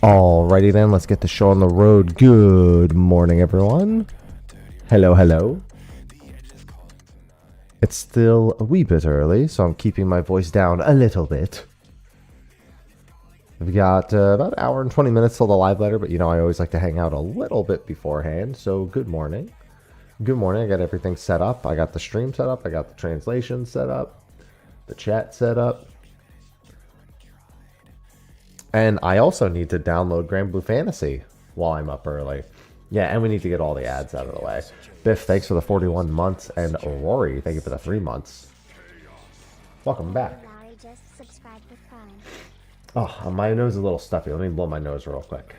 Alrighty then, let's get the show on the road. Good morning, everyone. Hello, hello. It's still a wee bit early, so I'm keeping my voice down a little bit. We've got about an hour and 20 minutes till the live letter, but you know I always like to hang out a little bit beforehand, so good morning. Good morning, I got everything set up. I got the stream set up, I got the translation set up, the chat set up. And I also need to download Grand Blue Fantasy while I'm up early. Yeah, and we need to get all the ads out of the way. Biff, thanks for the 41 months. And Rory, thank you for the 3 months. Welcome back. Oh, my nose is a little stuffy. Let me blow my nose real quick.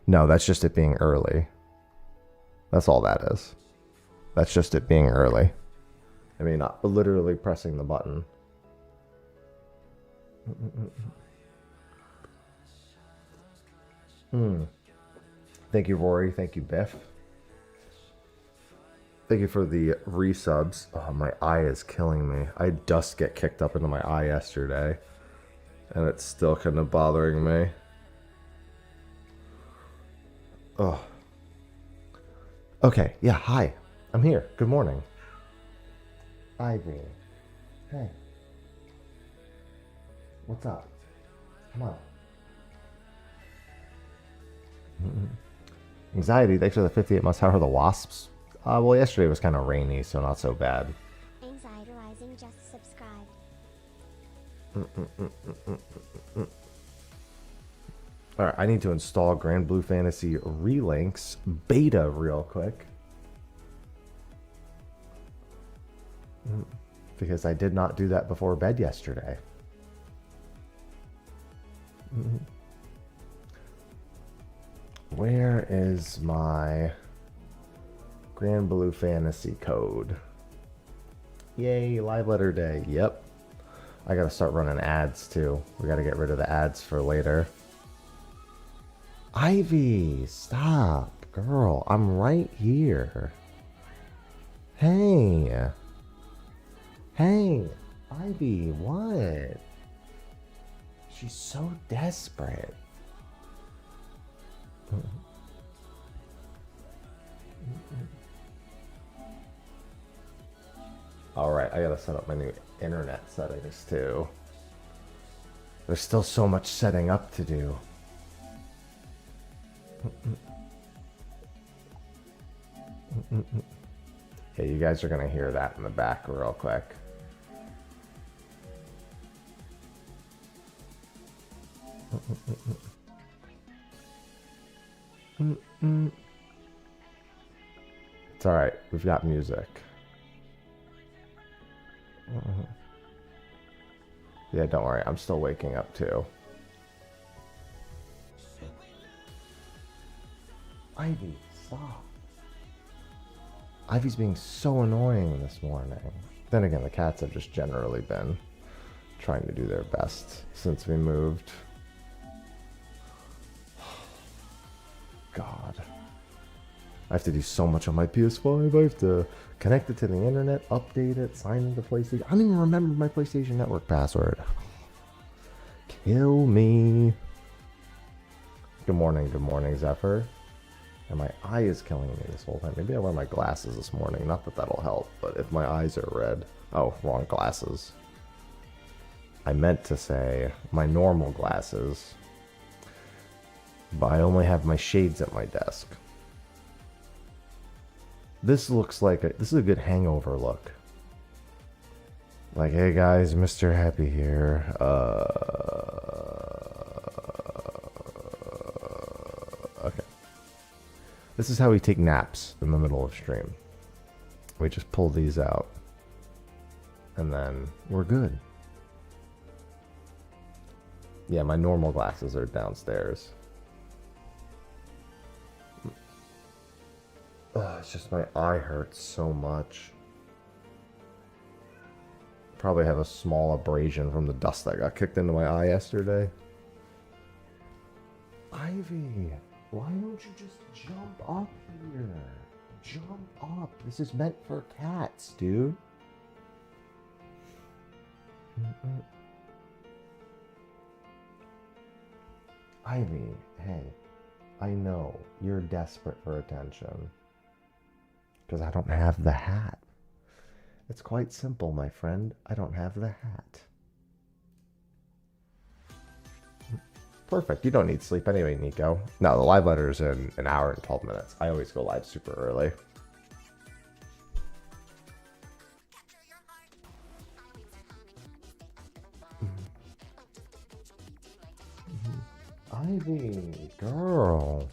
No, that's just it being early. That's all that is. That's just it being early. I mean, not literally pressing the button. Thank you, Rory. Thank you, Biff. Thank you for the resubs. Oh, my eye is killing me. I had dust get kicked up into my eye yesterday, and it's still kind of bothering me. Oh. Okay, yeah, hi. I'm here. Good morning. Ivy. Hey. What's up? Come on. Anxiety, thanks for the 58 months. How are the wasps? Well, yesterday was kind of rainy, so not so bad. Anxiety Rising just subscribed. Alright, I need to install Grand Blue Fantasy Relinks beta real quick. Because I did not do that before bed yesterday. Where is my Grand Blue Fantasy code? Yay, live letter day. Yep. I gotta start running ads too. We gotta get rid of the ads for later. Ivy, stop, girl. I'm right here. Hey. Hey, Ivy, what? She's so desperate. Alright, I gotta set up my new internet settings too. There's still so much setting up to do. Yeah, you guys are gonna hear that in the back real quick. It's alright, we've got music. Yeah, don't worry, I'm still waking up too. Ivy, stop. Ivy's being so annoying this morning. Then again, the cats have just generally been trying to do their best since we moved. God. I have to do so much on my PS5. I have to connect it to the internet, update it, sign into PlayStation. I don't even remember my PlayStation Network password. Kill me. Good morning, Zephyr. And my eye is killing me this whole time. Maybe I wear my glasses this morning. Not that that'll help, but if my eyes are red... Oh, wrong glasses. I meant to say my normal glasses. But I only have my shades at my desk. This looks like this is a good hangover look. Like, hey guys, Mr. Happy here. Okay. This is how we take naps in the middle of stream. We just pull these out. And then we're good. Yeah, my normal glasses are downstairs. It's just my eye hurts so much. Probably have a small abrasion from the dust that got kicked into my eye yesterday. Ivy, why don't you just jump up here? Jump up. This is meant for cats, dude. Ivy, hey, I know you're desperate for attention. Because I don't have the hat. It's quite simple, my friend. I don't have the hat. Perfect. You don't need sleep anyway, Nico. No, the live letter is in an hour and 12 minutes. I always go live super early. Ivy, girl.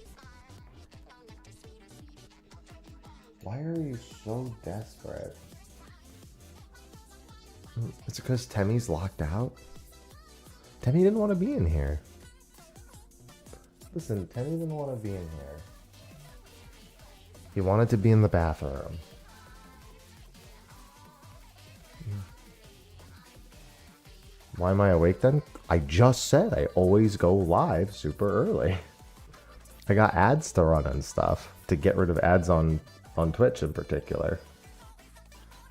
Why are you so desperate? Is it because Temmie's locked out? Temmie didn't want to be in here. Listen, Temmie didn't want to be in here. He wanted to be in the bathroom. Why am I awake then? I just said I always go live super early. I got ads to run and stuff. To get rid of ads on Twitch in particular.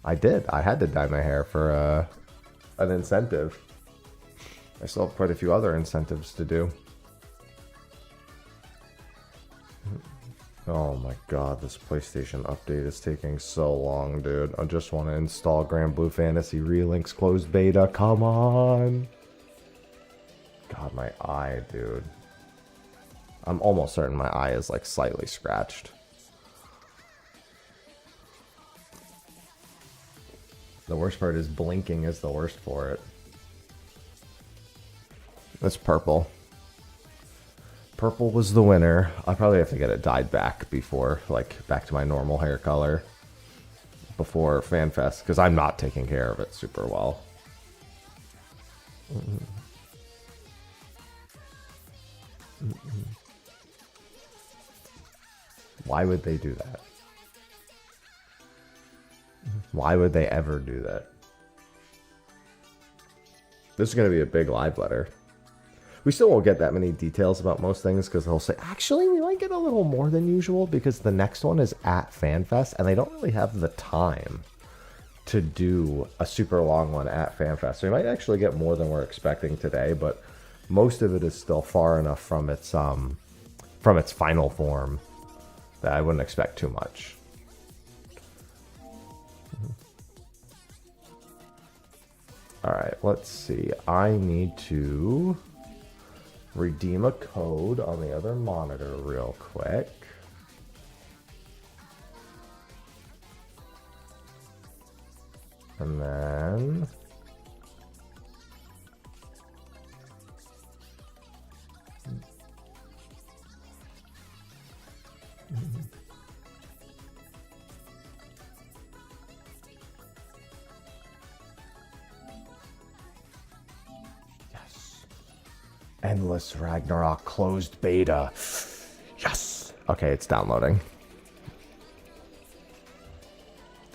I did. I had to dye my hair for an incentive. I still have quite a few other incentives to do. Oh my god, this PlayStation update is taking so long, dude. I just want to install Grand Blue Fantasy Relink's closed beta. Come on! God, my eye, dude. I'm almost certain my eye is like slightly scratched. The worst part is blinking is the worst for it. That's purple. Purple was the winner. I probably have to get it dyed back before, like, back to my normal hair color before FanFest, because I'm not taking care of it super well. Why would they do that? Why would they ever do that? This is going to be a big live letter. We still won't get that many details about most things because they'll say, actually, we might get a little more than usual because the next one is at FanFest and they don't really have the time to do a super long one at FanFest. So we might actually get more than we're expecting today, but most of it is still far enough from its final form that I wouldn't expect too much. All right, let's see. I need to redeem a code on the other monitor real quick. And then yes. Endless Ragnarok closed beta. Yes. Okay, it's downloading.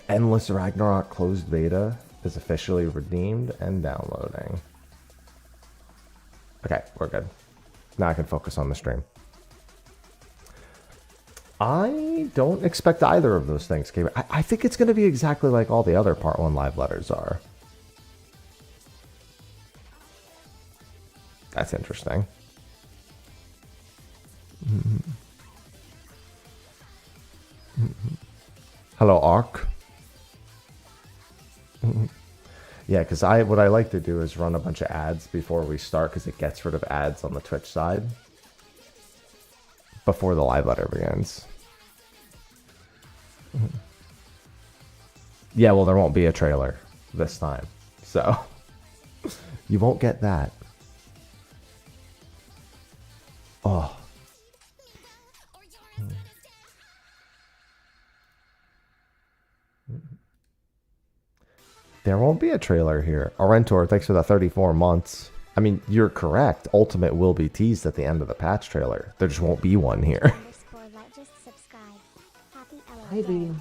Endless Ragnarok closed beta is officially redeemed and downloading. Okay, we're good. Now I can focus on the stream. I don't expect either of those things. I think it's going to be exactly like all the other Part 1 live letters are. That's interesting. Hello, Ark. Yeah, because what I like to do is run a bunch of ads before we start because it gets rid of ads on the Twitch side before the live letter begins. Yeah, well, there won't be a trailer this time, so you won't get that. Oh. There won't be a trailer here. Orentor, thanks for the 34 months. I mean, you're correct. Ultimate will be teased at the end of the patch trailer. There just won't be one here. Hi, Bean.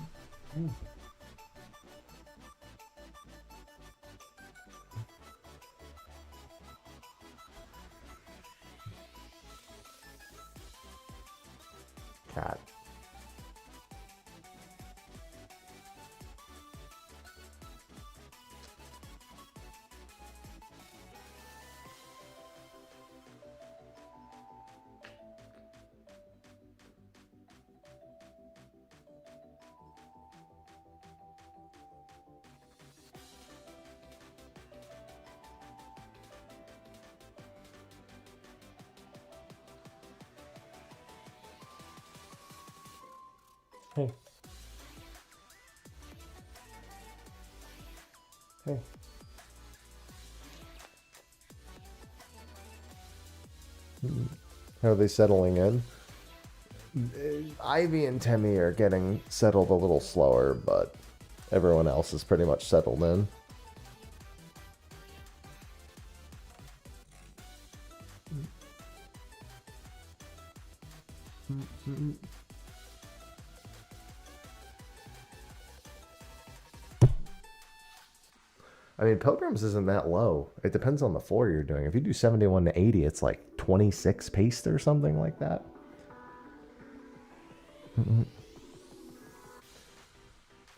Cat. Hey. Hey. How are they settling in? Ivy and Temmie are getting settled a little slower, but everyone else is pretty much settled in. I mean, Pilgrims isn't that low. It depends on the floor you're doing. If you do 71 to 80, it's like 26 paste or something like that.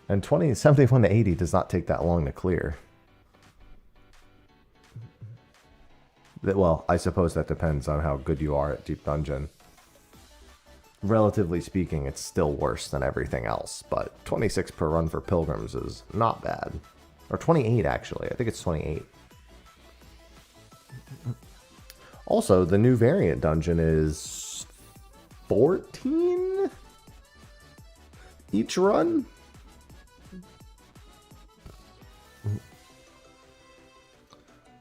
And 71 to 80 does not take that long to clear. Well, I suppose that depends on how good you are at Deep Dungeon. Relatively speaking, it's still worse than everything else, but 26 per run for Pilgrims is not bad. Or 28, actually. I think it's 28. Also, the new variant dungeon is 14 each run.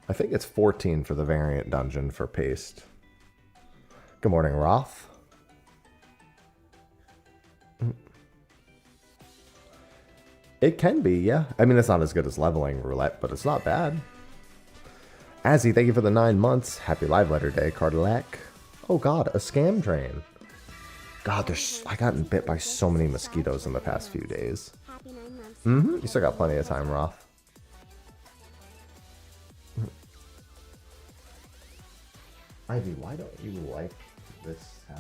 I think it's 14 for the variant dungeon for paste. Good morning, Roth. It can be, yeah. I mean, it's not as good as leveling roulette, but it's not bad. Azzy, thank you for the 9 months. Happy live letter day, Cardelac. Oh god, a scam train. God, I gotten bit by so many mosquitoes in the past few days. You still got plenty of time, Roth. Ivy, why don't you like this tower?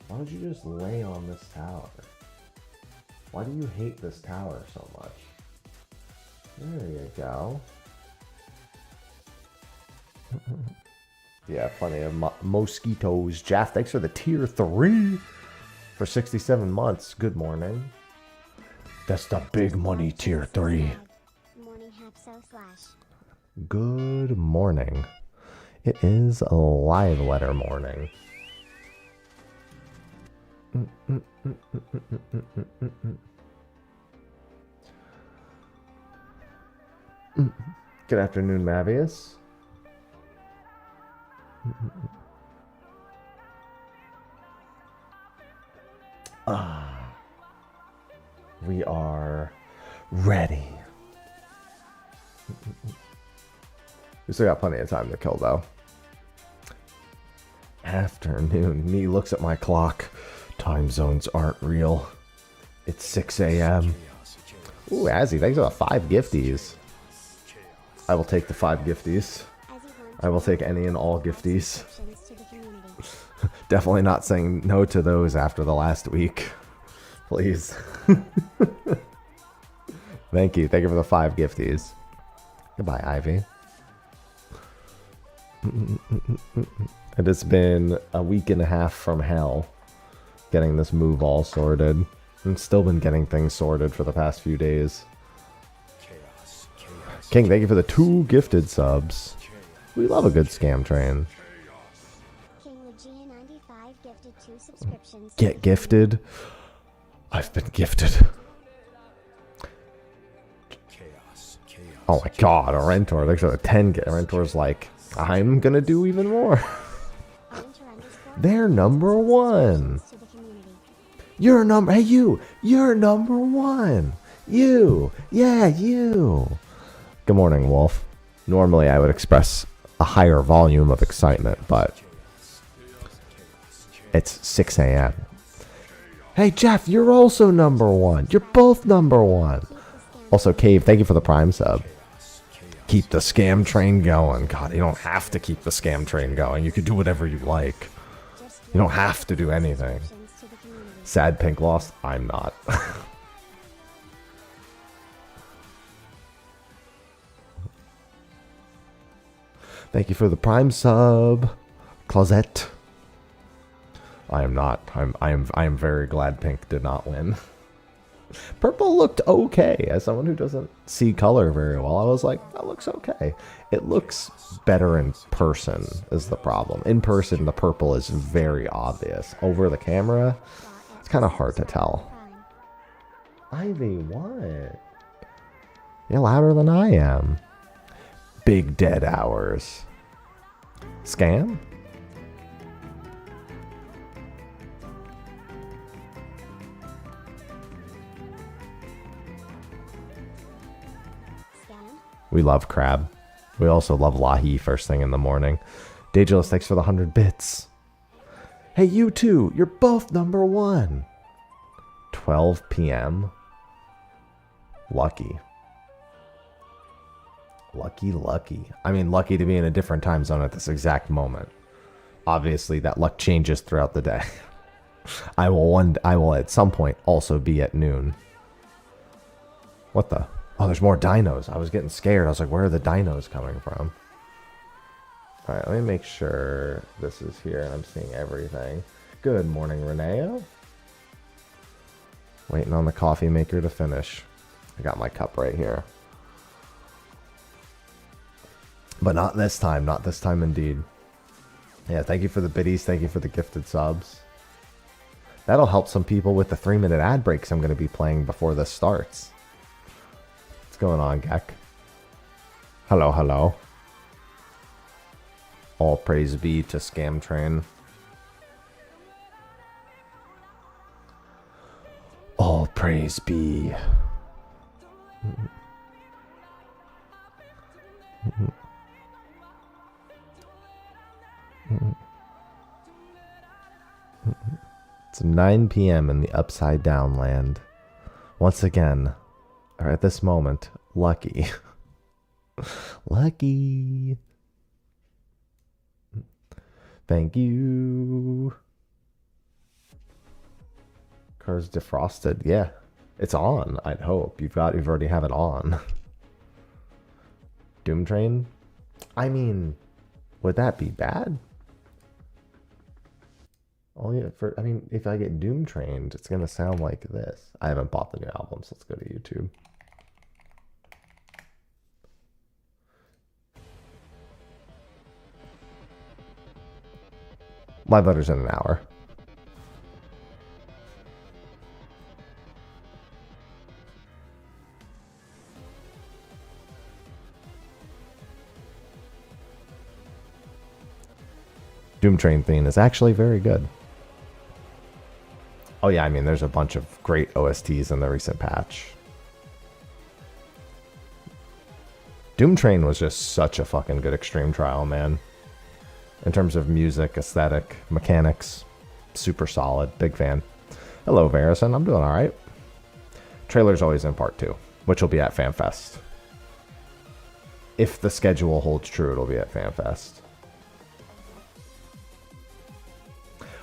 Why don't you just lay on this tower? Why do you hate this tower so much? There you go. Yeah, plenty of mosquitoes. Jaff, thanks for the tier 3 for 67 months. Good morning. That's the big money tier 3. Morning Hapso slash. Good morning. It is a live letter morning. Good afternoon, Mavius. We are ready. We still got plenty of time to kill, though. Afternoon. Me looks at my clock. Time zones aren't real. It's 6 a.m. Ooh, Azzy, thanks for the 5 gifties. I will take the 5 gifties. I will take any and all gifties. Definitely not saying no to those after the last week. Please. Thank you. Thank you for the 5 gifties. Goodbye, Ivy. It has been a week and a half from hell getting this move all sorted. And still been getting things sorted for the past few days. King, thank you for the 2 gifted subs. We love a good scam train. Get gifted. I've been gifted. Oh my god, a Rentor. There's a 10 get. Rentor's like, I'm gonna do even more. They're number 1. You're number. Hey, you. You're number 1. You. Yeah, you. Good morning, Wolf. Normally, I would express a higher volume of excitement, but it's 6 a.m. Hey, Jeff, you're also number 1. You're both number 1. Also, Cave, thank you for the Prime sub. Keep the scam train going. God, you don't have to keep the scam train going. You can do whatever you like. You don't have to do anything. Sad Pink lost? I'm not. Thank you for the Prime sub, Closet. I am not. I am very glad Pink did not win. Purple looked okay. As someone who doesn't see color very well, I was like, that looks okay. It looks better in person is the problem. In person, the purple is very obvious. Over the camera, it's kind of hard to tell. Ivy, what? You're louder than I am. Big dead hours. Scam? We love crab. We also love lahi first thing in the morning. Daedalus, thanks for the 100 bits. Hey, you two, you're both number 1. 12 p.m. Lucky. Lucky. I mean, lucky to be in a different time zone at this exact moment. Obviously, that luck changes throughout the day. I will at some point also be at noon. What the? Oh, there's more dinos. I was getting scared. I was like, where are the dinos coming from? All right, let me make sure this is here and I'm seeing everything. Good morning, Reneo. Waiting on the coffee maker to finish. I got my cup right here. But not this time. Not this time indeed. Yeah, thank you for the biddies. Thank you for the gifted subs. That'll help some people with the 3-minute ad breaks I'm going to be playing before this starts. What's going on, Gek? Hello, hello. All praise be to Scam Train. All praise be. It's 9 p.m. in the Upside Down land. Once again, Or at this moment, lucky. Lucky. Thank you. Car's defrosted. Yeah. It's on, I'd hope. You've already have it on. Doom Train? I mean, would that be bad? Only I mean, if I get Doom Trained, it's gonna sound like this. I haven't bought the new album, so let's go to YouTube. Live letter's in an hour. Doom Train theme is actually very good. Oh yeah, I mean, there's a bunch of great OSTs in the recent patch. Doom Train was just such a fucking good Extreme Trial, man. In terms of music, aesthetic, mechanics, super solid. Big fan. Hello, Varison. I'm doing alright. Trailer's always in part 2, which will be at FanFest. If the schedule holds true, it'll be at FanFest.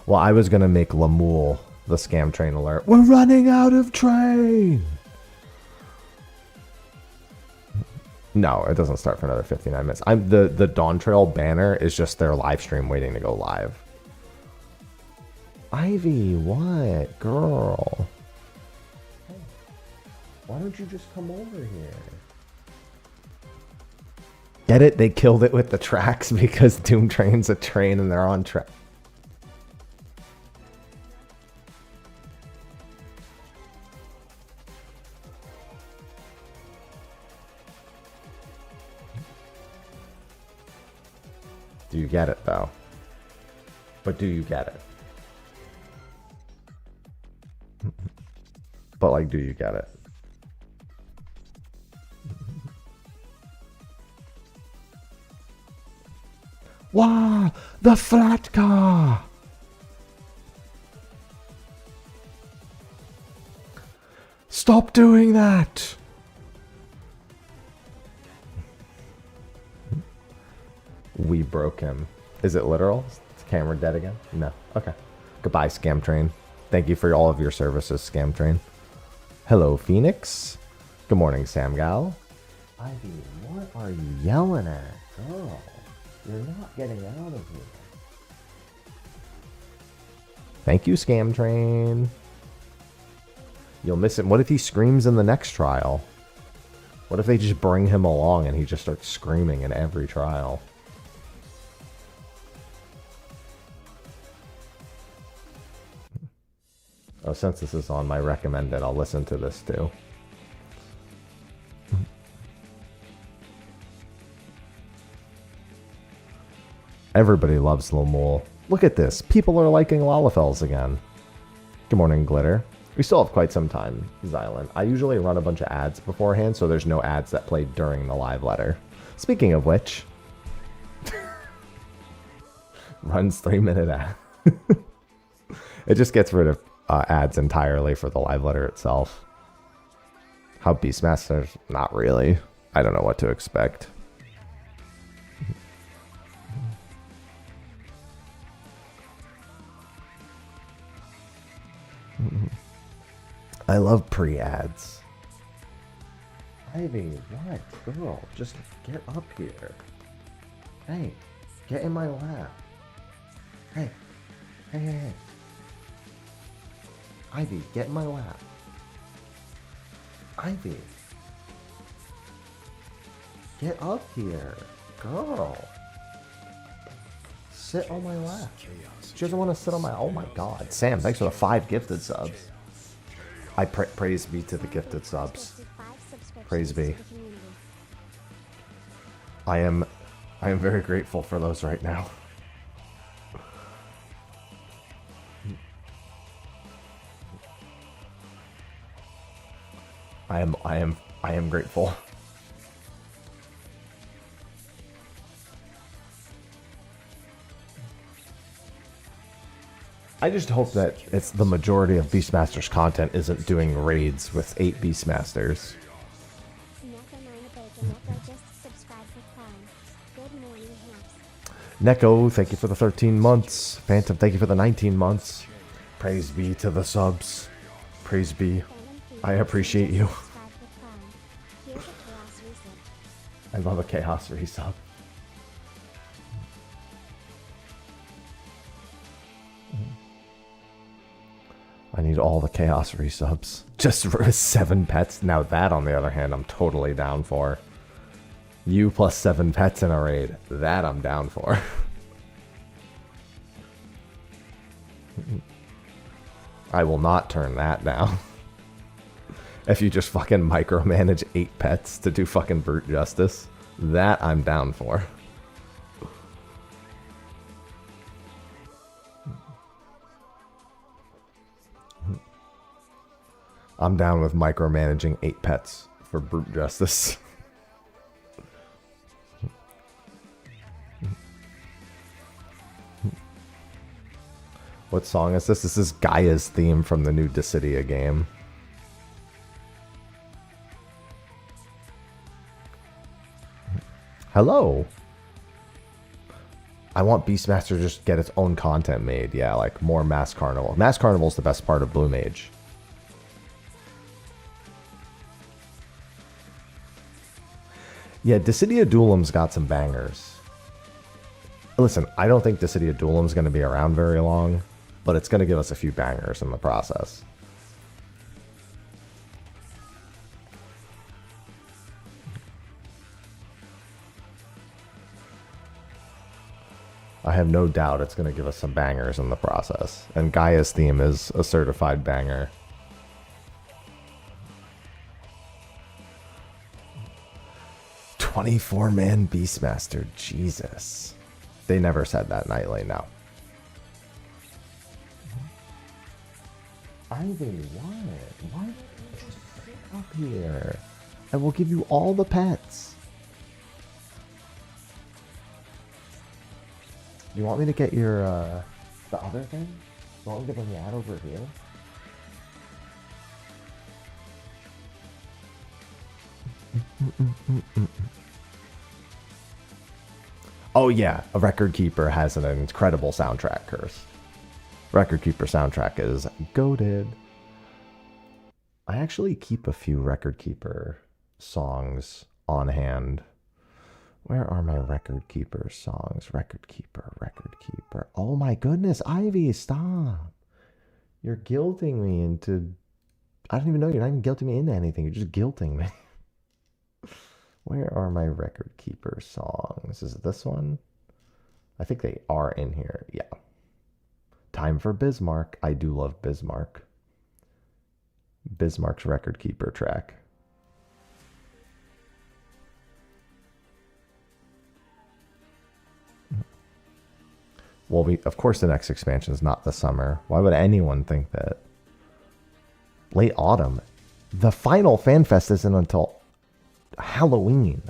Well, I was going to make Lamoule the scam train alert. We're running out of train! No, it doesn't start for another 59 minutes. The Dawn Trail banner is just their live stream waiting to go live. Ivy, what? Girl. Hey, why don't you just come over here? Get it? They killed it with the tracks because Doom Train's a train and they're on track. Do you get it, though? But do you get it? But, like, do you get it? Wow! The flat car! Stop doing that! We broke him. Is it literal? Is the camera dead again? No. Okay. Goodbye, Scam Train. Thank you for all of your services, Scam Train. Hello, Phoenix. Good morning, Sam Gal. Ivy, what are you yelling at? Girl, you're not getting out of here. Thank you, Scam Train. You'll miss him. What if he screams in the next trial? What if they just bring him along and he just starts screaming in every trial? Oh, since this is on my recommended, I'll listen to this too. Everybody loves Lamoule. Look at this. People are liking Lalafels again. Good morning, Glitter. We still have quite some time, Xylan. I usually run a bunch of ads beforehand, so there's no ads that play during the live letter. Speaking of which... runs 3-minute ad. It just gets rid of ads entirely for the live letter itself. How Beastmaster? Not really. I don't know what to expect. I love pre-ads. Ivy, what? Girl, just get up here. Hey, get in my lap. Hey, hey, hey, hey. Ivy, get in my lap. Ivy. Get up here. Girl. Sit on my lap. She doesn't want to sit on my... Oh my god. Sam, thanks for the 5 gifted subs. I praise be to the gifted subs. Praise be. I am very grateful for those right now. I am grateful. I just hope that it's the majority of Beastmaster's content isn't doing raids with 8 Beastmasters. Neko Bacon Neko just subscribed with Prime. Good morning, Haps. Neko, thank you for the 13 months. Phantom, thank you for the 19 months. Praise be to the subs. Praise be. I appreciate you. Here's a chaos reset. I love a chaos resub. I need all the chaos resubs. Just for 7 pets. Now that, on the other hand, I'm totally down for. You plus 7 pets in a raid. That I'm down for. I will not turn that down. If you just fucking micromanage 8 pets to do fucking brute justice, that I'm down for. I'm down with micromanaging 8 pets for brute justice. What song is this? This is Gaia's theme from the new Dissidia game. Hello. I want Beastmaster to just get its own content made. Yeah, like more Mass Carnival. Mass Carnival is the best part of Blue Mage. Yeah, Dissidia Duelim's got some bangers. Listen, I don't think Dissidia Duelim's going to be around very long, but it's going to give us a few bangers in the process. I have no doubt it's going to give us some bangers in the process. And Gaia's theme is a certified banger. "24-man Beastmaster." Jesus. They never said that nightly, no. Ivy, what? Why don't you just sit up here? I will give you all the pets. You want me to get your, the other thing? You want me to bring the ad over here? Oh yeah, a Record Keeper has an incredible soundtrack, Curse. Record Keeper soundtrack is goated. I actually keep a few Record Keeper songs on hand. Where are my Record Keeper songs? Record Keeper, Record Keeper. Oh my goodness, Ivy, stop. You're guilting me into... I don't even know, you're not even guilting me into anything. You're just guilting me. Where are my Record Keeper songs? Is it this one? I think they are in here. Yeah. Time for Bismarck. I do love Bismarck. Bismarck's Record Keeper track. Well, of course the next expansion is not the summer. Why would anyone think that? Late autumn. The final FanFest isn't until Halloween.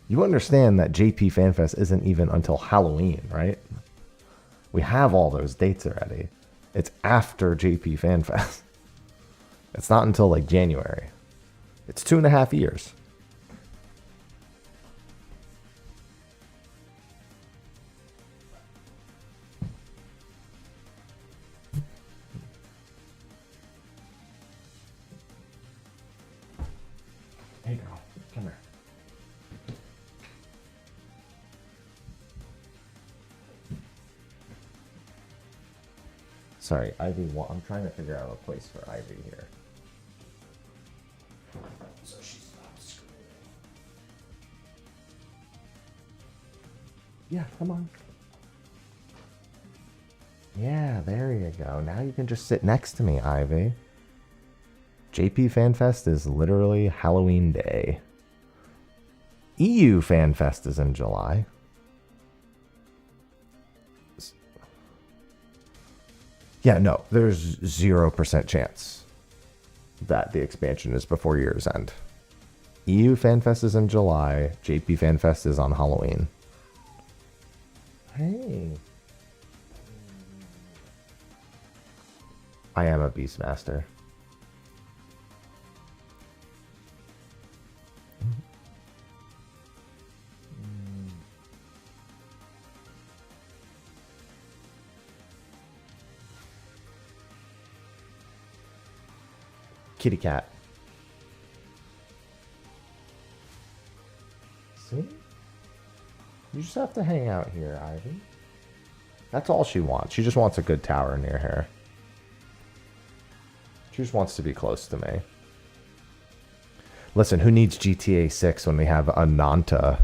You understand that JP FanFest isn't even until Halloween, right? We have all those dates already. It's after JP FanFest. It's not until like January. It's 2.5 years. Hey girl, come here. Sorry, Ivy, I'm trying to figure out a place for Ivy here. So she stops screaming. Yeah, come on. Yeah, there you go. Now you can just sit next to me, Ivy. JP FanFest is literally Halloween Day. EU FanFest is in July. Yeah, no, there's 0% chance that the expansion is before year's end. EU FanFest is in July. JP FanFest is on Halloween. Hey. I am a Beastmaster. Kitty cat. See? You just have to hang out here, Ivy. That's all she wants. She just wants a good tower near her. She just wants to be close to me. Listen, who needs GTA 6 when we have Ananta?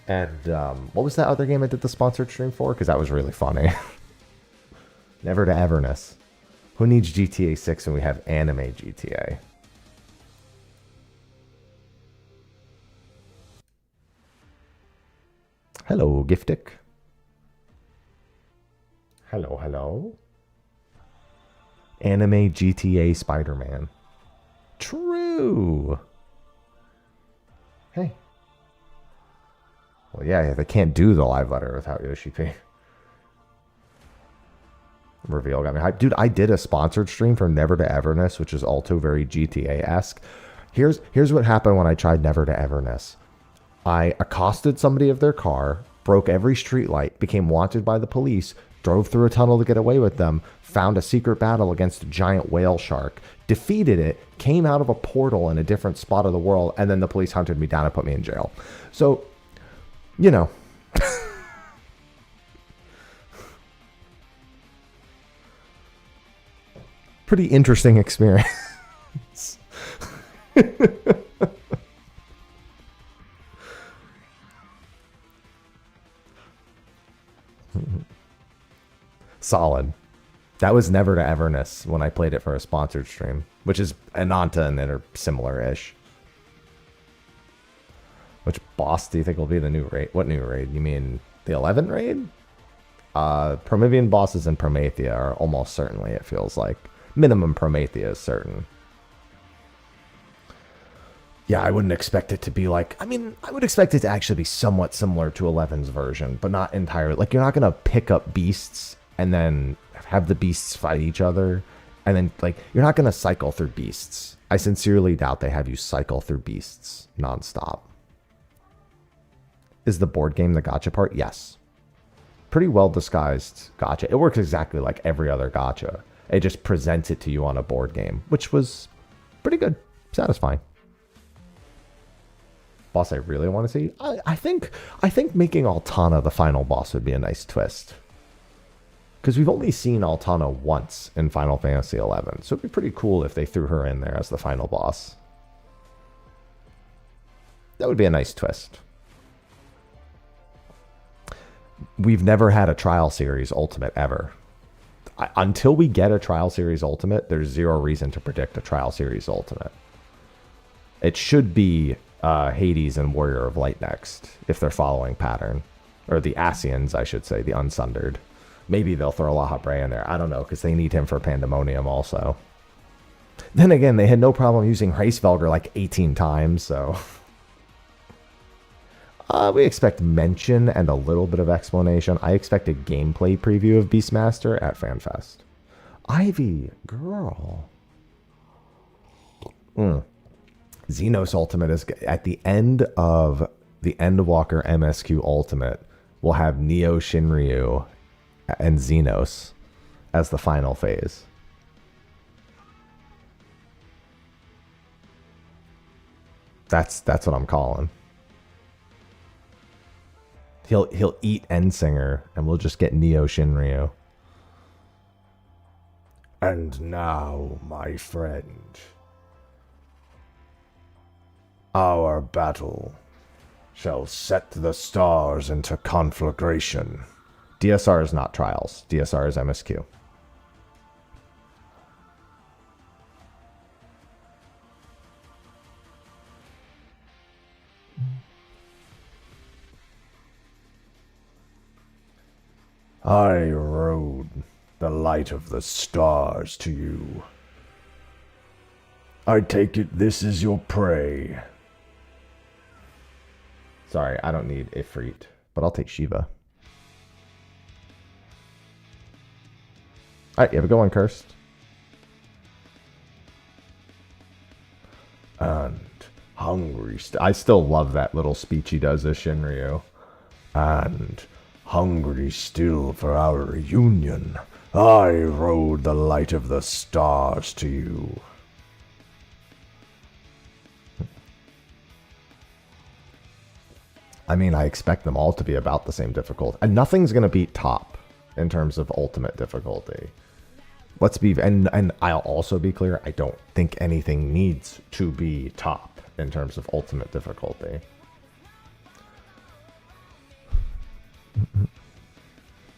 And what was that other game I did the sponsored stream for? Because that was really funny. Never to Everness. Who needs GTA 6 when we have anime GTA? Hello, Giftic. Hello, hello. Anime GTA Spider-Man. True. Hey. Well, yeah, they can't do the live letter without Yoshi P. Reveal got me hyped. Dude, I did a sponsored stream for Never to Everness, which is also very GTA-esque. Here's what happened when I tried Never to Everness. I accosted somebody of their car, broke every streetlight, became wanted by the police, drove through a tunnel to get away with them, found a secret battle against a giant whale shark, defeated it, came out of a portal in a different spot of the world, and then the police hunted me down and put me in jail. So, you know. Pretty interesting experience. Solid. That was Never to Everness when I played it for a sponsored stream, which is Ananta and that are similar-ish. Which boss do you think will be the new raid? What new raid? You mean the 11 raid? Promethean bosses in Promethea are almost certainly, it feels like. Minimum Promethea is certain. Yeah, I wouldn't expect it to be like... I mean, I would expect it to actually be somewhat similar to 11's version, but not entirely. Like, you're not going to pick up beasts and then have the beasts fight each other. And then, like, you're not going to cycle through beasts. I sincerely doubt they have you cycle through beasts nonstop. Is the board game the gacha part? Yes. Pretty well disguised gacha. It works exactly like every other gacha. It just presents it to you on a board game, which was pretty good. Satisfying. Boss I really want to see? I think making Altana the final boss would be a nice twist. Because we've only seen Altana once in Final Fantasy XI, so it'd be pretty cool if they threw her in there as the final boss. That would be a nice twist. We've never had a Trial Series Ultimate ever. Until we get a Trial Series Ultimate, there's zero reason to predict a Trial Series Ultimate. It should be Hades and Warrior of Light next, if they're following pattern. Or the Asians, I should say, the Unsundered. Maybe they'll throw Laha Bray in there. I don't know, because they need him for Pandemonium also. Then again, they had no problem using Hraesvelgr like 18 times, so... we expect mention and a little bit of explanation. I expect a gameplay preview of Beastmaster at FanFest. Ivy, girl. Xenos Ultimate is at the end of the Endwalker MSQ Ultimate. We'll have Neo Shinryu and Xenos as the final phase. That's what I'm calling. He'll eat Endsinger, and we'll just get Neo Shinryu. And now, my friend, our battle shall set the stars into conflagration. DSR is not Trials. DSR is MSQ. I rode the light of the stars to you. I take it this is your prey. Sorry, I don't need Ifrit, but I'll take Shiva. Alright, you have a good one, Cursed. And hungry. I still love that little speech he does as Shinryu. And hungry still for our reunion, I rode the light of the stars to you. I mean, I expect them all to be about the same difficulty. And nothing's going to beat top in terms of ultimate difficulty. Let's be, and I'll also be clear, I don't think anything needs to be top in terms of ultimate difficulty.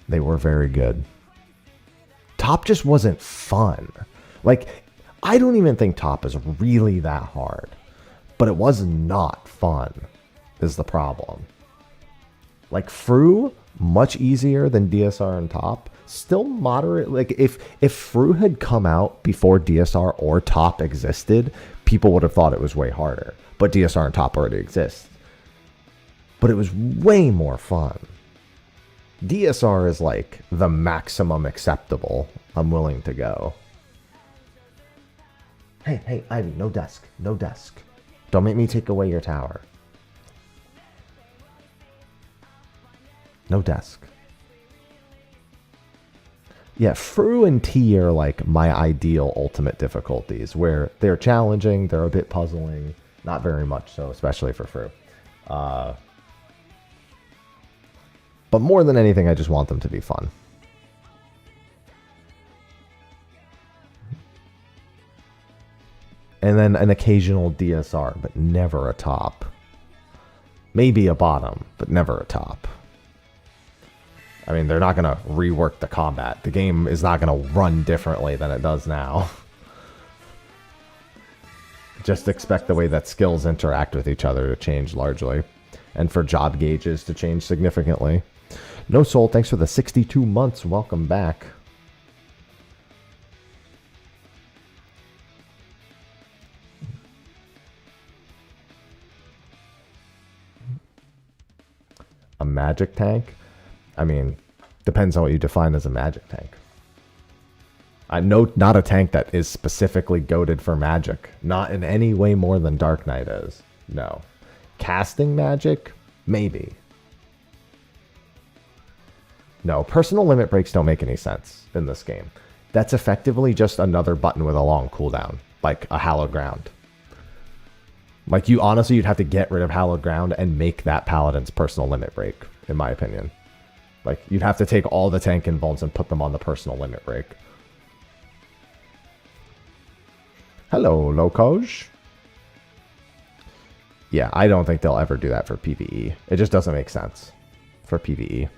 They were very good. Top just wasn't fun. Like, I don't even think top is really that hard. But it was not fun, is the problem. Like, Fru, much easier than DSR and top. Still moderate. Like, if Fru had come out before DSR or top existed, people would have thought it was way harder. But DSR and top already exist. But it was way more fun. DSR is like the maximum acceptable I'm willing to go. Hey, Ivy, no desk. No desk. Don't make me take away your tower. No desk. Yeah, Fru and T are like my ideal ultimate difficulties, where they're challenging, they're a bit puzzling, not very much so, especially for Fru. But more than anything, I just want them to be fun. And then an occasional DSR, but never a top. Maybe a bottom, but never a top. I mean, they're not going to rework the combat. The game is not going to run differently than it does now. Just expect the way that skills interact with each other to change largely. And for job gauges to change significantly. No Soul, thanks for the 62 months. Welcome back. A magic tank? I mean, depends on what you define as a magic tank. I know not a tank that is specifically goated for magic. Not in any way more than Dark Knight is. No. Casting magic? Maybe. No, personal limit breaks don't make any sense in this game. That's effectively just another button with a long cooldown, like a Hallowed Ground. Like, you honestly, you'd have to get rid of Hallowed Ground and make that Paladin's personal limit break, in my opinion. Like, you'd have to take all the tank invulns and put them on the personal limit break. Hello, Locoj. Yeah, I don't think they'll ever do that for PvE. It just doesn't make sense for PvE.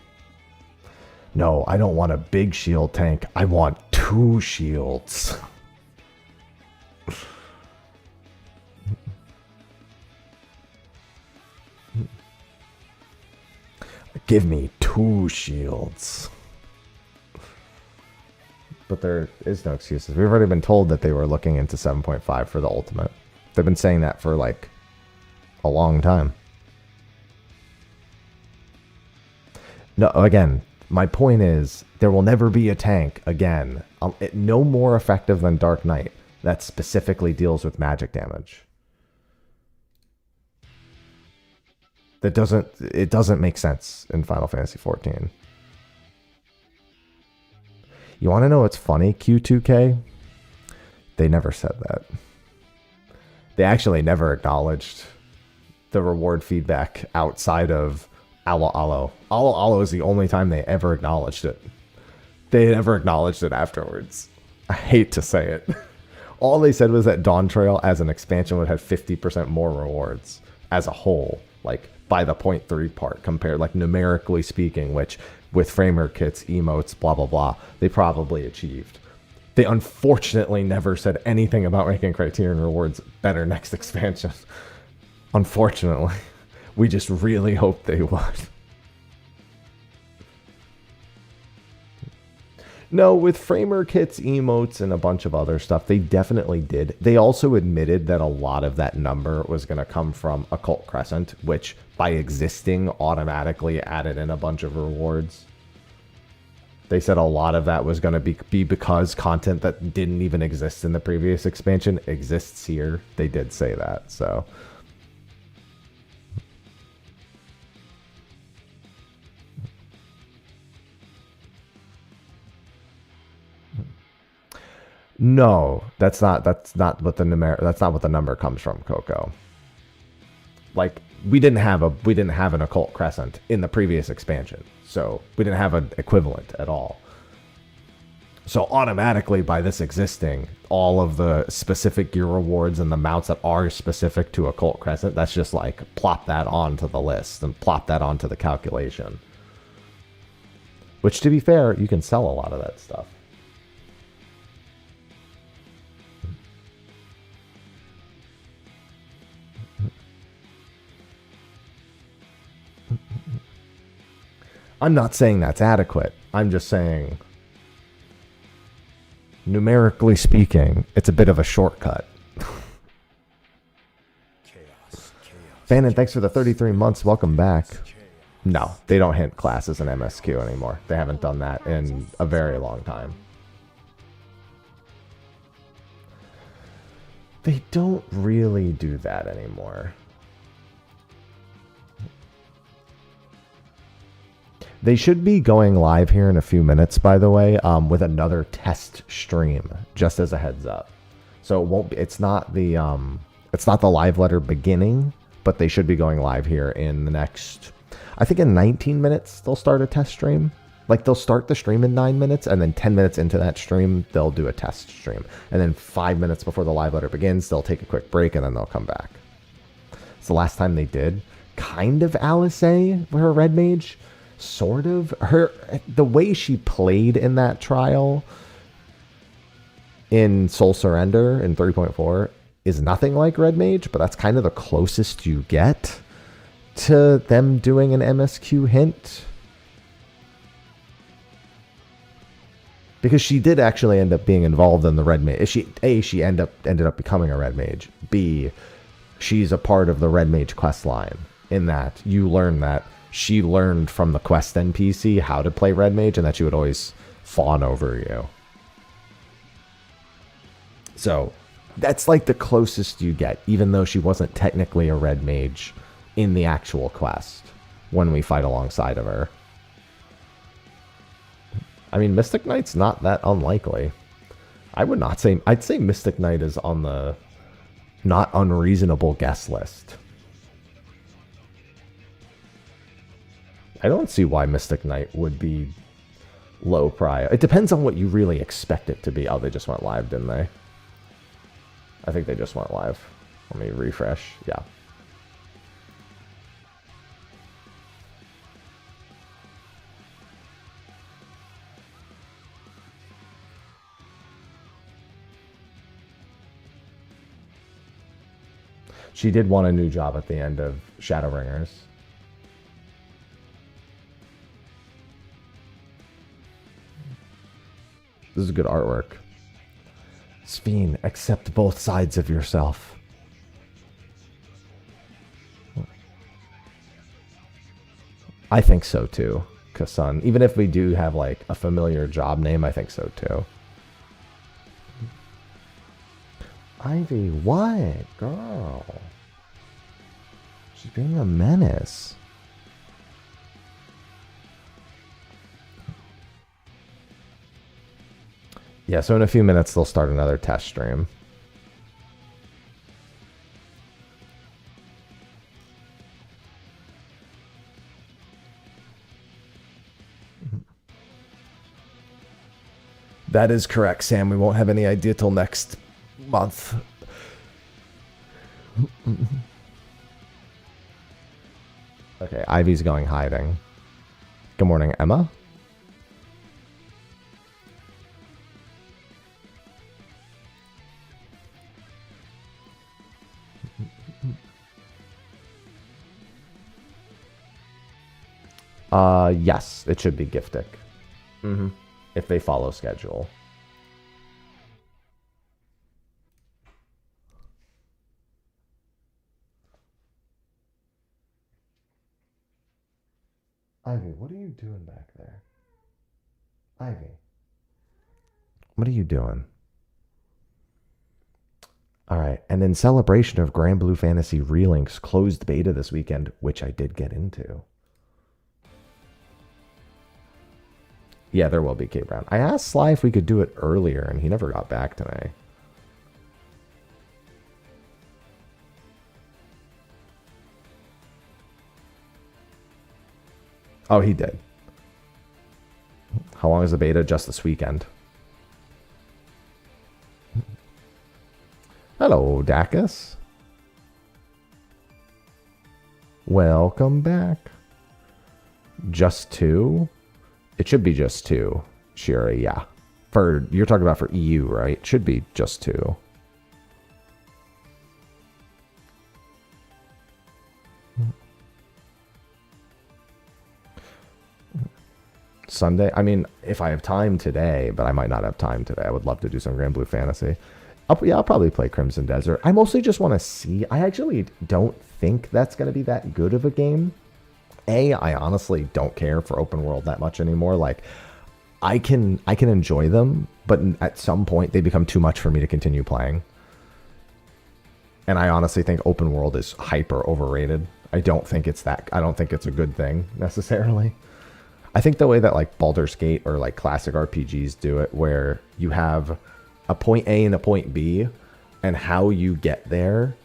No, I don't want a big shield tank. I want 2 shields. Give me 2 shields. But there is no excuses. We've already been told that they were looking into 7.5 for the ultimate. They've been saying that for like a long time. No, again, my point is there will never be a tank again, no more effective than Dark Knight, that specifically deals with magic damage. It doesn't make sense in Final Fantasy XIV. You want to know what's funny, Q2K? They never said that. They actually never acknowledged the reward feedback outside of Alo Alo. Alo Alo is the only time they ever acknowledged it. They never acknowledged it afterwards. I hate to say it. All they said was that Dawn Trail as an expansion would have 50% more rewards as a whole, like by the 0.3 part compared, like numerically speaking, which with framer kits, emotes, blah, blah, blah, they probably achieved. They unfortunately never said anything about making Criterion rewards better next expansion. Unfortunately. We just really hope they would. No, with framer kits, emotes, and a bunch of other stuff, they definitely did. They also admitted that a lot of that number was going to come from Occult Crescent, which by existing automatically added in a bunch of rewards. They said a lot of that was going to be because content that didn't even exist in the previous expansion exists here. They did say that, so... No, that's not what the number comes from, Coco. Like, we didn't have an occult crescent in the previous expansion, so we didn't have an equivalent at all. So automatically, by this existing, all of the specific gear rewards and the mounts that are specific to occult crescent, that's just like plop that onto the list and plop that onto the calculation. Which, to be fair, you can sell a lot of that stuff. I'm not saying that's adequate. I'm just saying, numerically speaking, it's a bit of a shortcut. Fannin, thanks for the 33 months. Welcome back. No, they don't hint classes in MSQ anymore. They haven't done that in a very long time. They don't really do that anymore. They should be going live here in a few minutes, by the way, with another test stream, just as a heads up. So it won't be, it's not the live letter beginning, but they should be going live here in the next, I think in 19 minutes, they'll start a test stream. Like, they'll start the stream in 9 minutes, and then 10 minutes into that stream, they'll do a test stream. And then 5 minutes before the live letter begins, they'll take a quick break, and then they'll come back. It's the last time they did. Kind of Alice A, her red mage. Sort of. The way she played in that trial in Soul Surrender in 3.4 is nothing like red mage, but that's kind of the closest you get to them doing an MSQ hint. Because she did actually end up being involved in the red mage. She ended up becoming a red mage. B, she's a part of the red mage quest line, in that you learn that she learned from the quest NPC how to play red mage, and that she would always fawn over you. So that's like the closest you get, even though she wasn't technically a red mage in the actual quest when we fight alongside of her. I mean, Mystic Knight's not that unlikely. I'd say Mystic Knight is on the not unreasonable guess list. I don't see why Mystic Knight would be low prio. It depends on what you really expect it to be. Oh, they just went live, didn't they? I think they just went live. Let me refresh. Yeah. She did want a new job at the end of Shadowbringers. This is good artwork. Sveen, accept both sides of yourself. I think so too, Kasun. Even if we do have like a familiar job name, I think so too. Ivy, what? Girl. She's being a menace. Yeah, so in a few minutes, they'll start another test stream. That is correct, Sam. We won't have any idea till next month. Okay, Ivy's going hiding. Good morning, Emma. Yes, it should be Giftic. If they follow schedule. Ivy, what are you doing back there? Ivy. What are you doing? Alright, and in celebration of Grand Blue Fantasy Relink's closed beta this weekend, which I did get into. Yeah, there will be K Brown. I asked Sly if we could do it earlier, and he never got back to me. Oh, he did. How long is the beta? Just this weekend. Hello, Dacus. Welcome back. Just 2? It should be just 2, Shira, yeah. You're talking about for EU, right? It should be just 2. Sunday? I mean, if I have time today, but I might not have time today. I would love to do some Grand Blue Fantasy. I'll probably play Crimson Desert. I mostly just want to see. I actually don't think that's going to be that good of a game. I honestly don't care for open world that much anymore. Like, I can enjoy them, but at some point they become too much for me to continue playing. And I honestly think open world is hyper overrated. I don't think it's a good thing necessarily. I think the way that like Baldur's Gate or like classic RPGs do it, where you have a point A and a point B, and how you get there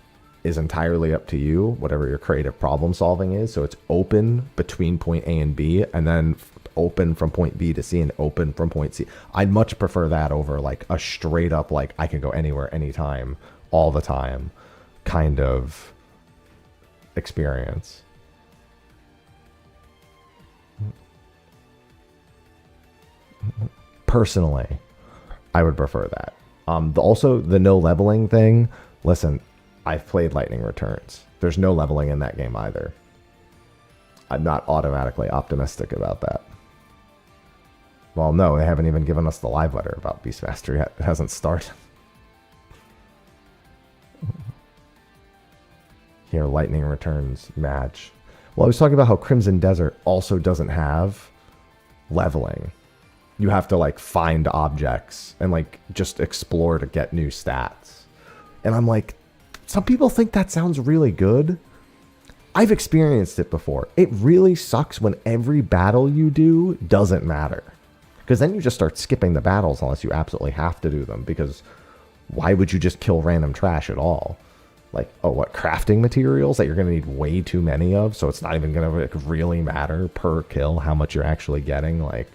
is entirely up to you, whatever your creative problem solving is. So it's open between point A and B, and then open from point B to C, and open from point C. I'd much prefer that over like a straight up, like I can go anywhere, anytime, all the time kind of experience. Personally, I would prefer that. Also, the no leveling thing, listen, I've played Lightning Returns. There's no leveling in that game either. I'm not automatically optimistic about that. Well, no, they haven't even given us the live letter about Beastmaster yet. It hasn't started. Here, Lightning Returns match. Well, I was talking about how Crimson Desert also doesn't have leveling. You have to like find objects and like just explore to get new stats. And I'm like, some people think that sounds really good. I've experienced it before. It really sucks when every battle you do doesn't matter. Because then you just start skipping the battles unless you absolutely have to do them. Because why would you just kill random trash at all? Like, oh, what, crafting materials that you're going to need way too many of? So it's not even going to like, really matter per kill how much you're actually getting. Like,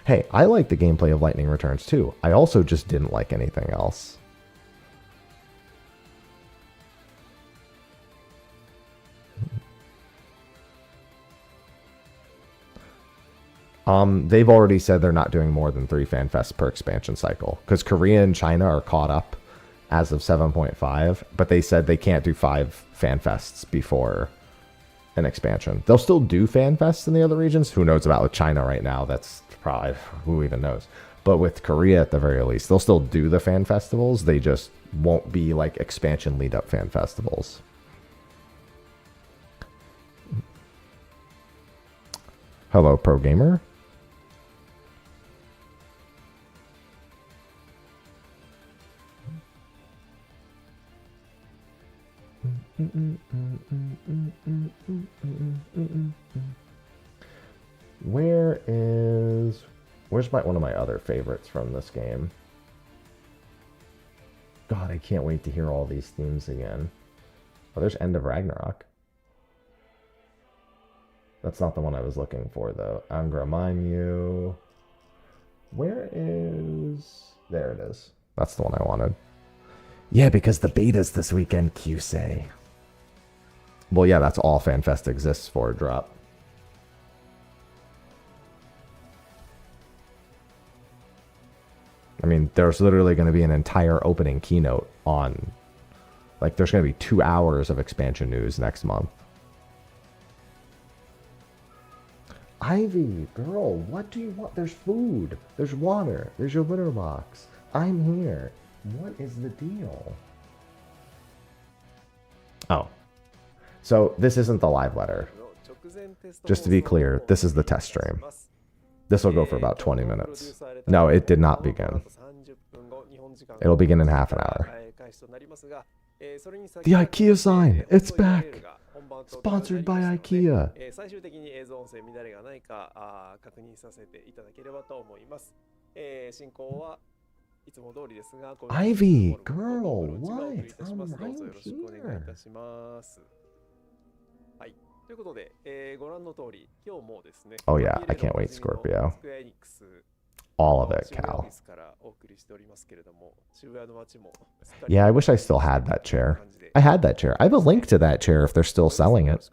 hey, I like the gameplay of Lightning Returns too. I also just didn't like anything else. They've already said they're not doing more than 3 FanFests per expansion cycle. Because Korea and China are caught up as of 7.5. But they said they can't do 5 FanFests before an expansion. They'll still do FanFests in the other regions. Who knows about with China right now? That's probably, who even knows. But with Korea at the very least, they'll still do the fan festivals. They just won't be like expansion lead up fan festivals. Hello, Pro Gamer. Where's one of my other favorites from this game? God, I can't wait to hear all these themes again. Oh, there's End of Ragnarok. That's not the one I was looking for, though. Angra Mainyu. Where is... There it is. That's the one I wanted. Yeah, because the beta's this weekend, QC. Well, yeah, that's all FanFest exists for, drop. I mean, there's literally going to be an entire opening keynote on... Like, there's going to be 2 hours of expansion news next month. Ivy, girl, what do you want? There's food. There's water. There's your litter box. I'm here. What is the deal? Oh. So, this isn't the live letter. Just to be clear, this is the test stream. This will go for about 20 minutes. No, it did not begin. It'll begin in half an hour. The IKEA sign! It's back! Sponsored by IKEA! Ivy! Girl, what? I'm right here! ということで、ご覧の通り、今日もですね、 Oh yeah, I can't wait, Scorpio. スクエアエニックス All of it, 渋谷オ Cal. フィスからお送りしておりますけれども、渋谷の街もすっかり Yeah, I wish I still had that chair. I had that chair. I have a link to that chair if they're still selling it.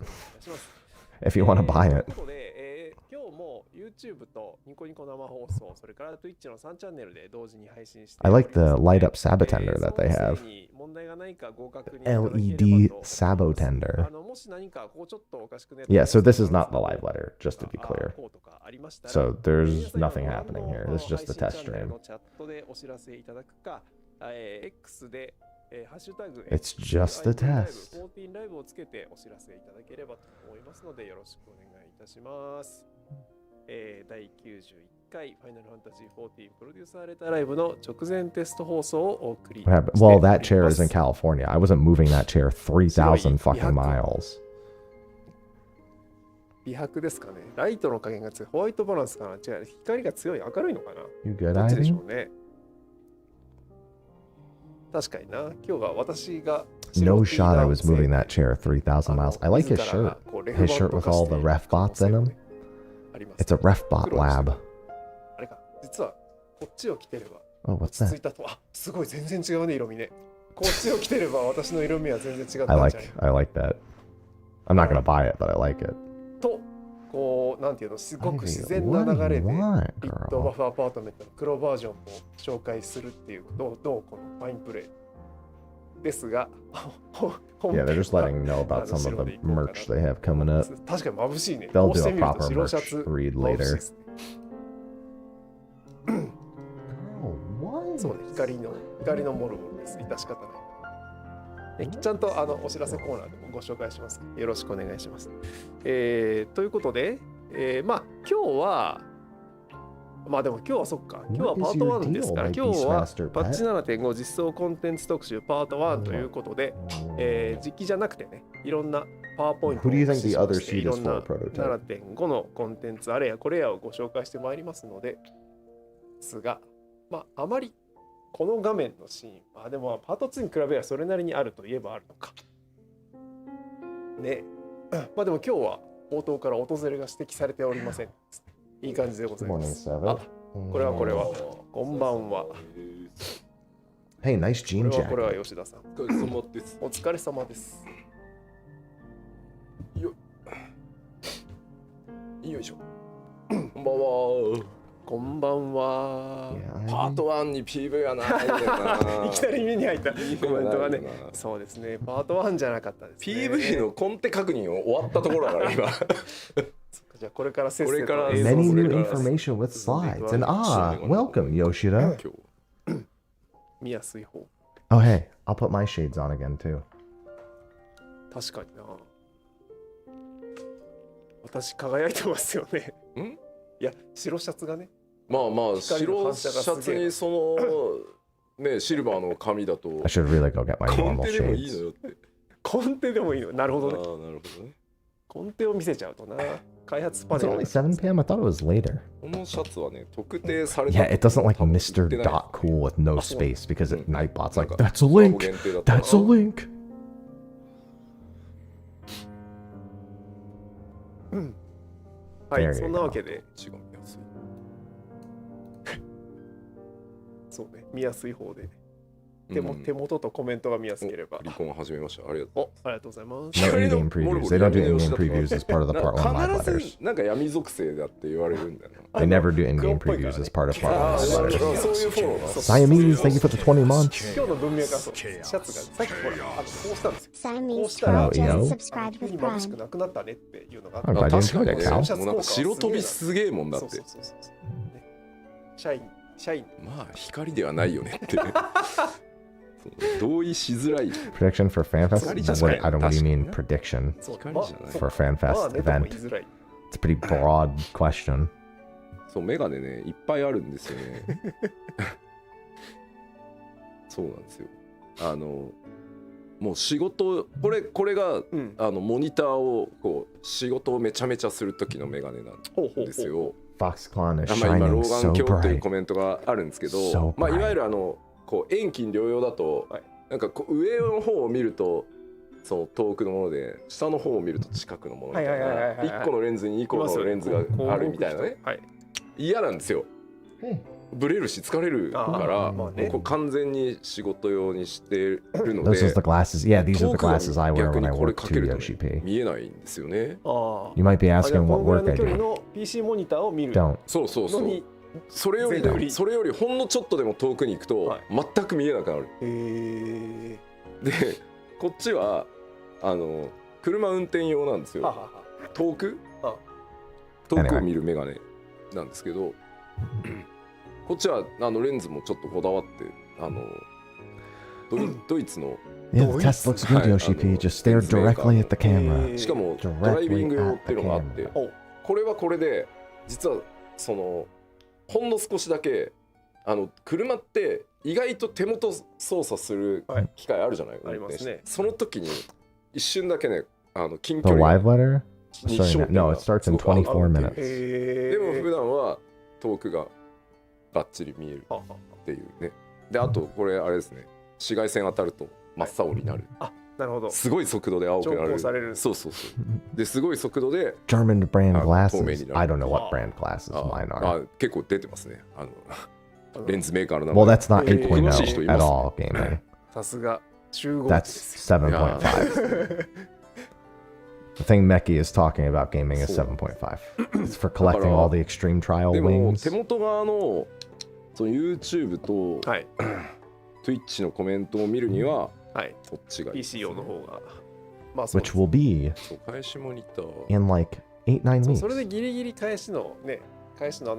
If you want to buy it. ということで、今日も YouTube とニコニコ生放送、それから Twitch の3チャンネルで同時に配信して I おります like the light up sabotender that they その have. 際に問題がないかご確認いただければと LED sabotender. もし何かこうちょっとおかしくね Yeah, so this is not the live letter, just to be clear. こうとかありましたら So there's 皆さん nothing の happening here. This is just a 配信 test チャンネル stream. のチャットでお知らせいただくか、X でハッシュタグ It's just a test. 14ライブをつけてお知らせいただければと思いますのでよろしくお願いいたします。第91回ファイナルファンタジー14プロデューサーレターライブの直前テスト放送をお送りしており What ます。 happened? Well, that chair is in California. I wasn't moving that chair 3,000 fucking miles. 美白ですかね。ライトの加減が強い。ホワイトバランスかな。違う。光が強い。明るいのかな。 You good, どっちでし Ivy? ょうね。確かにな。今日は私が No shot I was moving that chair 3,000 miles. I like his shirt. His shirt with all the ref bots in him. It's a ref bot lab. あれか。実はこっちを着てれば Oh, 落 what's ち着 that? いたと。あ、すごい全然違うね色味ね。こっちを着てれば私の色味は全然違った I んじゃない like that. I'm not gonna buy it, but I like it. と、こうなんていうのすごく Ivy, 自然な what 流 do れ you で want, リットバ girl? フアパートメントの黒バージョンも紹介するっていうどうこのファインプレーですが Yeah, they're just letting you know about some of the merch they have coming up. 確かに眩しいね。 They'll こうし do て a みると proper 白シャ merch ツ read 眩しい later. ですね Oh, what? そうね、光のモルモルです。致し方ない。ちゃんとお知らせコーナーでもご紹介します。よろしくお願いします。ということで、まあ今日はまあでも今日はそっか。今日はパート1ですから、 What is 今 your 日 deal, は my Beastmaster パッチ pet? 7.5 実装コンテンツ特集パート1ということで、実機じゃなくてね、いろんなパワーポイント Who を do you 駆 think 使 the し other まして い sheet ろ is ん for, な prototype? 7.5 のコンテンツあれやこれやをご紹介してまいりますのですが、まああまりこの画面のシーン、まあでもパート2に比べればそれなりにあるといえばあるのか。ね。まあでも今日は冒頭から訪れが指摘されておりません。いい感じでござ Good いま morning, す。 Seven. あ、これはこんばんは。 Hey, nice こ jean れは jacket. 吉田さん。お疲れ様です。お疲れ様です。よいしょ。こんばんは。こんばんは。 Yeah, パー Ivy? ト1に PV はないんだよな。いきなり目に入ったコメントがねないよな。そうですね。パート1じゃなかったですね。 PV のコンテ確認終わったところだから今。じゃあこれからせっせとこれから映像 Many す new るから information with slides. And welcome, Yoshida. 今日見やすい方。 Oh, hey, I'll put my shades on again, too. 確かにな。私輝いてますよね。ん？いや白シャツがね。まあまあ光の白反射がすげえシャツにそのねシルバーの髪だと I should really go get my コン normal テでもいい shades. のよって。コンテでもいいの。なるほどね。ああなるほどね。コンテを見せちゃうとな。開発パ Is ネ it ル only 7 p.m.? I thought it was later. このシャツはね特定された。 Yeah, it doesn't like 多分 Mr. 売ってない Dot Cool with no あ、そう。 space because Nightbot's like, なんか that's a コラボ link. 限定だったら That's a link. はい There you そんなわけで違う安い。そうね見やすい方でうん手元とコメントが見やすければ。離婚始めました。ありがとう。おありがとうございます。 No 光の in-game モル previews. モ They ル don't do 闇の in-game 下とか previews as part of the part 1 live 必 letters. ずなんか闇属性だって言われるんだよ They never do in-game 黒っぽいから previews ね as part of part な。あ 1 live あ、そう letters. いうフォローな。 Siamese, thank you for the 20 months. 今日の文脈はそうシャツがさっきほらこうしたんですよ。こう Siamese したら Oh, you know? just subscribed 急 with に眩しく Prime. なくなったねっていうのがあっ I'm て。 glad you 確か enjoyed に it, ね、 Cal. もうなんか白飛びすげえもんだって。そうね社員まあ光ではないよねって。そう同意しづらい。 Prediction for FanFest? Sorry, just What do you mean kinda. prediction そう光じゃない for まあ FanFest ねとも言い event? づらい。 It's a pretty broad question. そうメガネねいっぱいあるんですよね。そうなんですよ。もう仕事これが、うんモニターをこう仕事をめちゃめちゃする時のメガネなんほうほうですよ。 Foxconn is まあ今 shining 老 so 眼鏡っていう bright. コメントがあるんですけど、 So まあいわゆ bright. るこう遠近両用だと、はいなんかこう上の方を見るとその遠くのもので下の方を見ると近くのものみたいな1個のレンズに2個のレンズがあるみたいなね、嫌なんですよ。ブレるし疲れるからこう完全に仕事用にしてるので Those are the glasses. Yeah, these are the glasses I wear 逆 when に I これ work かけ too, ると Yoshi ね P. 見えないんですよね。You might be あ asking こ what のぐらい work の I 距離 do. の PC モニターを見る Don't. そうそうそう。のにそれよりほんのちょっとでも遠くに行くと全く見えなくなる。でこっちは車運転用なんですよ。遠くを見るメガネなんですけどこっちはレンズもちょっとこだわってドイツの Yeah, the test looks good, Yoshi P. Just stare directly at the camera. しかもドライビング用っていうのがあってこれはこれで実はそのほんの少しだけ車って意外と手元操作する機会あるじゃない、ありますね。その時に一瞬だけね近 The 距離 live letter? に Sorry, no, it starts in 24 minutes. でも普段は遠くがバッチリ見えるっていうね。であとこれあれですね、紫外線当たると真っ青になる。なるほど。すごい速度で青くな調光されるる。そうそうそう。ですごい速度で German brand 透明 glasses. になる。 I don't know what brand glasses mine are. 結構出てますね。レンズメーカーの名 Well, 前。 that's not 詳しい人い 8.0 ます at all, gaming. さすが集合 That's 7.5. The thing Meki is talking about gaming is 7.5. It's for collecting all the extreme trial でも wings. 手元側のその YouTube とはい Twitch のコメントを見るにははいこっちがいい。 PC 用の方がまあそう Which will be そう返しモニター。 in like 8-9 weeks. それでギリギリ返しの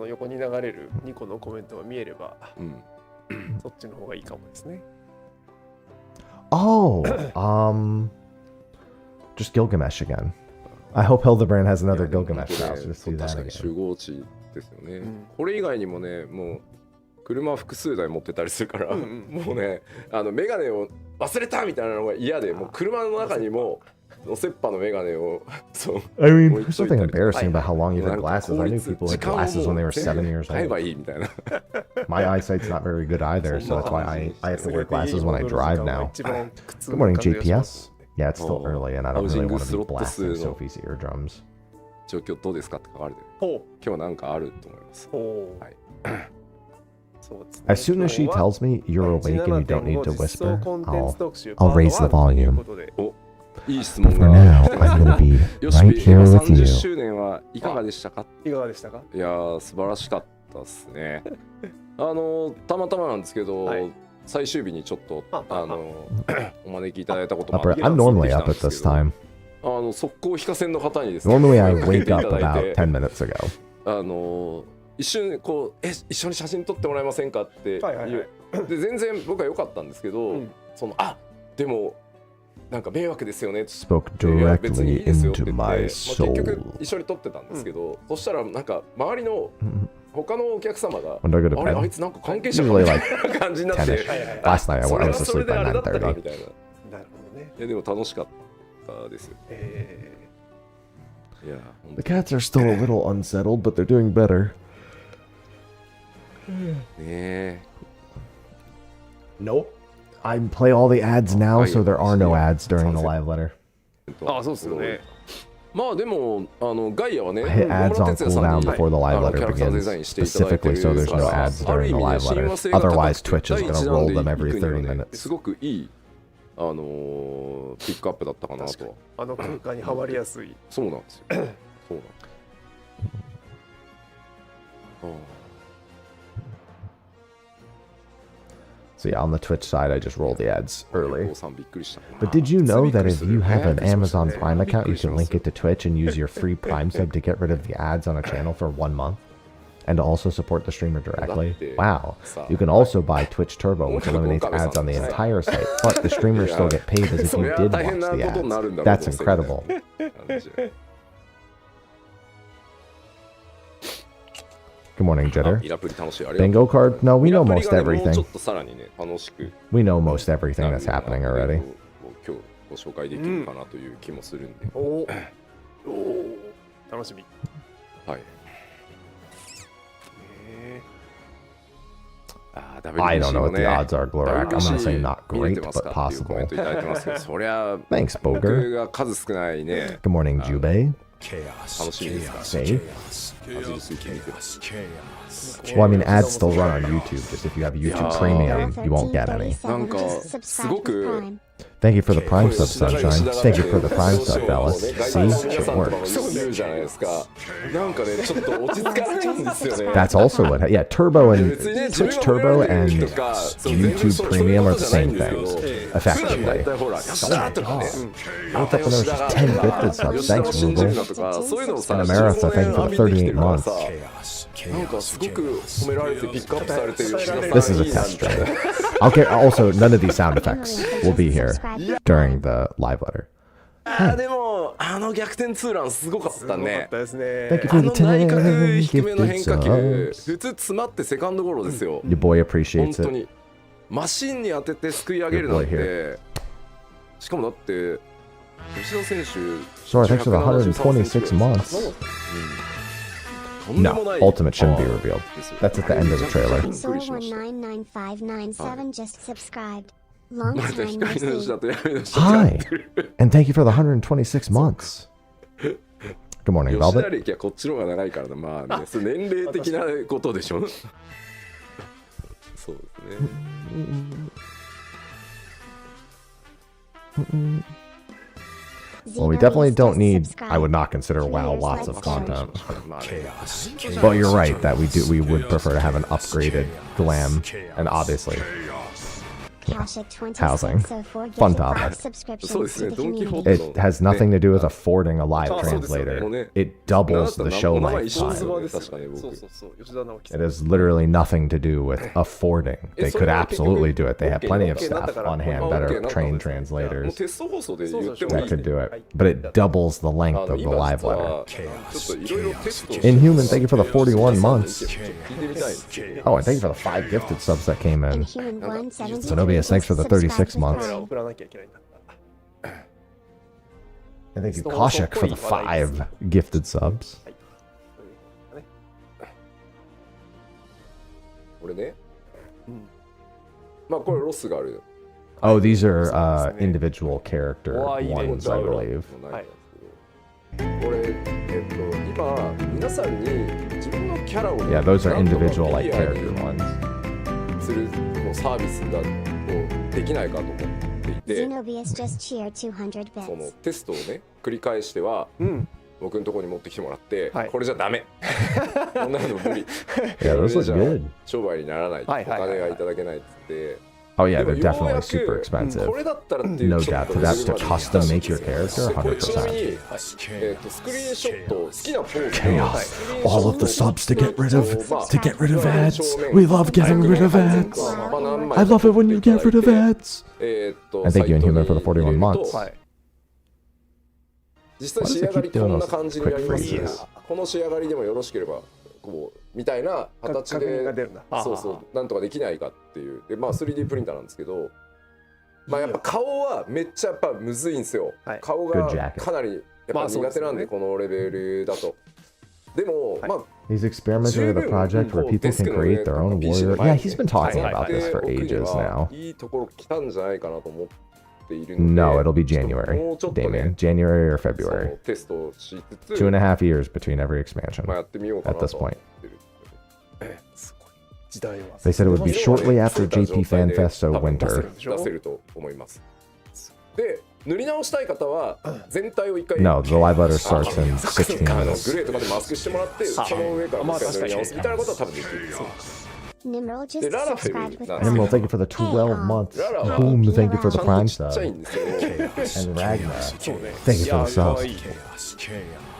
横に流れる2個のコメントが見えればそっちの方がいいかもですね。Oh, just Gilgamesh again. I hope Hildebrand has another いや Gilgamesh 本当 now. ね Just do 確 that かに again. 集合値ですよね。これ以外にもね、もう車複数台持ってたりするから、もうね、メガネを忘れたみたいなのが嫌で、もう車の中にも乗せっぱのメガネをそう。I mean, 置い there's といた something り embarrassing about how long you've な had んか glasses. 効 I knew 率 people 時 had 間を glasses when they were 7 years 買え old. ばいいみたいな。 My eyesight's not very good either, so that's why I have to wear glasses when I drive now. 一番 Good morning, JPS. Yeah, it's still Oh. early, and I don't really want to be Housing blasting slots の Sophie's eardrums. 状況どうですかって書かれてる。ほ今日なんかあると思います。うほうはい。そうですね As soon as she 今日は tells me you're awake and you don't need to 17.5 実装 whisper, コンテンツ特集 I'll raise the パート1という volume. ことでいい質 But 問 for が。 now, I'm gonna be よし right ぴ、 here with 30 you. 周年はいかがでしたか？いかがでしたか？いやー素晴らしかったですね。たまたまなんですけど、はい最終日にちょっとお招きいただいたことも Upper, あって I'm normally up at this time. 速攻非課線の方にですね Normally, I 声かけて wake い up ただい about て 10 minutes ago. 一瞬こう一緒に写真撮ってもらえませんかって言うで全然僕は良かったんですけど、でもなんか迷惑ですよねって Spoke いや別にい directly いですよって into 言って、my 結局 soul. 一緒に撮ってたんですけど、そしたらなんか周りの他のお客様が When do I go to あれあい bed? つなんか関係者か Usually みた like いな感じになって 10ish. Last night I それ was はそれ asleep であ by れだったか 9:30. みたいな。なるほどね。いやでも楽しかったですよ。いや The cats are still a little unsettled, but they're doing better. ね Nope. I play all the ads now, so there are no ads during the live letter. あ、そうですよね。まあでもガイアはね I hit 野 ads 村 on 哲也さん cooldown に before the live キャ letter ラクターデザイン begins, していただいて specifically る so there's か no ら ads ある during 意 the 味ね live 親和 letter. 性が高 Otherwise, く Twitch is 第 going 一 to 弾 roll で them 行 every くには 30 ね minutes. すごくいいピックアップだったかなとは。あの空間にはまりやすい。そうなんですよ。そうなんです。So yeah, on the Twitch side, I just roll the ads early. お父さんびっくりした。 But did you know that if you have an びっくりしました Amazon ね Prime account, you びっくりし can ます link it to Twitch and use your free Prime sub to get rid of the ads on a channel for 1 month? And to also support the streamer directly? Wow. You can also buy Twitch Turbo, which eliminates ads on the entire site, but the streamers still get paid as if you did watch the ads. That's incredible. Good morning, Jitter. イラプリ楽しい。ありがとう Bingo card? No, we know イラプ most リがねもうちょ everything. っとさらにね楽しく We know most everything that's happening already. 今日ご紹介できるかなという気もするんで。おお、楽しみ。はい。I don't know what the odds are, Glorak. I'm gonna say not 見れ great, てますか but っていうコメン possible. トいただいてますけど、そりゃ Thanks, 僕 Boger. が数少ないね、 Good morning, Jubei. 楽しみですから。 Say. 味薄い見てます。 Well, I mean, ads still run on YouTube. Just if you have YouTube Premium, you won't get any. なんかすごく Thank you for the Prime sub, Sunshine. Thank you for the Prime sub, Dallas. 外 See, 国の皆 it さんとかも works. 言うじゃないですか。なんかね、ちょっと落ち着かないんですよね。 That's also what. Yeah, Turbo and 別にね、 Twitch Turbo and とかそう全然 YouTube そう Premium いうこ are と the じゃないん same ですけ thing. ど、普段大 Effectively. 体ほら、吉田とかね、 I looked up and there was just 10 gifted subs. 吉田を Thanks, 信じるな Google. とか、そういうのをさ、 And America, thank you for the 38 months. なんかすごく褒められてピックアップされてる吉田さん This is a いいな test みたいな。 stream. Okay, also, none of these sound effects will be here during the live letter. でもあの逆転ツーランすごかったね。 ですね。 Thank you あ for の the 内 10角低めの gifted 変化球、 subs. 普通詰まってセカンドゴロですよ。 Your boy 本 appreciates 当 it. にマシンに当ててすくい上げるなん Good boy て、しかもだって吉田選手 Sorry, thanks for the 126 months. とんでも No, ない Ultimate shouldn't be revealed. ですよ。 That's at the end of the trailer. びっくりしました。 Soul199597 just subscribed. Long また time 光 no の吉田 see. と闇の吉田がや Hi, ってる。 and thank you for the 126 months. Good morning, 吉田 Velvet. 歴はこっちの方が長いからな。まあね、それ年齢的なことでしょ。そうですね。 Well, we definitely don't need. I would not consider WoW lots of content. まあね、 But you're right that we would prefer to have an upgraded glam, and obviously housing. Fun topic. It has nothing to do with affording a live translator. It doubles the show 名前一緒のズ lifetime. バです確かに僕。そうそうそう。吉田直樹さ It ん。 has literally nothing to do with affording. They could absolutely do it. They have plenty of staff on hand that are trained もう translators テスト放送で言ってもい that い。 could do it. But it doubles the length あ of の the 今 live 実 letter. はちょっといろいろテストを Inhuman, thank you for the 41 months. 聞いてみたいんですけど。 Oh, and thank you for the 5 gifted subs that came in. Zenobius, thanks for the 36 months. 送らなきゃいけないんだった。 And thank you, Koshik, for the 5 gifted subs. これね。まあこれロスがある。 Oh, these are individual character わあ、いいね。 ones, I believe. はい。これ今皆さんに自分のキャラを Yeah, those are なんとか individual like クリアに character ones. するこのサービスがこうできないかと思っていて、 Zenobius just cheered 200その bits. テストをね繰り返してはうん。僕のところに持ってきてもらって、はいこれじゃダメこんなの無理 Yeah, こ those れじゃ look good. 商売にならない、おはいはいはいはい金がいただけないっつって、 Oh, yeah, でも they're よう definitely やく super expensive. これだったらっていう No ちょっ doubt. と To that, to レベル custom まで make your character, これちなみ 100%. に、スクリーンショット好きなポーズ Chaos. All of the subs to get rid of ads. We love getting rid of ads. I love it when you get rid of ads. And thank you, Inhuman, for the 41 months. はい。実際仕上がりこんな感じにやりますけど、この仕上がりでもよろしければこうみたいな形確認が出でるんだ。そうそうなんとかできないかっていうでまあ 3D プリンターなんですけど、まあやっぱ顔はめっちゃやっぱむずいんですよ、はい顔 Good が jacket. かなりやっぱ苦手なんでこのレベルだと。でもまあ He's experimenting with a project where people can create their own warrior. Yeah, he's been talking about this for ages now. いいところ来たんじゃないかなと思っているので No, it'll be January, もうちょっとね Damien. January or そ February. のテストをしつつ 2.5 years between every expansion. まあやってみようかな At と this 思っ point. てる。すごい。時代は。 They said it would be shortly after JP Fan Fest, so 多分 winter. 出せると思います。で、塗り直したい方は全体を一回 No, the live letter starts in 16グ minutes. レーとかでマスクしてもらってその上からもう一回塗り直すみたいなことは多分できる。 Nimrod just で、ララフェ subscribed ル with なんです Emerald, よ。 thank you for the 12 months. ララは Boom, thank you for the ちゃ Prime んとちっちゃい sub. んですよ。 And Ragnar, そうね。 thank you for the いや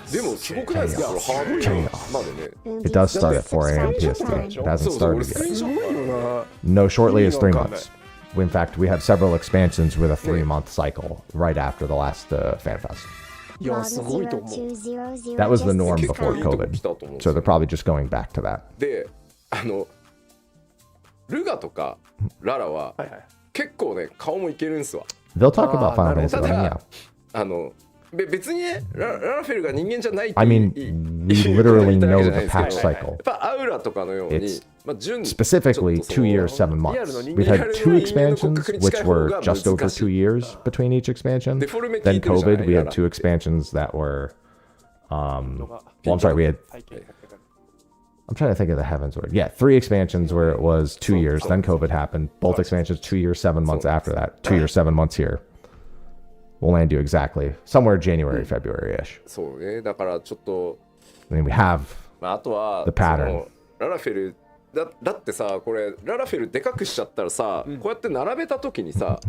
subs. でもすごくないですかこれハードルまでね。 It does start at 4 a.m. PST. It hasn't そうそう、俺 started スクリーン yet. ショットいいよな。 No, shortly is 3 months. In fact, we have several expansions with a 3-month cycle right after the last FanFest. いや、すごいと思う。 That was the norm 結 before 構いいとこ COVID. 来たと思うんです So よ they're probably just going back to that. で、ルガとかララははいはい。結構ね顔もいけるんすわ。 They'll talk about Final なる Fantasy ほど。 then, yeah. 別にねララフェルが人間じゃないって I mean, we literally know the patch やっ cycle. ぱアウラとかのように It's specifically 2 years, 7 months. We've had 2 expansions, which were just over 2 years between each expansion. Then COVID, we had 2 expansions that were, well, I'm sorry, we had, I'm trying to think of the heavens word. Yeah, 3 expansions where it was 2 years. Then COVID happened. Both expansions 2 years, 7 months after that. 2 years, 7 months here. We'll land you exactly somewhere January, February-ish. I mean, we have the pattern. だってさ、これララフェルでかくしちゃったらさ、こうやって並べた時にさ、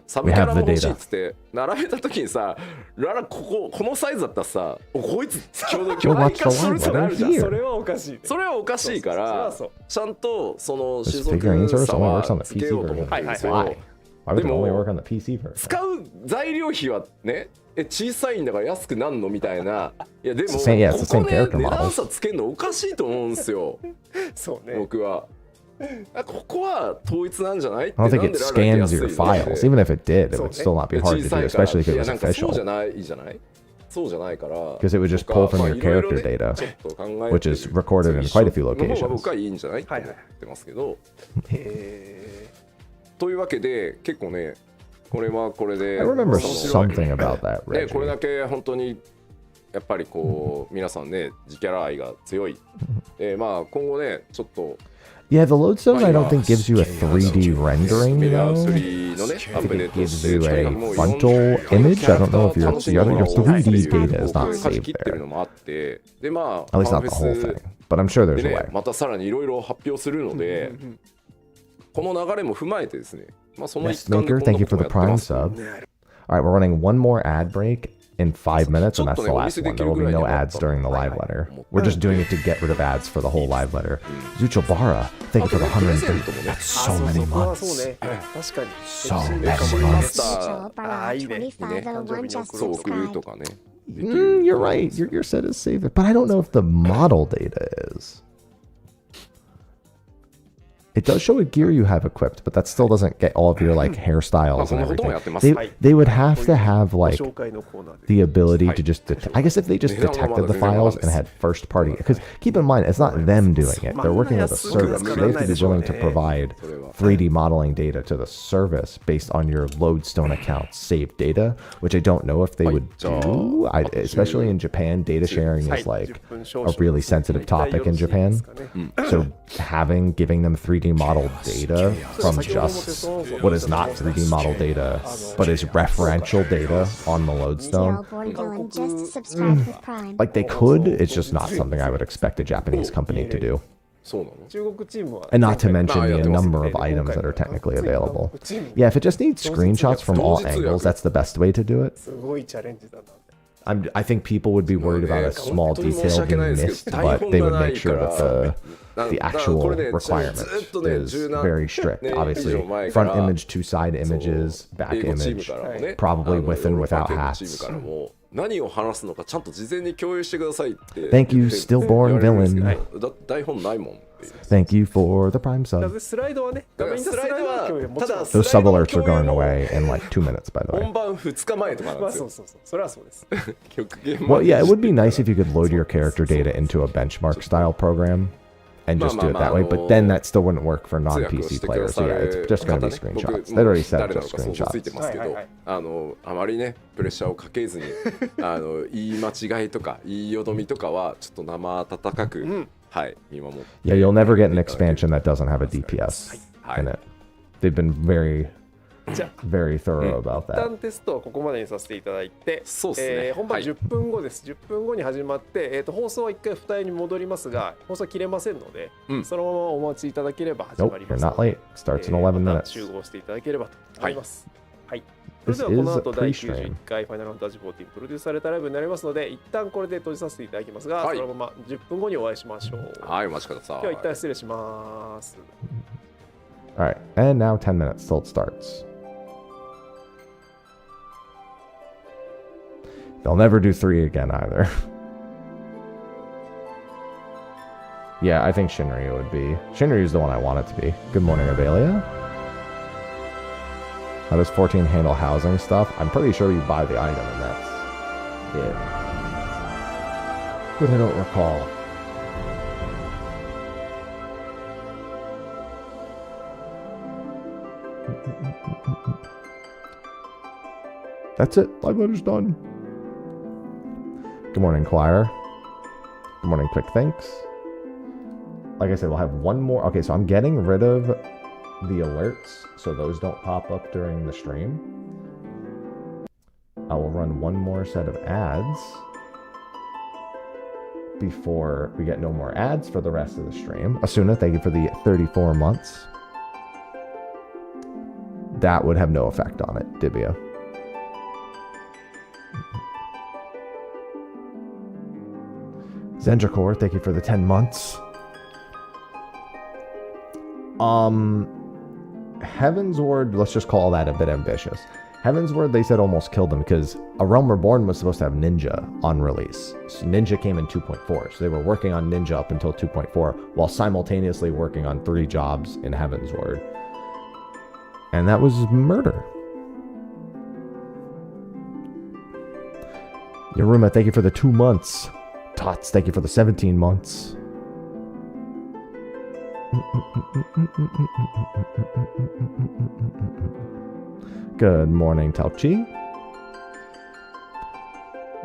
サブキャラも欲しいっつって並べた時にさ、ララこのサイズだったらさ、こいつ巨大化するってなるじゃん。それはおかしい。それはおかしいから、ちゃんとその種族差はつけようと思ってるんですよ。でも使う材料費はね、小さいんだから安くなんのみたいな。いやでもここで値段差つけるのおかしいと思うんですよ。そうね。僕は。ここは統一なんじゃないって。I don't think it scans your files. Even if it did, it would still not be hard to do, especially if it was official. そうじゃないじゃない。そうじゃないから。Because it would just pull from your character data, which is recorded in quite a few locations. 僕はいいんじゃないって思ってますけど。というわけで結構ね、これはこれで I remember something about that, ね、これだけ本当にやっぱりこう皆さんね、自キャラ愛が強い。まあ今後ね、ちょっと Yeah, the lodestone I don't think gives you a 3D rendering though. 3のね、アップデート gives you a frontal image. I don't know if your 3D data is not saved there. でまあ At least not the whole thing, but I'm sure there's a way. またさらにいろいろ発表するので、この流れも踏まえてですね。まあその一環で Maker, thank you for the Prime sub. All right, we're running one more ad break in 5 minutes, and that's the last one. There will be no ads during the live letter. We're just doing it to get rid of ads for the whole live letter. Zuchobara, thank you for the 130. That's so many months. So many months. You're right. Your set is saved, but I don't know if the model data is. It does show a gear you have equipped, but that still doesn't get all of your like hairstyles and everything. They would have to have like the ability to just I guess if they just detected the files and had first party, because keep in mind it's not them doing it, they're working with a service, so they have to be willing to provide 3D modeling data to the service based on your lodestone account saved data, which I don't know if they would do. Especially in Japan, data sharing is like a really sensitive topic in Japan, so giving them 3D model data from just what is not 3D model data, but is referential data on the lodestone. Like they could, it's just not something I would expect a Japanese company to do. And not to mention the number of items that are technically available. Yeah, if it just needs screenshots from all angles, that's the best way to do it. I think people would be worried about a small detail being missed, but they would make sure that the actual requirement is very strict. Obviously, front image, 2 side images, back image, probably with and without hats. Thank you, stillborn villain. Thank you for the Prime sub. Those sub alerts are going away in like 2 minutes, by the way. Well, yeah, it would be nice if you could load your character data into a benchmark style program and just do it that way, but then that still wouldn't work for non-PC players. So yeah, it's just going to be screenshots. They already said just screenshots. あまりねプレッシャーをかけずに言い間違いとか言いよどみとかはちょっと生温かくはい見守って。Yeah, you'll never get an expansion that doesn't have a DPS in it. They've been very thorough about that. 一旦テストはここまでにさせていただいて、本番10分後です。10分後に始まって、放送は1回2重に戻りますが、放送は切れませんので、そのままお待ちいただければ始まります。Nope, you're not late. Starts in 11 minutes. 集合していただければと思います。はい。それではこの後第91回ファイナルファンタジー14プロデュースされたライブになりますので、一旦これで閉じさせていただきますが、そのまま10分後にお会いしましょう。はい、お待ちください。では一旦失礼します。All right, and now 10 minutes till it starts. They'll never do 3 again either. Yeah, I think Shinryu would be. Shinryu's the one I want it to be. Good morning, Abelia. How does 14 handle housing stuff? I'm pretty sure you buy the item and that's it. But I don't recall. That's it. Live letter's done. Good morning, Choir. Good morning, Quick Thinks. Like I said, we'll have one more. Okay, so I'm getting rid of the alerts so those don't pop up during the stream. I will run one more set of ads before we get no more ads for the rest of the stream. Asuna, thank you for the 34 months. That would have no effect on it, Dibia. Zendracore, thank you for the 10 months. Heaven's Ward, let's just call that a bit ambitious. Heaven's Ward, they said almost killed them because A Realm Reborn was supposed to have Ninja on release. So Ninja came in 2.4, so they were working on Ninja up until 2.4 while simultaneously working on 3 jobs in Heaven's Ward. And that was murder. Yaruma, thank you for the 2 months. Tots, thank you for the 17 months. Good morning, Tauchi.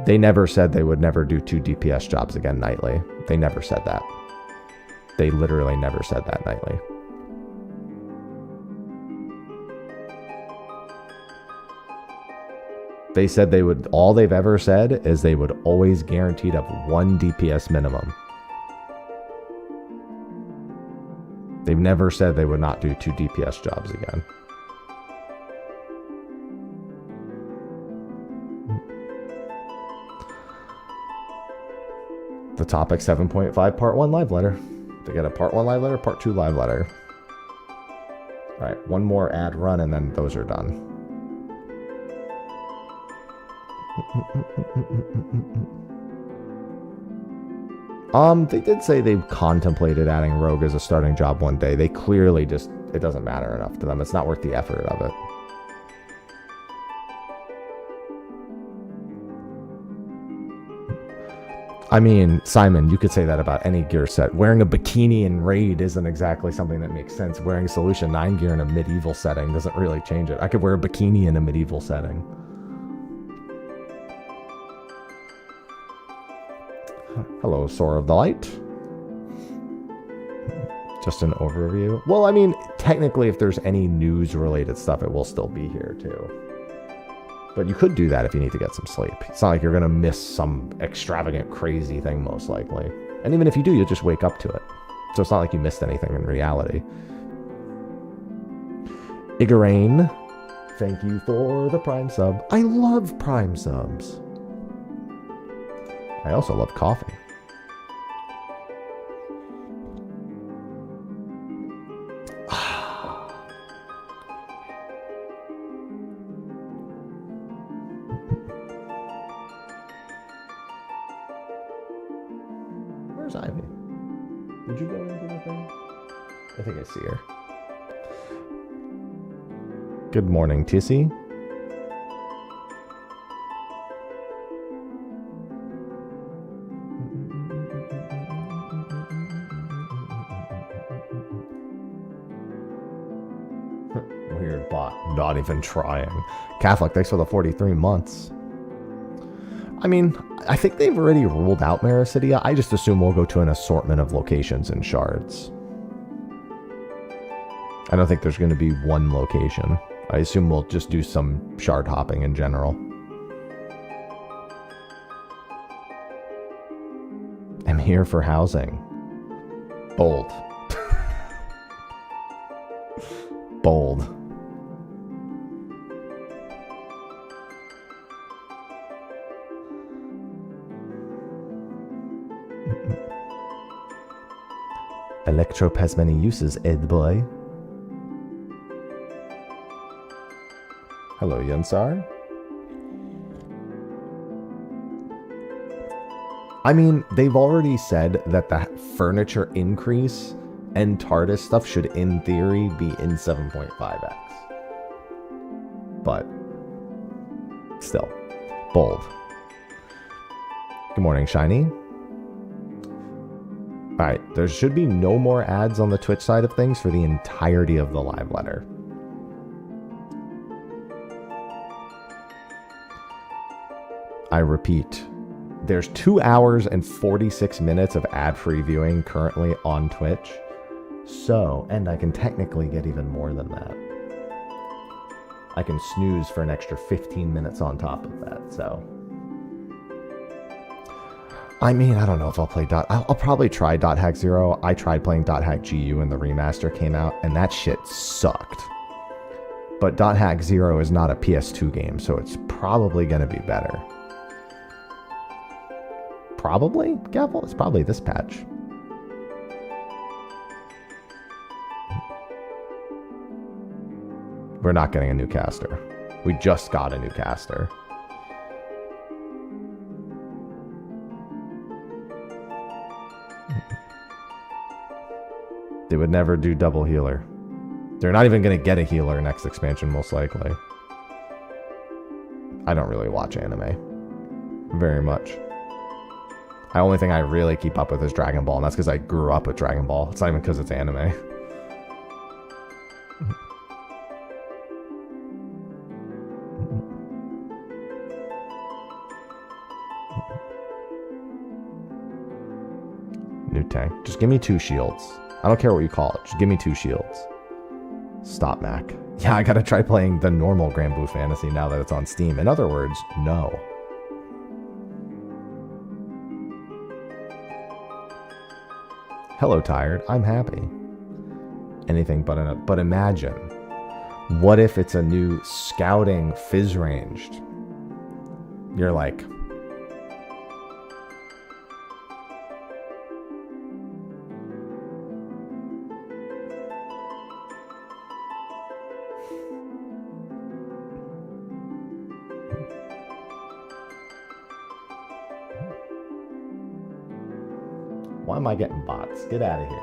They never said they would never do 2 DPS jobs again nightly. They never said that. They literally never said that nightly. They said they would, all they've ever said is they would always guaranteed have 1 DPS minimum. They've never said they would not do 2 DPS jobs again. The topic 7.5 part 1 live letter. They get a part 1 live letter, part 2 live letter. Alright, one more ad run and then those are done. They did say they contemplated adding Rogue as a starting job one day. They clearly just, it doesn't matter enough to them. It's not worth the effort of it. I mean, Simon, you could say that about any gear set. Wearing a bikini in Raid isn't exactly something that makes sense. Wearing Solution 9 gear in a medieval setting doesn't really change it. I could wear a bikini in a medieval setting. Hello, Sword of the Light. Just an overview. Well, I mean, technically, if there's any news-related stuff, it will still be here, too. But you could do that if you need to get some sleep. It's not like you're going to miss some extravagant, crazy thing, most likely. And even if you do, you'll just wake up to it. So it's not like you missed anything in reality. Igarain, thank you for the Prime sub. I love Prime subs. I also love coffee. Where's Ivy? Did you go into the thing? I think I see her. Good morning, Tissy. Weird bot, not even trying. Catholic, thanks for the 43 months. I mean, I think they've already ruled out Maricidia. I just assume we'll go to an assortment of locations and shards. I don't think there's going to be one location. I assume we'll just do some shard hopping in general. I'm here for housing. Bold. Bold. Electrope has many uses, Ed boy. Hello, Yansar. I mean, they've already said that the furniture increase and TARDIS stuff should, in theory, be in 7.5x. But, still, bold. Good morning, Shiny. Alright, there should be no more ads on the Twitch side of things for the entirety of the live letter. I repeat, there's 2 hours and 46 minutes of ad-free viewing currently on Twitch. So, and I can technically get even more than that. I can snooze for an extra 15 minutes on top of that, so. I mean, I don't know if I'll play I'll probably try .hack 0. I tried playing .hack GU when the remaster came out, and that shit sucked. But .hack 0 is not a PS2 game, so it's probably going to be better. Probably? Gavel? It's probably this patch. We're not getting a new caster. We just got a new caster. They would never do double healer. They're not even going to get a healer next expansion, most likely. I don't really watch anime very much. The only thing I really keep up with is Dragon Ball, and that's because I grew up with Dragon Ball. It's not even because it's anime. New tank. Just give me 2 shields. I don't care what you call it. Just give me 2 shields. Stop, Mac. Yeah, I gotta try playing the normal Grand Blue Fantasy now that it's on Steam. In other words, no. Hello, tired. I'm happy. Anything but imagine. What if it's a new scouting fizz ranged? You're like, why am I getting bots? Get out of here.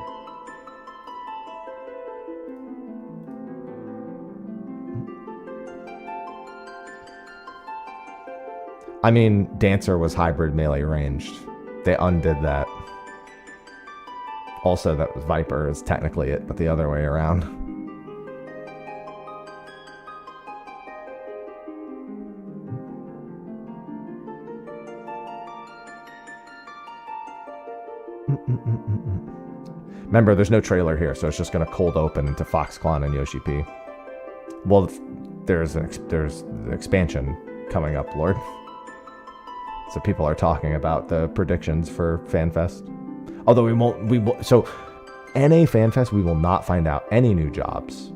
I mean, Dancer was hybrid melee ranged. They undid that. Also, that was Viper is technically it, but the other way around. Remember, there's no trailer here, so it's just going to cold open into Foxclan and Yoshi P. Well, there's an expansion coming up, Lord. So people are talking about the predictions for FanFest. Although we won't, so NA FanFest, we will not find out any new jobs.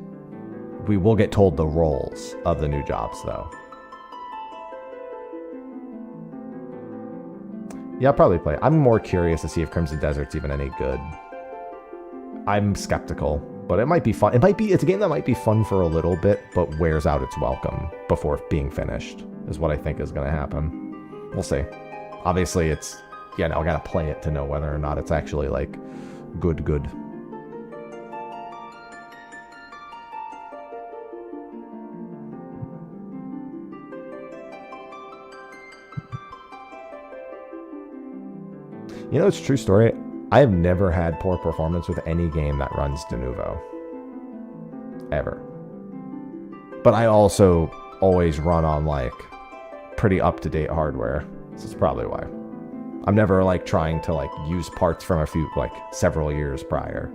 We will get told the roles of the new jobs, though. Yeah, I'll probably play. I'm more curious to see if Crimson Desert's even any good. I'm skeptical, but it might be fun. It's a game that might be fun for a little bit, but wears out its welcome before being finished, is what I think is going to happen. We'll see. Obviously, it's, I gotta play it to know whether or not it's actually, like, good. You know, it's a true story. I have never had poor performance with any game that runs de novo. Ever. But I also always run on, like, pretty up-to-date hardware. This is probably why. I'm never, like, trying to, like, use parts from several years prior.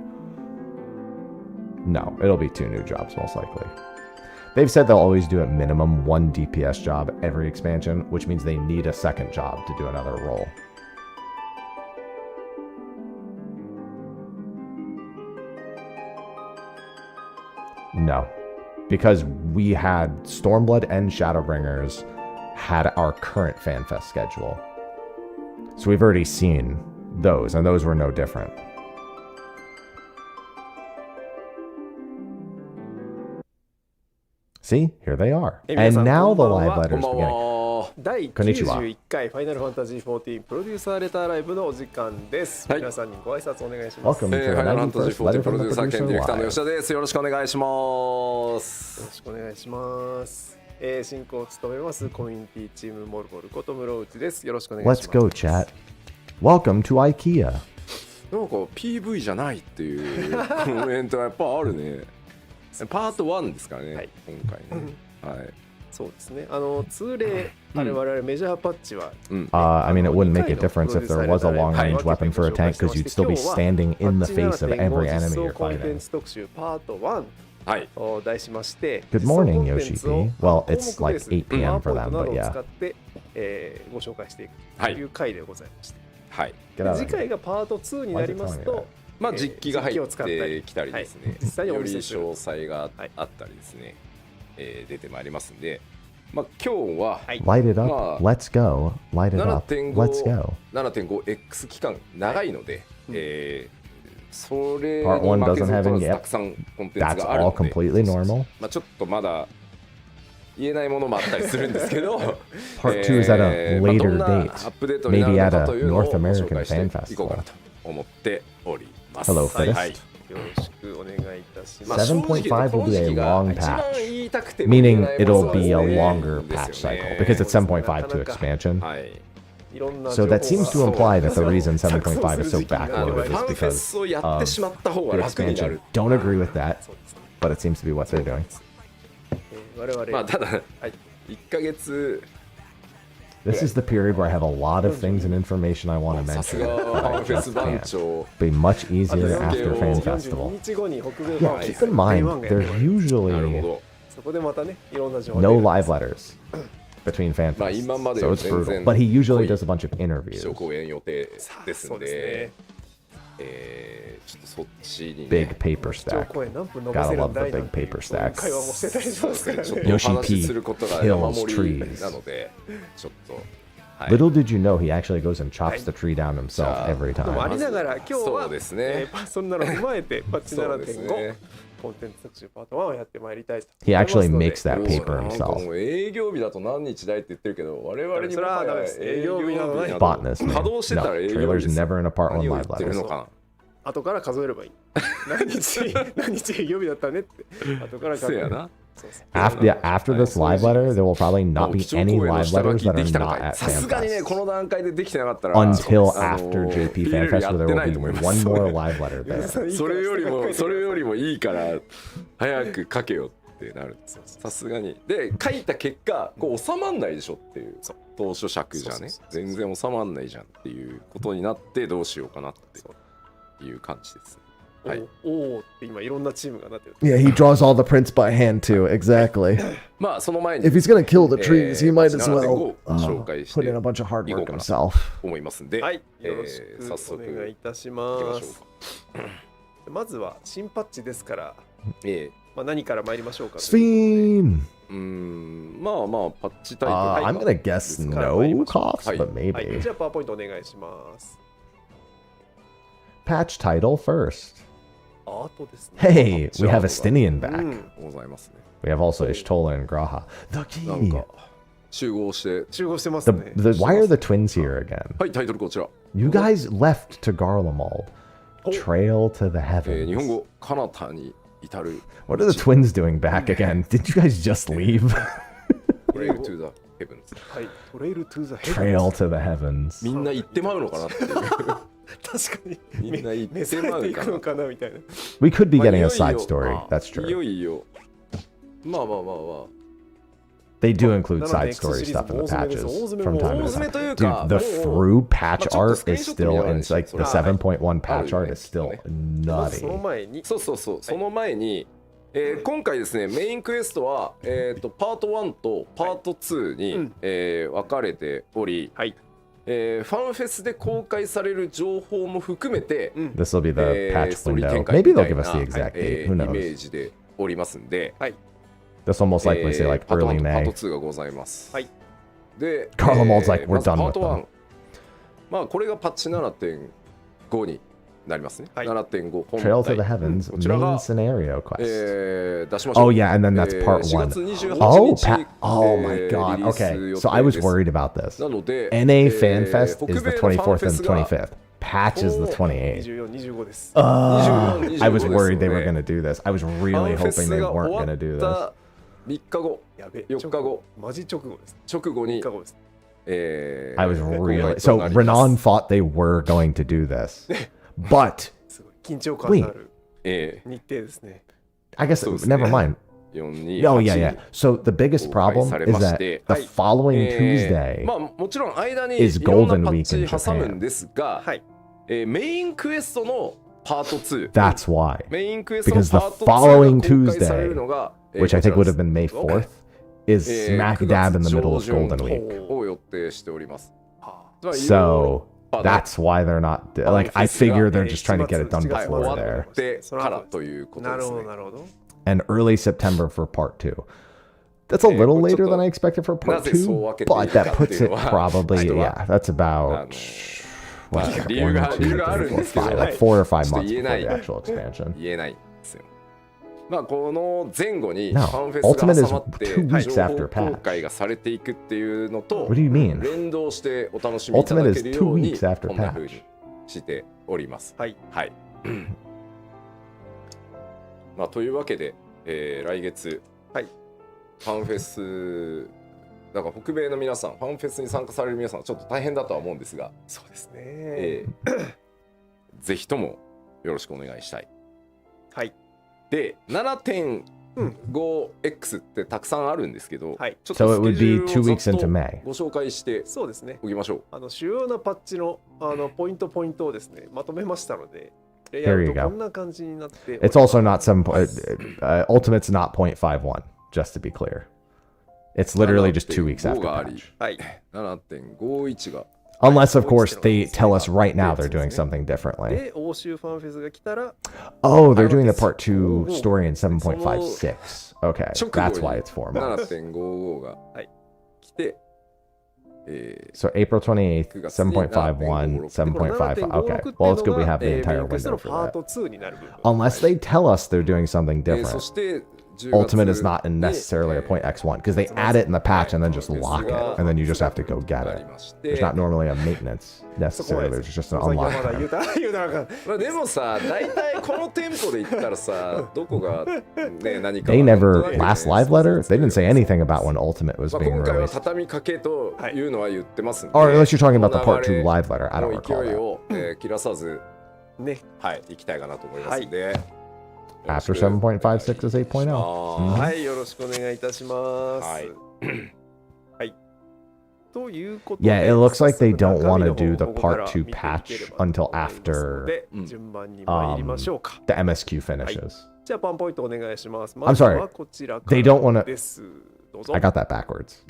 No, it'll be 2 new jobs, most likely. They've said they'll always do at minimum 1 DPS job every expansion, which means they need a second job to do another role. No, because we had Stormblood and Shadowbringers had our current FanFest schedule. So we've already seen those, and those were no different. See, here they are. And now the live letters beginning. 第91回ファイナルファンタジー14プロデューサーレターライブのお時間です。皆さんにご挨拶お願いします。Welcome to ファイナルファンタジー the 14プロデューサー Producer 兼ディレクターの Live. 吉田です。よろしくお願いします。よろしくお願いします。進行を務めますコミュニティチームモルボルこと室内です。よろしくお願いします。 Let's go, chat. Welcome to IKEA. なんか PV じゃないっていうコメントがやっぱあるね。パート1ですからね、はい、今回ね。はい。そうですね。通例、我々メジャーパッチは、I mean, it wouldn't make a difference if there was a long-range weapon for a tank, because you'd still be standing in the face of every enemy you're コンテン fighting. ツ特集パート1はい。を題しまして、 Good morning, 実装コンテンツを Yoshi P. Well, 項 it's 目ベ like ース 8 p.m. for パワー them, ポイントなど but を yeah. 使って、ご紹介していくとはいいう回でございまして、はい。 Get out 次 of here. 回がパート2になりますと、まあ実機が入っ実機を使ったりてきたりですね、実際におより見せする詳細があったりですね、出てまいりますんで、まあ今日は、はい Light it up. まあ Let's go. Light it up. Let's go. 7.5X 期間長いので、それに Part one 負けず doesn't have 劣ら any ず yet. たくさんコンテンツ That's がある all ので、 completely normal. まあちょっとまだ言えないものもあったりするんですけど、 Part 2 is at a まあ later どんなア date. ップデートになる Maybe の at か a というのを North ご紹 American 介 fan していこうかな festival. と思っております。 Hello, はい Fittest. はい。よろしくお願いいたしまあます。 7.5 will be a long 一番 patch, 言いたくても言え meaning ないも it'll の be a ですね longer です patch よ cycle ね because it's 7.5 to expansion. はい。いろんな So that seems to imply that the 情報が reason 7.5 is so 錯綜する時期があれば backloaded フ is ァンフェ because スをやってしまった方が the 楽にな expansion. る。 Don't agree with that, そうですね。but it seems to be what they're doing. 我々、まあただはい1ヶ月 This is the period where I have a lot of things and information I want to さす mention. がフ but ァ I ンフェス just 番 can't. 長。 Be much easier after fan 42 festival. 日後に北米ファン Yeah, フェ keep ス in mind, 台湾がやって there's まいります なるほ usually ど。そこでまたね、いろんな情報が no 出る live letters between fan まあ fests, 今まで so よ it's 全 brutal. 然 But he usually 濃い does a bunch of 基 interviews. 調講演予定ですそうんで、ですちょっとそっちにね Big paper ね。情 stack. 報演何分伸 Gotta ばせる love ん the だい big なんていう paper stacks. 会話もしてたりしますからちょっとね。お Yoshi 話 P しすることが kills 山盛り trees. なので、ちょっと、はい。 Little did you know he actually goes and chops the tree down himself Yeah. every でもあ time. りながら今日そはうですねそんなの踏まえてパッチそうです7.5ね。コンテンツ特集パート1をやってまいりたいと He 思い actually ますので makes that もう paper なんか himself. もう営業日だと何日だいって言ってるけど、我々にもはや営業日なのに Botanist, 稼 man. 働してた No, ら営業日 trailer's です。 never in a part 1何を live 言ってる letters. のかな。後から数えればいい何日営業日だったねって後から数えるせやな。そうそう After this live letter, there will probably not be 基調 any 講演の live 下 letters 書き that で are きたの not かい。 at さすがにね、 FanFest この段階でできてなかったら、 until あの after JP ビール FanFest や where っ there て will ない be と思います one more live letter there. それよりもいいから早く書けよってなる。さすがに。で書いた結果こう収まんないでしょっていう、当初尺じゃね全然収まんないじゃんっていうことになってどうしようかなっていう感じです。はい。おおって今いろんなチームがなってる Yeah, he draws all the prints by hand too. Exactly. まあその前に If he's gonna kill the trees, he might as 7.5 well 紹介して put in a bunch of hard いこう work かな himself. 思いますんで、はいよろし早速くお願いいたし行まきましょうすか。まずは新パッチですから、えまあ、何から参りましょうか Sphene! まあまあパッチタイトル I'm gonna guess no cost, but はい、 maybe. じゃあパワーポイントお願いします。 Patch title first. アートですね。 Hey, we have Estinian う back. ん、ございますね。 We have also Ishtola and Graha. The なん key. か集合して、集合してます The, ね。 why are the twins here again? はい、タイトルこちら。 You guys left to Garlemald. Trail to the 日本 heavens. 語彼方に至る What are the twins doing back again? Did you guys just leave? Trail to the Heavens。はい、トレイルトゥーザヘブン Trail to the heavens. みんな行ってまうのかなっていう。確かにみんな行っ召さてまれていうくのかな。かなみたいな。 We could be まあ getting い a よい side よ story. That's いよ true. いよ。まあまあまあまあ。 They do include なの side で story X stuff in the シリーズ patches も大詰め from も time 大 to 詰 time. めという Dude, か the もう through patch まあちょっと art スクリーン is ショット見 still ながら in にしよう like the それは 7.1 patch あるよ art ね is still まずその nutty. 前に、そうそうそう、その前に、今回ですね、メインクエストは、パート1とパート2に、分かれており、はい、ファンフェスで公開される情報も含めて、 This will be the patch ストーリー window. 展開 Maybe みた they'll い give な us the exact date. イ Who メ knows? ージでおりますんで、はい、 This almost likely say like パート early 1とパート May. 2がございます。はい、で、 Garlemald's like, we're まず done パー with ト them. 1。まあ、これがパッチ 7.5 になりますね。はい、7.5 本 Trail to 体 the heavens こちら main が scenario quest. 出しましょう。 Oh yeah, and then that's part 4 one. 月28 Oh, 日 oh my god. リリース Okay, 予 so I 定 was です worried about this. なので、 NA Fan Fest 北 is 米 the のファン 24th フェ and スが 25th. Patch is the 28th. 24、25です。 I was 24 worried they ですよ were ね gonna do this. I was ファ really ンフェ hoping ス they が weren't 終 gonna わ do っ this. た3日後、やべ、 4日後、マジ直後です。直後に3日後です。I was 公 really 開 so となります Renan thought they were going to do this, but すごい緊張感のある え日程ですね。I guess So it's- never mind. 428 Oh yeah, yeah. So the biggest problem is that the following Tuesday まあもちろん間に is いろんな Golden パッ Week in チ挟むん Japan. ですが、はい。メインクエストのパート2 That's why. メインクエストの Because パ the ート following 2が公開されるのが which I think would have been May こちらです 4th, is smack dab in the middle of Golden 9 Week. 月上旬を予定しております。つまり So that's why they're not like. I figure they're just trying to get it done はい、終 before わ there. ってからということなるほど、ですね。なるほど。 And early September for part 2. That's a little later than I expected for part 2, but that puts it probably, yeah, that's about what, 理由があるんですけど、 like 4 or 5 months ちょっと言え before ない the actual expansion. 言えないんですよ。まあこの前後にフ No, ァンフェスが Ultimate is 挟まって 2 weeks 情 after 報公開がされていくっていうのと What do you mean? 連動してお楽しみいただけるよう Ultimate に is 2 weeks after こんな風にしております。はい。はい。まあというわけで、来月、はい、ファンフェスだから北米の皆さんファンフェスに参加される皆さんはちょっと大変だとは思うんですが、そうですね。ぜひともよろしくお願いしたい。はい。で 7.5X ってたくさんあるんですけど、はい、ちょっと So it ス would ケジュ be ール 2 weeks をざっ into と May. ご紹介してそうですね。おきましょう。主要なパッチのポイントをですねまとめましたので、レイア There ウ you ト go. こんな感じになっており It's ます。 also not some. Ultimate's not 0.51, just to be clear. It's literally just 2 weeks after 7.5があり patch. はい。 7.51 が Unless, of course, they tell us right now they're doing something differently. で、欧州ファンフェスが来たら、 Oh, they're doing the part 2 story in 7.56. Okay, 直後 that's に why it's 4 months. 7.55 がはい来て、So April 28th, 7.51, 7.5. Okay, well, it's good we have the entire メインクエスト window の for パー that. ト2になる部分。 Unless they tell us they're doing something そ different. して Ultimate is not necessarily a point X1 because they add it in the patch and then just lock it, and then you just have to go get it. There's not normally a maintenance necessarily. There's just an まだ unlock 言う time. た言うたらあかん。まあでもさ、大体このテンポで言ったらさ、どこがね何か They never last live letter. They didn't say anything about when Ultimate was まあ being 今回は released. 畳みかけというのは言ってますんで、 Or unless you're talking about the この part 流れ 2 live letter, I don't の recall 勢い that. を切らさず、ね。はい、行きたいかなと思いますんで。 After 7.56 is 8.0. はい、よろしくお願いいたします。はい。はい。ということで、 Yeah, it looks like they don't want to 中身 do の the 方ここから part 2見ていければ patch と until 思いますの after で順番に参りましょうか。 the MSQ finishes. じゃあパンポイントお願いします。 I'm sorry. まずはこちらから They don't wanna- です。どうぞ。 I got that backwards.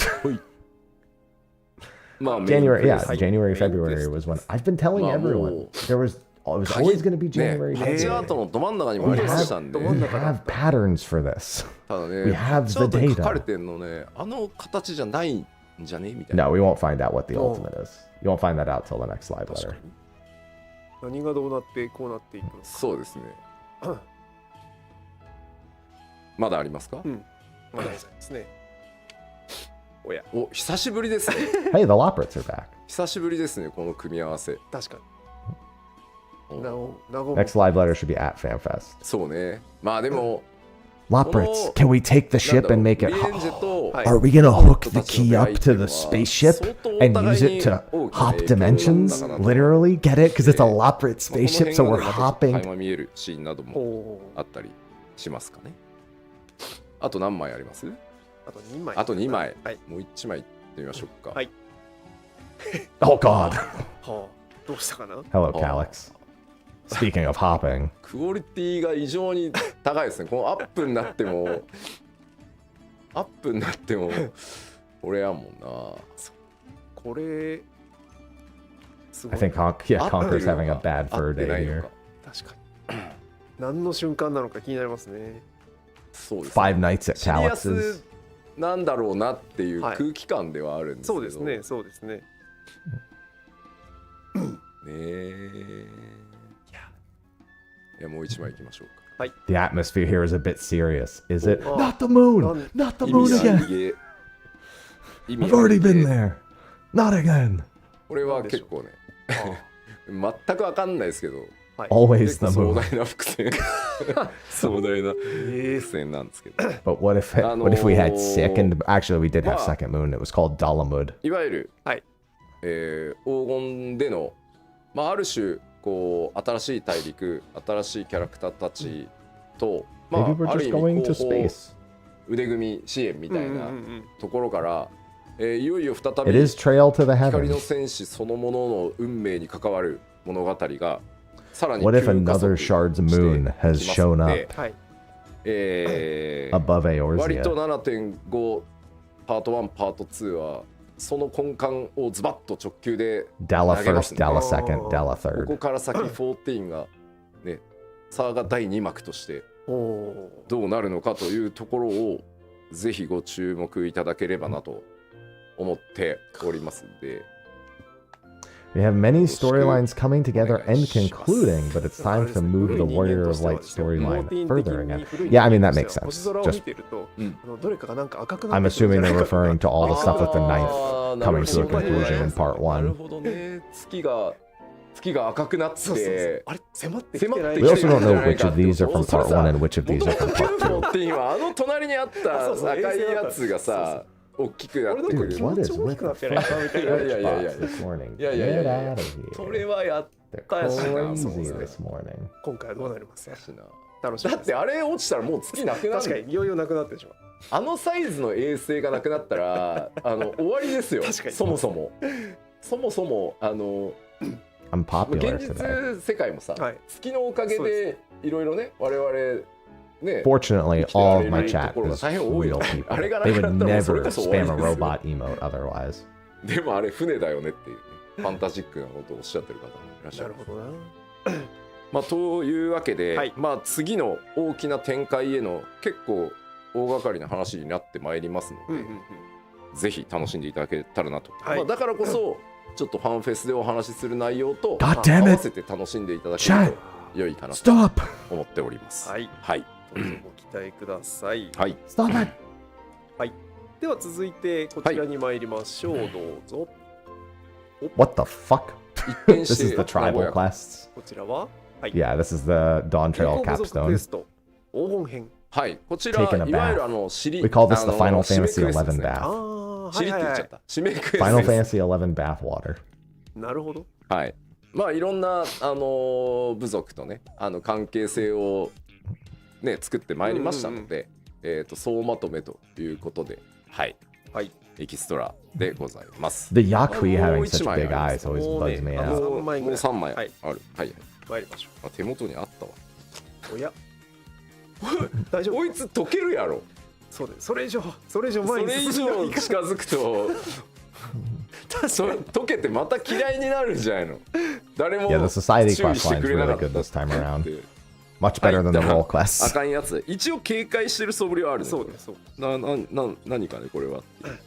まあ January, yeah, はい January, February was when I've been telling まあもう everyone there was. It was always going to be ね、 January. パッチア February. ートのど真ん中にもあ We りましたん have, で、 we have patterns for this. ただ We ね、 have パッチアー the トに書かれ data. てんのね、あの形じゃないんじゃねみたいな。 No, we won't find out what the No. ultimate is. You won't find that out till the next live 確 letter. かに何がどうなってこうなっていくのか。そうですね。まだありますか？まだですね。おや、お、久しぶりですね。 Hey, the Loprits are back. 久しぶりですね、この組み合わせ。確かおに。なお、なご Next live letter should be at FanFest. そうね。まあでも、 Loprits, can we take the ship and make it? リエンジェと Are we gonna hook the key up to the spaceship and use it to hop dimensions? Literally, get it? Because it's a Loprit この spaceship, 辺 so が we're ねまた垣 hopping. 間見えるシーンなどもおーあったりしますかね。あと何枚あります？あと2枚。あと2枚。はい。もう1枚いってみましょうか。はい Oh God. はあ、どうしたかな。 Hello, Calyx. Speaking of hopping, クオリティが異常に高いですね。このアップになっても、俺やもんな。これ、すご I い think な。 Conquer's having a bad 合 fur って day ないの here. か。確かに。何の瞬間なのか気になりますね。そうですね。 Five Nights at シリア Calyx's. スなんだろうなっていうはい空気感ではあるんですけど、そうですね、そうですね。ねえ。いやもう1枚いきましょうか。 The atmosphere here is a bit serious, is it? Oh. Not the moon! None. Not the 意 moon 味あ again! りげ。意 I've 味あ already り been げ。 there! Not again! これは結構ね、全くわかんないですけど、 Always 結 the 構壮 moon. 大な伏線。壮大な伏線なんですけど。 But what if we had あのー second? Actually, we did have まあ second moon. It was called Dalamud. いわゆる、はい黄金での、まあ、ある種こう新しい大陸新しいキャラクターたちと、ま Maybe we're あ、ある just 意 going 味 to 後方 space. 腕組み支援みたいなところから、いよいよ再 It び is Trail to the 光の Heavens. 戦士そのものの運命に関わる物語がさらに What if 急加速 another shard's moon has してきます shown ので up はい above 割と Eorzea? 7.5 パート1パート2はその根幹をズバッと直球で Della 投げます first, ね。 Della second, Della こ third. こから先14がねサーガ第2幕としてどうなるのかというところをぜひご注目いただければなと思っておりますんで。 We have many storylines coming together and concluding, but it's time to move the Warrior of Light storyline further again. Yeah, I mean, that makes sense. 星空を見 Just, てると、どれかがなんか赤く I'm なってるん assuming じゃない they're かとか referring to all the stuff with the あ knife ーなる coming ほ to ど a ね conclusion in part なる 1. ほどね。月が赤くなっそうそうそうてあれ迫ってきてない We also don't know which of these are from part 1 and which of も these と are も from と part 2. 14はあの隣にあったそうそう赤いやつがさ大きくなってくる。俺の気持ち大きくなってないかみたいな。いやいやいや This morning. いやいやいや Get いや out of それ here. はやっ They're たしな。 crazy this morning. 今回はどうなりますか。しな楽しみです。だってあれ落ちたらもう月なくなる。確かにいよいよなくなってしまう。あのサイズの衛星がなくなったら終わりですよ。確かにそもそもI'm popular 現 today. 実世界もさ、はい月のおかげでいろいろね我々ね Fortunately, all of my 生きてられる chat ところが is 大変多い real よ people. あれがな They くな would ったらもうそれ never こそ終わり spam a ですよ robot emote otherwise. でもあれ船だよねっていう、ね、ファンタジックなことをおっしゃってる方もいらっしゃる。なるほどな。まあ、というわけで、はいまあ、次の大きな展開への結構大掛かりな話になってまいりますので、ぜひ楽しんでいただけたらなと、はいまあ、だからこそちょっとファンフェスでお話しする内容と God damn it. 合わせて楽しんでいただけると良いかなと Stop! 思っております。はい。はい、どうぞご期待ください。はい、 Stop it! では続いてこちらに参りましょう。どうぞ。 What the fuck? 一変 This し is て the tribal quests. こちらは。はい。 Yeah, this is the Dawn 帝 Trail 国部族クエ capstone. スト黄金編。はいこちら Taken a いわゆる We call this the Final Fantasy 11 bath. ああ、シリって言っちゃった締めクエスト Final です Fantasy 11 bathwater. なるほど。はいまあいろんな部族とね関係性をね作ってまいりましたので、総まとめということではいエキストラでございます。 The Yakui having もう such 一枚 big あり eyes ます always もうね bugs me あ out. の3枚ぐらい3枚あはいる。はいはい参りましょあ手元にあったわ。う。おや。大丈夫。こいつ溶けるやろ。そうです。それ以上そ前にれ以進んではいか上近づくとそれ溶けてまた嫌いになるんじゃないの。誰も Yeah, the society 注意して quest く line's れなか really っ good た this time around. って Much better than the はい role あ quests. かんやつ一応警戒してる素振りはあるね。そうです。そう。何かねこれはっていう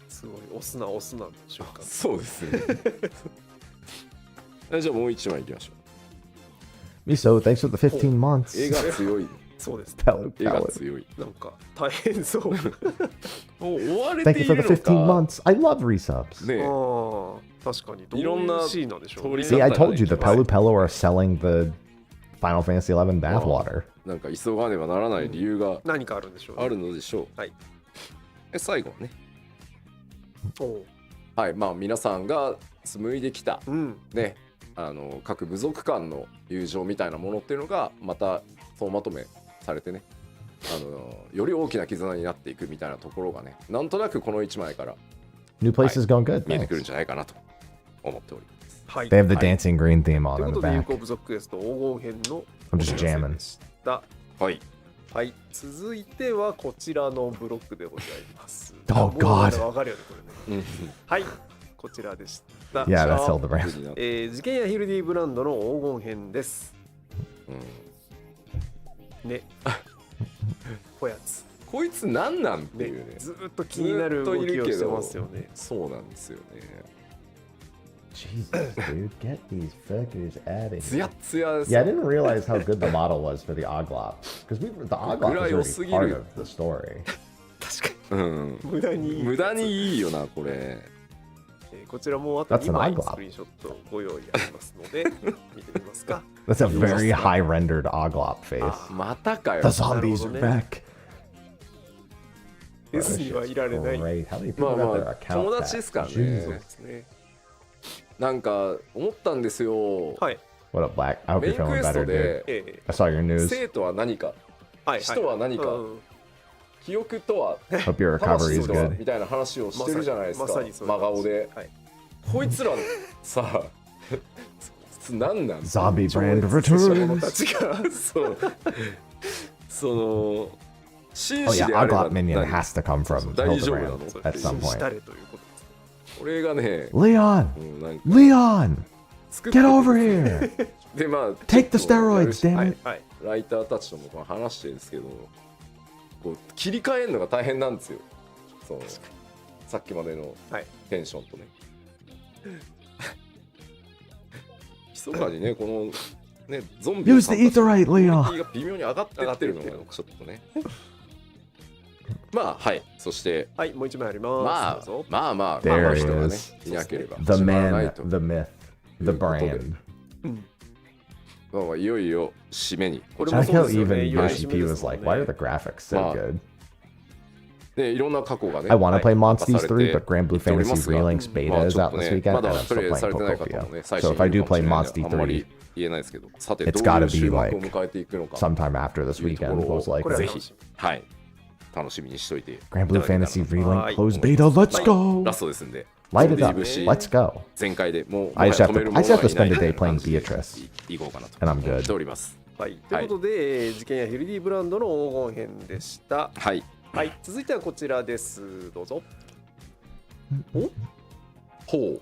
すごい押すなでしょうか。そうですねじゃあもう一枚いきましょ Miso, thanks for the 15う。 months. 絵が強い。そうです。Pellet 絵が palette. 強い。なんか大変そう。もう追われ Thank て you い for る the の15か。 months. I love resubs. ねえああ、確かに。どういろんないうシーンなんでしょうね。通り See, I told you the はい Pelu Pelu are selling the Final Fantasy 11 bathwater. なんか急がねばならない理由が何かあるんでしょうね。あるのでしょう。はい。最後ね。おう。はい、まあ皆さんが紡いできたうん。ね、各部族間の友情みたいなものっていうのがまた総まとめされてね、より大きな絆になっていくみたいなところがね、なんとなくこの1枚から New place is going good. 見えてくるん Thanks. じゃないかなと思っております。はい。 They have the はい dancing green theme と on いう in こ the とで、有 back. 効部族クエスト黄金編の I'm just jamming. でした。はい。はい。続いてはこちらのブロックでございます。 Oh もう God わかるよね、これね。はい。こちらでした。 Yeah, じゃ that's あ Hildebrand. 事件やヒルディブランドの黄金編です。ね。こやつ。こいつなんなんっていうね。ずーっと気になる動きをしてますよね。そうなんですよね。 Jesus, dude, get these fuckers out of ツヤ here. ッツヤです Yeah, I didn't realize how good the model was for the Oglop. Because the Oglop was already part of the story. 確かうん。に無駄にいい。無駄にいいよなこれ。こちらもあと That's 2 an 枚 Oglop. スクリーンショットご用意ありますので見てみますか。 That's a very high rendered Oglop face. またかよ。 The zombies are なるほどね。 back. フェスにはいられない。 Great. How many ま people あ got ま their あ account 友達 back? ですからね。 Jesus. そうですね。なんか思ったんですよ。はい。 What up, Black? I hope メイ you're ンク feeling エスト better, dude. でえ I saw your news. 生とは何かっ死とは何か、記憶とは Hope your 魂 recovery is とは good. みたいな話をしてるじゃないですか、まさにそう真顔で、こいつらさ何なん Zombie brand 者 returns. たちがその紳 Oh 士 yeah, であれ our ば God minion 何 has to come from 大丈夫なの Hildebrand at some し point. たれということです。これがね Leon, なんか Leon, 作ってて get over here. でまあ Take the ちょっと steroids, やるし damn はい it. はい。ライターたちともこう話してるんですけど、こう切り替えるのが大変なんですよ。そのさっきまでのはいテンションとね。密かにね、このねゾンビ Use the ether right, クオリテ Leon. ィが微妙に上がってってるのがちょっとね。まあはい、そしてはい、もう一枚あります。どうぞ。まあファン There の he 人がね is. いなければ The 始まらない man, と。 the myth, the brand. まあいよいよ締めに。これ I も like そう how ですよね。 even いろいろ Yoshi P was like, why are the graphics so Wow. good? でいろんな過去がね。 I want to play 明かさ Monsties れて 3, but Grand Blue 言っておりま Fantasy すが Relink's ま beta あ is ちょっ out と this ね weekend, ま and だ I'm プ still レイされ playing てない方も Kokopia. ね、最 So 新 if I do かもし play れないんで Monsty あんまり 3言えないですけど、さて It's どういう gotta be 終幕を like 迎えていくのか sometime after this というと weekend, ころを most これは likely. ぜひはい楽しみにしといて Grand Blue Fantasy はい Relink closed beta, let's ラ go! ストですんで Light it ゾン up, ビ節 let's go. 全開でもう I just have to- 止める I 者 just have は to いない spend a day 感 playing じで Beatrice. いこうかなと And I'm good. 思っておりますはい、ということで、事件やヒルディブランドの黄金編でした。はいはい、続いてはこちらです。どうぞ。ほうこ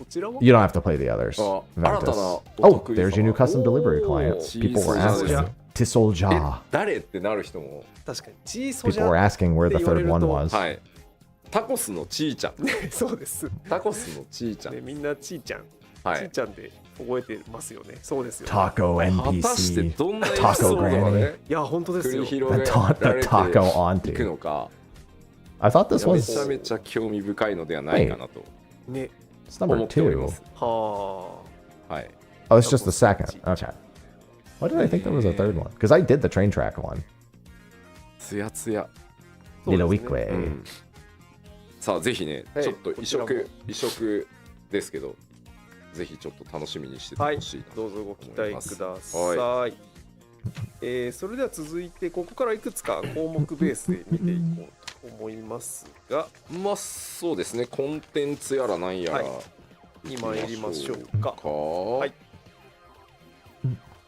ちらは You don't have to play the others. あ Ventus. 新たなお Oh, 得意様 there's your new custom delivery client. Oh. People were Tisolja. asking. Tisolja. 誰ってなる人も確かに、チーソジ People were ャ。 asking where the third one was. はいタコスのちーちゃんそうです。タコスのちーちゃんね、みんなチーちゃん。はいチーちゃんで覚えてますよね。そうですよ、ね。 Taco 果たして NPC. どんなエピ Taco ソードが Granny. ねいや、本当ですよ。繰り広げ The ら taco れて auntie. いくのか I thought this め was ちゃめちゃ興味深いのではないかなとね。 it's number 思っておりま 2. すははい Oh, it's just the second. Okay. Why did I think there was a third one? Because I did the train track one. つやつや、あ。 Little そうですね weekly. うんさあぜひねはいちょっとこちらも異色ですけどぜひちょっと楽しみにしててほしいなどうぞご期待くださはいい。それでは続いてここからいくつか項目ベースで見ていこうと思いますが、まあそうですねコンテンツやらなんやら、はいに参りましょうか。はい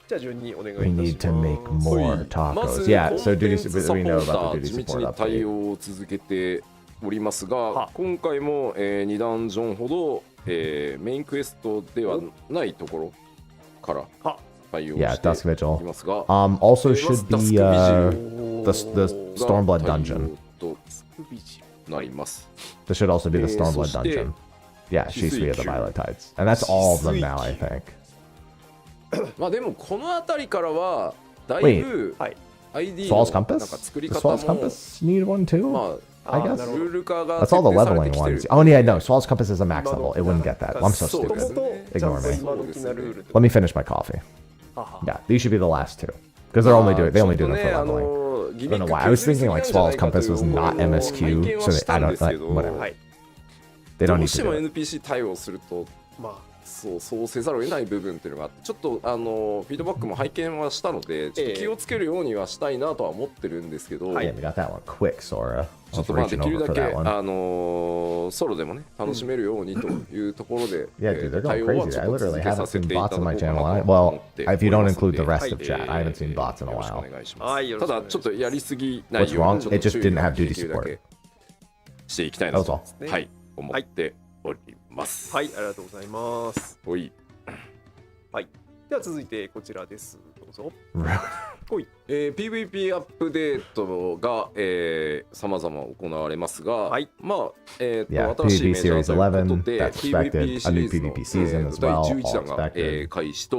じゃあ順にお願いい We たし need ま to す。 make は more いま tacos. ず Yeah, コ so ンテン duty ツサポ we know ータ about ー the 地 duty 道 support に対 update. 応を続けておりますがは今回も、2ダンジョンほど、メインクエストではないところからは対応 Yeah, して Dusk いき Vigil. ますが Also ま should ずダス be クビジル the Stormblood が dungeon. 対応となります。 This should also be the Stormblood そして dungeon. Yeah, Shisui of the 翡翠 Violet Tides. And that's all of them now, 翡 I 翠 think. まあでもこの辺りからはだいぶはい。 ID の Swallow's なんか Compass? 作り Does 方 Swallow's も Compass need one too? ま I あ guess. なるほどルール化が That's all the 徹底され leveling てきてる ones. Oh, yeah, no. Swallow's Compass is a max level. It wouldn't get that. I'm so そうです stupid. ね Ignore me. 今時なルールで Let me finish my coffee. はは Yeah, these should be the last two. Because they're only doing they only do them for ちょっとね leveling. ギ I ミ don't ッ know ク why. I was 削りす thinking ぎ like なんじゃない Swallow's かと Compass いう was 方 not を拝見 MSQ, は so し they, た I ん don't ですけ like ど whatever. はい。 They ど don't う need して to も do it. NPC 対応するとまあそうせざるを得ない部分っていうのがあってちょっとフィードバックも拝見はしたのでちょっと気をつけるようにはしたいなとは思ってるんですけど、 Yeah, we got that one quick, Sora. ちょ I っ was とまあ reaching できる over だ for け that one. ソロでもね楽しめるようにというところで Yeah, dude, they're 対 going 応は crazy. ちょ I っと literally 続け haven't させ seen ていただ bots こ on う my かな channel. と I- 思 Well, って if お you り don't ます include the ので rest of chat, I haven't seen bots in a よろしくお while. 願いします。はいよろたしくお願いしますだちょっとやりすぎない What's よう wrong? にちょっと It just 注意 didn't have をで duty きるだ support. けしていきたいなと That's all. はい思っております。はい、ありがとうございます。おいでは続いてこちらです。どうぞ。 PVP アップデートがさまざま行われますが、はいまあYeah, 新しい PVP メジャー Series ということ 11, で that's expected. PVP シリーズ A new の PVP season as 第 well, 11 all 弾が expected. 開始と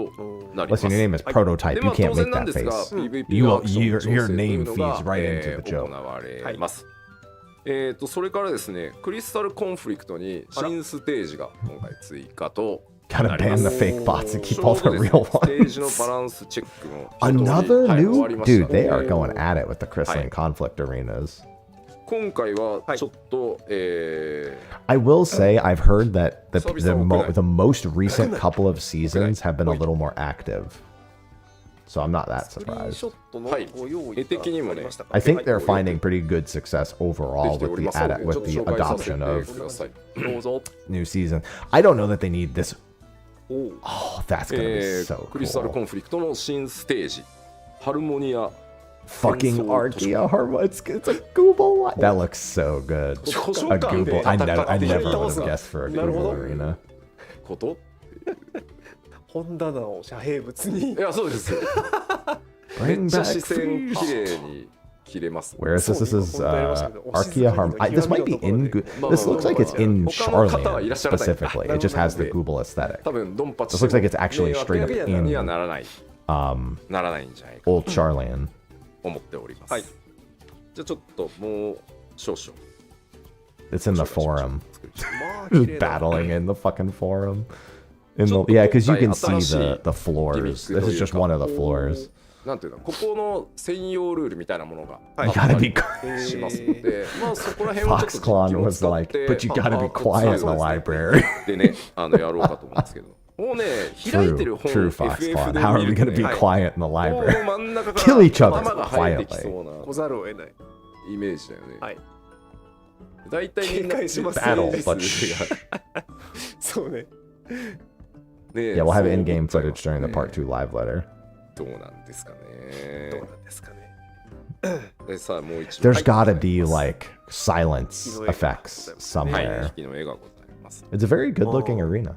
なります。 Listen, your name is はい Prototype. で You まあ can't 当然 make なん that ですが face. PVP You の will, アクション your 調整という name のが feeds right into the 行 joke. われます。それからですね、クリスタルコンフリクトに新ステージが今回追加と Gotta ban the fake bots and ち keep ょ all うど the ですね real ステージの ones. バランスチェックも Another はい終わ new? りました Dude, they are ね going at it with the crystalline はい conflict arenas. 今回はちょっと、 I will say I've heard that the 久々多くない？ the most recent couple of seasons have been a little more active. so I'm not that スクリーン surprised. ショットのはいご用意絵的にもねありましたか I think はい they're finding pretty good success overall できて with おり the ますので with ちょっと the 紹介させ adoption て of ください。どうぞ。 new season. I don't know that they need this. おう Oh, that's gonna be so クリスタルコ cool. ンフリクトの新ステージハルモニア Fucking 戦争図書 Archaea Harmon. It's a Google one. That looks so good. 図書 A 館で Google. I 戦 never って would 倒 have す guessed for a なるほ Google ど arena. こと本棚を遮蔽物にいやそうですよ Bring めっちゃ back 視線 Freeze. 綺麗に切れます Where is this? This is Archaea Harmon. This might be in. This looks like it's in Charlian specifically. It just has the Google aesthetic. 多分ドンパチ This looks like it's actually straight up には in ならない um ならないんじゃないか old Charlian. と思っております、はいじゃあちょっともう少々 It's in the forum. まあ綺麗だ Battling in the fucking forum. In the yeah, because you can see the floors. This is just one of the floors. なんていうのここの専用ルールみたいなものがはいYou gotta be. しますので、まあそこら辺をちょっと Foxclon was like, but you gotta be quiet in the library. でね、やろうかと思うんですけど、もうね、開いてる True, 本 true Foxclon. How are we gonna be はい quiet in the もう library? 真ん中か Kill ら each other 頭が生えてきそうな来ざるを得ないイメージだよね。はい大体みんな警戒します Battle, セ but ンスがそうねね Yeah, we'll have そう in-game 思っ footage ちゃい during ま the す Part 2 live letter. どうなんですかどうね。なんですかねでさあもう一度 There's gotta be like silence Right. effects はい somewhere. 引きの絵がございます。 It's a very good-looking arena.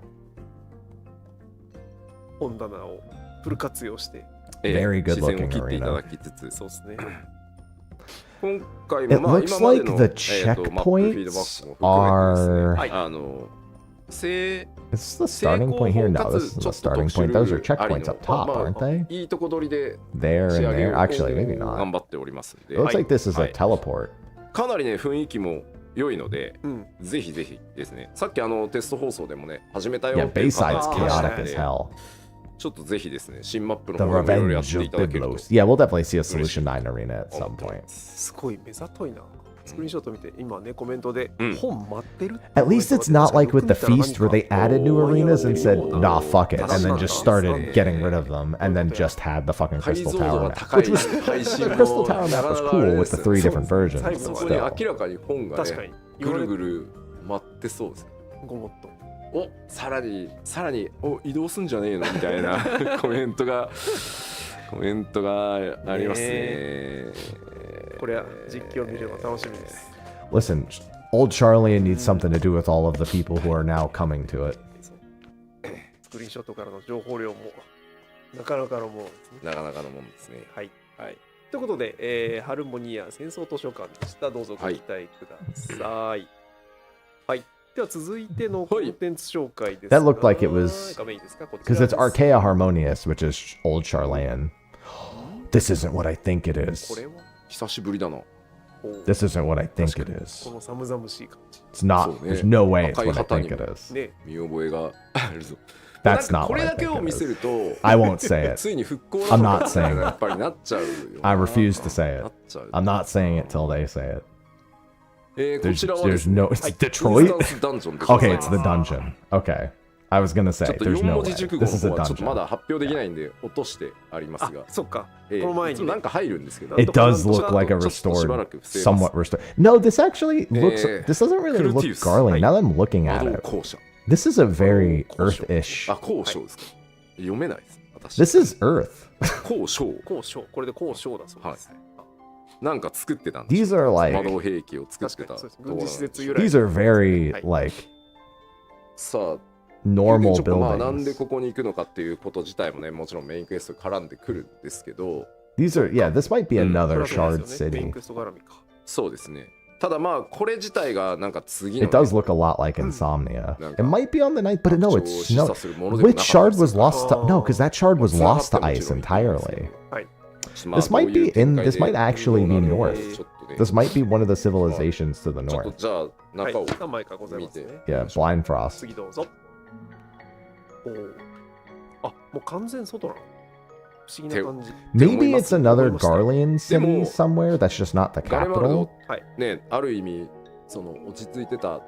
本棚をフル活用してVery good 視線を looking 切ってい arena. ただきつつ、そうですね今回 It もまあ looks 今まで like の the マップフィードバッ checkpoints クも含めてですね are. 正 Is this the starting point here? No, this isn't the starting point. Those are checkpoints up top, aren't they? いいとこ取りで There 仕 and 上げ there. を Actually, maybe 頑 not. 張っておりますんで It looks like this is は a い teleport. かなりね雰囲気も良いので、うんぜひぜひですねさっきテスト放送でもね始めたよ Yeah, っていう方 Bayside's がいらっしゃっ chaotic て as hell. ちょっとぜひですね新マップの The 方もいろいろやっ Revenge てい of ただけると Biblos. Yeah, we'll definitely see a Solution 9 arena at some point. すごい目ざといなスクリーンショット見て今ねコメントでうん本待ってる At least it's not like with the feast where they added new arenas and said, nah, fuck it, and then just started getting rid of them and then just had the fucking 解 Crystal 像度 Tower が map. 高い Which was 配信 the も Crystal Tower map was cool with the three different versions, 最 but 後そこに still. 明らかに本が確かにね言われぐるぐる待ってそうですごもっとおさらにお移動すんじゃねえのみたいなコメントがありますねこれは実況見れば楽しみです Listen, old Charlian needs something to do with all of the people who are now coming to it. スクリーンショットからの情報量もなかなかのものですねなかなかのもんですねはいはいということで、ハルモニア戦争図書館でしたどうぞご期待くださいはい、では続いてのコンテンツ紹介です That looked like it was- 画面いいですかこち Because ら it's です Archaea Harmonious, which is old Charlian. This isn't what I think it こ is. れは久しぶりだなおー This isn't what I think 確 it かに is. この寒々しい感じ It's not. So, There's no way it's 赤い what I 旗 think に it も is. ね見覚えがあるぞ That's なんか not こ what れ I だけ think を it 見せ is. ると I won't say it. ついに復興 I'm not saying it. やっぱりなっちゃうよ I refuse to say な it. っちゃう I'm not saying it till they say it. こ There's ちらはで there's すね no. It's イン Detroit. スタンスダンジョンでござ Okay, います it's the dungeon. Okay. I was gonna ちょ say っと there's 4 no 文 way. 字熟語 This is a の方はちょっとま dungeon. だ発表できないんで落としてありますあがそっかここの前にねなんか入るんですけど It does look like a ちょっとしばら restored, く伏せます somewhat restored. No, this actually looks. This doesn't really look Curtius. Garland. Now that I'm looking 魔 at 導 it, 校舎 this is a very 交渉 Earth-ish. あ交渉ですか読めないです私 This is Earth. 交渉交渉これで交渉だそうです、はいなんか作ってたんです These are 魔 like 導兵器を作ってた確かにそうですところなんです軍事施設由来 these are very Hi. like さあ normal ちょっとまあなんで buildings. ここに行くのかっていうこと自体もねもちろんメインクエスト絡んでくるんですけど These are yeah. This might be another これはそう shard ですよねメイン city. クエスト絡みかそうですねただまあこれ自体がなんか次の、 It does look a lot like Insomnia. Nanka. It might be on the night, but no, 拡 it's 張を示 no. 唆するものでもな Which かった shard です was lost to? No, because that shard was 繋がっ lost て to もち ice ろんいいんですけど entirely. はい This might be in. This might actually be どうなる north. ちょっとね This might be one of the civilizations to the ちょっと north. じゃあはい中を何枚かございますね Yeah, Blind Frost. 次どうぞおーあもう完全外なの不思議な感じ Maybe it's another 思いました。 Garlean city Demo- somewhere that's just not the ガレマル capital. のねある意味その落ち着いてた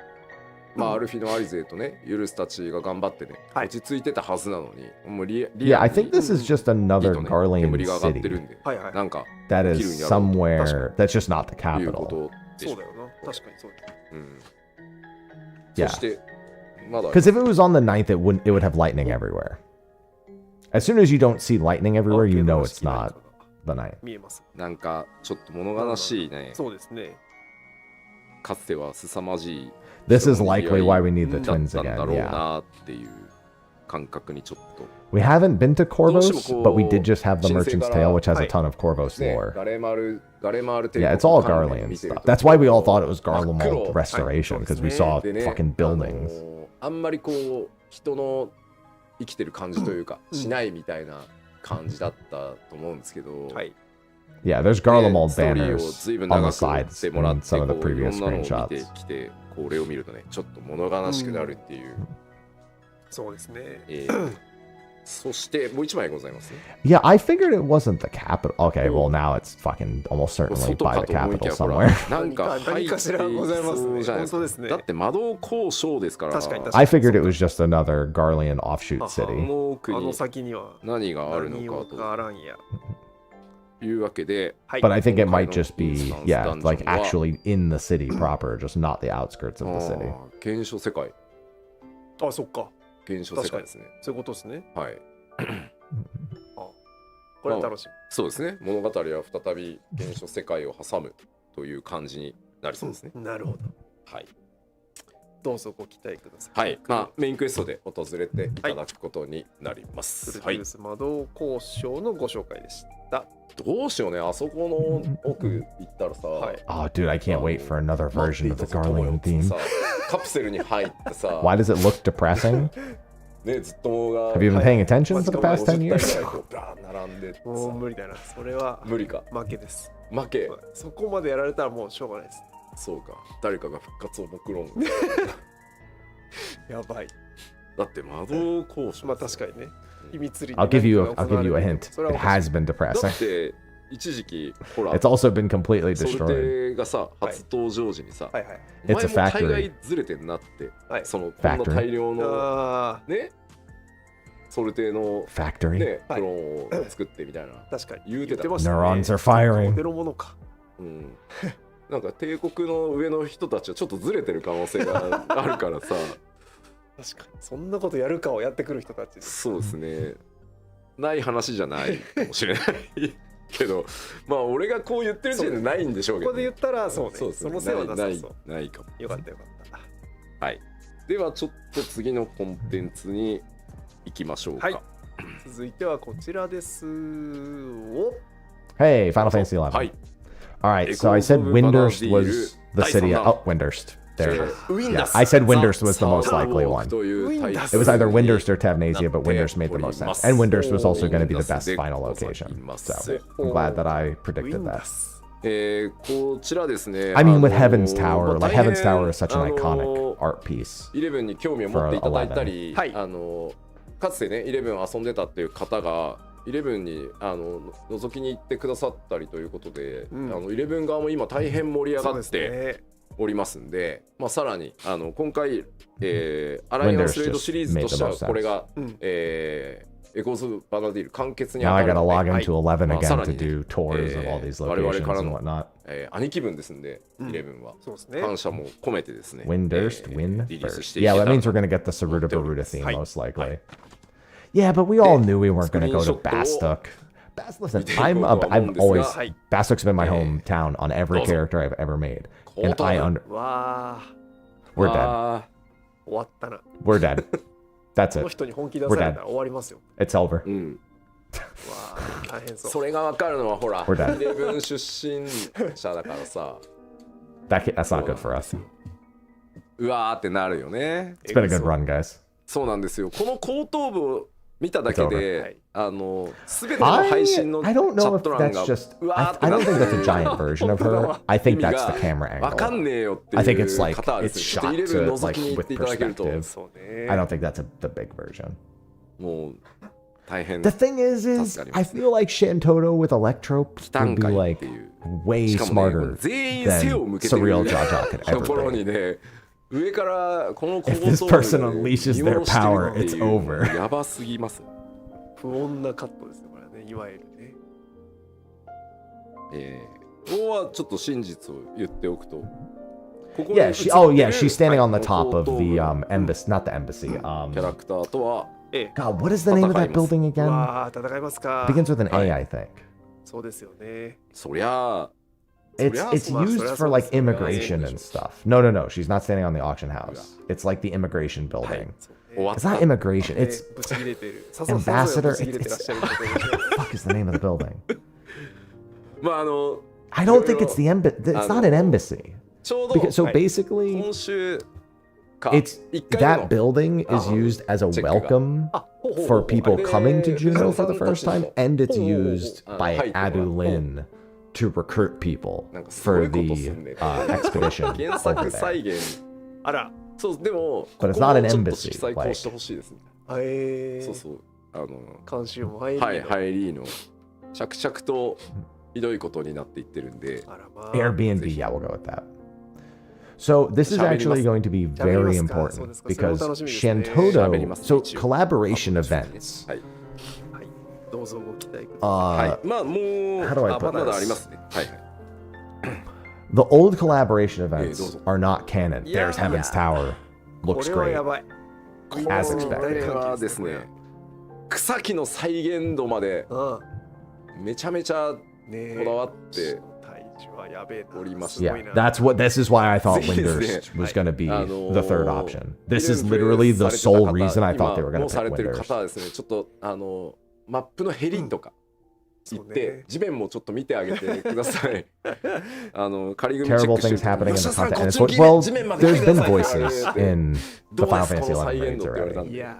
まあアルフィのアリゼとねユルスたちが頑張ってね、はい落ち着いてたはずなのにもうリ Yeah, ア I ル think に this is just another 火とね Garlean 煙が上がってる city んで、はいはい。なんか that 起きるん is やろう somewhere that's just not the というこ capital. とでしょそうだよな。確かにそうだよ。うん、 Yeah. そしてまだ Because if it was on the 9th, it would have lightning everywhere. As soon as you don't see lightning everywhere, you know it's not the 9th. 見えます。なんかちょっと物悲しいね、そうですね。かつては凄まじい This is likely why we need the だっ twins たんだ again. ろう Yeah. なっていう感覚にちょっと We haven't been to Corvos, どうしてもこう、 but we did just have the Merchant's 神聖から、 Tale, which has は a い。 ton of Corvos ね lore. ガレマル帝 Yeah, 国 it's all 関連 Garlean 見てる stuff. と That's why we all thought it was 真っ黒 Garlemald restoration, because we saw でね fucking buildings. あんまりこう人の生きてる感じというか、しないみたいな感じだったと思うんですけど、はい。 Yeah, there's ね Garlemald ストーリーを banners 随分 on 長 the く追っ sides てもらっ in て some of the こういろ previous んなのを見て screenshots. きてこれを見るとねちょっと物悲しくなるっていう、そうですね。そしてもう一枚ございますね。 Yeah, I figured it wasn't the capital. Okay, well now it's fucking almost certainly 外 by か the と思いき capital やほ somewhere. らなんか入っていしらございますね。そうじゃないですか。本当ですね。だって魔導交渉ですから確かに確か I figured it was just another Garlean offshoot はは city. この奥あのに先には何があるの何をかかあらんや。というわけで、はい。 But I think it might 今回の just be, インスタンス yeah, ダンジョン like は actually in the city proper, just not the outskirts of the city. あー原初世界あ、そっか。原初世界ですね。そういうことですね。はい。これは楽しみ。そうですね。物語は再び原初世界を挟むという感じになりそうですね。なるほど。はい。どうぞご期待ください。はい。まあメインクエストで訪れていただくことになります。はいフルテウ。ス魔導交渉のご紹介でした。どうしようね。あそこの奥行ったらさ、はい。 Oh, dude, I can't wait for another 待って version い of た the ぞ友よ Garlean っつって theme. さカプセルに入ってさ、 Why does it look depressing? ねずっとが Have you been paying attention for the past 10 50 years? 体ぐらいこうバーン並んでってさもう無理だな。それは無理か負けです。負けそこまでやられたらもうしょうがないです。そうか誰かが復活を目論むやばい。だって魔導交渉まあ確かにね。秘密裏に I'll give you 何か I'll が give you a 行われて hint. それは It おかしい has been だ depressing. って一時期ほら It's also been completely ソル destroyed. テがさ初登場時にさ、はいはい。お前 It's a も大 factory. 概ずれてんなって、はいそのこんな大量のあねソルテの Factory. ねクはいローンを作ってみたいな、あ、確かに。言うてたましたね。 Neurons are firing. お手のものか。うん、なんか帝国の上の人たちはちょっとずれてる可能性があるからさ確かに。そんなことやるかをやってくる人たちです。そうですねない話じゃないかもしれないけどまあ俺がこう言ってる時点でないんでしょうけど、ここで言ったらそうね。そうですねそのせいはなさそう。ないかもよかったよかった。はいではちょっと次のコンテンツに行きましょうか、はい続いてはこちらです。お Hey, Final Fantasy 11. はい All right, so I said Windurst was the city. Oh, Windurst. There it is. ウィン Yeah, ダス。 I said Windurst was the most likely ウ one. というタイトル It was either Windurst or な Tavnasia, but って Windurst made the most おり sense. ます And Windurst was also going to be the ウィンダ best スで final ござい location. ます So I'm glad that I predicted ウィンダ that. ス。こちらですね I mean, with あの Heaven's Tower, まあ like Heaven's 大変 Tower is such an あの iconic art piece. イレブンに興味を持っていただいたり、 はいかつてねイレブン遊んでたっていう方がイレブンに覗きに行ってくださったりということで、うんイレブン側も今大変盛り上そうですがってね。おりますんで、まあ、さらに今回、アライアンスレードシリーズとしては Windows just made the most sense. これが、うんエコーズ・バナディール完結に Now 当 I たる gotta の log で、 into 11 まあ again さら to にね do tours of all these 我々 locations から and の whatnot. 兄貴分ですんで、うんイレブンはそうですね。感謝も込めてですね、Windurst, リリース Windurst. していけ Yeah, た that ら means we're gonna get the Saruta Baruta theme Hi. most likely. Yeah, but we all knew we weren't gonna go to Screenshot Bastok. Listen, 見ていこうとは思うん I've ですが always はい Bastok's been my hometown on every どうぞ。 character I've ever made, コー and ト I だ under わあ、 we're dead. あ終わったな。こ We're dead. That's の it. 人に本気出されたら終わりますよ。 It's over. ーうんわあ、大変そう。それが分かるのはほら We're done. イレブン出身者だからさ That's not good for us. うわーってなるよね It's been a good run, guys. そうなんですよこの後頭部を見ただけ It's で over. 全ての配信の I チャ don't know ッ if ト欄 that's が just. うわ I ーって don't なっ think て that's a giant version of her. I think that's the camera わか angle. んねえよってい I think it's う like 方はで it's すねちょっと shot イレブン to 覗 like きに行っ with ていただけると perspective. そうね。 I don't think that's the big version. もう大変 The thing is I feel like Shantoto with Electro would be 短回っ like ていう way しかもね smarter 全員背を than 向けてる Surreal Jaja could ところ ever に be. ね上からこの If this person unleashes their power, it's over. やばすぎます。不穏なカットですねこれね、いわゆるね。ここはちょっと真実を言っておくと。Yeah, she's standing on the top of the embassy, not the embassy. キャラクターとは、God, what is the name of that building again? わあ、戦いますか。 Begins with an A, I think. そうですよね。そりゃあ。It's used for like immigration and stuff. No, she's not standing on the auction house. It's like the immigration building. It's not immigration. It's ambassador. Fuck is the name of the building? まあI don't think it's the embassy. It's not an embassy. ちょうど So basically, 今週か it's 1回目 that building is used as a welcome for people coming to Juneau for the first time, and it's used by Adulin to recruit people for the expedition 原 over 作再 there. 現。あら。そうでも But it's ここ not an もちょっと embassy, 色彩こうしてほしいですね。そうそう監修も入りはい入りの着々とひどいことになっていってるんで。Airbnb, yeah, we'll go with that. So this is actually going to be very important because Shantoto, so collaboration events. どうぞご期待ください。はい。まあもう How do I put まだ this? ありますね。はい。The old collaboration events are not canon. There's Heaven's Tower. こ Looks れは great. やばい。 As こ expected. れはですね、草木の再現度までめちゃめちゃこだわっておりました。 Yeah, this is why I thought Windurst was going to be the third option. This is literally the sole reason I thought they were going もう to さ pick れてる Windurst. 方はですね、ちょっとマップのヘリとか行って地面もちょっと見てあげてください。仮組チェッ Terrible クして things happening in the 吉田さん content. こ And っ it's ち what, に well, 地面まで there's 来てく been ださい voices in ど the うで Final すこ Fantasy の XI 再現 raids 度って言われたん already. い で。や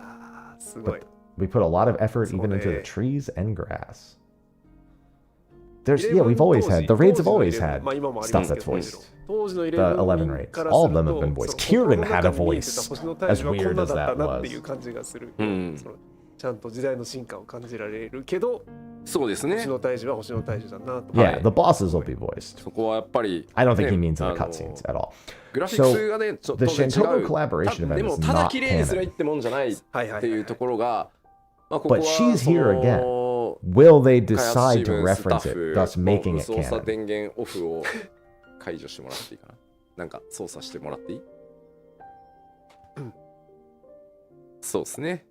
ー、すごい。 We put a lot of effort even into the trees and grass. Yeah, we've always had, the raids have always had stuff that's voiced. The 11 raids, all of them have been voiced. Kieran had a voice, as weird as that was. ちゃんと時代の進化を感じられるけど、そうですね。星の大樹は星の大樹だなと。 Yeah, the bosses will be voiced. そこはやっぱり I don't think he means in the cutscenes at all. グラフィックスがね、ちょっと the 違 Shantoto う。 collaboration で event も is ただ not 綺麗にすりゃいい canon. ってもんじゃないっていうところが、まあここ But は she's そ here の again. Will they 開発 decide チ to ーム reference スタ it, ッ thus フ making の it 操作 canon? 電源オフを解除してもらっていいかな。なんか操作してもらっていい？そうですね。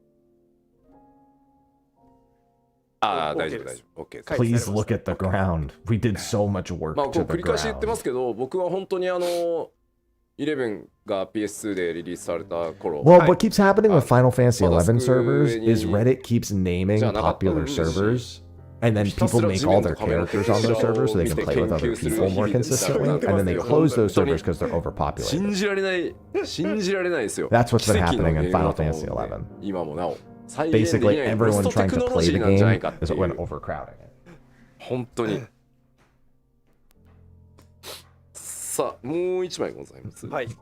ああ、大丈夫大丈夫。OK。Please look at the ground. We did so much work まあこ to う繰 the り返し言ってま ground. すけど、僕は本当に11が PS2 でリリースされた頃、 Well, what keeps happening with Final Fantasy Well, XI that's servers good. is Reddit keeps naming popular servers, and then people make all their characters on those servers so they can play with other people more consistently, and then they close those servers because they're 信 overpopulated. じられないですよ。 That's what's been 奇跡の happening in ゲームだ Final と思うんで Fantasy XI. 今もなお再現でき Basically, ないロ everyone ストテ trying ク to ノロ play ジ the ーなんじゃない game かって is いう when overcrowding it. 本当にさあもう一枚ございます。はい。こ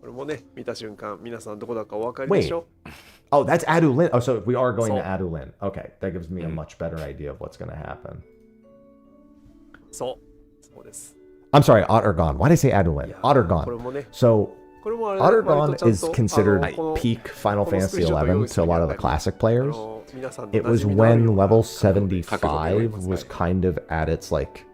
れもね、見た瞬間、皆さんどこだかお分かりでしょ？ Oh, that's Adulin. Oh, so we are going to Adulin. Okay, that gives me a much better idea of what's going to happen. そうです。 I'm sorry, Ottergon. Why did I say Adulin? これ Ottergon. もね、 So これもあれだね、割 Ottergon とちゃんと is considered この peak Final このスク Fantasy リーンショットを用 XI 意す to る a に lot あ of た the り classic players. 皆さんの It 馴 was 染みのある when ような level 角度で 75 was kind of at its like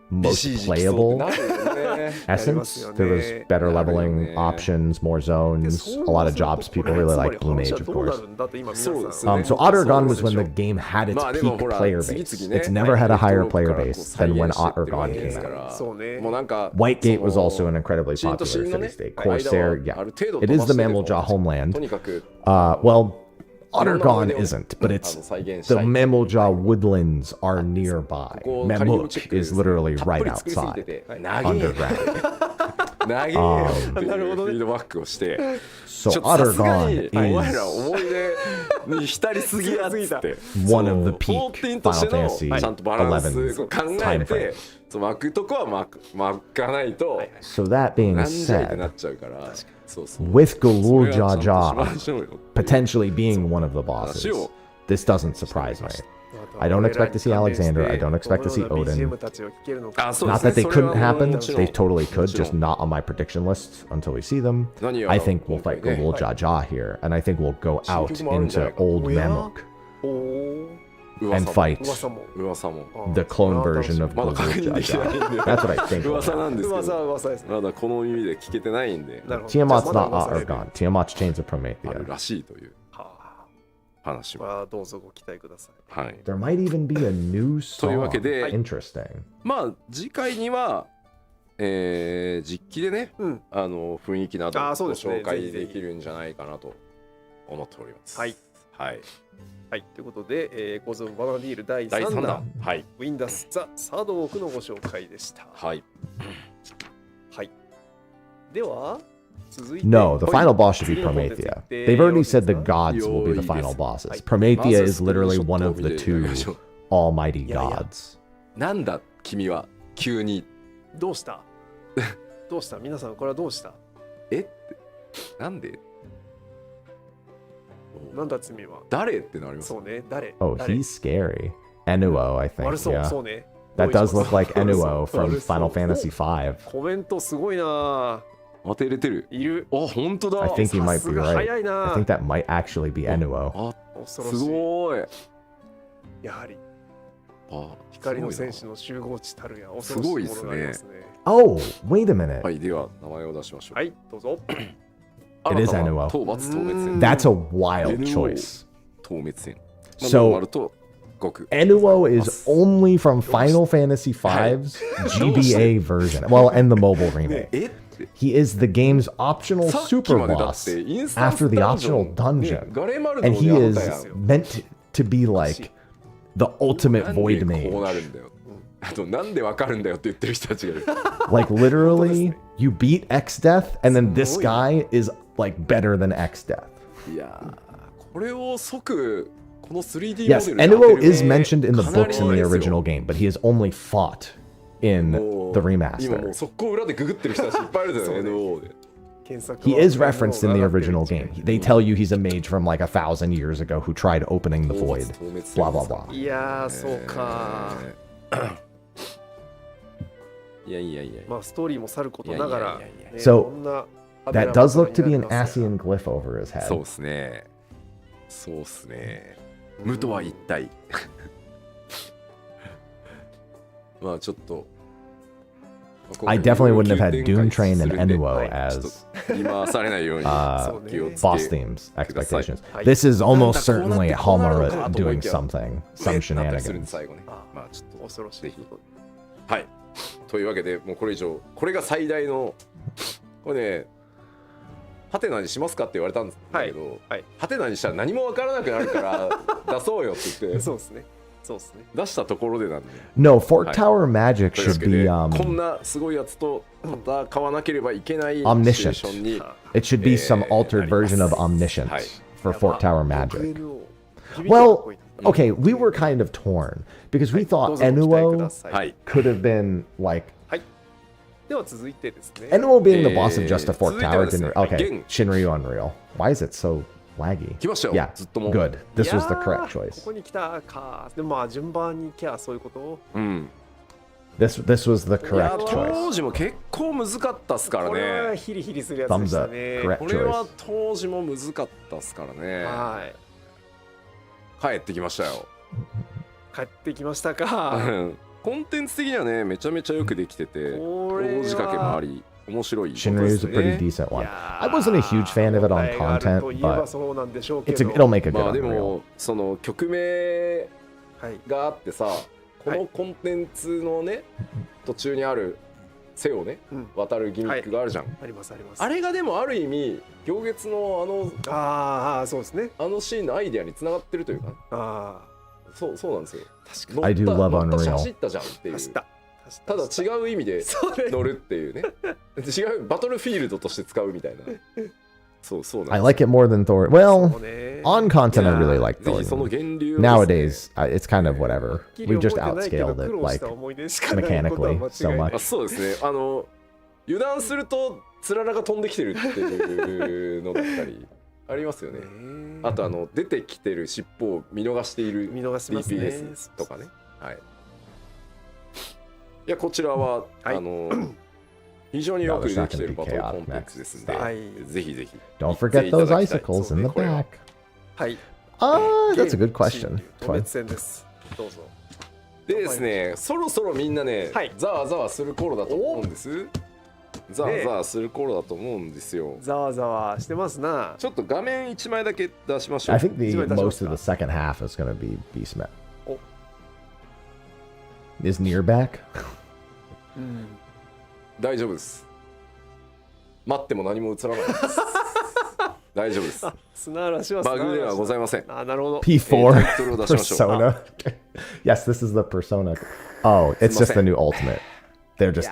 most ビシビシ来そうって playable なるよね。 essence. There was better leveling options, more zones, a lot of jobs. People really like Blue Mage, of course. So Ottergon was when the game had its まあでも peak ほら player 次 base. 々ね It's never had a higher ロック player からこう base 再 than when 現してってるわ Ottergon けです came か out. らそうね。もうなんか Whitegate was その also an incredibly シーンと popular シーンのね city-state. 間 Corsair, を yeah. ある程度 It 飛 is ば the してでも Mammaljaw と homeland. にかく Well, いろんな思い Ottergon 出を isn't, but it's 再現した the い。 Mammaljaw woodlands are nearby. ここ仮にチェ Mammook ック is literally たっぷ right り作りすぎて outside, て長え underground. 長えよっていうフィードバックをしてち So ょっとさすがに Ottergon お前ら is 思い出に浸りすぎやっつって one of the そう peak 14として Final の Fantasy ちゃんとバランス XI's を考え time て frame. そう巻くとこは巻かないと So that being なんじゃいってな said, っちゃうからそうそう with それは Galul ちゃんとし Jaja ましょうよ potentially being one of the bosses, 話を this doesn't surprise me. I don't expect to see Alexander. I don't expect to see Odin. Not that they couldn't happen. They totally could, just not on my prediction list until we see them. I think we'll fight Gogol Jaja here, and I think we'll go out into Old Mammoth and fight the clone version of Gogol Jaja. That's what I think. 噂なんですけど、噂ですね。まだこの耳で聞けてないんで、 Tiamat's not gone. Tiamat's Chains of ある Promethea. らしいという話は。まあどうぞご期待ください。はい。 There might even be a new というわ song. けで、 Interesting. まあ次回には、実機でね、うん。雰囲気などごそうですね紹介できるんじゃないかなと思っております。はい。はい。はい。ということで、コズムバナディール第第3 3弾弾。はい。ウィンダス・ザ・サードウォークのご紹介でした。はい。はい。では、続いて。 No, the final boss should be 次のコンテンツ Promethea. 行って They've already よろしい said the ですか？ gods will be the final は bosses. い。 Promethea is まず literally スクリーンショット one を of 見 the てみま two しょう。 almighty いやいや。 gods. なんだ君は急にどうしたどうした皆さん、これはどうしたえってなんでなんだ罪は。誰ってなりますそうね、誰 Oh, 誰 he's scary. Enuo, I think. 悪そう、 Yeah. そうね。 That does look like 悪そう Enuo from 悪そう Final Fantasy V. コメントすごいな。当てれてる。いる。あ、本当だ。 I think you さ might す be が right. 早い I な。 think that might actually be Enuo. あ、恐ろしい。すごい。やはりあ、光のすごいな戦士の集合地たるや恐ろしいものがありますね。 Oh, wait a minute. はい、では名前を出しましょう。はい、どうぞ。 It is 新たな Enuo. 討伐討滅戦。 That's a wild choice. 討滅戦。 So- ノーマルと極。 Enuo is only from Final Fantasy V's GBA version. Well, and the mobile remake. え He is the game's optional さっき super までだっ boss てインスタンス after the ダンジョ optional ン dungeon. ねガレマルド And に he あっ is たやん。 meant to be like the ultimate なんで void こうな mage. るんだよ。あとなんでわかるんだよって言ってる人たちがいる。 Like literally, you beat X Death, and then this guy is like better than X Death. いやー、これを即この 3D モ Yes, デルで当て Enuo る is mentioned in the かなり books in the ですよ original game, but he has only fought in もう the 今もう remaster. 速攻裏でググってる人たちいっぱいいるんだよね、NO で。検索 He は is referenced in the 上がってる original game. They tell you he's a mage from like 1,000 years ago who tried opening the 討 void. 伐討滅戦 Blah blah blah. いやー、そうか。いやいやいや。まあ、ストーリーもさることながら、いやいやいやいやね So, こんな That does look to be an アシ Asian glyph over his そう head. ですね。そうっすね。無とは一体。まあちょっと。 I definitely wouldn't have had Doom Train and するんで Enuo ちょっ as と言い回されないように uh, 気をつ boss け themes expectations. Hi. This is almostなんだこうなって certainly こうなるのか Homura と思い doing きや something, some なったりするんで shenanigans. 最後ね。まあちょっと恐ろしいこと。はい。というわけで、もうこれ以上、これが最大の、これね、ハテナにしますかって言われたんですけど、はいはいハテナにしたら何もわからなくなるから出そうよって言って、そうですね。そうですね。出したところでなんで。 No, Fort Hi. Tower Magic というわ should けで be こんなすごいやつと戦わなければいけないシチュエ Omniscient. ーションに、 it should be some altered version of Omniscient Hi. for Fort Tower Magic. FNO Well, okay, we were kind of torn because we ど thought うぞご期待くだ Enuo さい。はい。 could have been like では続いてですね。 Enuo being the boss of just a Fort 続いては Tower ですね、 didn't. Okay, 現 Shinryu Unreal. Why is it so laggy? 来ましたよ Yeah, ずっともう good. This was the いやー correct こ choice. こに来たか。でもまあ順番に来ゃそういうことうん。 This was the いや correct 当 choice. 時も結構難かったっすからこれはね。ヒリヒリするやつで Thumbs した up. ね。 Correct これは choice. 当時も難かったっすからね。はい。帰ってきましたよ。帰ってきましたか。コンテンツ的にはね、めちゃめちゃよくできてて、これは大仕掛けもあり、面白い。 Shinryu's a pretty decent い one. やー I wasn't a huge fan of it on 問題がある content, といえば but そうなんでしょうけ it's ど it'll make a ま good あで Unreal. も、その曲名はい。があってさ、このコンテンツのね、途中にある背をね、うん渡るギミックがあるじゃん。ありますあります。あれがでもある意味、行月のああそうですね。あのシーンのアイデアにつながってるというか、あそうなんですよ。確かに I do love 乗ったし Unreal. 走ったじゃんっていう。走った。ただ違う意味でそれ乗るっていうね。違うバトルフィールドとして使うみたいな。そうなん I です。 like it more than Thor. そう Well, ね on content, I really いやー like ぜひその Thor. 源流をですね Nowadays, it's kind of whatever. はっきり We've just 覚えてないけど outscaled 苦 it 労し like た思い出しかないことは間違い mechanically ない so much. あそうですね。油断するとつららが飛んできてるっていうのだったり、ありますよね。あと出てきてる尻尾を見逃している見逃しますね DPS とかね。はい。いやこちらは、はい、非常によくできているバトルコンテンツですので、はい、ぜひぜひ。Don't forget those icicles in the back. はい。That's a good question. 特別戦です。どうぞ。でですね、そろそろみんなね、ざわざわする頃だと思うんです。ざわざわする頃だと思うんですよ。ざわざわしてますな。ちょっと画面1枚だけ出しましょう。I think most of the second half is going to be Beastmaster. Is Nier back? 大丈夫です。待っても何も映らないです。大丈夫です。砂嵐はバグではございません。あ、なるほど。P4 Persona. Yes, this is the Persona. Oh, it's just the new Ultimate. They're just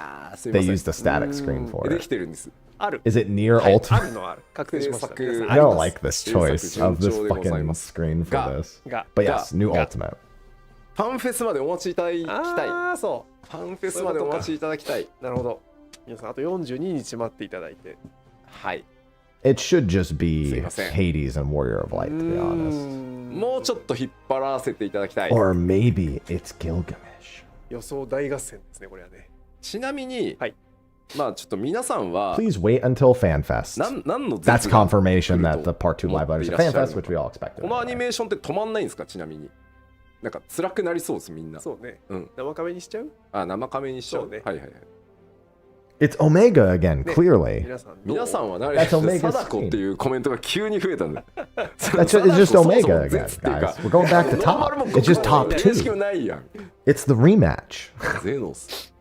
they use the static screen for で it. きてるんです。ある。Is it Nier Ultimate? あるのある。確定しました。I don't like this choice of this fucking screen for this. But yes, new Ultimate. ファンフェスまでお待ちいただきたい。ああ、そう。ファンフェスまでお待ちいただきたい。なるほど。皆さんあと42日待っていただいて。はい。It should just be Hades and Warrior of Light, to be honest. もうちょっと引っ張らせていただきたい。Or maybe it's Gilgamesh. 予想大合戦ですね、これはね。ちなみに、まあちょっと皆さんは Please wait until FanFest. 何の That's confirmation that the Part 2 live letters are FanFest, which we all expected. このアニメーションって止まんないんですか？ちなみに。なんか辛くなりそうですみんな。そうね。生亀にしちゃう？あ、生亀にしちゃう。はいはいはい。It's Omega again, clearly. 皆さんは誰？貞子っていうコメントが急に増えたんだ。It's just Omega again, guys. We're going back to top. It's just top 2. It's the rematch. ゼノス。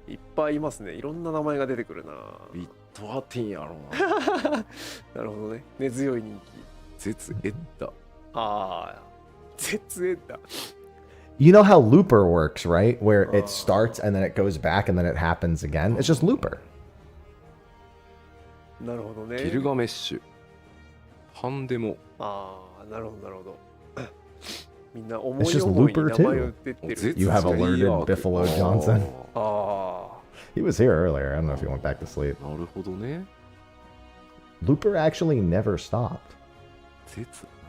いっぱいいますね。いろんな名前が出てくるな。ビットアティンやろな。なるほどね。根強い人気。絶エッダ。ああ、絶エッダ。You know how Looper works, right? Where it starts and then it goes back and then it happens again. It's just Looper. なるほどね。ギルガメッシュ。ハンデモ。ああ、なるほどなるほど。みんな思い思いに名前を出てる。You have alerted Biffalo Johnson. He was here earlier. I don't know if he went back to sleep. なるほどね。Looper actually never stopped.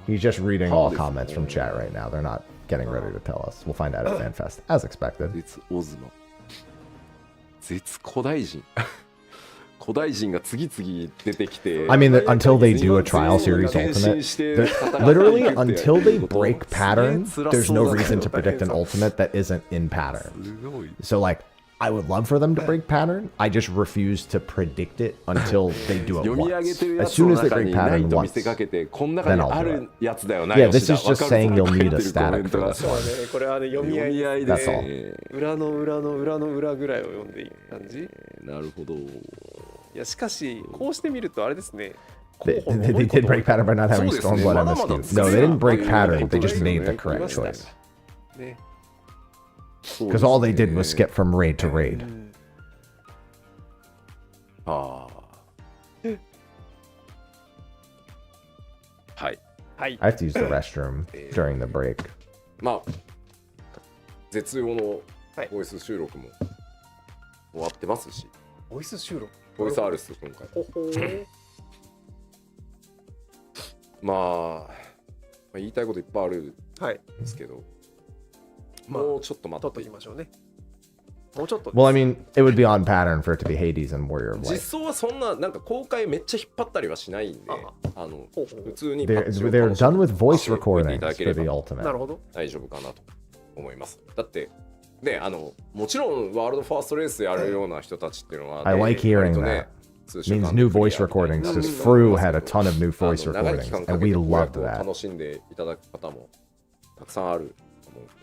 He's just reading all comments from chat right now. They're not getting ready to tell us. We'll find out at FanFest, as expected. 絶オズマ。絶古代人。古代人が次々出てきて。I mean, until they do a trial series ultimate, literally until they break pattern, there's no reason to predict an ultimate that isn't in pattern. So like, I would love for them to break pattern. I just refuse to predict it until they do it once. As soon as they break pattern once, then I'll do it. Yeah, this is just saying you'll need a static for this one. これはね、読み合いで That's all. 裏の裏の裏の裏ぐらいを読んでいく感じ。なるほど。いや、しかし、こうしてみるとあれですね。They did break pattern by not having Stormblood MSQ. No, they didn't break pattern. They just made the correct choice. Because all they did was skip from raid to raid. I have to use the restroom during the break. まあ、絶用のボイス収録も終わってますし。ボイス収録？ボイスアルス今回。まあ、言いたいこといっぱいあるんですけど。もうちょっと待っていきましょうね。もうちょっと。Well, I mean, it would be on pattern for it to be Hades and Warrior of Light. 実装はそんななんか公開めっちゃ引っ張ったりはしないんで、普通に they're done with voice recordings for the ultimate. なるほど。大丈夫かなと思います。だってね、もちろんワールドファーストレースやるような人たちっていうのは、I like hearing that. Means new voice recordings because Fru had a ton of new voice recordings and we loved that. 楽しんでいただく方もたくさんあると思うんで。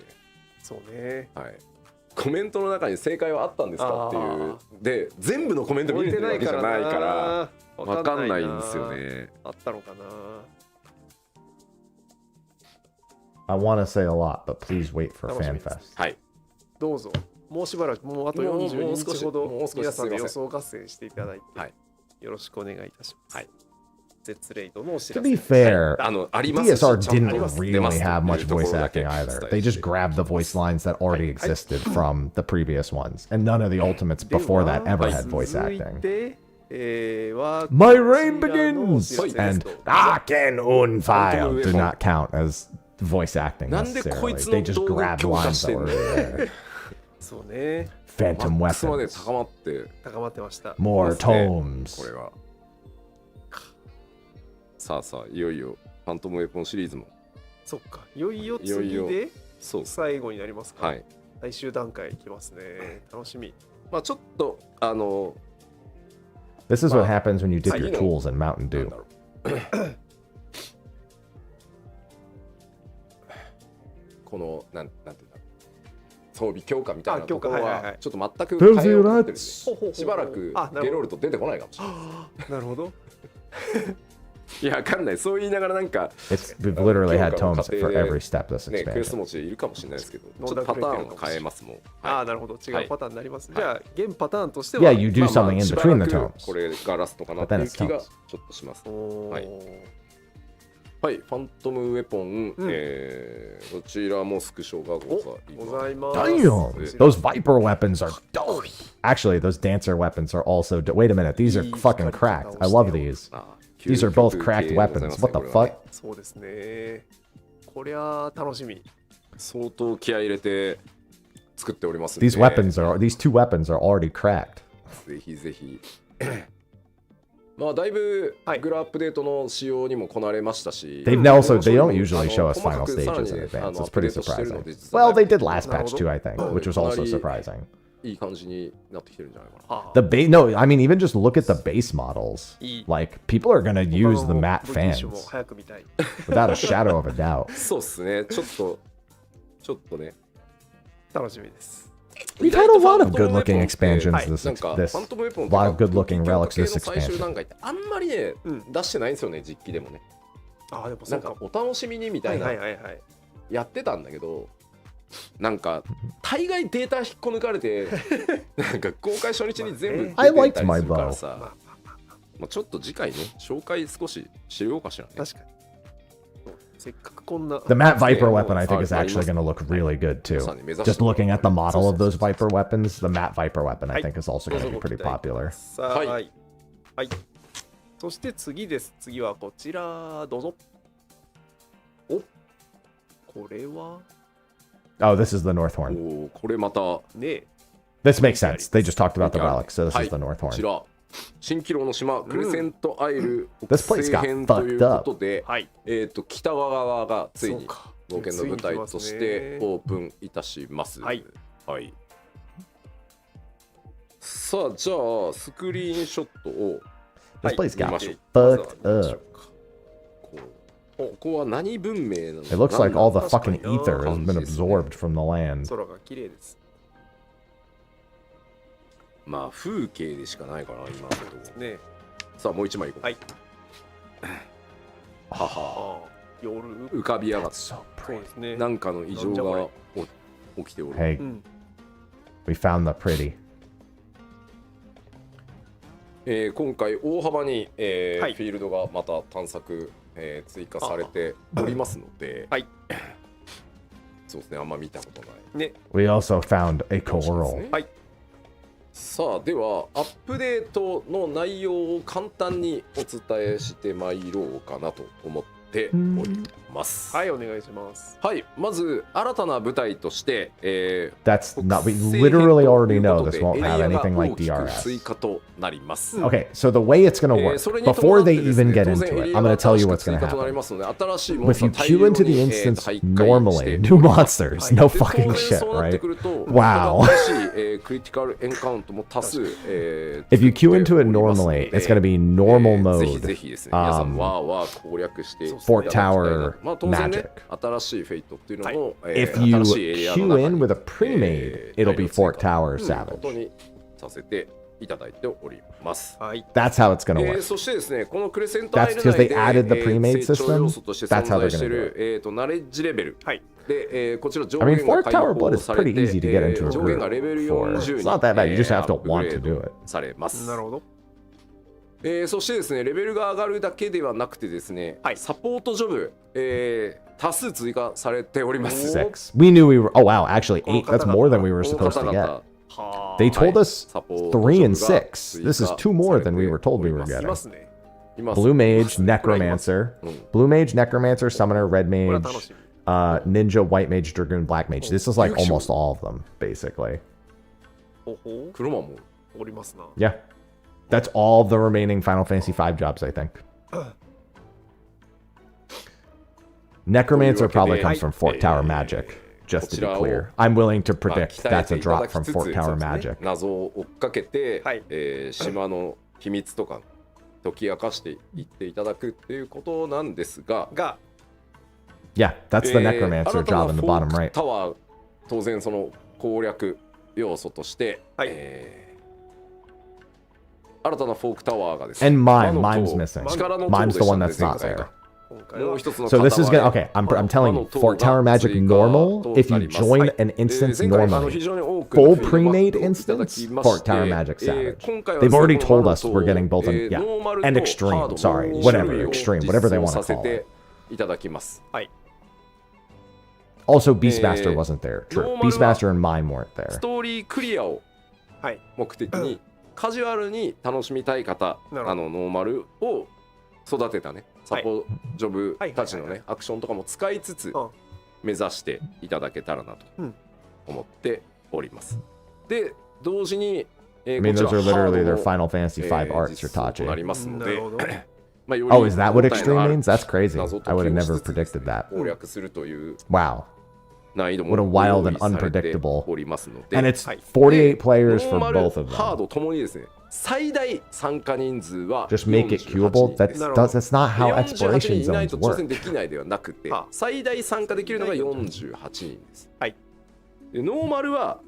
そうね。はい。コメントの中に正解はあったんですかっていうで全部のコメント見れてるわけじゃないから分かんないんですよね。あったのかな。I want to say a lot, but please wait for FanFest. はい。どうぞ。もうしばらくもうあと42日ほど皆さんで予想合戦していただいて、よろしくお願いいたします。はい。Zレイドのお知らせ。To be fair, DSR didn't really have much voice acting either. They just grabbed the voice lines that already existed from the previous ones, and none of the ultimates before that ever had voice acting. My reign begins! And Aken Unfile do not count as voice acting なんでこい necessarily. つ They の just 動画 grab 強化 lines して that ん were の there. そうね。 Phantom マックスまで weapons. 高まって高まってました。 More ますね tomes. これはさあさあいよいよファントムウェポンシリーズもそっか。いよいよいよいよ次でそう最後になりますか。はい最終段階いきますね。楽しみ。まあちょっとThis is what happens when you dip 次 your の tools in Mountain なん Dew. だろうこのなんていうんだ装備強化みたいなところあ強化はいはいははいちょっと全く変えようと思ってるんでほうほうほうしばらくあなるほどゲロールと出てこないかもしれないなるほど。いやわかんないそう言いながらなんか We've literally had 強化 tomes の過程 for で every step this ねクエスト expansion. 持ちでいるかもしれないですけどノーちょっとパターンをダウン増えてるかもしれない変えますもんああ、なるほど。違うパターンになります。じゃあ、現パターンとしては。 Yeah, you do まあまあ something in しば between ら the く tomes. これがラストかなっていう気がちょっとしますはいはいファントムウェポンこちらもスクショがございます。 Damn! Those Viper weapons are dope! Actually, those Dancer weapons are also dope. Wait a minute, these are fucking cracked. I love these. These are both cracked weapons. What the fuck? そうですね。こりゃ楽しみ。相当気合い入れて作っておりますんで These two weapons are already cracked. ぜひぜひまあだいぶグラアップデートの仕様にもこなれましたし They don't usually show us final stages in advance. It's pretty surprising. Well, they did last patch too, I think, which was also surprising. いい感じになってきてるんじゃないかな The base, no, I mean, even just look at the base models. Like, people are gonna use the matte fans 早く見たい。 without a shadow of a doubt. そうっすねちょっとね楽しみです。 We've had a lot of good-looking expansions なんか this ファントムウェポン a lot of good-looking relics this 最終 expansion. 段階ってあんまりね出してないんですよね実機でもねああ、でもなんそうか。かお楽しみにみたはいいなはいはいはい。やってたんだけどなんか大概データ引っこ抜かれてなんか公開初日に全部出てた I り liked す my るから bow. さまあちょっと次回ね紹介少ししようかしらね確かに。せっかくこんな。 The matte Viper weapon, I think, is actually going to look really good too. まさに目指して Just looking at the model of those Viper weapons, the matte Viper weapon, I think, is also going to be pretty popular. さあ、はい。はい。そして次です。次はこちら、どうぞ。おこれは Oh, this is the North お Horn. ーこれまたね This makes sense. They just talked about the relic, so this はい is the North こち Horn. ら蜃気楼の島クレセントアイル This 北 place 西 got 編ということではい。北側がついにそうか冒険の舞台としてついに来ますねオープンいたしますはいはいさあじゃあスクリーンショットを This place 見 got ましょう fucked up. ここは何文明なの It looks like all the 確かに fucking ether has been absorbed from the land. 空が綺麗です。まあ風景でしかないかな今のところねさあもう一枚いこうはい。ははああ、夜。浮かび上がっ So そう pretty. ですね。なんかの異常が起きておる Hey, うん。 we found the pretty. 今回大幅に、はいフィールドがまた探索、追加されておりますので、はい。そうですねあんま見たことないね。 We also found a そうです coral. ねはい。さあではアップデートの内容を簡単にお伝えしてまいろうかなと思っておりますはい、お願いします。はいまず新たな舞台として、That's not. We 北西編 literally と already いう know こと this で won't エリ have アが anything 大 like きく追 DRS. 加となります。 Okay, so the way it's going to work, それに before 伴って they ですね even get 当然 into エ it, リ I'm ア going が to tell you 新しく what's 追 going to 加となり happen. ますので新しいモンス If タ you ー大 queue 量 into に the instance 徘徊 normally, して new monsters, はい no で fucking 当然 shit, そうなって right? くると Wow. 新しい、クリティカルエンカウントも多数、If you queue into it normally, it's going to be normal ぜひぜ mode, ひですね、皆さん um, わーわー攻略していただき Fort たいな Tower まあ当然ね magic. 新しいフェイトっていうのも、 If you 新しいエリアの queue 中 in に with a pre-made, it'll be Fort Tower こと Savage. にさせていただいております。はい。 That's how it's going to work. そしてですね、このクレセントアイ That's ル because 内 they で、 added the pre-made 成長 system. 要素として That's 存 how they're 在してい going to do る、ナレッジレベルはい。で、こちら上 I mean, 限が Fort 解 Tower 放 Blood is され pretty て、 easy to get into a 上限がレベル group 40 for. に It's not that bad. You just have to アップグ want レ to ー do ド it. されます。なるほど。そしてですね、レベルが上がるだけではなくてですね、はいサポートジョブ、多数追加されております。 6. We knew we were. Oh wow, actually 8. That's more than we were この supposed 方 to 々 get. They told us サポート 3 and 職が 6. This is 2 more than we were told we were い getting. ますね。 Blue Mage, Necromancer. Blue Mage, Necromancer, Summoner, Red これは Mage, 楽しみ。 Ninja, White Mage, Dragoon, Black Mage. This is like almost all of them, basically. ほほ黒魔もおりますな。 Yeah. That's all of the remaining Final Fantasy V jobs, I think. Necromancer probably comes from Fort Tower Magic, just to be clear. I'm willing to まあ predict 鍛え that's て a いただ drop き from つつ Fort そう Tower ですね Magic. 謎を追っかけてはい島の秘密とか解き明かしていっていただくっていうことなんですが、が、 Yeah, that's the Necromancer 新たな job in the フォ bottom ーク right. タワー当然その攻略要素として、はい新たなフォークタワーがですね And mime, 魔の mime's 塔 missing. 力の塔 Mime's で the した one ね that's not 前回 there. が今回はもう一つの So this is 片 gonna 割れ okay. I'm telling 魔 you, の塔 Fort が Tower Magic 追加 normal. と If な you ります join an instance 前回 normally, 非常に多くの full フィードバッ pre-made クをいただ instance, きまして Fort Tower Magic Savage. 今回は They've ですね already この told us we're getting both in, ノ yeah, ーマル and と extreme. ハード Sorry, の whatever, 種類を extreme, whatever they 実装 want さ to せ call て it. いただきます。はい。 Also, Beastmaster wasn't there. True. normal Beastmaster and Mime weren't ス there. トーリークリアをはい。目的にカジュアルに楽しみたい方、なるほどノーマルを育てたねサポジョブたちのねアクションとかも使いつつうん目指していただけたらなとうん思っております。で同時に、I mean, こち those ら are literally their ハー Final Fantasy ド V の arts, 実装となり Ritachi. ますので、なるほど。まあより Oh, is that what 手応え extreme のある means? That's crazy. 謎 I 解 would き have をし never つつですね predicted that. 攻略するという Wow. 難易度も What a wild and 用意されて unpredictable. おりますので、 And it's はい 48 players ノー for マル both of ハー them. ドともにですね最大参加人数は Just make it 48 queuable. 人です That's not how 48 exploration 人いない zones と挑戦 work. できないではなくてはあ最大参加できるのが48人です。はいでノーマルは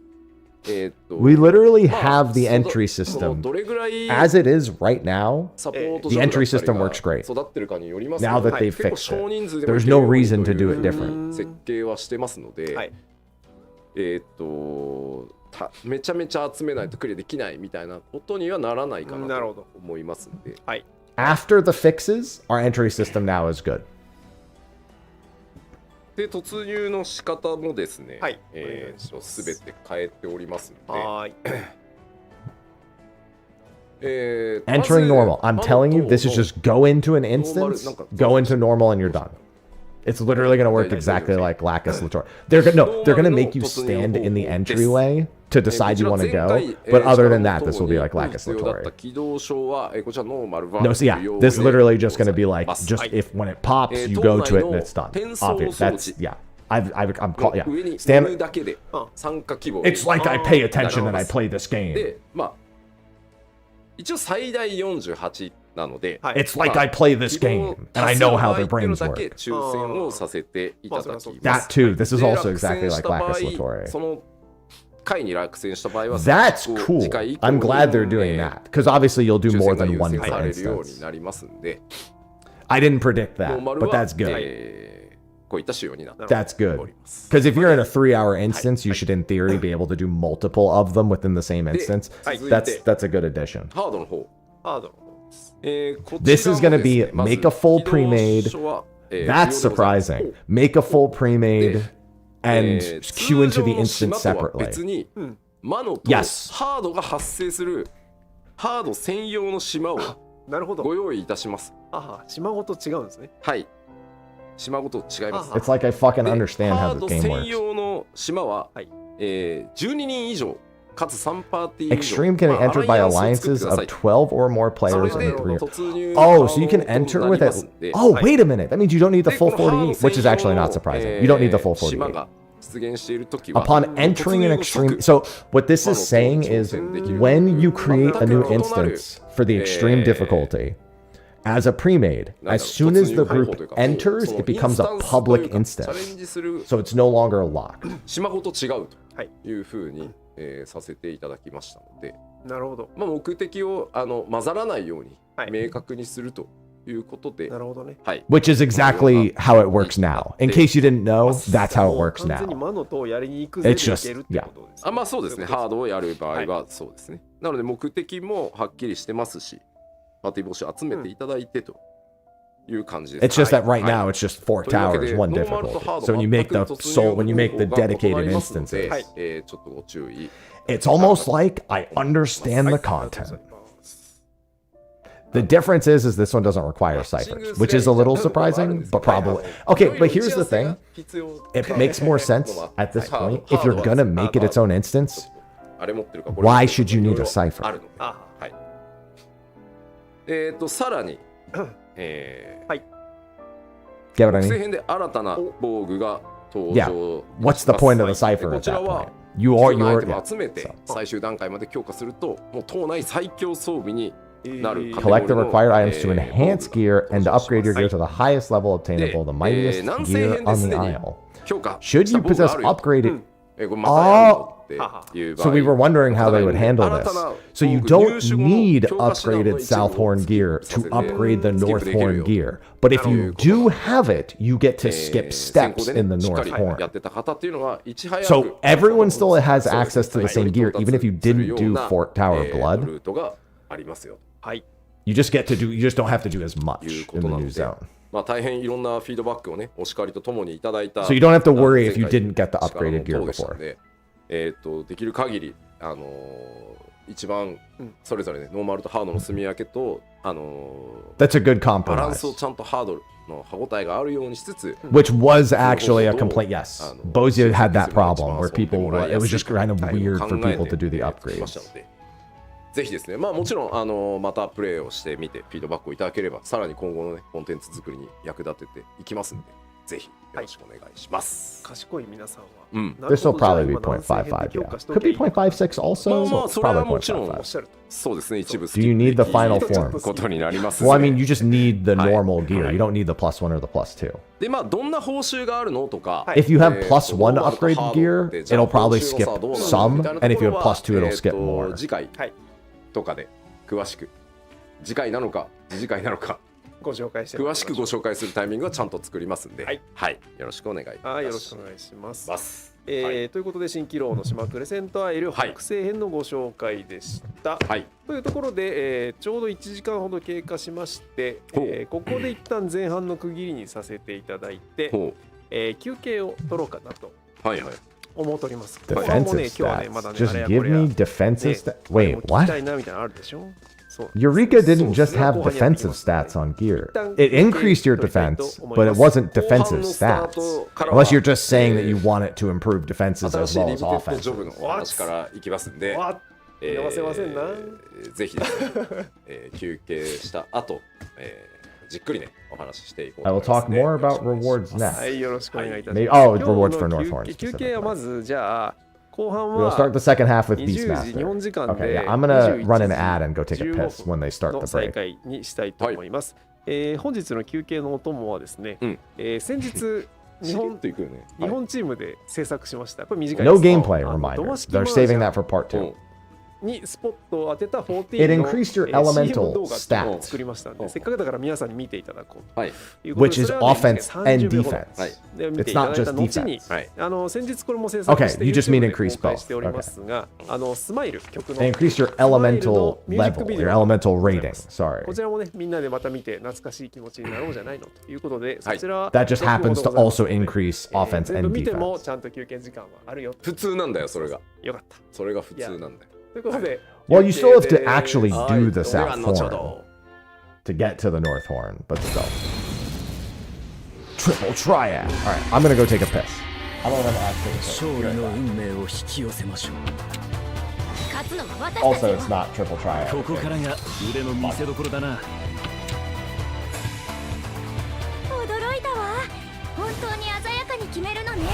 We literally まあ have the その entry その system どれぐらい as it is right now. サポート The ジョブだったり entry system が works great. 育ってるかによりますけ Now ど that they 結構 fixed 少 it, 人数でも there's いける no ように reason to とい do う it different. 設計はしてますので、はいめちゃめちゃ集めないとクリアできないみたいなことにはならないかなとなるほど思いますので、はい。 After the fixes, our entry system now is good. で突入の仕方もですね、はいお願いします全て変えておりますので、はーい。Entering normal. I'm telling you, this is just go into an instance, go into normal, and you're done. It's literally going to work exactly like Lacus Latour. They're gonna make you stand in the entryway to decide you want to go. But other than that, this will be like Lacus Latour. No, so yeah, this is literally just going to be like just if when it pops, you go to it and it's done. Obvious. That's yeah. I'm called yeah. Stand. It's like I pay attention and I play this game. で、まあ一応最大48なので、はい It's like I play this game and I know how their brains だけ work. 抽選をさせていただきます。 That too. This is で also 落選 exactly し like た場合 Lacus Latour. その回に落選した場合は That's cool. 次回以降 I'm glad they're doing that because obviously you'll do 抽 more 選 than が one 優先 per されるよう instance. になりますんで、 I didn't predict ノー that, マル but は that's good. こういった仕様になって That's お good. ります。 Because if you're in a 3-hour instance, you should in theory be able to do multiple of them within the same instance. はい That's a good addition. ハードの方。ハード。こちらも This is gonna be ですねまず make a full 起動 pre-made. 書は That's 不要でございます surprising. Make a full pre-made and 通 queue into 常 the の instance 島とは別 separately. に魔のと Yes ハードが発生するハード専用の島をなるほど。ご用意いたします。はは、島ごと違うんですね。はい。島ごと違います。 It's like I fucking で understand ハ how ー the ド game 専 works. 用の島は、はい12人以上かつ3パーティー以上 Extreme can be まあ entered by アライアンスを alliances 作ってくださ of い 12 or more そ players れで in 3. 突入 Oh, so you can 可 enter 能とな with りま it. すんで Oh, はい wait a minute. That means you don't need the で full このハード 48, which is 専 actually 用 not の surprising. You don't need the full 島 48. が出現しているときは Upon entering an extreme, so what this is saying is when you create a new instance for the extreme difficulty as a pre-made, as soon as the group enters, it becomes a public チャレン instance. ジする So it's no longer locked. 島ごと違うはいというふうに、させていただきましたので、なるほど。まあ、目的を混ざらないようにはい明確にするということで、なるほどね。はい、 Which is exactly how it works now. In case you didn't know, that's how it works 完全に now. 魔の塔をやりに行くぜで It's い just- けるってことですね。あまあそうですね、ハードをやる場合ははそうですね。なので目的もはっきりしてますし、パーティー募集集めていただいてという感じです。 It's just that right はい now it's just 4 towers, one ノーマルと difficulty. ハード So when you make the 全く突入 soul, when you make the 方法が異 dedicated なりますので instances, ちょっとご注意。 it's almost like I understand the content. The difference is this one doesn't require ciphers, which is a little surprising, but probably... Okay, but here's the thing. It makes more sense at this point. If you're gonna make it its own instance, why should you need a cipher? さらに、Get what I 複製 mean? 編で新たな防具が登 Yeah. 場。 What's the point of the cipher こ at ちら that は point? You 必 are 要なアイ your テムを yeah. 集めて最終段階まで強化すると、もう島内最強装備になる。 Collect the required items to enhance gear and to upgrade your gear to the highest level obtainable, the mightiest gear on the Isle. 強化 Should した you 防具が possess あるよ。 upgraded... これまたやるのっていう場合 So we were wondering how they would handle this. So you don't need upgraded Southhorn gear to upgrade the Northhorn gear. But if you do have it, you get to skip steps in the しっかりや Northhorn. ってた方っていうのはいち早く So everyone still has access to the same gear, even if you didn't do Fort Tower of ル Blood. ートがありますよ。はい。 You just get to do, you just don't have to do as much いう in こと the な new ので zone. まあ大変いろんなフィードバックをね、お叱りとともにいただいた。 So you don't have to worry if you didn't get the upgraded gear 力の塔でした before. のでできる限り一番それぞれねノーマルとハードの住み分けとThat's a good バランスを compromise. ちゃんとハードの歯応えがあるようにしつつ Which was actually a complaint. Yes, Bozia had that problem where people were, it was just kind of weird for people to do the ま upgrades. したのでぜひですね、まあもちろんまたプレイをしてみてフィードバックをいただければさらに今後のねコンテンツ作りに役立てていきますのでぜひよろしくお願いします。賢い皆さんは。This will probably be 0.55, yeah. Could be 0.56 also. まあそれは Probably もちろん 0.55. そうですね一部 Do you need the final スキップで form? きることになります Well, I ね mean, you just need the normal gear. はい You don't need the +1 or the +2. でまあどんな報酬があるのとか If you have えー +1 ノーマルと upgraded ハード gear, でじゃあ it'll probably 報酬 skip の差はどうなの some, みたいな and if you have ところは +2, it'll skip more. 次回とかで詳しく次回なのか次回なのかご紹介して詳しくご紹介するタイミングはちゃんと作りますんで、はい、よろしくお願いいたしはい、よろしくお願いします。ます。ということで新機能の島クレセントアイル北西編のご紹介でした。はい、というところで、ちょうど1時間ほど経過しまして、ここで一旦前半の区切りにさせていただいて、休憩を取ろうかなと思っております。後半もね、今日はね、まだね、 Just あれや give これや me defensive stats. これ Wait, も聞き what? たいなみたいなのあるでしょ。そう Eureka didn't just have defensive stats on gear. It increased your defense, but it wasn't defensive stats. Unless you're just saying that you want it to improve defenses 新 as しい well リ as ミテッドジョ offense. ブのお話からいきますんで、わ見逃せませんな。ぜひですね、休憩した後、じっくりねお話ししていこうと I 思 will います talk ね。 more about rewards は next. い、よろしくお願いいたし Maybe, ます。 oh, 今日の rewards for Northhorn 休憩は specifically. まずじゃあ後半 We'll は start the second half with 20時 Beastmaster. 日本時間 Okay, で yeah, I'm gonna 21 run an ad and go take a piss 15 when they start の the 再 break. 開にしたいと思います。本日の休憩のお供はですね、先日日しれっ本といくよね。日本チームで制作しました。これ短い No です。 gameplay 土 reminder. 間式 They're マージャ saving ン that for part 2. にスポットを当てた14 It の increased your CM elemental 動画っていうのを stats, 作りましたので、せっかくだから皆さんに見ていただこうはい。ということ which で、 is それはね offense and 30秒ほど defense. はい。で見ていただいた It's not 後 just に defense. はい。先日これも制作して Okay, you just mean YouTube で increase 公開 both. しておりますが、スマイル曲の They increased your elemental level, your elemental rating. Sorry. こちらもねみんなでまた見て懐かしい気持ちになろうじゃないのということで、そちらは That just happens to 続報でございます also ので increase offense 全部 and 見ても defense. ちゃんと休憩時間はあるよと。普通なんだよそれが。よかった。それが普通なんだよ。ということで、 Well, you still have to 休憩 actually で do the では South 後ほ Horn ど。 to get to the North Horn, but still. Triple triad. All right, I'm gonna go take a piss. I'm gonna actually. 勝利の運命を引き寄せましょう。 勝つのは私たち Also, よ it's not triple triad. ここからが腕の見せ所だな。驚いたわ。本当に鮮やかに決めるのね。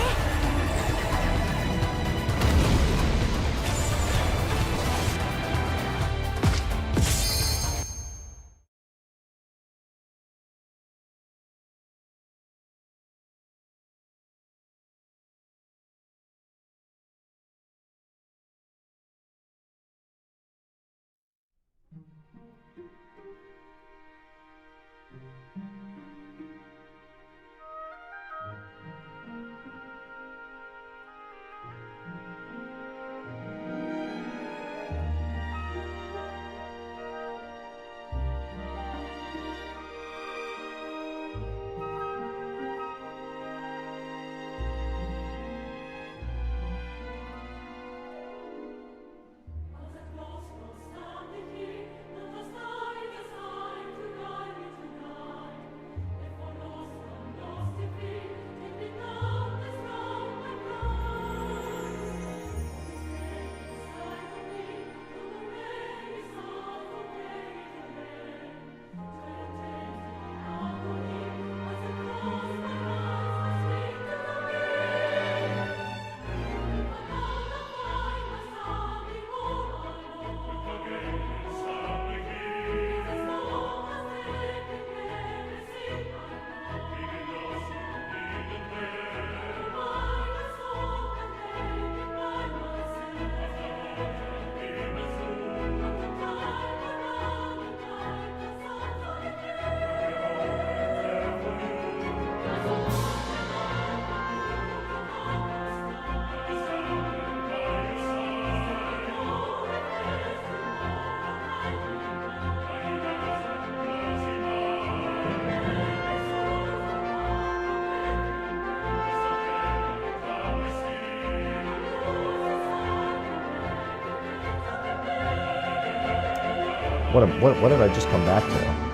What did I just come back to?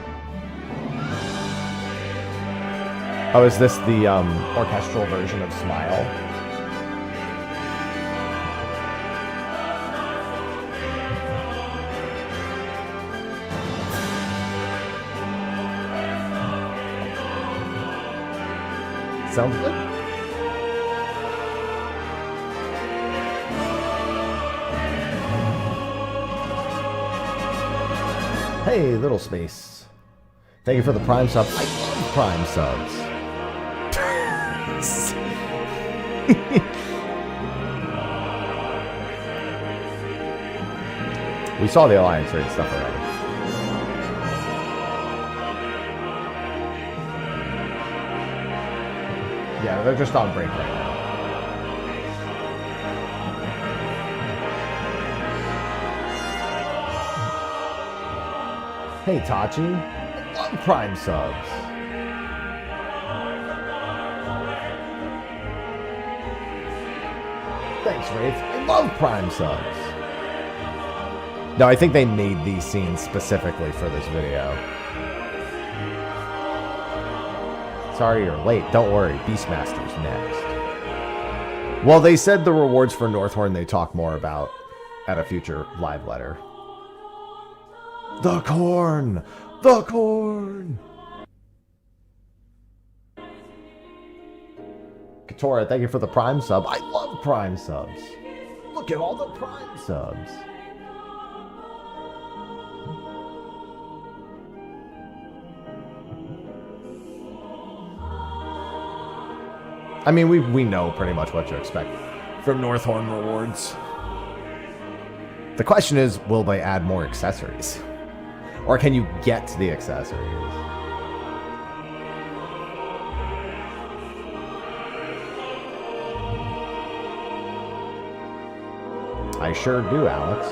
Oh, is this the orchestral version of Smile? Sounds good. Hey, Little Space. Thank you for the Prime subs. I love Prime subs. We saw the Alliance raid stuff already. Yeah, they're just on break right now. Hey, Tachi. I love Prime subs. Thanks, Wraith. I love Prime subs. No, I think they made these scenes specifically for this video. Sorry you're late. Don't worry. Beastmaster's next. Well, they said the rewards for Northhorn they talk more about at a future live letter. The corn! The corn! Katora, thank you for the Prime sub. I love Prime subs. Look at all the Prime subs. I mean, we know pretty much what to expect from Northhorn rewards. The question is, will they add more accessories? Or can you get the accessories? I sure do, Alex.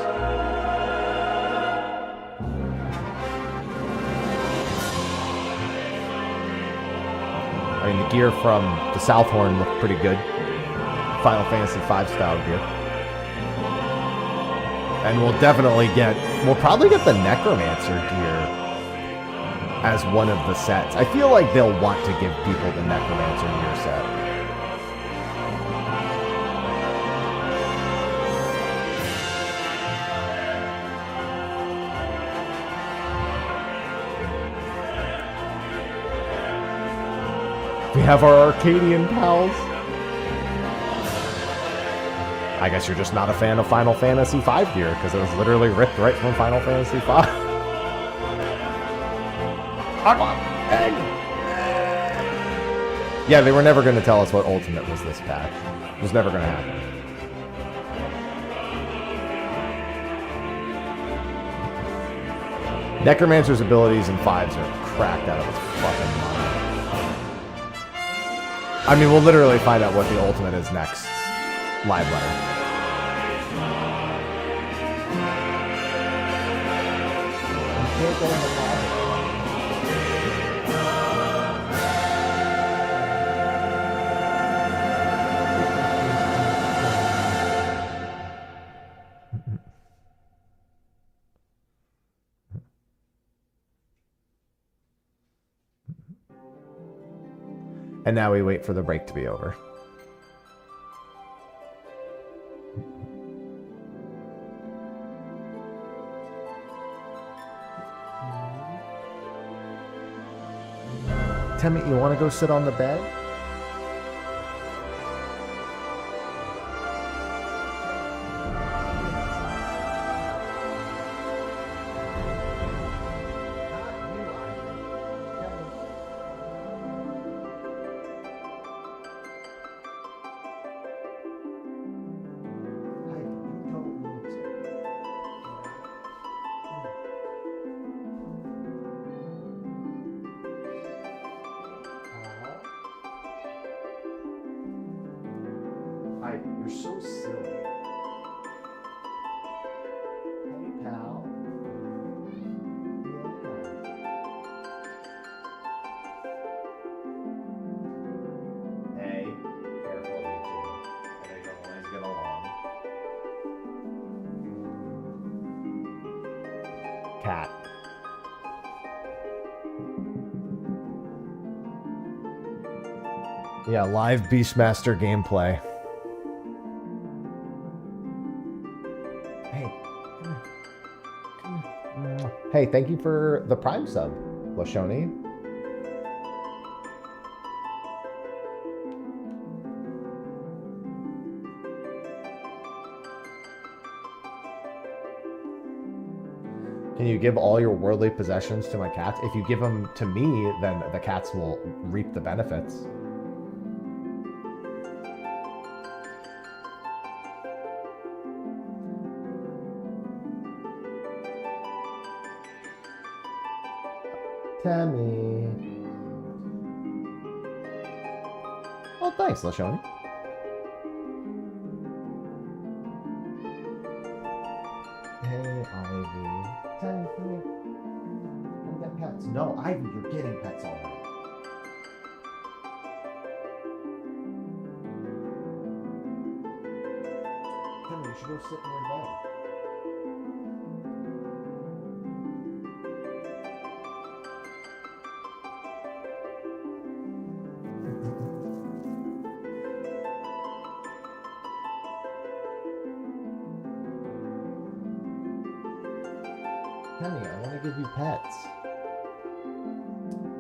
I mean, the gear from the Southhorn looked pretty good. Final Fantasy V style gear. And we'll probably get the Necromancer gear as one of the sets. I feel like they'll want to give people the Necromancer gear set. We have our Arcadian pals. I guess you're just not a fan of Final Fantasy V gear, because it was literally ripped right from Final Fantasy V. Yeah, they were never going to tell us what Ultimate was this patch. It was never going to happen. Necromancer's abilities in 5s are cracked out of its fucking mind. I mean, we'll literally find out what the Ultimate is next. Live letter. And now we wait for the break to be over. Temmie, you want to go sit on the bed? You're so silly. Hey, pal. Yeah. Hey, careful, you two. They don't always get along. cat. Yeah, live Beastmaster gameplay. Hey, come here. Hey, thank you for the Prime sub, Lashoni. Can you give all your worldly possessions to my cats? If you give them to me, then the cats will reap the benefits. Tammy. Oh, thanks, Lashoni. Hey, Ivy. Tammy, come here. Come get pets. No, Ivy, you're getting pets already. Tammy, you should go sit in your bed. Kenny, I want to give you pets.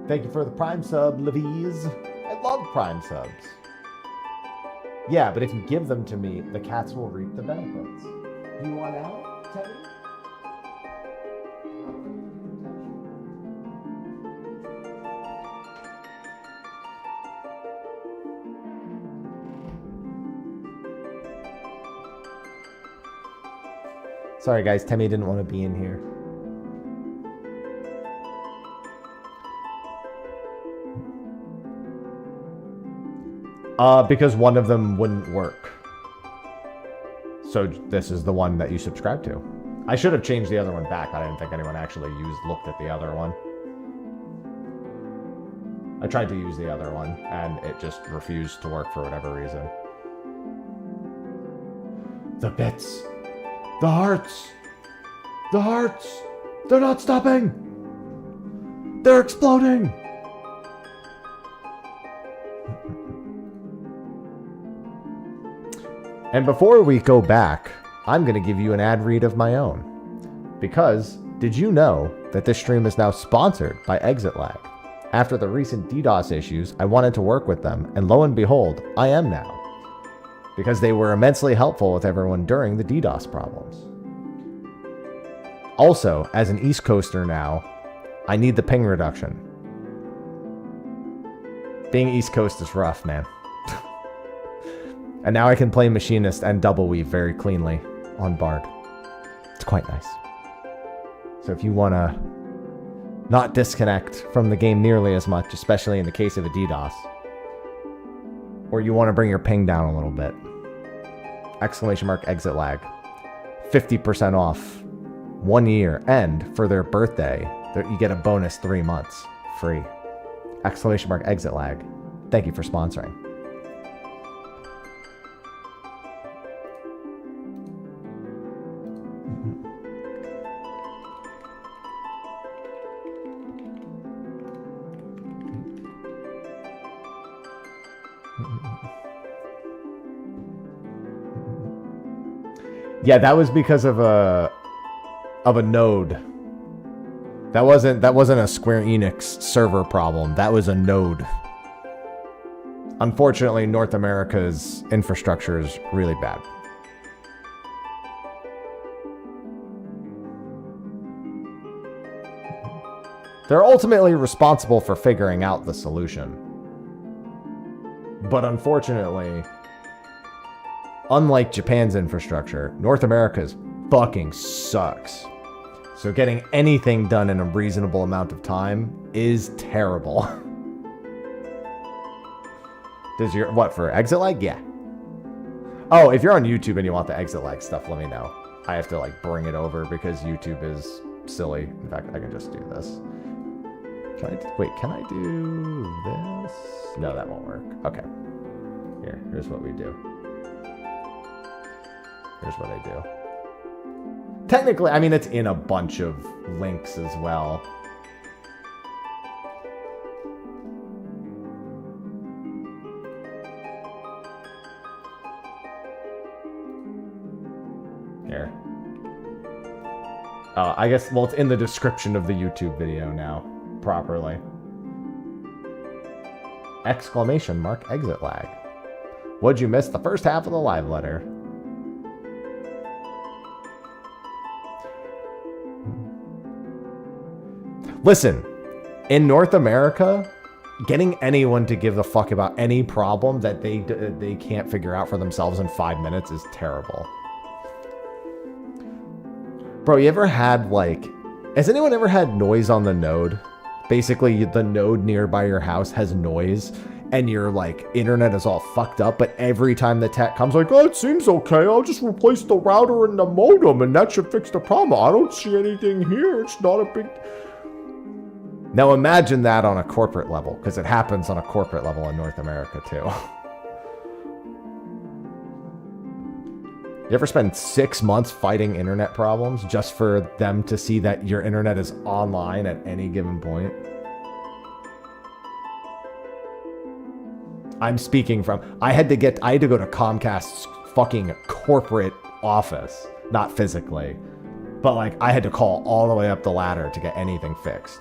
Thank you for the Prime sub, Levies. I love Prime subs. Yeah, but if you give them to me, the cats will reap the benefits. Do you want out, Teddy? Sorry guys, Temmie didn't want to be in here. Because one of them wouldn't work. So this is the one that you subscribe to. I should have changed the other one back. I didn't think anyone actually looked at the other one. I tried to use the other one, and it just refused to work for whatever reason. The bits. The hearts. The hearts. They're not stopping. They're exploding. And before we go back, I'm going to give you an ad read of my own. Because, did you know that this stream is now sponsored by XIV? After the recent DDoS issues, I wanted to work with them, and lo and behold, I am now. Because they were immensely helpful with everyone during the DDoS problems. Also, as an East Coaster now, I need the ping reduction. Being East Coast is rough, man. And now I can play Machinist and Double Weave very cleanly on Bard. It's quite nice. So if you want to not disconnect from the game nearly as much, especially in the case of a DDoS, or you want to bring your ping down a little bit, !exit lag, 50% off, 1 year, and for their birthday, you get a bonus 3 months free. !exit lag. Thank you for sponsoring. Yeah, that was because of a node. That wasn't a Square Enix server problem. That was a node. Unfortunately, North America's infrastructure is really bad. They're ultimately responsible for figuring out the solution. But unfortunately, unlike Japan's infrastructure, North America's fucking sucks. So getting anything done in a reasonable amount of time is terrible. Does your, what, for exit lag? Yeah. Oh, if you're on YouTube and you want the exit lag stuff, let me know. I have to like bring it over because YouTube is silly. In fact, I can just do this. Can I do this? No, that won't work. Okay. Here's what we do. Here's what I do. Technically, I mean, it's in a bunch of links as well. Here. I guess, well, it's in the description of the YouTube video now, properly. Exclamation mark, exit lag. What'd you miss? The first half of the live letter. Listen, in North America, getting anyone to give a fuck about any problem that they can't figure out for themselves in 5 minutes is terrible. Bro, you ever had, like... Has anyone ever had noise on the node? Basically, the node nearby your house has noise, and your, like, internet is all fucked up, but every time the tech comes, like, oh, it seems okay, I'll just replace the router and the modem, and that should fix the problem. I don't see anything here, it's not a big... Now imagine that on a corporate level, because it happens on a corporate level in North America, too. You ever spend 6 months fighting internet problems just for them to see that your internet is online at any given point? I'm speaking from... I had to go to Comcast's fucking corporate office. Not physically. But, like, I had to call all the way up the ladder to get anything fixed.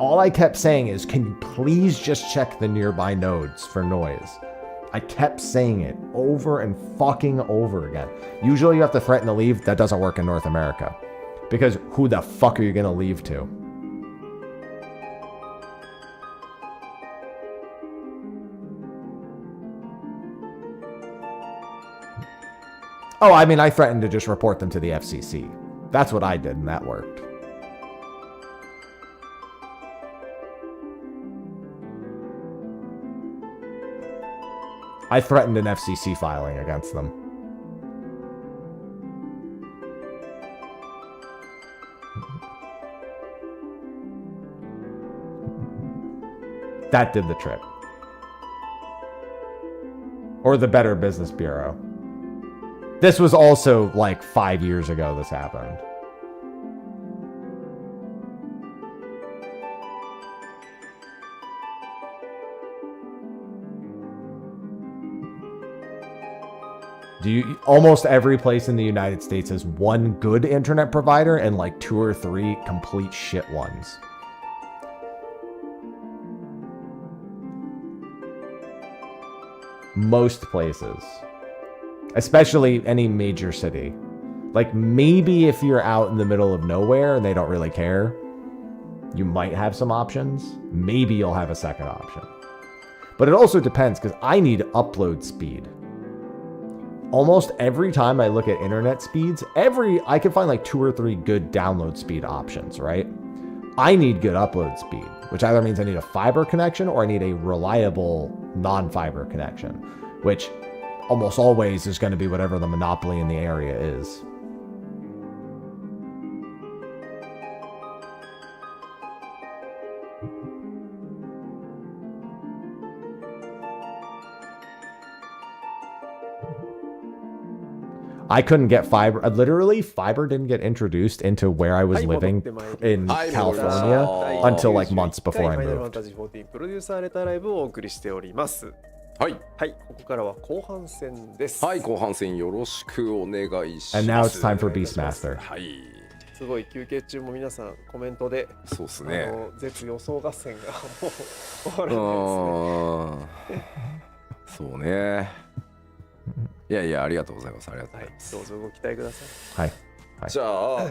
All I kept saying is, can you please just check the nearby nodes for noise? I kept saying it over and fucking over again. Usually you have to threaten to leave. That doesn't work in North America. Because who the fuck are you going to leave to? Oh, I mean, I threatened to just report them to the FCC. That's what I did, and that worked. I threatened an FCC filing against them. That did the trick. Or the Better Business Bureau. This was also like 5 years ago this happened. Almost every place in the United States has one good internet provider and like 2 or 3 complete shit ones. Most places. Especially any major city. Like maybe if you're out in the middle of nowhere and they don't really care, you might have some options. Maybe you'll have a second option. But it also depends because I need upload speed. Almost every time I look at internet speeds, I can find like 2 or 3 good download speed options, right? I need good upload speed, which either means I need a fiber connection or I need a reliable non-fiber connection, which almost always is going to be whatever the monopoly in the area is. I couldn't get fiber. Literally, fiber didn't get introduced into where I was living in California until like months before I moved. プロデューサーレターライブをお送りしております。はい。はい。ここからは後半戦です。はい、後半戦よろしくお願いします。And now it's time for Beastmaster. はい。すごい休憩中も皆さんコメントで、そうですね。絶予想合戦がもう終わるんですね。そうね。いやいや、ありがとうございます。ありがとうございます。どうぞご期待ください。はい。じゃあ、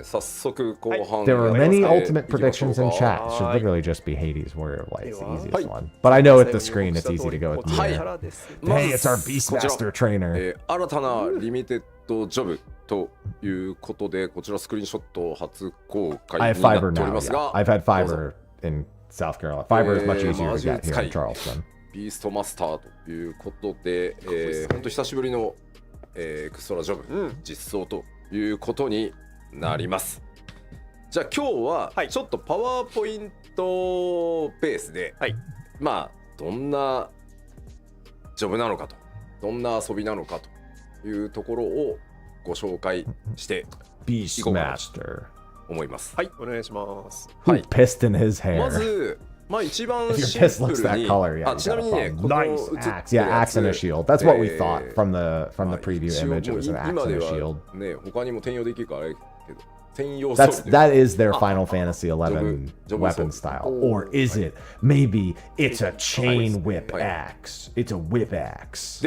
早速後半。There were many ultimate predictions in chat. It should literally just be Hades' Warrior of Light. It's the easiest one. But I know at the screen it's easy to go with the Hey, it's our Beastmaster trainer. 新たなリミテッドジョブということで、こちらスクリーンショット初公開になっておりますが、I've had fiber in South Carolina. Fiber is much easier to get here in Charleston. ビーストマスターということで、本当久しぶりの、エクストラジョブ、実装ということになります。じゃあ今日はちょっとパワーポイントベースで、まあどんなジョブなのかと、どんな遊びなのかというところをご紹介していこうかなと Beastmaster. 思います。はい、お願いします。 Who pissed in his ま hair? ず、まあ一番 If シ your ン piss プ looks ル that に、 color, yeah, あ、 you ちなみに got ね、 a こ problem. の Nice 映ってる axe. や Yeah, つ axe and a shield. That's what we thought from the はい preview 一応 image. It was an もう axe 今 and で a は shield. ね、他にも転用できるからあれけど、専用装備 That です。 is their Final Fantasy XI weapon style. Or is it? Maybe it's a chain whip axe. It's a whip axe.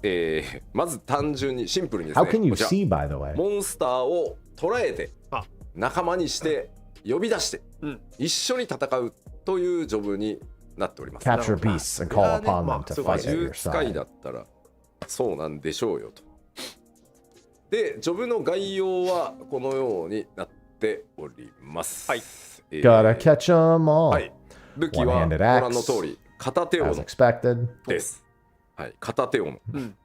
で、まず単純にシンプルにです How ね、 can you こちら see, by the way? モンスターを捕らえてあ仲間にして呼び出して、うん一緒に戦うというジョブになっております。 Capture beasts and call upon them to 魔 fight at 獣 your 使い side. だったらそうなんでしょうよと。で、ジョブの概要はこのようになっております。はい。Gotta catch them all. はい。武器はご One-handed 覧の axe. 通り片手 As 斧 expected. です。はい、片手斧。うん。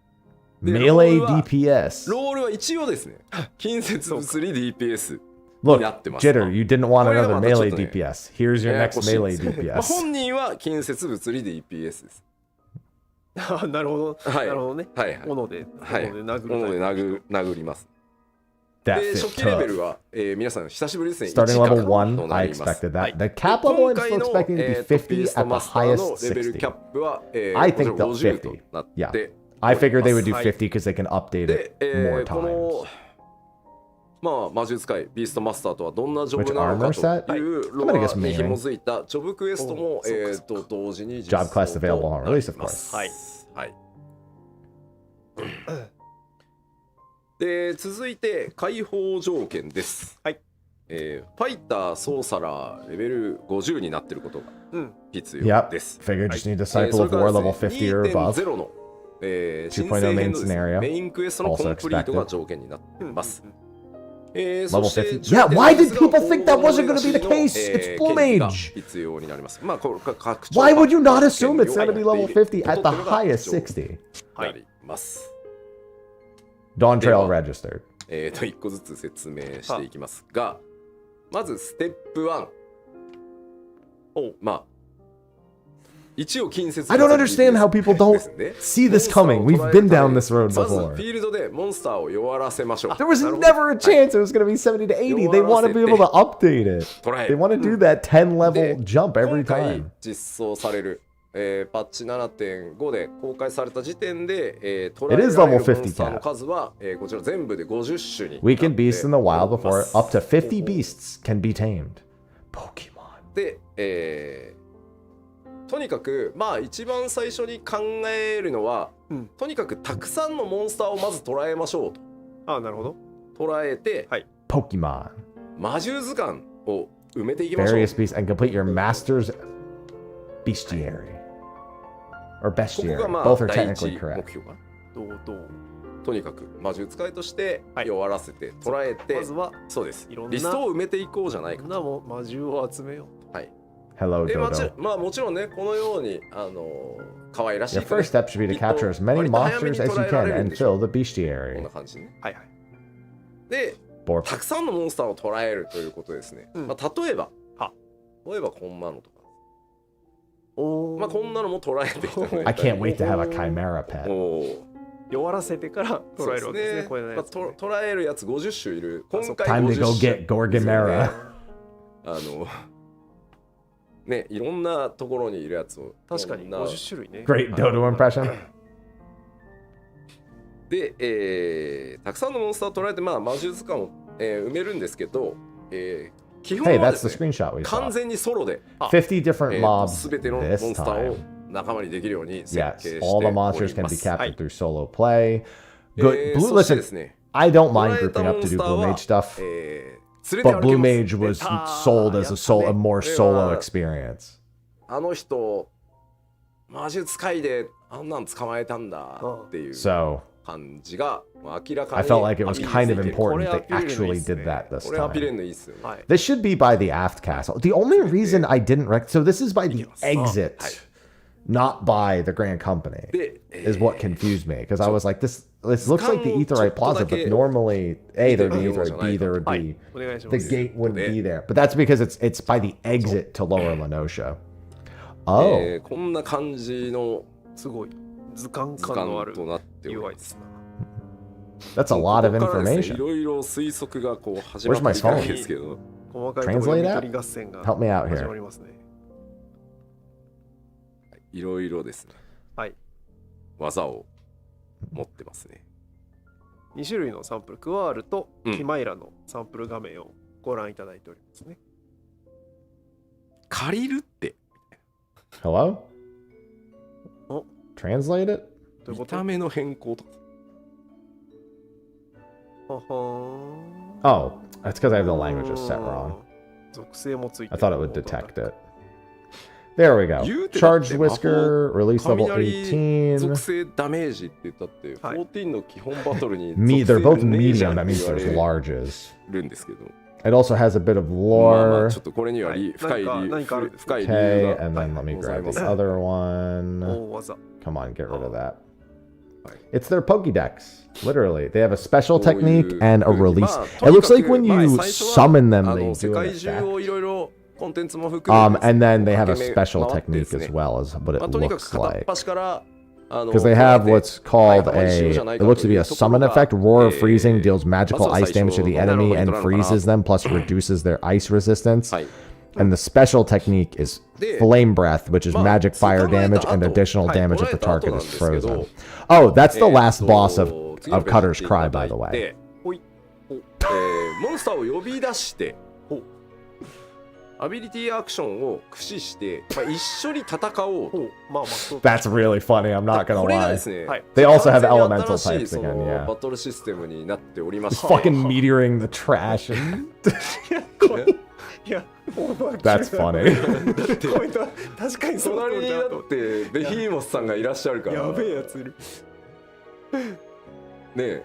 で Melee ロールは DPS. ロールは一応ですね、近接物理 DPS に Look, なってます。 Jitter, you didn't want これが another またちょっ melee とね DPS. Here's your やや next こしい melee ですまあ DPS. 本人は近接物理 DPS です。あなるほど。はいなるほどね。はいはい。斧ではい。殴るタイプ。斧で殴ります。 That で、 fit 初期レベ tough. ルは、皆さん久しぶりですね。 Starting 1 level から1, とな I ります。 expected はい that. The cap level 今 I'm 回 still の expecting to be ビー 50 スト at マ the スター highest のレベルキャッ 60. プは、I こち think ら they'll 50と 50. なっ Yeah. て I figured they would do はい 50 because they can update で it、more この times. まあ魔術使いビーストマスターとはどんなジョブ Which なの armor かと set? いうロ I'm gonna ア guess に mainly. 紐づいたジョブクエストもおそうかそうか同時に Job quest available on release, of course. はい。はい。で続いて解放条件です。はい。ファイターソーサラーレベル50になっていることがうん。必要 Yep. です。 Figured just need それ Disciple of から War ですね level 50 or above. 2.0 の、新2.0生 main 編のですね scenario. メインクエストのコ Also ンプリート expected. が条件になっています。そ Level して 50. Yeah, why did people think that wasn't going to be the case? It's full 権利が mage. 必要になります。まあ、これ拡張 Why 版 would you not assume it's 権 going 利 to を be 持 level っている 50 at こと the っていうのが highest 必 60? 要になります。 Dawn Trail では registered. 一個ずつ説明していきますが、まずステップ1。まあ、一応近接 I don't understand how people don't see this coming. We've been down this road まずフ before. ィールドでモンスターを弱らせましょう。 There was never a chance it was going to be 70 to 80. They want to be able to update it. 捉え They る want to do that 10 level で jump every 今回 time. 実装される、パッチ 7.5 で公開された時点で、捉えられ It る is モ level ン 50スターの cap. 数は、こちら全部で50種になって Weekend beasts in the wild おりま before す up to 50 beasts can be tamed. Pokemon. で、とにかくまあ一番最初に考えるのは、うんとにかくたくさんのモンスターをまず捉えましょうと。あなるほど。捉えて、Pokemon. 魔獣図鑑を埋めていきましょう。 Various beasts and complete your master's bestiary. Or ここ bestiary. がまあ Both are 第一 technically 目 correct. 標かな。どうとにかく魔獣使いとしてはい弱らせて捉えて、まずはそうですいろんなリストを埋めていこうじゃないかみんなも魔獣を集めよう。はい。 Hello, でま Dodo. あもちろんねこのように可愛らしい Your first step should be to capture as many monsters as you can and fill the こん bestiary. な感じね。はいはい。で Borp. たくさんのモンスターを捉えるということですね。うんまあ、例えばはこんなのとか、おまあ、こんなのも捉えてきたの I can't wait to have a chimera pet. おー弱らせてから捉えるわけですね。これのまあ、やつね捉えるやつ50種いる。今回 Time to 50 go 種 get Gorgamera. ね、いろんなところにいるやつを確かにいろんな50種類ね。 Great Dodo impression. で、たくさんのモンスターを捉えて、まあ、魔術館を、埋めるんですけど、基本 Hey, は that's で the すね、 screenshot we 完 saw. 全にソロで、 50 different mobs 全てのモン this スターを time. 仲間にできるように設計 Yes, して all the おり monsters can ま be す。 captured through solo play. Good. Blue, そしてで listen, すね、 I don't 捉 mind えた grouping モ up ン to ス do ター Blue は Mage stuff, 連れて but 歩け Blue ます。 Mage was 出た。 sold as a more solo これは experience. あの人、魔術使いであんなん捕まえたんだっていう So 感じが明らか I に felt like it was アピー kind ル of できてる。 important これ they アピールのい actually いっすね。 did that this これアピール time. のいいっすよね。はい。 This should be by the aft castle. The only reason I didn't so this is by the exit, not by the Grand Company, で、 is what confused me because I was like, this looks like the Aetherite Plaza, but normally A there'd be Aetherite, B there would はい be お願いしま the す。 gate wouldn't be there, but that's because it's by the exit to Lower Lenosha. Oh, こんな感じのすごい図鑑図感のある鑑となっており UI ま。ですすな。That's a lot of ここからですね information. いろいろ推測がこう始ま Where's っ my ていくわ phone? けですけど、細かいところ Translate 読み that? 取り合戦が Help me out 始ま here. りますね。いろいろですね。はい。技を持ってますね。 2種類のサンプル、クワールとうんキマイラのサンプル画面をご覧いただいておりますね。借りるって Hello? Oh. Translate it? ということ見た目の変更とか。ははーん Oh, that's because I have the languages set wrong. 属性もついて I thought it would detect it. There we go. 言うて Charged だって Whisker, release level 雷 18. 属性ダメージって言ったって、はい14の基本バトルに They're 属 both 性ねえじゃ medium. ん That って means 言わ there's れ larges. るんですけど、 It also has a bit of まあまあ lore. ちょっとこれにははい深い理由、何かあるんですか深い理由 Okay, が and then let me ござい grab ま the す。 other one. 大技。 Come on, get rid of that. Right. It's their Pokédex. Literally, they have a special こういう technique and a 風に release. まあ It とに looks かく like when まあ you 最初は summon them, あ they の世 do an 界中 effect. をいろいろコンテンツも含め And then they have a 駆け special 回ってで technique すね as well as what ま it あとにかく looks 片っ like. 端からBecause they have what's called はい a, it looks to be a summon effect. Roar of Freezing deals magical ice damage to the enemy and freezes them, plus reduces their ice resistance. はい。 And the special technique is Flame Breath, which is magic fire damage and additional damage if the target is frozen. Oh, that's the last boss of Cutter's Cry, by the way. ほい。モンスターを呼び出してアビリティアクションを駆使して、まあ、一緒に戦おうと。ほう。まあまあ、そう。 That's really funny. I'm not こ gonna れが lie. ですね、はい They also have 完全に elemental 新しい types そ again, の yeah. バトルシステムになっておりま Just して、 fucking meteoring the trash. And いや、オーバー that's funny. こいつは確かにその通隣にだりだとってベヒーモスさんがいらっしゃるからやべえやついる。ねえ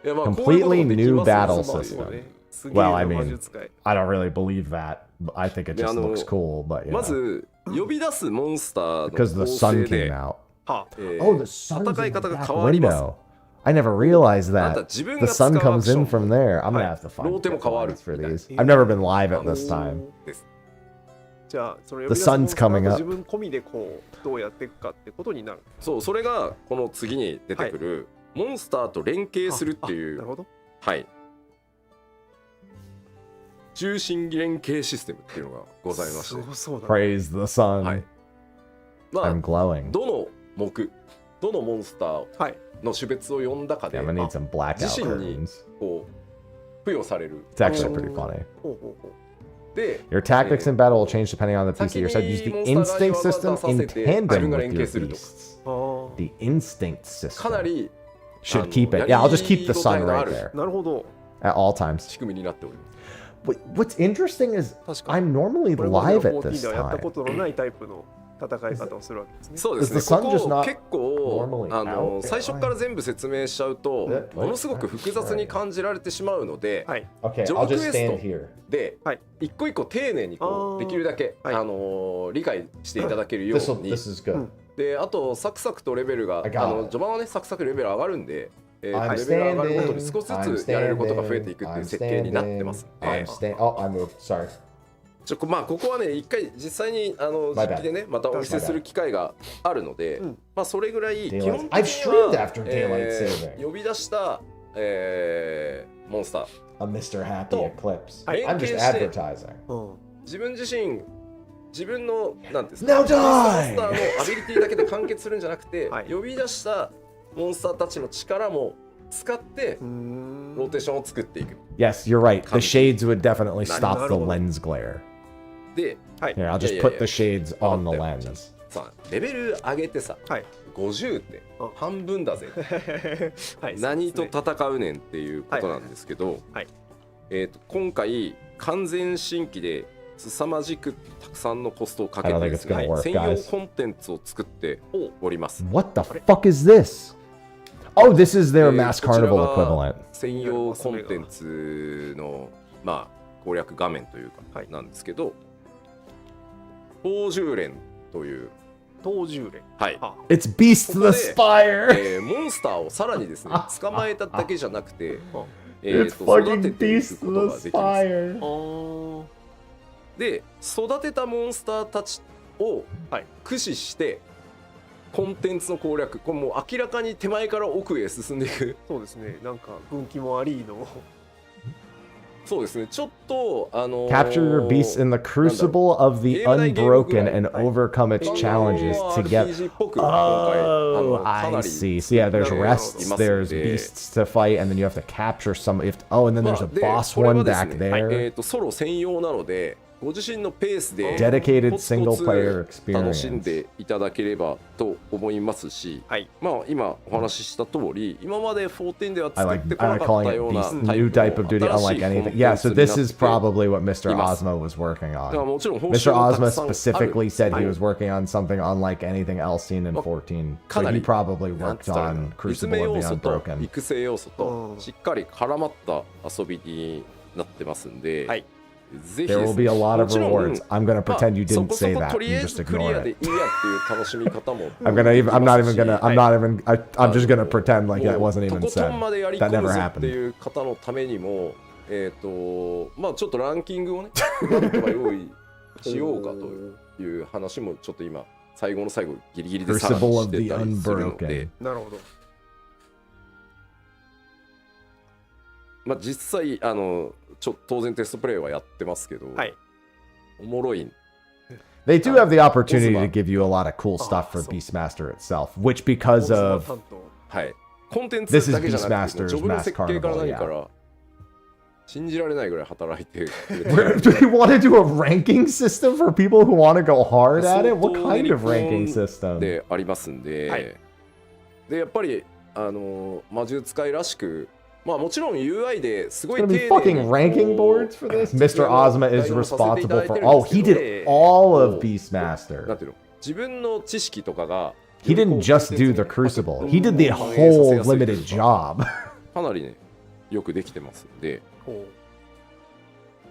いやまあ Completely こういうこともでき new ますよ battle そう system. ねすげえ Well, I な mean, 魔術界 I don't really believe that. I think it just Yeah, looks cool, but ま yeah. ず呼び出すモンスターの Because the 構 sun 成で came out. は Oh, the sun's 戦い in the 方が back 変わります window. I never realized あなた that. 自分 The が使う sun アク comes ショ in ン from there. I'm はい gonna have to find ローテも変わる different ones for these. え I've never been live at this time. ですじゃあそれ The sun's coming up. 自分込みでこうどうやっていくかってことになる。そうそれがこの次に出てくる、モンスターと連携するっていうなるほど。はい中心連携システムっていうのがございましすて、ごそうだ。 Praise the sun. はいま I'm あ glowing. どのどのモンスターはい。の種別を呼んだか Yeah, で I'm gonna need some blackout 自身に curtains. こう付与される It's actually pretty funny. ほうほうほう。で Your tactics in battle will change depending on the piece of your set. Use the instinct system in tandem with your beasts. あー The instinct かな system り should keep it. Yeah, I'll just keep the sun right there なるほど。 at all times. 仕組みになっております What's interesting is 確かに。 I'm normally これまで live の at 14 this ではやった time. ことのないタイプの戦い方をするわけですね。そうですね Is the sun こ just こ not 結構 normally out? 最初から全部説明しちゃうと Yeah. ものすごく複雑に感じられてしまうので、はい。 Okay, ジョ I'll ブク just エス stand ト here. ではい一個一個丁寧にこあーうできるだけ、はい理解していただけるよ This うに is good. であとサクサクとレベルが I got it. 序盤はねサクサクレベル上がるんで、レベ I'm ルが上がるごとに standing. 少し I'm ずつやれることが増えてい standing. くっていう I'm 設計になってます standing. I'm Oh, I moved. Sorry. まあここはね一回実際にMy 実機でねまたお見せする機会があるので、うんまあそれぐらい基 Daylight. 本的に I've streamed は after daylight saving. 呼び出した、モンスター A Mr. Happy Eclipse. Hey, I'm just in case advertising. うん。自分自身自分のなんていうんですか Now モンスタ die! ーのアビリティだけで完結するんじゃなくて、はい呼び出したモンスターたちの力も使ってうーんローテーションを作っていく Yes, you're right. The Come- shades would definitely stop the Naruhodo. lens glare. で、はい。 Here, I'll いや just いや put いや the shades on the わかったよ lens. さあレベル上げてさはい。 50ってあ半分だぜはい。何とそうですね戦うねんっていうことなんですけど、はい今回完全新規で凄まじくたくさんのコストをかけ I don't て think で it's すね gonna work, 専用 guys. コンテンツを作っております What the fuck is this? Oh, this is their mass こちら carnival は equivalent. 専用コンテンツのまあ攻略画面というか、はいなんですけど東獣連という東獣連。はい、は It's Beast the ここで Spire. モンスターをさらにですね捕まえただけじゃなくて、It's 育 fucking てていく Beast ことが the できます Spire. あ。で育てたモンスターたちをはい駆使してコンテンツの攻略、これもう明らかに手前から奥へ進んでいく。そうですね、なんか分岐もありの。そうですね、ちょっとCapture your beast in the crucible of the unbroken and overcome its challenges to get. Oh, I see. So yeah, there's rests, there's beasts to fight, and then you have to capture some. Oh, and then there's a boss one back there. ソロ専用なので、ご自身のペースで Dedicated コツコ single ツ player 楽しん experience. でいただければと思いますし、まあ今お話しした通り、今まで14では I 作っ like てこなかっ calling た it ような beast, new type of duty, タイプの新し unlike いコン anything. テン Yeah, ツ so になって this is probably what Mr. います。 Ozma was working だから on. もちろん報 Mr. 酬もた Ozma くさんある specifically said は he い was working on something unlike anything else seen in 14. か So な he り probably なん worked つったらいい on の、リズム Crucible 要 of the 素と Unbroken. 育成要素としっかり絡まった遊びになってますんで、ぜひ There です will be ね a lot も of ちろん rewards. I'm gonna まあ pretend you そ didn't こそ say こ that とりあ and え just ずクリ ignore アでい it. いやっていう楽しみ方も I'm gonna even. I'm not even gonna. I'm just gonna pretend like that もう wasn't と even ことんまでや said. り That 込む never ぞってい happened. う方のためにもまあちょっとランキングをねなんとか用意しようかという話もちょっと今最後の最後ギリギリでさらに Crucible し of て the たりするので Unbroken. なるほど。まあ実際当然テストプレイはやってますけど、おもろい。 They do have the opportunity to give you a lot of cool stuff for Beastmaster itself, which because of はい。コンテン This ツ is だけじゃなくて、 Beastmaster's ジョブの Mass 設計から Carnival, 何から信じられないぐらい働いてくれて do you want to do a ranking system for people who want to go hard at it? What 相当 kind of 日本 ranking system? でありますんで、でやっぱり魔術使いらしく、まあもちろん UI ですごい Gonna 丁 be 寧 fucking に ranking こう boards for this? Mr. Ozma is responsible for. Oh, he did all of Beastmaster. なんていうの、自分の知識とかが He didn't just do the Crucible. He did the whole limited job. かなりねよくできてますんで、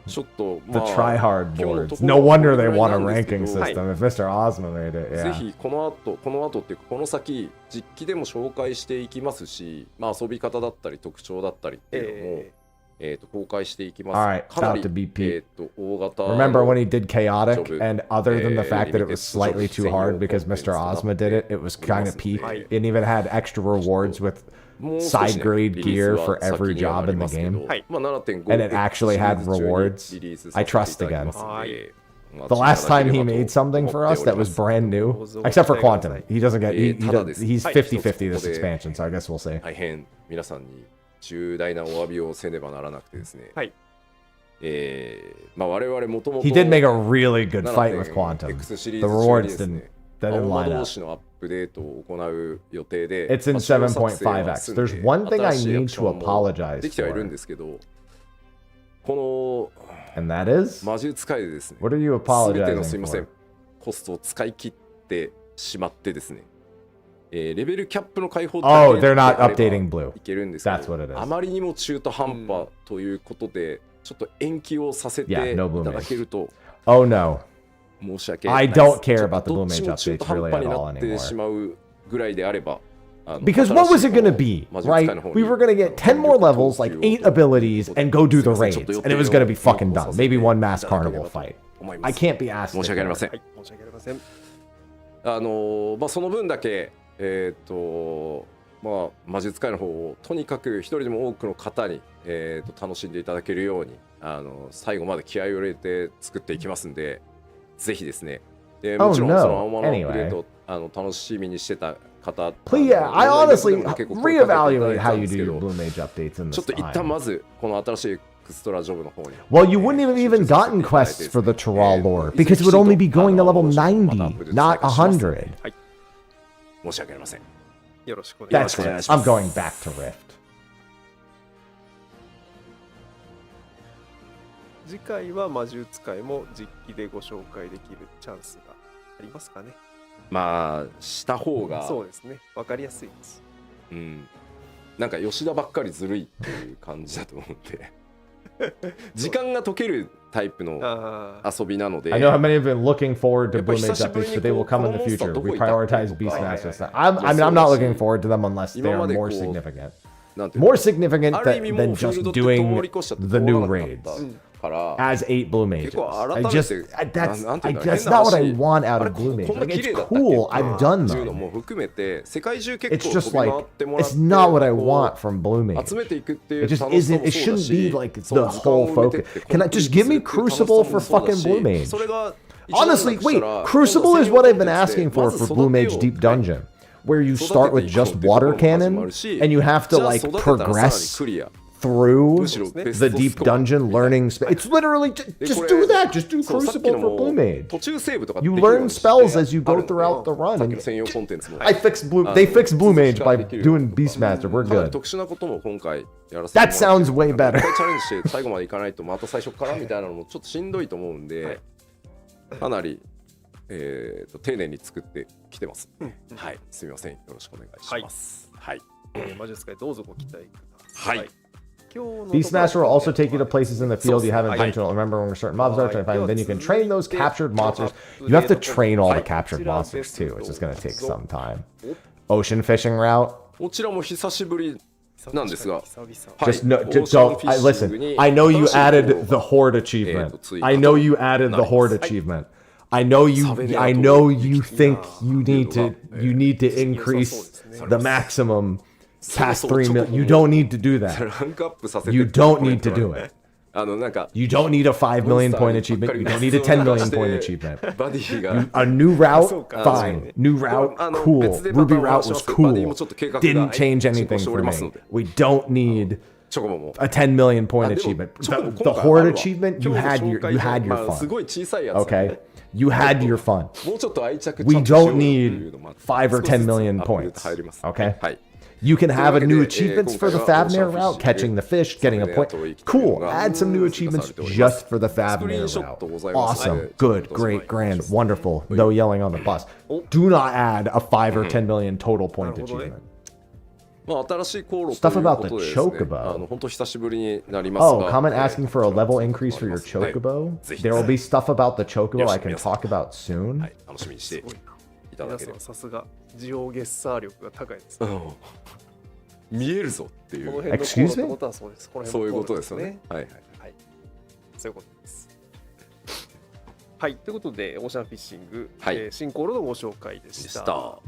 ちょっと The まあ try-hard 今日の boards. ところ No は wonder こ they れぐらい want a なんですけ ranking ど、 system. If Mr. Ozma made it, ぜ yeah. ひこの後っていうかこの先実機でも紹介していきますし、まあ遊び方だったり特徴だったりっていうのも、公開していきます。 Alright, かなり about to be Pete. 大型 Remember when he did chaotic, Job, and other than the fact that it was limited slightly too hard because Mr. Ozma did it, it was kind of peak. It even had extra rewards with もう少しね side grade リリース gear は for every 先には job なり in ま the すけど game. まあ 7.5 And it actually had シリーズ中に rewards. リリース I させてい trust ただ again. きますんで、まあ The last time he そちらだければ made something と for 思っ us て that おりま was す。 brand new, except for Quantum. He doesn't get. He's 50-50 this expansion, so I guess we'll see. 大変皆さんに重大なお詫びをせねばならなくてですね。まあ我々もともと He did make a really good fight with Quantum. X シリ The ーズ中 rewards にですね didn't 青魔 line 同 up. 士のアップデートを行う予定で、 It's in まあ使用作成は 7.5x. 済んで There's one thing I 新しいア need クショ to ンも apologize できてはいるん for, ですけど、こ and that is の魔術使いでですね、 what are you 全てのす apologizing いません for? コストを使い切ってしまってですね、レベルキャップの解放 Oh, they're not updating blue. いけるんですけ That's what it ど、 is. あまりにも中途半端ということで、ちょっと延期をさせてい Yeah, no blue ただけると Oh no. 申し訳ない I です。 don't care about the ど blue っち mage も中 updates 途半 really 端 at に all なって anymore. しまうぐらいであれば、Because what was it going to be, right? We were going to get 10 more levels, like 8 abilities, and go do the raids. And it was going to be fucking done. Maybe one mass carnival fight. I can't be asked. 申し訳ありません。申し訳ありません。まあその分だけまあ魔術界の方をとにかく一人でも多くの方に楽しんでいただけるように最後まで気合を入れて作っていきますんで、ぜひですね。もちろんその青魔のアップデート楽しみにしてた方、Please, yeah, I honestly reevaluate how you do your blue mage updates in ちょ this っと一旦 time. まずこの新しいエクストラジョブの方に。 Well, you wouldn't have even gotten quests for the Terral lore because it would only be going to level 90, not 100. 申し訳ありません。よろしくお願いし That's ます it. I'm going back to Rift. 次回は魔獣使いも実機でご紹介できるチャンスがありますかね。まあした方がそうですね。わかりやすいです。うん、なんか吉田ばっかりずるいっていう感じだと思って時間が解けるタイプの遊びなので I know how many have been looking forward to blue mage updates, but they will come in the future. We prioritize Beastmaster stuff. I'm not looking forward to them unless they are more significant. More significant than just doing the new raids. から as 8 blue 結 mages. 構改 I め just て that's not what I want out あれ of blue こ mages. んな Like 綺麗 it's だったっけ cool. I've done っていうの them. も含めて世界中 It's 結構 just 飛び回 like ってもらって it's not what I こう want from blue 集 mages. めていくっていう It just 楽しさ isn't. も It そうだ shouldn't し be like そう the 時間を whole 埋めてっ focus. て Can I just give me コンプリートする Crucible っていう for 楽しさ fucking も blue そうだしそ mage? れが Honestly, wait. Crucible is what I've been asking for blue mage deep dungeon, where you start with just water cannon and you have to like progress through the deep dungeon learning. It's literally just do that. Just do Crucible for blue mage. 途中セーブとか You learn spells as you go throughout the run. さっきの専用コンテンツも I fixed blue. They fixed blue mage by doing Beastmaster. We're かなり good. 特殊なことも今回やらせてもら That って sounds way better. 一回チャレンジして最後までいかないとまた最初からみたいなのもちょっとしんどいと思うんで、かなり、丁寧に作ってきてます、はい、すみません、よろしくお願いします。はい、魔術界どうぞご期待ください。はい。Beastmaster will also take you to places in the field you haven't been to. Remember when certain mobs are trying to find, then you can train those captured monsters. You have to train all the captured monsters too, which is going to take some time. Ocean fishing route. こちらも久しぶりなんですが、 Just no, just don't. Listen, I know you added the horde achievement. I know you added the horde achievement. I know you think you need to increase the maximum past 3 million. You don't need to do ラ that. ンクアップさせて You don't need to do it. なんか You don't need a 5 million point achievement. You don't need a 10 million point achievement. バディが A new route, fine. New route, cool. Ruby route was cool. Didn't change anything for me. We don't need チョコボも a 10 million point achievement. The horde achievement, you had your す fun. ごい小さいやつ Okay? You had your fun. もうちょっと愛着 We ちゃんとしよう don't っていうのもあって need 5 or 10 million アップデート points. 入ります Okay? はい You can have a new achievements 今 for 回 the は Fafnir route, catching the fish, getting a point. Cool. Add some new achievements just for the Fafnir route. Awesome. Good. Great. Grand. Wonderful. No yelling on the bus. Do not add a 5 or 10 million total point achievement. まあ新しい航路 Stuff という about こ the とでですね chocobo. 本当久しぶりになります Oh, が comment asking for a level increase for your chocobo. There will be stuff about the chocobo I can talk about soon. はい、楽しみにしていただ皆さければんさすがジオゲッサー力が高いです。うん見えるぞっていうこの辺の Excuse me？コードってことはそうです。このそういうこと辺のコードですよね。はいはい。はい。そういうことです。はい。ということで、オーシャンフィッシング、はい新航路のご紹介でし。でしたた。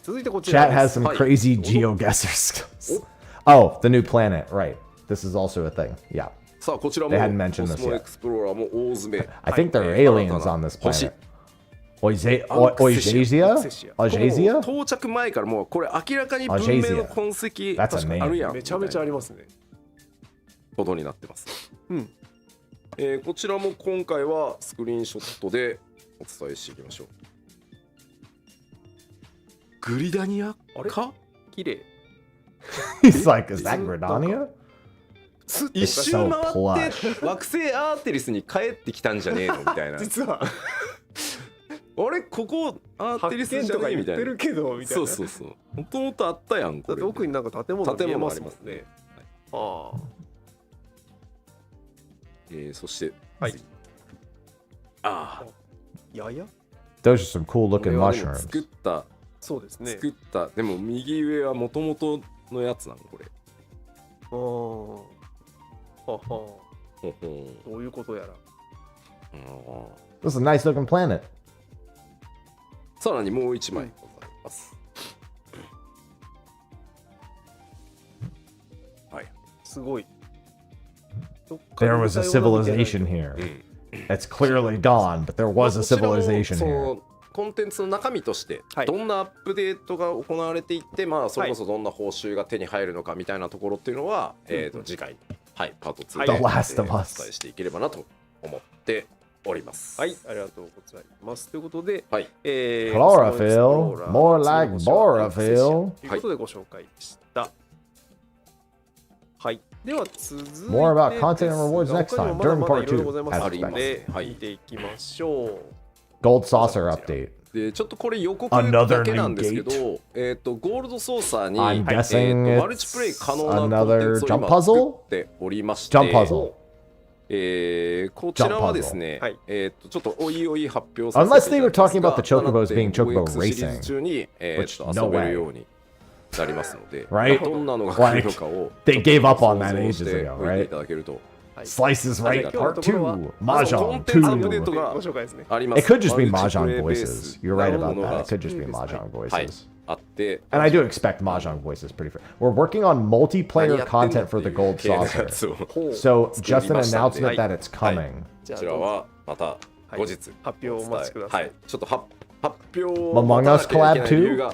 続いてこちら Chat has です。 some はい crazy geoguesser skills. Oh, the new planet. Right. This is also a thing. Yeah. さあこちらも They コ hadn't mentioned this スモ yet. エクスプローラーも大詰め。 I think there are はい aliens 新たな on this 星 planet. Oisasia? Oisasia? 到着前からもうこれ明らかに文明の痕跡 That's a 確かあるやんめちゃめちゃありますね。ことになってます。うん。こちらも今回はスクリーンショットでお伝えしていきましょう。グリダニアか綺麗。 He's like, is that Gridania? 一周 so 回って惑星アーテリスに帰ってきたんじゃねえのみたいな。実はあれここアーテ発リスじゃ見とかねえみいな。言ったてるけどみたいな。そうそうそう。もともとあったやんこれ。だって奥になんか建物見えますもん建物ありね。ああ。そして、はい。ああ、やや Those are some cool こ looking れはでも mushrooms. そうですね。作ったでも右上はもともとのやつなのこれ。ああ。はは。ほほんどういうことやら。This is a nice looking planet. さらにもう一枚ございます。はい。すごい。 There was a civilization here. It's clearly dawn, but there was a こちらも civilization そ here. のコンテンツの中身としてはいどんなアップデートが行われていってまあそれこそどんな報酬が手に入るのかみたいなところっていうのは次回はいパート2 The で Last of お Us. 伝えしていければなと思っております。はい、ありがとうございます。ということで、はい。Chlorophyll? More like borophyll. ということでご紹介でした。はい。では続いて More about content and rewards next 他に time もまだ during まだ part いろいろござい 2. ます As ので expected. 見ていきましょう。 Gold saucer update. でちょっとこれ予告だけなんですけど、ゴールドソーサーに、I'm guessing マルチプレイ可能なコンテン another ツを jump 今 puzzle? 作っておりまして、 Jump puzzle. こちらはですね、はいちょっとおいおい発表させて Unless い they た were だきます talking が about the chocobos being chocobo 7.5X シリーズ racing. 中に、ちょっと no 遊べ way. るようになりますので、 Right? どんなのが来るのかを They gave up on that 想像 ages して ago, おいてい right? ただけると Slices Right 今日の Part ところは 2 コン Mahjong テンツアップデー 2. トがご紹介ですね。あります。 It could just be マルチプ Mahjong レイベー voices. ス You're right な about もの that. が It could just be Mahjong はい、 voices. あって、 And I do expect Mahjong voices pretty fair. We're working on multiplayer content for the Gold 系のや Saucer. つをこ So just an 作りましたんで、 announcement that it's coming. じゃあちらはまた後日発表をお待ちください。はい、ちょっと発表を Among 待たなきゃいけない理由が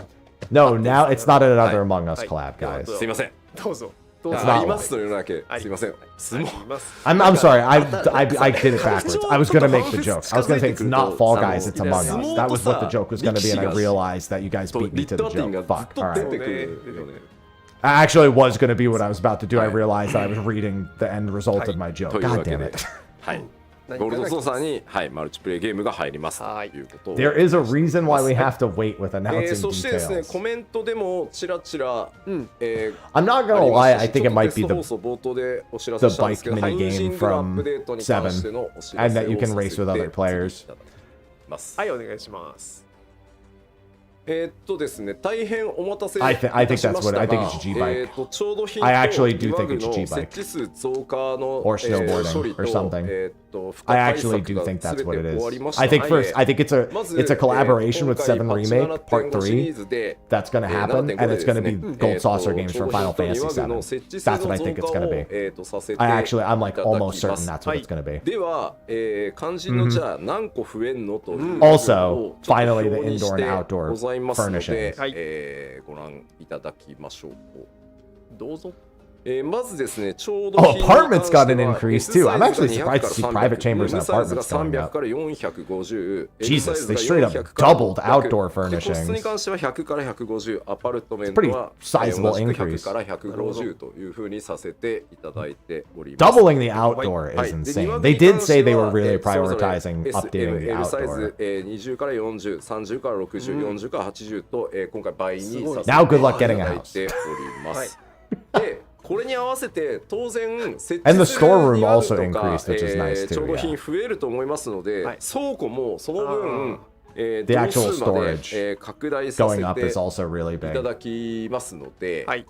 No, now it's not another Hi. Among Us collab, Hi. guys. すいません。どうぞ。どうぞ。 It's not ありますというのだけすいません。相撲 I'm sorry. I did it backwards. I was gonna make the joke. I was gonna say it's not Fall Guys, it's Among Us. That was what the joke was gonna be, and I realized that you guys と beat me リッ to ト the アティン joke. がずっ Fuck. と All 出 right. てくるよね。 Actually, it was gonna be what I was about to do. I realized that I was reading the end result of my joke. というわ God け damn で it. はい。ゴールド操作に、はい、マルチプレイゲームが入りますということを。 There is a reason why we have to wait with announcing そしてですね、 details. コメントでもちらちら、I'm not gonna lie. I think it might be テスト the 放送冒頭でお知らせしたんですけど、 the bike mini game ハウジングアップデートに関してのお知ら and せ that を you can さ race せて with いた other だ players. きます。はい、お願いします。ですね、大変お待たせい I た think しま that's し what た I が think it's G bike. ちょうどヒント I actually do リワ think グ it's の G 設 bike. 置数増加の Or snowboarding 処理と or something. 負荷 I 対 actually 策 do が think 全 that's て what it 終 is. わりました I think の first, で I think it's まず a collaboration with 今回 Seven パッチ Remake Part 7.5シリー 3ズで that's gonna happen, and it's gonna be 7.5 Gold Saucer games ちょ for うど Final ヒント Fantasy リワグの VII. 設置数 That's what の I 増 think it's 加 gonna を be. させて I actually, I'm like いただ almost きま certain す that's what it's gonna be. では、肝心のじゃあ何個増えんのという Also, ちょっと finally, the 表に indoor して and outdoor ございますので furnishings. はいご覧いただきましょう。どうぞ。まずですね、ちょうど Oh, 品に関 apartments して got an は increase S too. サ I'm イズ actually が surprised to see 200 private chambers から and 300 M サイズが apartments going 300 up. から450 Jesus, L サイ they ズが straight up 400から doubled 100 outdoor で個室に furnishings. 関しては100から150アパルトメント Pretty は sizable 同じく increase. 100から150というふうにさせていただいております。 Doubling the outdoor is insane. They did say they were really prioritizing updating the L サイ outdoor. ズ20から40、30から60、40から80と今回倍にさせていた Now good luck getting a だい house. ております。で、これに合わせて当然設 And 置 the する storeroom リワグ also とか increased, which is nice too, 調度品 yeah. 増えると思いますので、はい倉庫もその分 The 同 actual 数まで storage 拡大させ Going up is て also really いた big. だきますので、はい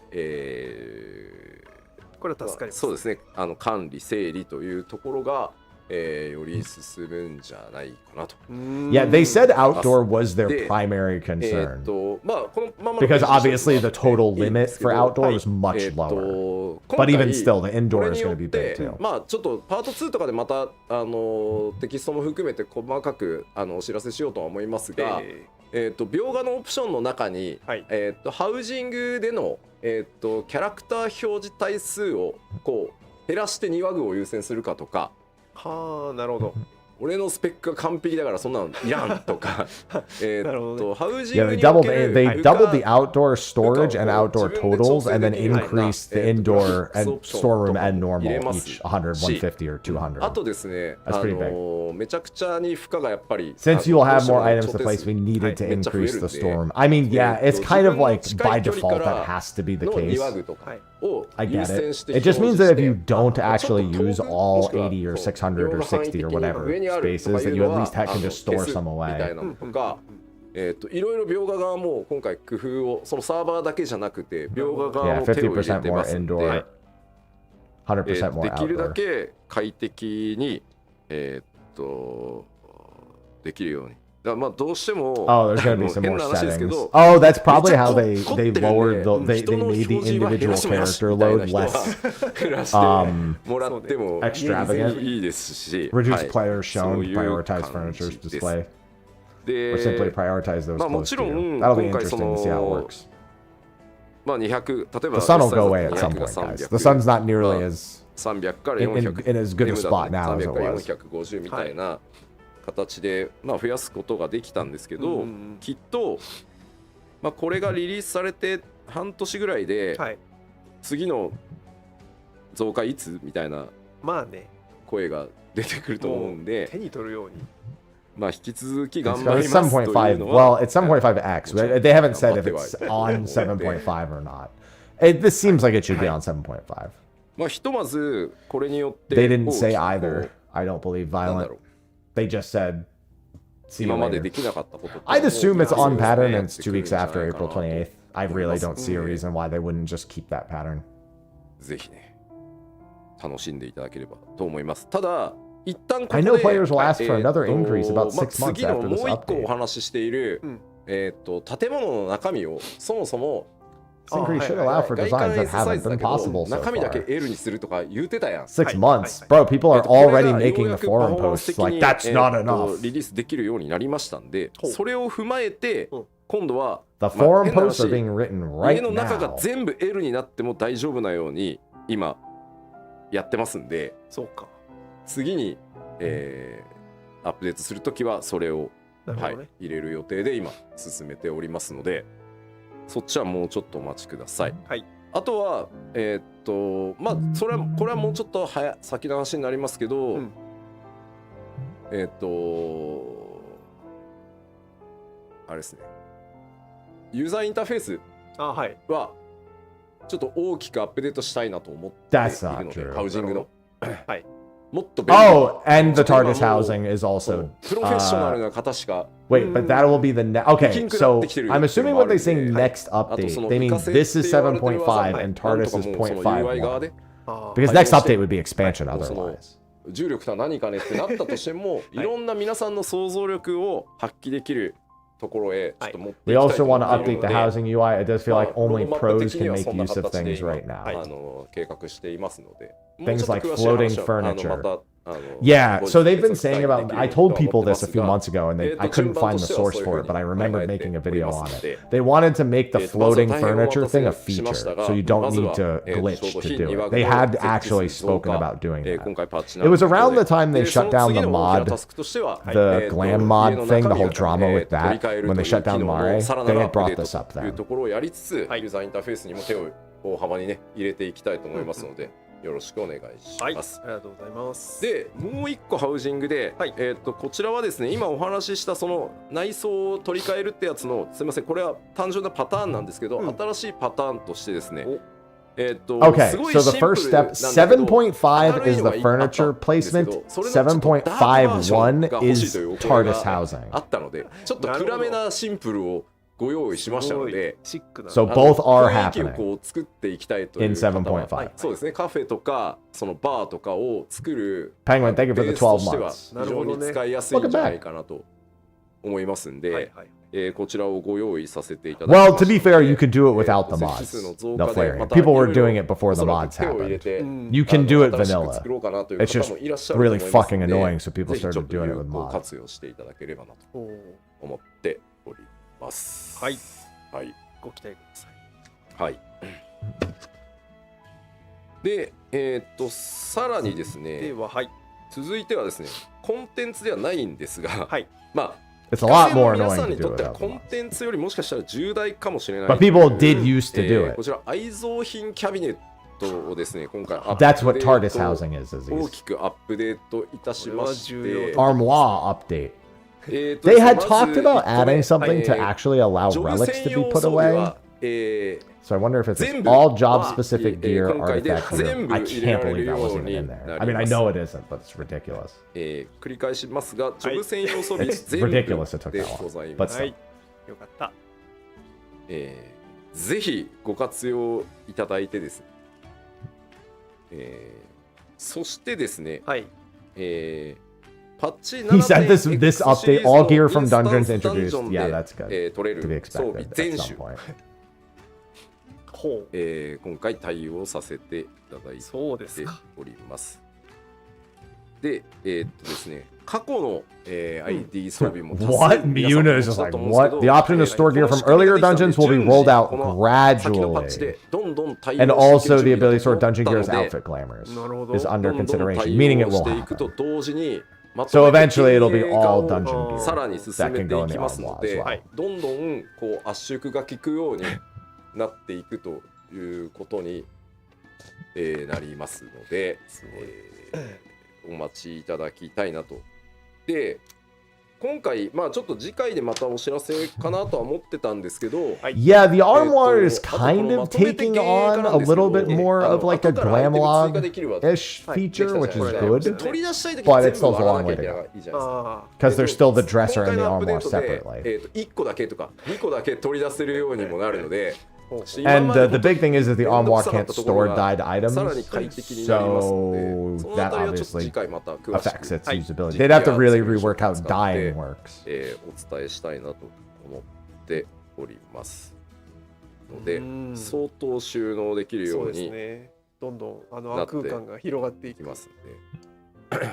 これは助かります。そうですね、管理整理というところが、より進むんじゃないかなと。 Yeah, they said outdoor was their primary concern. まあこのままの Because obviously the total いいんで limit すけど for outdoor はい is much lower. 今 But 回 even still, the indoor これ is によ going っ to be て big too. まあちょっとパート2とかでまたテキストも含めて細かくお知らせしようとは思いますが、描画のオプションの中に、はいハウジングでの、キャラクター表示対数をこう減らして2ワグを優先するかとか、はあ、なるほど。俺のスペックが完璧だからそんなのいらんとかなるほどねハウジン Yeah, グ they にお doubled ける they doubled the outdoor storage and を outdoor 自分で totals 調整 and then できるような increased the グラフィ indoor ックス and オプション storeroom とか and も入れ normal ま each す 100, し、 150 or 200. あとですね、 That's pretty big. めちゃくちゃに負荷がやっぱり Since you will have more どう items しても to place, we needed to めっちゃ増え increase るん the で storeroom. I mean, yeah, it's kind of like 自分の by 近い距離 default から that has to be the の2ワ case. グとか はいを I 優 get 先 it. して It just means that if you 表示 don't して actually ちょっ use と遠く all もしくは 80 or そう 600 or 60 or 領範囲 whatever 的に上にある spaces, と then い you うの at は least can just store 消す some みたい away. なのとか、いろいろ描画側も今回工夫をそのサーバーだけじゃなくて描画側 Yeah, も手を入れ50% て more ますんで indoor, 100% more できるだ outdoor. け快適にできるように。だからまあどうしても Oh, there's gonna be some 変 more な話ですけ settings. ど Oh, that's probably めっちゃ how they 凝ってるんで lowered they 人の made the 表示は減 individual らします character みたいな load 人は less 減らしてもらっても extravagant. いいですし、 Reduce はい players そう shown, いう prioritize 感 furniture じです display, で or simply prioritize those まあも close ち to ろ you. ん That'll be 今回そ interesting to see how it の works. まあ200例えば The sun will go away 200 at some が point, guys. 300 The sun's not nearly as 300から in 400 as good a spot now as 300 it から was. 450みたいな形で、まあ、増やすことができたんですけど、きっと、まあ、これがリリースされて半年ぐらいで、はい。次の増加いつみたいなまあね、声が出てくると思うんで、手に取るように。まあ、引き続き頑 It's 張 got りますという 7.5. のは Well, it's 7.5x. But they haven't said if it's on 7.5 or not. This seems like it should be on 7.5. まあ、ひとまずこれによって They didn't say 大きく either. I don't believe なんだ violent. ろう They just said, see you 今まで later. できなかったことって I'd assume it's on そうですね pattern and やっ it's て 2 weeks くるんじゃない after かな April と 28th. I really don't see a reason why they wouldn't just keep that pattern. ぜひね楽しんでいただければと思います。ただ一旦ここ I で know players will ask for another increase about まあ 6 months 次の after も this う一個お update. 話ししている、建物の中身をそもそも This increase should allow for 外観 designs エ that クササイ haven't ズだ been けど possible so 中身だけ far. L にするとか言ってたやん。 6 months, bro. People are これ already が making ようや the くパ forum フォーマンス posts 的 like に that's not enough. リリースできるようになりましたんで、それを踏まえて今度は The まあ forum 変な posts 話 are being written 家 right の中が now. 全部 L になっても大丈夫なように今やってますんで、そうか。次に、アップデートするときはそれを、はい、入れる予定で今進めておりますので、そっちはもうちょっとお待ちください。はい。あとはまあこれはもうちょっと先の話になりますけど、あれですね、ユーザーインターフェースはちょっと大きくアップデートしたいなと思っているので、ハウジングの、はい、もっと便利な Oh, and the TARDIS housing is also. プロフェッショナルな方しか Wait, but that will be the next. Okay, so I'm assuming what they say next update, they mean this is 7.5 and TARDIS is 0.51. Because next update would be expansion otherwise. 重力とは何かねってなったとしても、いろんな皆さんの想像力を発揮できるところへちょっと持っていきたい We と also 思 want っ to ている update の the で、 housing UI. It does feel like ロ only ードマップ pros 的 can には make そんな use of 形で things 今 right now. 計画していますので、 Things like もうちょっと詳しい floating 話は furniture. また Yeah, 後日 so they've been お伝え saying できる about. と I は told 思 people ってま this す a few が、 months ago, and I couldn't 順番 find と the しては source そういう for ふう it, but I に remembered 考えて making a おり video ます on の it. で、 They wanted to make the まずは floating 大変お furniture 待た thing a せしました feature, が、 so you don't まず need は to ちょう glitch ど to 非 do 2 it. They had actually spoken about doing that. 今回パッチ It was around the time they で、そ shut の down 次 the の大きな mod, タスクとしては、 the glam mod 家の thing, the 中身 whole を drama with 取り that. 替える When と they いう shut 機 down 能 Mare, のさら they なるア had ップ brought デー this ト up という then. ところをやりつつ、ユーザーインターフェースにも手を大幅にね入れていきたいと思いますので、よろしくお願いします。ありがとうございます。で、もう一個ハウジングで、こちらはですね、今お話ししたその内装を取り替えるってやつの、すみません、これは単純なパターンなんですけど、新しいパターンとしてですね、Okay, so the first step, 7.5 is the furniture placement, 7.51 is TARDIS housing. あったので、ちょっと暗めなシンプルをご用意しましたので、So both are 雰囲気を happening こう作っていきたいという in 方は 7.5. そうですね、カフェとかそのバーとかを作る Penguin, thank you for the ベースとして12は months. 非常に使いやすいんじゃないかなと思いますんで、こちらをご用意させていただきま Well, した to be fair, you could do it without the 席 mods, 数の増 the 加で flaring. また People were いろい doing ろ it before お the そらく mods 手を入れ happened. て You can do it 新しく vanilla. 作ろうかなという It's 方もいらっしゃ just ると really 思います fucking ので、 annoying, so people ぜひちょっ started と doing it 有 with 効 mods. 活用していただければなと思っております。はい、はい、ご期待ください。はい。で、さらにですね、では、はい、続いてはですね、コンテンツではないんですが、はい、まあ、It's a lot more 皆さ annoying ん to にと do って it は without コ the ン mods. テンツよりもしかしたら重大かもしれない。 But people did used to do こ it. ちら愛蔵品キャビネットをですね、今回 That's what TARDIS housing is, 大 Aziz. きくアップデートいたしまして、 Armoire update. they They had talked about adding something to actually allow ジョブ relics 専 to be 用 put 装備 away. は So I wonder if it's 全部 all job specific gear 今回で artifact gear. 全部 I 入れら can't れる believe that よう wasn't に even in な there. り I mean, I ます。 know it isn't, but it's ridiculous. 繰り返しますが、ジョブ専用装備 It's 全部 ridiculous it took で that ご long. ざい But ます still.。よかった。ぜひご活用いただいてですね、そしてですね、はい、パッチ He said this X update, シリーズの all gear from インスタン dungeons スダンジ introduced. ョンで Yeah, that's good. 取れ To be る装備 expected 全 at 種 some point. ほう、今回対応させていただいてそうですか。おります。で、ですね、過去の、ID 装備も多数 What? 皆さん Miyuna お is 持 just ちだ like, と思うんですけ what? ど、 The option to store gear from earlier dungeons will be rolled out 先のパッチ gradually. でどんどん対 And 応して also いけ the る ability to 準 store 備 dungeon だ gear's ったので outfit glamours なるほど。 is ど under んどん consideration, 対 meaning 応 it し will ていく happen. と同時にまと So めて eventually it'll be 経営化 all を dungeon gear さらに進 that め can て go い in き the ますの armoire as で、 well. どんどんこう圧縮が効くようになっていくということに、なりますので、お待ちいただきたいなと。で、今回まあちょっと次回でまたお知らせかなとは思ってたんですけど、Yeah, the armoire is kind of taking on a little bit more of like a glamlog-ish feature, which is good. 取り出したい時 But に it's 全 still 部 a 洗わ long なきゃ way いけ to ない go. じゃないですか。 Because there's still the dresser 今回 and the のアップデ armoire ートで separately. 1個だけとか2個だけ取り出せるようにもなるので、And the big thing is that the armoire can't store dyed items, さらに快適になりますので、 so その that あたりはちょっと obviously 次回また詳しく affects its usability. 実 They'd 機 have to や really ソリューション rework how を使って dyeing works. お伝えしたいなと思っておりますので、相当収納できるよそうですうにね。どんどん空間が広がっていきいま。ますすので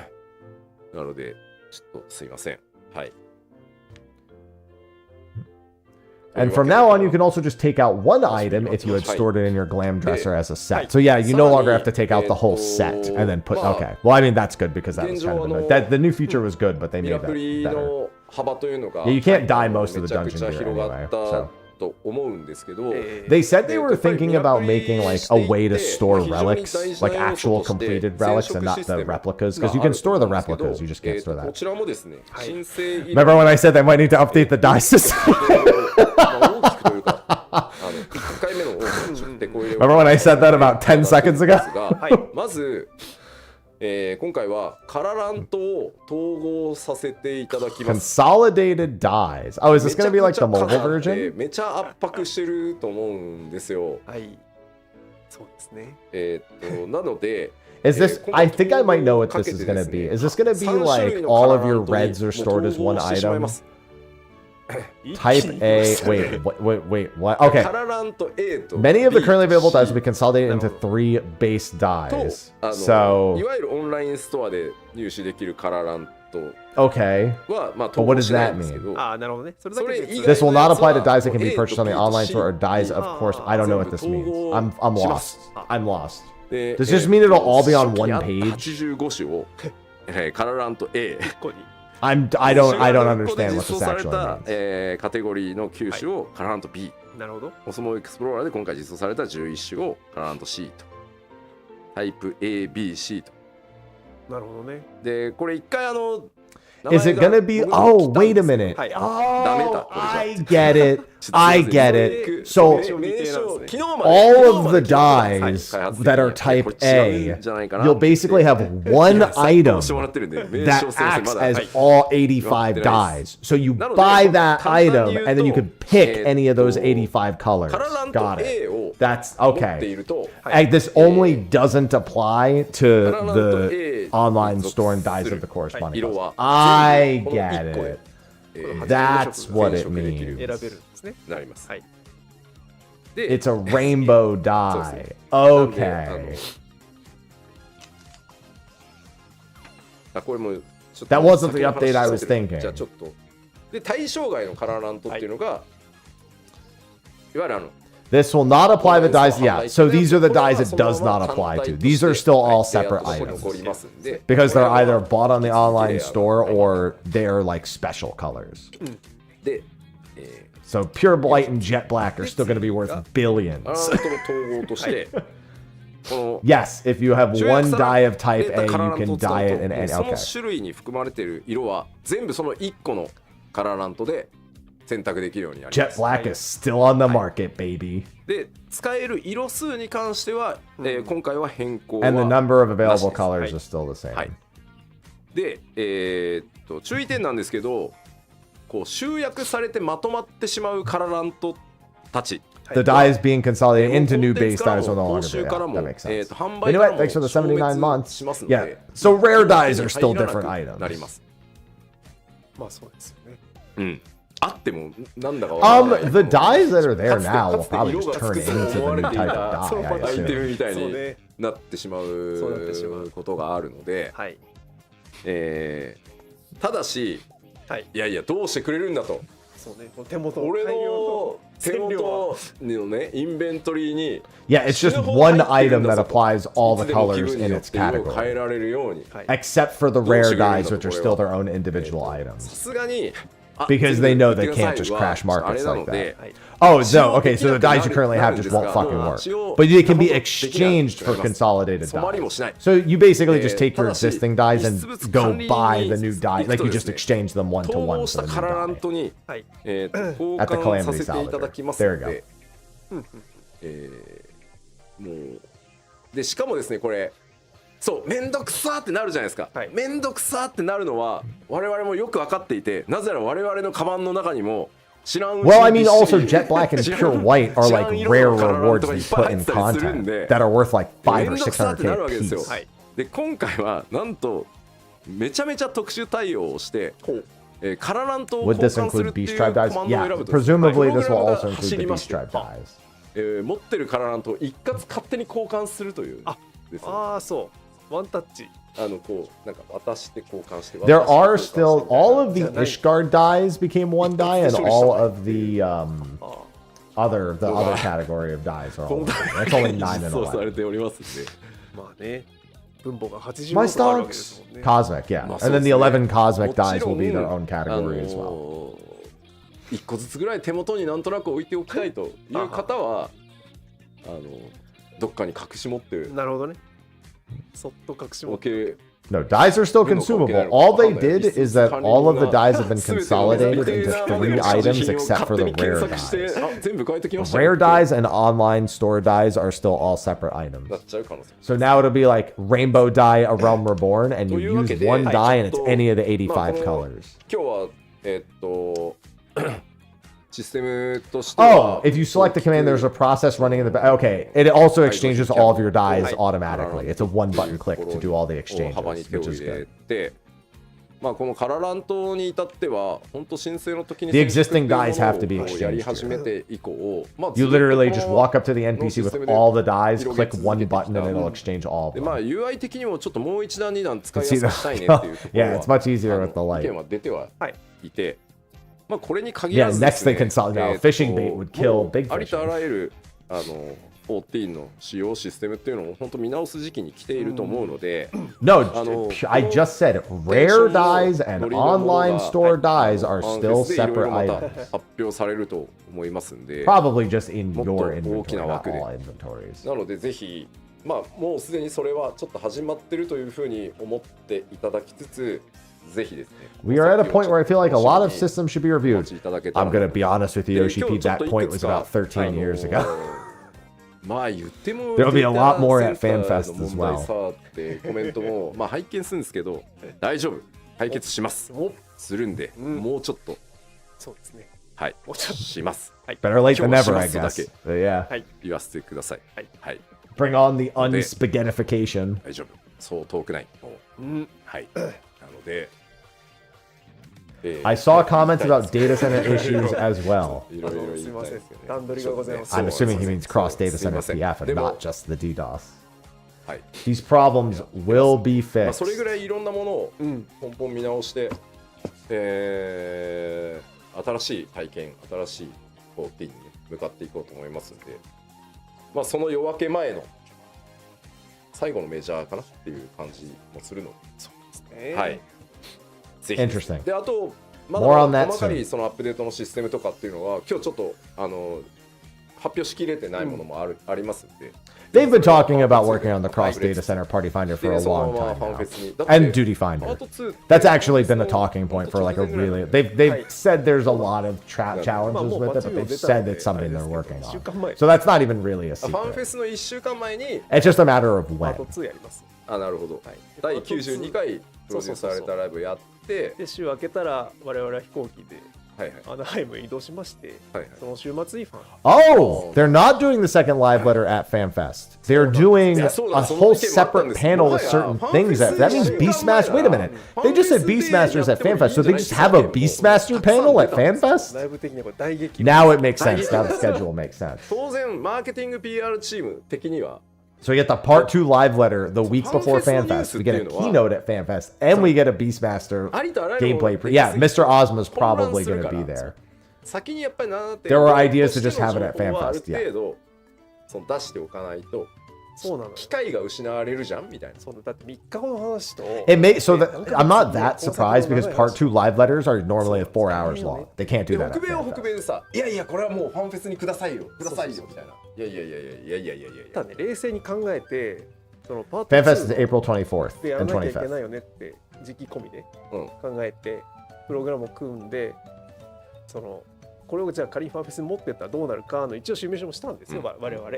なのでちょっとすいません。はい。 And from now on, you can also just take out one item if you had stored it in your glam dresser as a set. So yeah, you no longer have to take out the whole set and then put. Okay, well, I mean that's good because that was kind of annoying. That the new feature was good, but they ミ made ラプ that リ better. の幅というのが Yeah, you can't dye most of め the ちゃく dungeon ちゃ gear 広が anyway. った So と思うんですけど、 they said they were thinking about making like a way to store relics, like actual completed relics, and not the replicas, because you can store the replicas, you just can't store こ that. ちらもですね、申請 Remember when I said they might need to update the dye system? 大きくというか、1回目の大きく手こ入れを Remember when I said that about 10 seconds ago? まず、今回はカララントを統合させていただきます。 Consolidated dyes. Oh, is this going to be like the mobile version? めちゃ圧迫してると思うんですよ。はい。そうですね。なので、 Is this? I think I might know what this is going to be. Is this going to be like all of your reds are stored as one item? Type A. Wait. What? Okay. カララント A と Many of the B currently available dyes will be consolidated into 3 base と dyes. い So わゆるオンラインストアで入手できるカララント okay. は、まあ、 But 統 what 合 does しない that んですけ mean? ど、ああ、なるほどね。それだけで This will not apply to dyes that can be purchased on the online store or dyes, of course. I don't know what this means. I'm lost. I'm lost. で Does this mean it'll all be on one page? 85種を、カララント A I don't understand what 実装 this され actually た、 means. カテゴリーの9種をカララント B、なるほど。オスモエクスプローラーで今回実装された11種をカララント C とタイプ ABC と。なるほどね。でこれ一回Is it gonna be? Oh, wait a minute. はい。 Oh, I get it. I get it. So 名称昨日まで all of the dyes that are type A, you'll basically have one item that acts as all 85 dyes. So you buy that item and then you can pick any of those 85 colors. Got it. That's okay. This only doesn't apply to the online store and dyes of the corresponding colors. I get it. That's what it means. 選べるんですね。なります。はい。 It's a rainbow dye. Okay. これもちょっと That wasn't the update I was じゃあ thinking. ちょっとで対象外のカラーラントっていうのが、いわゆるThis will not apply to dyes. Yeah, so these are the dyes it does not apply to. These are still all separate items because they're either bought on the online store or they're like special colors. で、So pure blight and jet black are still going to be worth billions. カラーラントの統合としてこの Yes, if you have one dye of type A, you can dye it in any. その Okay. 種類に含まれている色は全部その1個のカラーラントで選択できるようになりま Jet す。 black is still on the market, baby. で使える色数に関しては、今回は変更は And the number of なし available です。 colors はい is still the same. はい。で、注意点なんですけど、こう集約されてまとまってしまうカララントたち。 The dyes being consolidated into new base から dyes will no 報 longer be. 酬から Yeah, も that makes sense. 販 You 売 know から what? も Thanks for the 消 79 滅 months. しますので Yeah. So rare dyes are still 手に入ら different なく items. なります。まあそうですよね。うん。あってもなんだかわからない。 The dyes that are there now will かつて probably 色 just が turn つく into と思わ the れ new てい type た of dye, I アイテ assume. ムみたいにそうね。なってしまそうなってしまううことがあるので、はい。ただし、はい。いやいやどうしてくれるんだと。そうね。この手元俺大量の手線量は元のねインベントリーに Yeah, it's just one item that applies all the colors in its 変え category, られるように。はい。 except for the rare dyes, which are still their own individual さ items. すがに Because they know they can't just crash markets like that. はい。 Oh, no. Okay, so the dyes you currently have just won't fucking work. But they can be exchanged for consolidated 染まりもしない。 dyes. So you basically just take your existing dyes and go buy the new dye. Like you just exchange them one to 統 one 合し for た the カララ new ン dye. トに、はい。交 At the 換 Calamity させていただきます Salvador. ので、もうでしかもですねこれそうめんどくさーってなるじゃないですか、はい、めんどくさーってなるのは我々もよく分かっていて、なぜなら我々のカバンの中にも知らん Well, I mean, also Jet Black and Pure White are like rare rewards we put in content that are worth like 5 or 600k a piece. で今回はなんとめちゃめちゃ特殊対応をして、カララントを Would 交 this 換する include っていう Beast コ Tribe マ dies? ンドを選 Yeah, ぶと presumably this will プログラム also が include 走 the りま Beast して Tribe dies. 持ってるカララントを一括勝手に交換するというですね。ああそうワンタッチ。こうなんか渡して交換して。 There are still all of the Ishgard dies became 1 die, and all of the other category of dies are all. That's only 9 and そうさ 11. れておりますんで。まあね分母が80 My 個あるわけです stocks, もんね。 Cosmic, yeah, and then the 11 Cosmic dies will be their own あ category as well. 1個ずつぐらい手元になんとなく置いておきたいという方はどっかに隠し持ってなるほどね。そっと隠し持おってけ。 No, dies are still consumable. All they did is that all of the dies have been consolidated into 3 items except for the rare dies. 全部変えてきました。 Rare dies and online store dies are still all separate items. なっちゃう可能性。 So now it'll be like Rainbow Die, A Realm Reborn, and you use 1 die and it's any of the 85 colors. 今日はシステムとしては Oh, if you select the command, there's a process running in the back. Okay, it also exchanges all of your dies automatically. It's a 1 button click to do all the 幅に exchanges, 手を which is 入れ good. て、まあこのカララントに至っては本当申請の時に The existing dies have to be やり exchanged 始めて以降、まあ You literally just walk up to the NPC with all the dies, click 1 button, and it'll exchange all of で them. まあ UI 的にもちょっともう一段二段使いやすくしたいねっていうところは Yeah, it's much easier with the 意見 light. は出てはいて、まあこれに限 Yeah, らずで next す they ね consolidate. Fishing bait would kill もう big ありとあ fishing. らゆる14の使用システムっていうのを本当見直す時期に来ていると思うので、 No, I just said rare dies and online store dies are still separate また items. 発表されると思いますんで、 Probably just in もっと your 大きな inventory, not 枠で。 all inventories. なのでぜひまあもうすでにそれはちょっと始まってるというふうに思っていただきつつ、ぜひですね。 We are at a point where I feel like a lot of systems should be お reviewed. 待ちいただけたら I'm going to be honest with you, で Yoshi 今 P, 日ちょっ that とい point く was つか about 13 years ago. まあ言っても There'll be a lot more at データ FanFest センター as の問題 well. さってコメントもまあ拝見するんですけど、大丈夫、解決しますするんで、もうちょっとそうですね。はいします。 Better late than 今日 never, は I します guess. だけ Yeah. 言わせてください。はい、 Bring on the unspaghettification. 大丈夫、そう遠くない。はいなので、I saw comments about data center issues as well. いろいろ言いすみませんたいですけどね。段取りがございます。 I'm assuming he means cross data すい center ません PF and でも not just the DDoS. はい。 These problems will be まあ fixed. それぐらいいろんなものを根本見直して、新しい体験、新しい14に向かっていこうと思いますので、まあその夜明け前の最後のメジャーかなっていう感じもするので、はい。ぜひ。 Interesting. であとま More on だ that 細か soon. にそのアップデートのシステムとかっていうのは今日ちょっと発表しきれてないものもありますんで。 They've been talking about working on the cross data center party finder for で a その long まま time ファン now. フェスに。 And Duty Finder. パート2 That's actually been a talking point for like a really. They've said there's a lot of challenges with it, but they've said it's something they're working on. So that's not even really a ファンフェ secret. スの1週間前に It's just a matter of パート when. 2やります。なるほど、第92回プロデュースされたライブやってで週明けたら我々は飛行機ではいはいアナハイムへ移動しまして、はいその週末にファン Oh, they're not doing the second live letter at FanFest. They're doing a whole separate panel with certain things. That means Beastmaster. Wait a minute. They just said Beastmasters at FanFest, so they just have a Beastmaster panel at ラ FanFest? イブ的にはこれ大激 Now it makes sense. Now the schedule makes sense. 当然マーケティング PR チーム的には So we get the part 2 live letter the week before FanFest. We get a keynote at FanFest, and we get a Beastmaster ありとあらゆるもの gameplay. Yeah, Mr. Ozma's probably going to be there. 先にやっぱり7.5 There were ideas to just have it at 情報はある FanFest, yeah. 程度その出しておかないとそうなのよ。機会が失われるじゃんみたいな。そうだって3日後の話と It may so that I'm not that surprised because part 2 live letters are normally 4 hours long. They can't で do that. 北 At 米は北 FanFest. 米でさ、いやいやこれはもうファンフェスにくださいよくださいよみたいな。いやいやいやいやいやいやいやいや。ただね冷静に考えてそのパート FanFest is 2 April 24th でやら and なきゃいけな 25th. いよねって時期込みでうん考えてプログラムを組んでそのこれをじゃあ仮にファンフェスに持ってったらどうなるかの一応シミュレーションもしたんですよ、我々、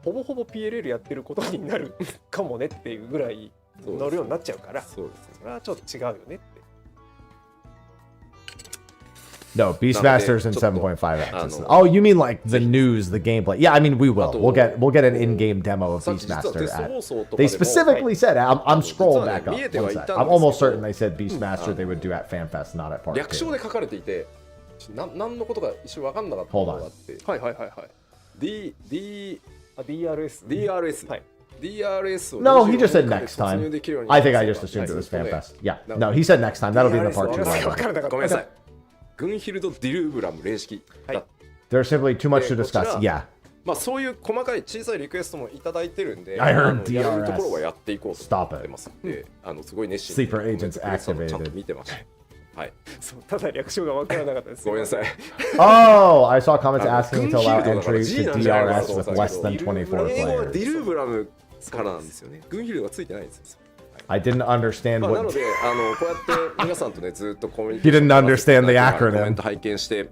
ほぼほぼ PLL やってることになるかもねっていうぐらい乗るようになっちゃうから、そうですね。それはちょっと違うよねって。No, Beastmaster's in 7.5X. Oh, you mean like the news, the gameplay? Yeah, I mean we will. We'll get an in-game demo of Beastmaster. They specifically said I'm scrolling back up. One sec. I'm almost certain they said Beastmaster they would do at FanFest, not at Part 2. 略称で書かれていて、何のことか一瞬分かんなかったのがあって。はいはいはいはい。DRS。はい。DRS No, he just said next time. I think I just assumed it was FanFest. Yeah. No, he said next time. That'll be in the Part 2. ごめんなさい。グンヒルド・ディルーブラム霊式。There's simply too much to discuss. Yeah. まあそういう細かい小さいリクエストもいただいてるんで、 I heard DRS. やるところはやっていこうと思ってますんで、すごい熱心に Sleeper agents activated. ちゃんと見てました。はい。そうただ略称が分からなかったです。ごめんなさい。Oh, I saw comments asking to allow entry to DRS with less than 24 英語は players. ディルーブラムからなんですよね。グンヒルドがついてないんですよ。I didn't understand なの what. でこうやって皆さんとねずっとコミュニ He didn't understand the コメ acronym. ント拝見して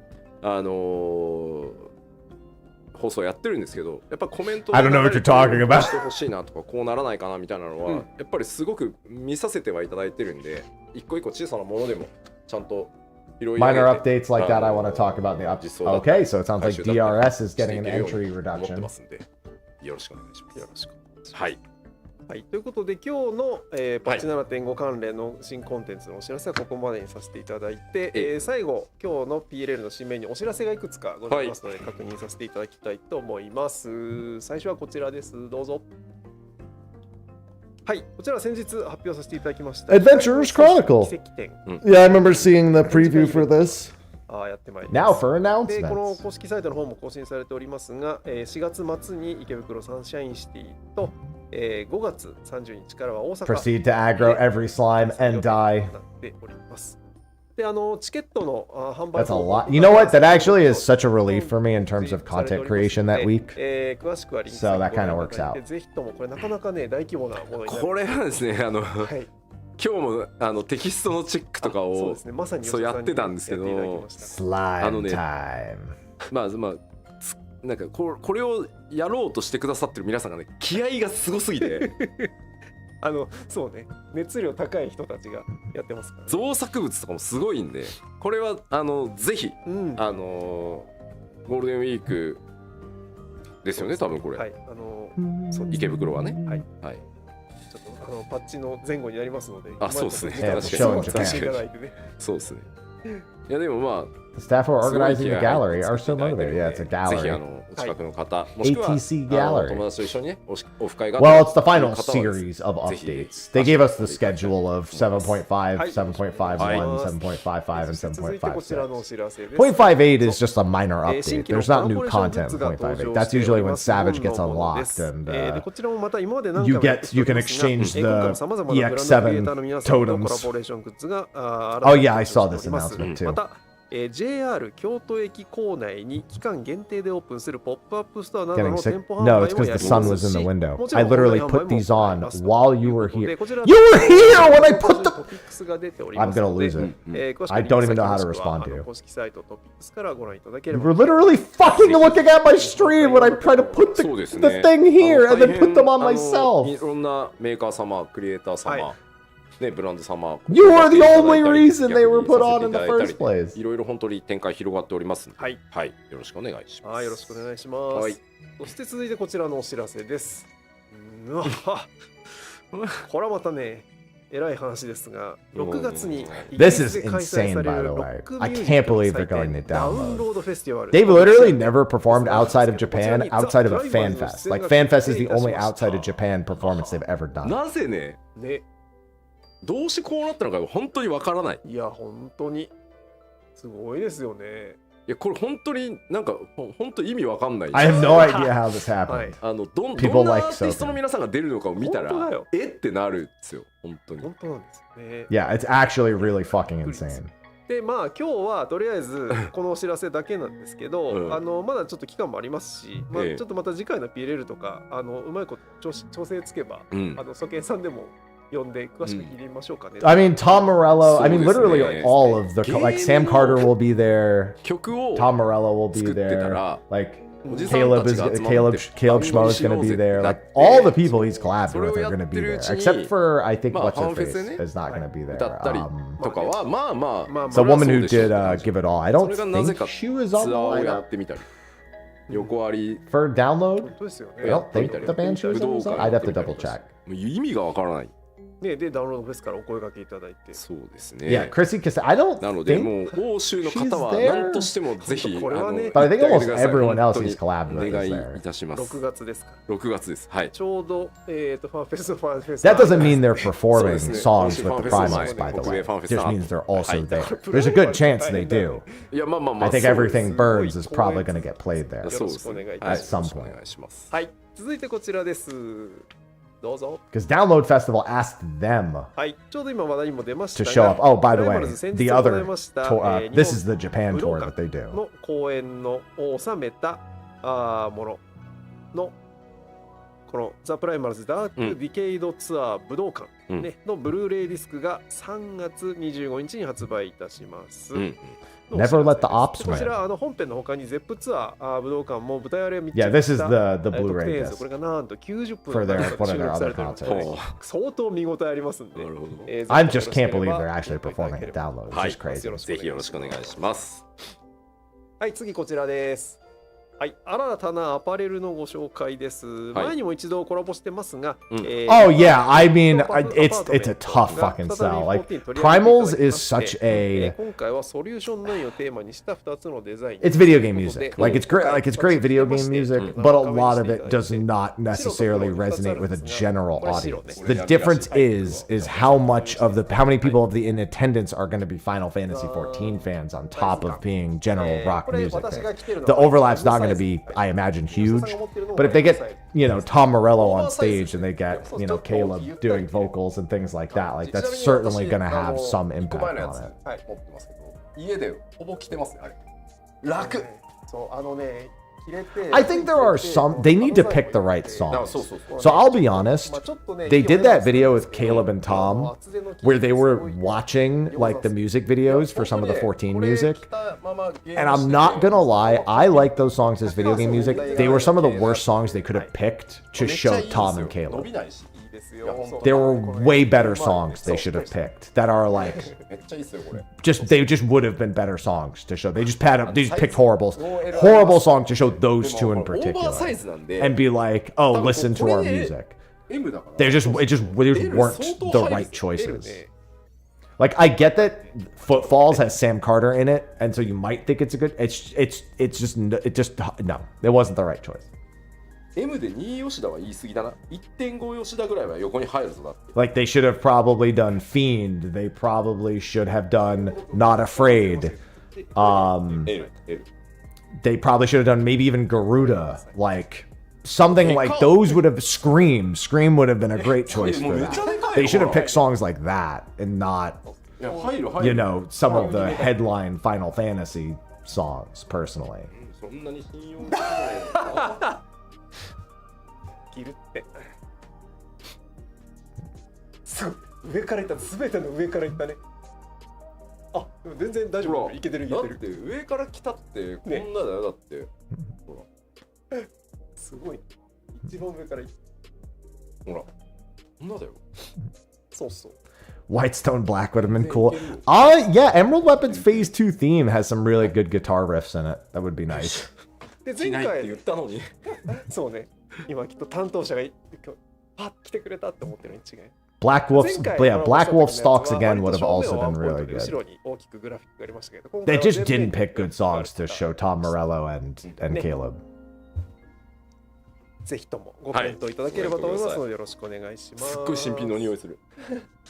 放送やってるんですけど、やっぱコメントを I don't know what you're talking about. してほしいなとかこうならないかなみたいなのは、やっぱりすごく見させてはいただいてるんで、一個一個小さなものでもちゃんと拾い上げて Minor updates like that I want to talk about in the updates. Okay, so it sounds like DRS is getting an entry 思って reduction. ますんで、よろしくお願いします。よろしく。はい。はい、ということで今日の、パッチ 7.5 関連の新コンテンツのお知らせはここまでにさせていただいて、最後今日の PLL の締めにお知らせがいくつかございますので、確認させていただきたいと思います。最初はこちらです。どうぞ。はい、こちらは先日発表させていただきました Adventurers Chronicle. 奇跡展。Yeah, I remember seeing the preview for this. やってまいります。 Now for で、この announcements. 公式サイトの方も更新されておりますが、4月末に池袋サンシャインシティと、5月30日からは大阪 Proceed to aggro every slime and die. なっております。で、チケットの販売 That's a lot. You know what? That actually is such a relief for me in terms of content creation that week. 詳しくはリンク So that kind of works out. ぜひともこれなかなかね大規模なものになる。これはですね、はい、今日もテキストのチェックとかをそうですね、まさにそうやってたんですけど、Slime time. まあなんかこれをやろうとしてくださってる皆さんがね、気合がすごすぎてそうね、熱量高い人たちがやってますから、ね、造作物とかもすごいんで、これはぜひ、ゴールデンウィークですよね、多分これ、はい、そう池袋はね、はい、はい、ちょっとパッチの前後になりますので、そうですね、確かにそうですね。いやでもまあ The staff who are organizing the gallery are so motivated. Yeah, it's a ぜひ gallery. お近くの方、もしくは ATC gallery. 友達と一緒にね、オフ会が Well, it's the final series of updates. They gave us the schedule of 7.5, 7.51, 7.55, and 続いてこちらのお 7.56. 知らせです。 0.58 is just a minor update. There's not new content in 0.58. That's usually when Savage gets unlocked and you can exchange the EX7 totems. Oh yeah, I saw this announcement too. JR 京都駅構内に期間限定でオープンするポップアップストアなど Getting の sick? 店舗販売 No, を it's because や the り sun ま was す in し、 the window. もちろん I literally オンライン販売 put も these あり on ますと while you were という here. ことで、こちら You were here when I put ト the. ピックスが出ており I'm ます gonna ので、 lose it. 詳しく I don't even know how to リンク先 respond to you. 公式サイトトピックスからご覧いただけれ You ば were literally fucking looking at my stream when I tried to put そうです the ね thing here and then put them on い myself. ろんなメーカー様、クリエイター様、ね、ブランド様、 You were the only reason they were put on in the first place. いろいろ本当に展開広がっておりますので、はい、はい、よろしくお願いします。よろしくお願いします。はい、そして続いてこちらのお知らせです。これはまたね、えらい話ですが、6月に This is insane, by the way. I can't believe they're going to ダウン download. ロードフェスティバル。 They've literally never performed outside of Japan, outside of a fan fest. Like FanFest is the only outside of Japan performance they've ever done. なぜね、どうしてこうなったのか本当にわからない。いや、本当にすごいですよね。いや、これ本当になんか本当意味わかんない。I have no idea how this happened. どんなアーティストの皆さんが出るのかを見たら、ってなるんですよ、本当に。本当なんですね。Yeah, it's actually really fucking insane. で、まあ今日はとりあえずこのお知らせだけなんですけど、まだちょっと期間もありますし、ちょっとまた次回の PLL とかうまいこと調整つけば、ソケンさんでも呼んで詳しく聞いてみましょうかね。I mean, Tom Morello, I mean, literally all of the, like, Sam Carter will be there. 曲を Tom Morello will be there. Like, Caleb Schmo is going to be there. Like all the people he's collabed with are going to be there, except for I think what's her face is not going to be there. The woman who did Give It All. I don't think she was on the lineup. For download, I don't think the band she was on. I'd have to double check. 意味がわからない。ね、でダウンロードフェスからお声掛けいただいて。そうですね。Yeah, Chrissy Cassell. I don't なのでもう欧州の方は何としてもぜひBut I think almost everyone else he's collabed with is お願い there. いたします。6月ですか。6月です。はい。ちょうどファンフェス。 That doesn't mean they're performing songs with the primals, by the way. It just means they're also there. There's a good chance they do. いやまあまあまあ。 I think Everything Burns is probably going to get played there そうですね。 at some point. お願いします。はい、続いてこちらです。どうぞ。 Because Download Festival asked them はい、ちょうど今話題にも出ました to が show up. Oh, by the プライ way, マルズ先 the 日行 other いました tour, 日 this 本 is the Japan 武道 tour 館 that they do. の公演のを収めたもののこのザ・プライマルズダーク・ディケイドツアー武道館、ねのブルーレイディスクが3月25日に発売いたします。Never let the ops こち win. ら本編の他にゼップツアー武道館も舞台あれを見 Yeah, this is the Blu-ray こ disc れがなんと90分 for their 収 one of 録 their さ other れてるので concerts. 相当見応えありますんで。なるほど。I just can't believe they're actually performing at Download. It's はい。 just crazy. ぜひよろしくお願いします。はい、次こちらです。はい、新たなアパレルのご紹介です。前にも一度コラボしてますが、Oh yeah, I mean it's a tough fucking sell. Like Primals is such a 今回はソリューション9をテーマにした2つのデザイン。 it's video game music. Like it's great video game music, but a lot of it does not necessarily resonate with a general audience. The difference is how many people in attendance are going to be Final Fantasy 14 fans on top of being general rock music fans. The overlap's not going to be, I imagine, huge. But if they get, Tom Morello on stage and they get, Caleb doing vocals and things like that, like that's certainly going to have some impact on it. はい、持ってますけど、家でほぼ着てますね。あれ。楽。そうね。 I think there are some, they need to pick the right songs. So I'll be honest, they did that video with Caleb and Tom where they were watching like the music videos for some of the 14 music. And I'm not gonna lie, I like those songs as video game music. They were some of the worst songs they could have picked to show Tom and Caleb. There were way better songs they should have picked that are like they just would have been better songs to show. They just picked horrible songs to show those two in particular and be like, oh, listen to our music. It just weren't the right choices. Like I get that Footfalls has Sam Carter in it, and so you might think it's a good. It wasn't the right choice. M で2吉田は言い過ぎだな。1.5 吉田ぐらいは横に入るぞだって。 Like they should have probably done Fiend. They probably should have done Not Afraid. They probably should have done maybe even Garuda. Like something like those would have Scream. Scream would have been a great choice for that. They should have picked songs like that and not, some of the headline Final Fantasy songs. Personally. そんなに信用できないのか。着るって上からいった全ての上からいったね。あ、でも全然大丈夫。いけてるいけてる。だって上から来たってこんなだよだって。ほら。すごい。一番上からいった。ほら。こんなだよ。そうそう。 Whitestone Black would have been cool. Yeah, Emerald Weapons Phase 2 theme has some really good guitar riffs in it. That would be nice. で前回言ったのに。そうね。今きっと担当者が来てくれたって思ってるに違い。Black Wolf Stalks Again would have also been really good. They just didn't pick good songs to show Tom Morello and Caleb. ぜひともごコメントいただければと思いますのでよろしくお願いします。すっごい新品の匂いする。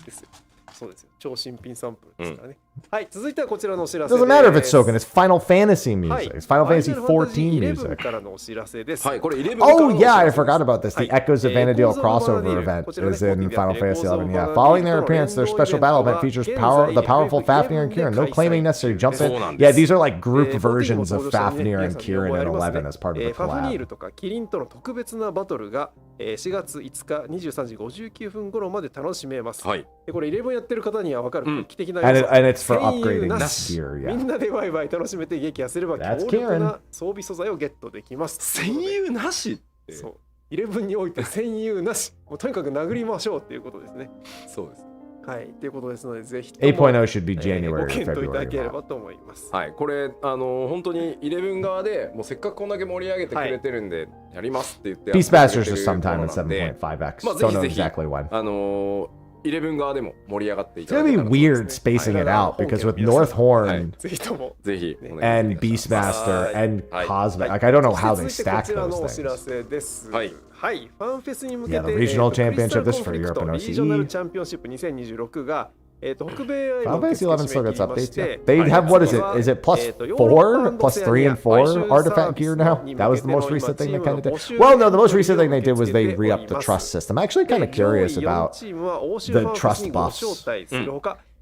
ですよ。そうですよ。超新品サンプルですからね。はい、続いてはこちらのお知らせです。 Doesn't matter if it's Soken, it's Final Fantasy music. It's Final Fantasy 14 music. からのお知らせです。はい、これ11 Oh yeah, I forgot about this. The Echoes of Vanadil crossover event is in Final Fantasy 11. Yeah, following their appearance, their special battle event features the powerful Fafnir and Kieran. No claiming necessary jump in. Yeah, these are like group versions of Fafnir and Kieran in 11 as part of the collab. ファフニールとかキリンとの特別なバトルが4月5日23時59分頃まで楽しめます。はい。でこれ11やってる方には分かる画期的な And it's for 占有 upgrading なし gear, み yeah. んなでワイワイ楽しめて撃破すれば That's 強力な装備素材をゲットできます。占有なしって。そう。11において占有なし。もうとにかく殴りましょうっていうことですね。そうです。はい。ということですので、ぜひとも8.0 should be ご January or 検討いただ February. ければと思います。はい、これ本当に11側でもうせっかくこんだけ盛り上げてくれてるんで、やりますって言って Beastmaster is sometime in 7.5x. まあぜ Don't ひ know ぜひ exactly when. 11側でも盛り上がってい It's ただ gonna け be たらと weird spacing it out because with Northhorn ぜひとも。ぜひお願い and します Beastmaster and はい Cosmic, like I don't know how そ they してこ stack ちらの those お知ら things. せです。はい。はい。ファンフェスに向けて、 Yeah, the regional championship, this for クリスタル Europe コンフリクト and リージョナル OCE. チャンピオンシップ2026が北米へ Final の Fantasy 11 still 決 gets まし updates. て Yeah. They はい have, what is it? まずは Is it plus ヨーロッパ 4, plus 3 and 4 artifact gear now? That was the most recent thing they kind of did. Well, no, the most recent thing they did was they re-upped the trust system. I'm actually kind of curious about the trust buffs.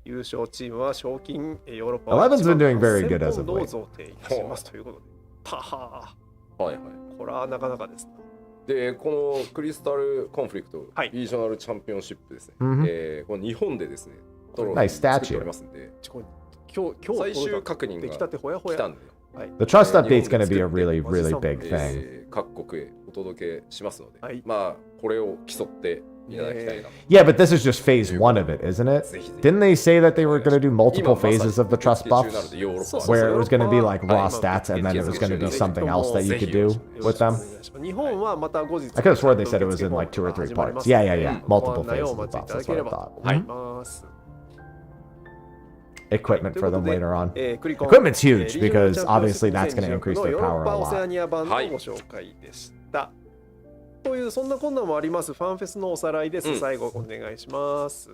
優勝チームは賞金ヨーロッパ 11's been doing very good as of late. 贈呈いたしますということで。はははいはい。これはなかなかです。でこのクリスタルコンフリクト、はいリージョナルチャンピオンシップですね、Mhm. この日本でですねトロ Nice フィー作ってお statue. りますんで、今日最終確認出来たてほやほやが来たんで、はい。 The trust update's going to be a really, really big thing. 各国へお届けしますので、はいまあこれを競っていただきたいなと。 Yeah, but this is just phase 1 of it, isn't it? ぜひぜひ Didn't they say that they were going to do multiple 今まさに phases of the trust 受付中なの buffs? でヨーロッパは Where it was going to be like raw はい stats and then it was going to be something else that you could do with them? 日本はまた後日 I could have sworn they said it was in like 2 or 3 parts. Yeah, yeah, yeah. Multiple ご案内 phases をお of 待ちい buffs. ただ That's け what れ I ば thought. と思います。 Equipment for them later on. クリコン Equipment's huge リージョナル because チャンピオンシッ obviously プ that's going to increase の their ヨーロ power ッパ a オセア lot. ニア版のご紹介でした。というそんなこんなもありますファンフェスのおさらいです。最後お願いします。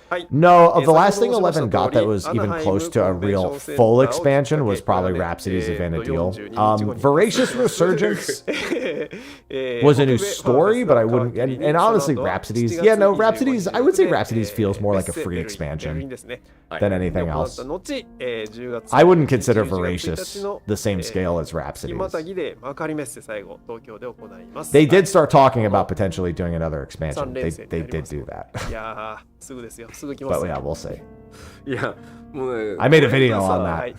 はい。 No, of the last thing 11 got that was even close to a real full expansion was probably Rhapsodies of Vana'diel. Voracious Resurgence was a new story, but I wouldn't. And honestly, Rhapsodies, yeah, no, Rhapsodies, I would say Rhapsodies feels more like a free expansion than anything else. I wouldn't consider Voracious the same scale as ま Rhapsodies. たぎで幕張メッセ最後東京で行います。 They did start talking about potentially doing another expansion. They did do that. いやーすぐですよ。すぐ来ます But よ。 yeah, we'll see. いやもうね I made a video on は that い。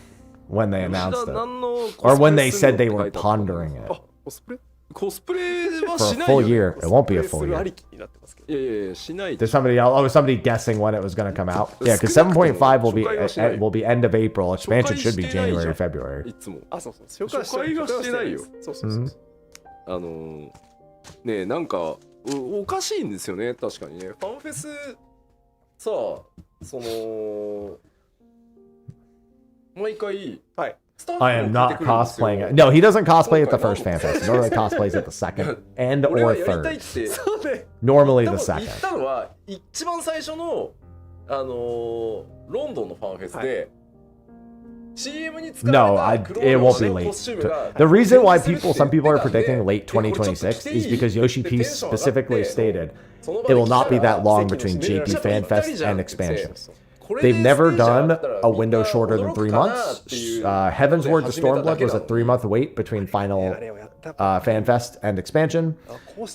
when they 吉田 announced it. 何の Or when they コスプレ said す they るの were って書いてあったんだ pondering it. あ、コスプレコスプレは For し a ない full よ year. It won't be a コスプ full レするあ year. りきになってますけど。いやいやしない There's somebody else. Oh, somebody guessing when it was going to come out. Yeah, because 7.5 will be end of April. Expansion should be January or February. いつもあ、そうそう。初回はしてないよ。そうそうそう。ねえなんかおかしいんですよね確かにねファンフェスさその毎回はい。スタッフ I am も聞い not てくるんですよ cosplaying it. No, he doesn't cosplay at the first fan fest. He normally cosplays at the second and 俺 or はやりたいっ third. てそうね。 Normally 多 the 分行っ second. たのは一番最初のロンドンのファンフェスで、CM に使わ No, れ I, たクロ it ー won't の be コ late. スチュームが The reason why 展示する some って people are 言ってたん predicting で late 2026 is because Yoshi P specifically stated it will not be that long between JP Fan Fest and expansion. They've never done a window shorter than 3 months. Heaven's Word to Stormblood was a 3-month wait between final Fan Fest and expansion,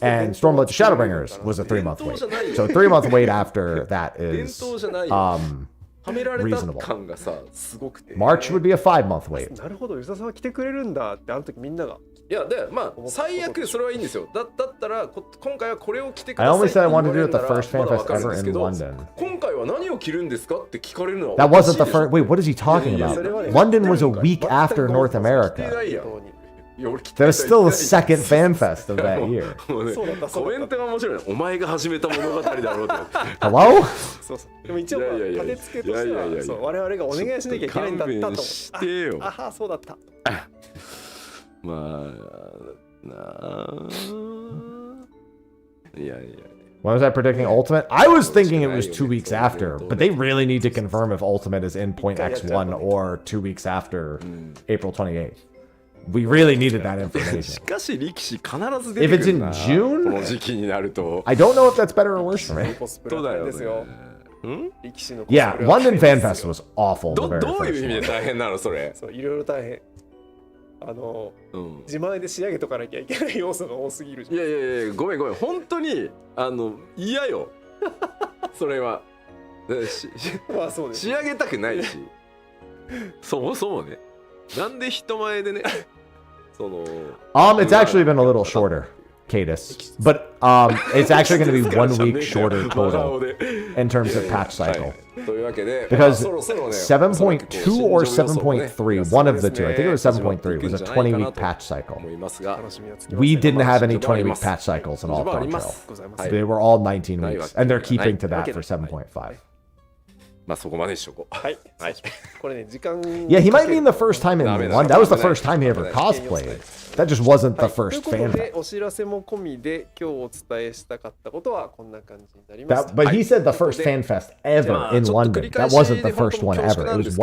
and Stormblood to Shadowbringers was a 3-month wait. So 3-month wait after that 伝 is 統じゃないよはめられた reasonable. 感がさすごくて March would be a 5-month wait. なるほど。吉田さんは来てくれるんだってあの時みんなが。いやでまあ最悪それはいいんですよだったら今回はこれを着てく I ださい only said I wanted to do it the って言われ first る fan なら fest まだわかるん ever ですけ in ど London. 今回は何を着るんですかって聞かれるのは That おかしい wasn't the でしょ first. Wait, what is he talking about? London was a week after North 着て America. ないやん本当にいや俺着て That ない was still the second fan fest of that year. もうねそうだったそうだったコメントが面白いねお前が始めた物語だろうって Hello? そうそう。でも一応いやいやいや立て付けとしていやいやいやはそう我々がお願いしなきゃいけないんだったと思う。勘弁してよあはそうだった。まあなあいやいや When was I predicting Ultimate? I was thinking it was 2 weeks after, but they really need to confirm if Ultimate is in point X1 or 2 weeks after April 28th. We really needed that し information. かし力士必ず出てくるな If it's in June? この時期になると I don't know if that's better or worse for me. コスプレそうだよねですよ。ん力士のコスプレ Yeah, は London Fan Fest was awful. The ど very ういう意味 first で one. 大変なのそれそういろいろ大変。自前で仕上げとかなきゃいけない要素が多すぎるじゃん。いやいやいや、ごめん本当に嫌よそれは。まあそうです。仕上げたくないしそもそもね、なんで人前でねそのIt's actually been a little shorter, Cadus. But it's actually going to be 1 week shorter total in terms of patch cycle. というわけで Because そろそろね 7.2 or 7.3, one of the two, I think it was 7.3, was a 20-week patch cycle. 思いますが、 We didn't have any 20-week patch cycles in all あり Control. ます。 They were all 19 weeks, and they're keeping to that for 7.5. まあそこまでにしとこう。はい。これね、時間。Yeah, he might mean the first time in one. That was the first time he ever cosplayed. That just wasn't the という first こと fan. で、お知らせも込みで、今日お伝えしたかったことはこんな感じになりました。 But he said the first fan fest ever in London. That wasn't the first one ever. It was.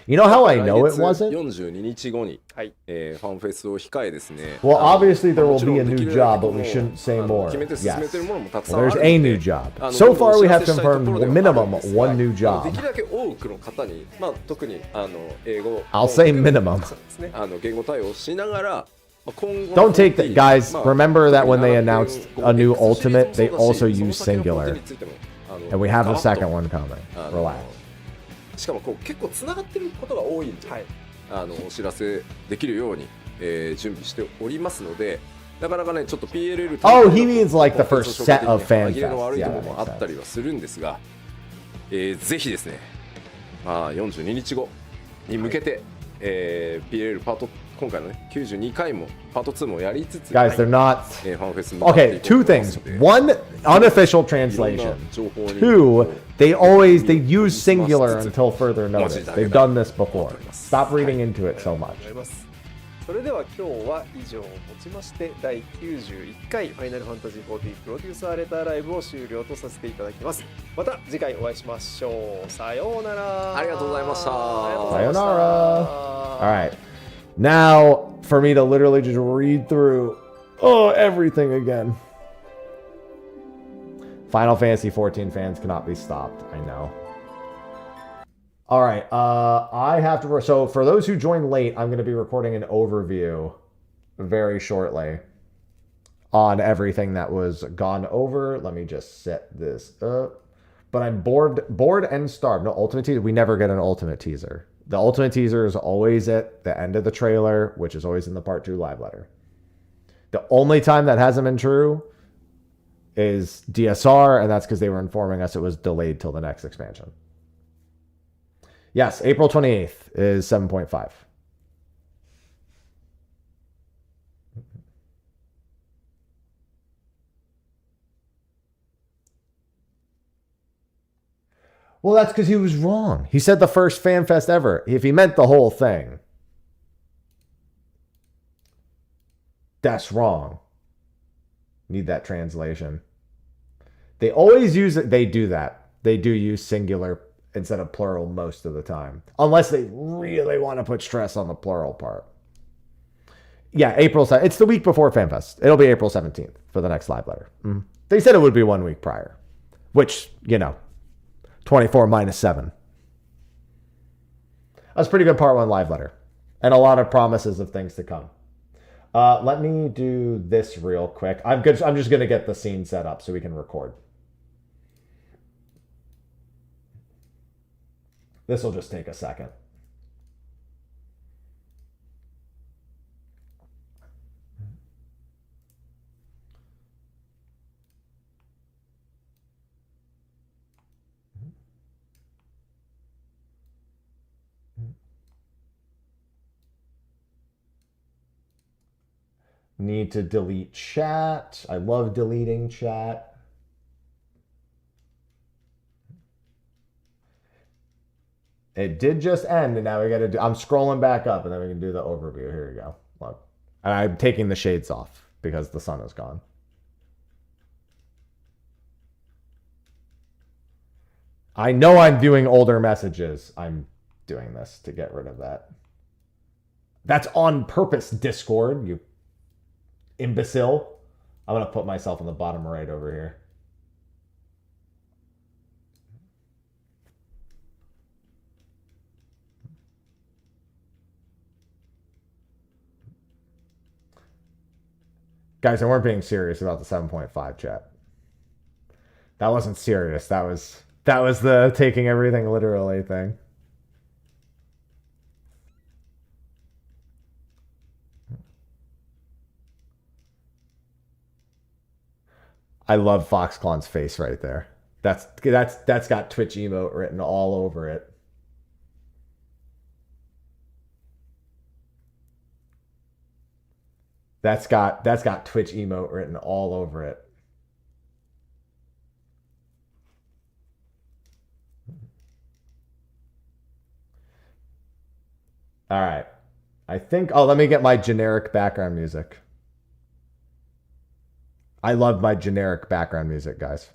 You know how I know it wasn't? 42日後に、ファンフェスを控えですね。 Well, obviously there will be a new job, but we shouldn't say more. 決めて進め Yes. てるものもたくさんある There's ので a new job. So far, we have confirmed minimum one new で job. きるだけ多くの方に、まあ特に英語 I'll say minimum. 言語対応しながら。Don't take that, guys. Remember that when they announced a new Ultimate, they also used Singular. And we have a second one coming. Relax. しかもこう結構つながってることが多いんで、お知らせできるように、準備しておりますので、なかなかねちょっと PLL Oh, he means like the first set of fan 紛れの fests. 悪い Yeah, とこ that ろも makes あった sense. りはするんですが、ぜひですね、まあ42日後に向けて、PLL パート今回のね92回もパート2もやりつつ、 Guys, they're not. ファンフェス Okay, two things. One, unofficial translation. Two, they use Singular until further notice. They've done this before. Stop reading into it so much. それでは今日は以上をもちまして第91回ファイナルファンタジー40プロデューサーレターライブを終了とさせていただきます。また次回お会いしましょう。さようなら。ありがとうございました。Sayonara. All right. Now, for me to literally just read through everything again. Final Fantasy 14 fans cannot be stopped. I know. All right. I have to. So for those who joined late, I'm going to be recording an overview very shortly on everything that was gone over. Let me just set this up. But I'm bored and starved. No ultimate teaser. We never get an ultimate teaser. The ultimate teaser is always at the end of the trailer, which is always in the part 2 live letter. The only time that hasn't been true is DSR, and that's because they were informing us it was delayed till the next expansion. Yes, April 28th is 7.5. Well, that's because he was wrong. He said the first fan fest ever. If he meant the whole thing, that's wrong. Need that translation. They always use it. They do that. They do use singular instead of plural most of the time. Unless they really want to put stress on the plural part. Yeah, April 7th. It's the week before FanFest. It'll be April 17th for the next live letter. They said it would be 1 week prior. Which, 24 minus 7. That's a pretty good part 1 live letter. And a lot of promises of things to come. Let me do this real quick. I'm just going to get the scene set up so we can record. This will just take a second. Need to delete chat. I love deleting chat. It did just end, and now we got to do... I'm scrolling back up, and then we can do the overview. Here we go. Look. And I'm taking the shades off because the sun is gone. I know I'm viewing older messages. I'm doing this to get rid of that. That's on purpose, Discord, you imbecile. I'm going to put myself on the bottom right over here. Guys, I weren't being serious about the 7.5 chat. That wasn't serious. That was the taking everything literally thing. I love Foxclawn's face right there. That's got Twitch emote written all over it. That's got Twitch emote written all over it. All right. I think, oh, let me get my generic background music. I love my generic background music, guys.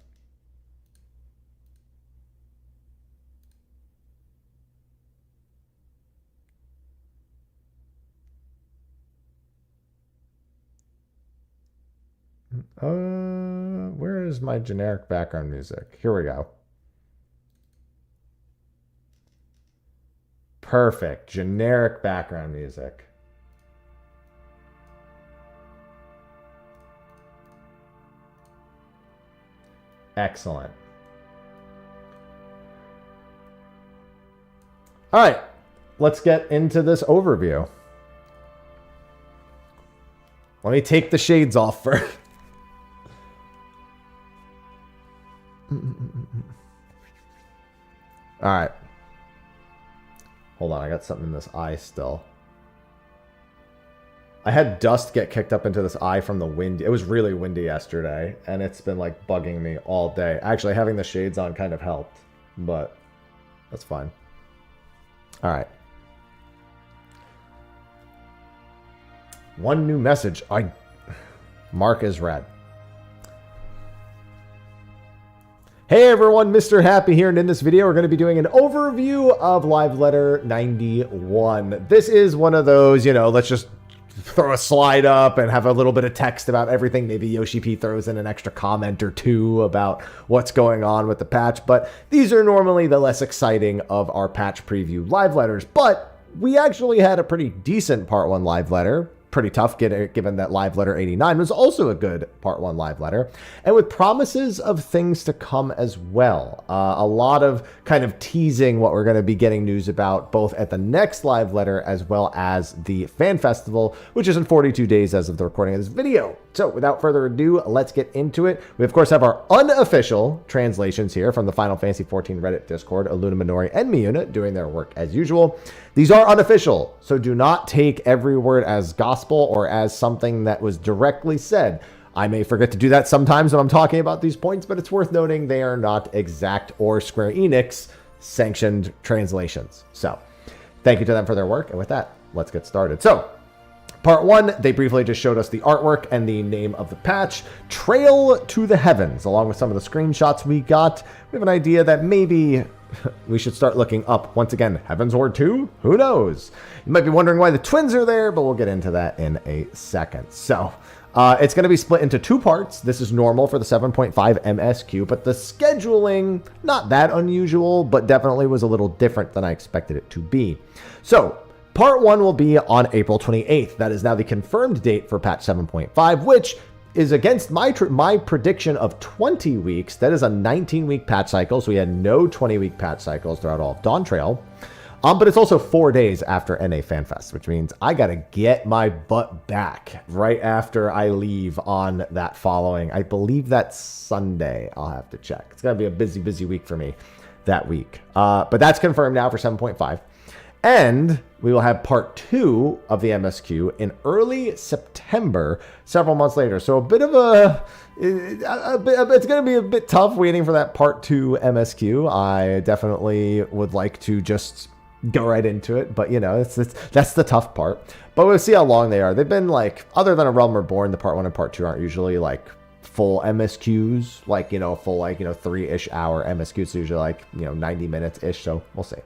Where is my generic background music? Here we go. Perfect. Generic background music. Excellent. All right, let's get into this overview. Let me take the shades off first. All right. Hold on, I got something in this eye still. I had dust get kicked up into this eye from the wind. It was really windy yesterday, and it's been like bugging me all day. Actually, having the shades on kind of helped, but that's fine. All right. One new message. Mark is red. Hey everyone, Mr. Happy here, and in this video we're going to be doing an overview of Live Letter 91. This is one of those, you know, let's just throw a slide up and have a little bit of text about everything. Maybe Yoshi P throws in an extra comment or two about what's going on with the patch, but these are normally the less exciting of our patch preview live letters. But we actually had a pretty decent Part 1 live letter. Pretty tough given that Live Letter 89 was also a good Part 1 live letter, and with promises of things to come as well. A lot of kind of teasing what we're going to be getting news about both at the next live letter as well as the fan festival, which is in 42 days as of the recording of this video. So without further ado, let's get into it. We of course have our unofficial translations here from the Final Fantasy XIV Reddit Discord, Aluna Minori and Miuna doing their work as usual. These are unofficial, so do not take every word as gospel or as something that was directly said. I may forget to do that sometimes when I'm talking about these points, but it's worth noting they are not exact or Square Enix sanctioned translations. So thank you to them for their work. And with that, let's get started. So Part 1, they briefly just showed us the artwork and the name of the patch, Trail to the Heavens. Along with some of the screenshots we got, we have an idea that maybe we should start looking up. Once again, Heaven's Ward 2? Who knows? You might be wondering why the twins are there, but we'll get into that in a second. So, it's going to be split into two parts. This is normal for the 7.5 MSQ, but the scheduling, not that unusual, but definitely was a little different than I expected it to be. So, Part 1 will be on April 28th. That is now the confirmed date for patch 7.5, which is against my prediction of 20 weeks. That is a 19-week patch cycle, so we had no 20-week patch cycles throughout all of Dawn Trail. But it's also 4 days after NA FanFest, which means I got to get my butt back right after I leave on that following, I believe that's Sunday. I'll have to check. It's going to be a busy, busy week for me that week. But that's confirmed now for 7.5. And we will have Part 2 of the MSQ in early September, several months later. So a bit of it's going to be a bit tough waiting for that Part 2 MSQ. I definitely would like to just go right into it, but you know, that's the tough part. But we'll see how long they are. They've been like, other than A Realm Reborn, the Part 1 and Part 2 aren't usually like full MSQs, like, you know, full like, you know, 3-ish hour MSQs, usually like, you know, 90 minutes-ish, so we'll see.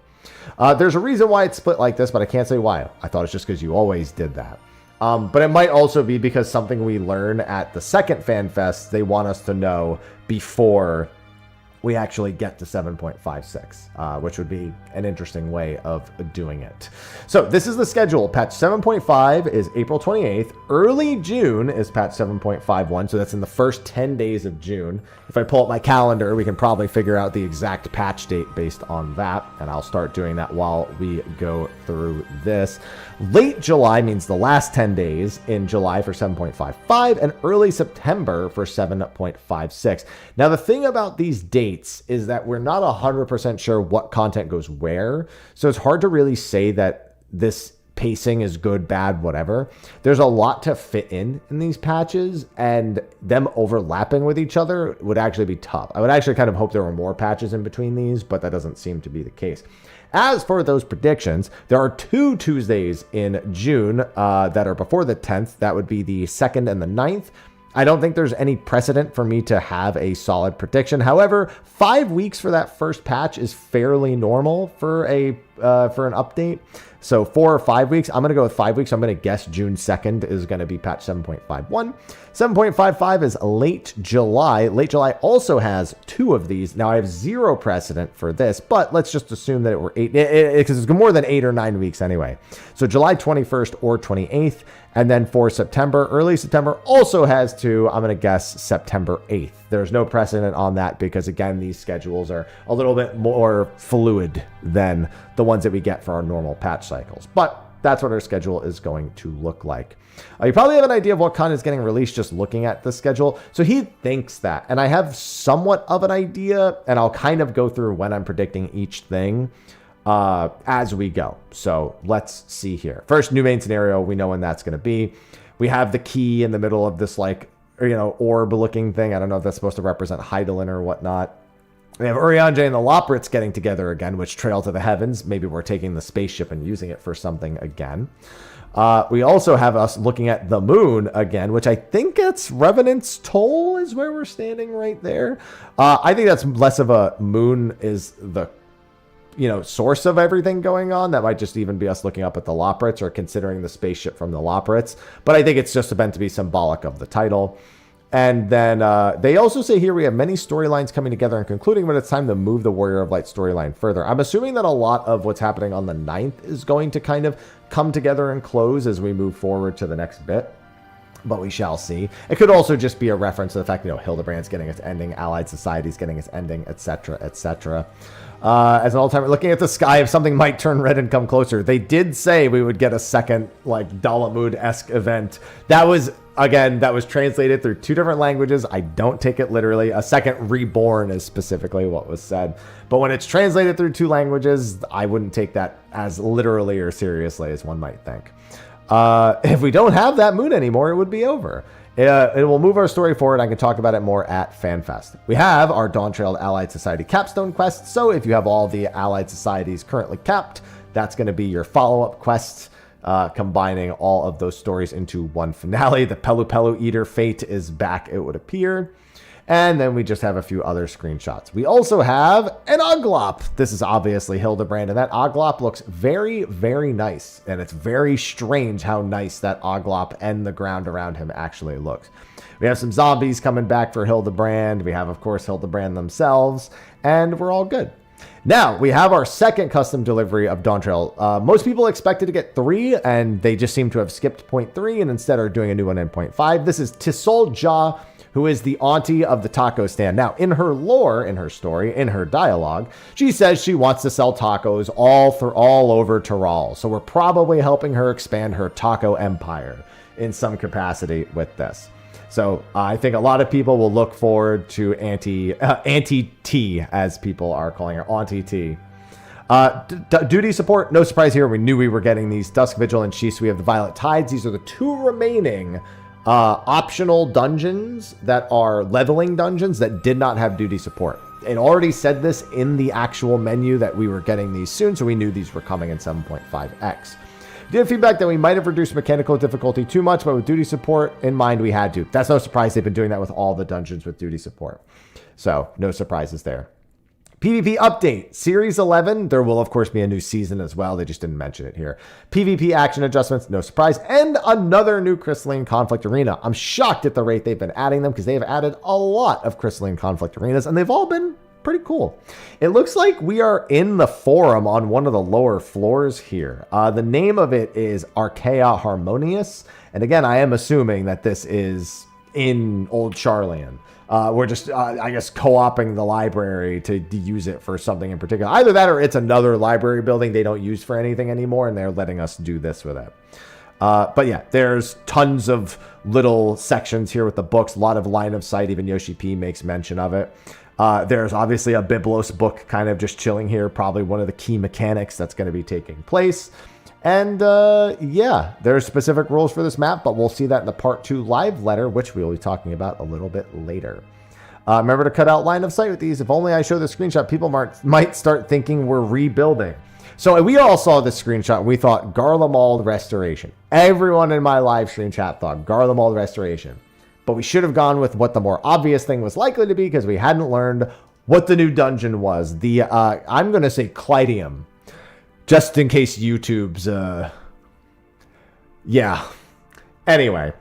There's a reason why it's split like this, but I can't say why. I thought it's just because you always did that. But it might also be because something we learn at the second Fan Fest, they want us to know before we actually get to 7.56, which would be an interesting way of doing it. So this is the schedule. Patch 7.5 is April 28th. Early June is patch 7.51, so that's in the first 10 days of June. If I pull up my calendar, we can probably figure out the exact patch date based on that, and I'll start doing that while we go through this. Late July means the last 10 days in July for 7.55, and early September for 7.56. Now, the thing about these dates is that we're not 100% sure what content goes where, so it's hard to really say that this pacing is good, bad, whatever. There's a lot to fit in these patches, and them overlapping with each other would actually be tough. I would actually kind of hope there were more patches in between these, but that doesn't seem to be the case. As for those predictions, there are 2 Tuesdays in June that are before the 10th. That would be the 2nd and the 9th. I don't think there's any precedent for me to have a solid prediction. However, 5 weeks for that first patch is fairly normal for an update. So 4 or 5 weeks, I'm going to go with 5 weeks. I'm going to guess June 2nd is going to be patch 7.51. 7.55 is late July. Late July also has 2 of these. Now, I have 0 precedent for this, but let's just assume that it were 8, because it's more than 8 or 9 weeks anyway. So July 21st or 28th. And then for September, early September also has 2. I'm going to guess September 8th. There's no precedent on that because, again, these schedules are a little bit more fluid than the ones that we get for our normal patch cycles. But that's what our schedule is going to look like. You probably have an idea of what content is getting released just looking at the schedule. So he thinks that, and I have somewhat of an idea, and I'll kind of go through when I'm predicting each thing as we go. So let's see here. First, new main scenario. We know when that's going to be. We have the key in the middle of this, like, orb looking thing. I don't know if that's supposed to represent Hydaelyn or whatnot. We have Urianger and the Loporrits getting together again, which trail to the heavens. Maybe we're taking the spaceship and using it for something again. We also have us looking at the moon again, which I think it's Revenant's Toll is where we're standing right there. I think that's less of a moon is the source of everything going on. That might just even be us looking up at the Loporrits or considering the spaceship from the Loporrits. But I think it's just meant to be symbolic of the title. And then they also say here we have many storylines coming together and concluding when it's time to move the Warrior of Light storyline further. I'm assuming that a lot of what's happening on the 9th is going to kind of come together and close as we move forward to the next bit. But we shall see. It could also just be a reference to the fact, Hildebrand's getting its ending, Allied Society's getting its ending, etc., etc. As an all-timer, looking at the sky, if something might turn red and come closer. They did say we would get a second, Dalamud-esque event. That was translated through 2 different languages. I don't take it literally. A second reborn is specifically what was said. But when it's translated through 2 languages, I wouldn't take that as literally or seriously as one might think. If we don't have that moon anymore, it would be over. It will move our story forward. I can talk about it more at FanFest. We have our Dawntrail Allied Society capstone quest. So if you have all the Allied Societies currently capped, that's going to be your follow-up quest, combining all of those stories into one finale. The Pelu Pelu Eater fate is back, it would appear. And then we just have a few other screenshots. We also have an Oglop. This is obviously Hildebrand, and that Oglop looks very, very nice. And it's very strange how nice that Oglop and the ground around him actually looks. We have some zombies coming back for Hildebrand. We have, of course, Hildebrand themselves, and we're all good. Now, we have our second custom delivery of Dawntrail. Most people expected to get 3, and they just seem to have skipped point 3 and instead are doing a new one in point 5. This is Tisol Ja, who is the auntie of the taco stand. Now, in her lore, in her story, in her dialogue, she says she wants to sell tacos all over Tyrol. So we're probably helping her expand her taco empire in some capacity with this. So I think a lot of people will look forward to Auntie T, as people are calling her, Auntie T. Duty support, no surprise here. We knew we were getting these. Dusk Vigil and Sheath. We have the Violet Tides. These are the 2 remaining optional dungeons that are leveling dungeons that did not have duty support. It already said this in the actual menu that we were getting these soon, so we knew these were coming in 7.5x. We did feedback that we might have reduced mechanical difficulty too much, but with duty support in mind, we had to. That's no surprise. They've been doing that with all the dungeons with duty support. So no surprises there. PvP update, Series 11. There will, of course, be a new season as well. They just didn't mention it here. PvP action adjustments, no surprise. And another new Crystalline Conflict Arena. I'm shocked at the rate they've been adding them because they have added a lot of Crystalline Conflict Arenas, and they've all been pretty cool. It looks like we are in the forum on one of the lower floors here. The name of it is Archaea Harmonious. And again, I am assuming that this is in Old Charlian. We're just, I guess, co-oping the library to use it for something in particular. Either that or it's another library building they don't use for anything anymore, and they're letting us do this with it. But yeah, there's tons of little sections here with the books, a lot of line of sight. Even Yoshi P makes mention of it. There's obviously a Biblos book kind of just chilling here, probably one of the key mechanics that's going to be taking place. And yeah, there's specific rules for this map, but we'll see that in the part 2 live letter, which we'll be talking about a little bit later. Remember to cut out line of sight with these. If only I show the screenshot, people might start thinking we're rebuilding. So we all saw this screenshot and we thought Garlemald Restoration. Everyone in my live stream chat thought Garlemald Restoration. But we should have gone with what the more obvious thing was likely to be, because we hadn't learned what the new dungeon was. The, I'm going to say Clydium. Just in case YouTube's, yeah. Anyway.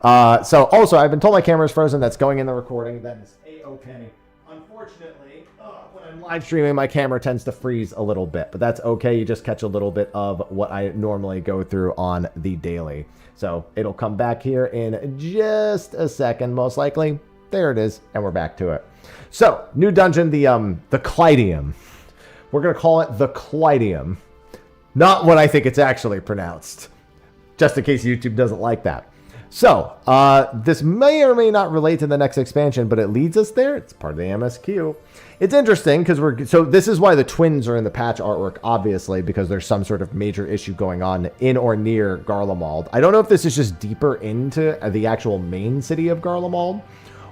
So also, I've been told my camera's frozen. That's going in the recording. That is A-okay. Unfortunately, when I'm live streaming, my camera tends to freeze a little bit. But that's okay. You just catch a little bit of what I normally go through on the daily. So it'll come back here in just a second, most likely. There it is. And we're back to it. So, new dungeon, the Clydium. We're going to call it the Clydium. Not what I think it's actually pronounced. Just in case YouTube doesn't like that. So, this may or may not relate to the next expansion, but it leads us there. It's part of the MSQ. It's interesting because so this is why the twins are in the patch artwork, obviously, because there's some sort of major issue going on in or near Garlemald. I don't know if this is just deeper into the actual main city of Garlemald,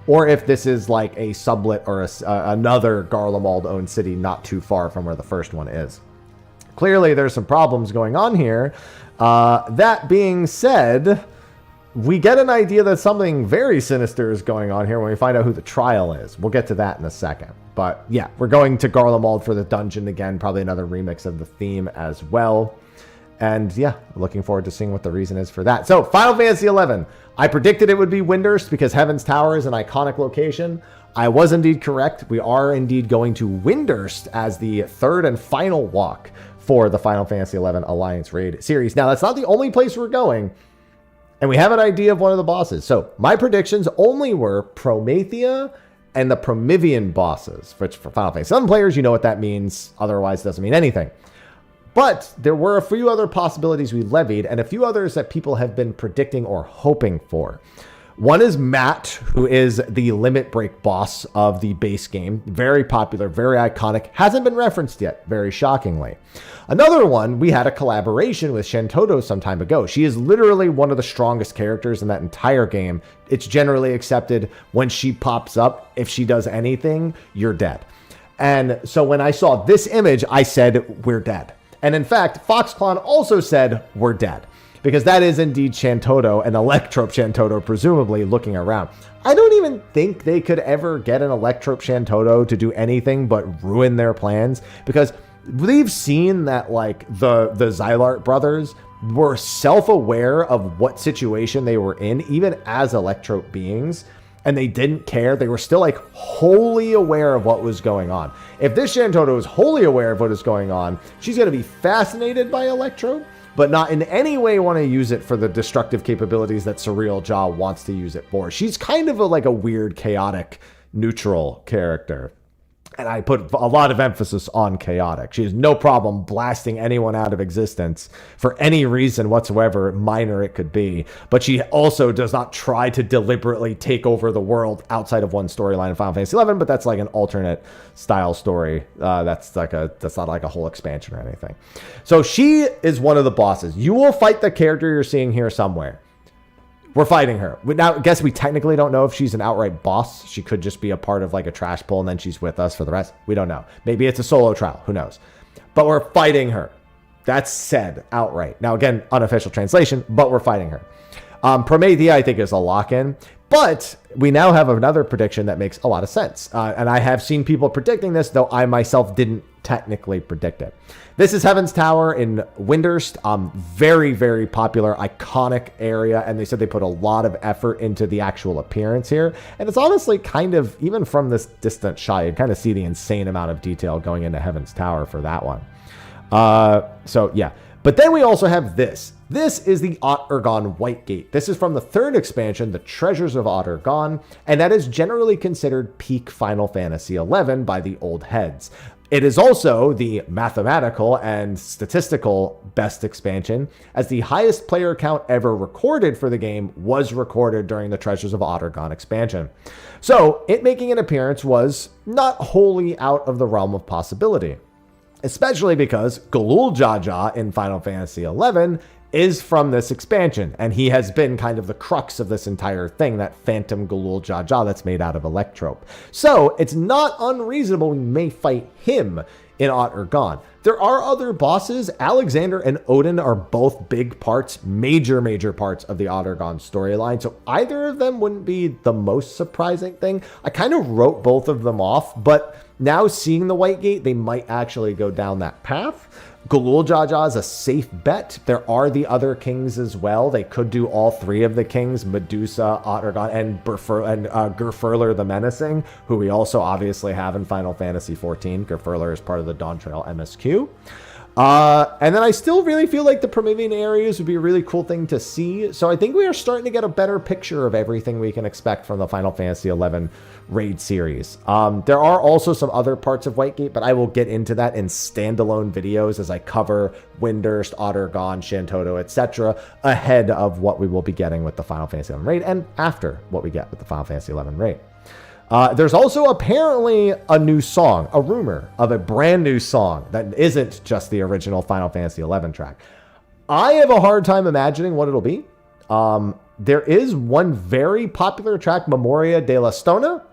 or if this is like a sublet or another Garlemald-owned city not too far from where the first one is. Clearly, there's some problems going on here. That being said, we get an idea that something very sinister is going on here when we find out who the trial is. We'll get to that in a second. But yeah, we're going to Garlemald for the dungeon again. Probably another remix of the theme as well. And yeah, looking forward to seeing what the reason is for that. So, Final Fantasy XI. I predicted it would be Windurst because Heaven's Tower is an iconic location. I was indeed correct. We are indeed going to Windurst as the third and final walk for the Final Fantasy XI Alliance Raid series. Now, that's not the only place we're going. And we have an idea of one of the bosses. So, my predictions only were Promethea and the Promethean bosses, which for Final Fantasy VII players, you know what that means. Otherwise, it doesn't mean anything. But there were a few other possibilities we levied and a few others that people have been predicting or hoping for. One is Matt, who is the Limit Break boss of the base game. Very popular, very iconic. Hasn't been referenced yet, very shockingly. Another one, we had a collaboration with Shantoto some time ago. She is literally one of the strongest characters in that entire game. It's generally accepted when she pops up, if she does anything, you're dead. And so when I saw this image, I said, we're dead. And in fact, Foxclon also said, we're dead. Because that is indeed Shantoto, an Electrope Shantoto, presumably looking around. I don't even think they could ever get an Electrope Shantoto to do anything but ruin their plans. Because we've seen that, like, the Xylart brothers were self-aware of what situation they were in, even as Electrope beings. And they didn't care. They were still, like, wholly aware of what was going on. If this Shantoto is wholly aware of what is going on, she's going to be fascinated by Electrope, but not in any way want to use it for the destructive capabilities that Surreal Jaw wants to use it for. She's kind of like a weird, chaotic, neutral character. And I put a lot of emphasis on chaotic. She has no problem blasting anyone out of existence for any reason whatsoever, minor it could be. But she also does not try to deliberately take over the world outside of one storyline in Final Fantasy XI, but that's like an alternate style story. That's not like a whole expansion or anything. So she is one of the bosses. You will fight the character you're seeing here somewhere. We're fighting her. Now, I guess we technically don't know if she's an outright boss. She could just be a part of like a trash pull and then she's with us for the rest. We don't know. Maybe it's a solo trial. Who knows? But we're fighting her. That's said outright. Now, again, unofficial translation, but we're fighting her. Promethea, I think, is a lock-in. But we now have another prediction that makes a lot of sense. And I have seen people predicting this, though I myself didn't technically predict it. This is Heaven's Tower in Windurst. Very, very popular, iconic area, and they said they put a lot of effort into the actual appearance here. And it's honestly kind of, even from this distant shot, you kind of see the insane amount of detail going into Heaven's Tower for that one. So yeah. But then we also have this. This is the Otrgon Whitegate. This is from the 3rd expansion, the Treasures of Otrgon, and that is generally considered peak Final Fantasy XI by the old heads. It is also the mathematical and statistical best expansion, as the highest player count ever recorded for the game was recorded during the Treasures of Otrgon expansion. So it making an appearance was not wholly out of the realm of possibility, especially because Galul Jaja in Final Fantasy XI is from this expansion, and he has been kind of the crux of this entire thing, that Phantom Galul Jaja that's made out of Electrope. So it's not unreasonable we may fight him in Otrgon. There are other bosses. Alexander and Odin are both big parts, major parts of the Otrgon storyline, so either of them wouldn't be the most surprising thing. I kind of wrote both of them off, but now seeing the Whitegate, they might actually go down that path. Galul Jaja is a safe bet. There are the other kings as well. They could do all 3 of the kings, Medusa, Otrgon, and Gerfurler the Menacing, who we also obviously have in Final Fantasy XIV. Gerfurler is part of the Dawntrail MSQ. And then I still really feel like the Promethean areas would be a really cool thing to see. So I think we are starting to get a better picture of everything we can expect from the Final Fantasy XI raid series. There are also some other parts of Whitegate, but I will get into that in standalone videos as I cover Windurst, Otrgon, Shantoto, etc. ahead of what we will be getting with the Final Fantasy XI raid and after what we get with the Final Fantasy XI raid. There's also apparently a new song, a rumor of a brand new song that isn't just the original Final Fantasy XI track. I have a hard time imagining what it'll be. There is one very popular track, Memoria de la Stona,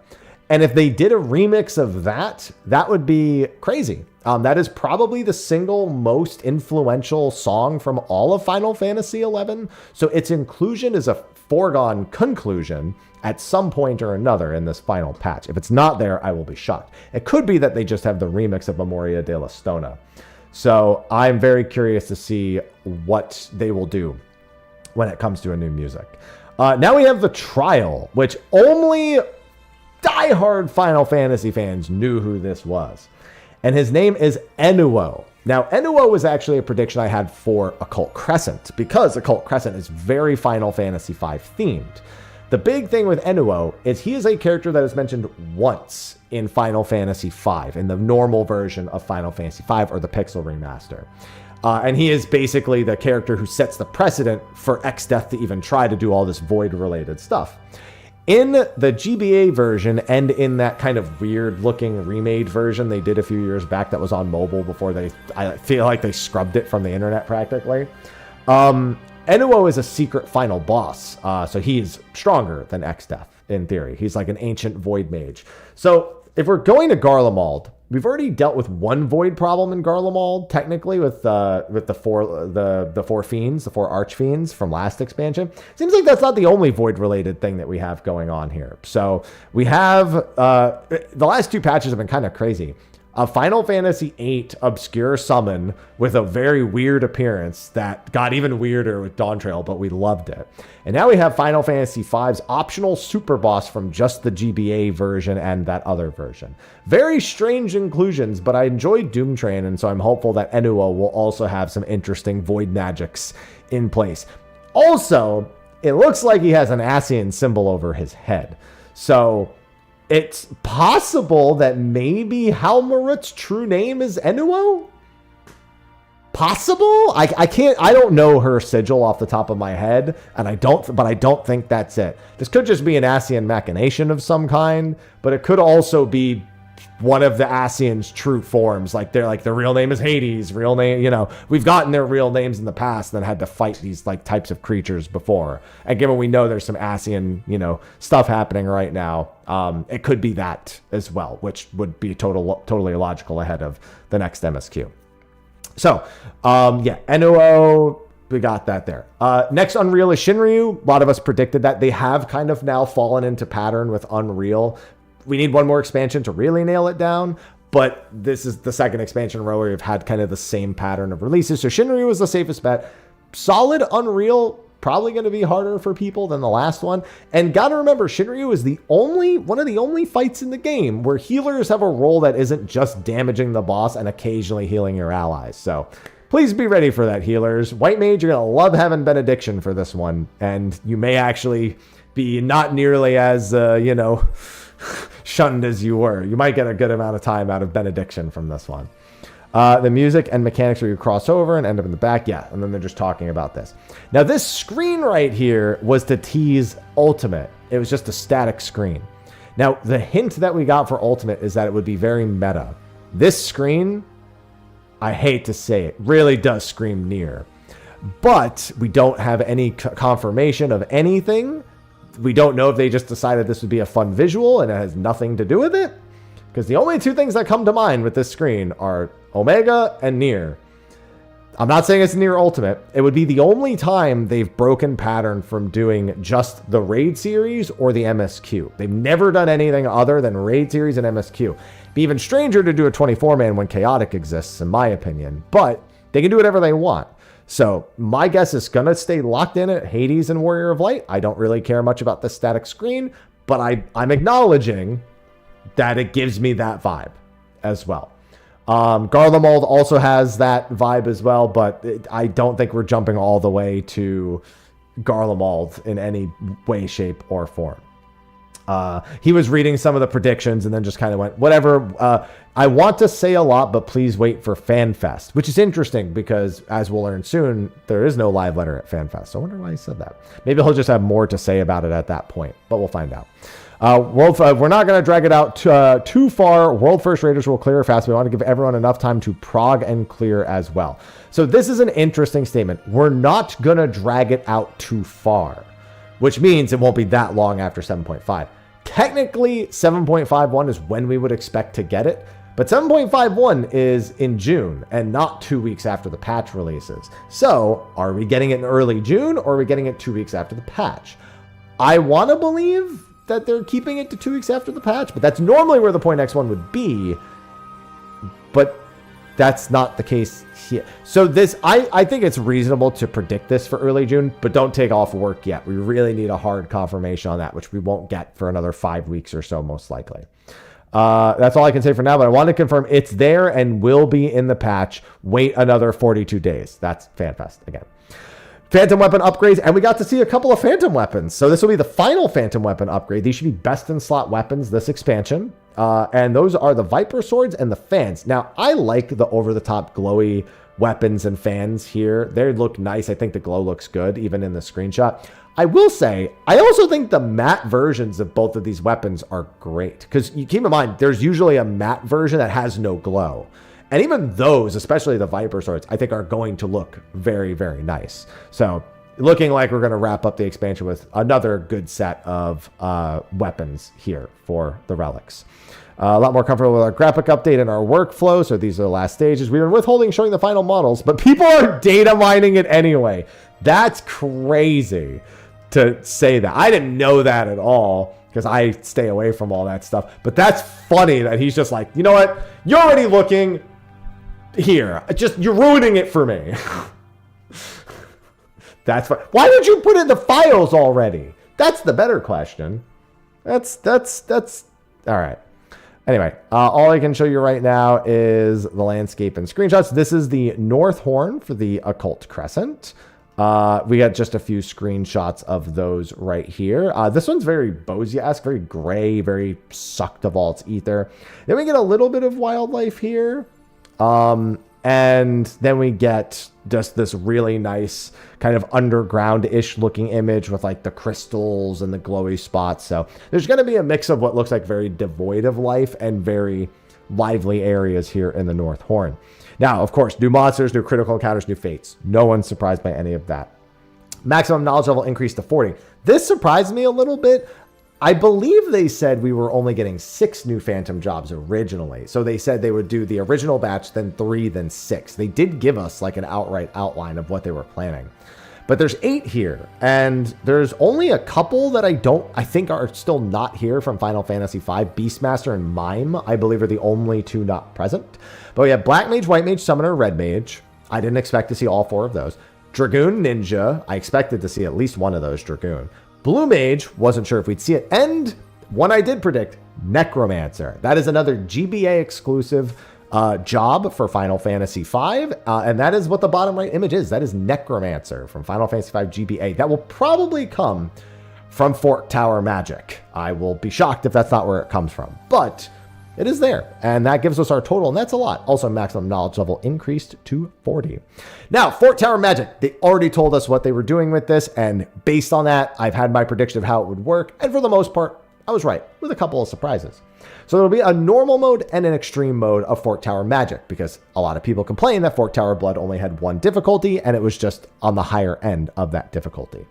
and if they did a remix of that, that would be crazy. That is probably the single most influential song from all of Final Fantasy XI, so its inclusion is a foregone conclusion at some point or another in this final patch. If it's not there, I will be shocked. It could be that they just have the remix of Memoria de la Stona. So I'm very curious to see what they will do when it comes to a new music. Now we have the Trial, which only diehard Final Fantasy fans knew who this was. And his name is Enuo. Now, Enuo was actually a prediction I had for Occult Crescent, because Occult Crescent is very Final Fantasy V themed. The big thing with Enuo is he is a character that is mentioned once in Final Fantasy V, in the normal version of Final Fantasy V, or the Pixel Remaster. And he is basically the character who sets the precedent for XDeath to even try to do all this Void-related stuff. In the GBA version, and in that kind of weird-looking remade version they did a few years back that was on mobile before I feel like they scrubbed it from the internet practically, Enuo is a secret final boss, so he's stronger than XDeath, in theory. He's like an ancient Void Mage. So if we're going to Garlemald, we've already dealt with one Void problem in Garlemald, technically, with the four fiends, the 4 archfiends from last expansion. Seems like that's not the only Void-related thing that we have going on here. So we have, the last 2 patches have been kind of crazy. A Final Fantasy VIII obscure summon with a very weird appearance that got even weirder with Dawntrail, but we loved it. And now we have Final Fantasy V's optional super boss from just the GBA version and that other version. Very strange inclusions, but I enjoyed Doom Train, and so I'm hopeful that Enuo will also have some interesting Void magics in place. Also, it looks like he has an Ascian symbol over his head. So it's possible that maybe Halmarut's true name is Enuo? Possible? I don't know her sigil off the top of my head, and I don't think that's it. This could just be an Ascian machination of some kind, but it could also be one of the Ascian's true forms. Like their real name is Hades, real name, we've gotten their real names in the past and had to fight these like types of creatures before. And given we know there's some Ascian, stuff happening right now, it could be that as well, which would be totally logical ahead of the next MSQ. So, Enuo, we got that there. Next Unreal is Shinryu. A lot of us predicted that. They have kind of now fallen into pattern with Unreal. We need one more expansion to really nail it down. but this is the second expansion row where we've had kind of the same pattern of releases. So Shinryu was the safest bet. Solid Unreal, probably going to be harder for people than the last one. And got to remember, Shinryu is one of the only fights in the game where healers have a role that isn't just damaging the boss and occasionally healing your allies. So please be ready for that, healers. White Mage, you're going to love having Benediction for this one. And you may actually be not nearly as, shunned as you were. You might get a good amount of time out of Benediction from this one. The music and mechanics where you cross over and end up in the back. Yeah, and then they're just talking about this. Now, this screen right here was to tease Ultimate. It was just a static screen. Now, the hint that we got for Ultimate is that it would be very meta. This screen, I hate to say it, really does scream Nier. But we don't have any confirmation of anything. We don't know if they just decided this would be a fun visual and it has nothing to do with it. Because the only two things that come to mind with this screen are Omega and Nier. I'm not saying it's Nier Ultimate. It would be the only time they've broken pattern from doing just the Raid series or the MSQ. They've never done anything other than Raid series and MSQ. It'd be even stranger to do a 24-man when Chaotic exists, in my opinion. But they can do whatever they want. So my guess is going to stay locked in at Hades and Warrior of Light. I don't really care much about the static screen, but I'm acknowledging that it gives me that vibe as well. Garlemald also has that vibe as well, but I don't think we're jumping all the way to Garlemald in any way, shape, or form. He was reading some of the predictions and then just kind of went, whatever. I want to say a lot, but please wait for FanFest, which is interesting because, as we'll learn soon, there is no live letter at FanFest. So I wonder why he said that. Maybe he'll just have more to say about it at that point, but we'll find out. We're not going to drag it out too far. World First Raiders will clear fast. We want to give everyone enough time to prog and clear as well. So this is an interesting statement. We're not going to drag it out too far, which means it won't be that long after 7.5. Technically, 7.51 is when we would expect to get it, but 7.51 is in June and not 2 weeks after the patch releases. So are we getting it in early June or are we getting it 2 weeks after the patch? I want to believe that they're keeping it to 2 weeks after the patch, but that's normally where the Point X1 would be, but that's not the case here. So this, I think it's reasonable to predict this for early June, but don't take off work yet. We really need a hard confirmation on that, which we won't get for another 5 weeks or so, most likely. That's all I can say for now, but I want to confirm it's there and will be in the patch. Wait another 42 days. That's FanFest again. Phantom weapon upgrades, and we got to see a couple of phantom weapons. So this will be the final phantom weapon upgrade. These should be best in slot weapons this expansion. And those are the Viper swords and the fans. Now, I like the over-the-top glowy weapons and fans here. They look nice. I think the glow looks good, even in the screenshot. I will say, I also think the matte versions of both of these weapons are great. Because you keep in mind, there's usually a matte version that has no glow. And even those, especially the Viper swords, I think are going to look very, very nice. So looking like we're going to wrap up the expansion with another good set of weapons here for the relics. A lot more comfortable with our graphic update and our workflow. So these are the last stages. We were withholding showing the final models, but people are data mining it anyway. That's crazy to say that. I didn't know that at all because I stay away from all that stuff. But that's funny that he's just like, you know what? You're already looking here. You're ruining it for me. That's fine. Why did you put in the files already? That's the better question. That's all right. Anyway, all I can show you right now is the landscape and screenshots. This is the North Horn for the Occult Crescent. We got just a few screenshots of those right here. This one's very Bozia-esque, very gray, very sucked of all its ether. Then we get a little bit of wildlife here. And then we get just this really nice kind of underground-ish looking image with like the crystals and the glowy spots. So there's going to be a mix of what looks like very devoid of life and very lively areas here in the North Horn. Now, of course, new monsters, new critical encounters, new fates. No one's surprised by any of that. Maximum knowledge level increased to 40. This surprised me a little bit. I believe they said we were only getting 6 new Phantom jobs originally. So they said they would do the original batch, then 3, then 6. They did give us like an outright outline of what they were planning. But there's 8 here, and there's only a couple that I think are still not here from Final Fantasy V. Beastmaster and Mime, I believe, are the only 2 not present. But we have Black Mage, White Mage, Summoner, Red Mage. I didn't expect to see all 4 of those. Dragoon, Ninja. I expected to see at least one of those, Dragoon. Blue Mage, wasn't sure if we'd see it. And one I did predict, Necromancer. That is another GBA exclusive job for Final Fantasy V, and that is what the bottom right image is. That is Necromancer from Final Fantasy V GBA. That will probably come from Fort Tower Magic. I will be shocked if that's not where it comes from, but it is there, and that gives us our total, and that's a lot. Also, maximum knowledge level increased to 40. Now, Fort Tower Magic, they already told us what they were doing with this, and based on that, I've had my prediction of how it would work, and for the most part, I was right, with a couple of surprises. So there'll be a normal mode and an extreme mode of Fort Tower Magic, because a lot of people complain that Fort Tower Blood only had 1 difficulty, and it was just on the higher end of that difficulty.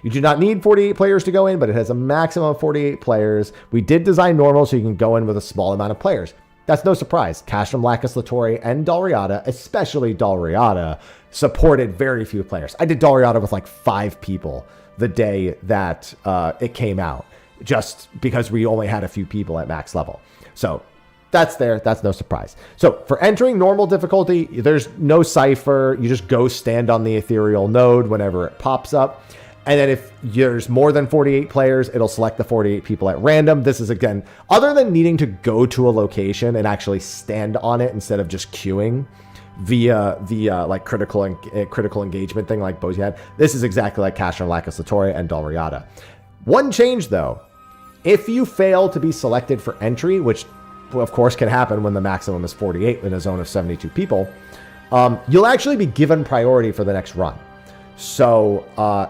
You do not need 48 players to go in, but it has a maximum of 48 players. We did design normal so you can go in with a small amount of players. That's no surprise. Castrum, Lacus Latory, and Dalriada, especially Dalriada, supported very few players. I did Dalriada with like 5 people the day that it came out, just because we only had a few people at max level. So that's there. That's no surprise. So for entering normal difficulty, there's no cipher. You just go stand on the ethereal node whenever it pops up. And then if there's more than 48 players, it'll select the 48 people at random. This is, again, other than needing to go to a location and actually stand on it instead of just queuing via the like critical engagement thing like Bozy had, this is exactly like Castrum, Lacus Latory, and Dalriada. One change, though. If you fail to be selected for entry, which of course can happen when the maximum is 48 in a zone of 72 people, you'll actually be given priority for the next run. So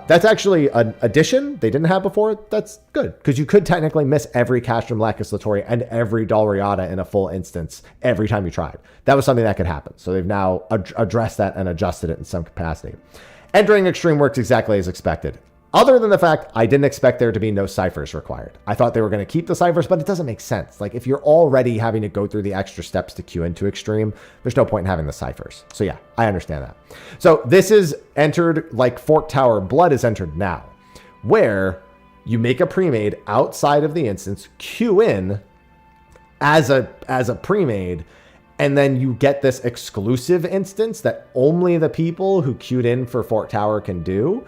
that's actually an addition they didn't have before. That's good, because you could technically miss every Castrum, Lacus Latory, and every Dalriada in a full instance every time you tried. That was something that could happen. So they've now addressed that and adjusted it in some capacity. Entering Extreme works exactly as expected. Other than the fact I didn't expect there to be no ciphers required. I thought they were going to keep the ciphers, but it doesn't make sense. Like, if you're already having to go through the extra steps to queue into Extreme, there's no point in having the ciphers. So yeah, I understand that. So this is entered like Fort Tower Blood is entered now, where you make a pre-made outside of the instance, queue in as a pre-made, and then you get this exclusive instance that only the people who queued in for Fort Tower can do.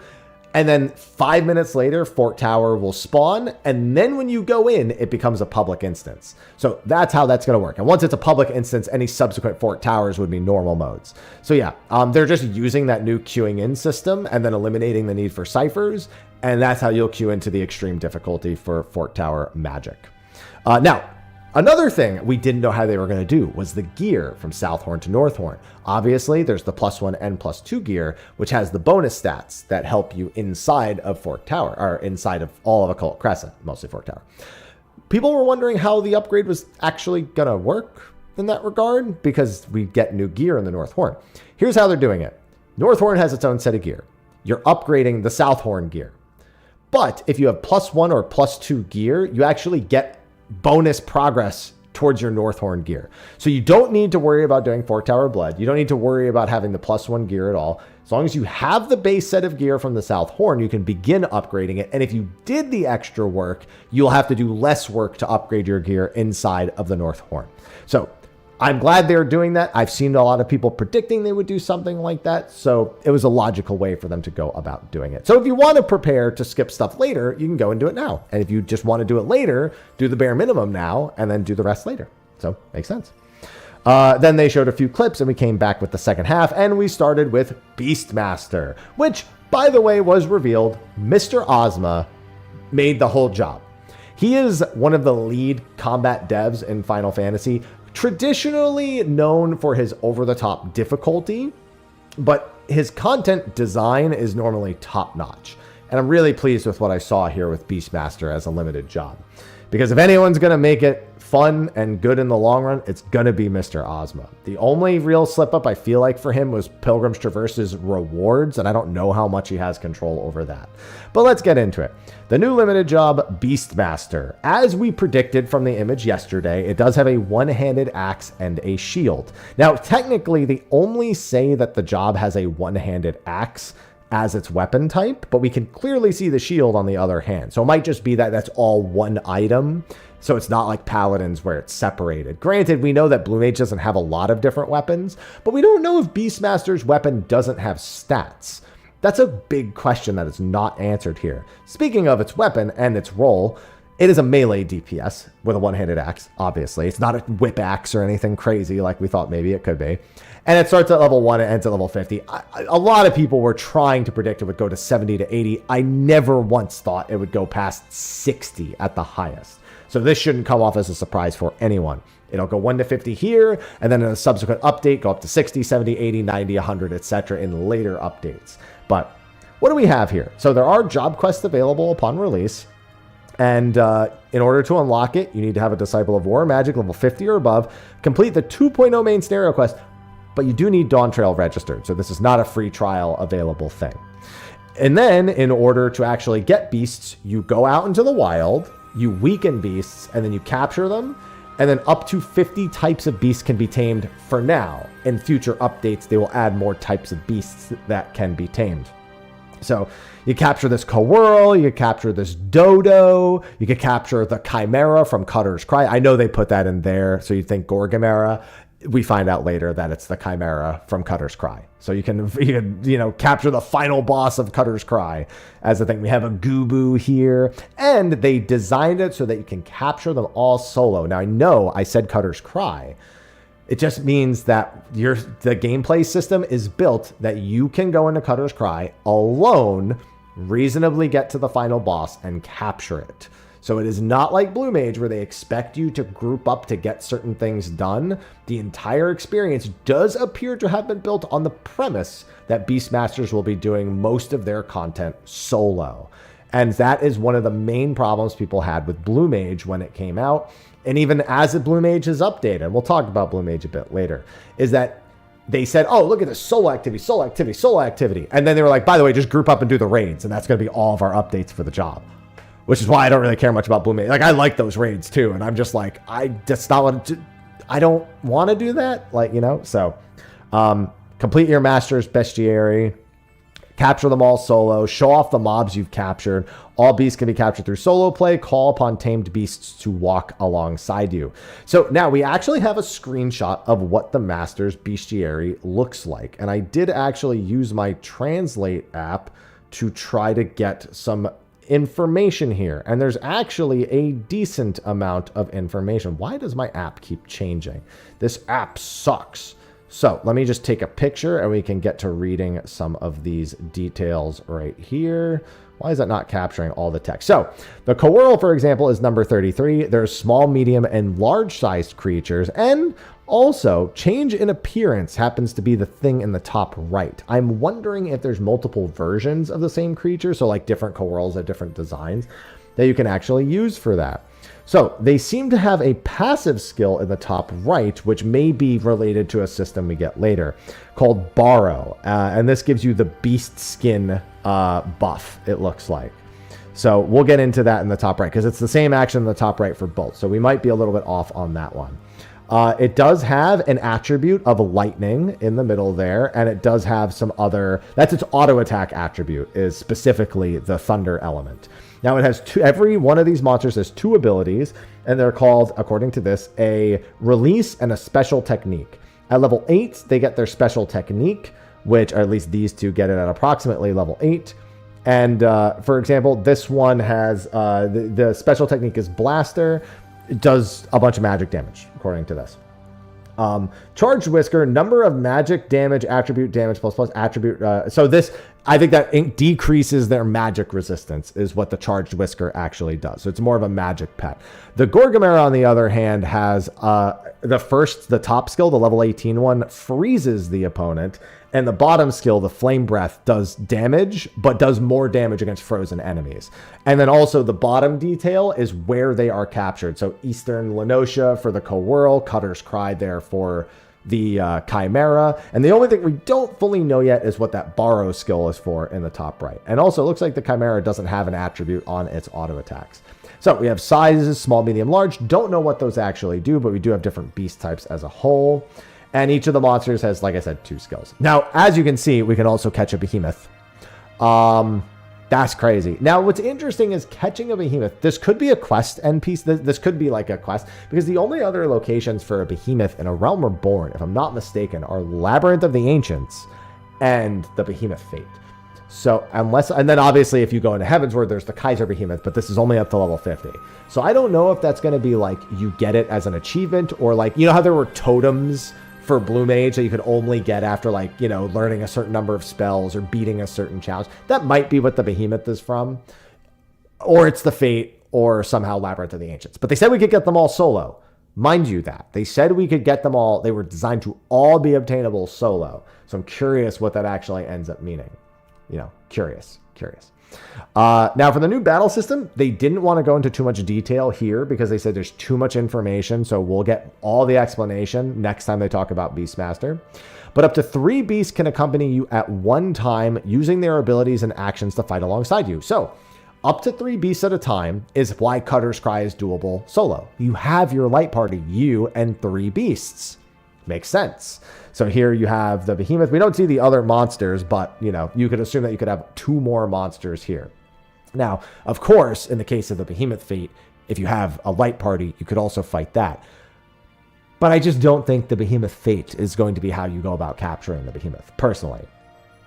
And then 5 minutes later, Fort Tower will spawn. And then when you go in, it becomes a public instance. So that's how that's going to work. And once it's a public instance, any subsequent Fort Towers would be normal modes. So yeah, they're just using that new queuing in system and then eliminating the need for ciphers. And that's how you'll queue into the extreme difficulty for Fort Tower Magic. Now, another thing we didn't know how they were going to do was the gear from Southhorn to Northhorn. Obviously, there's the +1 and +2 gear, which has the bonus stats that help you inside of Fort Tower, or inside of all of Occult Crescent, mostly Fort Tower. People were wondering how the upgrade was actually going to work in that regard, because we get new gear in the Northhorn. Here's how they're doing it. Northhorn has its own set of gear. You're upgrading the Southhorn gear. But if you have +1 or +2 gear, you actually get bonus progress towards your Northhorn gear. So you don't need to worry about doing Fort Tower Blood. You don't need to worry about having the +1 gear at all. As long as you have the base set of gear from the Southhorn, you can begin upgrading it. And if you did the extra work, you'll have to do less work to upgrade your gear inside of the Northhorn. So I'm glad they're doing that. I've seen a lot of people predicting they would do something like that. So it was a logical way for them to go about doing it. So if you want to prepare to skip stuff later, you can go and do it now. And if you just want to do it later, do the bare minimum now and then do the rest later. So makes sense. Then they showed a few clips and we came back with the second half, and we started with Beastmaster, which, by the way, was revealed. Mr. Ozma made the whole job. He is one of the lead combat devs in Final Fantasy, traditionally known for his over-the-top difficulty, but his content design is normally top-notch. And I'm really pleased with what I saw here with Beastmaster as a limited job. Because if anyone's going to make it fun and good in the long run, it's going to be Mr. Ozma. The only real slip-up I feel like for him was Pilgrim's Traverse's rewards, and I don't know how much he has control over that. But let's get into it. The new limited job, Beastmaster. As we predicted from the image yesterday, it does have a one-handed axe and a shield. Now, technically, they only say that the job has a one-handed axe as its weapon type, but we can clearly see the shield on the other hand. So it might just be that that's all one item. So it's not like Paladins where it's separated. Granted, we know that Blue Mage doesn't have a lot of different weapons, but we don't know if Beastmaster's weapon doesn't have stats. That's a big question that is not answered here. Speaking of its weapon and its role, it is a melee DPS with a one-handed axe, obviously. It's not a whip axe or anything crazy like we thought maybe it could be. And it starts at level 1 and ends at level 50. A lot of people were trying to predict it would go to 70 to 80. I never once thought it would go past 60 at the highest. So this shouldn't come off as a surprise for anyone. It'll go 1 to 50 here, and then in a subsequent update, go up to 60, 70, 80, 90, 100, etc. in later updates. But what do we have here? So there are job quests available upon release. And in order to unlock it, you need to have a Disciple of War Magic level 50 or above, complete the 2.0 main scenario quest, but you do need Dawn Trail registered, so this is not a free trial available thing. And then, in order to actually get beasts, you go out into the wild, you weaken beasts, and then you capture them, and then up to 50 types of beasts can be tamed for now. In future updates, they will add more types of beasts that can be tamed. So you capture this Coworl, you capture this Dodo, you can capture the Chimera from Cutter's Cry. I know they put that in there, so you think Gorgamera. We find out later that it's the Chimera from Cutter's Cry. So you can capture the final boss of Cutter's Cry as a thing. We have a Gubu here, and they designed it so that you can capture them all solo. Now I know I said Cutter's Cry. It just means that the gameplay system is built that you can go into Cutter's Cry alone, reasonably get to the final boss and capture it. So it is not like Blue Mage where they expect you to group up to get certain things done. The entire experience does appear to have been built on the premise that Beastmasters will be doing most of their content solo. And that is one of the main problems people had with Blue Mage when it came out. And even as the Blue Mage is updated, and we'll talk about Blue Mage a bit later, is that they said, oh, look at this solo activity, solo activity, solo activity. And then they were like, by the way, just group up and do the raids. And that's going to be all of our updates for the job. Which is why I don't really care much about Blue Mage. Like, I like those raids too. And I'm just like, I don't want to do that. So complete your Master's Bestiary. Capture them all solo. Show off the mobs you've captured. All beasts can be captured through solo play. Call upon tamed beasts to walk alongside you. So now we actually have a screenshot of what the Master's Bestiary looks like. And I did actually use my Translate app to try to get some information here. And there's actually a decent amount of information. Why does my app keep changing? This app sucks. So let me just take a picture and we can get to reading some of these details right here. Why is that not capturing all the text? So the Coworl, for example, is number 33. There's small, medium, and large-sized creatures. And also, change in appearance happens to be the thing in the top right. I'm wondering if there's multiple versions of the same creature, so like different Coworls have different designs that you can actually use for that. So they seem to have a passive skill in the top right, which may be related to a system we get later called Borrow. And this gives you the beast skin buff, it looks like. So we'll get into that in the top right because it's the same action in the top right for both. So we might be a little bit off on that one. It does have an attribute of lightning in the middle there, and it does have some other, that's its auto attack attribute, is specifically the thunder element. Now it has every one of these monsters has 2 abilities, and they're called, according to this, a release and a special technique. At level 8, they get their special technique, which, or at least these 2 get it at approximately level 8. And for example, this one has, the special technique is Blaster. It does a bunch of magic damage, according to this. Charged Whisker, number of magic damage, attribute damage, plus attribute. So this, I think that decreases their magic resistance is what the Charged Whisker actually does. So it's more of a magic pet. The Gorgamera, on the other hand, has the top skill, the level 18 one, freezes the opponent. And the bottom skill, the Flame Breath, does damage, but does more damage against frozen enemies. And then also the bottom detail is where they are captured. So Eastern Lenosha for the Coworl, Cutter's Cry there for the Chimera. And the only thing we don't fully know yet is what that Borrow skill is for in the top right. And also it looks like the Chimera doesn't have an attribute on its auto attacks. So we have sizes, small, medium, large. Don't know what those actually do, but we do have different beast types as a whole. And each of the monsters has, like I said, 2 skills. Now, as you can see, we can also catch a behemoth. That's crazy. Now, what's interesting is catching a behemoth. This could be a quest end piece. This could be like a quest, because the only other locations for a behemoth in A Realm Reborn, if I'm not mistaken, are Labyrinth of the Ancients and the Behemoth Fate. So and then obviously if you go into Heavensward, there's the Kaiser Behemoth, but this is only up to level 50. So I don't know if that's going to be like you get it as an achievement, or like, you know how there were totems for Blue Mage that you could only get after, like, you know, learning a certain number of spells or beating a certain challenge. That might be what the Behemoth is from, or it's the Fate, or somehow Labyrinth of the Ancients. But they said we could get them all solo. Mind you that. They said we could get them all. They were designed to all be obtainable solo. So I'm curious what that actually ends up meaning. You know, curious. Now, for the new battle system, they didn't want to go into too much detail here because they said there's too much information. So we'll get all the explanation next time they talk about Beastmaster. But up to 3 beasts can accompany you at one time using their abilities and actions to fight alongside you. So up to 3 beasts at a time is why Cutter's Cry is doable solo. You have your light party, you and 3 beasts. Makes sense. So here you have the Behemoth. We don't see the other monsters, but, you know, you could assume that you could have 2 more monsters here. Now, of course, in the case of the Behemoth Fate, if you have a light party, you could also fight that. But I just don't think the Behemoth Fate is going to be how you go about capturing the Behemoth, personally.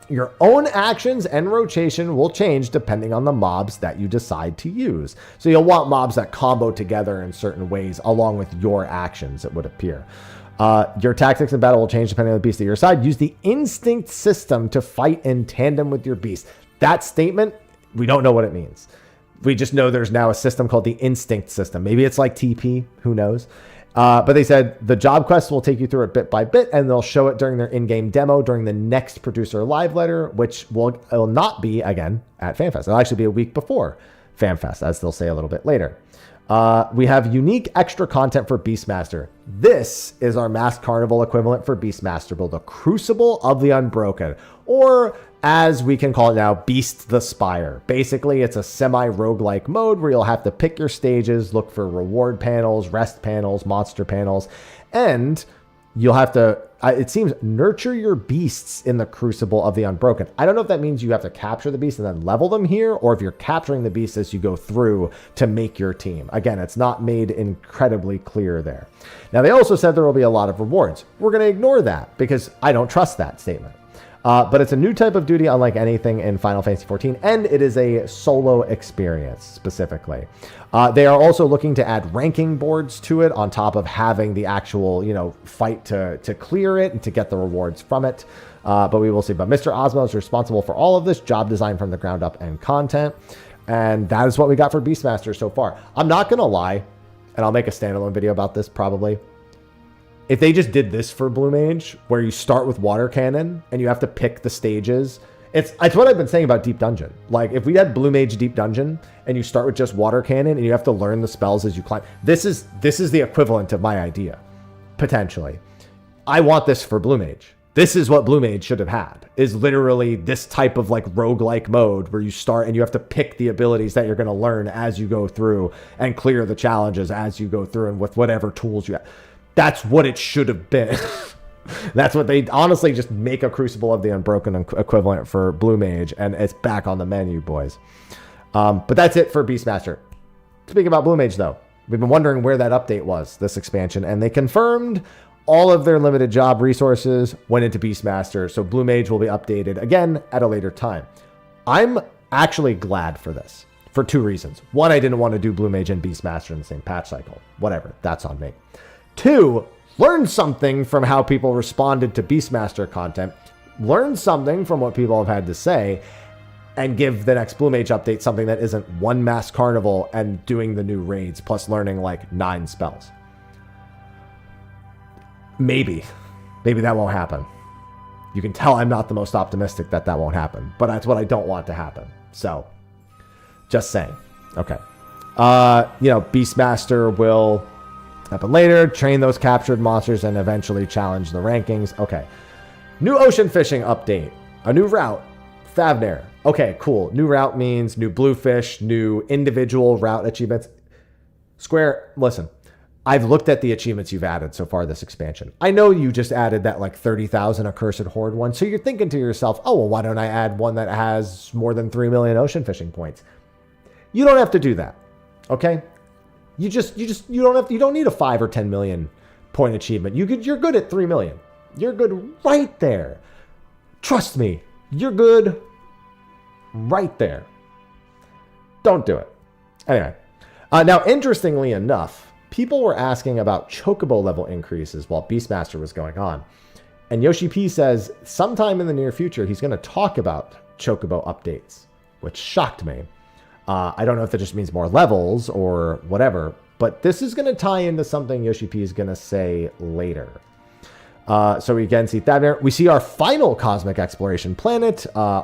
Your own actions and rotation will change depending on the mobs that you decide to use. So you'll want mobs that combo together in certain ways along with your actions, it would appear. Your tactics in battle will change depending on the beast at your side. Use the instinct system to fight in tandem with your beast. That statement, we don't know what it means. We just know there's now a system called the instinct system. Maybe it's like TP, who knows? But they said the job quests will take you through it bit by bit, and they'll show it during their in-game demo during the next producer live letter, which will not be, again, at FanFest. It'll actually be a week before FanFest, as they'll say a little bit later. We have unique extra content for Beastmaster. This is our Masked Carnival equivalent for Beastmaster Build, the Crucible of the Unbroken, or as we can call it now, Beast the Spire. Basically, it's a semi-roguelike mode where you'll have to pick your stages, look for reward panels, rest panels, monster panels, and you'll have to, it seems, nurture your beasts in the Crucible of the Unbroken. I don't know if that means you have to capture the beasts and then level them here, or if you're capturing the beasts as you go through to make your team. Again, it's not made incredibly clear there. Now, they also said there will be a lot of rewards. We're going to ignore that because I don't trust that statement. But it's a new type of duty unlike anything in Final Fantasy XIV, and it is a solo experience specifically. They are also looking to add ranking boards to it on top of having the actual, you know, fight to clear it and to get the rewards from it. But we will see. But Mr. Ozma is responsible for all of this, job design from the ground up and content. And that is what we got for Beastmaster so far. I'm not going to lie, and I'll make a standalone video about this probably. If they just did this for Blue Mage, where you start with Water Cannon and you have to pick the stages, it's what I've been saying about Deep Dungeon. Like, if we had Blue Mage Deep Dungeon and you start with just Water Cannon and you have to learn the spells as you climb, this is the equivalent of my idea, potentially. I want this for Blue Mage. This is what Blue Mage should have had, is literally this type of like roguelike mode where you start and you have to pick the abilities that you're going to learn as you go through and clear the challenges as you go through and with whatever tools you have. That's what it should have been. That's what they honestly just make a Crucible of the Unbroken equivalent for Blue Mage, and it's back on the menu, boys. But that's it for Beastmaster. Speaking about Blue Mage, though, we've been wondering where that update was, this expansion, and they confirmed all of their limited job resources went into Beastmaster, so Blue Mage will be updated again at a later time. I'm actually glad for this, for 2 reasons. 1, I didn't want to do Blue Mage and Beastmaster in the same patch cycle. Whatever, that's on me. 2, learn something from how people responded to Beastmaster content, learn something from what people have had to say, and give the next Blue Mage update something that isn't 1 Masked Carnival and doing the new raids, plus learning like 9 spells. Maybe that won't happen. You can tell I'm not the most optimistic that won't happen, but that's what I don't want to happen. So, just saying. Okay. Beastmaster will happen later, train those captured monsters, and eventually challenge the rankings. Okay. New ocean fishing update. A new route. Favnir. Okay, cool. New route means new bluefish, new individual route achievements. Square, listen. I've looked at the achievements you've added so far this expansion. I know you just added that like 30,000 Accursed Horde one. So you're thinking to yourself, oh, well, why don't I add one that has more than 3 million ocean fishing points? You don't have to do that. Okay. You don't need a 5 or 10 million point achievement. You're good at 3 million. You're good right there. Trust me. You're good right there. Don't do it. Anyway. Now, interestingly enough, people were asking about Chocobo level increases while Beastmaster was going on. And Yoshi P says sometime in the near future, he's going to talk about Chocobo updates, which shocked me. I don't know if that just means more levels or whatever, but this is going to tie into something Yoshi P is going to say later. So we again see that. We see our final cosmic exploration planet, Aegisia,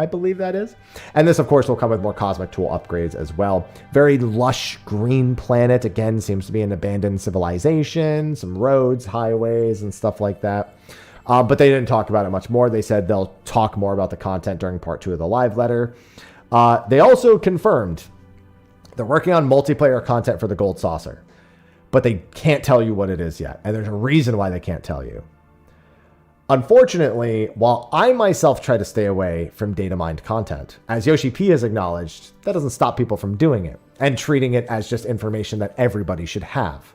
I believe that is. And this, of course, will come with more cosmic tool upgrades as well. Very lush green planet. Again, seems to be an abandoned civilization, some roads, highways, and stuff like that. But they didn't talk about it much more. They said they'll talk more about the content during part 2 of the live letter. They also confirmed they're working on multiplayer content for the Gold Saucer, but they can't tell you what it is yet. And there's a reason why they can't tell you. Unfortunately, while I myself try to stay away from data mined content, as Yoshi P has acknowledged, that doesn't stop people from doing it and treating it as just information that everybody should have.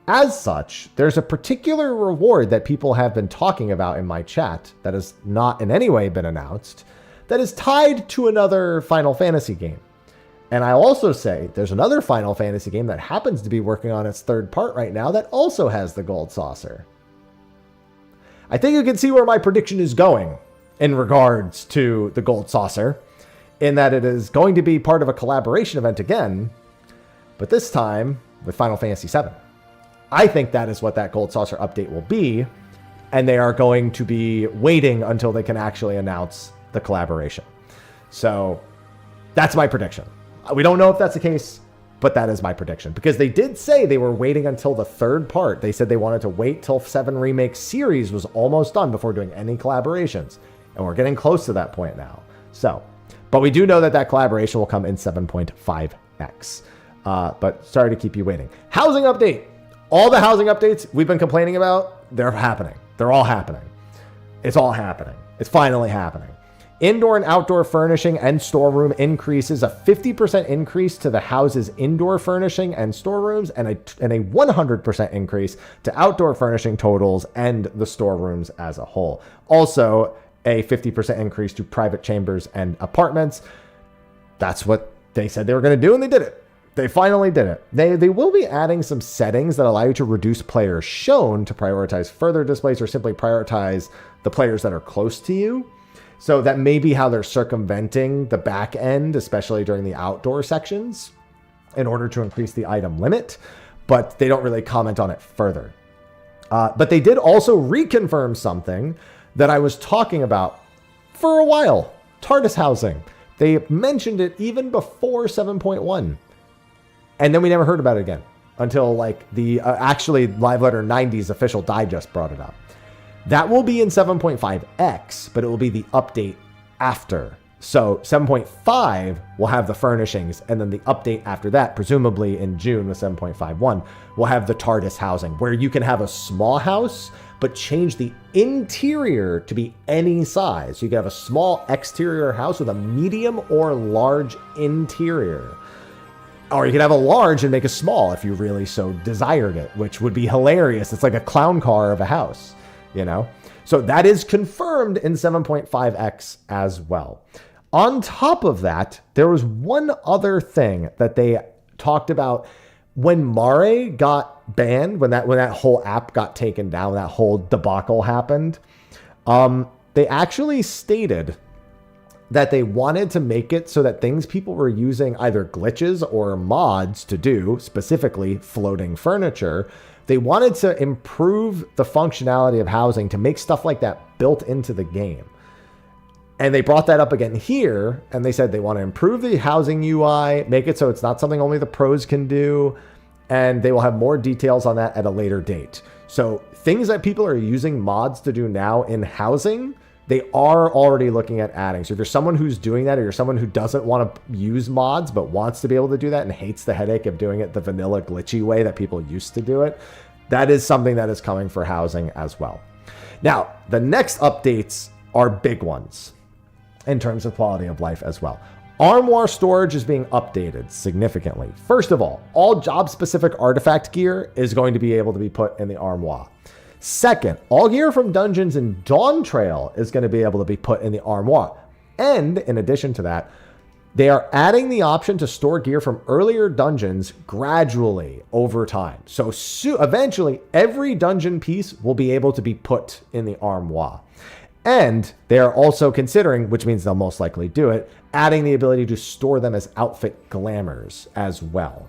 As such, there's a particular reward that people have been talking about in my chat that has not in any way been announced, that is tied to another Final Fantasy game. And I'll also say there's another Final Fantasy game that happens to be working on its 3rd part right now that also has the Gold Saucer. I think you can see where my prediction is going in regards to the Gold Saucer, in that it is going to be part of a collaboration event again, but this time with Final Fantasy VII. I think that is what that Gold Saucer update will be, and they are going to be waiting until they can actually announce the collaboration. So that's my prediction. We don't know if that's the case, but that is my prediction, because they did say they were waiting until the 3rd part. They said they wanted to wait till 7 Remake series was almost done before doing any collaborations. And we're getting close to that point now. So, but we do know that that collaboration will come in 7.5x. But sorry to keep you waiting. Housing update. All the housing updates we've been complaining about, they're happening. They're all happening. It's all happening. It's finally happening. Indoor and outdoor furnishing and storeroom increases, a 50% increase to the house's indoor furnishing and storerooms, and a 100% increase to outdoor furnishing totals and the storerooms as a whole. Also, a 50% increase to private chambers and apartments. That's what they said they were going to do, and they did it. They finally did it. They will be adding some settings that allow you to reduce players shown to prioritize further displays or simply prioritize the players that are close to you. So that may be how they're circumventing the back end, especially during the outdoor sections, in order to increase the item limit. But they don't really comment on it further. But they did also reconfirm something that I was talking about for a while. TARDIS housing. They mentioned it even before 7.1. And then we never heard about it again until like the actually Live Letter 90's official digest brought it up. That will be in 7.5x, but it will be the update after. So 7.5 will have the furnishings, and then the update after that, presumably in June with 7.51, will have the TARDIS housing, where you can have a small house, but change the interior to be any size. So you can have a small exterior house with a medium or large interior. Or you could have a large and make a small if you really so desired it, which would be hilarious. It's like a clown car of a house. You know, so that is confirmed in 7.5x as well. On top of that, there was one other thing that they talked about when Mare got banned, when that whole app got taken down, that whole debacle happened. They actually stated that they wanted to make it so that things people were using either glitches or mods to do, specifically floating furniture, they wanted to improve the functionality of housing to make stuff like that built into the game. And they brought that up again here, and they said they want to improve the housing UI, make it so it's not something only the pros can do, and they will have more details on that at a later date. So things that people are using mods to do now in housing, they are already looking at adding. So if you're someone who's doing that, or you're someone who doesn't want to use mods but wants to be able to do that and hates the headache of doing it the vanilla glitchy way that people used to do it, that is something that is coming for housing as well. Now, the next updates are big ones in terms of quality of life as well. Armoire storage is being updated significantly. First of all job-specific artifact gear is going to be able to be put in the armoire. Second, all gear from dungeons in Dawn Trail is going to be able to be put in the armoire. And in addition to that, they are adding the option to store gear from earlier dungeons gradually over time. So eventually, every dungeon piece will be able to be put in the armoire. And they are also considering, which means they'll most likely do it, adding the ability to store them as outfit glamours as well.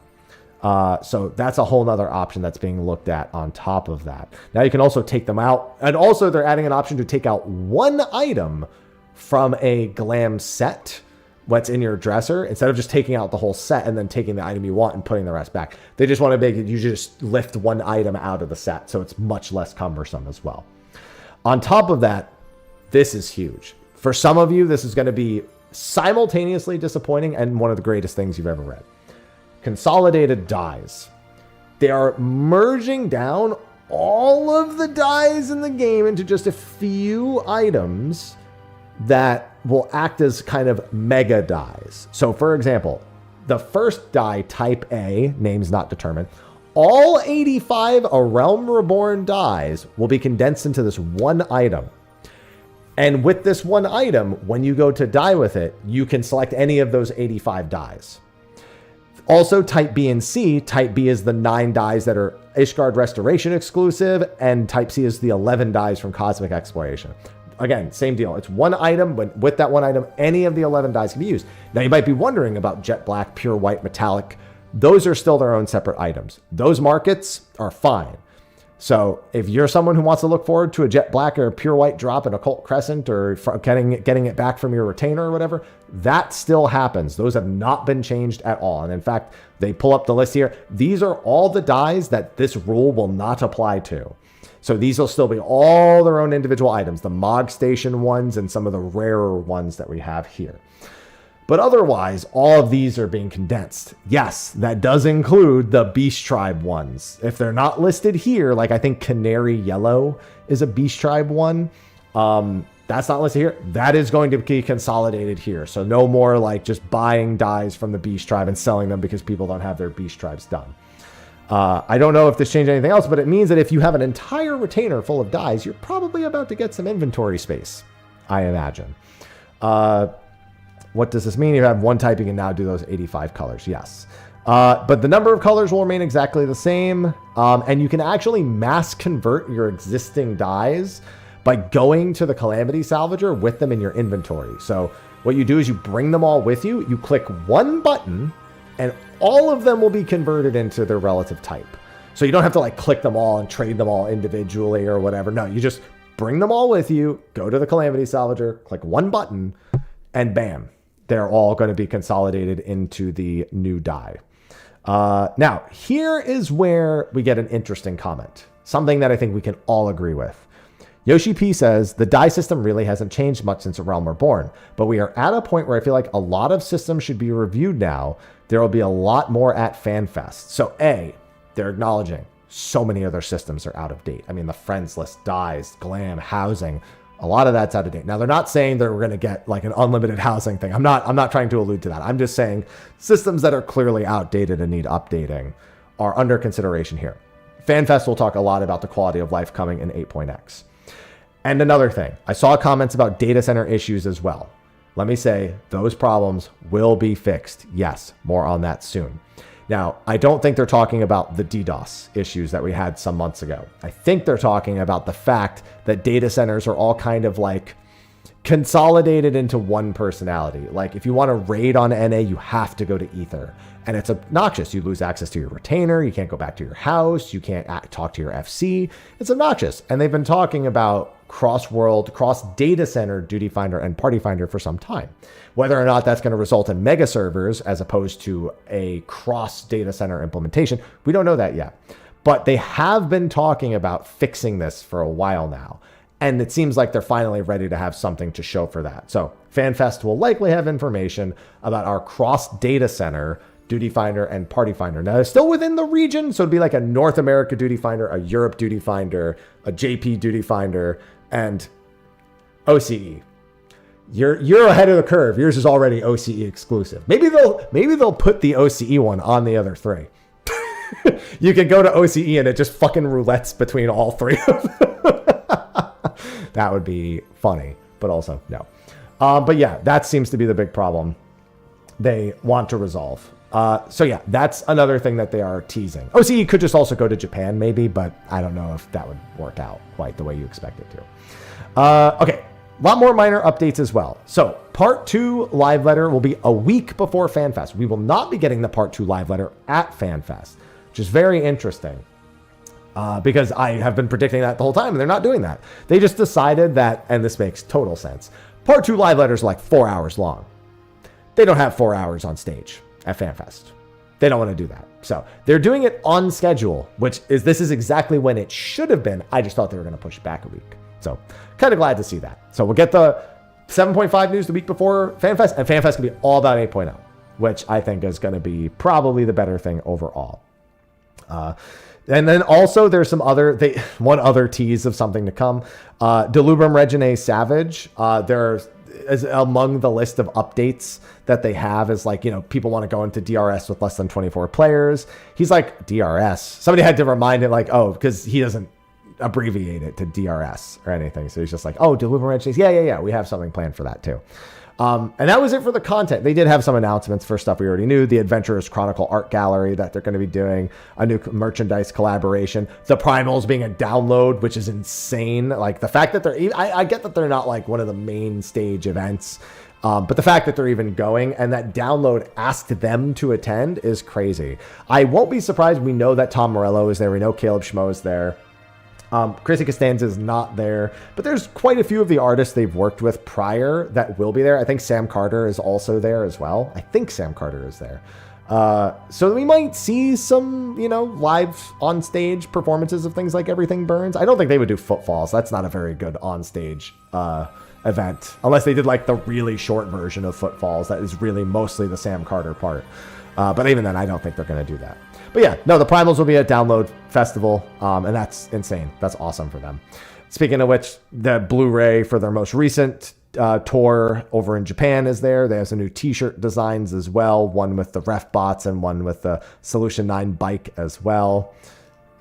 So that's a whole nother option that's being looked at on top of that. Now you can also take them out. And also they're adding an option to take out one item from a glam set, what's in your dresser, instead of just taking out the whole set and then taking the item you want and putting the rest back. They just want to make it, you just lift one item out of the set. So it's much less cumbersome as well. On top of that, this is huge. For some of you, this is going to be simultaneously disappointing and one of the greatest things you've ever read. Consolidated dies. They are merging down all of the dies in the game into just a few items that will act as kind of mega dies. So for example, the first die, type A, names not determined, all 85 A Realm Reborn dies will be condensed into this one item. And with this one item, when you go to die with it, you can select any of those 85 dies. Also, type B and C. Type B is the 9 dies that are Ishgard Restoration exclusive, and type C is the 11 dies from Cosmic Exploration. Again, same deal. It's one item, but with that one item, any of the 11 dies can be used. Now, you might be wondering about Jet Black, Pure White, Metallic. Those are still their own separate items. Those markets are fine. So if you're someone who wants to look forward to a Jet Black or a Pure White drop in Occult Crescent, or getting it back from your retainer or whatever, that still happens. Those have not been changed at all. And in fact, they pull up the list here. These are all the dies that this rule will not apply to. So these will still be all their own individual items, the Mog Station ones and some of the rarer ones that we have here. But otherwise, all of these are being condensed. Yes, that does include the Beast Tribe ones. If they're not listed here, like I think Canary Yellow is a Beast Tribe one. That's not listed here. That is going to be consolidated here. So no more like just buying dies from the Beast Tribe and selling them because people don't have their Beast Tribes done. I don't know if this changed anything else, but it means that if you have an entire retainer full of dies, you're probably about to get some inventory space, I imagine. What does this mean? You have one type, you can now do those 85 colors. Yes. But the number of colors will remain exactly the same. And you can actually mass convert your existing dies by going to the Calamity Salvager with them in your inventory. So what you do is you bring them all with you. You click one button and all of them will be converted into their relative type. So you don't have to like click them all and trade them all individually or whatever. No, you just bring them all with you, go to the Calamity Salvager, click one button, and bam. They're all going to be consolidated into the new die. Now, here is where we get an interesting comment. Something that I think we can all agree with. Yoshi P says, the die system really hasn't changed much since A Realm Reborn, but we are at a point where I feel like a lot of systems should be reviewed now. There will be a lot more at FanFest. So A, they're acknowledging so many other systems are out of date. I mean, the friends list, dies, glam, housing, a lot of that's out of date. Now, they're not saying that we're going to get like an unlimited housing thing. I'm not trying to allude to that. I'm just saying systems that are clearly outdated and need updating are under consideration here. FanFest will talk a lot about the quality of life coming in 8.x. And another thing, I saw comments about data center issues as well. Let me say, those problems will be fixed. Yes, more on that soon. Now, I don't think they're talking about the DDoS issues that we had some months ago. I think they're talking about the fact that data centers are all kind of like consolidated into one personality. Like if you want to raid on NA, you have to go to Ether. And it's obnoxious. You lose access to your retainer. You can't go back to your house. You can't talk to your FC. It's obnoxious. And they've been talking about cross-world, cross-data center Duty Finder and Party Finder for some time. Whether or not that's going to result in mega servers as opposed to a cross-data center implementation, we don't know that yet. But they have been talking about fixing this for a while now. And it seems like they're finally ready to have something to show for that. So FanFest will likely have information about our cross data center, Duty Finder and Party Finder. Now, they're still within the region, so it'd be like a North America Duty Finder, a Europe Duty Finder, a JP Duty Finder, and OCE. You're ahead of the curve. Yours is already OCE exclusive. Maybe they'll put the OCE one on the other three. You can go to OCE and it just fucking roulettes between all three of them. That would be funny, but also no. But yeah, that seems to be the big problem they want to resolve. So yeah, that's another thing that they are teasing. OCE could just also go to Japan maybe, but I don't know if that would work out quite the way you expect it to. Okay, a lot more minor updates as well. So Part 2 live letter will be a week before FanFest. We will not be getting the Part 2 live letter at FanFest, which is very interesting. Because I have been predicting that the whole time, and they're not doing that. They just decided that, and this makes total sense, Part 2 live letters are like 4 hours long. They don't have 4 hours on stage at FanFest. They don't want to do that. So they're doing it on schedule, this is exactly when it should have been. I just thought they were going to push it back a week. So kind of glad to see that. So we'll get the 7.5 news the week before FanFest, and FanFest can be all about 8.0, which I think is going to be probably the better thing overall. And then also there's one other tease of something to come. Delubrum Regine Savage, there's among the list of updates that they have is like, people want to go into DRS with less than 24 players. He's like, DRS. Somebody had to remind him because he doesn't abbreviate it to DRS or anything. So he's just like, Delubrum Regine. Yeah. We have something planned for that too. And that was it for the content. They did have some announcements for stuff we already knew. The Adventurers Chronicle Art Gallery that they're going to be doing, a new merchandise collaboration, the Primals being a download, which is insane. Like the fact that I get that they're not like one of the main stage events, but the fact that they're even going and that download asked them to attend is crazy. I won't be surprised. We know that Tom Morello is there. We know Caleb Schmo is there. Chrissy Costanza is not there, but there's quite a few of the artists they've worked with prior that will be there. I think Sam Carter is also there as well. I think Sam Carter is there. So we might see some, live on stage performances of things like Everything Burns. I don't think they would do Footfalls. That's not a very good on stage event, unless they did like the really short version of Footfalls. That is really mostly the Sam Carter part. But even then, I don't think they're going to do that. But yeah, no, the Primals will be at Download Festival, and that's insane. That's awesome for them. Speaking of which, the Blu-ray for their most recent tour over in Japan is there. They have some new t-shirt designs as well, one with the Ref Bots and one with the Solution 9 bike as well.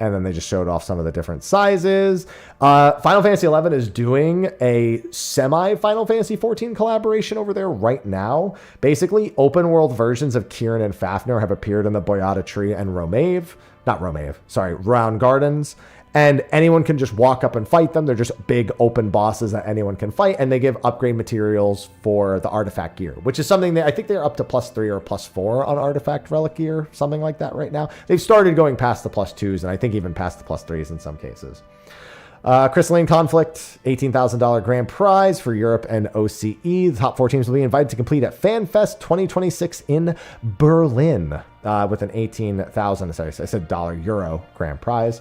And then they just showed off some of the different sizes. Final Fantasy XI is doing a semi-Final Fantasy XIV collaboration over there right now. Basically, open-world versions of Kirin and Fafnir have appeared in the Boyata Tree and Round Gardens. And anyone can just walk up and fight them. They're just big open bosses that anyone can fight. And they give upgrade materials for the artifact gear, which is something that I think they're up to +3 or +4 on artifact relic gear, something like that right now. They've started going past the +2s and I think even past the +3s in some cases. Crystalline Conflict, $18,000 grand prize for Europe and OCE. The top 4 teams will be invited to compete at FanFest 2026 in Berlin with an $18,000 grand prize.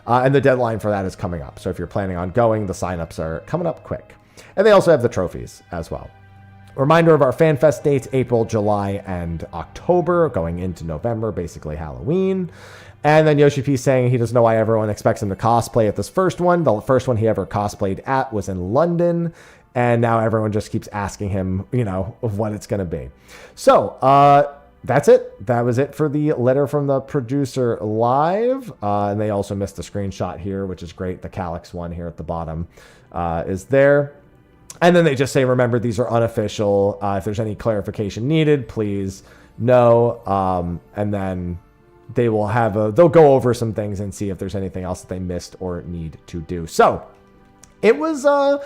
And the deadline for that is coming up. So if you're planning on going, the signups are coming up quick. And they also have the trophies as well. Reminder of our FanFest dates, April, July, and October, going into November, basically Halloween. And then Yoshi P saying he doesn't know why everyone expects him to cosplay at this first one. The first one he ever cosplayed at was in London. And now everyone just keeps asking him, of what it's going to be. So, that's it. That was it for the letter from the producer live. And they also missed a screenshot here, which is great. The Calyx one here at the bottom is there. And then they just say, remember, these are unofficial. If there's any clarification needed, please know. And then they will they'll go over some things and see if there's anything else that they missed or need to do. So it was a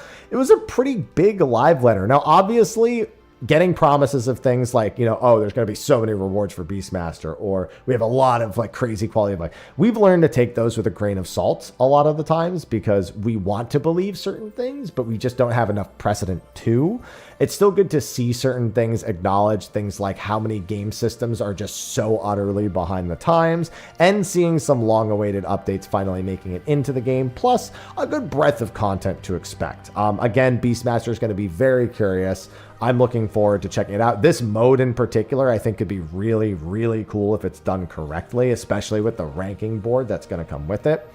pretty big live letter. Now, obviously, getting promises of things like, oh, there's going to be so many rewards for Beastmaster, or we have a lot of like crazy quality of life. We've learned to take those with a grain of salt a lot of the times because we want to believe certain things, but we just don't have enough precedent to. It's still good to see certain things, acknowledge things like how many game systems are just so utterly behind the times, and seeing some long-awaited updates finally making it into the game, plus a good breadth of content to expect. Again, Beastmaster is going to be very curious. I'm looking forward to checking it out. This mode in particular, I think could be really, really cool if it's done correctly, especially with the ranking board that's going to come with it.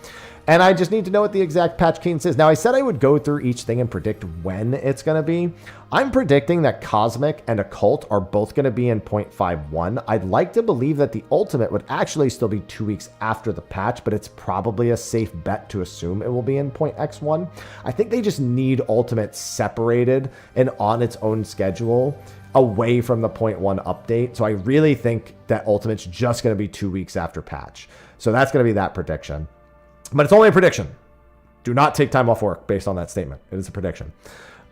And I just need to know what the exact patch cadence is. Now, I said I would go through each thing and predict when it's going to be. I'm predicting that Cosmic and Occult are both going to be in 0.51. I'd like to believe that the Ultimate would actually still be 2 weeks after the patch, but it's probably a safe bet to assume it will be in 0.x1. I think they just need Ultimate separated and on its own schedule away from the 0.1 update. So I really think that Ultimate's just going to be 2 weeks after patch. So that's going to be that prediction. But it's only a prediction. Do not take time off work based on that statement. It is a prediction.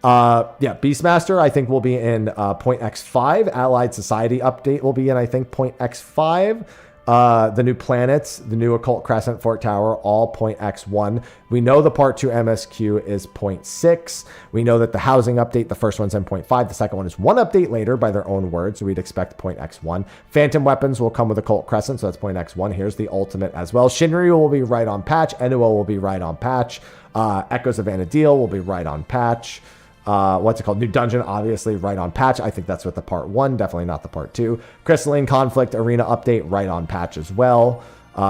Yeah, Beastmaster, I think, will be in 0.x5. Allied Society update will be in, I think, 0.x5. The new planets, the new Occult Crescent Fort Tower, all 0.x1. We know the Part 2 MSQ is 0.6. We know that the housing update, the first one's in 0.5. The second one is one update later by their own words, so we'd expect 0.x1. Phantom weapons will come with Occult Crescent, so that's 0.x1. Here's the Ultimate as well. Shinryu will be right on patch. Enuo will be right on patch. Echoes of Vanadil will be right on patch. What's it called? New Dungeon, obviously, right on patch. I think that's with the Part 1, definitely not the Part 2. Crystalline Conflict Arena update, right on patch as well.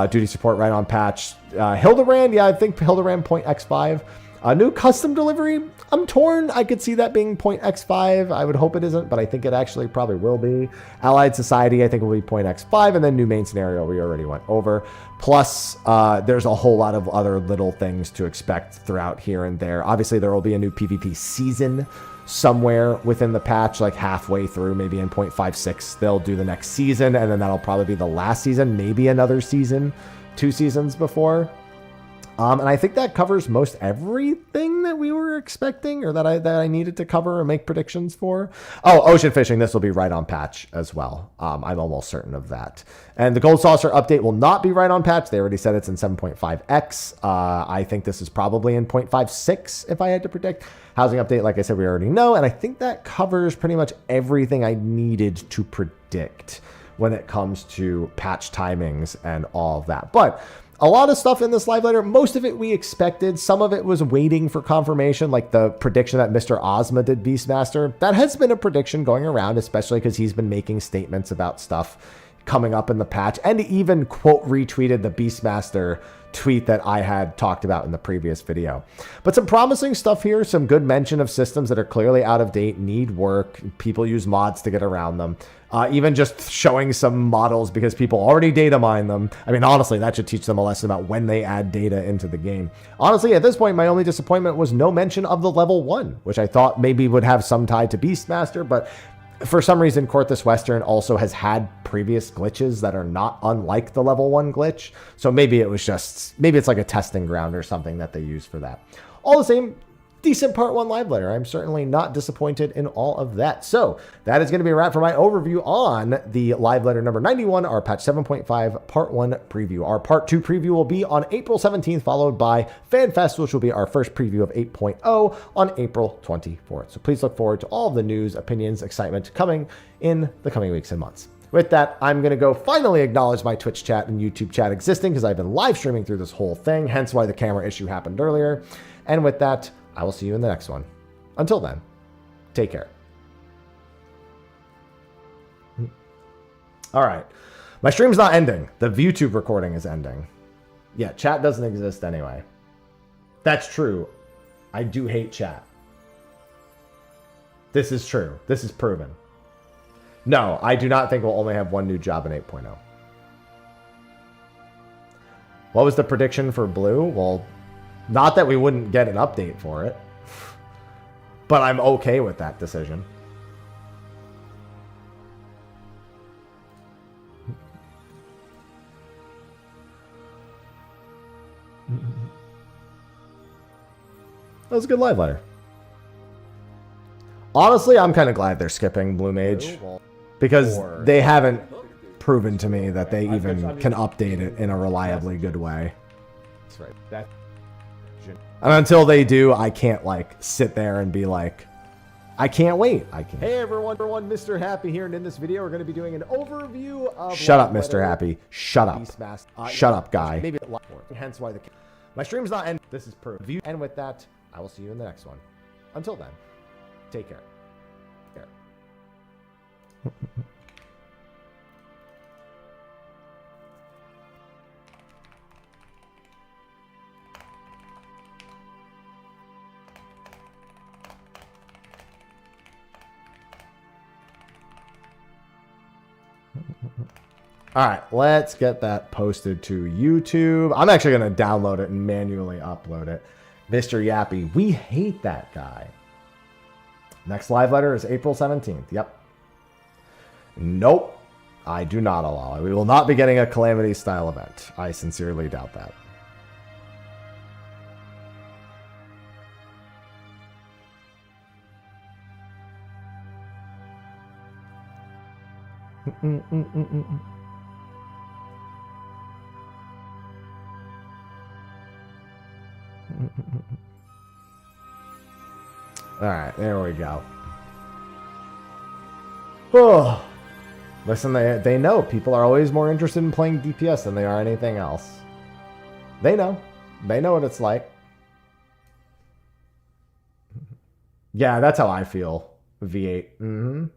Duty Support, right on patch. Hildebrand, yeah, I think Hildebrand 0.x5. New custom delivery, I'm torn. I could see that being 0.x5. I would hope it isn't, but I think it actually probably will be. Allied Society, I think, will be 0.x5, and then new main scenario we already went over. Plus, there's a whole lot of other little things to expect throughout here and there. Obviously, there will be a new PvP season somewhere within the patch, like halfway through, maybe in 0.56. They'll do the next season, and then that'll probably be the last season, maybe another season, 2 seasons before. And I think that covers most everything that we were expecting, or that I needed to cover or make predictions for. Oh, ocean fishing, this will be right on patch as well. I'm almost certain of that. And the Gold Saucer update will not be right on patch. They already said it's in 7.5x. I think this is probably in 0.56 if I had to predict. Housing update, like I said, we already know. And I think that covers pretty much everything I needed to predict when it comes to patch timings and all of that. But a lot of stuff in this live letter, most of it we expected. Some of it was waiting for confirmation, like the prediction that Mr. Ozma did Beastmaster. That has been a prediction going around, especially because he's been making statements about stuff coming up in the patch, and even quote retweeted the Beastmaster tweet that I had talked about in the previous video. But some promising stuff here, some good mention of systems that are clearly out of date, need work, people use mods to get around them. Even just showing some models because people already data mine them. I mean, honestly, that should teach them a lesson about when they add data into the game. Honestly, at this point, my only disappointment was no mention of the level 1, which I thought maybe would have some tie to Beastmaster, but for some reason, Corthus Western also has had previous glitches that are not unlike the level 1 glitch. So maybe it was just, maybe it's like a testing ground or something that they use for that. All the same, decent Part 1 live letter. I'm certainly not disappointed in all of that. So that is going to be a wrap for my overview on the live letter number 91, our patch 7.5 Part 1 preview. Our Part 2 preview will be on April 17th, followed by FanFest, which will be our first preview of 8.0 on April 24th. So please look forward to all of the news, opinions, excitement coming in the coming weeks and months. With that, I'm going to go finally acknowledge my Twitch chat and YouTube chat existing because I've been live streaming through this whole thing, hence why the camera issue happened earlier. And with that, I will see you in the next one. Until then, take care. All right. My stream's not ending. The YouTube recording is ending. Yeah, chat doesn't exist anyway. That's true. I do hate chat. This is true. This is proven. No, I do not think we'll only have one new job in 8.0. What was the prediction for Blue? Well, not that we wouldn't get an update for it, but I'm okay with that decision. That was a good live letter. Honestly, I'm kind of glad they're skipping Blue Mage. Because they haven't proven to me that they even can update it in a reliably good way. That's right. And until they do, I can't like sit there and be like, I can't wait. I can't. Hey everyone, Mr. Happy here, and in this video we're going to be doing an overview of. Shut up, Mr. Happy. Shut up. Shut up, guy. Maybe hence why my stream's not end. This is proof. And with that, I will see you in the next one. Until then, take care. All right, let's get that posted to YouTube. I'm actually going to download it and manually upload it. Mr. Yappy, we hate that guy. Next live letter is April 17th. Yep. Nope. I do not allow it. We will not be getting a Calamity style event. I sincerely doubt that. All right, there we go. Oh, listen, they know people are always more interested in playing DPS than they are anything else. They know what it's like. Yeah, that's how I feel. V8.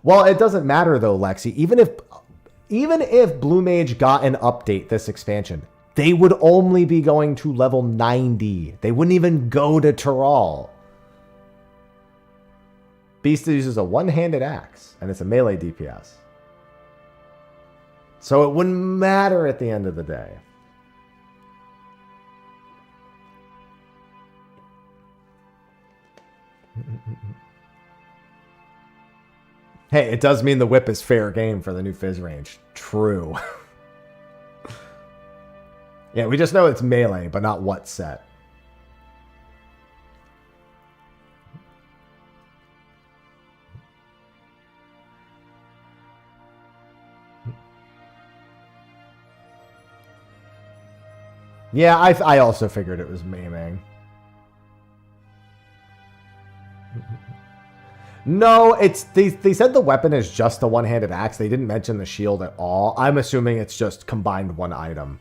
Well, it doesn't matter though, Lexi. Even if Blue Mage got an update this expansion, they would only be going to level 90. They wouldn't even go to Tyrall. Beast uses a one-handed axe, and it's a melee DPS. So it wouldn't matter at the end of the day. Hey, it does mean the whip is fair game for the new Fizz range. True. Yeah, we just know it's melee, but not what set. Yeah, I also figured it was maiming. No, they said the weapon is just a one-handed axe. They didn't mention the shield at all. I'm assuming it's just combined one item.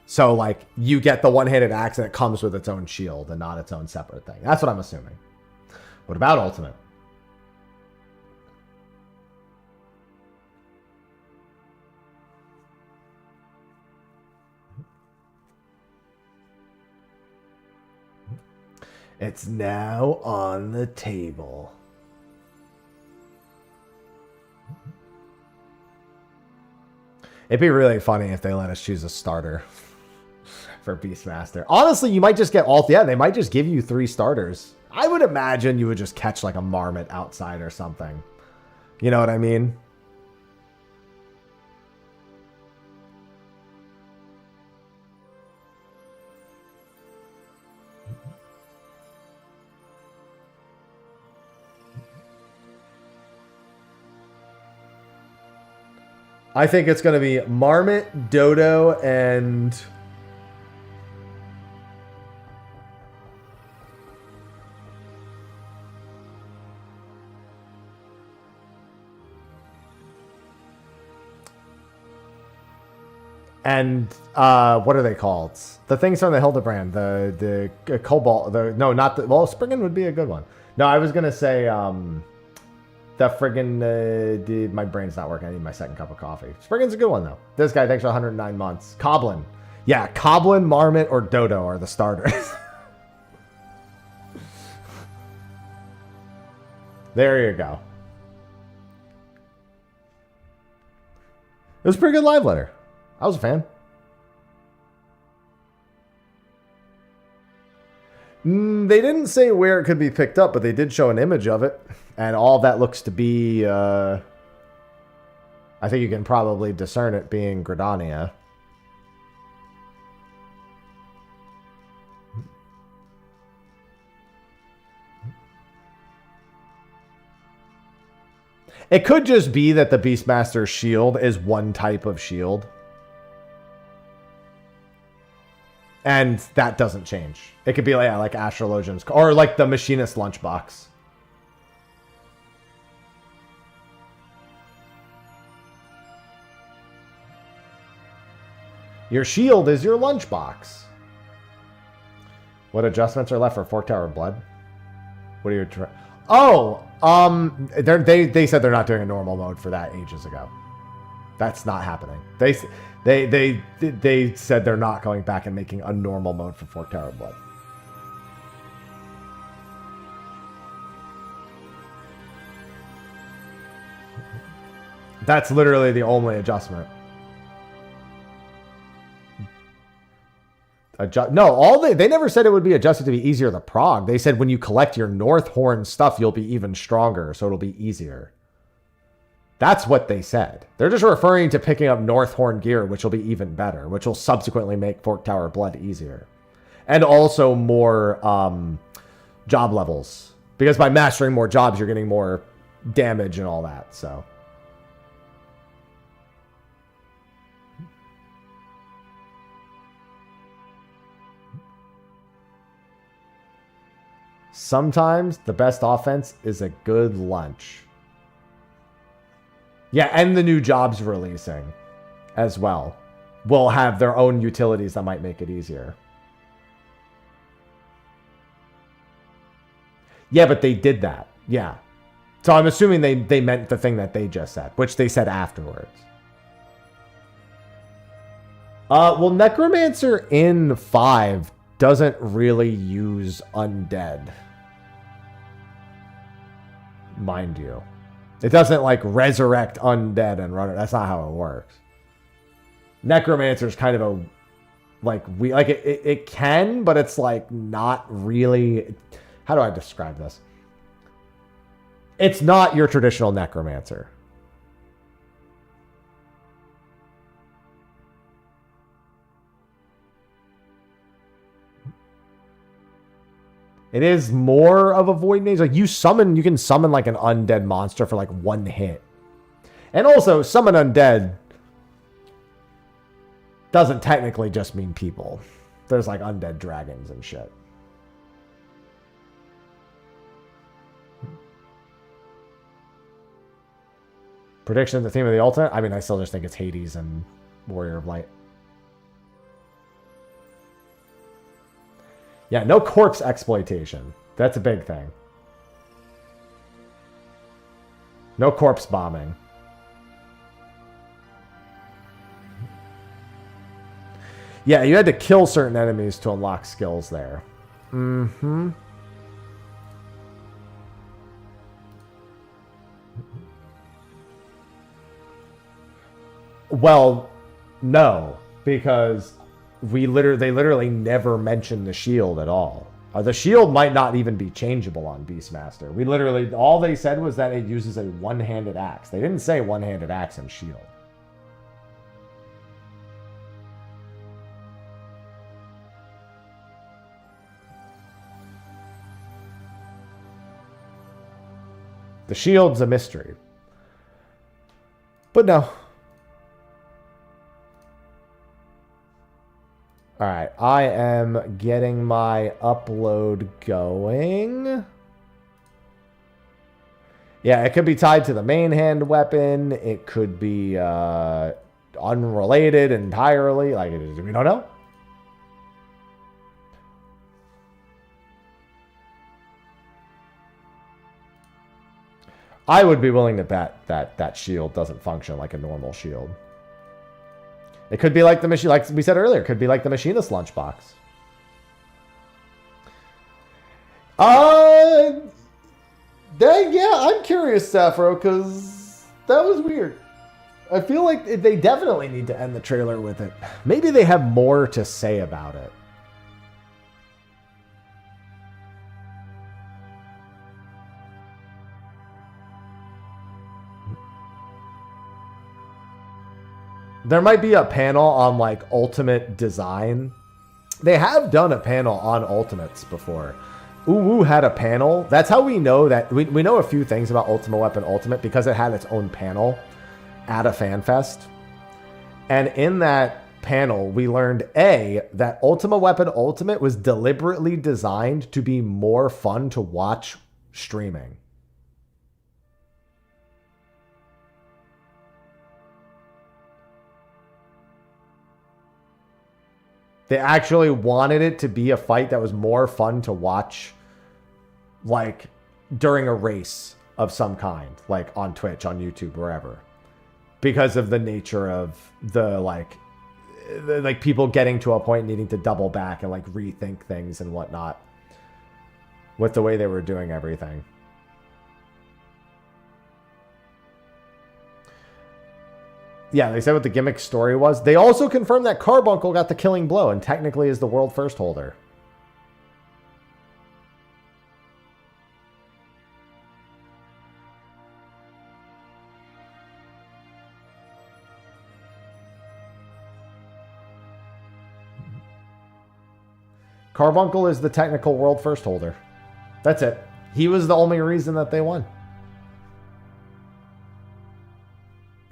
So, like, you get the one-handed axe and it comes with its own shield and not its own separate thing. That's what I'm assuming. What about Ultimate? It's now on the table. It'd be really funny if they let us choose a starter for Beastmaster. Honestly, you might just get all... Yeah, they might just give you 3 starters. I would imagine you would just catch like a marmot outside or something. You know what I mean? I think it's going to be Marmot, Dodo, and... what are they called? The things from the Hildebrand, the Cobalt, no, not the, well, Spriggan would be a good one. No, I was going to say, the friggin', my brain's not working. I need my second cup of coffee. Spriggan's a good one, though. This guy, thanks for 109 months. Coblin. Yeah, Coblin, Marmot, or Dodo are the starters. There you go. It was a pretty good live letter. I was a fan. They didn't say where it could be picked up, but they did show an image of it. And all that looks to be, I think you can probably discern it being Gridania. It could just be that the Beastmaster shield is one type of shield. And that doesn't change. It could be like Astrologian's, or like the Machinist lunchbox. Your shield is your lunchbox. What adjustments are left for Fork Tower Blood? What are your... they said they're not doing a normal mode for that ages ago. That's not happening. They said they're not going back and making a normal mode for Fork Tower Blood. That's literally the only adjustment. They never said it would be adjusted to be easier to prog. They said when you collect your Northhorn stuff, you'll be even stronger, so it'll be easier. That's what they said. They're just referring to picking up Northhorn gear, which will be even better, which will subsequently make Fork Tower Blood easier. And also more job levels. Because by mastering more jobs, you're getting more damage and all that, so... Sometimes the best offense is a good lunch. Yeah, and the new jobs releasing as well will have their own utilities that might make it easier. Yeah, but they did that. Yeah. So I'm assuming they meant the thing that they just said, which they said afterwards. Well, Necromancer in 5 doesn't really use undead. Mind you. It doesn't like resurrect undead and run it. That's not how it works. Necromancer's kind of a it can, but it's like not really. How do I describe this? It's not your traditional Necromancer. It is more of a void mage. Like you can summon like an undead monster for like one hit. And also, summon undead doesn't technically just mean people. There's like undead dragons and shit. Prediction, the theme of the ultimate? I mean, I still just think it's Hades and Warrior of Light. Yeah, no corpse exploitation. That's a big thing. No corpse bombing. Yeah, you had to kill certain enemies to unlock skills there. Mm-hmm. Well, no, because... they literally never mentioned the shield at all. The shield might not even be changeable on Beastmaster. All they said was that it uses a one-handed axe. They didn't say one-handed axe and shield. The shield's a mystery. But no. Alright, I am getting my upload going. Yeah, it could be tied to the main hand weapon. It could be unrelated entirely. Like, we don't know. I would be willing to bet that that shield doesn't function like a normal shield. It could be like the machine, like we said earlier, it could be like the Machinist lunchbox. Yeah, I'm curious, Sappho, because that was weird. I feel like they definitely need to end the trailer with it. Maybe they have more to say about it. There might be a panel on like ultimate design. They have done a panel on ultimates before. Uwu had a panel. That's how we know that we know a few things about Ultima Weapon Ultimate because it had its own panel at a fan fest. And in that panel, we learned that Ultima Weapon Ultimate was deliberately designed to be more fun to watch streaming. They actually wanted it to be a fight that was more fun to watch, like during a race of some kind, like on Twitch, on YouTube, wherever, because of the nature of the like people getting to a point needing to double back and like rethink things and whatnot with the way they were doing everything. Yeah, they said what the gimmick story was. They also confirmed that Carbuncle got the killing blow and technically is the world first holder. Carbuncle is the technical world first holder. That's it. He was the only reason that they won.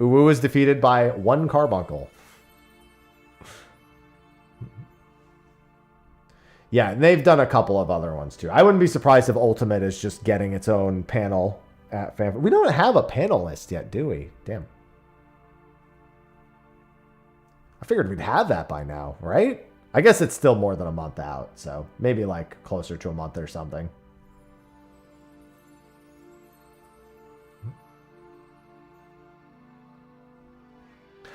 Uwu was defeated by one Carbuncle. Yeah, and they've done a couple of other ones too. I wouldn't be surprised if Ultimate is just getting its own panel at FanFest. We don't have a panel list yet, do we? Damn. I figured we'd have that by now, right? I guess it's still more than a month out, so maybe like closer to a month or something.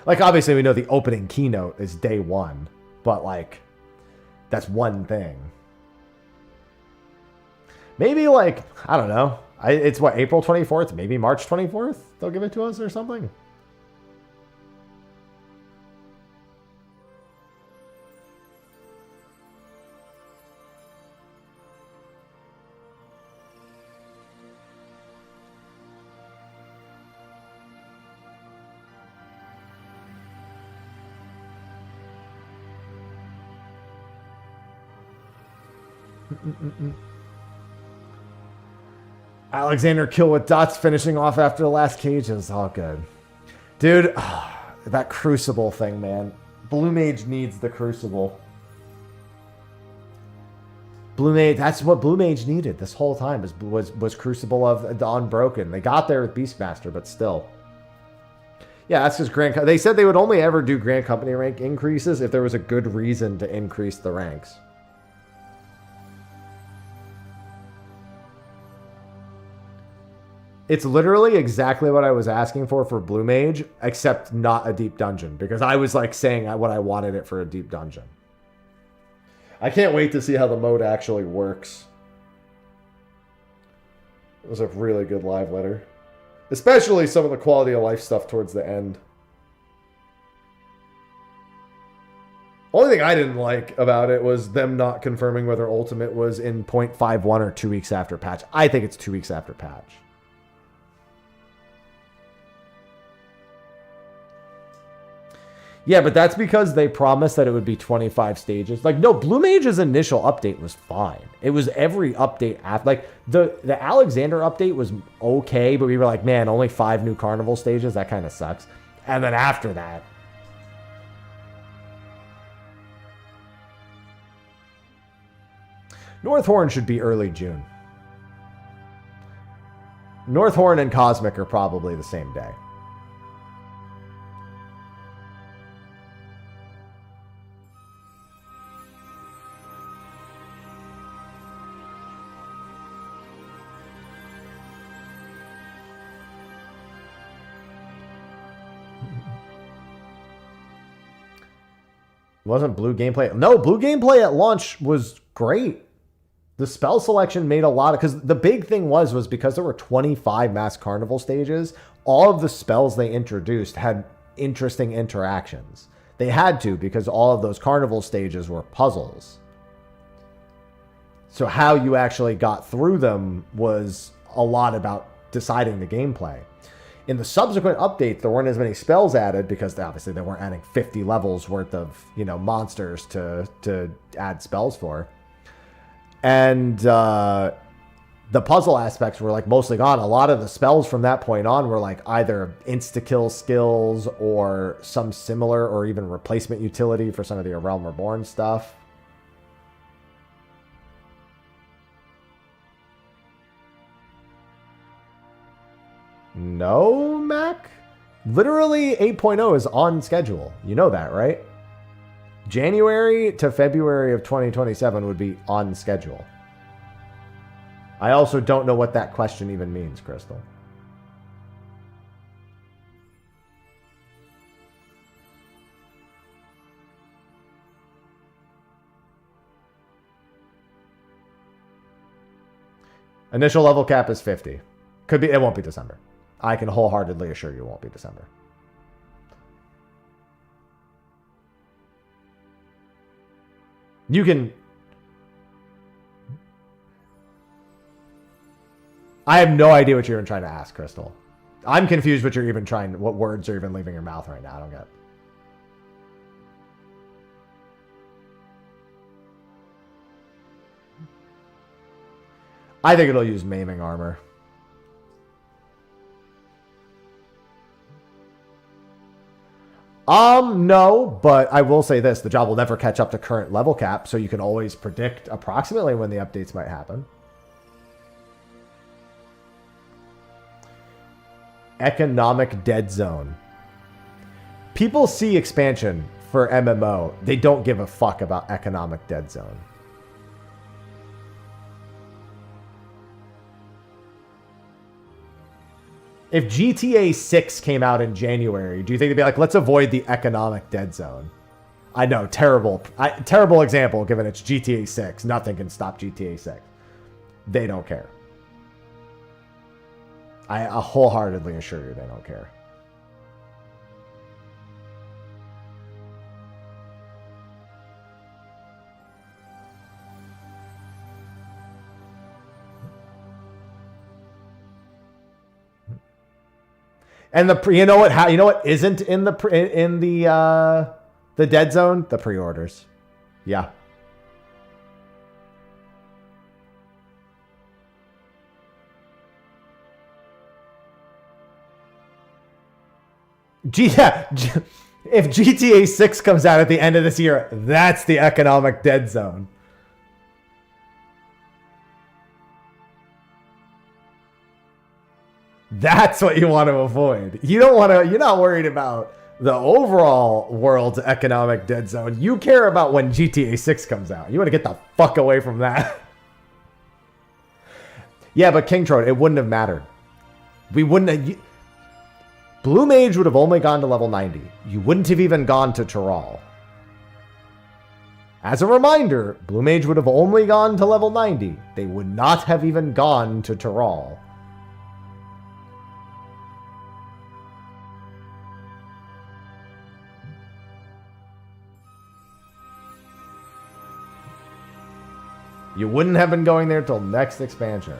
Like, obviously, we know the opening keynote is day one, but, like, that's one thing. Maybe, like, I don't know. It's what, April 24th? Maybe March 24th? They'll give it to us or something? Alexander kill with dots finishing off after the last cage is all good. Dude, that Crucible thing, man. Blue Mage needs the Crucible. Blue Mage, that's what Blue Mage needed this whole time was Crucible of the Unbroken. They got there with Beastmaster, but still. Yeah, that's just they said they would only ever do Grand Company rank increases if there was a good reason to increase the ranks. It's literally exactly what I was asking for Blue Mage, except not a deep dungeon, because I was like saying what I wanted it for a deep dungeon. I can't wait to see how the mode actually works. It was a really good live letter, especially some of the quality of life stuff towards the end. Only thing I didn't like about it was them not confirming whether Ultimate was in 0.51 or 2 weeks after patch. I think it's 2 weeks after patch. Yeah, but that's because they promised that it would be 25 stages. Like, no, Blue Mage's initial update was fine. It was every update after. Like, the Alexander update was okay, but we were like, man, only 5 new carnival stages? That kind of sucks. And then after that. Northhorn should be early June. Northhorn and Cosmic are probably the same day. Wasn't blue gameplay? No, blue gameplay at launch was great. The spell selection made a lot of... Because the big thing was because there were 25 mass carnival stages, all of the spells they introduced had interesting interactions. They had to, because all of those carnival stages were puzzles. So how you actually got through them was a lot about deciding the gameplay. In the subsequent updates, there weren't as many spells added because obviously they weren't adding 50 levels worth of, monsters to add spells for. And the puzzle aspects were like mostly gone. A lot of the spells from that point on were like either insta-kill skills or some similar or even replacement utility for some of the Realm Reborn stuff. No, Mac? Literally 8.0 is on schedule. You know that, right? January to February of 2027 would be on schedule. I also don't know what that question even means, Crystal. Initial level cap is 50. Could be, it won't be December. I can wholeheartedly assure you it won't be December. You can... I have no idea what you're even trying to ask, Crystal. I'm confused what you're even trying... What words are even leaving your mouth right now. I don't get it. I think it'll use maiming armor. No, but I will say this. The job will never catch up to current level cap, so you can always predict approximately when the updates might happen. Economic dead zone. People see expansion for MMO. They don't give a fuck about economic dead zone. If GTA 6 came out in January, do you think they'd be like, let's avoid the economic dead zone? I know, terrible example given it's GTA 6. Nothing can stop GTA 6. They don't care. I wholeheartedly assure you they don't care. And you know what isn't in the dead zone? The pre-orders. Yeah. If GTA 6 comes out at the end of this year, that's the economic dead zone. That's what you want to avoid. You're not worried about the overall world's economic dead zone. You care about when GTA 6 comes out. You want to get the fuck away from that. Yeah, but King Trode, it wouldn't have mattered. We wouldn't have... Blue Mage would have only gone to level 90. You wouldn't have even gone to Tyral. As a reminder, Blue Mage would have only gone to level 90. They would not have even gone to Tyral. You wouldn't have been going there till next expansion.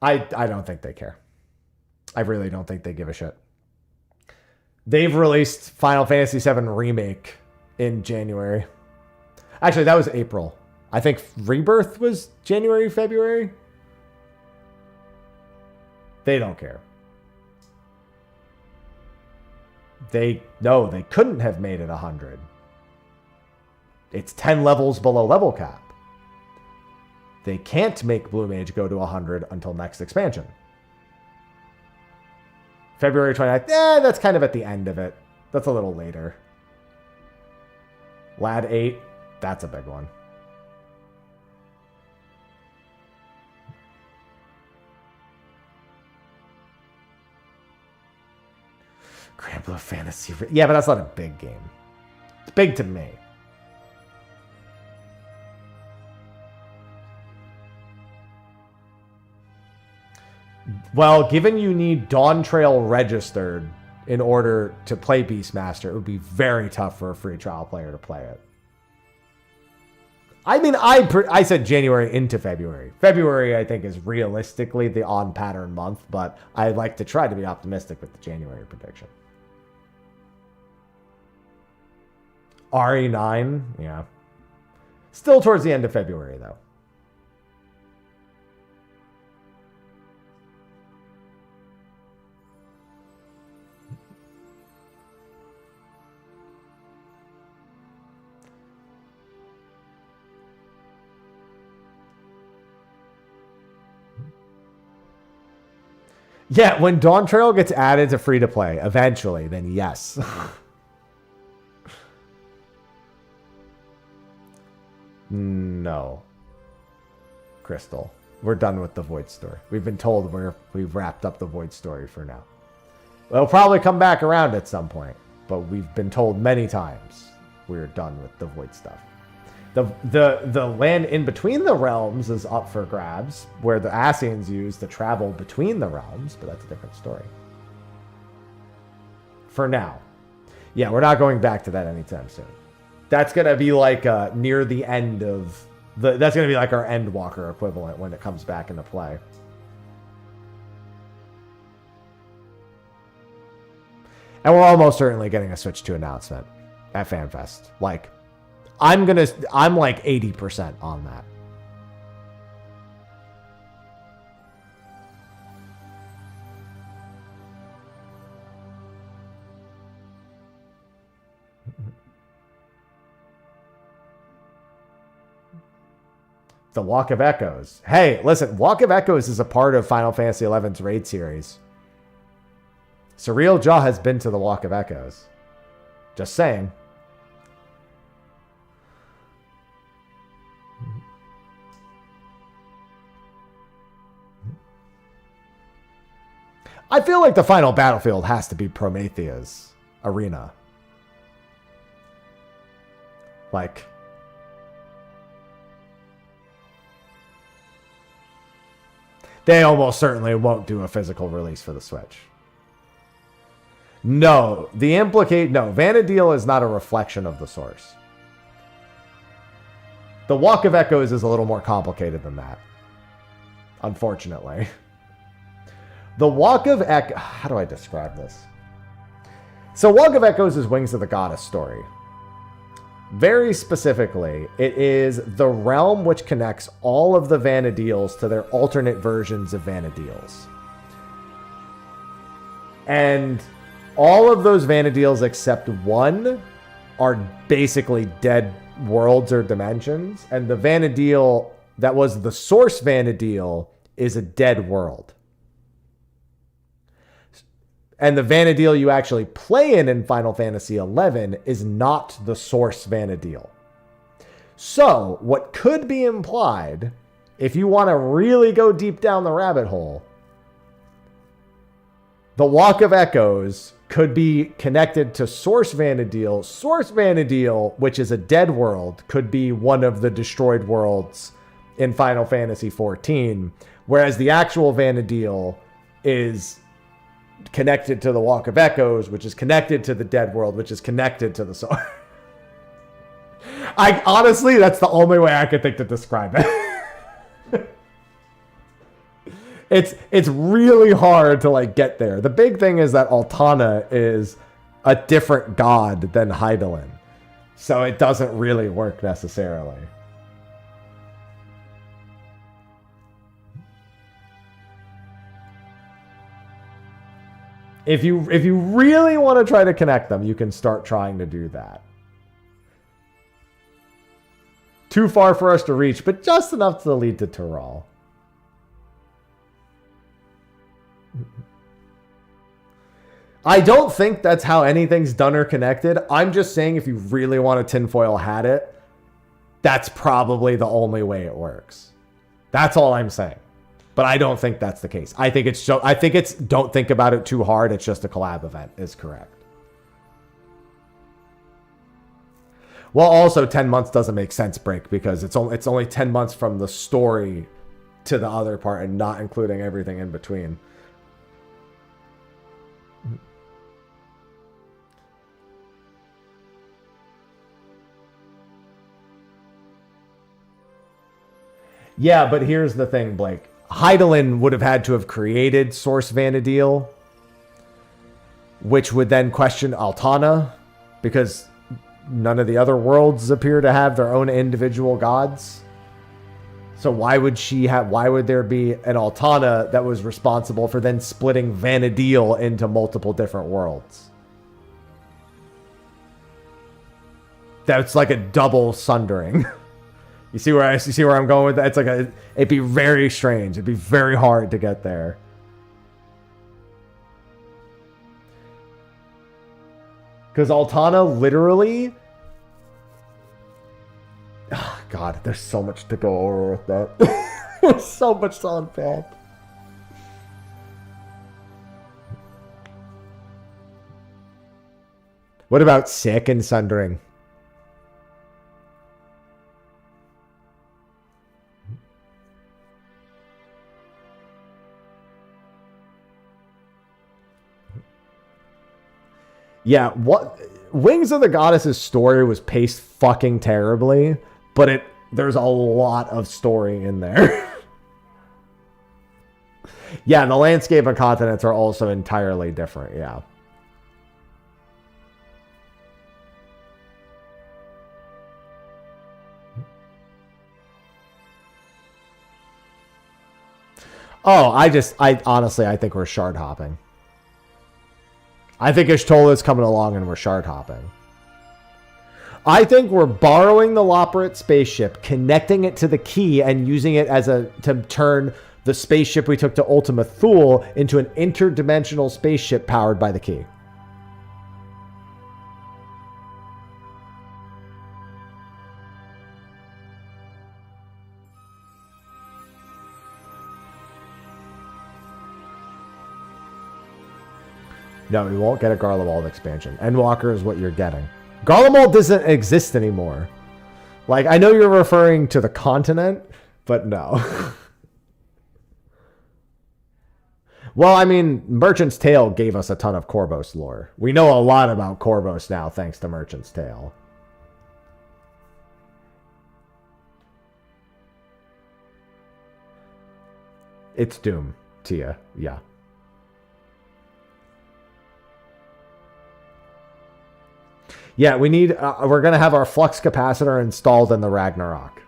I don't think they care. I really don't think they give a shit. They've released Final Fantasy VII Remake in January. Actually, that was April. I think Rebirth was January, February. They don't care. They couldn't have made it 100. It's 10 levels below level cap. They can't make Blue Mage go to 100 until next expansion. February 29th, that's kind of at the end of it. That's a little later. Lad 8, that's a big one. Grand Blue Fantasy. Yeah, but that's not a big game. It's big to me. Well, given you need Dawn Trail registered in order to play Beastmaster, it would be very tough for a free trial player to play it. I mean, I said January into February. February, I think, is realistically the on-pattern month, but I like to try to be optimistic with the January prediction. RE9, yeah. Still towards the end of February, though. Yeah, when Dawn Trail gets added to free-to-play, eventually, then yes. No. Crystal. We're done with the Void story. We've been told we've wrapped up the Void story for now. It'll probably come back around at some point, but we've been told many times we're done with the Void stuff. The land in between the realms is up for grabs, where the Ascians use to travel between the realms, but that's a different story. For now. Yeah, we're not going back to that anytime soon. That's going to be like near the end of... that's going to be like our Endwalker equivalent when it comes back into play. And we're almost certainly getting a Switch 2 announcement at FanFest. Like... I'm like 80% on that. The Walk of Echoes. Hey, listen, Walk of Echoes is a part of Final Fantasy XI's raid series. Surreal Jaw has been to the Walk of Echoes. Just saying. I feel like the final battlefield has to be Promethea's arena. Like... they almost certainly won't do a physical release for the Switch. No, Vana'diel is not a reflection of the source. The Walk of Echoes is a little more complicated than that. Unfortunately. The Walk of Echoes... how do I describe this? So Walk of Echoes is Wings of the Goddess story. Very specifically, it is the realm which connects all of the Vana'diels to their alternate versions of Vana'diels. And all of those Vana'diels except one are basically dead worlds or dimensions. And the Vana'diel that was the source Vana'diel is a dead world. And the Vana'diel you actually play in Final Fantasy XI is not the source Vana'diel. So, what could be implied, if you want to really go deep down the rabbit hole, the Walk of Echoes could be connected to source Vana'diel. Source Vana'diel, which is a dead world, could be one of the destroyed worlds in Final Fantasy XIV, whereas the actual Vana'diel is connected to the Walk of Echoes, which is connected to the dead world, which is connected to the source. Honestly, that's the only way I could think to describe it. It's really hard to like get there. The big thing is that Altana is a different god than Hydaelyn, so it doesn't really work necessarily. If you really want to try to connect them, you can start trying to do that. Too far for us to reach, but just enough to lead to Tural. I don't think that's how anything's done or connected. I'm just saying if you really want to tinfoil hat it, that's probably the only way it works. That's all I'm saying. But I don't think that's the case. I think it's don't think about it too hard. It's just a collab event is correct. Well, also 10 months doesn't make sense, Break, because it's only 10 months from the story to the other part and not including everything in between. Yeah, but here's the thing, Blake. Hydaelyn would have had to have created Source Vanadil, which would then question Altana, because none of the other worlds appear to have their own individual gods. So why would there be an Altana that was responsible for then splitting Vanadil into multiple different worlds? That's like a double sundering. You see where I'm going with that? It's like it'd be very strange. It'd be very hard to get there. Because Altana literally... Oh, God, there's so much to go over with that. There's so much to unpack. What about sick and sundering? Yeah, what Wings of the Goddess's story was paced fucking terribly, but there's a lot of story in there. Yeah, and the landscape and continents are also entirely different, yeah. Oh, I honestly think we're shard hopping. I think Ishtola's coming along and we're shard hopping. I think we're borrowing the Loporrit spaceship, connecting it to the key, and using it to turn the spaceship we took to Ultima Thule into an interdimensional spaceship powered by the key. No, we won't get a Garlemald expansion. Endwalker is what you're getting. Garlemald doesn't exist anymore. Like, I know you're referring to the continent, but no. Well, I mean, Merchant's Tale gave us a ton of Corvos lore. We know a lot about Corvos now, thanks to Merchant's Tale. It's Doom, Tia. Yeah. Yeah, we need... we're going to have our flux capacitor installed in the Ragnarok.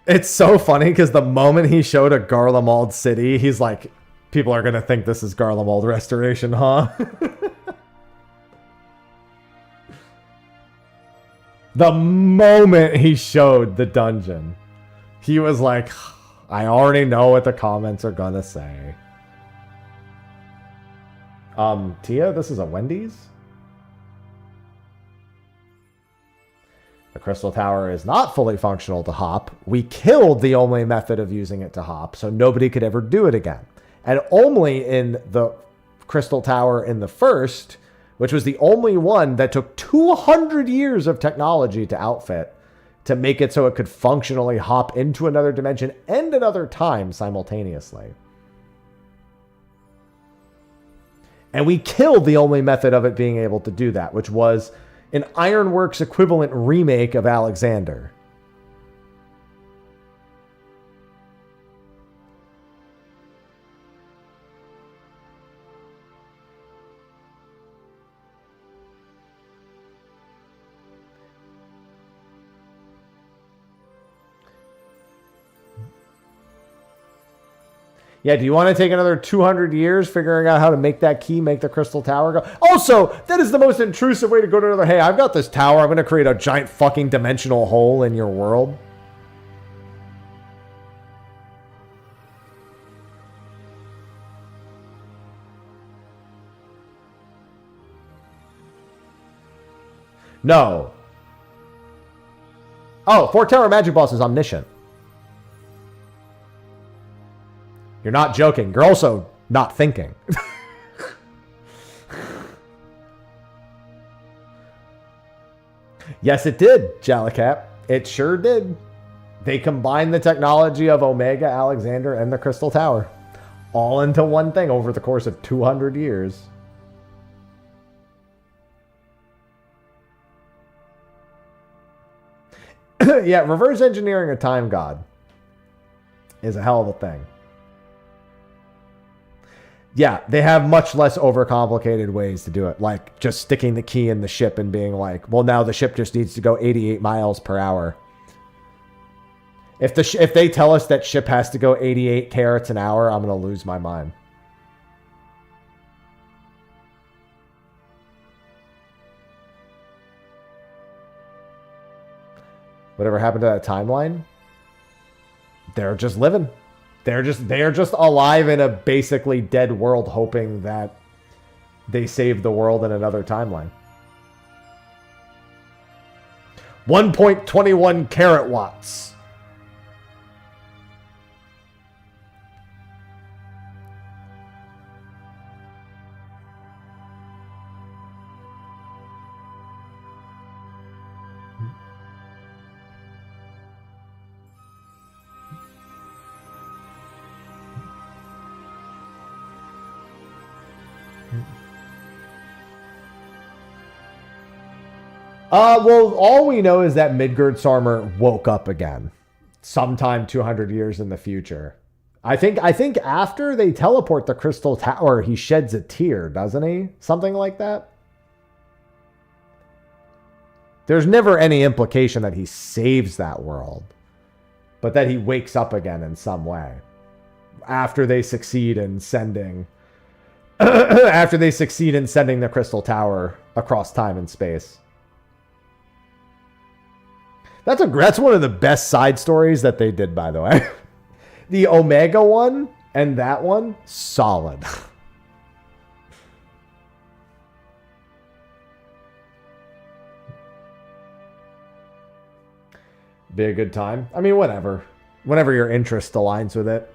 It's so funny because the moment he showed a Garlemald city, he's like, people are going to think this is Garlemald Restoration, huh? The moment he showed the dungeon, he was like, I already know what the comments are gonna say. Tia, this is a Wendy's? The Crystal Tower is not fully functional to hop. We killed the only method of using it to hop, so nobody could ever do it again. And only in the Crystal Tower in the first, which was the only one that took 200 years of technology to outfit to make it so it could functionally hop into another dimension and another time simultaneously. And we killed the only method of it being able to do that, which was an Ironworks equivalent remake of Alexander. Yeah, do you want to take another 200 years figuring out how to make that key, make the Crystal Tower go? Also, that is the most intrusive way to go to another. Hey, I've got this tower. I'm going to create a giant fucking dimensional hole in your world. No. Oh, Fort Tower Magic Boss is omniscient. You're not joking. You're also not thinking. Yes, it did, Jallicap. It sure did. They combine the technology of Omega, Alexander, and the Crystal Tower all into one thing over the course of 200 years. Yeah, reverse engineering a time god is a hell of a thing. Yeah, they have much less overcomplicated ways to do it, like just sticking the key in the ship and being like, well, now the ship just needs to go 88 miles per hour. If they tell us that ship has to go 88 carats an hour, I'm going to lose my mind. Whatever happened to that timeline? They're just living. They're just alive in a basically dead world, hoping that they save the world in another timeline. 1.21 carat watts. Well, all we know is that Midgardsormr woke up again sometime 200 years in the future. I think after they teleport the Crystal Tower, he sheds a tear, doesn't he? Something like that. There's never any implication that he saves that world, but that he wakes up again in some way after they succeed in sending the Crystal Tower across time and space. That's one of the best side stories that they did, by the way. The Omega one and that one, solid. Be a good time. I mean, whatever. Whenever your interest aligns with it.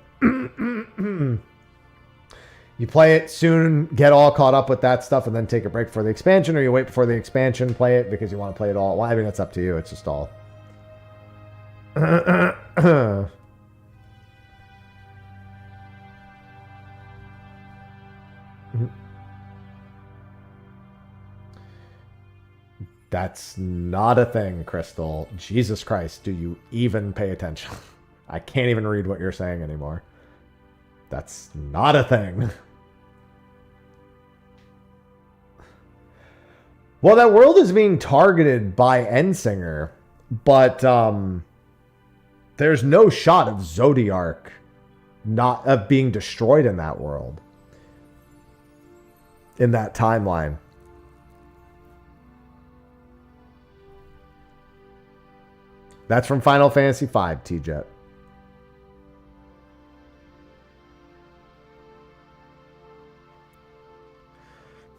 You play it soon, get all caught up with that stuff, and then take a break for the expansion, or you wait before the expansion, play it because you want to play it all. Well, I mean, that's up to you. It's just all... That's not a thing, Crystal. Jesus Christ, do you even pay attention? I can't even read what you're saying anymore. That's not a thing. Well, that world is being targeted by Endsinger, but there's no shot of Zodiark not being destroyed in that world, in that timeline. That's from Final Fantasy V, T-Jet.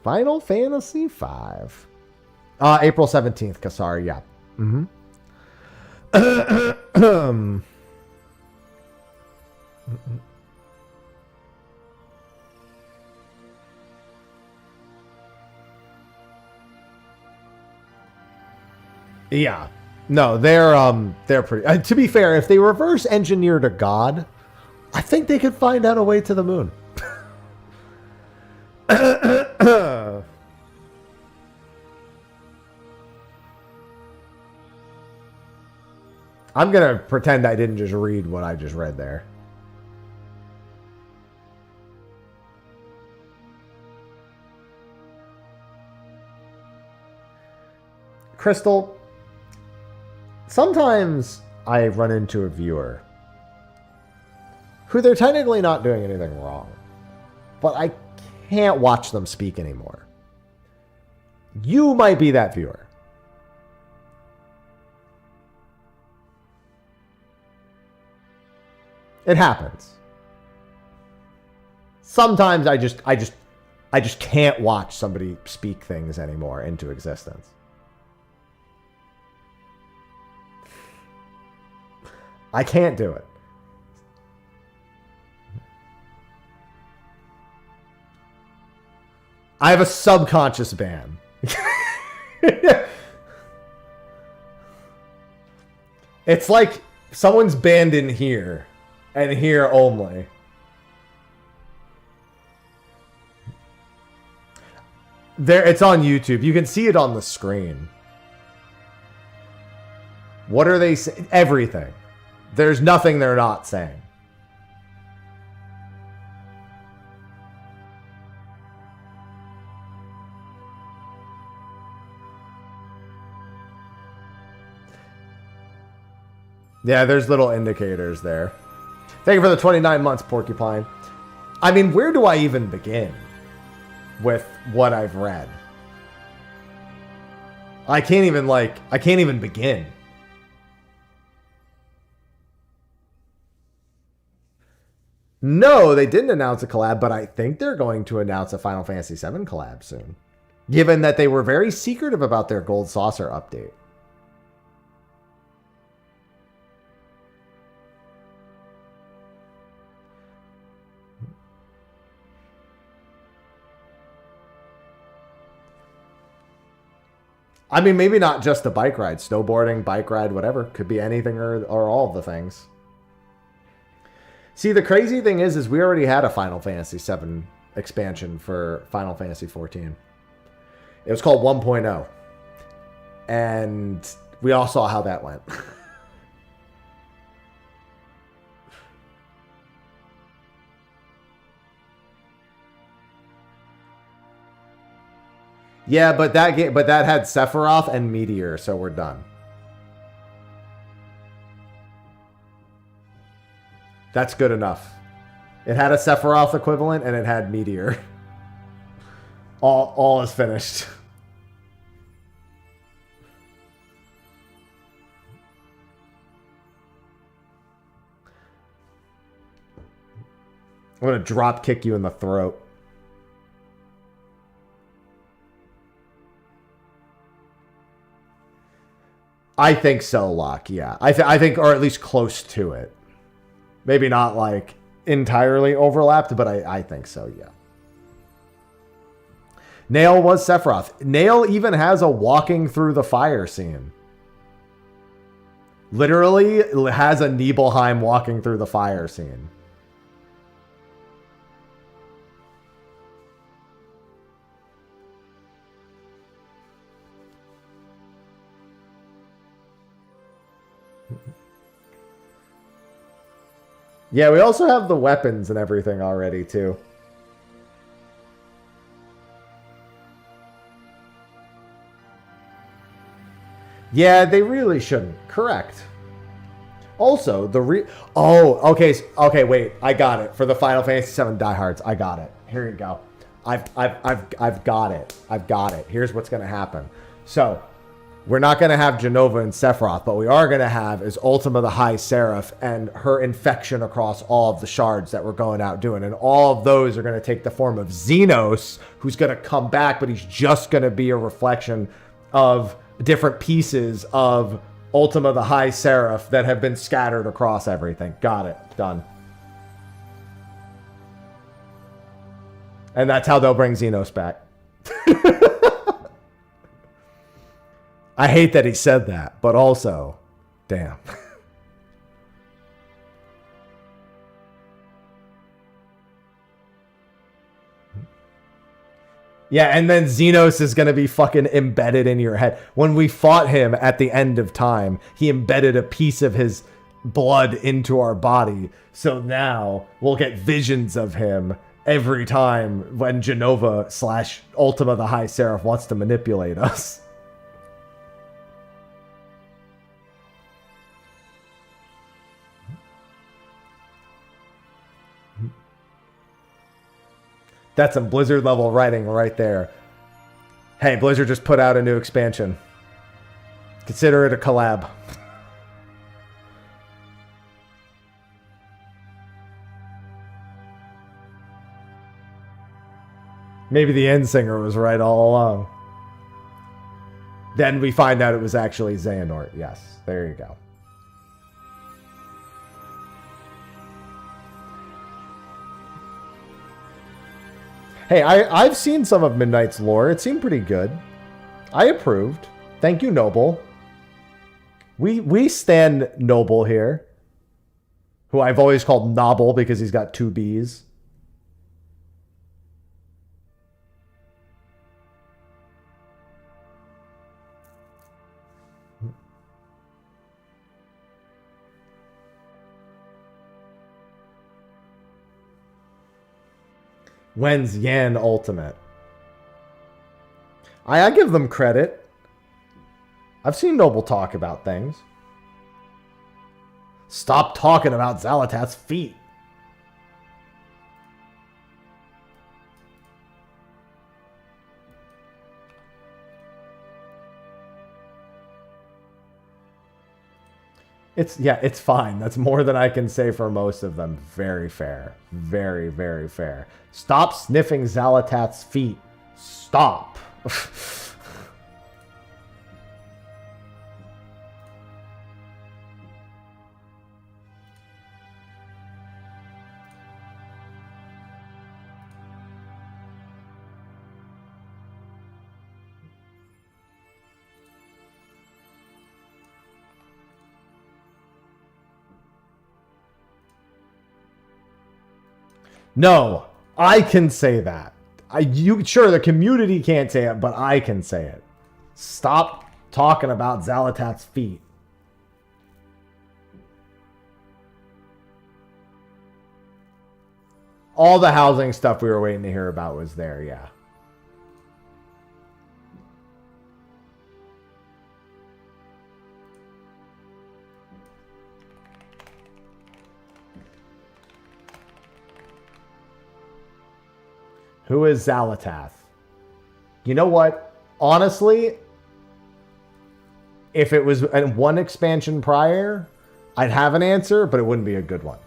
Final Fantasy V. April 17th, Kasar, yeah. Mm-hmm. Yeah. No, they're pretty... to be fair, if they reverse engineered a god, I think they could find out a way to the moon. I'm going to pretend I didn't just read what I just read there. Crystal, sometimes I run into a viewer who they're technically not doing anything wrong, but I can't watch them speak anymore. You might be that viewer. It happens. Sometimes I just can't watch somebody speak things anymore into existence. I can't do it. I have a subconscious ban. It's like Someone's banned in here. And here only. There, it's on YouTube. You can see it on the screen. What are they saying? Everything. There's nothing they're not saying. Yeah, there's little indicators there. Thank you for the 29 months, Porcupine. I mean, where do I even begin with what I've read? I can't even begin. No, they didn't announce a collab, but I think they're going to announce a Final Fantasy VII collab soon. Given that they were very secretive about their Gold Saucer update. I mean, maybe not just the bike ride. Snowboarding, bike ride, whatever. Could be anything or all of the things. See, the crazy thing is we already had a Final Fantasy VII expansion for Final Fantasy XIV. It was called 1.0. And we all saw how that went. Yeah, but that had Sephiroth and Meteor, so we're done. That's good enough. It had a Sephiroth equivalent and it had Meteor. All is finished. I'm gonna drop kick you in the throat. I think so, Locke. Yeah, I think, or at least close to it. Maybe not like entirely overlapped, but I think so. Yeah. Nail was Sephiroth. Nail even has a walking through the fire scene. Literally has a Nibelheim walking through the fire scene. Yeah, we also have the weapons and everything already, too. Yeah, they really shouldn't. Correct. Also, okay, wait. I got it. For the Final Fantasy VII diehards, I got it. Here you go. I've got it. I've got it. Here's what's going to happen. So, we're not going to have Jenova and Sephiroth, but we are going to have is Ultima the High Seraph and her infection across all of the shards that we're going out doing. And all of those are going to take the form of Xenos, who's going to come back, but he's just going to be a reflection of different pieces of Ultima the High Seraph that have been scattered across everything. Got it. Done. And that's how they'll bring Xenos back. I hate that he said that, but also, damn. Yeah, and then Xenos is going to be fucking embedded in your head. When we fought him at the end of time, he embedded a piece of his blood into our body. So now we'll get visions of him every time when Jenova / Ultima the High Seraph wants to manipulate us. That's some Blizzard level writing right there. Hey, Blizzard just put out a new expansion. Consider it a collab. Maybe the end singer was right all along. Then we find out it was actually Xehanort. Yes, there you go. Hey, I've seen some of Midnight's lore. It seemed pretty good. I approved. Thank you, Noble. We stand Noble here, who I've always called Noble because he's got 2 B's. When's Yan Ultimate? I give them credit. I've seen Noble talk about things. Stop talking about Zalatath's feet. It's fine. That's more than I can say for most of them. Very fair. Very, very fair. Stop sniffing Zalatath's feet. Stop. No, I can say that. Sure, the community can't say it, but I can say it. Stop talking about Zalatath's feet. All the housing stuff we were waiting to hear about was there, yeah. Who is Zalatath? You know what? Honestly, if it was one expansion prior, I'd have an answer, but it wouldn't be a good one.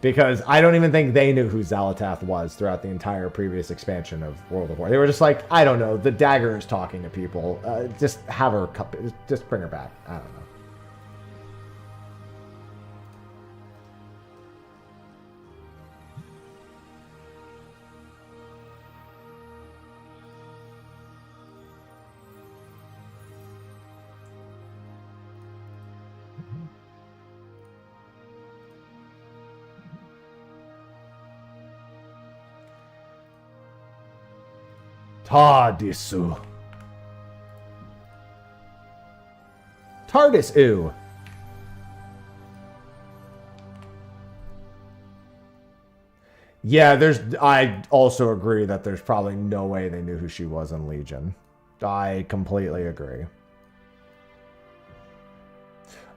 Because I don't even think they knew who Zalatath was throughout the entire previous expansion of World of War. They were just like, I don't know, the dagger is talking to people. Just have her, just bring her back. I don't know. Tardisu. TARDIS-u. Yeah, I also agree that there's probably no way they knew who she was in Legion. I completely agree.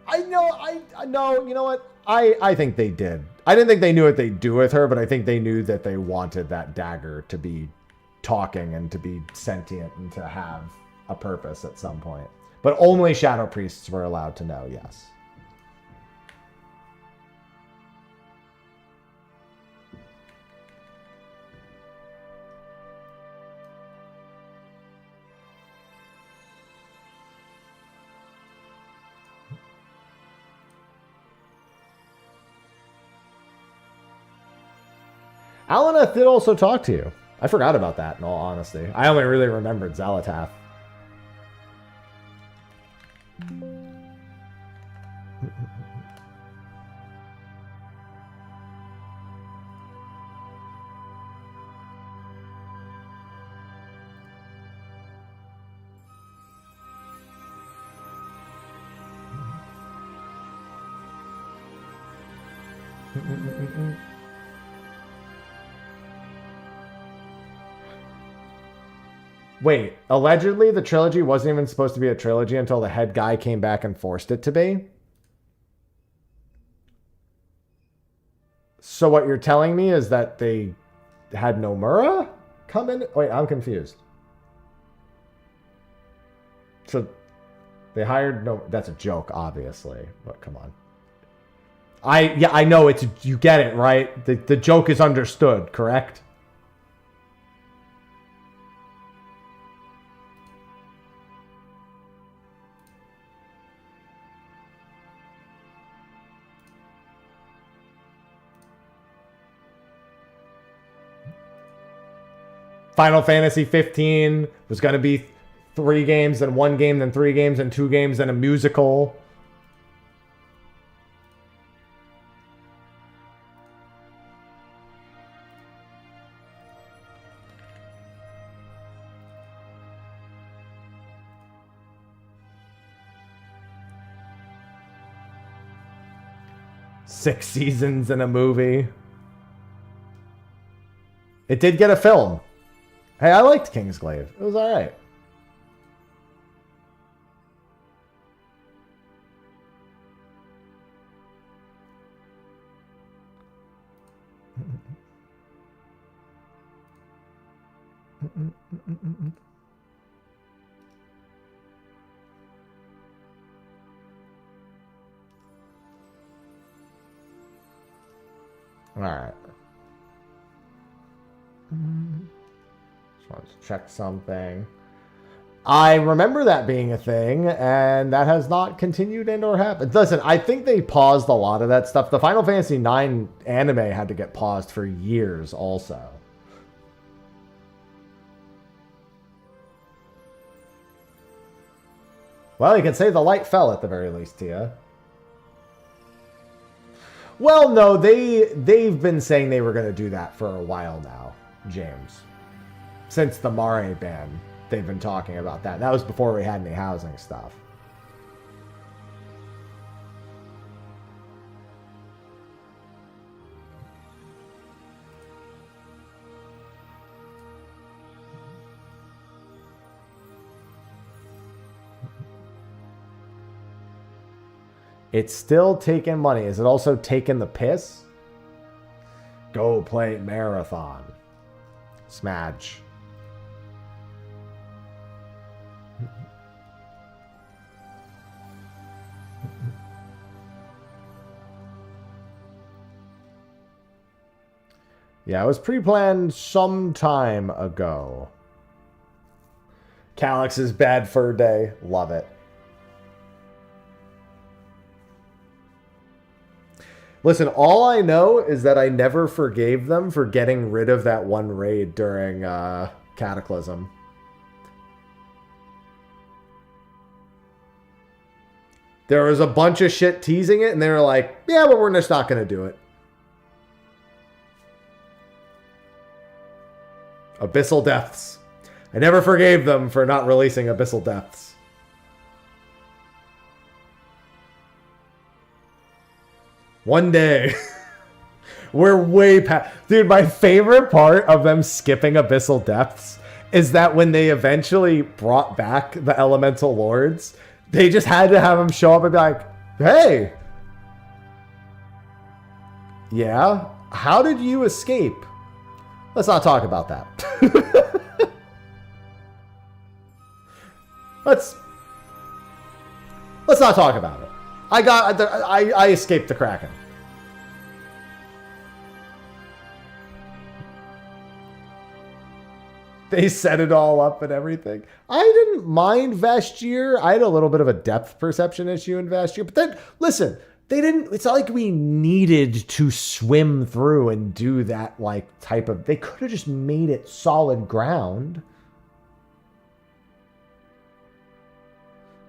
I know, you know what? I think they did. I didn't think they knew what they'd do with her, but I think they knew that they wanted that dagger to be talking and to be sentient and to have a purpose at some point. But only Shadow Priests were allowed to know, yes. Alaneth did also talk to you. I forgot about that, in all honesty. I only really remembered Zalatath. Wait, allegedly the trilogy wasn't even supposed to be a trilogy until the head guy came back and forced it to be? So what you're telling me is that they had Nomura come in? Wait, I'm confused. So they hired no. That's a joke, obviously, but come on. I know it's you get it, right? The joke is understood, correct? Final Fantasy 15 was going to be 3 games, then 1 game, then 3 games, then 2 games, then a musical. Six seasons in a movie. It did get a film. Hey, I liked Kingsglaive. It was alright. Alright. Just wanted to check something. I remember that being a thing, and that has not continued and or happened. Listen, I think they paused a lot of that stuff. The Final Fantasy IX anime had to get paused for years also. Well, you can say the light fell at the very least, Tia. Well, no, they've been saying they were going to do that for a while now, James. Since the Mare ban, they've been talking about that. That was before we had any housing stuff. It's still taking money. Is it also taking the piss? Go play Marathon. Smash. Yeah, it was pre-planned some time ago. Calix's Bad Fur Day. Love it. Listen, all I know is that I never forgave them for getting rid of that one raid during Cataclysm. There was a bunch of shit teasing it, and they were like, yeah, but we're just not going to do it. Abyssal Depths. I never forgave them for not releasing Abyssal Depths. One day. We're way past... Dude, my favorite part of them skipping Abyssal Depths is that when they eventually brought back the Elemental Lords, they just had to have them show up and be like, hey! Yeah? How did you escape? Let's not talk about that. Let's not talk about it. I escaped the Kraken. They set it all up and everything. I didn't mind Vashtir. I had a little bit of a depth perception issue in Vashtir. But then, listen, they didn't... It's not like we needed to swim through and do that, like, type of... They could have just made it solid ground.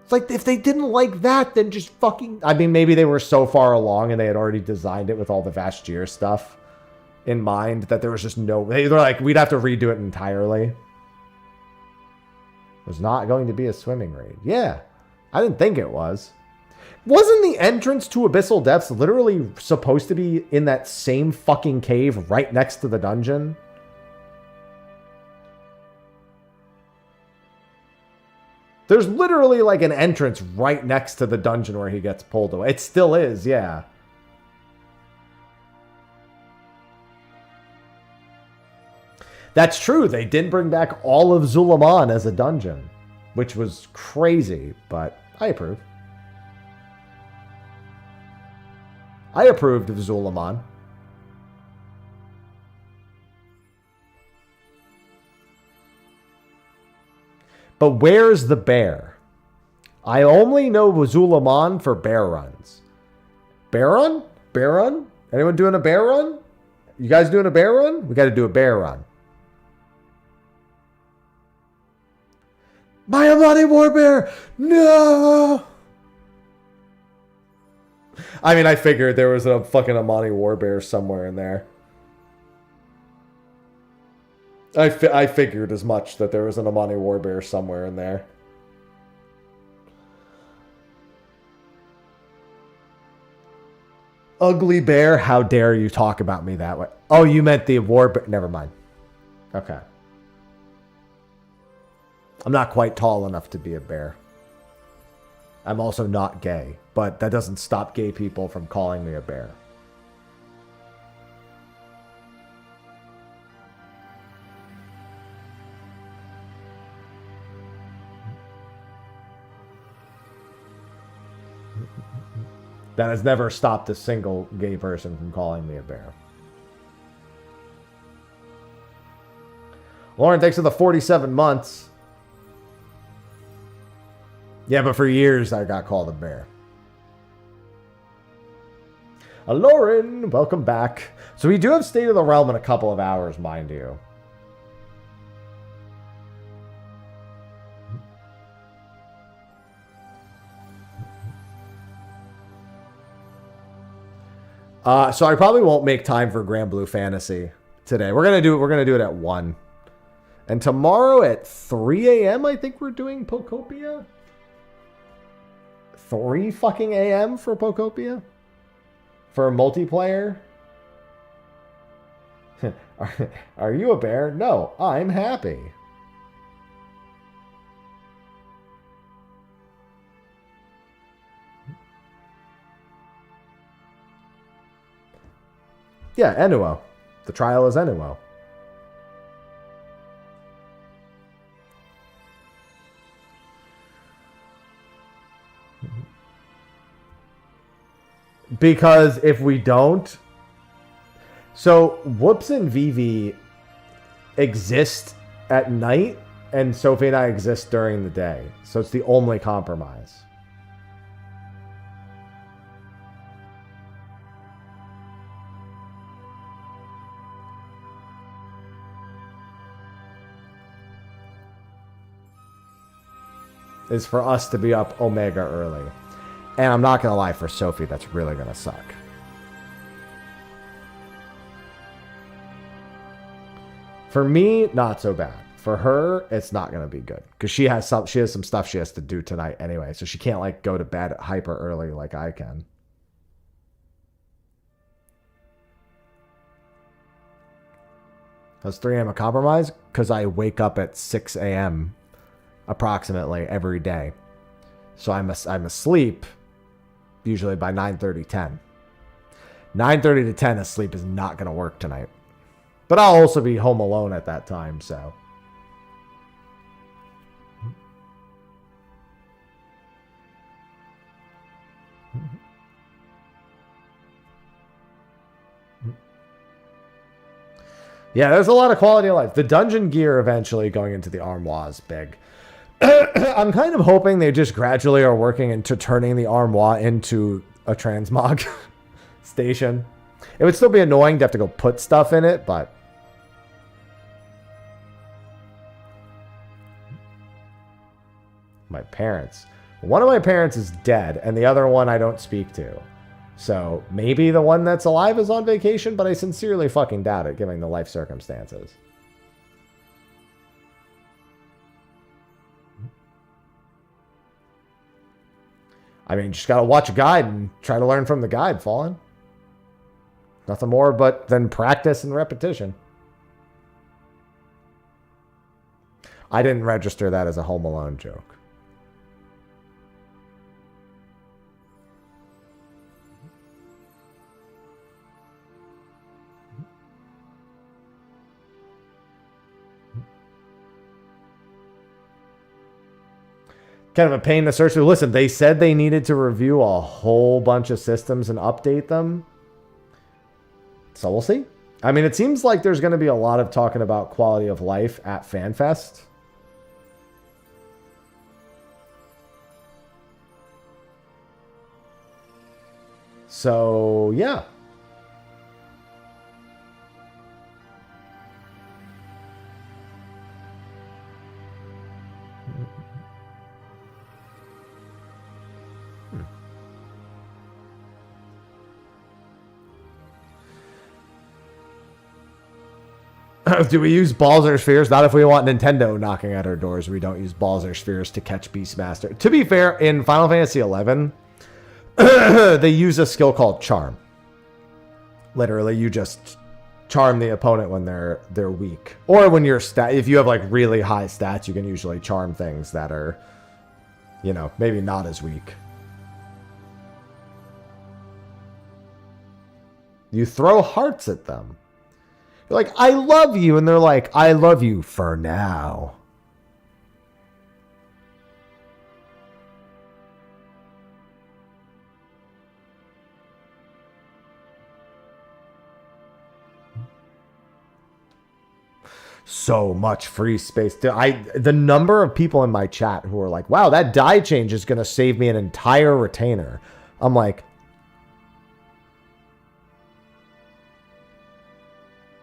It's like, if they didn't like that, then just fucking... I mean, maybe they were so far along and they had already designed it with all the Vashtir stuff in mind that there was just no... They're like, we'd have to redo it entirely. It was not going to be a swimming raid. Yeah, I didn't think it was. Wasn't the entrance to Abyssal Depths literally supposed to be in that same fucking cave right next to the dungeon? There's literally like an entrance right next to the dungeon where he gets pulled away. It still is, yeah. That's true. They did bring back all of Zulaman as a dungeon, which was crazy, but I approve. I approved of Zulaman. But where's the bear? I only know Zulaman for bear runs. Bear run? Bear run? Anyone doing a bear run? You guys doing a bear run? We got to do a bear run. My Amani Warbear! No! I mean, I figured there was a fucking Amani Warbear somewhere in there. I figured as much that there was an Amani Warbear somewhere in there. Ugly bear, how dare you talk about me that way? Oh, you meant the Warbear. Never mind. Okay. I'm not quite tall enough to be a bear. I'm also not gay, but that doesn't stop gay people from calling me a bear. That has never stopped a single gay person from calling me a bear. Lauren, thanks for the 47 months. Yeah, but for years I got called a bear. Lauren, welcome back. So we do have State of the Realm in a couple of hours, mind you. So I probably won't make time for Grand Blue Fantasy today. We're gonna do it at 1. And tomorrow at 3 a.m. I think we're doing Pokopia. 3 fucking a.m. for Pokopia? For a multiplayer? Are you a bear? No, I'm happy. Yeah, Enuo. The trial is Enuo. Because if we don't... So, Whoops and Vivi exist at night, and Sophie and I exist during the day. So it's the only compromise. Is for us to be up Omega early. And I'm not going to lie, for Sophie, that's really going to suck. For me, not so bad. For her, it's not going to be good. Because she has some stuff she has to do tonight anyway. So she can't like go to bed hyper early like I can. How's 3 a.m. a compromise? Because I wake up at 6 a.m. approximately every day. So I'm asleep usually by 9:30, 10. 9:30 to 10 asleep is not going to work tonight. But I'll also be home alone at that time, so. Yeah, there's a lot of quality of life. The dungeon gear eventually going into the armoire is big. I'm kind of hoping they just gradually are working into turning the armoire into a transmog station. It would still be annoying to have to go put stuff in it, but... My parents. One of my parents is dead, and the other one I don't speak to. So maybe the one that's alive is on vacation, but I sincerely fucking doubt it, given the life circumstances. I mean, just gotta watch a guide and try to learn from the guide, Fallen. Nothing more but than practice and repetition. I didn't register that as a Home Alone joke. Kind of a pain to search through. Listen, they said they needed to review a whole bunch of systems and update them. So we'll see. I mean, it seems like there's going to be a lot of talking about quality of life at FanFest. So, yeah. Do we use balls or spheres? Not if we want Nintendo knocking at our doors. We don't use balls or spheres to catch Beastmaster. To be fair, in Final Fantasy XI, they use a skill called Charm. Literally, you just charm the opponent when they're weak, or when you're if you have like really high stats, you can usually charm things that are, you know, maybe not as weak. You throw hearts at them. You're like, I love you. And they're like, I love you for now. So much free space. The number of people in my chat who are like, wow, that die change is going to save me an entire retainer. I'm like,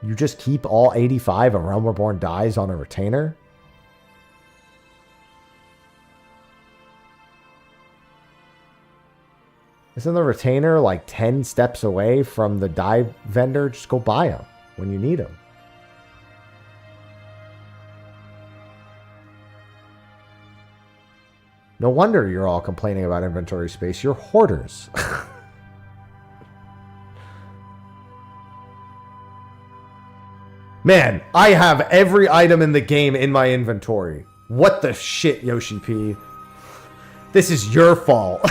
you just keep all 85 of Realm Reborn dies on a retainer? Isn't the retainer like 10 steps away from the die vendor? Just go buy them when you need them. No wonder you're all complaining about inventory space. You're hoarders. Man, I have every item in the game in my inventory. What the shit, Yoshi P? This is your fault.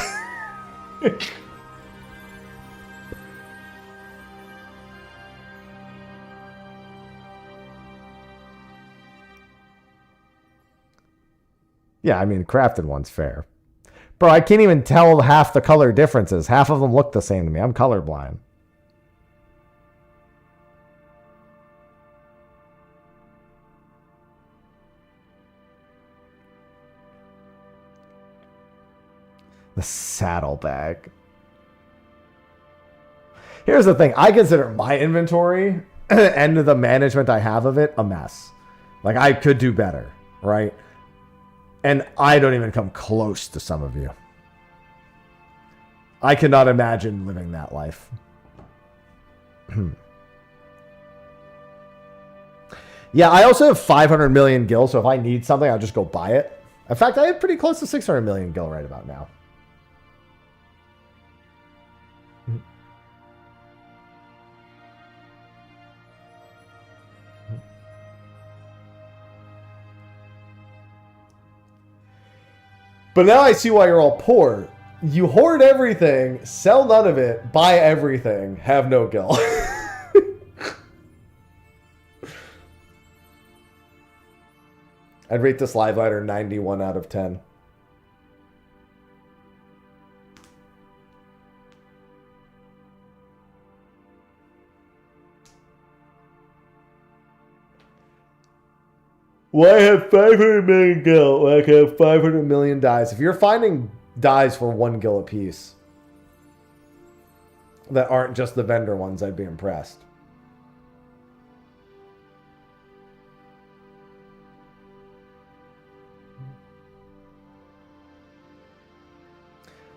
Yeah, I mean, crafted one's fair. Bro, I can't even tell half the color differences. Half of them look the same to me. I'm colorblind. The saddlebag. Here's the thing. I consider my inventory and the management I have of it a mess. Like, I could do better, right? And I don't even come close to some of you. I cannot imagine living that life. Yeah, I also have 500 million gil, so if I need something, I'll just go buy it. In fact, I have pretty close to 600 million gil right about now. But now I see why you're all poor. You hoard everything, sell none of it, buy everything, have no gil. I'd rate this live lighter 91 out of 10. Well, I have 500 million gil. I have 500 million dies. If you're finding dies for 1 gil apiece that aren't just the vendor ones, I'd be impressed.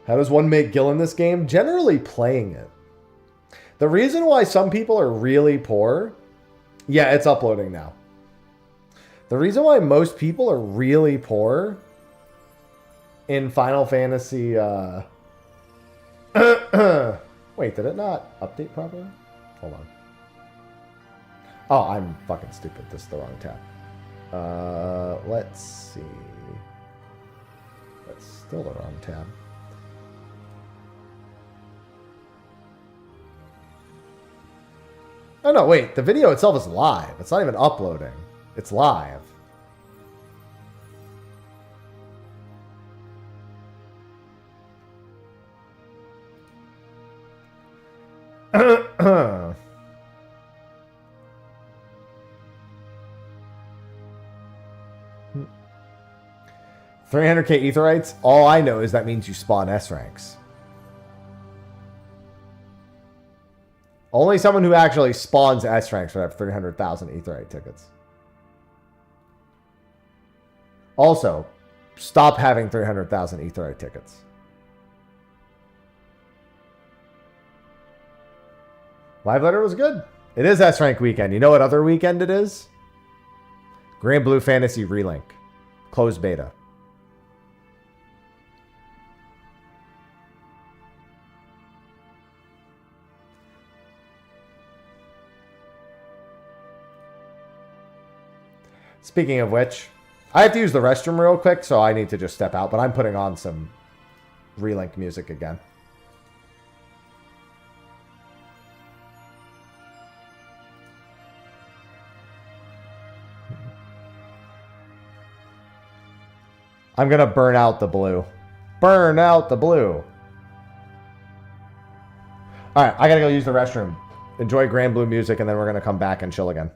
How does one make gil in this game? Generally playing it. The reason why some people are really poor... Yeah, it's uploading now. The reason why most people are really poor in Final Fantasy... Wait, did it not update properly? Hold on. Oh, I'm fucking stupid. This is the wrong tab. Let's see. That's still the wrong tab. Oh, no, wait. The video itself is live. It's not even uploading. It's live. $300k Aetherites? All I know is that means you spawn S ranks. Only someone who actually spawns S ranks would have 300,000 Aetherite tickets. Also, stop having 300,000 Etherite tickets. Live letter was good. It is S-Rank weekend. You know what other weekend it is? Grand Blue Fantasy Relink. Closed beta. Speaking of which, I have to use the restroom real quick, so I need to just step out, but I'm putting on some Relink music again. I'm going to burn out the blue. Burn out the blue. All right, I got to go use the restroom. Enjoy Grand Blue music, and then we're going to come back and chill again.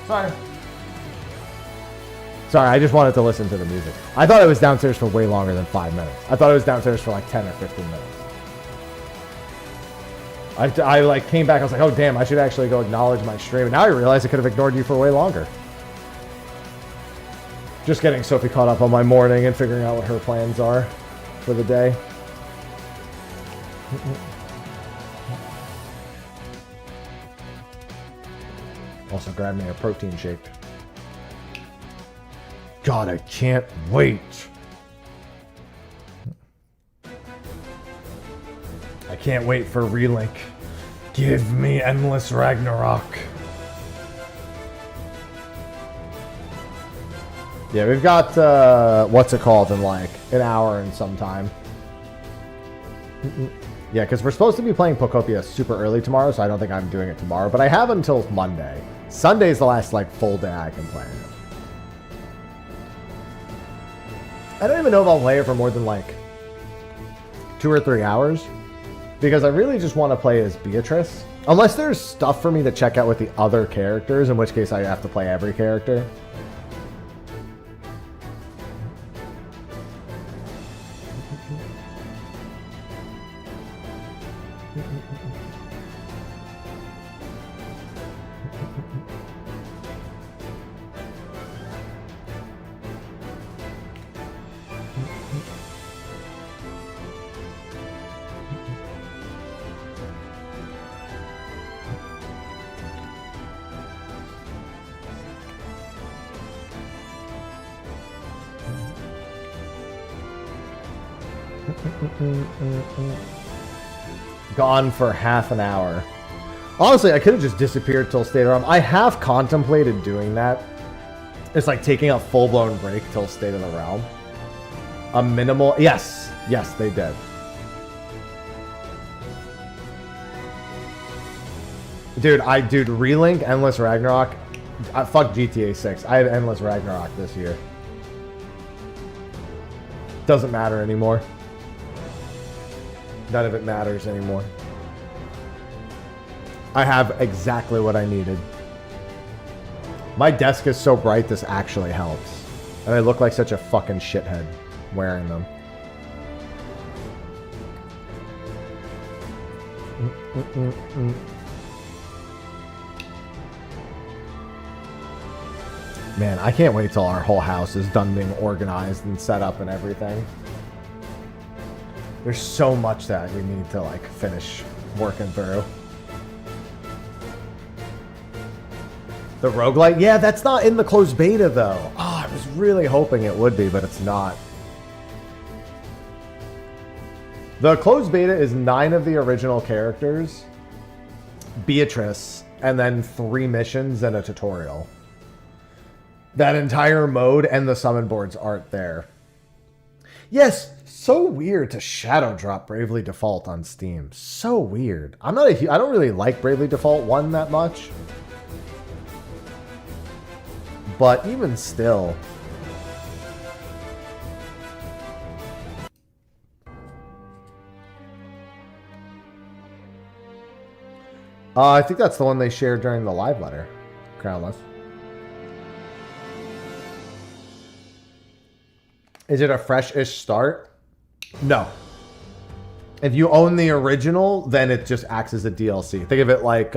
Sorry. Sorry, I just wanted to listen to the music. I thought it was downstairs for way longer than 5 minutes. I thought it was downstairs for like 10 or 15 minutes. I like came back, I was like, oh damn, I should actually go acknowledge my stream. And now I realize I could have ignored you for way longer. Just getting Sophie caught up on my morning and figuring out what her plans are for the day. Also grab me a protein shake. God, I can't wait. I can't wait for Relic. Give me endless Ragnarok. Yeah, we've got, what's it called, in like an hour and some time. Yeah, because we're supposed to be playing Pocopia super early tomorrow, so I don't think I'm doing it tomorrow. But I have until Monday. Sunday's the last, like, full day I can play it. I don't even know if I'll play it for more than, like, 2 or 3 hours. Because I really just want to play as Beatrice. Unless there's stuff for me to check out with the other characters, in which case I have to play every character. Gone for half an hour. Honestly, I could have just disappeared till State of Realm. I have contemplated doing that. It's like taking a full-blown break till State of the Realm. A minimal... Yes. Yes, they did. Dude, Relink, Endless Ragnarok. Fuck GTA 6. I have Endless Ragnarok this year. Doesn't matter anymore. None of it matters anymore. I have exactly what I needed. My desk is so bright, this actually helps. And I look like such a fucking shithead wearing them. Man, I can't wait till our whole house is done being organized and set up and everything. There's so much that we need to, like, finish working through. The roguelite? Yeah, that's not in the closed beta, though. Oh, I was really hoping it would be, but it's not. The closed beta is 9 of the original characters, Beatrice, and then 3 missions and a tutorial. That entire mode and the summon boards aren't there. Yes, so weird to shadow drop Bravely Default on Steam. So weird. I don't really like Bravely Default 1 that much. But even still. I think that's the one they shared during the live letter. Crownless. Is it a fresh-ish start? No. If you own the original, then it just acts as a DLC. Think of it like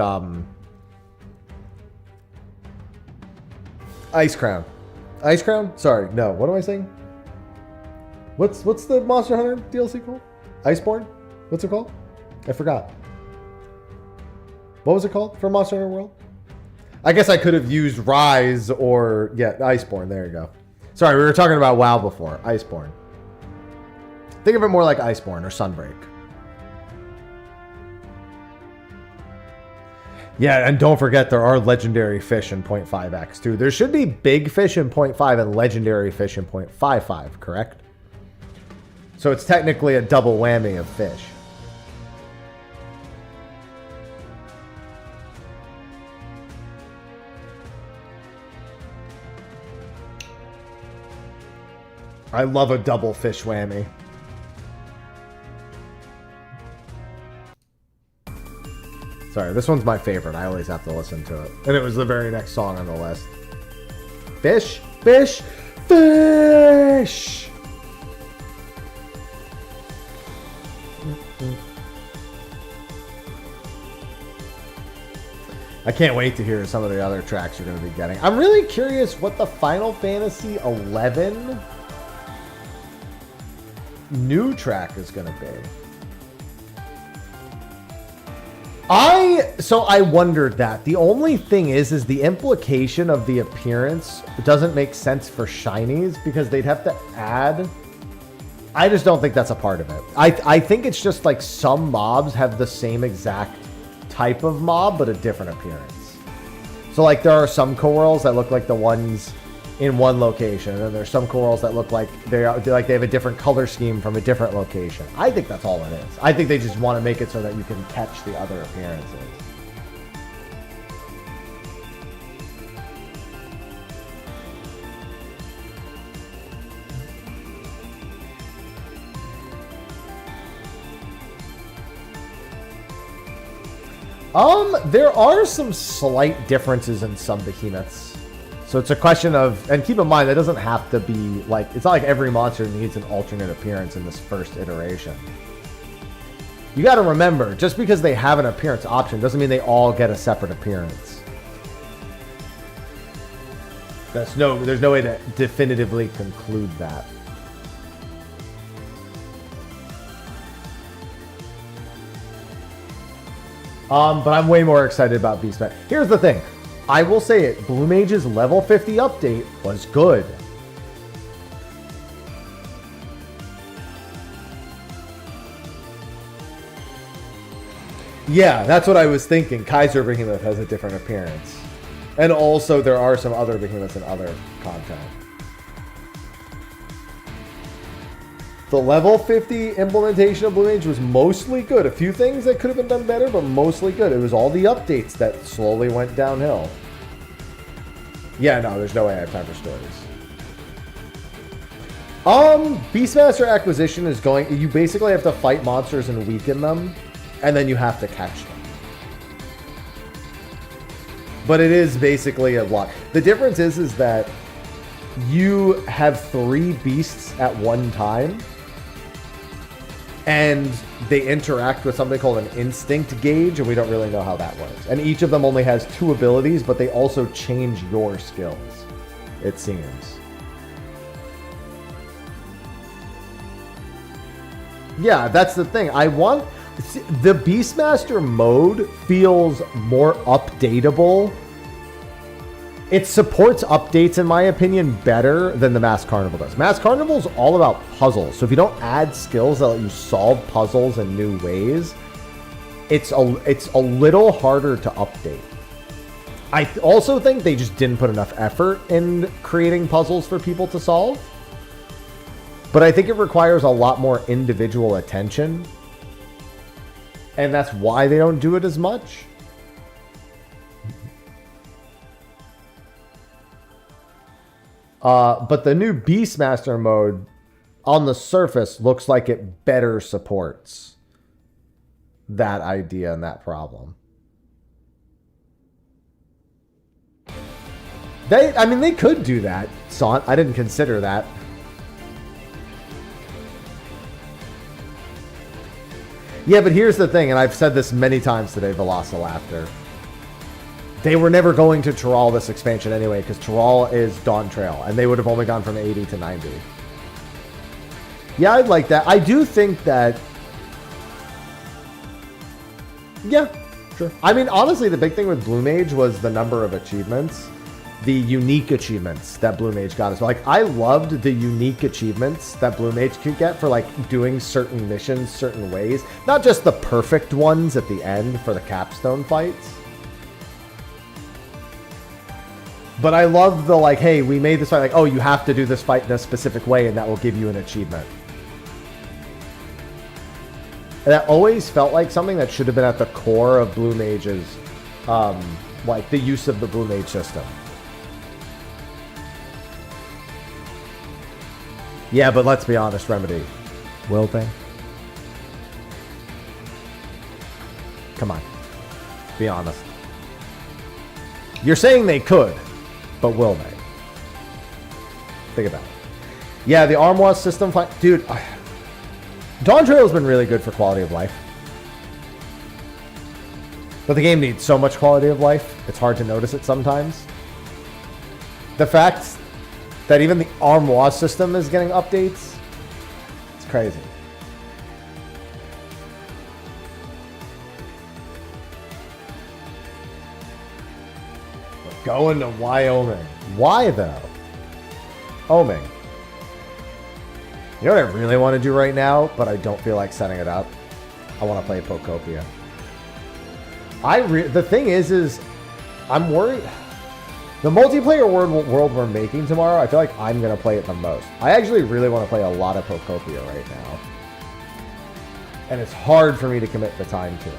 Ice Crown. Ice Crown? Sorry, no. What am I saying? What's the Monster Hunter DLC called? Iceborne? What's it called? I forgot. What was it called for Monster Hunter World? I guess I could have used Rise or... Yeah, Iceborne. There you go. Sorry, we were talking about WoW before. Iceborne. Think of it more like Iceborne or Sunbreak. Yeah, and don't forget there are legendary fish in 0.5x too. There should be big fish in 0.5 and legendary fish in 0.55, correct? So it's technically a double whammy of fish. I love a double fish whammy. Sorry, this one's my favorite. I always have to listen to it. And it was the very next song on the list. Fish, fish, fish! I can't wait to hear some of the other tracks you're going to be getting. I'm really curious what the Final Fantasy XI new track is going to be. I wondered that. The only thing is the implication of the appearance doesn't make sense for shinies because they'd have to add. I just don't think that's a part of it. I think it's just like some mobs have the same exact type of mob but a different appearance. So like there are some corals that look like the ones in one location, and there's some corals that look like they have a different color scheme from a different location. I think that's all it is. I think they just want to make it so that you can catch the other appearances. There are some slight differences in some behemoths. So it's a question of, and keep in mind, that doesn't have to be like, it's not like every monster needs an alternate appearance in this first iteration. You got to remember, just because they have an appearance option doesn't mean they all get a separate appearance. There's no way to definitively conclude that. But I'm way more excited about Beastmaster. Here's the thing. I will say it. Blue Mage's level 50 update was good. Yeah, that's what I was thinking. Kaiser Behemoth has a different appearance. And also there are some other behemoths in other content. The level 50 implementation of Blue Mage was mostly good. A few things that could have been done better, but mostly good. It was all the updates that slowly went downhill. Yeah, no, there's no way I have time for stories. Beastmaster acquisition is going... You basically have to fight monsters and weaken them, and then you have to catch them. But it is basically a lot. The difference is that you have 3 beasts at one time, and they interact with something called an instinct gauge, and we don't really know how that works. And each of them only has 2 abilities, but they also change your skills, it seems. Yeah, that's the thing. The Beastmaster mode feels more updatable. It supports updates, in my opinion, better than the Mass Carnival does. Mass Carnival is all about puzzles. So if you don't add skills that let you solve puzzles in new ways, it's a little harder to update. I also think they just didn't put enough effort in creating puzzles for people to solve. But I think it requires a lot more individual attention. And that's why they don't do it as much. But the new Beastmaster mode, on the surface, looks like it better supports that idea and that problem. They could do that, Sant. I didn't consider that. Yeah, but here's the thing, and I've said this many times today, Velociraptor. They were never going to Tyrol this expansion anyway, because Tyrol is Dawn Trail, and they would have only gone from 80 to 90. Yeah, I'd like that. I do think that... Yeah, sure. I mean, honestly, the big thing with Blue Mage was the number of achievements. The unique achievements that Blue Mage got as well. Like, I loved the unique achievements that Blue Mage could get for, like, doing certain missions certain ways. Not just the perfect ones at the end for the capstone fights. But I love the, like, hey, we made this fight, like, oh, you have to do this fight in a specific way, and that will give you an achievement. And that always felt like something that should have been at the core of Blue Mage's, like, the use of the Blue Mage system. Yeah, but let's be honest, Remedy. Will they? Come on. Be honest. You're saying they could, but will they? Think about it. Yeah, the Armoire system, dude. Dawn Trail has been really good for quality of life. But the game needs so much quality of life, it's hard to notice it sometimes. The fact that even the Armoire system is getting updates, it's crazy. We're going to Wyoming. Why though? Oming. You know what I really want to do right now, but I don't feel like setting it up? I want to play Pocopia. The thing is I'm worried. The multiplayer world we're making tomorrow, I feel like I'm going to play it the most. I actually really want to play a lot of Pocopia right now. And it's hard for me to commit the time to it.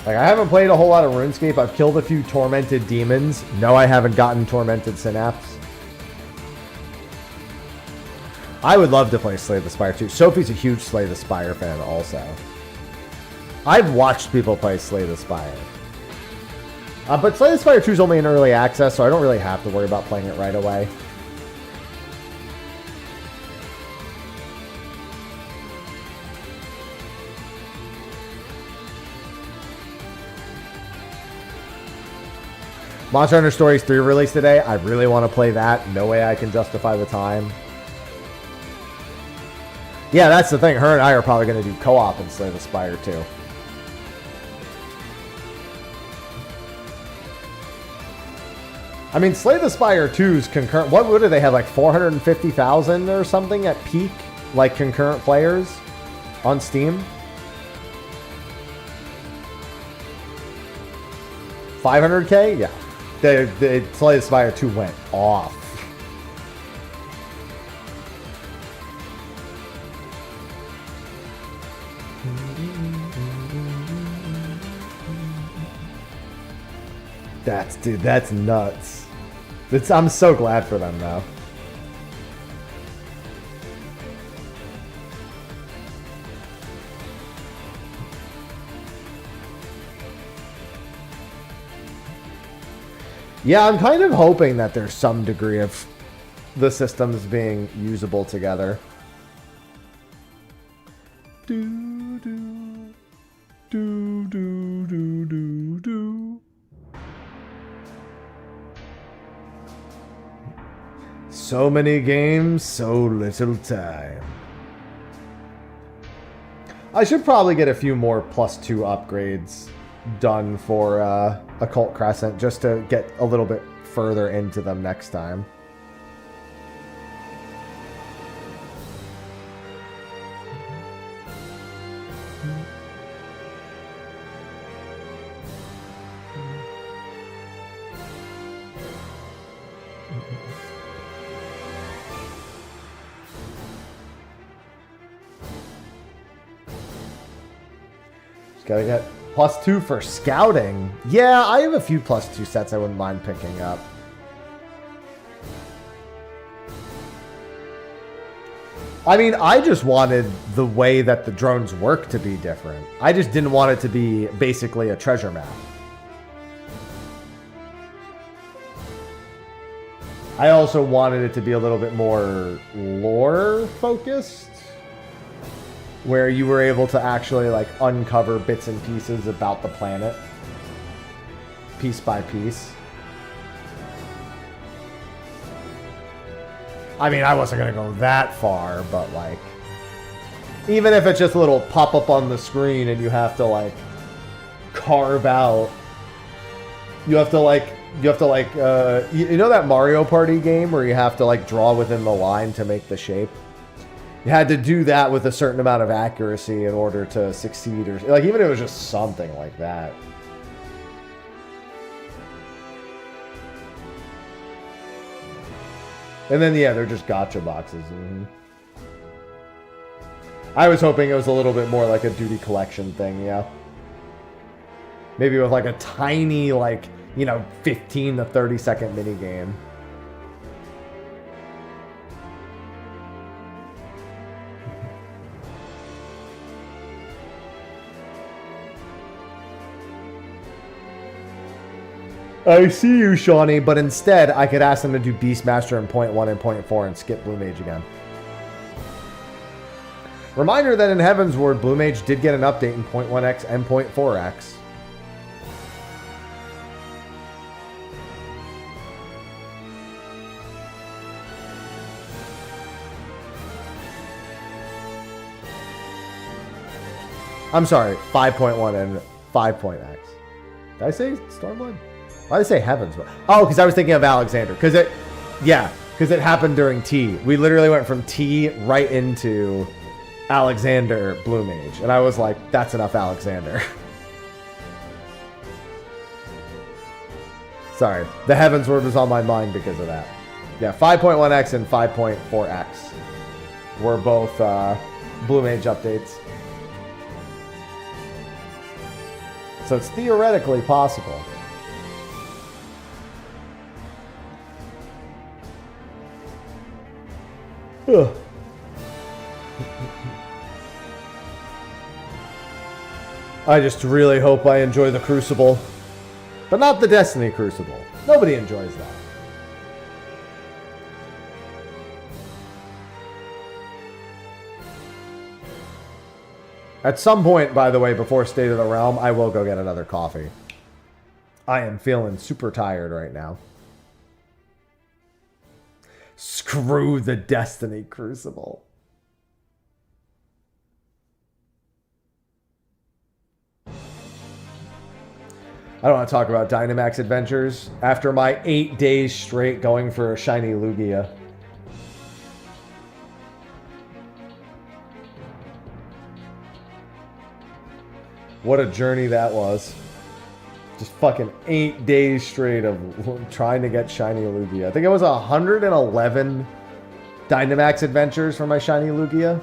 Like, I haven't played a whole lot of RuneScape. I've killed a few Tormented Demons. No, I haven't gotten Tormented Synapse. I would love to play Slay the Spire too. Sophie's a huge Slay the Spire fan also. I've watched people play Slay the Spire. But Slay the Spire 2 is only in early access, so I don't really have to worry about playing it right away. Monster Hunter Stories 3 released today. I really want to play that. No way I can justify the time. Yeah, that's the thing. Her and I are probably going to do co-op in Slay the Spire too. I mean, Slay the Spire 2's concurrent... What do they have, like 450,000 or something at peak? Like, concurrent players on Steam? 500K? Yeah. The Slay the Spire 2 went off. Dude, that's nuts. I'm so glad for them, though. Yeah, I'm kind of hoping that there's some degree of the systems being usable together. Do, do, do, do, do, do, do. So many games, so little time. I should probably get a few more +2 upgrades done for Occult Crescent just to get a little bit further into them next time. Just gotta get +2 for scouting. Yeah, I have a few +2 sets I wouldn't mind picking up. I mean, I just wanted the way that the drones work to be different. I just didn't want it to be basically a treasure map. I also wanted it to be a little bit more lore focused, where you were able to actually like uncover bits and pieces about the planet piece by piece. I mean, I wasn't gonna go that far, but like, even if it's just a little pop-up on the screen and you have to like carve out, you know that Mario Party game where you have to like draw within the line to make the shape? You had to do that with a certain amount of accuracy in order to succeed, or like even if it was just something like that. And then yeah, they're just gacha boxes. I was hoping it was a little bit more like a duty collection thing, yeah. Maybe with like a tiny like you know, 15 to 30 second mini game. I see you, Shawnee, but instead I could ask them to do Beastmaster in point 1 and point 4 and skip Blue Mage again. Reminder that in Heaven's Ward, Blue Mage did get an update in point 1x and point 4x. I'm sorry, 5.1 and 5.x. Did I say Stormblood? Why did I say Heavens? Oh, because I was thinking of Alexander. Because it happened during T. We literally went from T right into Alexander Blue Mage. And I was like, that's enough Alexander. Sorry. The Heavens word was on my mind because of that. Yeah, 5.1x and 5.4x were both Blue Mage updates. So it's theoretically possible. Ugh. I just really hope I enjoy the Crucible. But not the Destiny Crucible. Nobody enjoys that. At some point, by the way, before State of the Realm, I will go get another coffee. I am feeling super tired right now. Screw the Destiny Crucible. I don't want to talk about Dynamax Adventures after my 8 days straight going for a shiny Lugia. What a journey that was. Just fucking 8 days straight of trying to get shiny Lugia. I think it was 111 Dynamax Adventures for my shiny Lugia.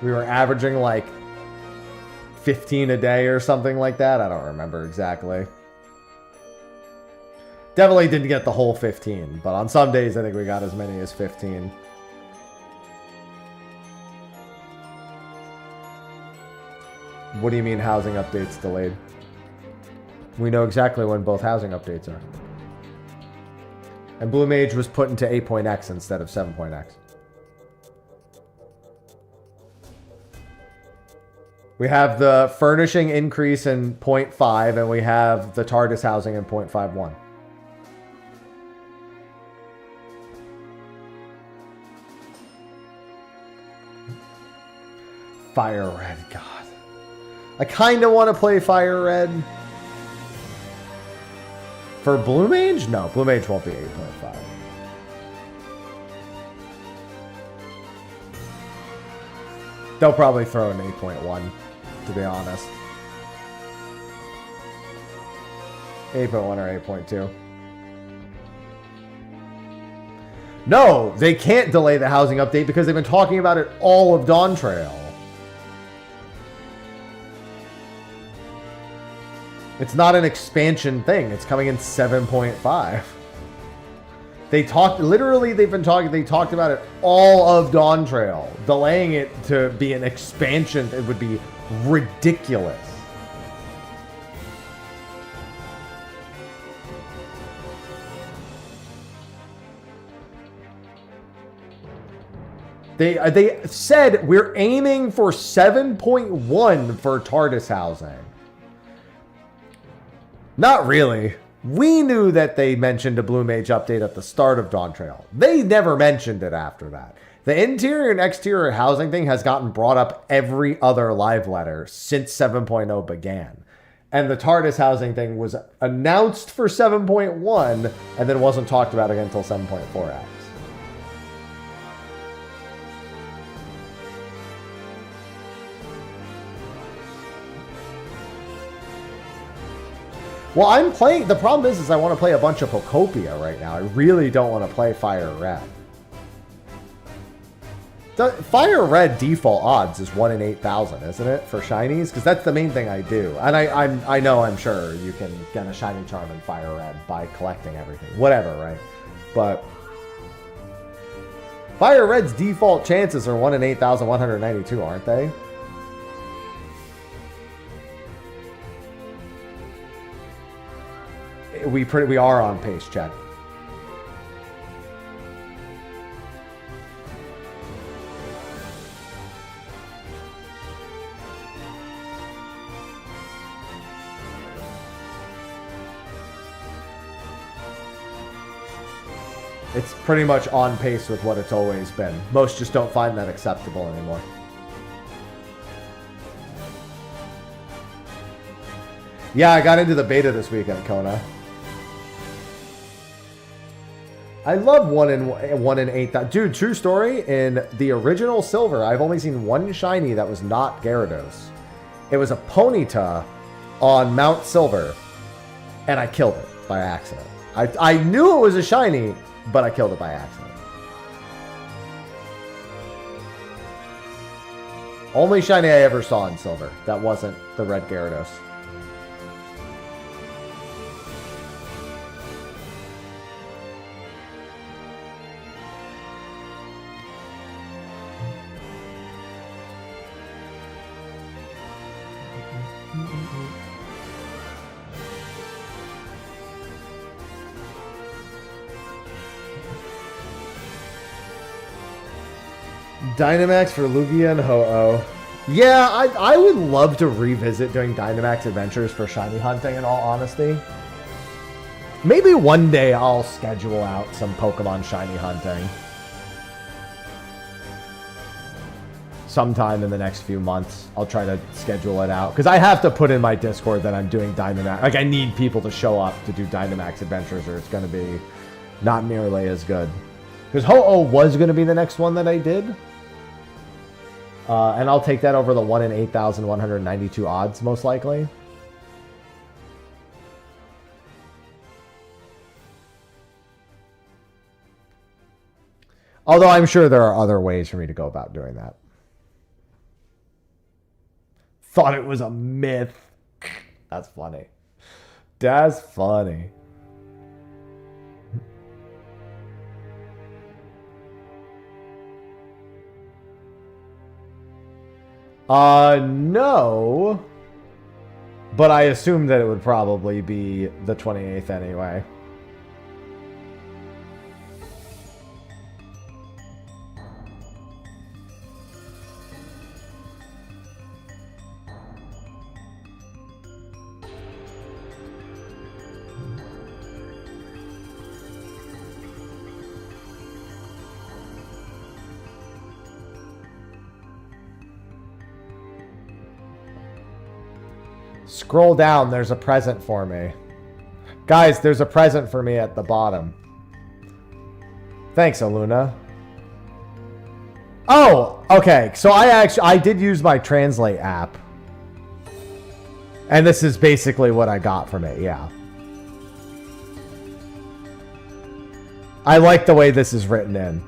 We were averaging like 15 a day or something like that. I don't remember exactly. Definitely didn't get the whole 15, but on some days I think we got as many as 15. What do you mean housing updates delayed? We know exactly when both housing updates are. And Blue Mage was put into 8.x instead of 7.x. We have the furnishing increase in 0.5 and we have the TARDIS housing in 0.51. Fire Red, God. I kind of want to play Fire Red. For Blue Mage? No, Blue Mage won't be 8.5. They'll probably throw an 8.1, to be honest. 8.1 or 8.2. No, they can't delay the housing update because they've been talking about it all of Dawn Trail. It's not an expansion thing. It's coming in 7.5. They talked, literally they talked about it all of Dawn Trail. Delaying it to be an expansion, it would be ridiculous. They said we're aiming for 7.1 for TARDIS housing. Not really. We knew that they mentioned a Blue Mage update at the start of Dawn Trail. They never mentioned it after that. The interior and exterior housing thing has gotten brought up every other live letter since 7.0 began. And the TARDIS housing thing was announced for 7.1 and then wasn't talked about again until 7.4x. Well, I'm playing... The problem is I want to play a bunch of Pocopia right now. I really don't want to play Fire Red. Fire red default odds is 1 in 8,000, isn't it, for shinies? Because that's the main thing I do. And I know, I'm sure you can get a shiny charm in fire red by collecting everything. Whatever, right? But fire red's default chances are 1 in 8,192, aren't they? We are on pace, check. It's pretty much on pace with what it's always been. Most just don't find that acceptable anymore. Yeah, I got into the beta this weekend, Kona. I love 1 in 8,000. Dude, true story. In the original Silver, I've only seen one shiny that was not Gyarados. It was a Ponyta on Mount Silver, and I killed it by accident. I knew it was a shiny, but I killed it by accident. Only shiny I ever saw in Silver. That wasn't the red Gyarados. Dynamax for Lugia and Ho-Oh. Yeah, I would love to revisit doing Dynamax adventures for shiny hunting, in all honesty. Maybe one day I'll schedule out some Pokemon shiny hunting. Sometime in the next few months, I'll try to schedule it out. Because I have to put in my Discord that I'm doing Dynamax. Like, I need people to show up to do Dynamax adventures, or it's going to be not nearly as good. Because Ho-Oh was going to be the next one that I did. And I'll take that over the 1 in 8,192 odds, most likely. Although I'm sure there are other ways for me to go about doing that. Thought it was a myth. That's funny. That's funny. No. But I assumed that it would probably be the 28th anyway. Scroll down, there's a present for me. Guys, there's a present for me at the bottom. Thanks, Aluna. Oh, okay. So I did use my Translate app. And this is basically what I got from it, yeah. I like the way this is written in.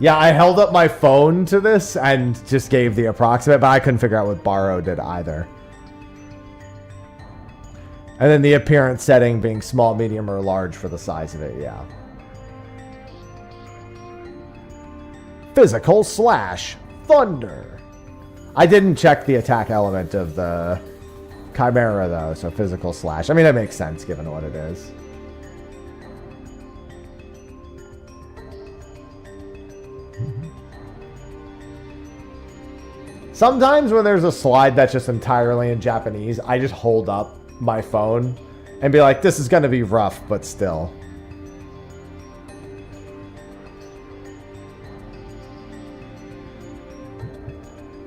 Yeah, I held up my phone to this and just gave the approximate, but I couldn't figure out what Borrow did either. And then the appearance setting being small, medium, or large for the size of it, yeah. Physical slash thunder. I didn't check the attack element of the Chimera, though, so physical slash. I mean, that makes sense given what it is. Sometimes when there's a slide that's just entirely in Japanese, I just hold up my phone and be like, this is going to be rough, but still.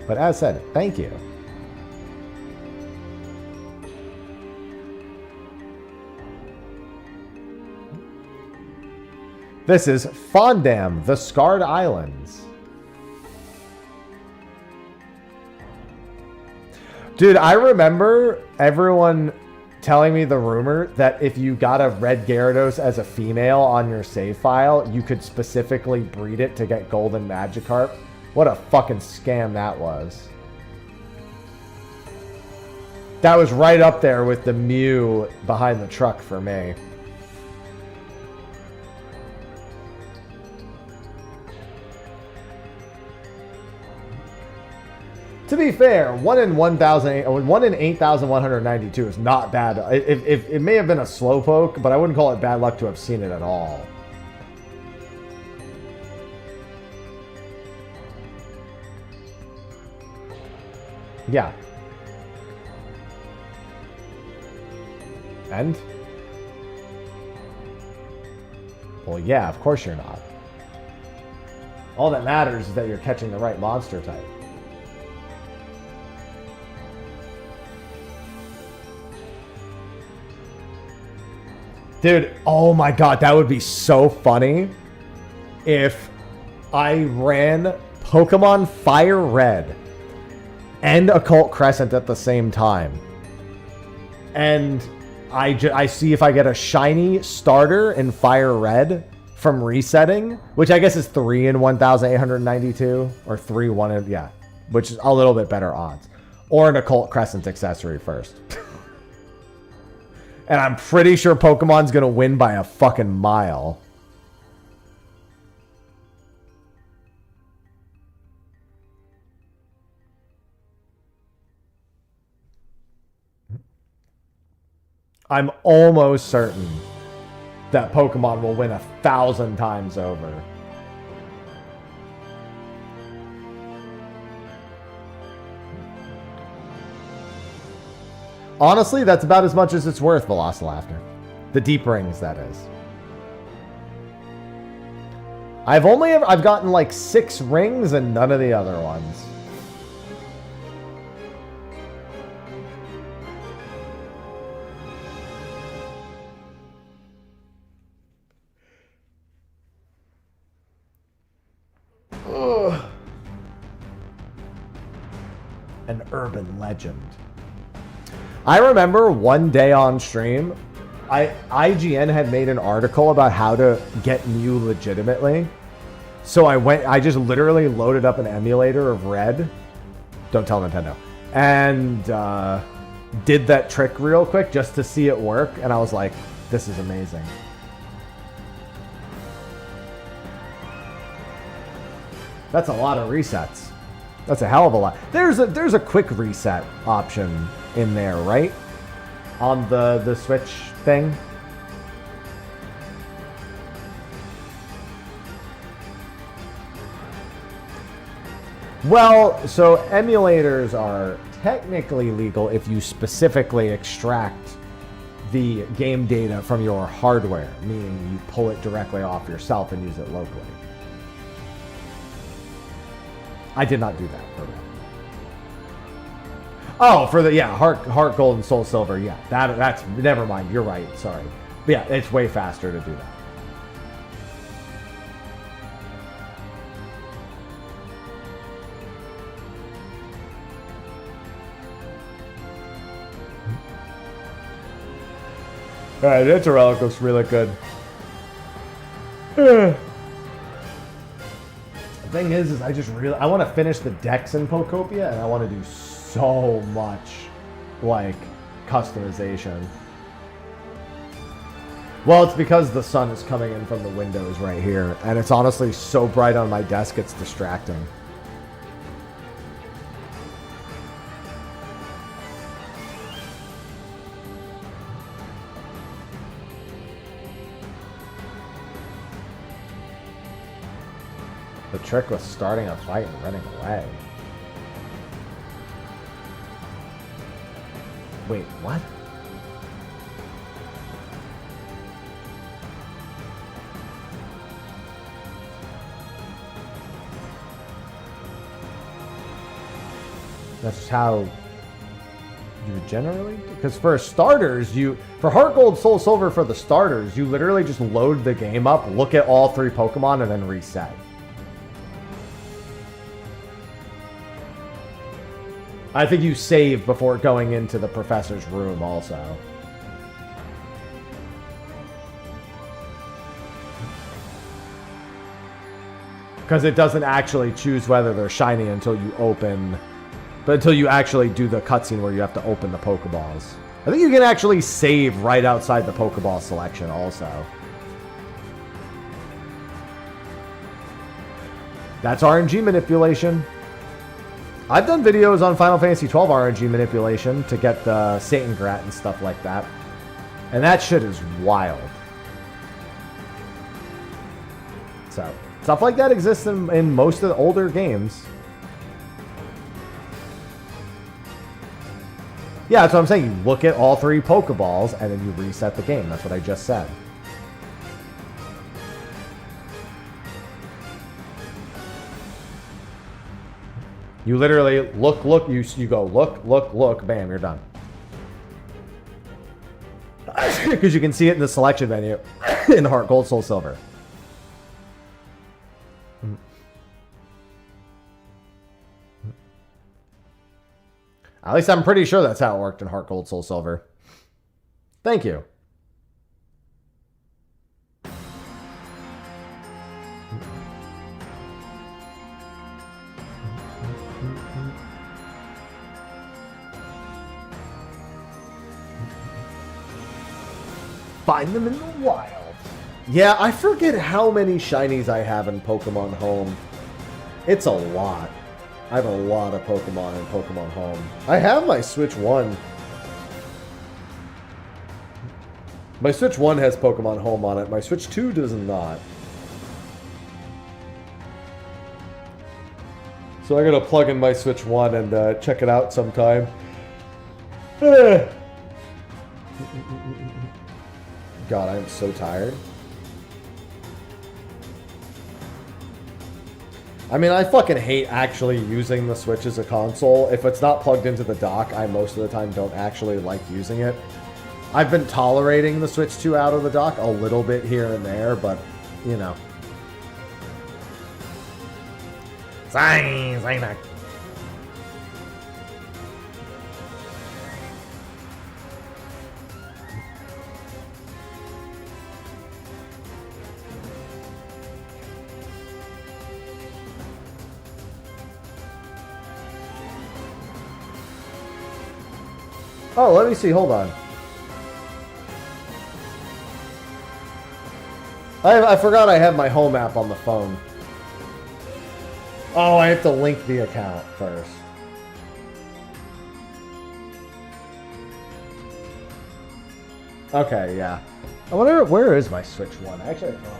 But as said, thank you. This is Fondam, the Scarred Islands. Dude, I remember everyone telling me the rumor that if you got a red Gyarados as a female on your save file, you could specifically breed it to get Golden Magikarp What a fucking scam that was. That was right up there with the Mew behind the truck for me. To be fair, 1 in 8,192 is not bad. It may have been a slowpoke, but I wouldn't call it bad luck to have seen it at all. Yeah. And? Well, yeah, of course you're not. All that matters is that you're catching the right monster type. Dude, oh my god, that would be so funny if I ran Pokemon Fire Red and Occult Crescent at the same time. And I see if I get a shiny starter in Fire Red from resetting, which I guess is 3 in 1,892, or 3, 1 in, yeah, which is a little bit better odds. Or an Occult Crescent accessory first. And I'm pretty sure Pokemon's gonna win by a fucking mile. I'm almost certain that Pokemon will win 1,000 times over. Honestly, that's about as much as it's worth, Velociraptor. The deep rings, that is. I've gotten like 6 rings and none of the other ones. Ugh. An urban legend. I remember one day on stream, IGN had made an article about how to get Mew legitimately. So I just literally loaded up an emulator of Red. Don't tell Nintendo. And did that trick real quick just to see it work. And I was like, this is amazing. That's a lot of resets. That's a hell of a lot. There's a quick reset option in there, right? On the Switch thing. Well, so emulators are technically legal if you specifically extract the game data from your hardware, meaning you pull it directly off yourself and use it locally. I did not do that for real. Oh, for the, yeah, Heart Gold and Soul Silver, yeah. That's, never mind, you're right, sorry. But yeah, it's way faster to do that. Alright, that Relic looks really good. The thing is I want to finish the Dex in Pokopia, and I want to do so much, like, customization. Well, it's because the sun is coming in from the windows right here, and it's honestly so bright on my desk, it's distracting. The trick was starting a fight and running away. Wait, what? That's just how you generally do? Because for starters, for Heart Gold, Soul Silver for the starters, you literally just load the game up, look at all 3 Pokemon, and then reset. I think you save before going into the professor's room also. Because it doesn't actually choose whether they're shiny until you open... But until you actually do the cutscene where you have to open the Pokeballs. I think you can actually save right outside the Pokeball selection also. That's RNG manipulation. I've done videos on Final Fantasy XII RNG manipulation to get the Satan Grat and stuff like that. And that shit is wild. So, stuff like that exists in most of the older games. Yeah, that's what I'm saying. You look at all 3 Pokeballs, and then you reset the game. That's what I just said. You literally look, you go, look, bam, you're done. Because you can see it in the selection menu in Heart Gold, Soul Silver. At least I'm pretty sure that's how it worked in Heart Gold, Soul Silver. Thank you. Find them in the wild. Yeah, I forget how many shinies I have in Pokemon Home. It's a lot. I have a lot of Pokemon in Pokemon Home. I have my Switch 1. My Switch 1 has Pokemon Home on it. My Switch 2 does not. So I gotta plug in my Switch 1 and check it out sometime. God, I am so tired. I mean, I fucking hate actually using the Switch as a console. If it's not plugged into the dock, I most of the time don't actually like using it. I've been tolerating the Switch 2 out of the dock a little bit here and there, but, you know. Sign. Oh, let me see. Hold on. I forgot I have my home app on the phone. Oh, I have to link the account first. Okay, yeah. I wonder where is my Switch 1? Actually, I don't know.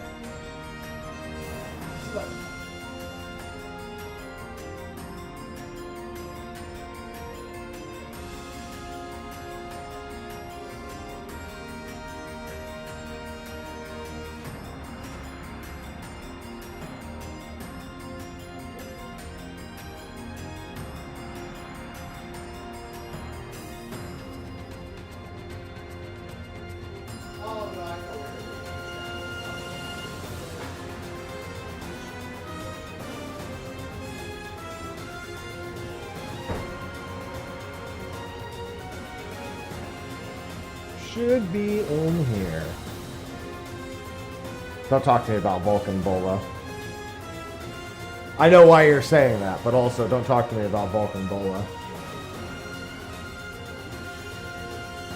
Should be in here. Don't talk to me about Vulcan Bola. I know why you're saying that, but also don't talk to me about Vulcan Bola.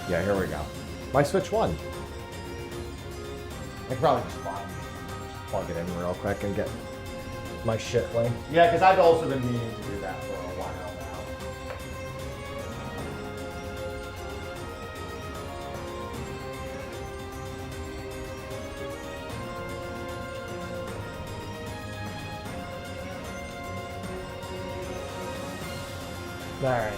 Yeah, here we go. My Switch 1. I can probably just plug it in real quick and get my shit linked. Yeah, because I've also been meaning to do that for a while now. Alright.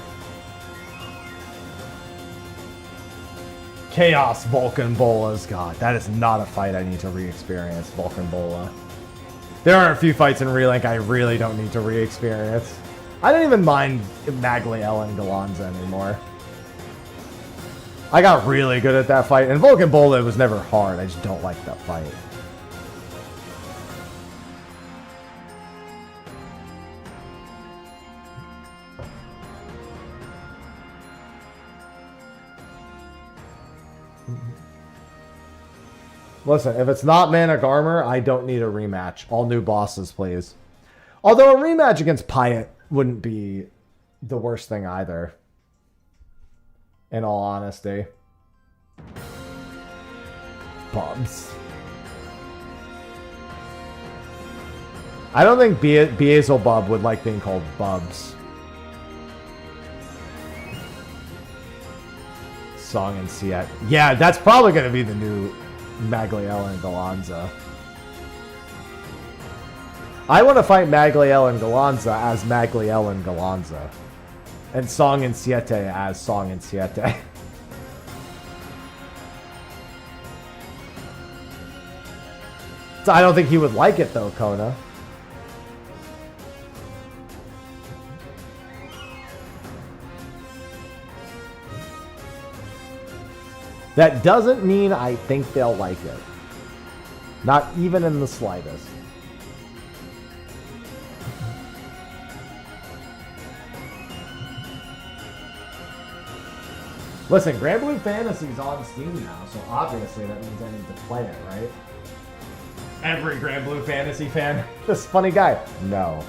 Chaos Vulcan Bolas. God, that is not a fight I need to re-experience, Vulcan Bola. There are a few fights in Relink I really don't need to re-experience. I don't even mind Magliel and Galanza anymore. I got really good at that fight, and Vulcan Bola was never hard. I just don't like that fight. Listen, if it's not Mana Garmer, I don't need a rematch. All new bosses, please. Although a rematch against Pyatt wouldn't be the worst thing either. In all honesty. Bubs. I don't think Beelzebub would like being called Bubs. Song and Siet. Yeah, that's probably going to be the new Magliel and Galanza. I want to fight Magliel and Galanza as Magliel and Galanza. And Song and Siete as Song and Siete. So I don't think he would like it though, Kona. That doesn't mean I think they'll like it. Not even in the slightest. Listen, Grand Blue Fantasy's on Steam now, so obviously that means I need to play it, right? Every Grand Blue Fantasy fan, this funny guy. No.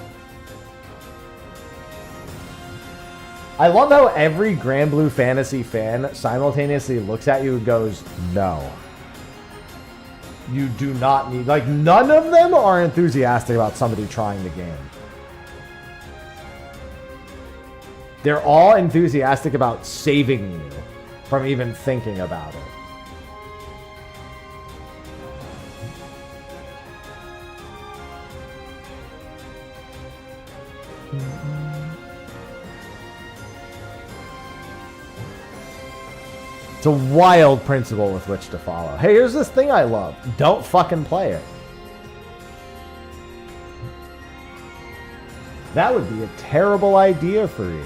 I love how every Grand Blue Fantasy fan simultaneously looks at you and goes, no. You do not need... Like, none of them are enthusiastic about somebody trying the game. They're all enthusiastic about saving you from even thinking about it. It's a wild principle with which to follow. Hey, here's this thing I love. Don't fucking play it. That would be a terrible idea for you.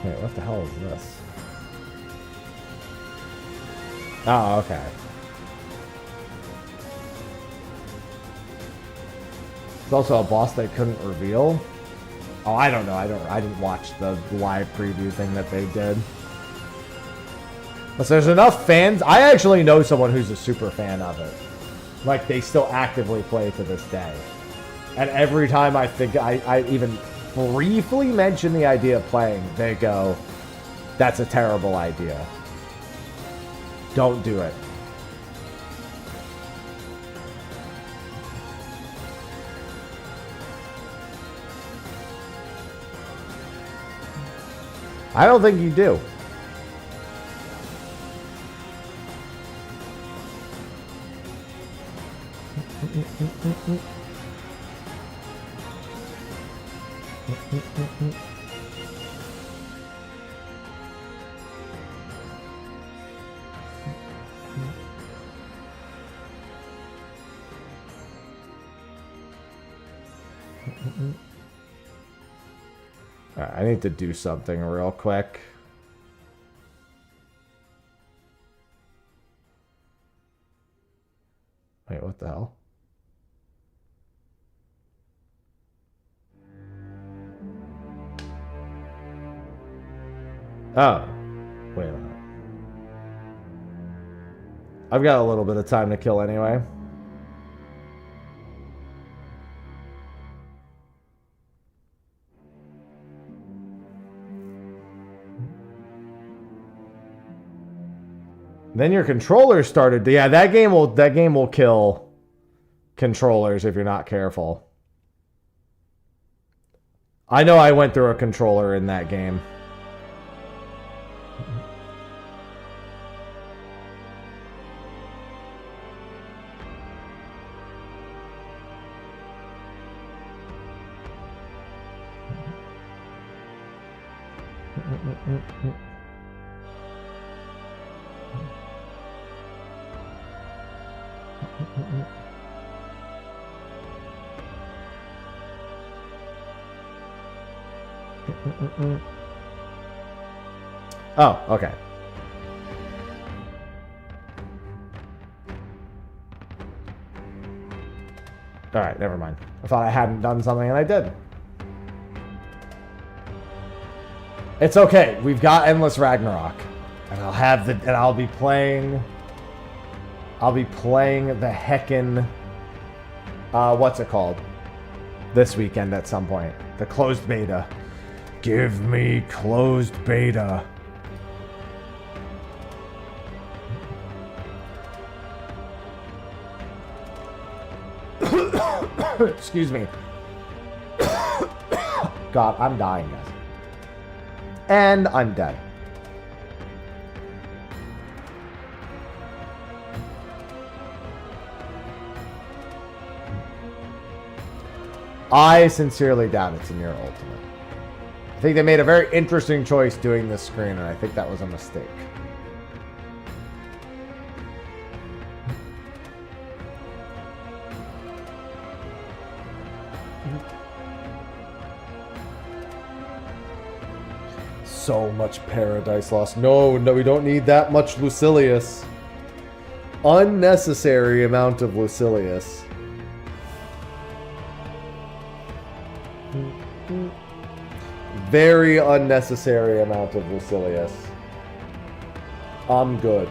Wait, what the hell is this? Oh, okay. It's also a boss they couldn't reveal. Oh, I don't know. I didn't watch the live preview thing that they did. But there's enough fans. I actually know someone who's a super fan of it. Like, they still actively play to this day. And every time I think I even briefly mention the idea of playing, they go, that's a terrible idea. Don't do it. I don't think you do. Alright, I need to do something real quick. Wait, what the hell? Oh, wait a minute. I've got a little bit of time to kill anyway. Then your controller started. Yeah, that game will kill controllers if you're not careful. I know I went through a controller in that game. Oh, okay. Alright, never mind. I thought I hadn't done something and I did. It's okay. We've got Endless Ragnarok. And I'll be playing the heckin' what's it called? This weekend at some point. The closed beta. Give me closed beta. Excuse me. God, I'm dying, guys. And I'm dead. I sincerely doubt it's a near ultimate. I think they made a very interesting choice doing this screen, and I think that was a mistake. So much Paradise Lost. No, we don't need that much Lucilius. Unnecessary amount of Lucilius. Very unnecessary amount of Lucilius. I'm good.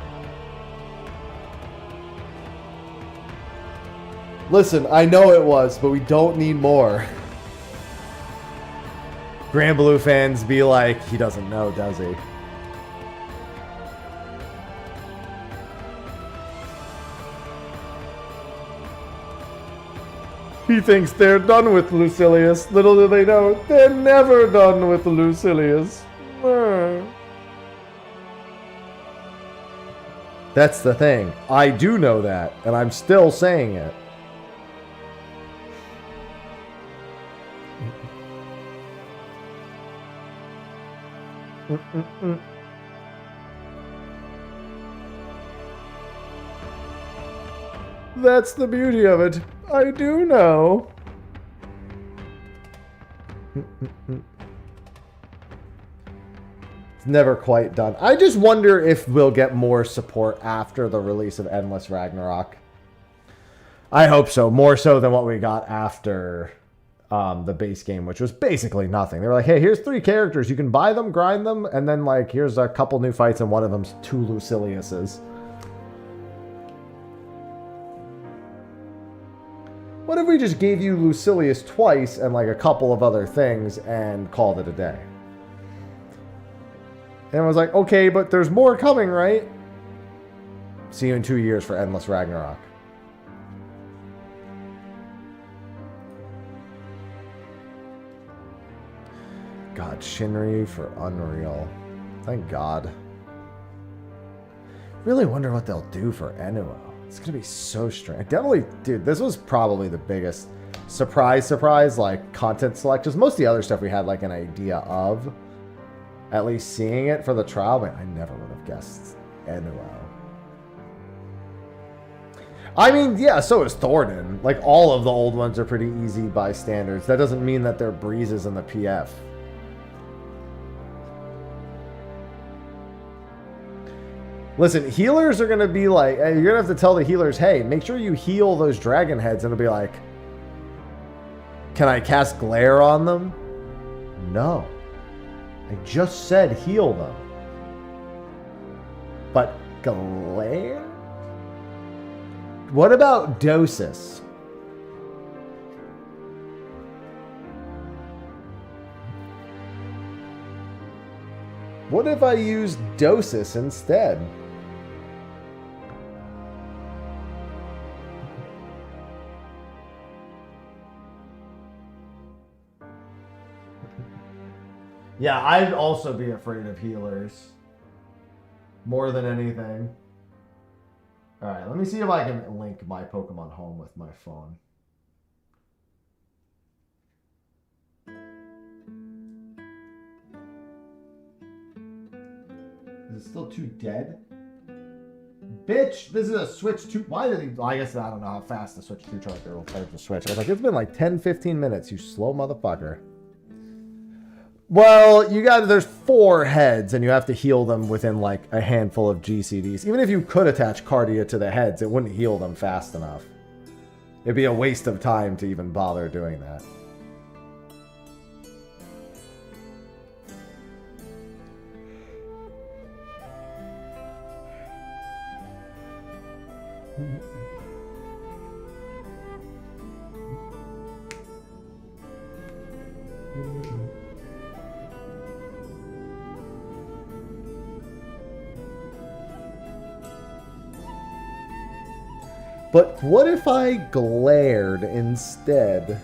Listen, I know it was, but we don't need more. Grand Blue fans be like, he doesn't know, does he? He thinks they're done with Lucilius. Little do they know, they're never done with Lucilius. That's the thing. I do know that, and I'm still saying it. That's the beauty of it. I do know. It's never quite done. I just wonder if we'll get more support after the release of Endless Ragnarok. I hope so. More so than what we got after the base game, which was basically nothing. They were like, hey, here's 3 characters. You can buy them, grind them, and then, like, here's a couple new fights, and one of them's 2 Luciliuses. What if we just gave you Lucilius twice and, like, a couple of other things and called it a day? And I was like, okay, but there's more coming, right? See you in 2 years for Endless Ragnarok. God, Shinryu for Unreal. Thank God. Really wonder what they'll do for Enuo. It's gonna be so strange. Definitely, dude, this was probably the biggest surprise, like, content select. Just most of the other stuff we had, like, an idea of. At least seeing it for the trial, man, I never would have guessed Enuo. I mean, yeah, so is Thornton. Like, all of the old ones are pretty easy by standards. That doesn't mean that they're breezes in the PF. Listen, healers are going to be like, you're going to have to tell the healers, hey, make sure you heal those dragon heads. And it'll be like, can I cast glare on them? No. I just said heal them. But glare? What about Dosis? What if I use Dosis instead? Yeah, I'd also be afraid of healers. More than anything. Alright, let me see if I can link my Pokemon Home with my phone. Is it still too dead? Bitch, this is a Switch 2. Why did he... I guess I don't know how fast the Switch 2 charger will charge the Switch. I was like, it's been like 10-15 minutes, you slow motherfucker. Well, there's 4 heads, and you have to heal them within, like, a handful of GCDs. Even if you could attach Cardia to the heads, it wouldn't heal them fast enough. It'd be a waste of time to even bother doing that. But what if I glared instead?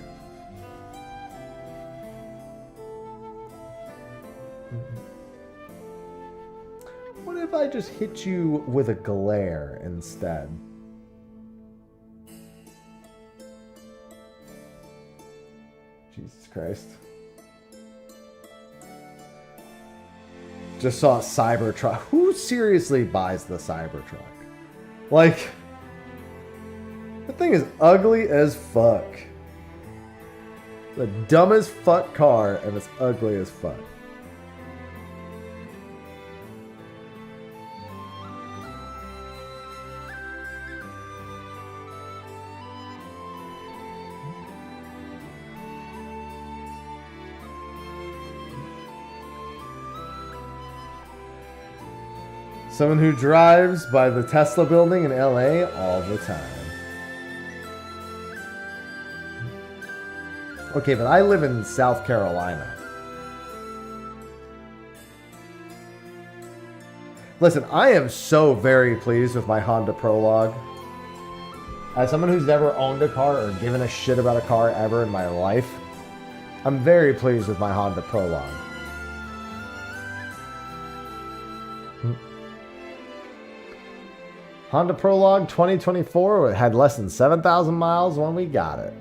What if I just hit you with a glare instead? Jesus Christ. Just saw a Cybertruck. Who seriously buys the Cybertruck? Like... that thing is ugly as fuck. The dumbest fuck car, and it's ugly as fuck. Someone who drives by the Tesla building in LA all the time. Okay, but I live in South Carolina. Listen, I am so very pleased with my Honda Prologue. As someone who's never owned a car or given a shit about a car ever in my life, I'm very pleased with my Honda Prologue. Honda Prologue 2024 had less than 7,000 miles when we got it.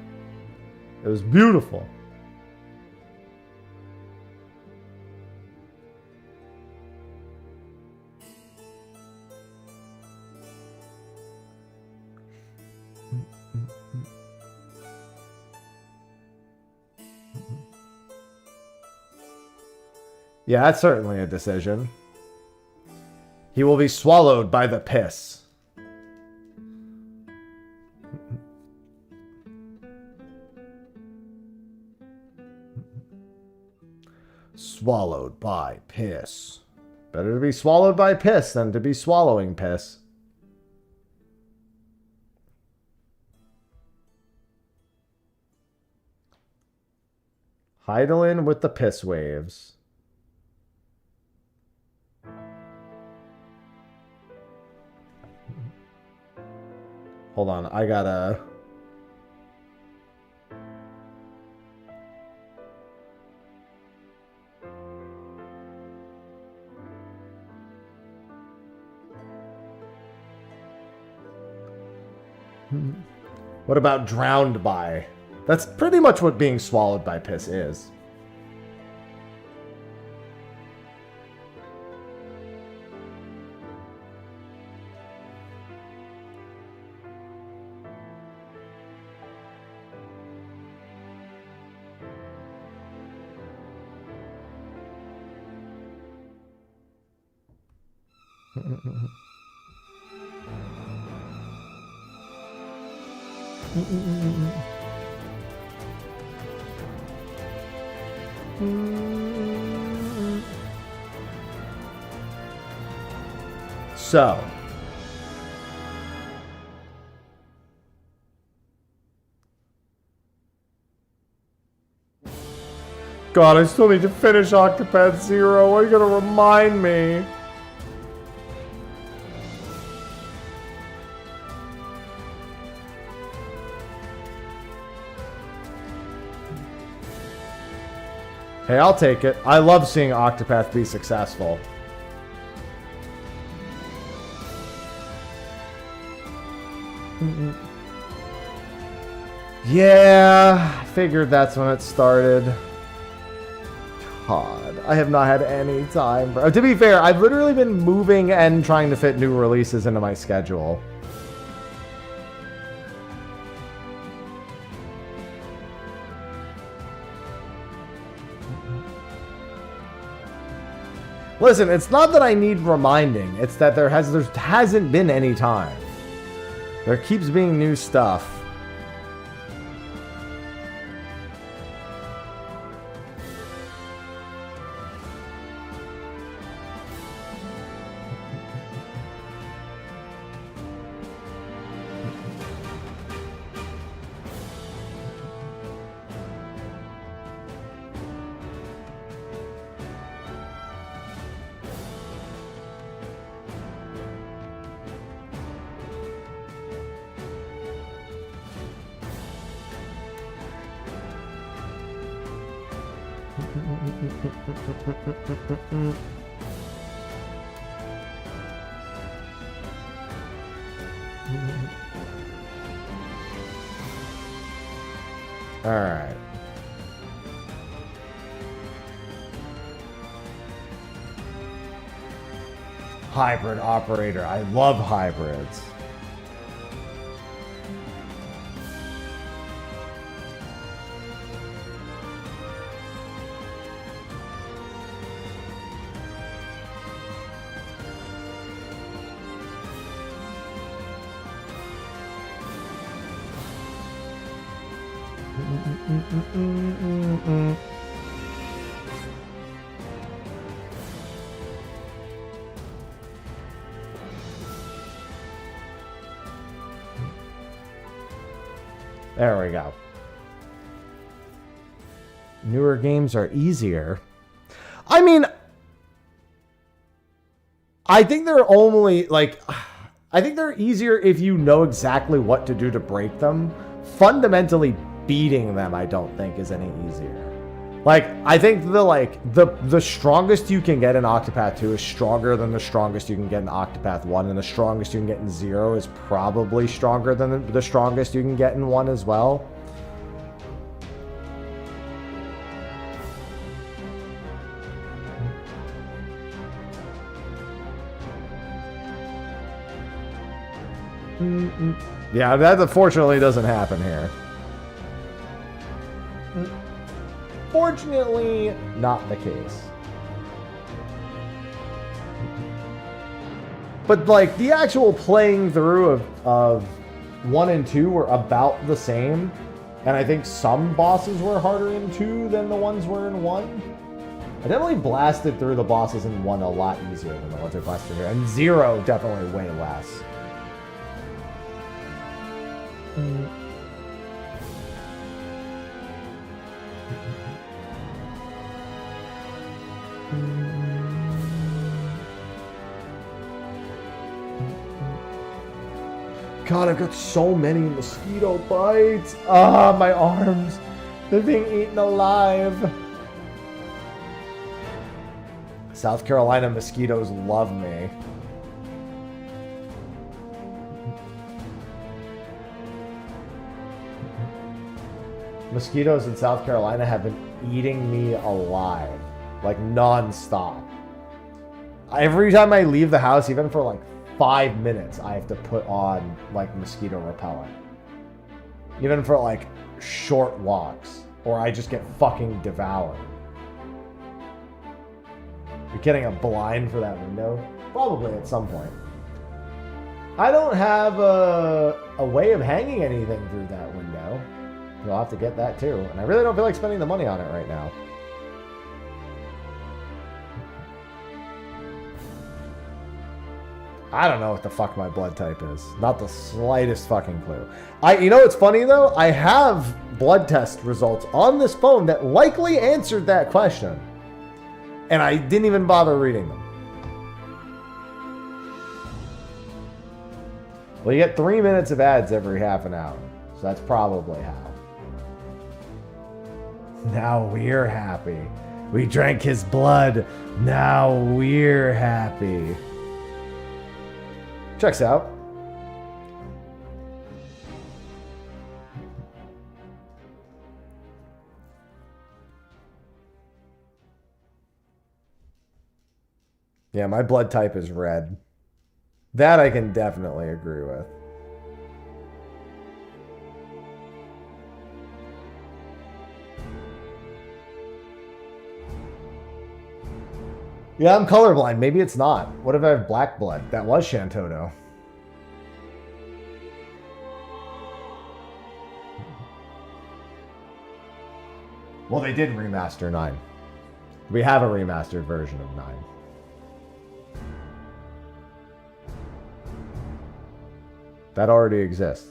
It was beautiful. Yeah, that's certainly a decision. He will be swallowed by the piss. Swallowed by piss. Better to be swallowed by piss than to be swallowing piss. Heidelin with the piss waves. Hold on, I gotta... What about drowned by? That's pretty much what being swallowed by piss is. So, God, I still need to finish Octopath Zero. Are you gonna remind me? Hey, I'll take it. I love seeing Octopath be successful. Yeah, I figured that's when it started. God, I have not had any time. To be fair, I've literally been moving and trying to fit new releases into my schedule. Listen, it's not that I need reminding. It's that there hasn't been any time. There keeps being new stuff. All right. Hybrid operator. I love hybrids. There we go. Newer games are easier. I mean, I think they're only, like, I think they're easier if you know exactly what to do to break them. Fundamentally, beating them, I don't think, is any easier. Like, I think the strongest you can get in Octopath 2 is stronger than the strongest you can get in Octopath 1, and the strongest you can get in 0 is probably stronger than the strongest you can get in 1 as well. Yeah, that unfortunately doesn't happen here. Fortunately, not the case. But like the actual playing through of 1 and 2 were about the same, and I think some bosses were harder in 2 than the ones were in 1. I definitely blasted through the bosses in 1 a lot easier than the ones I blasted here, and 0 definitely way less. God, I've got so many mosquito bites. Ah, my arms. They're being eaten alive. South Carolina mosquitoes love me. Mosquitoes in South Carolina have been eating me alive. Like, non-stop. Every time I leave the house, even for like 5 minutes, I have to put on like mosquito repellent. Even for like short walks, or I just get fucking devoured. You're getting a blind for that window? Probably at some point. I don't have a way of hanging anything through that window. You'll have to get that too. And I really don't feel like spending the money on it right now. I don't know what the fuck my blood type is. Not the slightest fucking clue. You know what's funny though? I have blood test results on this phone that likely answered that question. And I didn't even bother reading them. Well, you get 3 minutes of ads every half an hour. So that's probably how. Now we're happy. We drank his blood. Now we're happy. Checks out. Yeah, my blood type is red. That I can definitely agree with. Yeah, I'm colorblind. Maybe it's not. What if I have black blood? That was Shantoto. Well, they did remaster 9. We have a remastered version of 9. That already exists.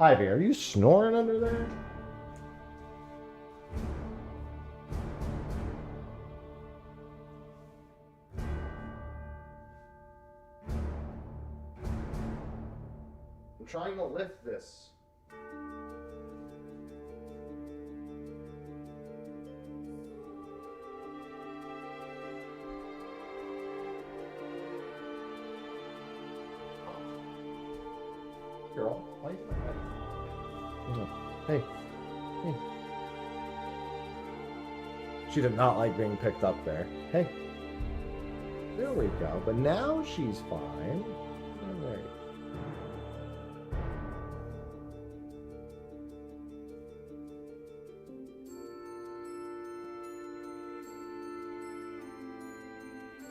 Ivy, are you snoring under there? I'm trying to lift this. Girl, why are you doing that? Hey. Hey. She did not like being picked up there. Hey. There we go. But now she's fine. Alright.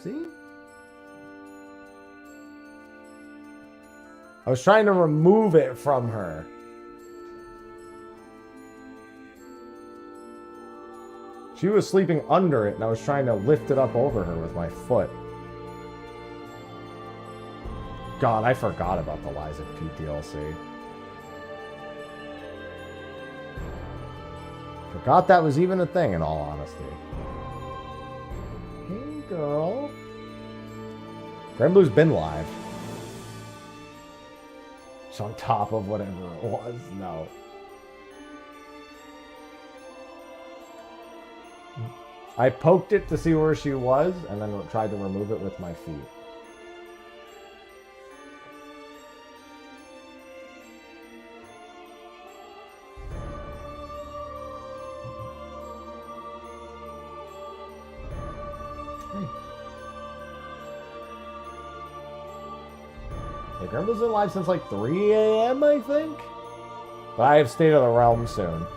See? I was trying to remove it from her. She was sleeping under it, and I was trying to lift it up over her with my foot. God, I forgot about the Liza P DLC. Forgot that was even a thing, in all honesty. Hey, girl. Grand Blue's been live. It's on top of whatever it was. No. I poked it to see where she was, and then tried to remove it with my feet. Grandma's been live since like 3 a.m. I think? But I have State of the Realm soon.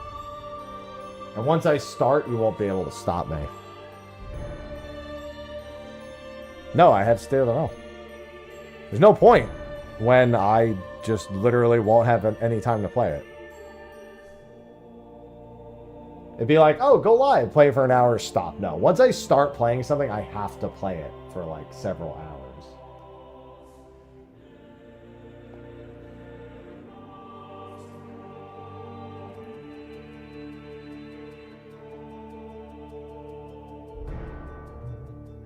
And once I start, you won't be able to stop me. No, I have State of the Realm. There's no point when I just literally won't have any time to play it. It'd be like, oh, go live, play it for an hour, stop. No, once I start playing something, I have to play it for like several hours.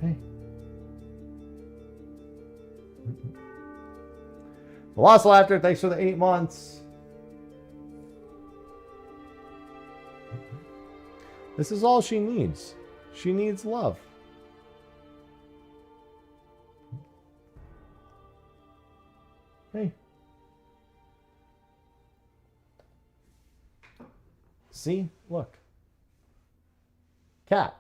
Hey. The Lost Laughter, thanks for the 8 months. This is all she needs. She needs love. Hey. See? Look. Cat.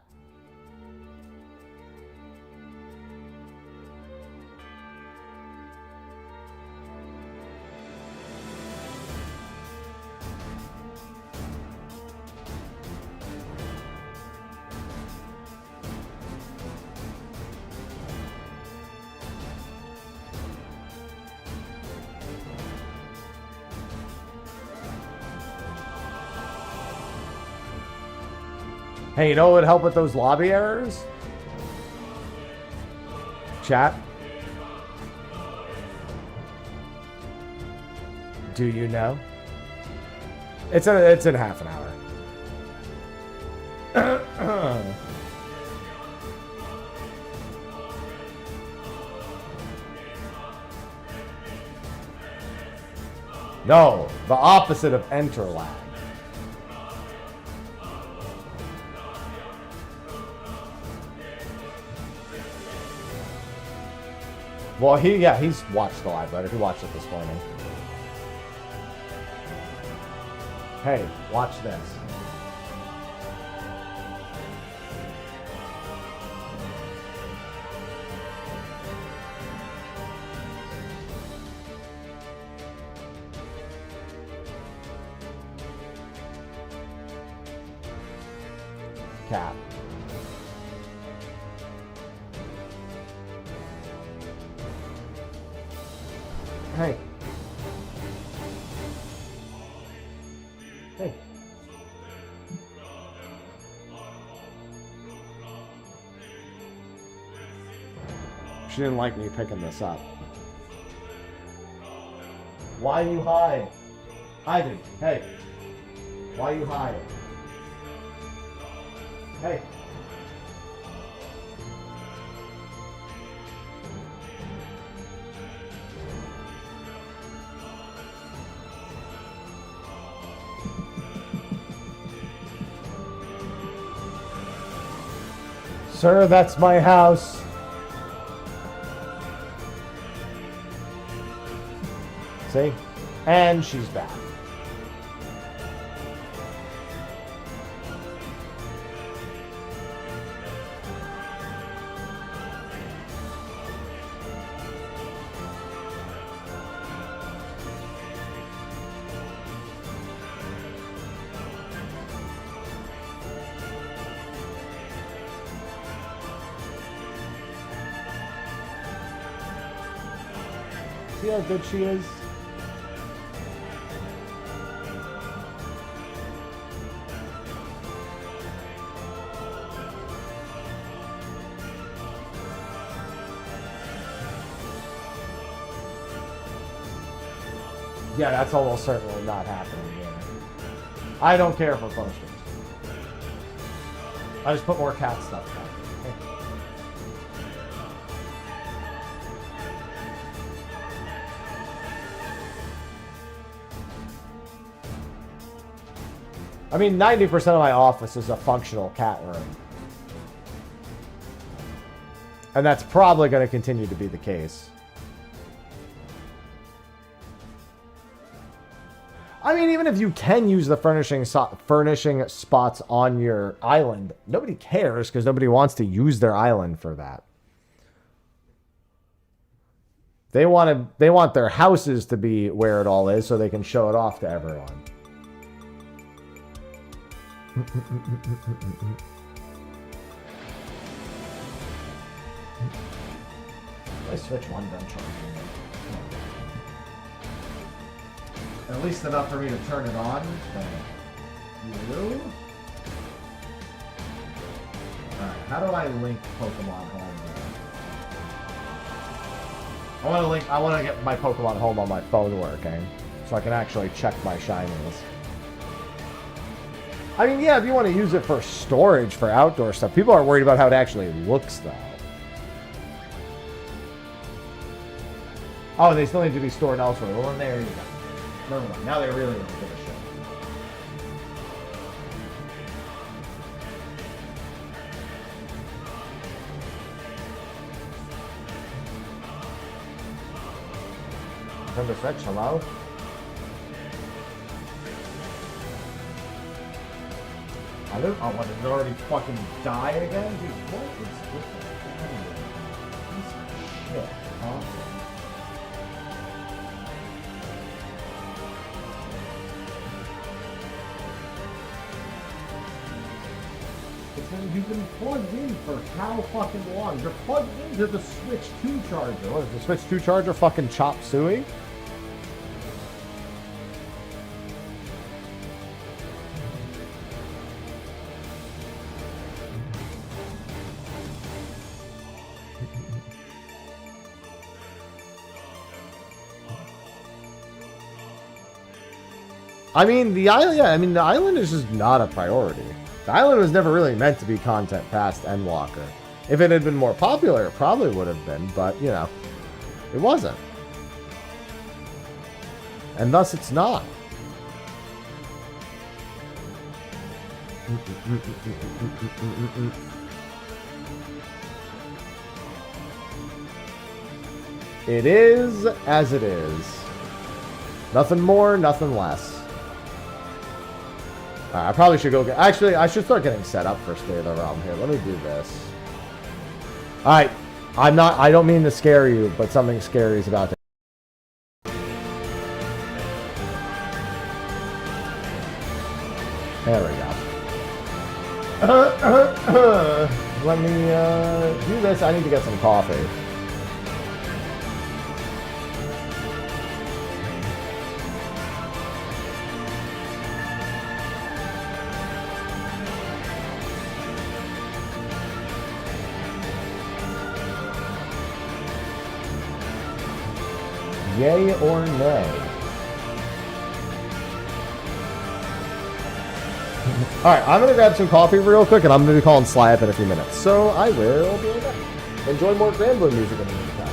Hey, you know what would help with those lobby errors? Chat. Do you know? It's in half an hour. No, the opposite of enter lag. Well, he's watched the live letter. He watched it this morning. Hey, watch this. Cat. Hey. Hey. She didn't like me picking this up. Why you hide? Hiding. Hey. Why you hide? Hey. Sir, that's my house. See? And she's back. See how good she is? Yeah, that's almost certainly not happening here. I don't care for posters. I just put more cat stuff back. I mean, 90% of my office is a functional cat room. And that's probably going to continue to be the case. I mean, even if you can use the furnishing spots on your island, nobody cares because nobody wants to use their island for that. They want their houses to be where it all is so they can show it off to everyone. I switch one gun charge. At least enough for me to turn it on. You. Alright, how do I link Pokemon Home? I want to get my Pokemon Home on my phone working, so I can actually check my shinies. I mean, yeah, if you want to use it for storage for outdoor stuff, people aren't worried about how it actually looks, though. Oh, they still need to be stored elsewhere. Well, then there you go. Never mind. Now they really don't give a shit. Nintendo Switch, hello? I don't. Oh, what? Did it already fucking die again? Dude, what is with that? Piece of shit. Huh? You've been plugged in for how fucking long? You're plugged into the Switch 2 charger. What is the Switch 2 charger fucking chop suey? I mean, the island, yeah, I mean, the island is just not a priority. The island was never really meant to be content past Endwalker. If it had been more popular, it probably would have been, but, you know, it wasn't. And thus, it's not. It is as it is. Nothing more, nothing less. I probably should go get... Actually, I should start getting set up for State of the Realm here. Let me do this. Alright. I don't mean to scare you, but something scary is about to... There we go. Let me do this. I need to get some coffee. Yay or nay? Alright, I'm going to grab some coffee real quick, and I'm going to be calling Sly up in a few minutes. So I will be right back. Enjoy more Grand Blue music in the meantime.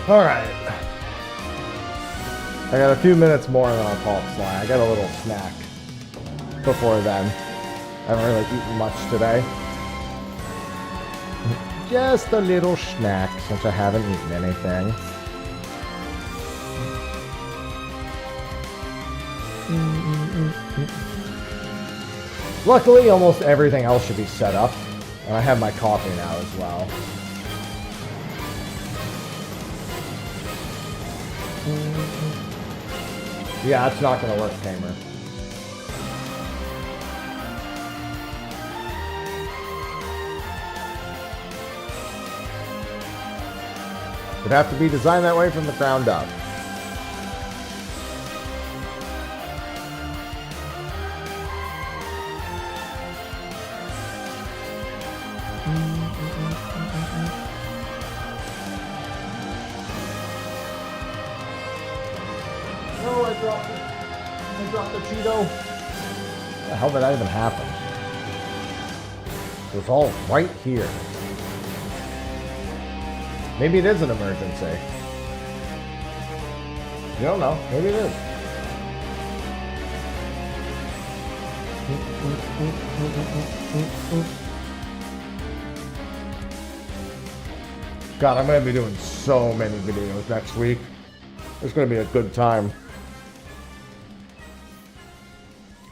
Alright. I got a few minutes more and then I'll call it fly. I got a little snack before then. I haven't really eaten much today. Just a little snack since I haven't eaten anything. Luckily, almost everything else should be set up. And I have my coffee now as well. Yeah, it's not going to work, Tamer. Would have to be designed that way from the ground up. No, I dropped the Cheeto. How the hell did that even happen? It was all right here. Maybe it is an emergency. You don't know. Maybe it is. God, I'm going to be doing so many videos next week. It's going to be a good time.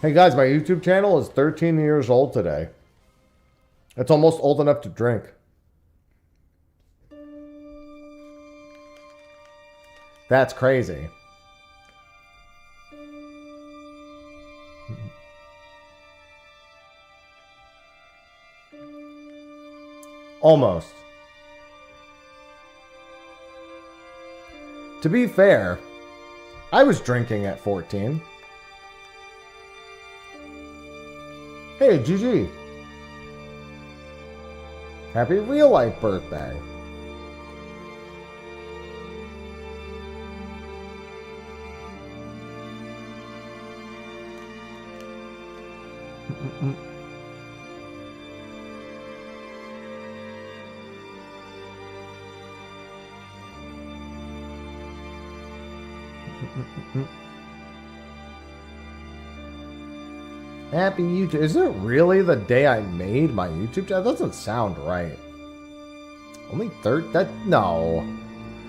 Hey guys, my YouTube channel is 13 years old today. It's almost old enough to drink. That's crazy. Almost. To be fair, I was drinking at 14. Hey, GG. Happy real life birthday. Happy YouTube. Is it really the day I made my YouTube channel? That doesn't sound right. Only third? That no.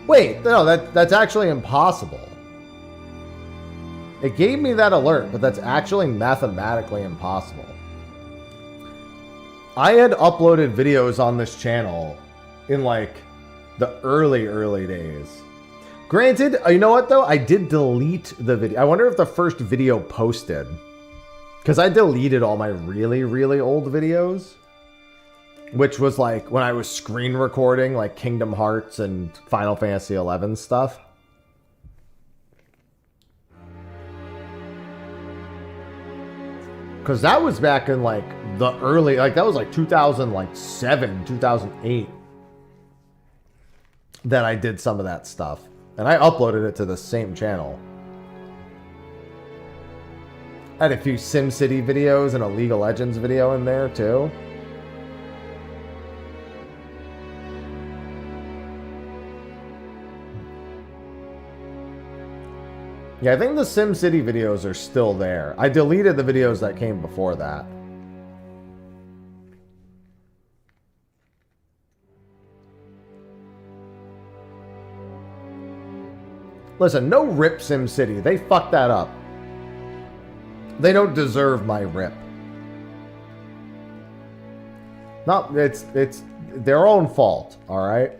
Wait, no, that's actually impossible. It gave me that alert, but that's actually mathematically impossible. I had uploaded videos on this channel in like the early days. Granted, you know what though? I did delete the video. I wonder if the first video posted. Because I deleted all my really old videos. Which was like when I was screen recording like Kingdom Hearts and Final Fantasy XI stuff. Because that was back in like the early, like that was like 2007, 2008. That I did some of that stuff. And I uploaded it to the same channel. I had a few SimCity videos and a League of Legends video in there too. Yeah, I think the SimCity videos are still there. I deleted the videos that came before that. Listen, no rip SimCity. They fucked that up. They don't deserve my rip. No, it's their own fault, all right?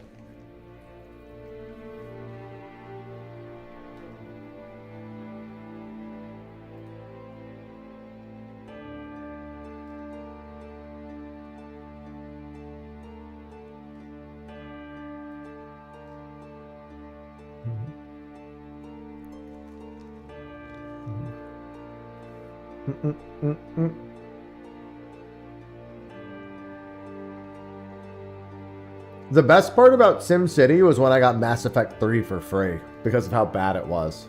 The best part about SimCity was when I got Mass Effect 3 for free because of how bad it was.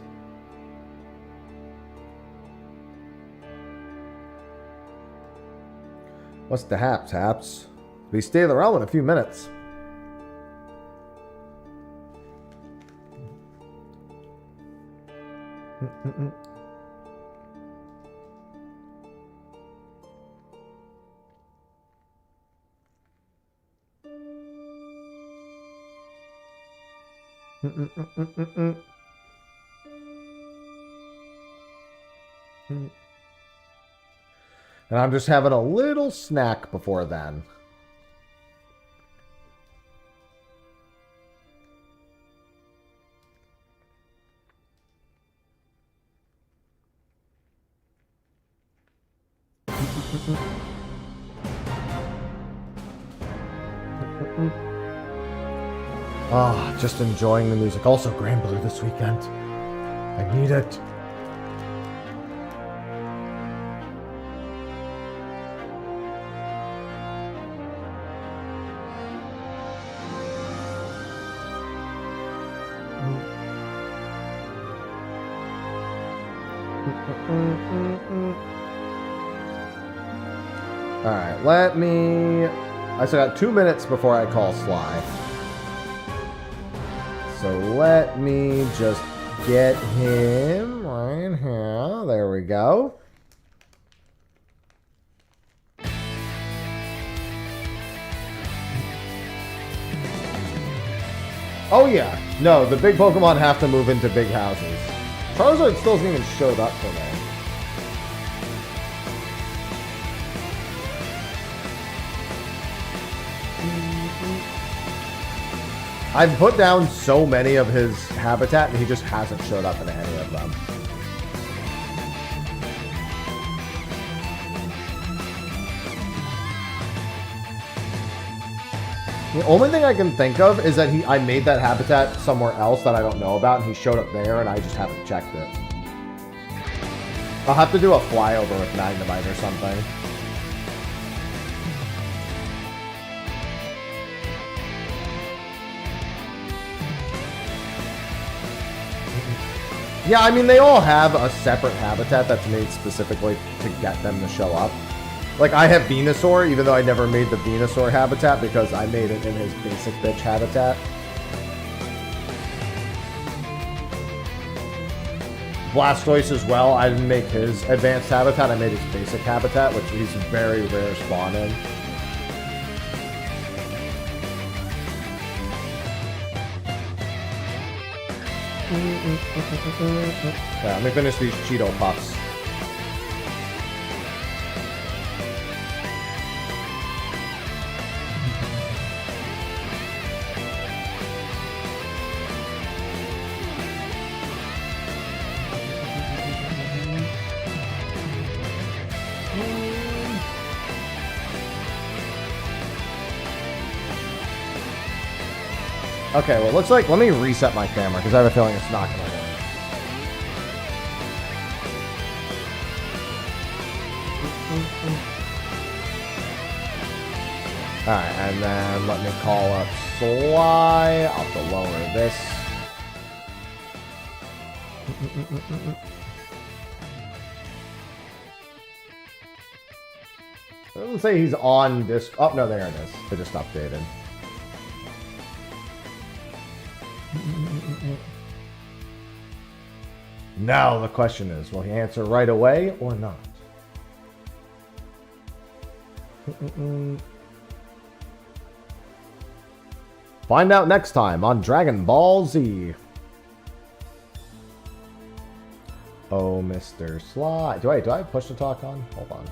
What's the haps, Haps? We stay in the realm in a few minutes. And I'm just having a little snack before then. Ah, just enjoying the music. Also, Grand Blue this weekend. I need it. Alright, let me... I still got 2 minutes before I call Sly. So let me just get him right here. There we go. Oh yeah. No, the big Pokemon have to move into big houses. Charizard still hasn't even showed up for me. I've put down so many of his habitat and he just hasn't showed up in any of them. The only thing I can think of is that I made that habitat somewhere else that I don't know about, and he showed up there, and I just haven't checked it. I'll have to do a flyover with Magnemite or something. Yeah, I mean, they all have a separate habitat that's made specifically to get them to show up. Like, I have Venusaur, even though I never made the Venusaur habitat because I made it in his basic bitch habitat. Blastoise as well, I didn't make his advanced habitat, I made his basic habitat, which he's very rare spawn in. Yeah, let me finish these Cheeto Puffs. Okay, well, it looks like... Let me reset my camera, because I have a feeling it's not going to work. Alright, and then let me call up Sly. I'll have to lower this. It doesn't say he's on this... Oh, no, there it is. It just updated. Now the question is, will he answer right away or not? Find out next time on Dragon Ball Z. Oh, Mr. Sly. Do I have push to talk on? Hold on.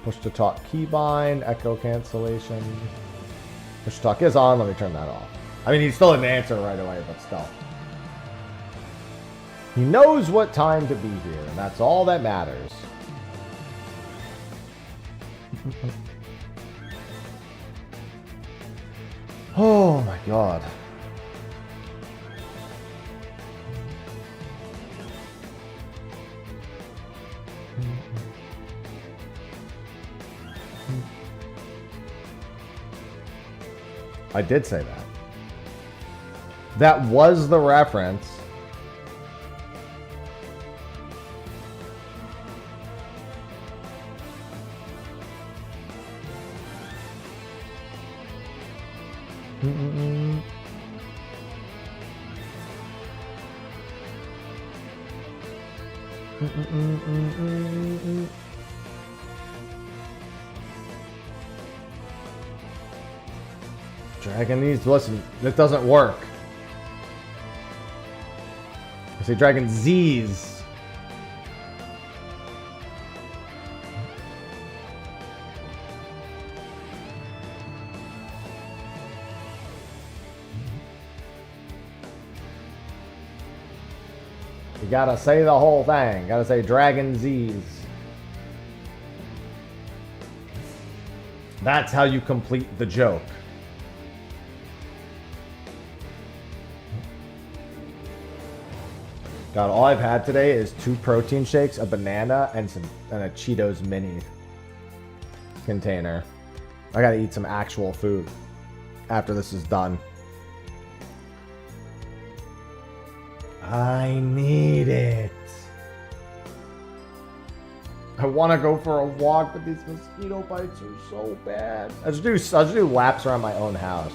Push to talk keybind, echo cancellation. Push to talk is on. Let me turn that off. I mean, he still didn't answer right away, but still. He knows what time to be here, and that's all that matters. Oh my god. I did say that. That was the reference. Dragon needs, listen, this doesn't work. I say Dragon Z's. You gotta say the whole thing. Gotta say Dragon Z's. That's how you complete the joke. God, all I've had today is 2 protein shakes, a banana, and a Cheetos mini container. I gotta eat some actual food after this is done. I need it. I want to go for a walk, but these mosquito bites are so bad. I'll just do laps around my own house,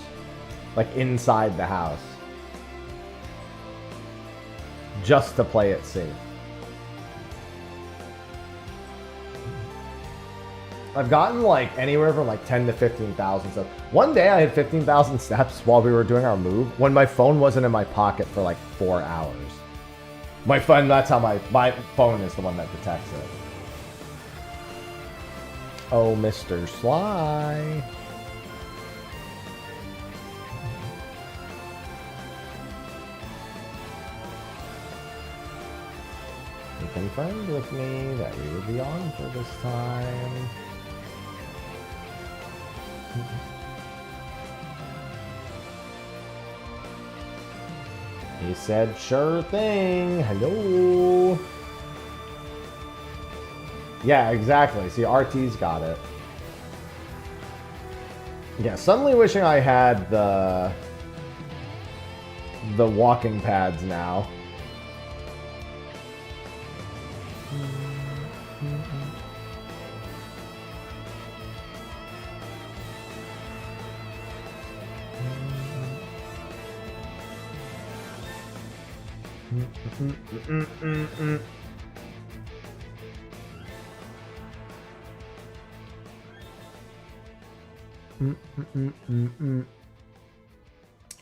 like inside the house, just to play it safe. I've gotten like anywhere from like 10 to 15,000 steps. One day I had 15,000 steps while we were doing our move when my phone wasn't in my pocket for like 4 hours. My phone, that's how my phone is the one that detects it. Oh, Mr. Sly. He confirmed with me that we would be on for this time. He said, sure thing. Hello. Yeah, exactly. See, RT's got it. Yeah, suddenly wishing I had the walking pads now.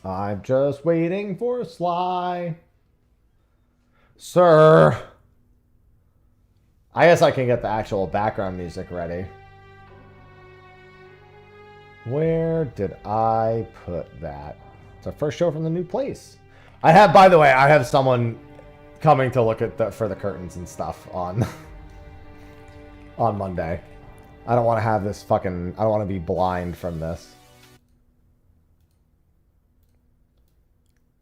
I'm just waiting for Sly. Sir. I guess I can get the actual background music ready. Where did I put that? It's our first show from the new place. I have, by the way, I have someone coming to look at for the curtains and stuff on on Monday. I don't want to have this fucking, I don't want to be blind from this.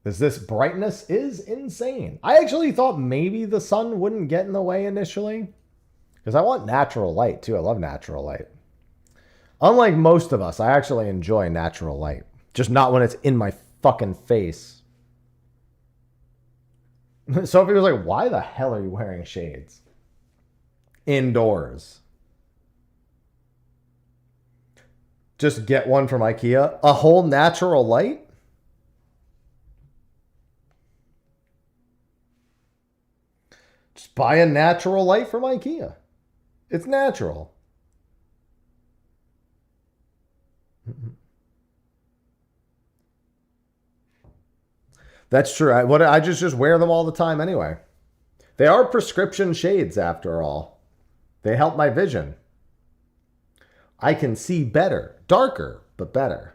This brightness is insane. I actually thought maybe the sun wouldn't get in the way initially, because I want natural light too. I love natural light. Unlike most of us, I actually enjoy natural light. Just not when it's in my fucking face. Sophie was like, why the hell are you wearing shades? Indoors. Just get one from IKEA. A whole natural light? Just buy a natural light from IKEA. It's natural. That's true. I just wear them all the time anyway. They are prescription shades after all. They help my vision. I can see better. Darker, but better.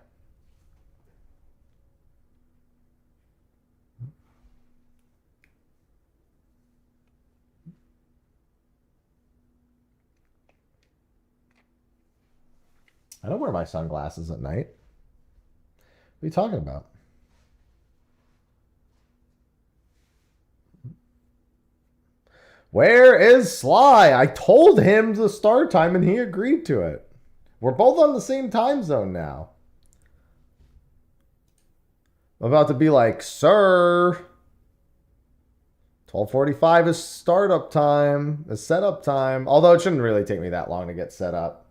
I don't wear my sunglasses at night. What are you talking about? Where is Sly? I told him the start time and he agreed to it. We're both on the same time zone now. I'm about to be like, sir, 12:45 is startup time, is setup time. Although it shouldn't really take me that long to get set up.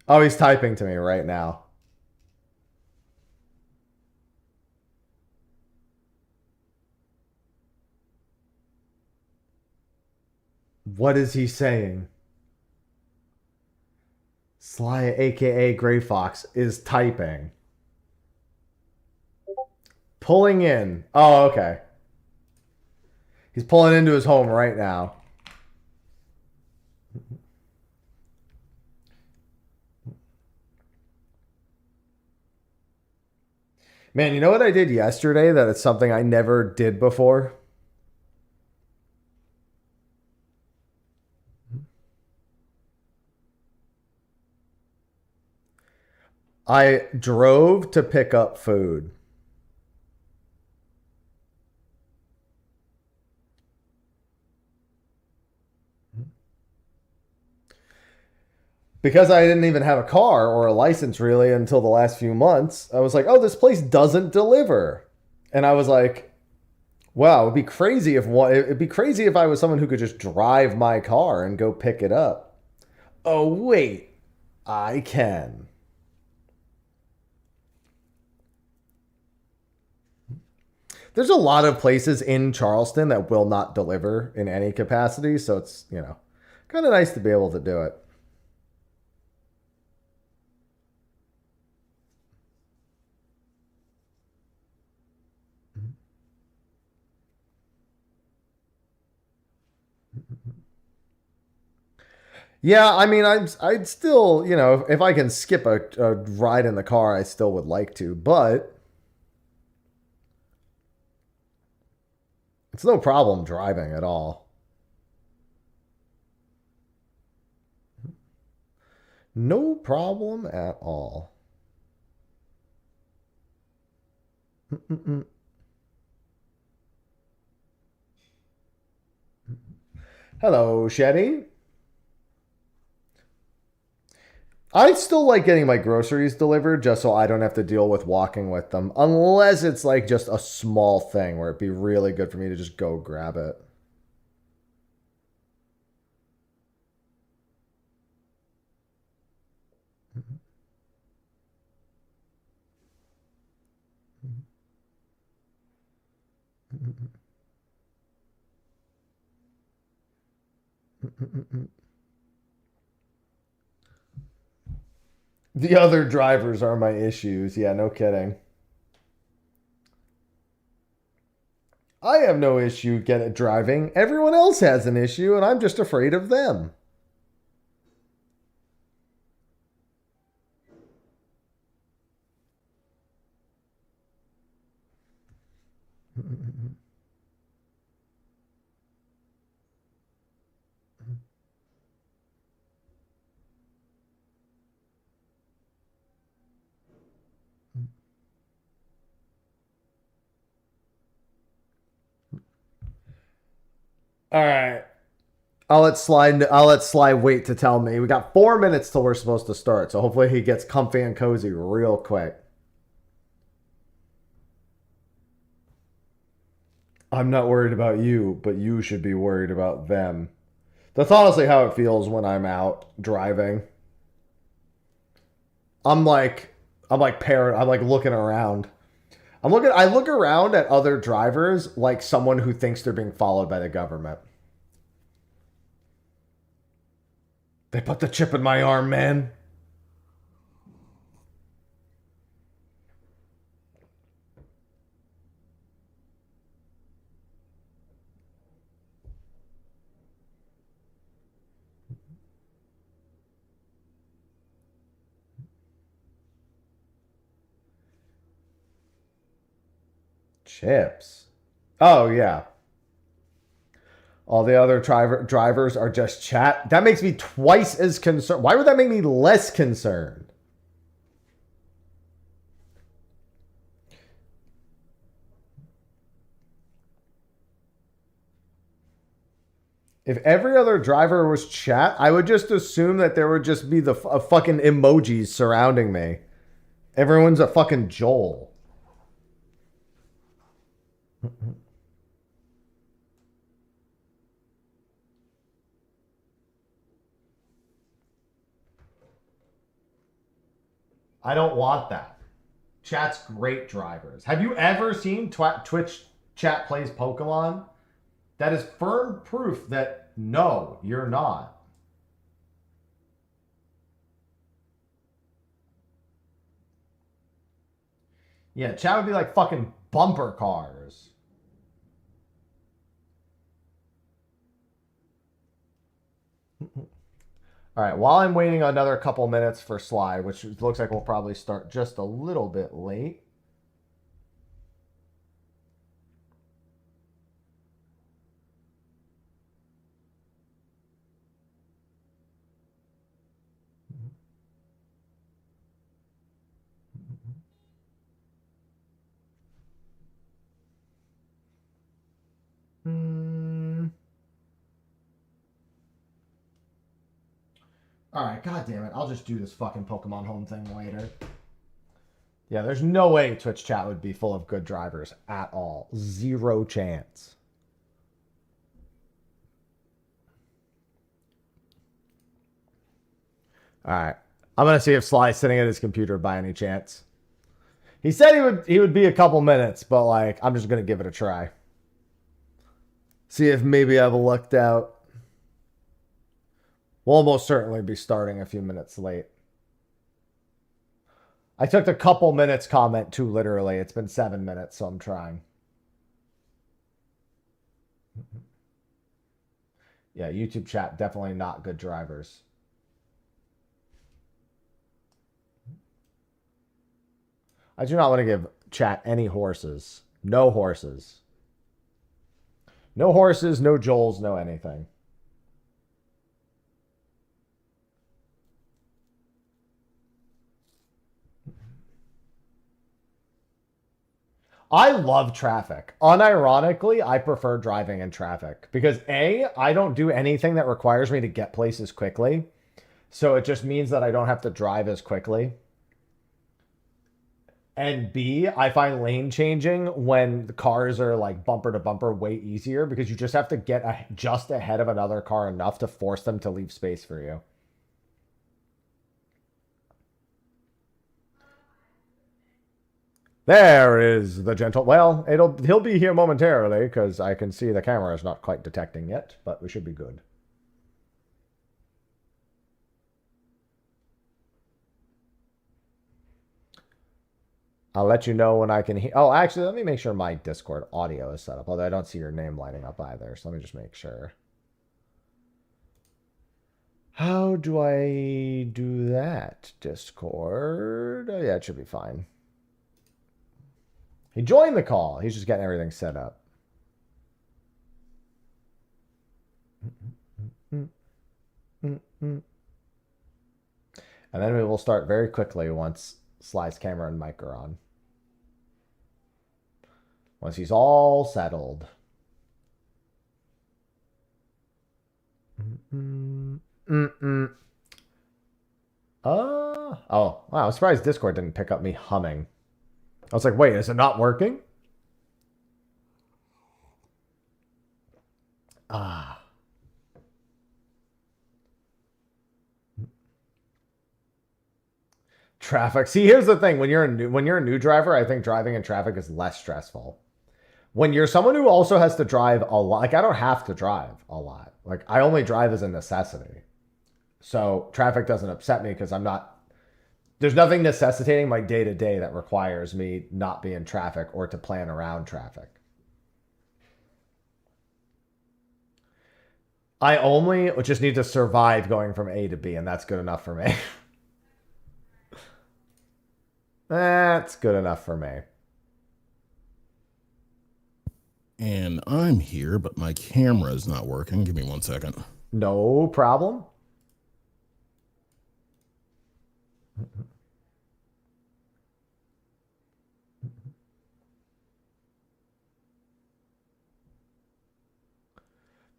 Oh, he's typing to me right now. What is he saying? Sly, aka Gray Fox, is typing. Pulling in. Oh, okay. He's pulling into his home right now. Man, you know what I did yesterday that it's something I never did before? I drove to pick up food. Because I didn't even have a car or a license really until the last few months, I was like, oh, this place doesn't deliver. And I was like, wow, it'd be crazy if I was someone who could just drive my car and go pick it up. Oh, wait, I can. There's a lot of places in Charleston that will not deliver in any capacity, so it's, kind of nice to be able to do it. Yeah, I mean, I'd still, if I can skip a ride in the car, I still would like to, but it's no problem driving at all. No problem at all. Hello, Shetty. I still like getting my groceries delivered just so I don't have to deal with walking with them. Unless it's like just a small thing where it'd be really good for me to just go grab it. The other drivers are my issues. Yeah, no kidding. I have no issue driving. Everyone else has an issue, and I'm just afraid of them. All right. I'll let Sly wait to tell me. We got 4 minutes till we're supposed to start, so hopefully he gets comfy and cozy real quick. I'm not worried about you, but you should be worried about them. That's honestly how it feels when I'm out driving. I'm like looking around. I look around at other drivers like someone who thinks they're being followed by the government. They put the chip in my arm, man. Chips. Oh, yeah. All the other drivers are just chat. That makes me twice as concerned. Why would that make me less concerned? If every other driver was chat, I would just assume that there would just be the fucking emojis surrounding me. Everyone's a fucking Joel. I don't want that. Chat's great drivers. Have you ever seen Twitch chat plays Pokemon? That is firm proof that no, you're not. Yeah, chat would be like fucking bumper cars. All right, while I'm waiting another couple minutes for Sly, which looks like we'll probably start just a little bit late. Alright, god damn it. I'll just do this fucking Pokemon Home thing later. Yeah, there's no way Twitch chat would be full of good drivers at all. Zero chance. Alright. I'm gonna see if Sly's sitting at his computer by any chance. He said he would be a couple minutes, but like, I'm just gonna give it a try. See if maybe I've lucked out. We'll almost certainly be starting a few minutes late. I took the couple minutes comment too literally. It's been 7 minutes, so I'm trying. Yeah, YouTube chat, definitely not good drivers. I do not want to give chat any horses. No horses. No horses, no Joels, no anything. I love traffic. Unironically, I prefer driving in traffic because A, I don't do anything that requires me to get places quickly. So it just means that I don't have to drive as quickly. And B, I find lane changing when the cars are like bumper to bumper way easier because you just have to get just ahead of another car enough to force them to leave space for you. There is the gentle. Well, he'll be here momentarily because I can see the camera is not quite detecting yet, but we should be good. I'll let you know when I can hear. Oh, actually, let me make sure my Discord audio is set up. Although I don't see your name lighting up either, so let me just make sure. How do I do that? Discord. Oh, yeah, it should be fine. He joined the call. He's just getting everything set up. And then we will start very quickly once Sly's camera and mic are on. Once he's all settled. Oh, wow. I'm surprised Discord didn't pick up me humming. I was like, wait, is it not working? Ah. Traffic. See, here's the thing. When you're a new driver, I think driving in traffic is less stressful. When you're someone who also has to drive a lot, like I don't have to drive a lot. Like I only drive as a necessity. So traffic doesn't upset me because there's nothing necessitating my day-to-day that requires me not be in traffic or to plan around traffic. I only just need to survive going from A to B, and that's good enough for me. That's good enough for me. And I'm here, but my camera is not working. Give me 1 second. No problem.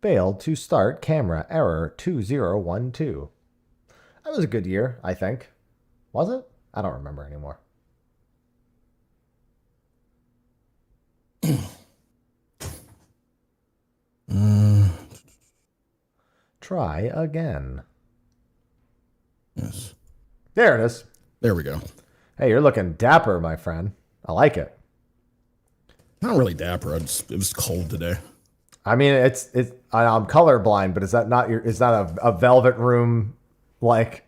Failed to start camera error 2012. That was a good year, I think. Was it? I don't remember anymore. Try again. Yes. There it is. There we go. Hey, you're looking dapper, my friend. I like it. Not really dapper. It was cold today. I mean, I'm colorblind, but is that a velvet room, like,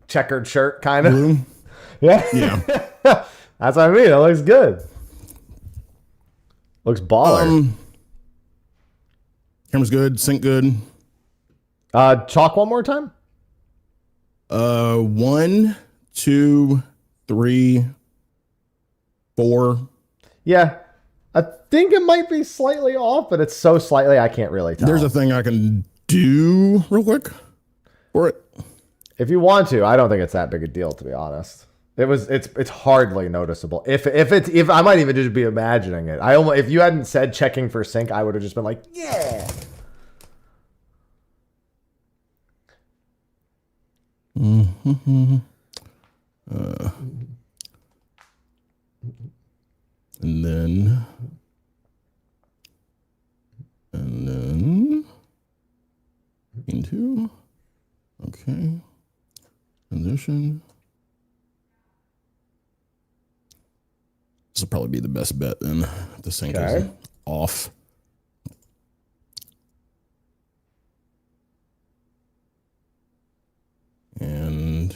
checkered shirt kind of? Room? Yeah. Yeah. That's what I mean. It looks good. Looks baller. Camera's good. Sync good. Chalk one more time. 1, 2, 3, 4. Yeah. I think it might be slightly off, but it's so slightly I can't really tell. There's a thing I can do real quick for it. If you want to, I don't think it's that big a deal, to be honest. It's hardly noticeable. If I might even just be imagining it. If you hadn't said checking for sync, I would have just been like, yeah. Mm-hmm. And then into, okay, transition. This will probably be the best bet then. If the sync is off. And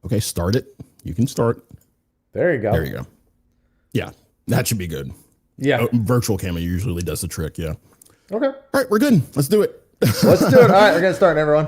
okay, start it. You can start. There you go. There you go. Yeah, that should be good. Yeah. Virtual camera usually does the trick. Yeah. Okay. All right, we're good. Let's do it. Let's do it. All right, we're gonna start, everyone.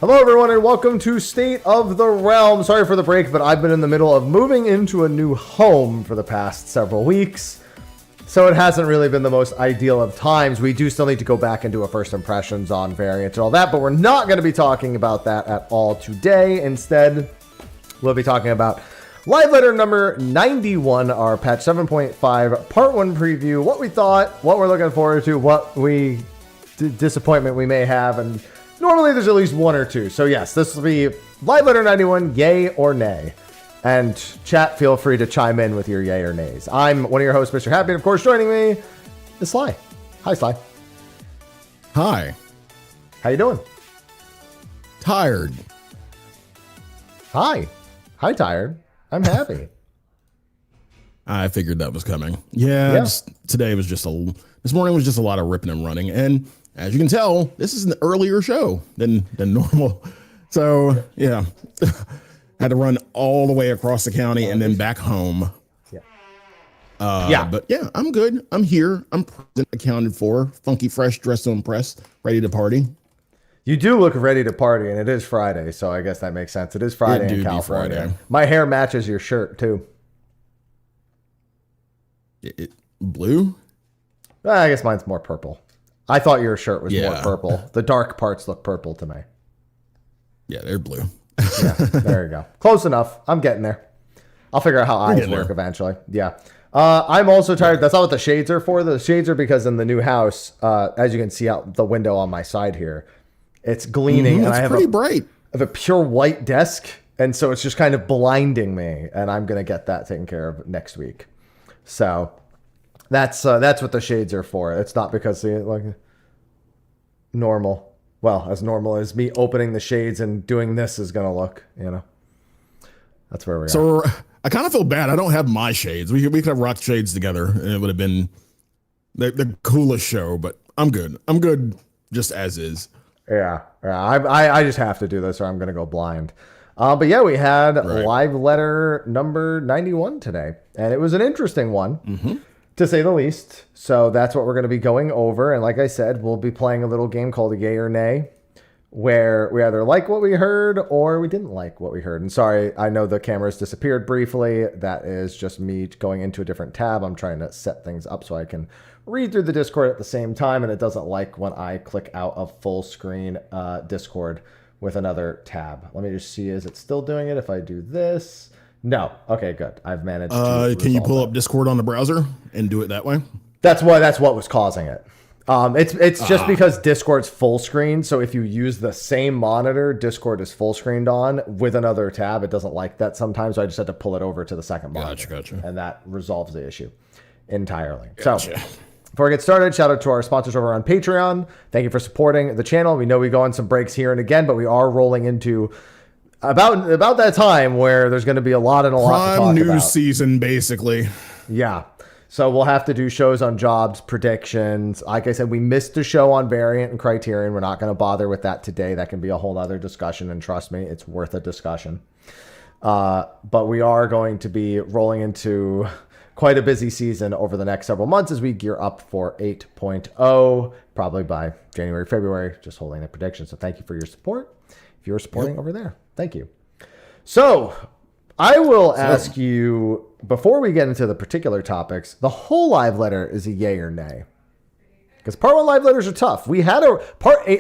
Hello, everyone, and welcome to State of the Realm. Sorry for the break, but I've been in the middle of moving into a new home for the past several weeks, so it hasn't really been the most ideal of times. We do still need to go back and do a first impressions on variants and all that, but we're not going to be talking about that at all today. Instead, we'll be talking about live letter number 91, our patch 7.5 part 1 preview, what we thought, what we're looking forward to, what disappointment we may have, and normally there's at least one or two. So yes, this will be live letter 91, yay or nay. And chat, feel free to chime in with your yay or nays. I'm one of your hosts, Mr. Happy, and of course joining me is Sly. Hi, Sly. Hi. How you doing? Tired. Hi. Hi, tired. I'm happy. I figured that was coming. Yeah. This morning was just a lot of ripping and running, and as you can tell, this is an earlier show than normal. So yeah, had to run all the way across the county and then back home. But yeah, I'm good. I'm here. I'm present, accounted for, funky, fresh, dressed to impress, ready to party. You do look ready to party, and it is Friday, so I guess that makes sense. It is Friday in California. Friday. My hair matches your shirt too. Blue? I guess mine's more purple. I thought your shirt was more purple. The dark parts look purple to me. Yeah, they're blue. Yeah, there you go. Close enough. I'm getting there. I'll figure out how eyes work eventually. Yeah. I'm also tired. That's not what the shades are for. The shades are because in the new house, as you can see out the window on my side here, it's gleaming. And I have pretty bright. I have a pure white desk, and so it's just kind of blinding me. And I'm gonna get that taken care of next week. So that's what the shades are for. It's not because like normal. Well, as normal as me opening the shades and doing this is gonna look. That's where we're. So I kind of feel bad. I don't have my shades. We could have rocked shades together, and it would have been the coolest show. But I'm good. I'm good just as is. Yeah. I just have to do this, or I'm gonna go blind. But yeah, we had live letter number 91 today, and it was an interesting one, to say the least. So that's what we're going to be going over. And like I said, we'll be playing a little game called a Yay or Nay, where we either like what we heard or we didn't like what we heard. And sorry, I know the cameras disappeared briefly. That is just me going into a different tab. I'm trying to set things up so I can read through the Discord at the same time, and it doesn't like when I click out of full screen Discord with another tab. Let me just see, is it still doing it if I do this? No. Okay, good. I've managed to can you pull that. up Discord on the browser and do it that way? That's what was causing it. It's just because Discord's full screen. So if you use the same monitor, Discord is full screened on with another tab. It doesn't like that sometimes. So I just had to pull it over to the second monitor. Gotcha. And that resolves the issue entirely. Gotcha. So before we get started, shout out to our sponsors over on Patreon. Thank you for supporting the channel. We know we go on some breaks here and again, but we are rolling into about that time where there's going to be a lot to talk about. News season, basically. Yeah. So we'll have to do shows on jobs, predictions. Like I said, we missed a show on Variant and Criterion. We're not going to bother with that today. That can be a whole other discussion, and trust me, it's worth a discussion. But we are going to be rolling into quite a busy season over the next several months as we gear up for 8.0, probably by January, February, just holding a prediction. So thank you for your support. If you're supporting over there, thank you. So I will ask you, before we get into the particular topics, the whole live letter is a yay or nay. Because part 1 live letters are tough. We had a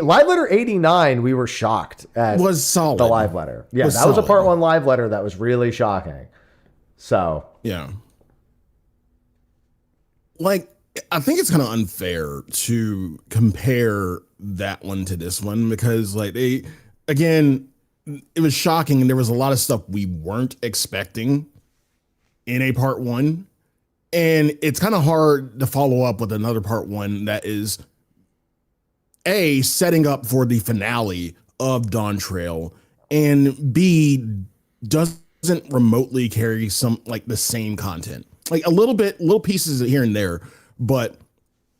live letter 89. We were shocked at was solid. The live letter. Yeah, that was a part 1 live letter that was really shocking. So yeah, like I think it's kind of unfair to compare that one to this one because like it was shocking and there was a lot of stuff we weren't expecting in a part 1. And it's kind of hard to follow up with another part 1 that is A, setting up for the finale of Dawn Trail, and B, doesn't remotely carry some like the same content. Like little pieces here and there, but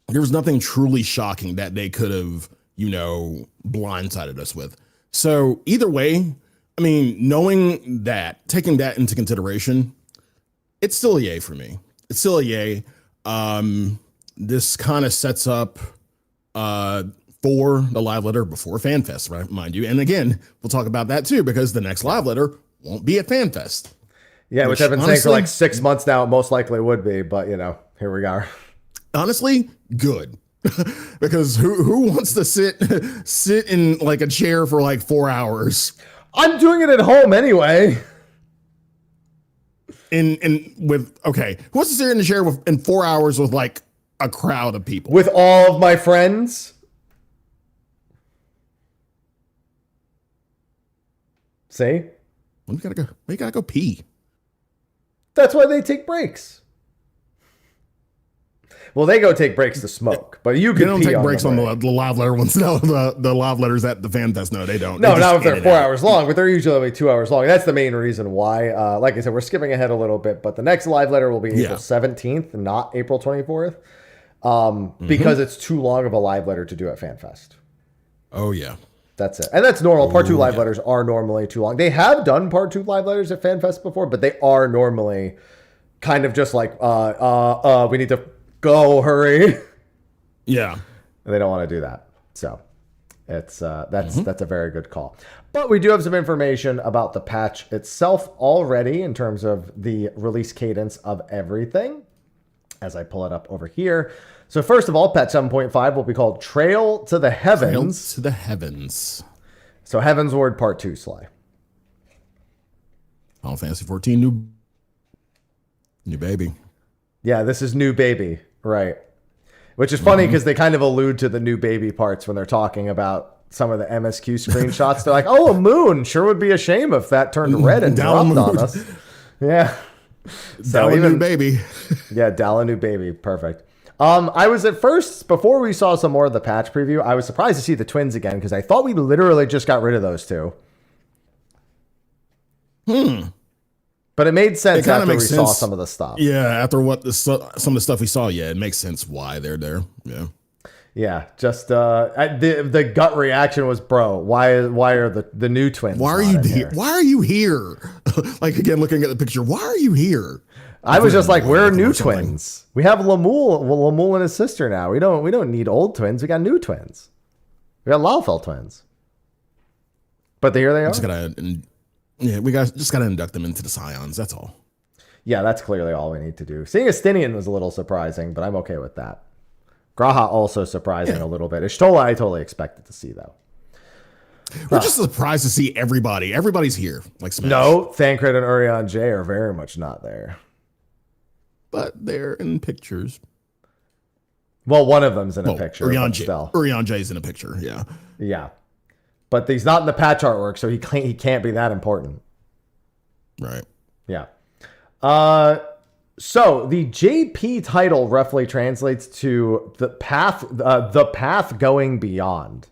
there was nothing truly shocking that they could have, blindsided us with. So either way, I mean, knowing that, taking that into consideration, it's still a yay for me. It's still a yay. This kind of sets up for the live letter before FanFest, right? Mind you. And again, we'll talk about that too, because the next live letter won't be at FanFest. Yeah, which I've been saying for like 6 months now. It most likely would be, but here we are. Honestly, good. Because who wants to sit in like a chair for like 4 hours? I'm doing it at home anyway. Who wants to sit in a chair in 4 hours with like a crowd of people? With all of my friends? See? We gotta go pee. That's why they take breaks. Well, they go take breaks to smoke, but you can. They don't take breaks on the live letter ones. No, the live letters at the FanFest. No, they don't. No, not if they're 4 hours long, but they're usually only 2 hours long. That's the main reason why. Like I said, we're skipping ahead a little bit, but the next live letter will be April 17th, not April 24th, because it's too long of a live letter to do at FanFest. Oh yeah, that's it, and that's normal. Part 2 live letters are normally too long. They have done part 2 live letters at FanFest before, but they are normally kind of just like, we need to go, hurry. Yeah. And they don't want to do that. So it's that's a very good call. But we do have some information about the patch itself already in terms of the release cadence of everything, as I pull it up over here. So first of all, patch 7.5 will be called Trail to the Heavens. Trail to the Heavens. So Heaven's Word Part 2, Sly. Final Fantasy 14 new baby. Yeah, this is new baby. Right. Which is funny because they kind of allude to the new baby parts when they're talking about some of the MSQ screenshots. They're like, oh, a moon. Sure would be a shame if that turned red and dropped on us. Yeah. So new baby. Yeah, Dalla new baby. Perfect. I was at first, before we saw some more of the patch preview, I was surprised to see the twins again because I thought we literally just got rid of those two. But it made sense after we saw some of the stuff. Yeah, after some of the stuff we saw, yeah, it makes sense why they're there. Yeah. Yeah, just the gut reaction was, bro, why are the new twins? Why are you here? Why are you here? Like again, looking at the picture, why are you here? I was just like, where are new twins? We have Lamul and his sister now. We don't need old twins. We got new twins. We got Laufel twins. But here they are. We just gotta induct them into the Scions. That's all. Yeah, that's clearly all we need to do. Seeing Estinian was a little surprising, but I'm okay with that. Graha also surprising a little bit. Ishtola I totally expected to see, though. We're just surprised to see everybody. Everybody's here. Like Smash. No, Thancred and Urion J are very much not there. But they're in pictures. Well, one of them's in a picture. Urion J's in a picture, yeah. Yeah. But he's not in the patch artwork, so he can't be that important. Right. Yeah. So the JP title roughly translates to the path going beyond,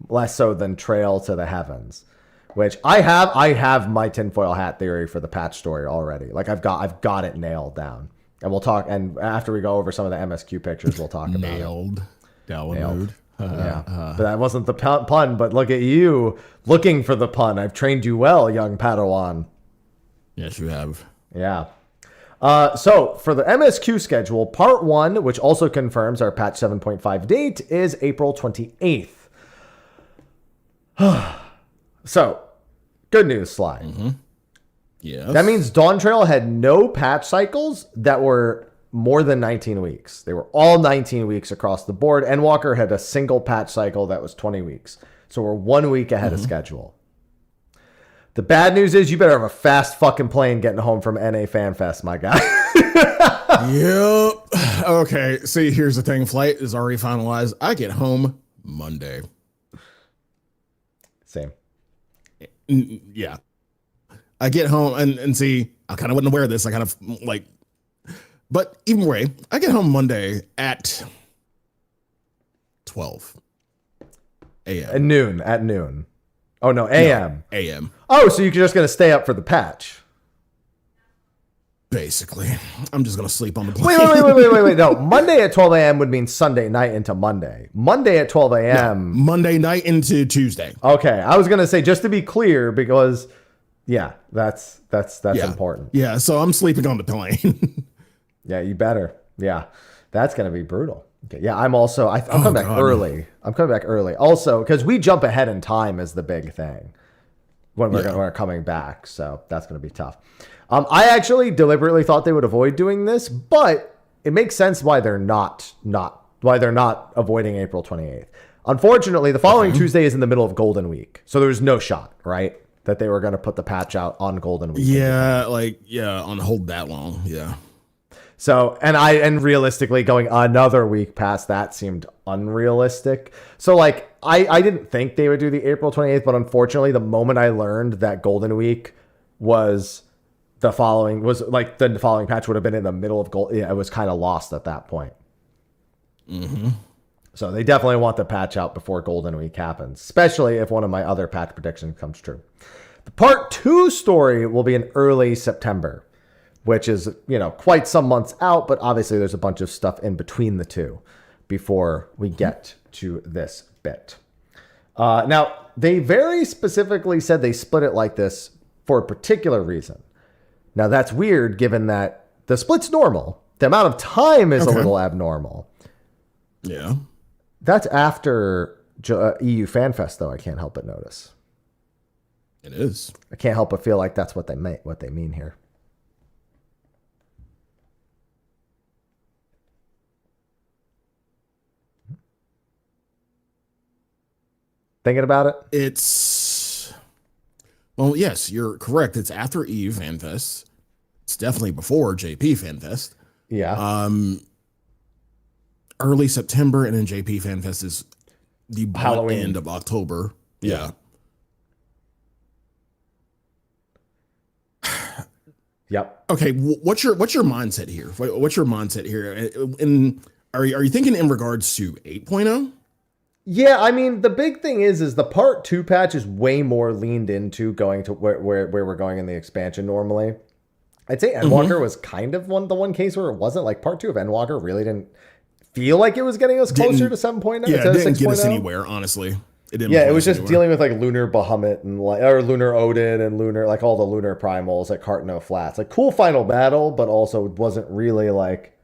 less so than trail to the heavens, which I have my tinfoil hat theory for the patch story already. Like I've got it nailed down, and we'll talk. And after we go over some of the MSQ pictures, we'll talk about nailed. Yeah, but that wasn't the pun. But look at you looking for the pun. I've trained you well, young Padawan. Yes, you have. Yeah. So for the MSQ schedule, part 1, which also confirms our patch 7.5 date, is April 28th. So, good news, Sly. Mm-hmm. Yes. That means Dawn Trail had no patch cycles that were more than 19 weeks. They were all 19 weeks across the board. Endwalker had a single patch cycle that was 20 weeks. So we're 1 week ahead of schedule. The bad news is you better have a fast fucking plane getting home from NA FanFest, my guy. Yep. Okay. See, here's the thing. Flight is already finalized. I get home Monday. Same. Yeah. I get home and see, I kind of wasn't aware of this. I kind of like, but either way, I get home Monday at 12 a.m. At noon. Oh, no, a.m. No, a.m. Oh, so you're just going to stay up for the patch. Basically. I'm just going to sleep on the plane. Wait. No, Monday at 12 a.m. would mean Sunday night into Monday. Monday at 12 a.m. No, Monday night into Tuesday. Okay, I was going to say, just to be clear, because, yeah, that's important. Yeah, so I'm sleeping on the plane. Yeah, you better. Yeah, that's going to be brutal. Okay, yeah, I'm coming back early. I'm coming back early. Also, because we jump ahead in time is the big thing when we're coming back. So that's going to be tough. I actually deliberately thought they would avoid doing this, but it makes sense why they're not avoiding April 28th. Unfortunately, the following Tuesday is in the middle of Golden Week, so there's no shot, right, that they were going to put the patch out on Golden Week. Yeah, on hold that long. Yeah. So, and realistically going another week past that seemed unrealistic. So like, I didn't think they would do the April 28th, but unfortunately the moment I learned that Golden Week was the following patch would have been in the middle of I was kind of lost at that point. Mm-hmm. So they definitely want the patch out before Golden Week happens, especially if one of my other patch predictions comes true. The part 2 story will be in early September, which is, quite some months out, but obviously there's a bunch of stuff in between the two before we get to this bit. Now, they very specifically said they split it like this for a particular reason. Now, that's weird given that the split's normal. The amount of time is a little abnormal. Yeah. That's after EU FanFest, though, I can't help but notice. It is. I can't help but feel like that's what they mean here. Thinking about it? Well, yes, you're correct. It's after EU FanFest. It's definitely before JP FanFest. Yeah. Early September, and then JP FanFest is the Halloween end of October. Yeah. Yep. Okay. What's your mindset here? What's your mindset here? And are you thinking in regards to 8.0? Yeah, I mean, the big thing is the part 2 patch is way more leaned into going to where we're going in the expansion normally. I'd say Endwalker was kind of the one case where it wasn't. Like, part 2 of Endwalker really didn't feel like it was getting us closer to 7.0. Yeah, it didn't get us anywhere, honestly. It was just dealing with like Lunar Bahamut and or Lunar Odin and Lunar, like all the Lunar Primals at Cartno Flats. Like, cool final battle, but also wasn't really like,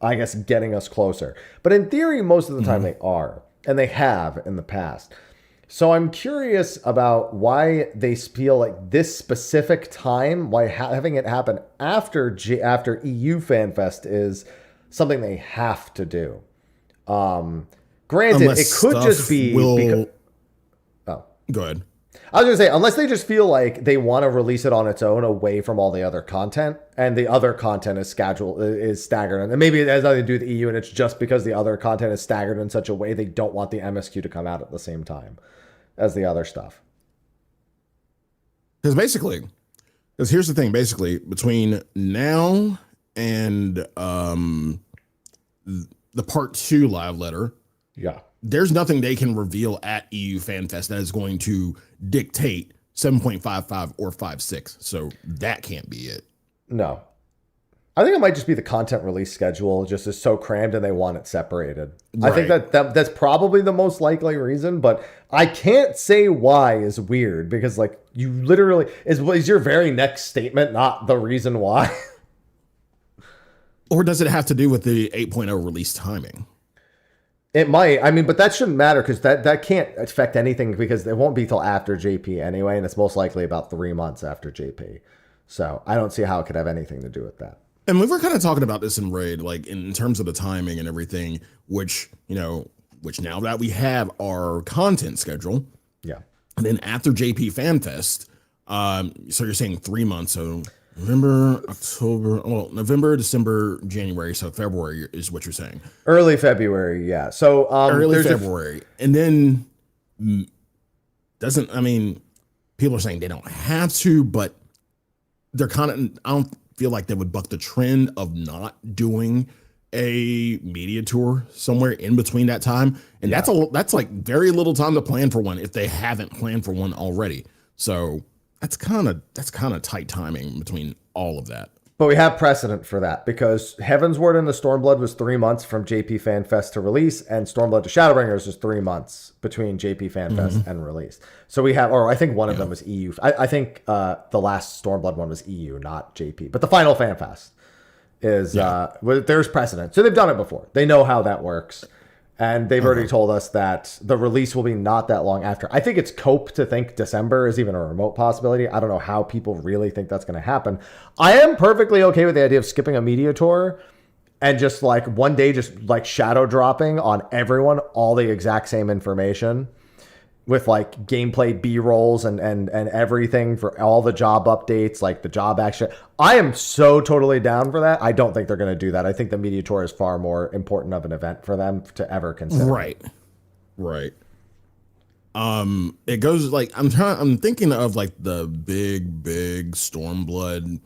I guess, getting us closer. But in theory, most of the time they are. And they have in the past. So I'm curious about why they feel like this specific time, why having it happen after after EU FanFest is something they have to do. Granted, Unless it could just be because, Go ahead. I was gonna say, unless they just feel like they want to release it on its own away from all the other content, and the other content is staggered, and maybe it has nothing to do with the EU, and it's just because the other content is staggered in such a way they don't want the MSQ to come out at the same time as the other stuff. Because here's the thing, basically, between now and the part 2 live letter, yeah, there's nothing they can reveal at EU FanFest that is going to dictate 7.55 or 5.6. So that can't be it. No. I think it might just be the content release schedule just is so crammed and they want it separated. Right. I think that's probably the most likely reason, but I can't say why is weird because like you literally is your very next statement not the reason why? Or does it have to do with the 8.0 release timing? It might. I mean, but that shouldn't matter because that can't affect anything because it won't be till after JP anyway, and it's most likely about 3 months after JP. So I don't see how it could have anything to do with that. And we were kind of talking about this in Raid, like in terms of the timing and everything, which now that we have our content schedule, yeah. And then after JP FanFest, so you're saying 3 months, so November, December, January, so February is what you're saying. Early February, yeah. So early February, and then people are saying they don't have to, but they're kind of. I don't feel like they would buck the trend of not doing a media tour somewhere in between that time, and that's like very little time to plan for one if they haven't planned for one already. So that's kind of tight timing between all of that. But we have precedent for that because Heavensward and the Stormblood was 3 months from JP FanFest to release, and Stormblood to Shadowbringers was 3 months between JP FanFest and release. So we have, or I think one of them was EU. I think the last Stormblood one was EU, not JP. But the final FanFest is there's precedent. So they've done it before. They know how that works. And they've already told us that the release will be not that long after. I think it's cope to think December is even a remote possibility. I don't know how people really think that's going to happen. I am perfectly okay with the idea of skipping a media tour and just like one day just like shadow dropping on everyone all the exact same information with like gameplay B-rolls and everything for all the job updates, like the job action. I am so totally down for that. I don't think they're going to do that. I think the media tour is far more important of an event for them to ever consider. Right. It goes like I'm thinking of like the big Stormblood,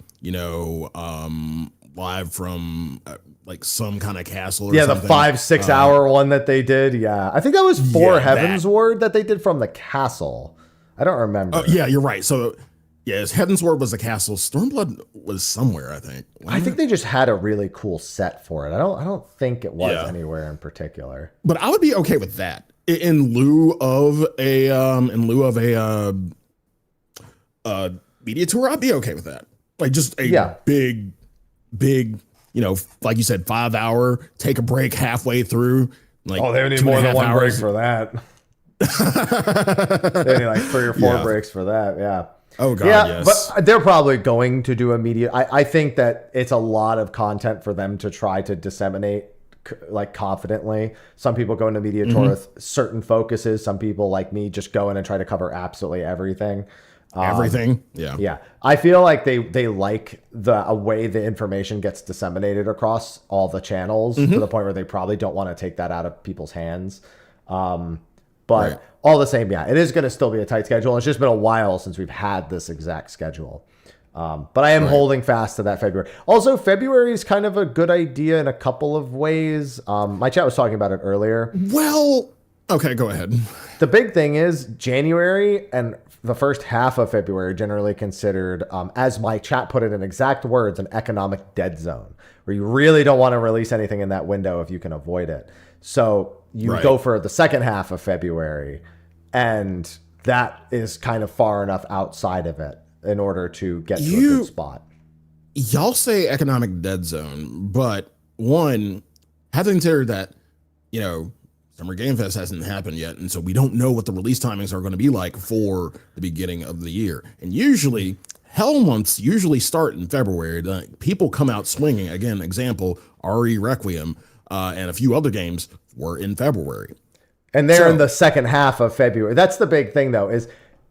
live from like some kind of castle or something. The 5-6 hour one that they did. Yeah. I think that was for Heavensward that they did from the castle. I don't remember. Yeah, you're right. So yes, Heavensward was the castle. Stormblood was somewhere, I think. I think they just had a really cool set for it. I don't think it was anywhere in particular. But I would be okay with that in lieu of a media tour. I'd be okay with that. Like just a big, like you said, 5 hour, take a break halfway through. Like, they need more than one break for that. They need like 3 or 4 breaks for that. Yeah. Oh God. Yes. But they're probably going to do a media. I think that it's a lot of content for them to try to disseminate like confidently. Some people go into media tour with certain focuses. Some people like me just go in and try to cover absolutely everything. Yeah. I feel like they like the way the information gets disseminated across all the channels to the point where they probably don't want to take that out of people's hands. But all the same, it is going to still be a tight schedule. It's just been a while since we've had this exact schedule. But I am holding fast to that February. Also, February is kind of a good idea in a couple of ways. My chat was talking about it earlier. Well, okay, go ahead. The big thing is January and the first half of February generally considered, as my chat put it in exact words, an economic dead zone, where you really don't want to release anything in that window if you can avoid it. So you go for the second half of February, and that is kind of far enough outside of it in order to get to a good spot. Y'all say economic dead zone, but one, have to consider that, Summer Game Fest hasn't happened yet, and so we don't know what the release timings are going to be like for the beginning of the year. And usually, hell months usually start in February. Like, people come out swinging. Again, example, RE Requiem and a few other games were in February. And they're in the second half of February. That's the big thing, though, is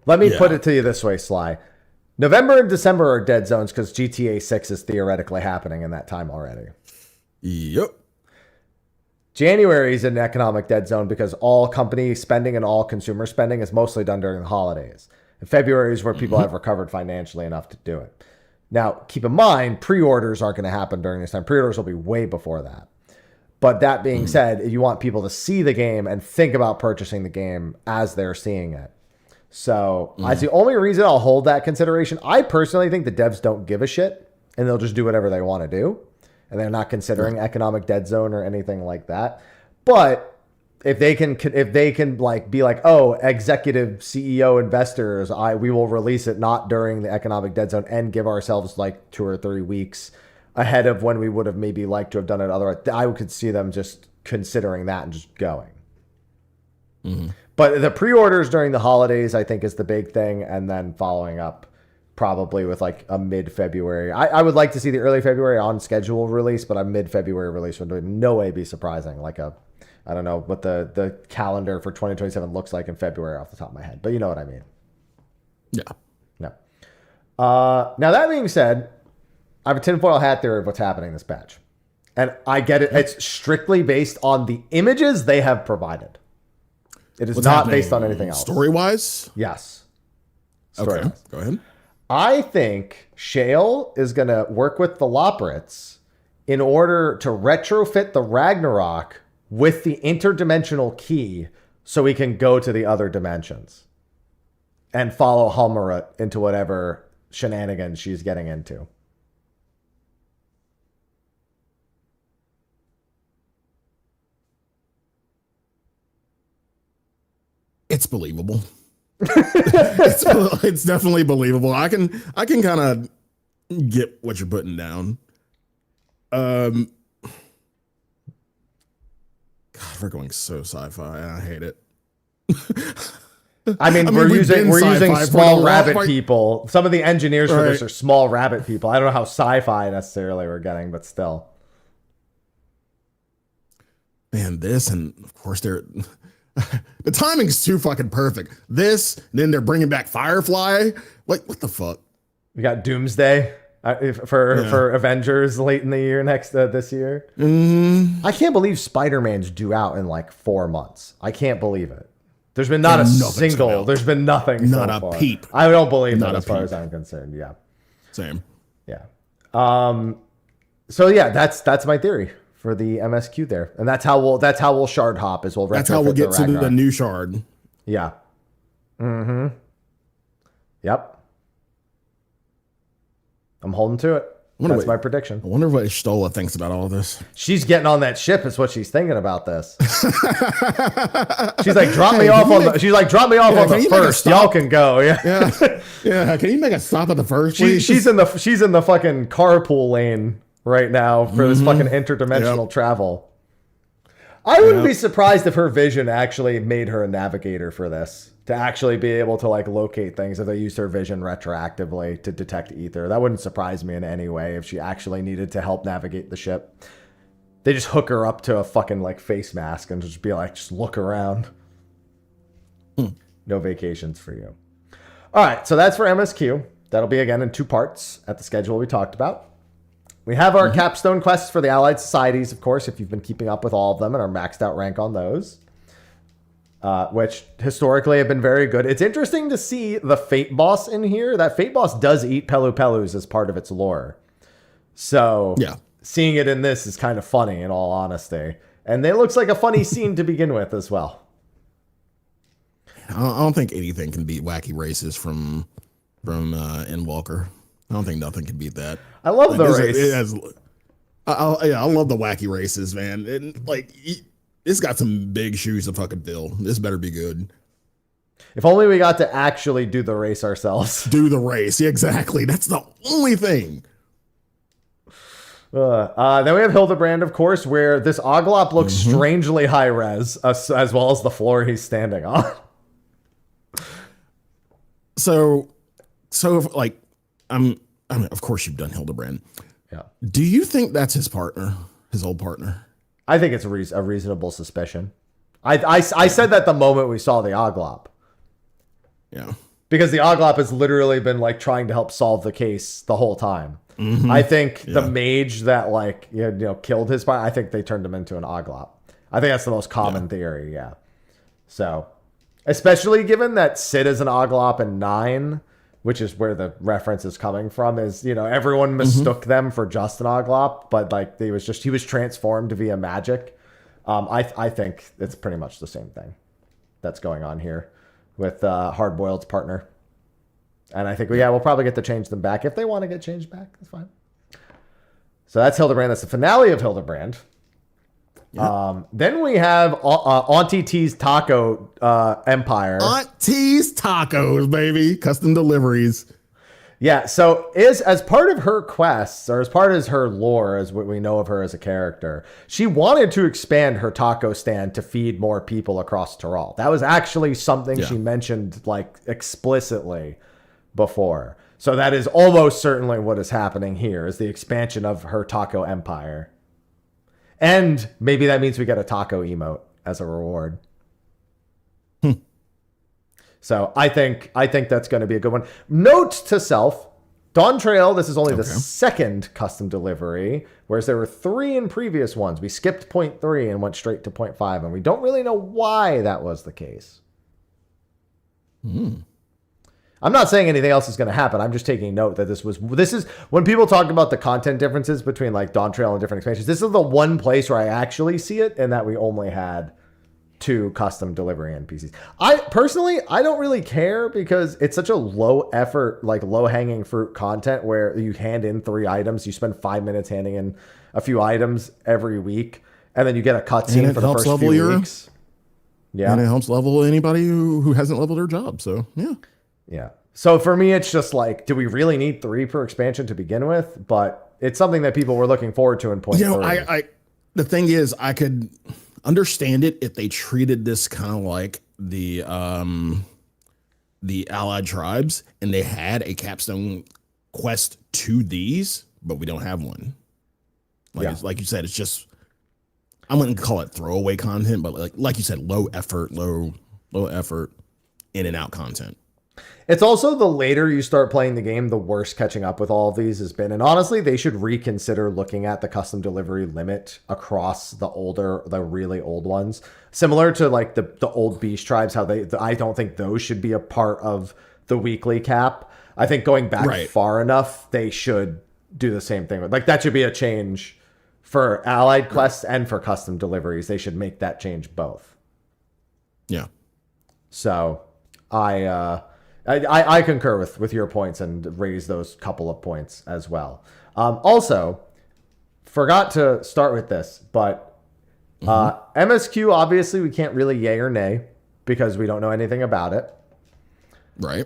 let me put it to you this way, Sly. November and December are dead zones because GTA 6 is theoretically happening in that time already. Yep. January is an economic dead zone because all company spending and all consumer spending is mostly done during the holidays. And February is where people have recovered financially enough to do it. Now, keep in mind, pre-orders aren't going to happen during this time. Pre-orders will be way before that. But that being said, you want people to see the game and think about purchasing the game as they're seeing it. So that's the only reason I'll hold that consideration. I personally think the devs don't give a shit and they'll just do whatever they want to do. And they're not considering economic dead zone or anything like that. But if they can like be like, oh, executive CEO investors, we will release it not during the economic dead zone and give ourselves like 2 or 3 weeks ahead of when we would have maybe liked to have done it otherwise, I could see them just considering that and just going. But the pre-orders during the holidays, I think, is the big thing. And then following up probably with like a mid-February. I would like to see the early February on schedule release, but a mid-February release would in no way be surprising. Like I don't know what the calendar for 2027 looks like in February off the top of my head, but you know what I mean. Yeah. No. Now that being said, I have a tinfoil hat theory of what's happening this patch. And I get it. It's strictly based on the images they have provided. It is not based on anything else. Story-wise? Yes. Okay, go ahead. I think Shale is going to work with the Loprits in order to retrofit the Ragnarok with the interdimensional key so we can go to the other dimensions and follow Halmarut into whatever shenanigans she's getting into. It's believable. it's definitely believable. I can kind of get what you're putting down. God, we're going so sci-fi. I hate it. I mean, we're using small rabbit people. Some of the engineers for this are small rabbit people. I don't know how sci-fi necessarily we're getting, but still. Man, this, and of course they're the timing's too fucking perfect. This, then they're bringing back Firefly. Like, what the fuck? We got Doomsday for Avengers late in the year this year. I can't believe Spider-Man's due out in like 4 months. I can't believe it. There's been not a single. There's been nothing. Not so a far. peep. I don't believe Not that a as far peep. as I'm concerned. Yeah. Same. Yeah. So yeah, that's my theory for the MSQ there, and that's how we'll shard hop is we'll That's how we'll get to the new shard. Yeah. Mm-hmm. Yep. I'm holding to it. That's my prediction. I wonder what Stola thinks about all this. She's getting on that ship is what she's thinking about this. She's like, drop me off on the first. Y'all can go. Yeah. Yeah. Can you make a stop at the first, please? She's in the fucking carpool lane right now for this fucking interdimensional travel. I wouldn't be surprised if her vision actually made her a navigator for this, to actually be able to like locate things if they used her vision retroactively to detect ether. That wouldn't surprise me in any way if she actually needed to help navigate the ship. They just hook her up to a fucking like face mask and just be like, just look around. No vacations for you. All right, so that's for MSQ. That'll be again in 2 parts at the schedule we talked about. We have our capstone quests for the Allied Societies, of course, if you've been keeping up with all of them, and our maxed out rank on those, which historically have been very good. It's interesting to see the Fate boss in here. That Fate boss does eat Pelu Pelus as part of its lore. So seeing it in this is kind of funny, in all honesty. And it looks like a funny scene to begin with as well. I don't think anything can beat wacky races from Endwalker. I don't think nothing can beat that. I love the race. I love the wacky races, man. And like, it's got some big shoes to fucking fill. This better be good. If only we got to actually do the race ourselves. Do the race, exactly. That's the only thing. Then we have Hildebrand, of course, where this Oglop looks strangely high res, as well as the floor he's standing on. So like, I mean, of course you've done Hildebrand. Yeah. Do you think that's his partner, his old partner? I think it's a reasonable suspicion. I said that the moment we saw the Oglop. Yeah. Because the Oglop has literally been like trying to help solve the case the whole time. I think the mage that like you know killed his partner, I think they turned him into an Oglop. I think that's the most common theory, yeah. So, especially given that Sid is an Oglop in 9, which is where the reference is coming from, is, you know, everyone mistook them for just an Oglop, but like he was transformed via magic. I think it's pretty much the same thing that's going on here with Hardboiled's partner. And I think, we'll probably get to change them back. If they want to get changed back, that's fine. So that's Hildebrand. That's the finale of Hildebrand. Yep. Then we have Auntie T's Taco Empire. Aunt T's Tacos, baby. Custom deliveries. Yeah, so as part of her quests, or as part of her lore, as what we know of her as a character, she wanted to expand her taco stand to feed more people across Tyrol. That was actually something she mentioned like explicitly before. So that is almost certainly what is happening here, is the expansion of her taco empire. And maybe that means we get a taco emote as a reward. So I think that's going to be a good one. Note to self, Dawn Trail, this is only the second custom delivery, whereas there were 3 in previous ones. We skipped 0.3 and went straight to 0.5, and we don't really know why that was the case. I'm not saying anything else is going to happen. I'm just taking note that this is when people talk about the content differences between like Dawn Trail and different expansions, this is the one place where I actually see it, and that we only had 2 custom delivery NPCs. I don't really care, because it's such a low effort, like low hanging fruit content where you hand in 3 items, you spend 5 minutes handing in a few items every week, and then you get a cutscene for the first few weeks. Yeah. And it helps level anybody who hasn't leveled their job. So yeah. Yeah. So for me, it's just like, do we really need 3 per expansion to begin with? But it's something that people were looking forward to in 0.3. You know, the thing is, I could understand it if they treated this kind of like the allied tribes, and they had a capstone quest to these, but we don't have one. It's, like you said, it's just, I wouldn't call it throwaway content, but like you said, low effort, in and out content. It's also the later you start playing the game, the worse catching up with all of these has been. And honestly, they should reconsider looking at the custom delivery limit across the really old ones. Similar to like the old beast tribes, how I don't think those should be a part of the weekly cap. I think going back far enough, they should do the same thing. Like that should be a change for allied quests and for custom deliveries. They should make that change both. Yeah. So I concur with your points and raise those couple of points as well. Also, forgot to start with this, but MSQ, obviously, we can't really yay or nay because we don't know anything about it. Right.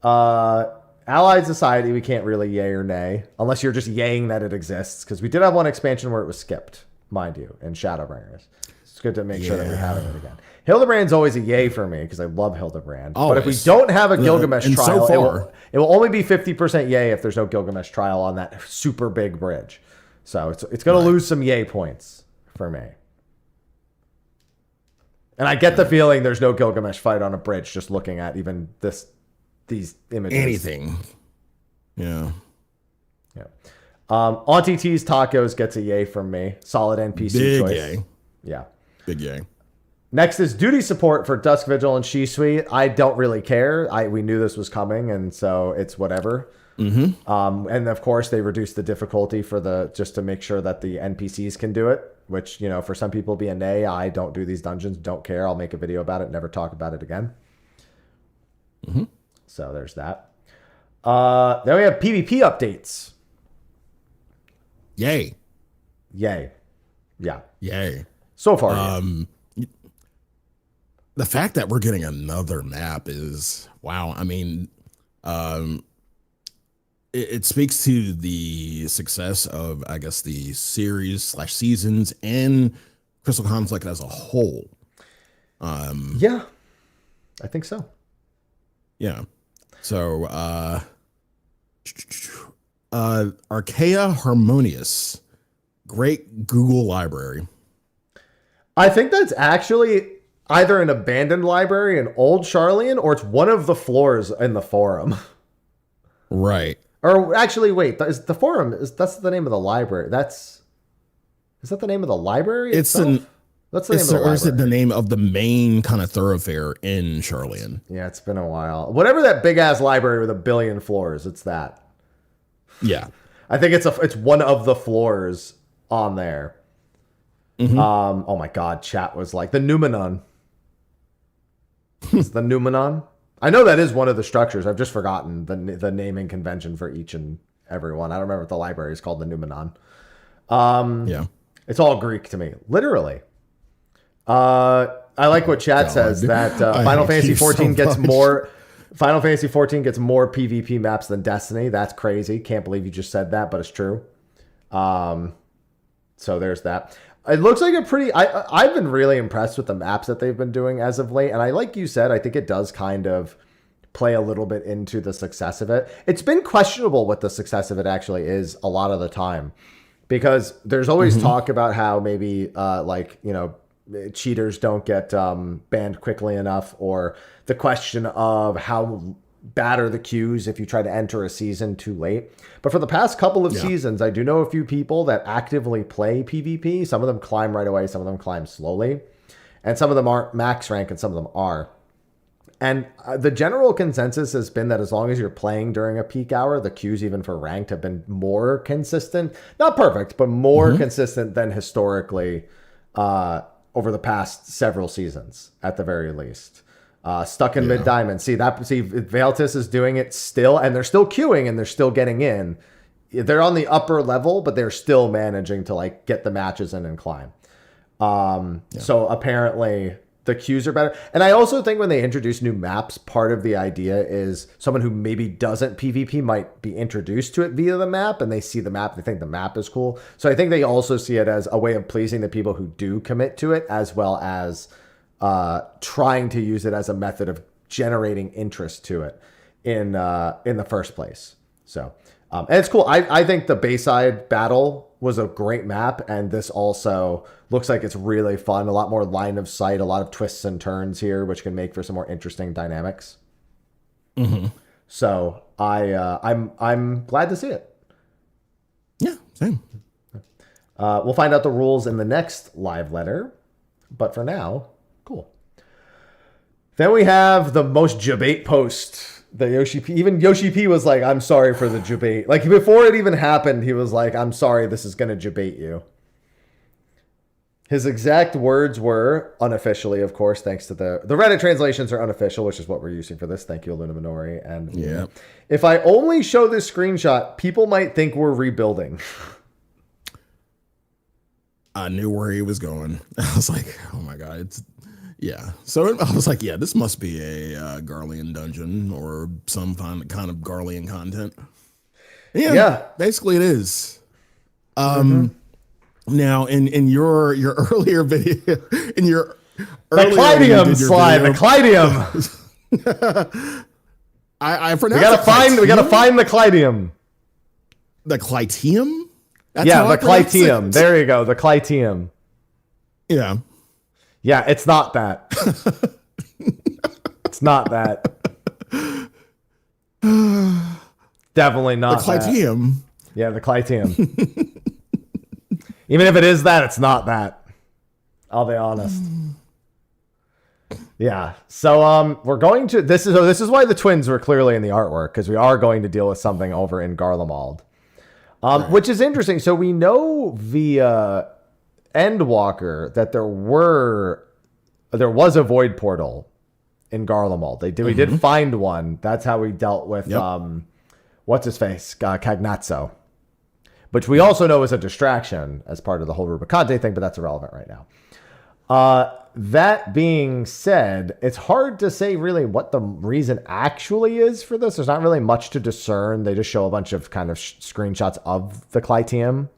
Allied Society, we can't really yay or nay, unless you're just yaying that it exists, because we did have one expansion where it was skipped, mind you, in Shadowbringers. It's good to make sure that we're having it again. Hildebrand's always a yay for me because I love Hildebrand. Always. But if we don't have a Gilgamesh trial, so it will only be 50% yay if there's no Gilgamesh trial on that super big bridge. So it's going to lose some yay points for me. And I get the feeling there's no Gilgamesh fight on a bridge just looking at even these images. Anything. Yeah. Yeah. Auntie T's Tacos gets a yay from me. Solid NPC Big choice. Yay. Yeah. Big yay. Next is duty support for Dusk Vigil and Shisui. I don't really care. We knew this was coming, and so it's whatever. And of course, they reduced the difficulty for just to make sure that the NPCs can do it. Which, you know, for some people, be a nay. I don't do these dungeons. Don't care. I'll make a video about it. Never talk about it again. So there's that. Then we have PvP updates. Yay. Yay. Yeah. Yay. So far. The fact that we're getting another map is wow. I mean, it speaks to the success of, I guess, the series/seasons and Crystal Conflict as a whole. Yeah, I think so. Yeah. So, Archaea Harmonious, great Google library. I think that's actually either an abandoned library in Old Charlian, or it's one of the floors in the forum. Right. Or actually, wait, is the forum that's the name of the library? Is that the name of the library? It's itself? That's the name of the library. Or is it the name of the main kind of thoroughfare in Charlian? Yeah, it's been a while. Whatever that big ass library with 1 billion floors, it's that. Yeah. I think it's one of the floors on there. Mm-hmm. Oh my god, chat was like the Numenon. Is the Numenon? I know that is one of the structures. I've just forgotten the naming convention for each and every one. I don't remember if the library is called the Numenon. Yeah. It's all Greek to me, literally. I like what chat says that Final Fantasy 14 gets more. Final Fantasy 14 gets more PvP maps than Destiny. That's crazy. Can't believe you just said that, but it's true. So there's that. It looks like a pretty... I've been really impressed with the maps that they've been doing as of late. And like you said, I think it does kind of play a little bit into the success of it. It's been questionable what the success of it actually is a lot of the time. Because there's always talk about how maybe, cheaters don't get banned quickly enough, or the question of how bad are the queues if you try to enter a season too late. But for the past couple of seasons, I do know a few people that actively play PvP. Some of them climb right away, some of them climb slowly, and some of them aren't max rank and some of them are. And the general consensus has been that as long as you're playing during a peak hour, the queues even for ranked have been more consistent. Not perfect, but more consistent than historically over the past several seasons, at the very least. Stuck in mid diamond. See Veiltis is doing it still, and they're still queuing and they're still getting in. They're on the upper level, but they're still managing to get the matches in and climb. So apparently the queues are better. And I also think when they introduce new maps, part of the idea is someone who maybe doesn't PvP might be introduced to it via the map, and they see the map, they think the map is cool. So I think they also see it as a way of pleasing the people who do commit to it, as well as trying to use it as a method of generating interest to it in the first place. So and it's cool. I think the Bayside battle was a great map, and this also looks like it's really fun. A lot more line of sight, a lot of twists and turns here, which can make for some more interesting dynamics. So I'm glad to see it. Yeah, same. We'll find out the rules in the next live letter, but for now, cool. Then we have the most debate post. The Yoshi P, even Yoshi P was like, I'm sorry for the debate. Like, before it even happened, he was like, I'm sorry, this is going to debate you. His exact words were, unofficially, of course, thanks to the Reddit translations are unofficial, which is what we're using for this. Thank you, Luna Minori. And if I only show this screenshot, people might think we're rebuilding. I knew where he was going. I was like, oh my God, So I was like, yeah, this must be a Garlean dungeon or some kind of Garlean content. Yeah, basically it is. Now in your earlier video, in your the Clydium slide, the Clydium. I we gotta find the Clydium. The Clytium? That's the Clytium. There you go, the Clytium. Yeah. Yeah, it's not that. It's not that. Definitely not the Clytium. That. Yeah, the Clytium. Even if it is that, it's not that. I'll be honest. Yeah. So we're going to this is why the twins were clearly in the artwork, because we are going to deal with something over in Garlemald. Which is interesting. So we know via Endwalker that there was a void portal in Garlemald. We did find one. That's how we dealt with what's his face, Cagnazzo, which we also know is a distraction as part of the whole Rubicante thing, but that's irrelevant right now. That being said, it's hard to say really what the reason actually is for this. There's not really much to discern. They just show a bunch of kind of screenshots of the Clitium.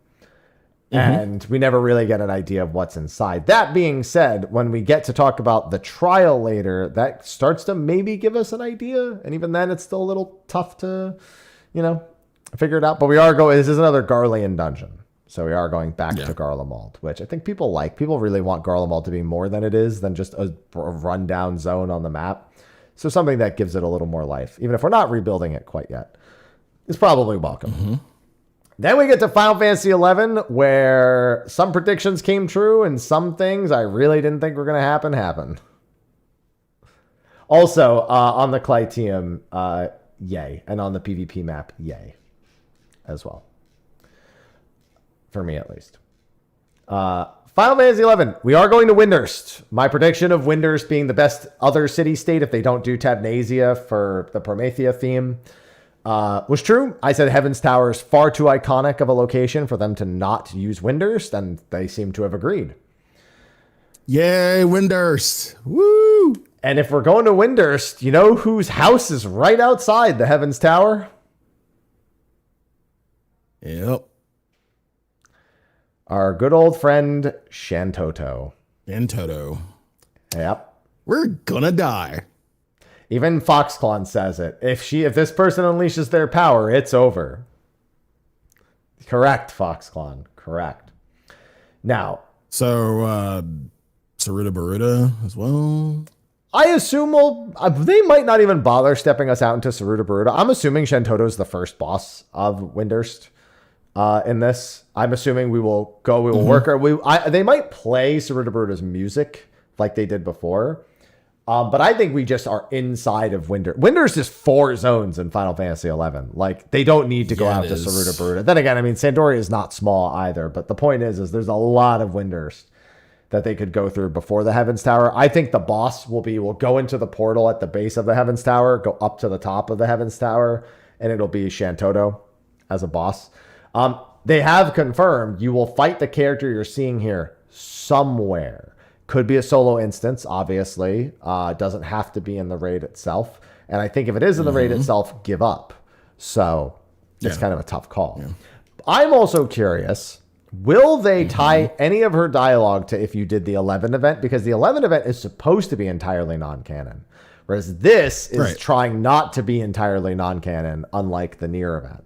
And we never really get an idea of what's inside. That being said, when we get to talk about the trial later, that starts to maybe give us an idea. And even then, it's still a little tough to, figure it out. But we are going, this is another Garlean dungeon. So we are going back to Garlemald, which I think people like. People really want Garlemald to be more than it is, than just a rundown zone on the map. So something that gives it a little more life, even if we're not rebuilding it quite yet, is probably welcome. Then we get to Final Fantasy XI, where some predictions came true and some things I really didn't think were going to happen happened. Also, on the Clitium, yay. And on the PvP map, yay. As well. For me, at least. Final Fantasy XI, we are going to Windurst. My prediction of Windurst being the best other city-state if they don't do Tabnasia for the Promethea theme was true. I said Heaven's Tower is far too iconic of a location for them to not use Windurst, and they seem to have agreed. Yay, Windurst. Woo! And if we're going to Windurst, you know whose house is right outside the Heaven's Tower? Yep. Our good old friend Shantoto. Shantoto. Yep. We're gonna die. Even Foxclon says it. If this person unleashes their power, it's over. Correct, Foxclon. Correct. Now. So, Saruta Baruta as well? I assume they might not even bother stepping us out into Saruta Baruta. I'm assuming Shantoto's the first boss of Windurst in this. I'm assuming we will work they might play Saruta Baruta's music like they did before. But I think we just are inside of Windurst. Windurst is 4 zones in Final Fantasy XI. Like, they don't need to go out to Saruta Baruta. Then again, I mean, Sandoria is not small either. But the point is there's a lot of Windurst that they could go through before the Heaven's Tower. I think the boss will go into the portal at the base of the Heaven's Tower, go up to the top of the Heaven's Tower, and it'll be Shantoto as a boss. They have confirmed you will fight the character you're seeing here somewhere. Could be a solo instance, obviously. Doesn't have to be in the raid itself. And I think if it is in the raid itself, give up. So it's kind of a tough call. Yeah. I'm also curious, will they tie any of her dialogue to if you did the 11 event? Because the 11 event is supposed to be entirely non-canon. Whereas this is trying not to be entirely non-canon, unlike the Nier event.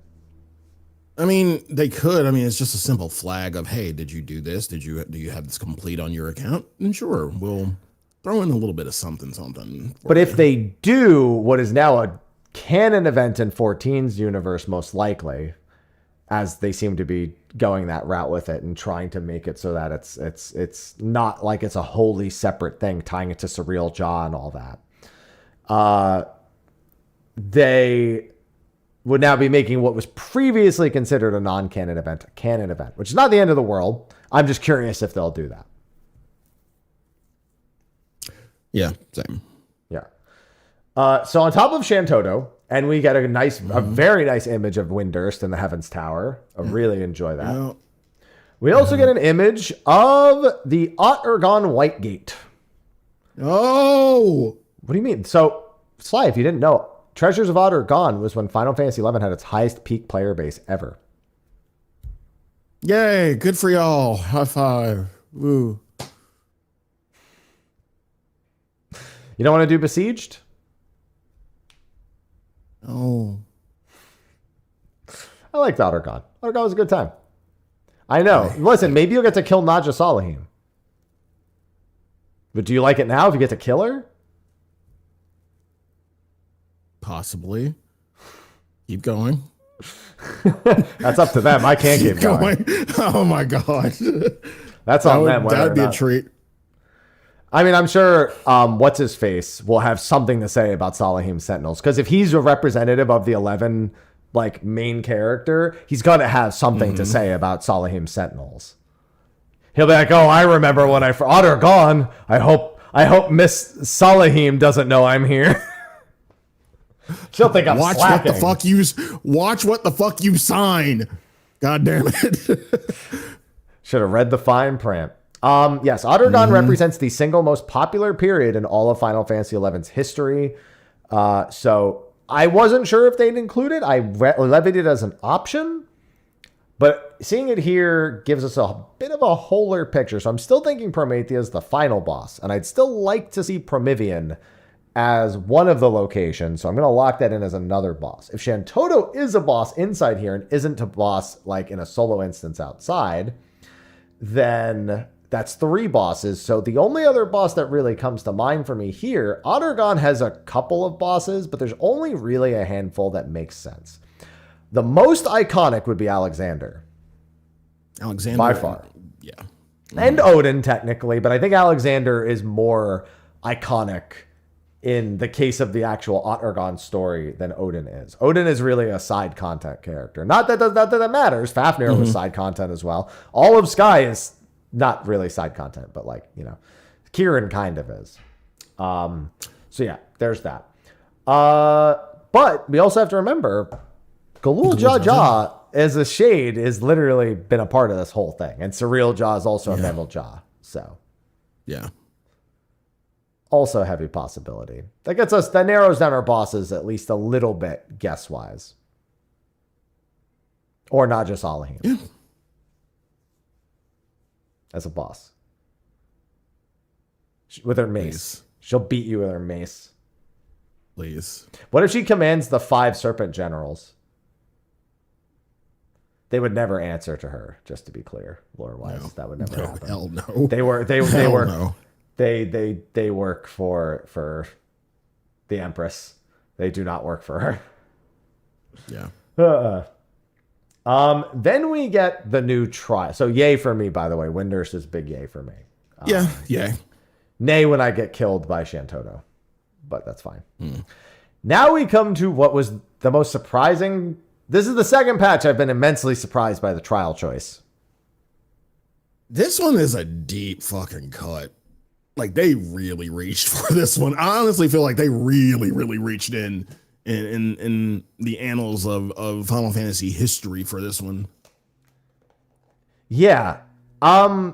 I mean, they could. I mean, it's just a simple flag of, hey, did you do this? Do you have this complete on your account? And sure, we'll throw in a little bit of something. But if they do what is now a canon event in 14's universe, most likely, as they seem to be going that route with it and trying to make it so that it's not like it's a wholly separate thing, tying it to Surreal Jaw and all that. They would now be making what was previously considered a non-canon event a canon event, which is not the end of the world. I'm just curious if they'll do that. Yeah, same. Yeah. So on top of Shantoto, and we get a very nice image of Windurst in the Heaven's Tower. I really enjoy that. Well, we also get an image of the Ott-Ergon Whitegate. Oh! What do you mean? So, Sly, if you didn't know, Treasures of Ott-Ergon was when Final Fantasy XI had its highest peak player base ever. Yay, good for y'all. High five. Woo. You don't want to do Besieged? Oh. I liked Ott-Ergon. Ott-Ergon was a good time. I know. Listen, maybe you'll get to kill Nadja Salahim. But do you like it now if you get to kill her? Possibly. Keep going. That's up to them. I can't keep going. Oh my god. That's on them. That'd be a treat. I mean, I'm sure what's his face will have something to say about Salahim Sentinels, because if he's a representative of the 11 main character, he's gonna have something to say about Salahim Sentinels. He'll be like, "Oh, I remember when Ott-Ergon. I hope Miss Salahim doesn't know I'm here." She'll think I'm slacking. Watch what the fuck you sign. God damn it. Should have read the fine print. Yes, Ottergon represents the single most popular period in all of Final Fantasy XI's history. So I wasn't sure if they'd include it. I levied it as an option, but seeing it here gives us a bit of a wholer picture. So I'm still thinking Promethea is the final boss, and I'd still like to see Promethean as one of the locations. So I'm going to lock that in as another boss. If Shantoto is a boss inside here and isn't a boss like in a solo instance outside, then that's 3 bosses. So the only other boss that really comes to mind for me here, Ottergon has a couple of bosses, but there's only really a handful that makes sense. The most iconic would be Alexander. Alexander. By far. Yeah. And Odin, technically, but I think Alexander is more iconic in the case of the actual Ottergon story than Odin is. Odin is really a side content character. Not that that matters. Fafnir was side content as well. All of Sky is not really side content, but like, you know, Kieran kind of is. So yeah, there's that. But we also have to remember Galul Jaja as a shade is literally been a part of this whole thing. And Surreal Jaw is also a Mammal Jaw. So yeah. Also a heavy possibility. That narrows down our bosses at least a little bit guess-wise. Or not just Alahim. Yeah. As a boss. With her mace. Please. She'll beat you with her mace. Please. What if she commands the 5 serpent generals? They would never answer to her, just to be clear, lore-wise. No. That would never No, happen. hell no. They work no. They work for the Empress. They do not work for her. Yeah. Then we get the new trial. So yay for me, by the way. Windurst is big yay for me. Yeah. Nay when I get killed by Shantoto. But that's fine. Now we come to what was the most surprising. This is the second patch I've been immensely surprised by the trial choice. This one is a deep fucking cut. Like, they really reached for this one. I honestly feel like they really reached in the annals of Final Fantasy history for this one. Yeah. For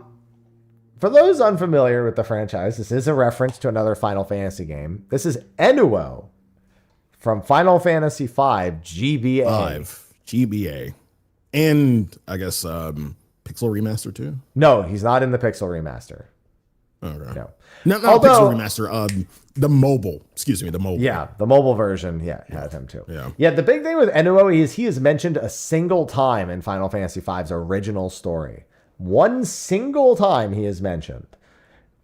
those unfamiliar with the franchise, this is a reference to another Final Fantasy game. This is Enuo from Final Fantasy V GBA. GBA. And I guess Pixel Remaster too? No, he's not in the Pixel Remaster. Okay. No. Not Pixel Remaster. The mobile. Excuse me, the mobile. Yeah, the mobile version. Yeah, had him too. Yeah. The big thing with Enuo is he is mentioned a single time in Final Fantasy V's original story. One single time he is mentioned.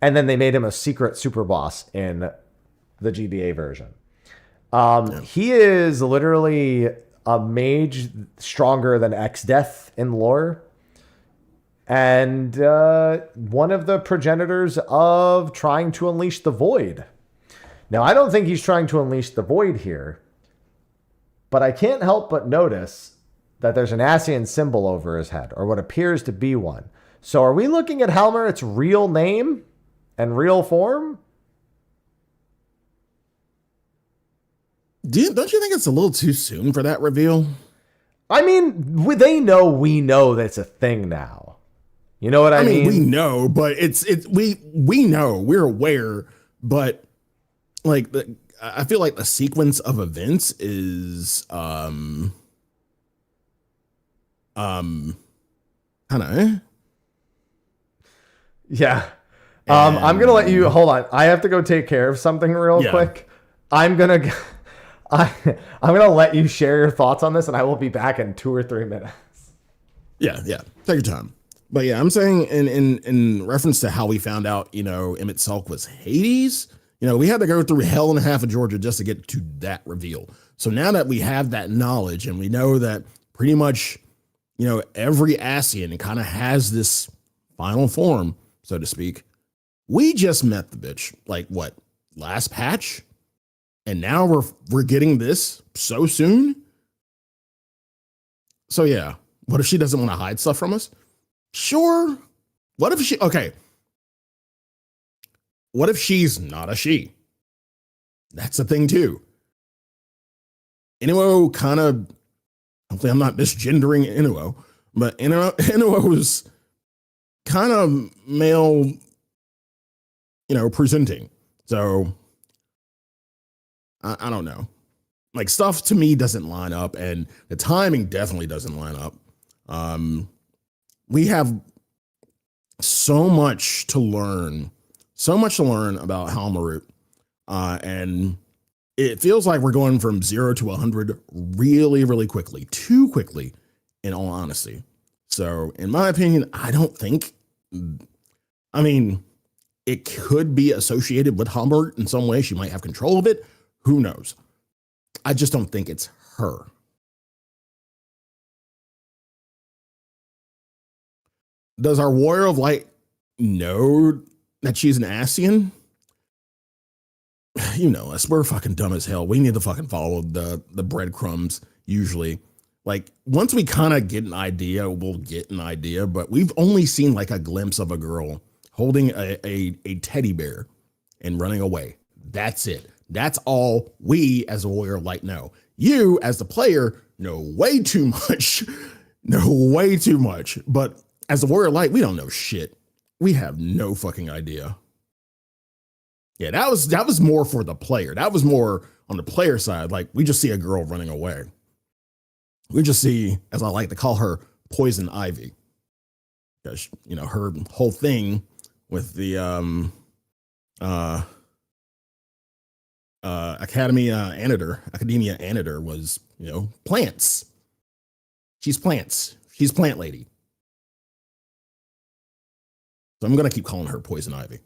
And then they made him a secret super boss in the GBA version. He is literally a mage stronger than X-Death in lore. And one of the progenitors of trying to unleash the void. Now, I don't think he's trying to unleash the void here, but I can't help but notice that there's an Ascian symbol over his head, or what appears to be one. So are we looking at Helmert's real name and real form? Don't you think it's a little too soon for that reveal? I mean, they know we know that's a thing now. You know what I mean? We know, but we know, we're aware, but like I feel like the sequence of events is kind of Yeah. I'm gonna let you hold on. I have to go take care of something real quick. I'm gonna let you share your thoughts on this, and I will be back in 2 or 3 minutes. Yeah. Take your time. But yeah, I'm saying in reference to how we found out, Emmett Salk was Hades, we had to go through hell and a half of Georgia just to get to that reveal. So now that we have that knowledge and we know that pretty much, every Ascian kind of has this final form, so to speak, we just met the bitch, like what, last patch? And now we're getting this so soon? So yeah, what if she doesn't want to hide stuff from us? Sure. What if she's not a she? That's a thing too. Inuo kind of, hopefully I'm not misgendering Inuo, but Inuo's kind of male, presenting. So I don't know. Like, stuff to me doesn't line up, and the timing definitely doesn't line up. We have so much to learn about Halmarut, and it feels like we're going from 0 to 100 really, really quickly, too quickly, in all honesty. So, in my opinion, I don't think. I mean, it could be associated with Halmarut in some way. She might have control of it. Who knows? I just don't think it's her. Does our Warrior of Light know that she's an Ascian? You know us. We're fucking dumb as hell. We need to fucking follow the breadcrumbs usually. Like, once we kind of get an idea, we'll get an idea, but we've only seen like a glimpse of a girl holding a teddy bear and running away. That's it. That's all we as a Warrior of Light know. You as the player know way too much. But as a Warrior of Light, we don't know shit. We have no fucking idea. Yeah, that was more for the player. That was more on the player side. Like, we just see a girl running away. We just see, as I like to call her, Poison Ivy. Because, her whole thing with the Academia Anator was, plants. She's plants. She's plant lady. So I'm going to keep calling her Poison Ivy.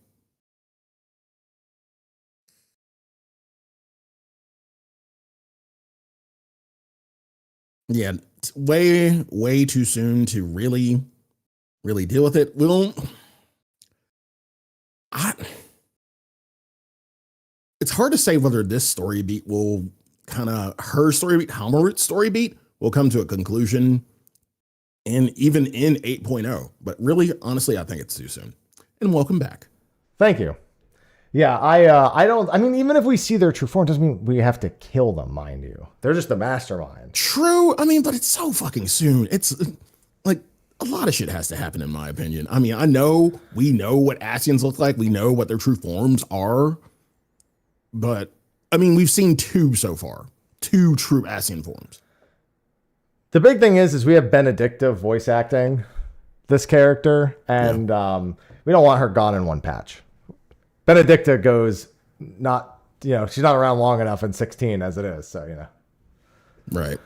Yeah, it's way too soon to really deal with it. It's hard to say whether this story beat will her story beat, Halmarut's story beat, will come to a conclusion even in 8.0. But really, honestly, I think it's too soon. And welcome back. Thank you. Yeah, I mean, even if we see their true form, doesn't mean we have to kill them, mind you. They're just the mastermind. True. I mean, but it's so fucking soon. It's like a lot of shit has to happen, in my opinion. I mean, we know what Ascians look like. We know what their true forms are. But, I mean, we've seen 2 so far. 2 true Ascian forms. The big thing is we have Benedicta voice acting this character, and we don't want her gone in one patch. Benedicta goes she's not around long enough in 16 as it is, so, Right.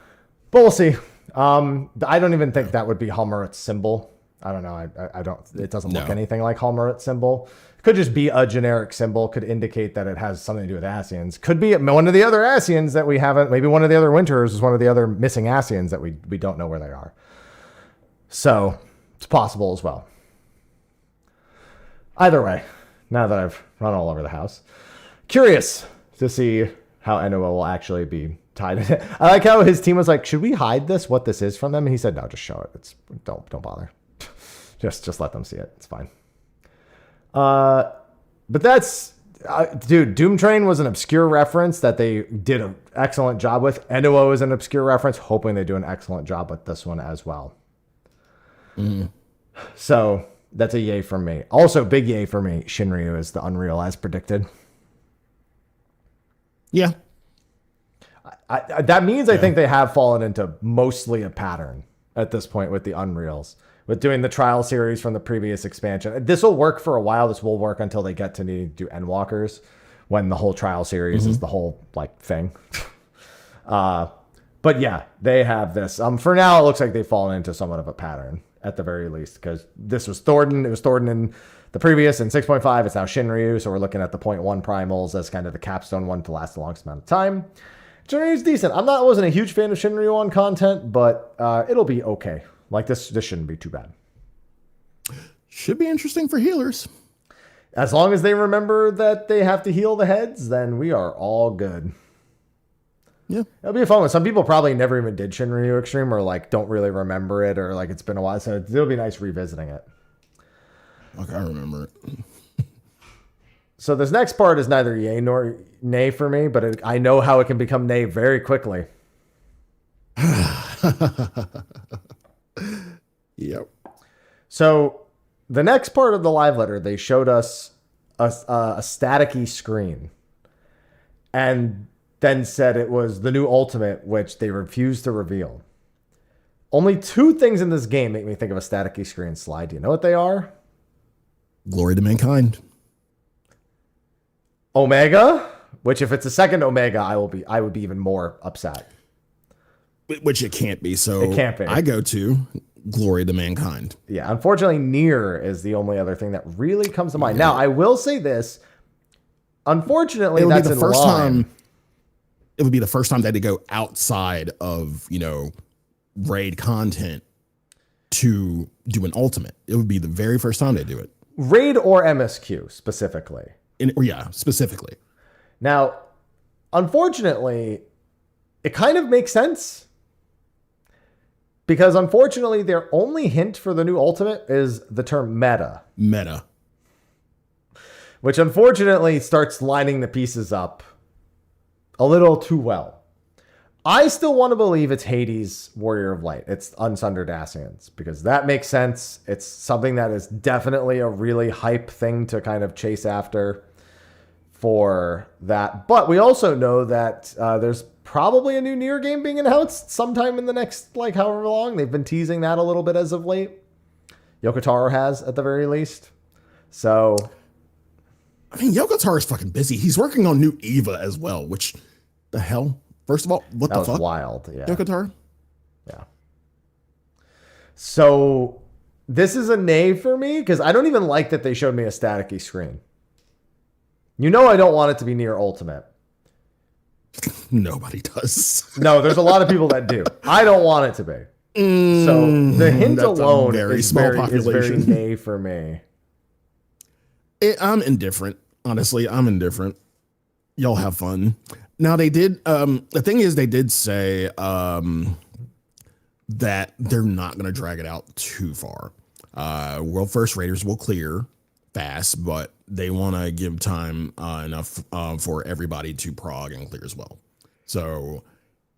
But we'll see. I don't even think that would be Halmarut's symbol. I don't know. I don't, it doesn't look anything like Halmarut's symbol. Could just be a generic symbol, could indicate that it has something to do with Ascians. Could be one of the other Ascians that we haven't, maybe one of the other Winters is one of the other missing Ascians that we don't know where they are. So it's possible as well. Either way, now that I've run all over the house, curious to see how Enuo will actually be tied in it. I like how his team was like, should we hide this, what this is from them? And he said, no, just show it. Don't bother. just let them see it. It's fine. But that's, dude, Doom Train was an obscure reference that they did an excellent job with. Enuo is an obscure reference, hoping they do an excellent job with this one as well. Mm. So that's a yay from me. Also, big yay for me. Shinryu is the Unreal as predicted. Yeah. That means I think they have fallen into mostly a pattern at this point with the Unreals. With doing the trial series from the previous expansion. This will work for a while. This will work until they get to needing to do Endwalkers, when the whole trial series is the whole thing. But yeah, they have this. For now, it looks like they've fallen into somewhat of a pattern at the very least, because this was Thornton. It was Thornton in the previous, in 6.5. It's now Shinryu. So we're looking at the 0.1 primals as kind of the capstone one to last the longest amount of time. Shinryu's decent. Wasn't a huge fan of Shinryu on content, but it'll be okay. Like this shouldn't be too bad. Should be interesting for healers. As long as they remember that they have to heal the heads, then we are all good. Yeah. It'll be a fun one. Some people probably never even did Shinryu Extreme or don't really remember it or it's been a while. So it'll be nice revisiting it. Okay, I remember it. So this next part is neither yay nor nay for me, but I know how it can become nay very quickly. Yep. So the next part of the live letter, they showed us a staticky screen and then said it was the new ultimate, which they refused to reveal. Only 2 things in this game make me think of a staticky screen slide. Do you know what they are? Glory to mankind. Omega, which if it's a second Omega, I would be even more upset. Which it can't be. So it can't be. I go to glory to mankind. Yeah, unfortunately, Nier is the only other thing that really comes to mind. Now, I will say this. Unfortunately, that's in line. It would be the first time that they go outside of, raid content to do an ultimate. It would be the very first time they do it. Raid or MSQ specifically. Specifically. Now, unfortunately, it kind of makes sense. Because unfortunately, their only hint for the new ultimate is the term meta. Meta. Which unfortunately starts lining the pieces up a little too well. I still want to believe it's Hades, Warrior of Light. It's Unsundered Ascians, because that makes sense. It's something that is definitely a really hype thing to kind of chase after for that. But we also know that there's probably a new Nier game being announced sometime in the next, however long. They've been teasing that a little bit as of late. Yoko Taro has, at the very least. So... I mean, Yoko Taro is fucking busy. He's working on new Eva as well, which the hell? First of all, what the fuck? That was wild, yeah. Yoko Taro? Yeah. So this is a nay for me, because I don't even like that they showed me a staticky screen. I don't want it to be Nier Ultimate. Nobody does. No, there's a lot of people that do. I don't want it to be. So the hint alone is very nay for me. I'm indifferent. Honestly, I'm indifferent. Y'all have fun. Now they did. The thing is, they did say that they're not going to drag it out too far. World First Raiders will clear fast, but they want to give time enough for everybody to prog and clear as well. So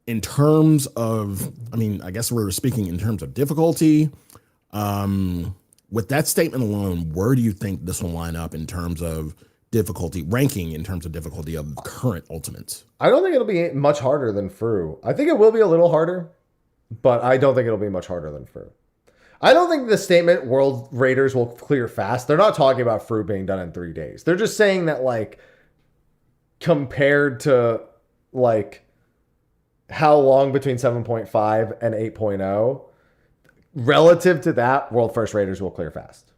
in terms of, I guess we're speaking in terms of difficulty. With that statement alone, where do you think this will line up in terms of difficulty, ranking in terms of difficulty of current ultimates? I don't think it'll be much harder than Fru. I think it will be a little harder, but I don't think it'll be much harder than Fru. I don't think the statement World Raiders will clear fast. They're not talking about Fru being done in 3 days. They're just saying that, compared to, how long between 7.5 and 8.0, relative to that, World First Raiders will clear fast.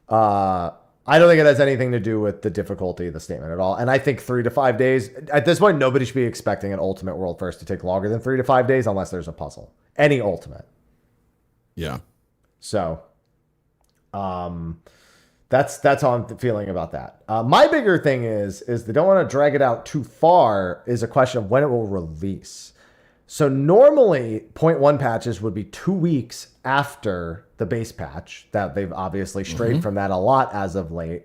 I don't think it has anything to do with the difficulty of the statement at all. And I think 3 to 5 days, at this point, nobody should be expecting an ultimate World First to take longer than 3 to 5 days unless there's a puzzle. Any ultimate. Yeah. So, that's how I'm feeling about that. My bigger thing is they don't want to drag it out too far is a question of when it will release. So normally 0.1 patches would be 2 weeks after the base patch. That they've obviously strayed from that a lot as of late.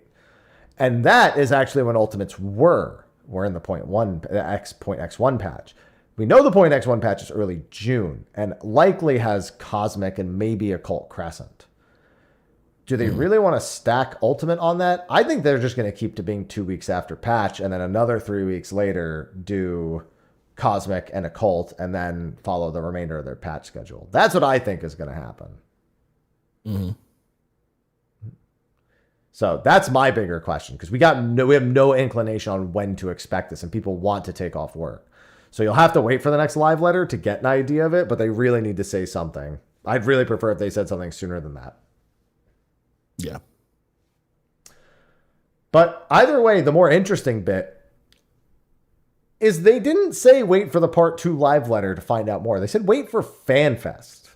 And that is actually when ultimates were in the 0.1 patch. We know the 0.x1 patch is early June and likely has Cosmic and maybe Occult Crescent. Do they really want to stack Ultimate on that? I think they're just going to keep to being 2 weeks after patch and then another 3 weeks later do Cosmic and Occult and then follow the remainder of their patch schedule. That's what I think is going to happen. Mm-hmm. So that's my bigger question because we have no inclination on when to expect this and people want to take off work. So you'll have to wait for the next live letter to get an idea of it, but they really need to say something. I'd really prefer if they said something sooner than that. Yeah. But either way, the more interesting bit is they didn't say wait for the part 2 live letter to find out more. They said wait for FanFest.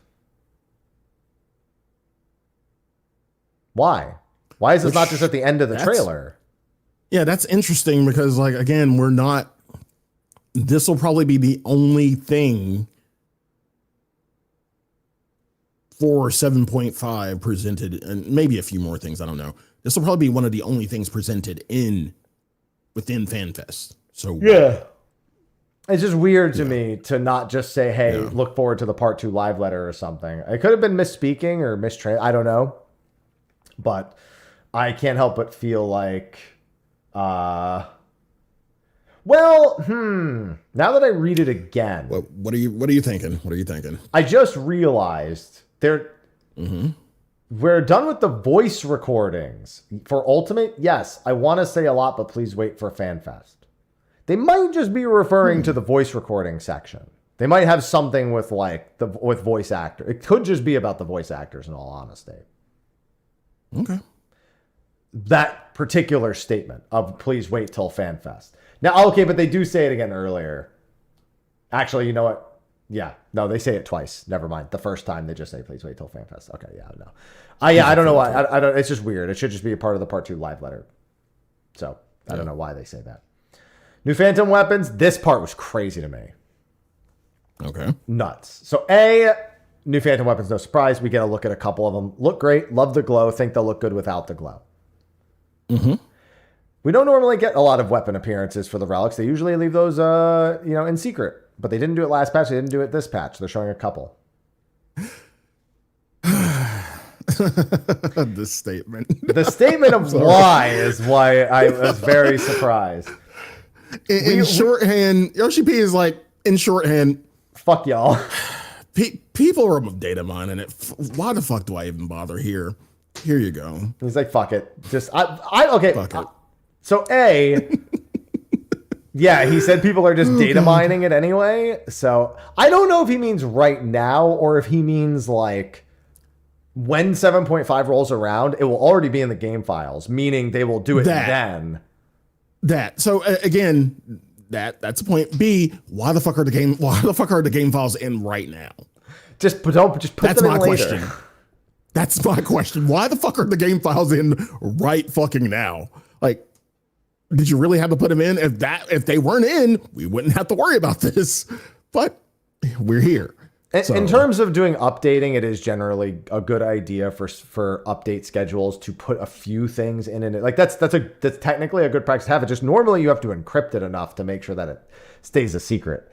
Why? Why is this not just at the end of the trailer? Yeah, that's interesting because, like, again, we're not... This will probably be the only thing for 7.5 presented, and maybe a few more things, I don't know. This will probably be one of the only things presented within FanFest. So yeah. It's just weird to me to not just say, hey, look forward to the part 2 live letter or something. It could have been misspeaking or mistranslatted. I don't know. But I can't help but feel like, now that I read it again, what are you thinking? What are you thinking? I just realized we're done with the voice recordings for Ultimate. Yes, I want to say a lot, but please wait for FanFest. They might just be referring to the voice recording section. They might have something with with voice actor. It could just be about the voice actors, in all honesty. Okay. That particular statement of please wait till FanFest. Now, okay, but they do say it again earlier. Actually, you know what? Yeah, no, they say it twice. Never mind. The first time they just say please wait till FanFest. Okay, yeah, no. I don't know why. I don't. It's just weird. It should just be a part of the Part 2 live letter. So I don't know why they say that. New Phantom weapons. This part was crazy to me. Okay. Nuts. So new Phantom weapons, no surprise. We get a look at a couple of them. Look great. Love the glow. Think they'll look good without the glow. We don't normally get a lot of weapon appearances for the relics. They usually leave those, in secret. But they didn't do it last patch. They didn't do it this patch. They're showing a couple. The statement. The statement of why is why I was very surprised. In shorthand, Yoshi P is like, in shorthand, fuck y'all. People are data mining it. Why the fuck do I even bother here? Here you go. He's like, fuck it. Just, okay. Fuck it. So yeah, he said people are just data mining it anyway. So I don't know if he means right now or if he means like when 7.5 rolls around, it will already be in the game files, meaning they will do it then. So again, that's the point. B, why the fuck are the game files in right now? Just put them in later. Question. That's my question. Why the fuck are the game files in right fucking now? Like, did you really have to put them in? If they weren't in, we wouldn't have to worry about this. But we're here. In terms of doing updating, it is generally a good idea for update schedules to put a few things in it. Like that's technically a good practice to have. It just normally you have to encrypt it enough to make sure that it stays a secret.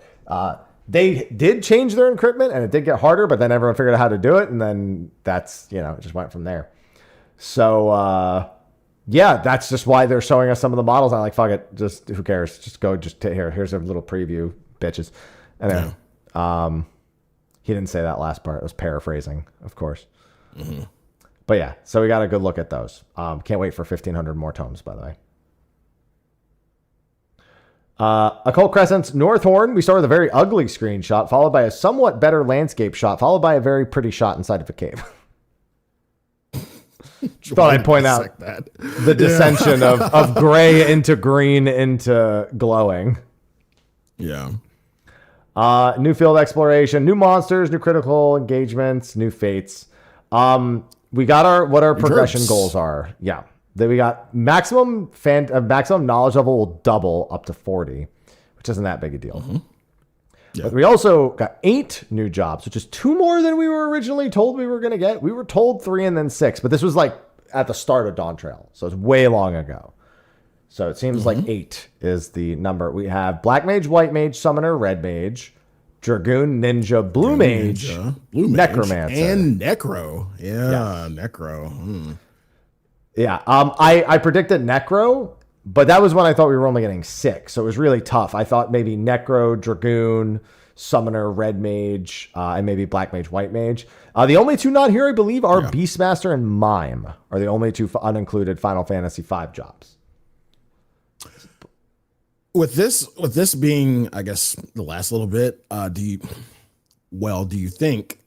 They did change their encryptment and it did get harder, but then everyone figured out how to do it, and then that's it just went from there. So yeah, that's just why they're showing us some of the models. I'm like, fuck it, just who cares? Just go, here's a little preview, bitches. And then, he didn't say that last part. It was paraphrasing, of course. But yeah, so we got a good look at those. Can't wait for 1,500 more tomes, by the way. Occult Crescent's Northhorn. We start with a very ugly screenshot, followed by a somewhat better landscape shot, followed by a very pretty shot inside of a cave. Thought I'd point out the dissension of gray into green into glowing. Yeah. New field exploration, new monsters, new critical engagements, new fates. We got what our progression goals are. Yeah. Then we got maximum knowledge level will double up to 40, which isn't that big a deal. Yeah. But we also got 8 new jobs, which is 2 more than we were originally told we were going to get. We were told 3 and then 6, but this was like at the start of Dawn Trail, so it's way long ago. So it seems like 8 is the number. We have Black Mage, White Mage, Summoner, Red Mage, Dragoon, Ninja, Blue Mage, Necromancer. And Necro. Yeah, Necro. Yeah, I predicted Necro, but that was when I thought we were only getting 6, so it was really tough. I thought maybe Necro, Dragoon, Summoner, Red Mage, and maybe Black Mage, White Mage. The only 2 not here, I believe, are Beastmaster and Mime, are the only 2 unincluded Final Fantasy V jobs. With this being, I guess, the last little bit, do you think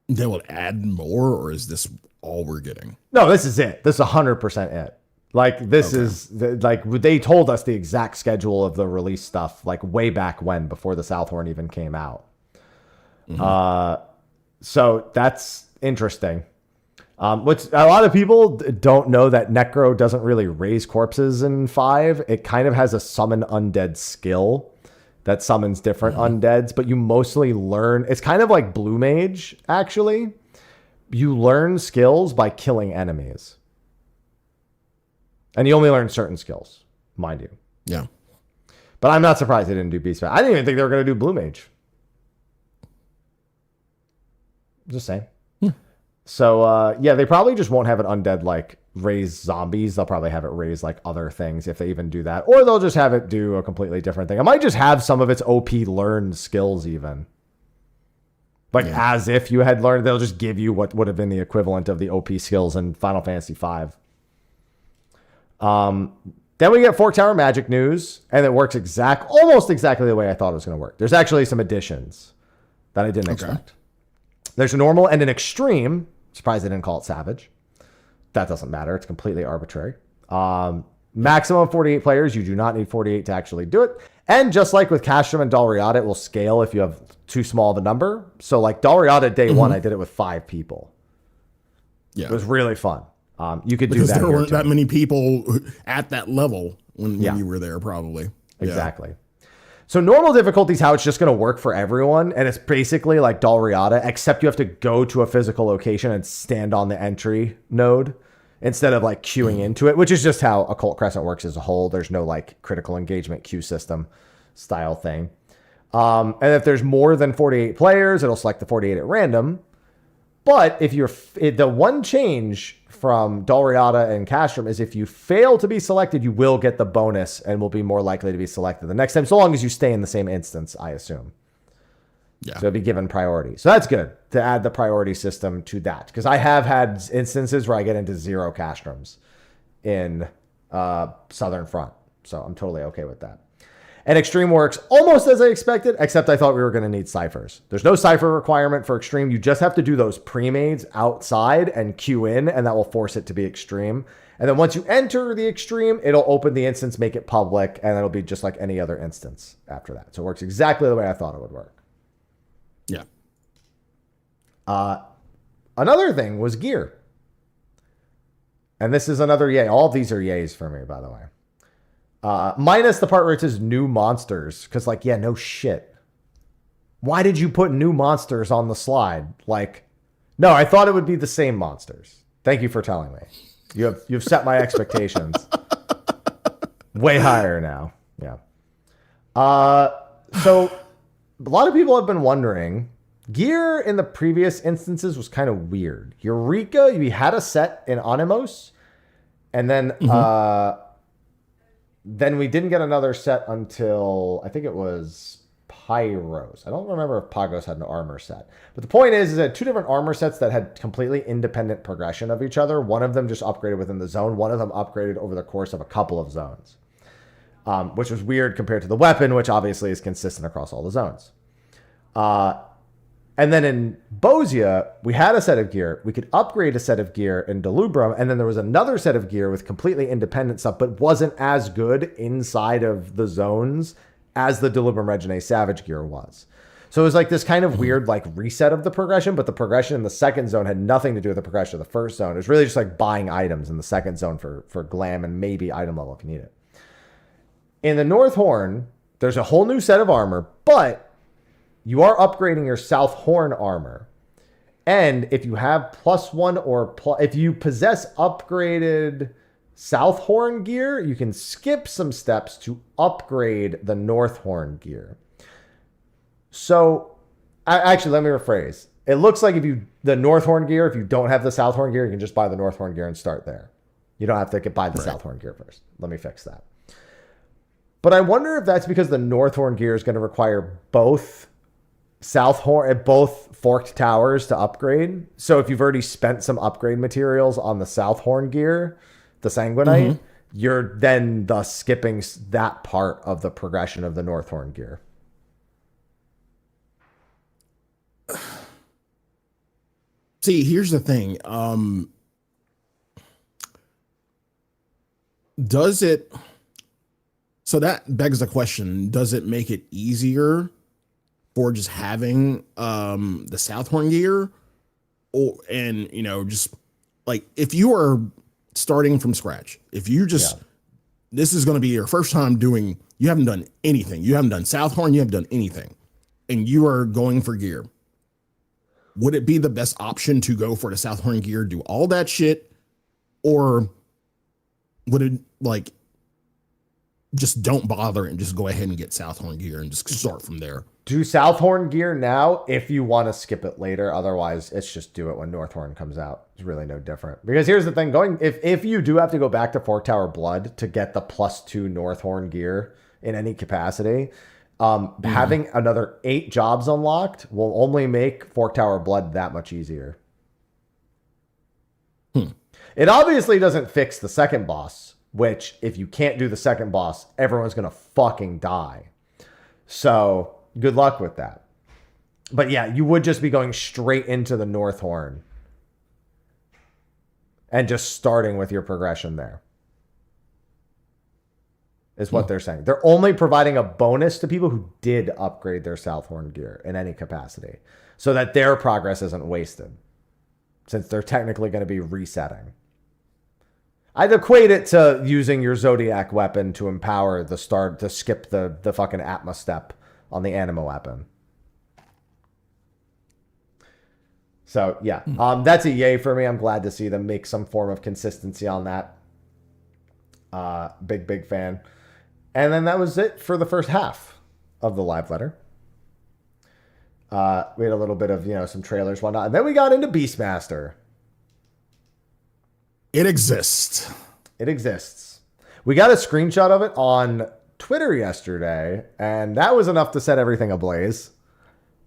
they will add more, or is this all we're getting? No, this is it. This is 100% it. Like, this is like they told us the exact schedule of the release stuff, like way back when, before the Southhorn even came out. So that's interesting. Which a lot of people don't know, that Necro doesn't really raise corpses in 5. It kind of has a summon undead skill that summons different undeads, but you mostly learn. It's kind of like Blue Mage, actually. You learn skills by killing enemies. And you only learn certain skills, mind you. Yeah. But I'm not surprised they didn't do Beast Mage. I didn't even think they were going to do Blue Mage. Just saying. So yeah, they probably just won't have it undead like raise zombies. They'll probably have it raise like other things if they even do that, or they'll just have it do a completely different thing. I might just have some of its OP learned skills even. Like as if you had learned, they'll just give you what would have been the equivalent of the OP skills in Final Fantasy V. Then we get Fork Tower magic news, and it works almost exactly the way I thought it was going to work. There's actually some additions that I didn't expect. There's a normal and an extreme. Surprised they didn't call it savage. That doesn't matter. It's completely arbitrary. Maximum 48 players. You do not need 48 to actually do it. And just like with Castrum and Dalriada, it will scale if you have too small of a number. So like Dalriada day one, I did it with 5 people. Yeah, it was really fun. You could do that. There weren't that many people at that level when you were there, probably. Exactly. Yeah. So normal difficulty is how it's just going to work for everyone. And it's basically like Dalriada, except you have to go to a physical location and stand on the entry node instead of like queuing into it, which is just how Occult Crescent works as a whole. There's no like critical engagement queue system style thing. And if there's more than 48 players, it'll select the 48 at random. But if the one change from Dalriada and Castrum is if you fail to be selected, you will get the bonus and will be more likely to be selected the next time, so long as you stay in the same instance, I assume. Yeah. So it'll be given priority. So that's good to add the priority system to that, because I have had instances where I get into 0 Castrums in Southern Front. So I'm totally okay with that. And Extreme works almost as I expected, except I thought we were going to need ciphers. There's no cipher requirement for Extreme. You just have to do those pre-mades outside and queue in, and that will force it to be Extreme. And then once you enter the Extreme, it'll open the instance, make it public, and it'll be just like any other instance after that. So it works exactly the way I thought it would work. Yeah. Another thing was gear. And this is another yay. All of these are yays for me, by the way. Minus the part where it says new monsters. Because, like, yeah, no shit. Why did you put new monsters on the slide? Like, no, I thought it would be the same monsters. Thank you for telling me. You've set my expectations way higher now. Yeah. So a lot of people have been wondering, gear in the previous instances was kind of weird. Eureka, you had a set in Onimos, and then then we didn't get another set until I think it was Pyros. I don't remember if Pagos had an armor set. But the point is that 2 different armor sets that had completely independent progression of each other. One of them just upgraded within the zone. One of them upgraded over the course of a couple of zones, which was weird compared to the weapon, which obviously is consistent across all the zones. And then in Bosia, we had a set of gear. We could upgrade a set of gear in Delubrum, and then there was another set of gear with completely independent stuff, but wasn't as good inside of the zones as the Delubrum Regine Savage gear was. So it was like this kind of weird like reset of the progression, but the progression in the second zone had nothing to do with the progression of the first zone. It was really just like buying items in the second zone for glam and maybe item level if you need it. In the North Horn, there's a whole new set of armor, but you are upgrading your South Horn armor. And if you have +1 or if you possess upgraded South Horn gear, you can skip some steps to upgrade the North Horn gear. So actually, let me rephrase. It looks like the North Horn gear, if you don't have the South Horn gear, you can just buy the North Horn gear and start there. You don't have to buy the South Horn gear first. Let me fix that. But I wonder if that's because the North Horn gear is going to require both South Horn, both forked towers to upgrade. So if you've already spent some upgrade materials on the South Horn gear, the Sanguinite, you're then thus skipping that part of the progression of the North Horn gear. See, here's the thing. So that begs the question, does it make it easier for just having the South Horn gear? Just like if you are starting from scratch, if you just, this is going to be your first time you haven't done anything. You haven't done South Horn, you haven't done anything, and you are going for gear. Would it be the best option to go for the South Horn gear, do all that shit? Or would it just don't bother and just go ahead and get South Horn gear and just start from there? Do Southhorn gear now if you want to skip it later. Otherwise, it's just do it when Northhorn comes out. It's really no different. Because here's the thing, if you do have to go back to Fork Tower Blood to get the +2 Northhorn gear in any capacity, having another 8 jobs unlocked will only make Fork Tower Blood that much easier. It obviously doesn't fix the second boss, which if you can't do the second boss, everyone's going to fucking die. So good luck with that. But yeah, you would just be going straight into the Northhorn and just starting with your progression there. Is what they're saying. They're only providing a bonus to people who did upgrade their Southhorn gear in any capacity so that their progress isn't wasted, since they're technically going to be resetting. I'd equate it to using your Zodiac weapon to empower the start to skip the fucking Atma step on the Anima weapon. So yeah, that's a yay for me. I'm glad to see them make some form of consistency on that. Big fan. And then that was it for the first half of the live letter. We had a little bit of, some trailers, whatnot. And then we got into Beastmaster. It exists. It exists. We got a screenshot of it on Twitter yesterday, and that was enough to set everything ablaze.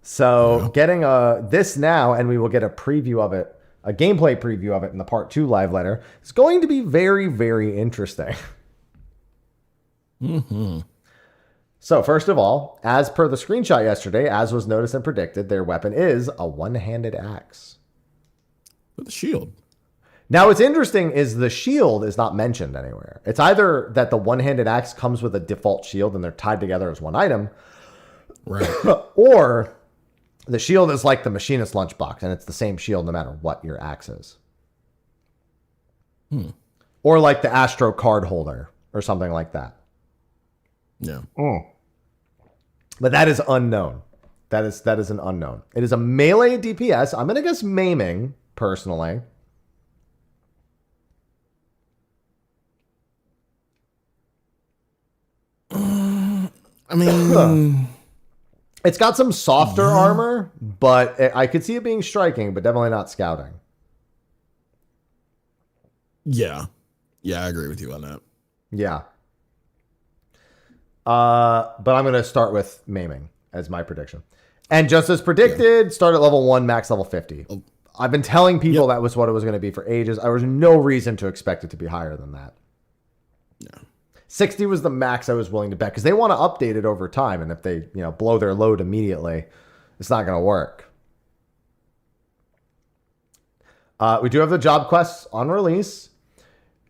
So getting this now, and we will get a preview of it, a gameplay preview of it in the part 2 live letter. It's going to be very, very interesting. So first of all, as per the screenshot yesterday, as was noticed and predicted, their weapon is a one-handed axe. With a shield. Now, what's interesting is the shield is not mentioned anywhere. It's either that the one-handed axe comes with a default shield and they're tied together as one item, right? Or the shield is like the machinist lunchbox and it's the same shield no matter what your axe is. Or like the Astro card holder or something like that. Yeah. But that is unknown. That is an unknown. It is a melee DPS. I'm going to guess maiming, personally. I mean, it's got some softer armor, but I could see it being striking, but definitely not scouting. Yeah, I agree with you on that. Yeah. But I'm going to start with maiming as my prediction. And just as predicted, start at level 1, max level 50. I've been telling people that was what it was going to be for ages. There was no reason to expect it to be higher than that. Yeah. 60 was the max I was willing to bet because they want to update it over time. And if they, blow their load immediately, it's not going to work. We do have the job quests on release.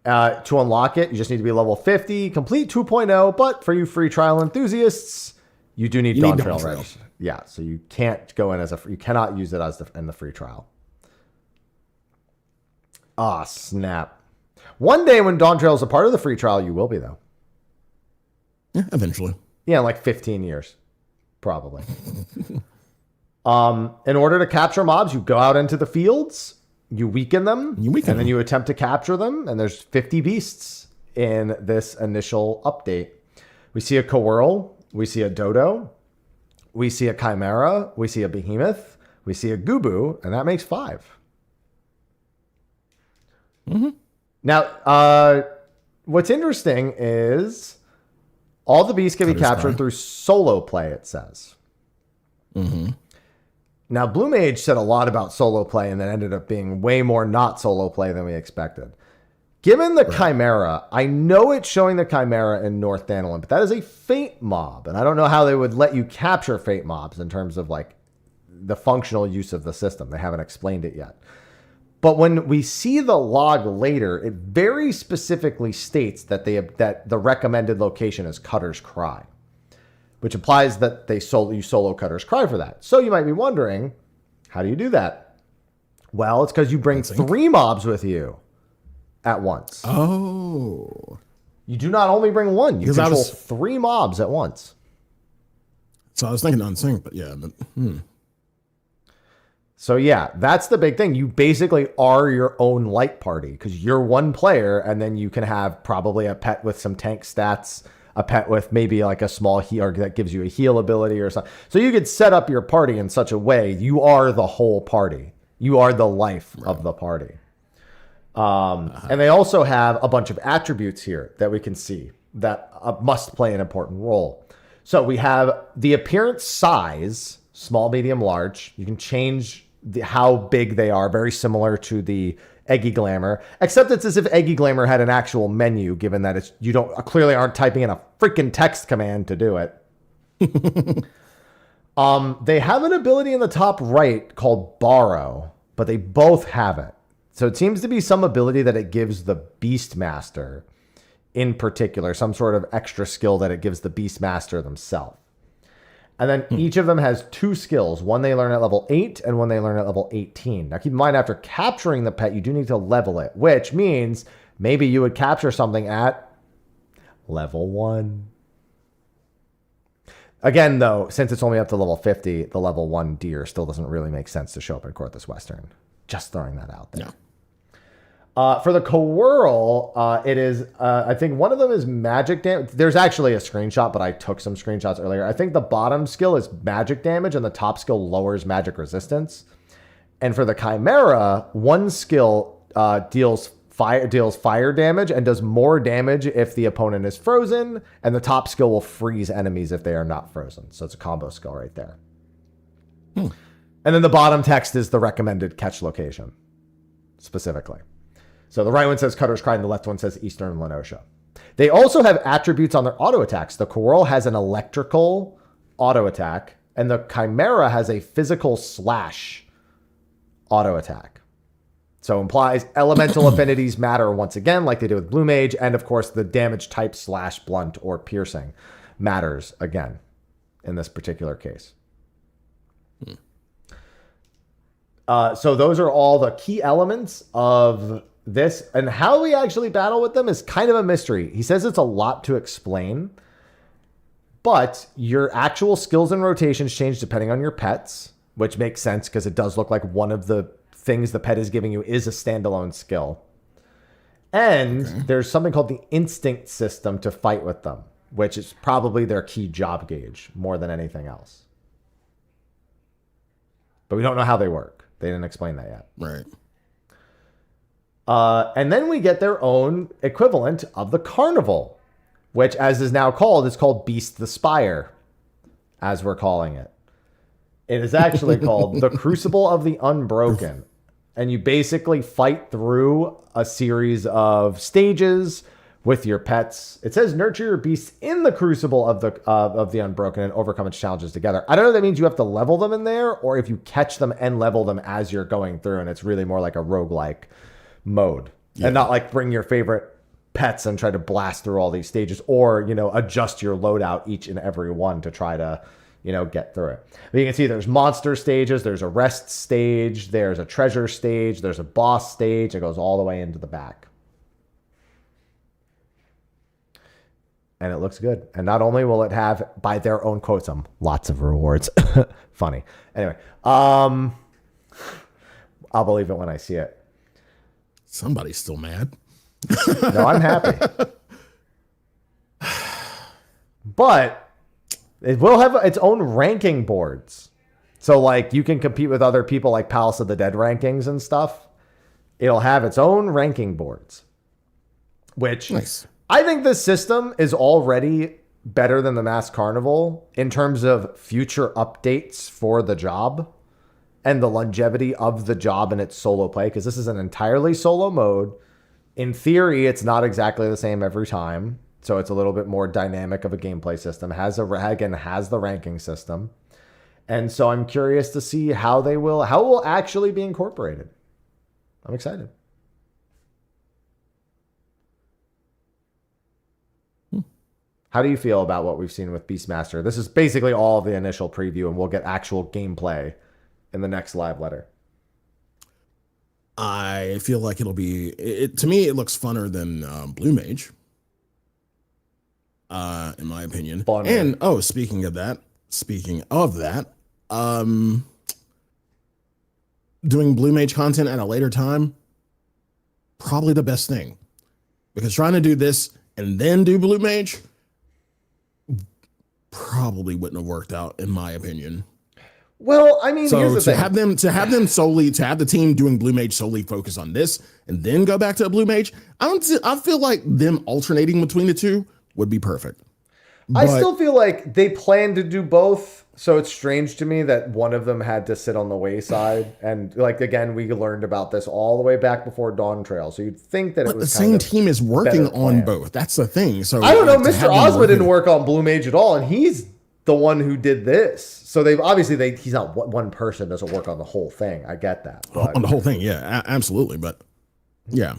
To unlock it, you just need to be level 50, complete 2.0, but for you free trial enthusiasts, you do need Dawn Trail register. Yeah, so you can't go in you cannot use it in the free trial. Ah, snap. One day when Dawn Trail is a part of the free trial, you will be, though. Yeah, eventually. Yeah, in like 15 years, probably. In order to capture mobs, you go out into the fields, you weaken them, and then you attempt to capture them, and there's 50 beasts in this initial update. We see a Coeurl, we see a Dodo, we see a Chimera, we see a Behemoth, we see a Gubu, and that makes 5. Now, what's interesting is all the beasts can be captured through solo play, it says. Now, Blue Mage said a lot about solo play and then ended up being way more not solo play than we expected. Given the Chimera, I know it's showing the Chimera in North Dandelion, but that is a Fate mob. And I don't know how they would let you capture Fate mobs in terms of like the functional use of the system. They haven't explained it yet. But when we see the log later, it very specifically states that that the recommended location is Cutter's Cry, which implies that you solo Cutter's Cry for that. So you might be wondering, how do you do that? Well, it's because you bring 3 mobs with you at once. Oh. You do not only bring 1. You control 3 mobs at once. So I was thinking unsync, but yeah. So yeah, that's the big thing. You basically are your own light party because you're one player, and then you can have probably a pet with some tank stats, a pet with maybe like a small heal or that gives you a heal ability or something. So you could set up your party in such a way you are the whole party. You are the life of the party. And they also have a bunch of attributes here that we can see that must play an important role. So we have the appearance size, small, medium, large. You can change how big they are, very similar to the Eggy Glamour, except it's as if Eggy Glamour had an actual menu, given that you don't clearly aren't typing in a freaking text command to do it. They have an ability in the top right called Borrow, but they both have it. So it seems to be some ability that it gives the Beastmaster in particular, some sort of extra skill that it gives the Beastmaster themselves. And then each of them has 2 skills. One they learn at level 8 and one they learn at level 18. Now keep in mind, after capturing the pet, you do need to level it, which means maybe you would capture something at level 1. Again, though, since it's only up to level 50, the level 1 deer still doesn't really make sense to show up in Corthus Western. Just throwing that out there. No. For the Coeurl, it is, I think one of them is magic damage. There's actually a screenshot, but I took some screenshots earlier. I think the bottom skill is magic damage and the top skill lowers magic resistance. And for the Chimera, one skill deals fire damage and does more damage if the opponent is frozen, and the top skill will freeze enemies if they are not frozen. So it's a combo skill right there. And then the bottom text is the recommended catch location, specifically. So the right one says Cutter's Cry and the left one says Eastern Lenosha. They also have attributes on their auto attacks. The Coeurl has an electrical auto attack, and the Chimera has a physical slash auto attack. So implies elemental affinities matter once again, like they did with Blue Mage, and of course the damage type slash, blunt, or piercing matters again in this particular case. So those are all the key elements of this, and how we actually battle with them is kind of a mystery. He says it's a lot to explain, but your actual skills and rotations change depending on your pets, which makes sense because it does look like one of the things the pet is giving you is a standalone skill. And there's something called the instinct system to fight with them, which is probably their key job gauge more than anything else. But we don't know how they work. They didn't explain that yet. Right. And then we get their own equivalent of the Carnival, which, as is now called, is called Beast the Spire, as we're calling it. It is actually called the Crucible of the Unbroken. And you basically fight through a series of stages with your pets. It says nurture your beasts in the Crucible of the Unbroken and overcome its challenges together. I don't know if that means you have to level them in there or if you catch them and level them as you're going through, and it's really more like a roguelike mode. And not like bring your favorite pets and try to blast through all these stages, or, you know, adjust your loadout each and every one to try to, you know, get through it. But you can see there's monster stages, there's a rest stage, there's a treasure stage, there's a boss stage. It goes all the way into the back. And it looks good. And not only will it have, by their own quotes, lots of rewards. Funny. Anyway, I'll believe it when I see it. Somebody's still mad. No, I'm happy. But it will have its own ranking boards. So, like, you can compete with other people like Palace of the Dead rankings and stuff. It'll have its own ranking boards. Which, nice. I think this system is already better than the Masked Carnival in terms of future updates for the job and the longevity of the job and its solo play, because this is an entirely solo mode. In theory, it's not exactly the same every time, so it's a little bit more dynamic of a gameplay system. Has the ranking system, and so I'm curious to see how it will actually be incorporated. I'm excited. How do you feel about what we've seen with Beastmaster? This is basically all of the initial preview, and we'll get actual gameplay in the next live letter. I feel like it'll be, to me, it looks funner than Blue Mage, in my opinion. Funner. And, speaking of that, doing Blue Mage content at a later time, probably the best thing. Because trying to do this and then do Blue Mage, probably wouldn't have worked out, in my opinion. Well, I mean, So here's the to thing. have them solely, to have the team doing Blue Mage solely focus on this and then go back to a Blue Mage, I feel like them alternating between the two would be perfect. I still feel like they plan to do both, so it's strange to me that one of them had to sit on the wayside. And like again, we learned about this all the way back before Dawn Trail, so you'd think that but it was the same team is working on plan. both. That's the thing. So I don't know. to have Mr. them Ozma working- didn't work on Blue Mage at all, and he's the one who did this. So they've obviously he's not one person doesn't work on the whole thing. I get that. But on the whole thing. Yeah, absolutely. But yeah,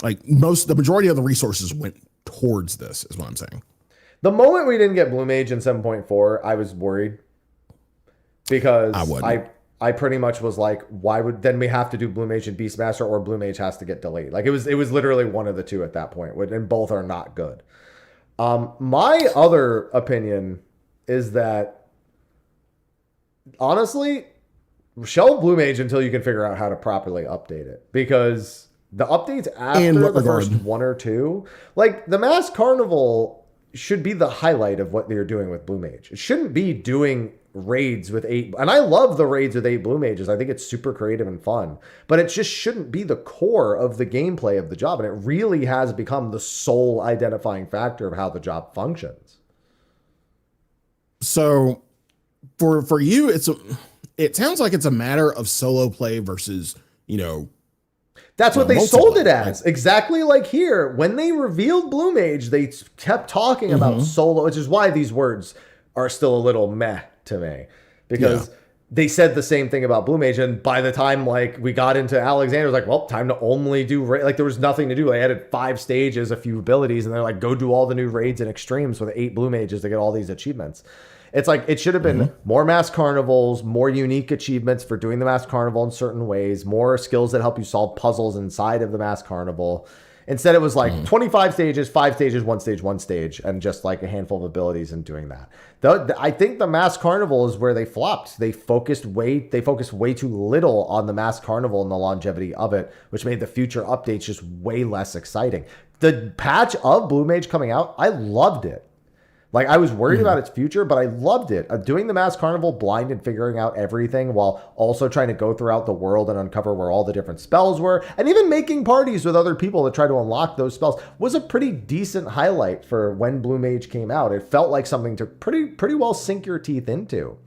like the majority of the resources went towards this is what I'm saying. the moment we didn't get Blue Mage in 7.4, I was worried because I pretty much was like, why would then we have to do Blue Mage and Beastmaster, or Blue Mage has to get delayed? Like it was literally one of the two at that point, and both are not good. My other opinion is that honestly, shelve Blue Mage until you can figure out how to properly update it, because the updates after the first one or two, like the Mass Carnival should be the highlight of what they're doing with Blue Mage. It shouldn't be doing raids with 8, and I love the raids with 8 Blue Mages. I think it's super creative and fun, but it just shouldn't be the core of the gameplay of the job, and it really has become the sole identifying factor of how the job functions. So for you, it sounds like it's a matter of solo play versus, That's what they sold it as. Exactly like here. When they revealed Blue Mage, they kept talking about solo, which is why these words are still a little meh to me. Because they said the same thing about Blue Mage, and by the time like we got into Alexander, it was like, well, time to only do like there was nothing to do. They added 5 stages, a few abilities, and they're like, go do all the new raids and extremes with 8 Blue Mages to get all these achievements. It's like it should have been more Mass Carnivals, more unique achievements for doing the Mass Carnival in certain ways, more skills that help you solve puzzles inside of the Mass Carnival. Instead, it was like 25 stages, 5 stages, 1 stage, 1 stage, and just like a handful of abilities and doing that. I think the Mass Carnival is where they flopped. They focused way too little on the Mass Carnival and the longevity of it, which made the future updates just way less exciting. The patch of Blue Mage coming out, I loved it. Like, I was worried about its future, but I loved it. Doing the Mass Carnival blind and figuring out everything while also trying to go throughout the world and uncover where all the different spells were, and even making parties with other people to try to unlock those spells, was a pretty decent highlight for when Blue Mage came out. It felt like something to pretty well sink your teeth into.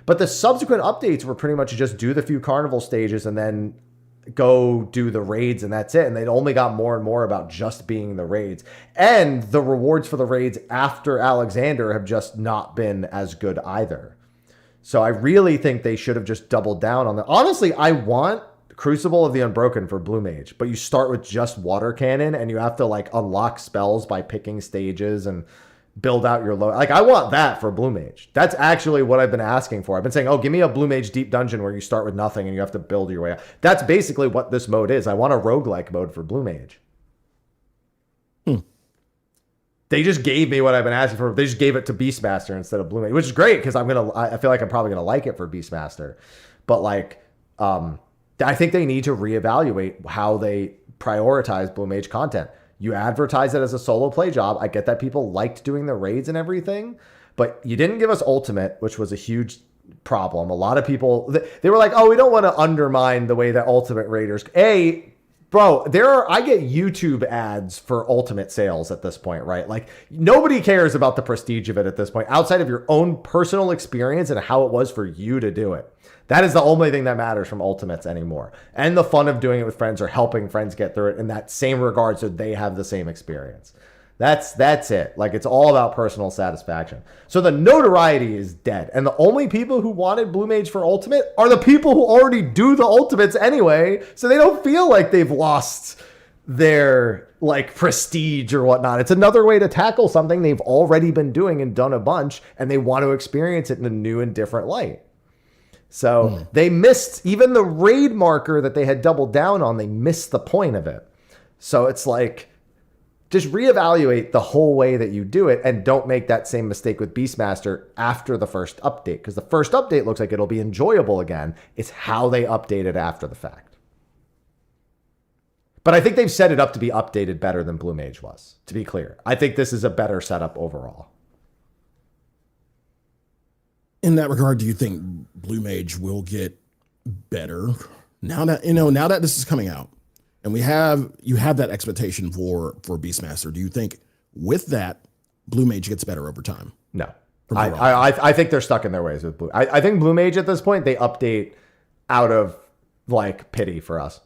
But the subsequent updates were pretty much just do the few carnival stages and then go do the raids, and that's it. And they'd only got more and more about just being the raids, and the rewards for the raids after Alexander have just not been as good either. So I really think they should have just doubled down on that. Honestly, I want Crucible of the Unbroken for Blue Mage, but you start with just Water Cannon and you have to like unlock spells by picking stages and build out your low. Like, I want that for Blue Mage. That's actually what I've been asking for. I've been saying, oh, give me a Blue Mage deep dungeon where you start with nothing and you have to build your way up. That's basically what this mode is. I want a roguelike mode for Blue Mage. They just gave me what I've been asking for. They just gave it to Beastmaster instead of Blue Mage, which is great because I feel like I'm probably gonna like it for Beastmaster. But like, I think they need to reevaluate how they prioritize Blue Mage content. You advertise it as a solo play job. I get that people liked doing the raids and everything, but you didn't give us Ultimate, which was a huge problem. A lot of people, they were like, oh, we don't want to undermine the way that Ultimate Raiders... Bro, I get YouTube ads for Ultimate sales at this point, right? Like, nobody cares about the prestige of it at this point, outside of your own personal experience and how it was for you to do it. That is the only thing that matters from Ultimates anymore. And the fun of doing it with friends or helping friends get through it in that same regard so they have the same experience. That's it. Like, it's all about personal satisfaction. So the notoriety is dead. And the only people who wanted Blue Mage for Ultimate are the people who already do the Ultimates anyway. So they don't feel like they've lost their like prestige or whatnot. It's another way to tackle something they've already been doing and done a bunch, and they want to experience it in a new and different light. So they missed even the raid marker that they had doubled down on. They missed the point of it. So it's like, just reevaluate the whole way that you do it, and don't make that same mistake with Beastmaster after the first update, because the first update looks like it'll be enjoyable again. It's how they update it after the fact. But I think they've set it up to be updated better than Blue Mage was, to be clear. I think this is a better setup overall. in that regard, do you think Blue Mage will get better now that this is coming out, and you have that expectation for Beastmaster? Do you think with that Blue Mage gets better over time? No, I think they're stuck in their ways with Blue. I think Blue Mage at this point, they update out of like pity for us.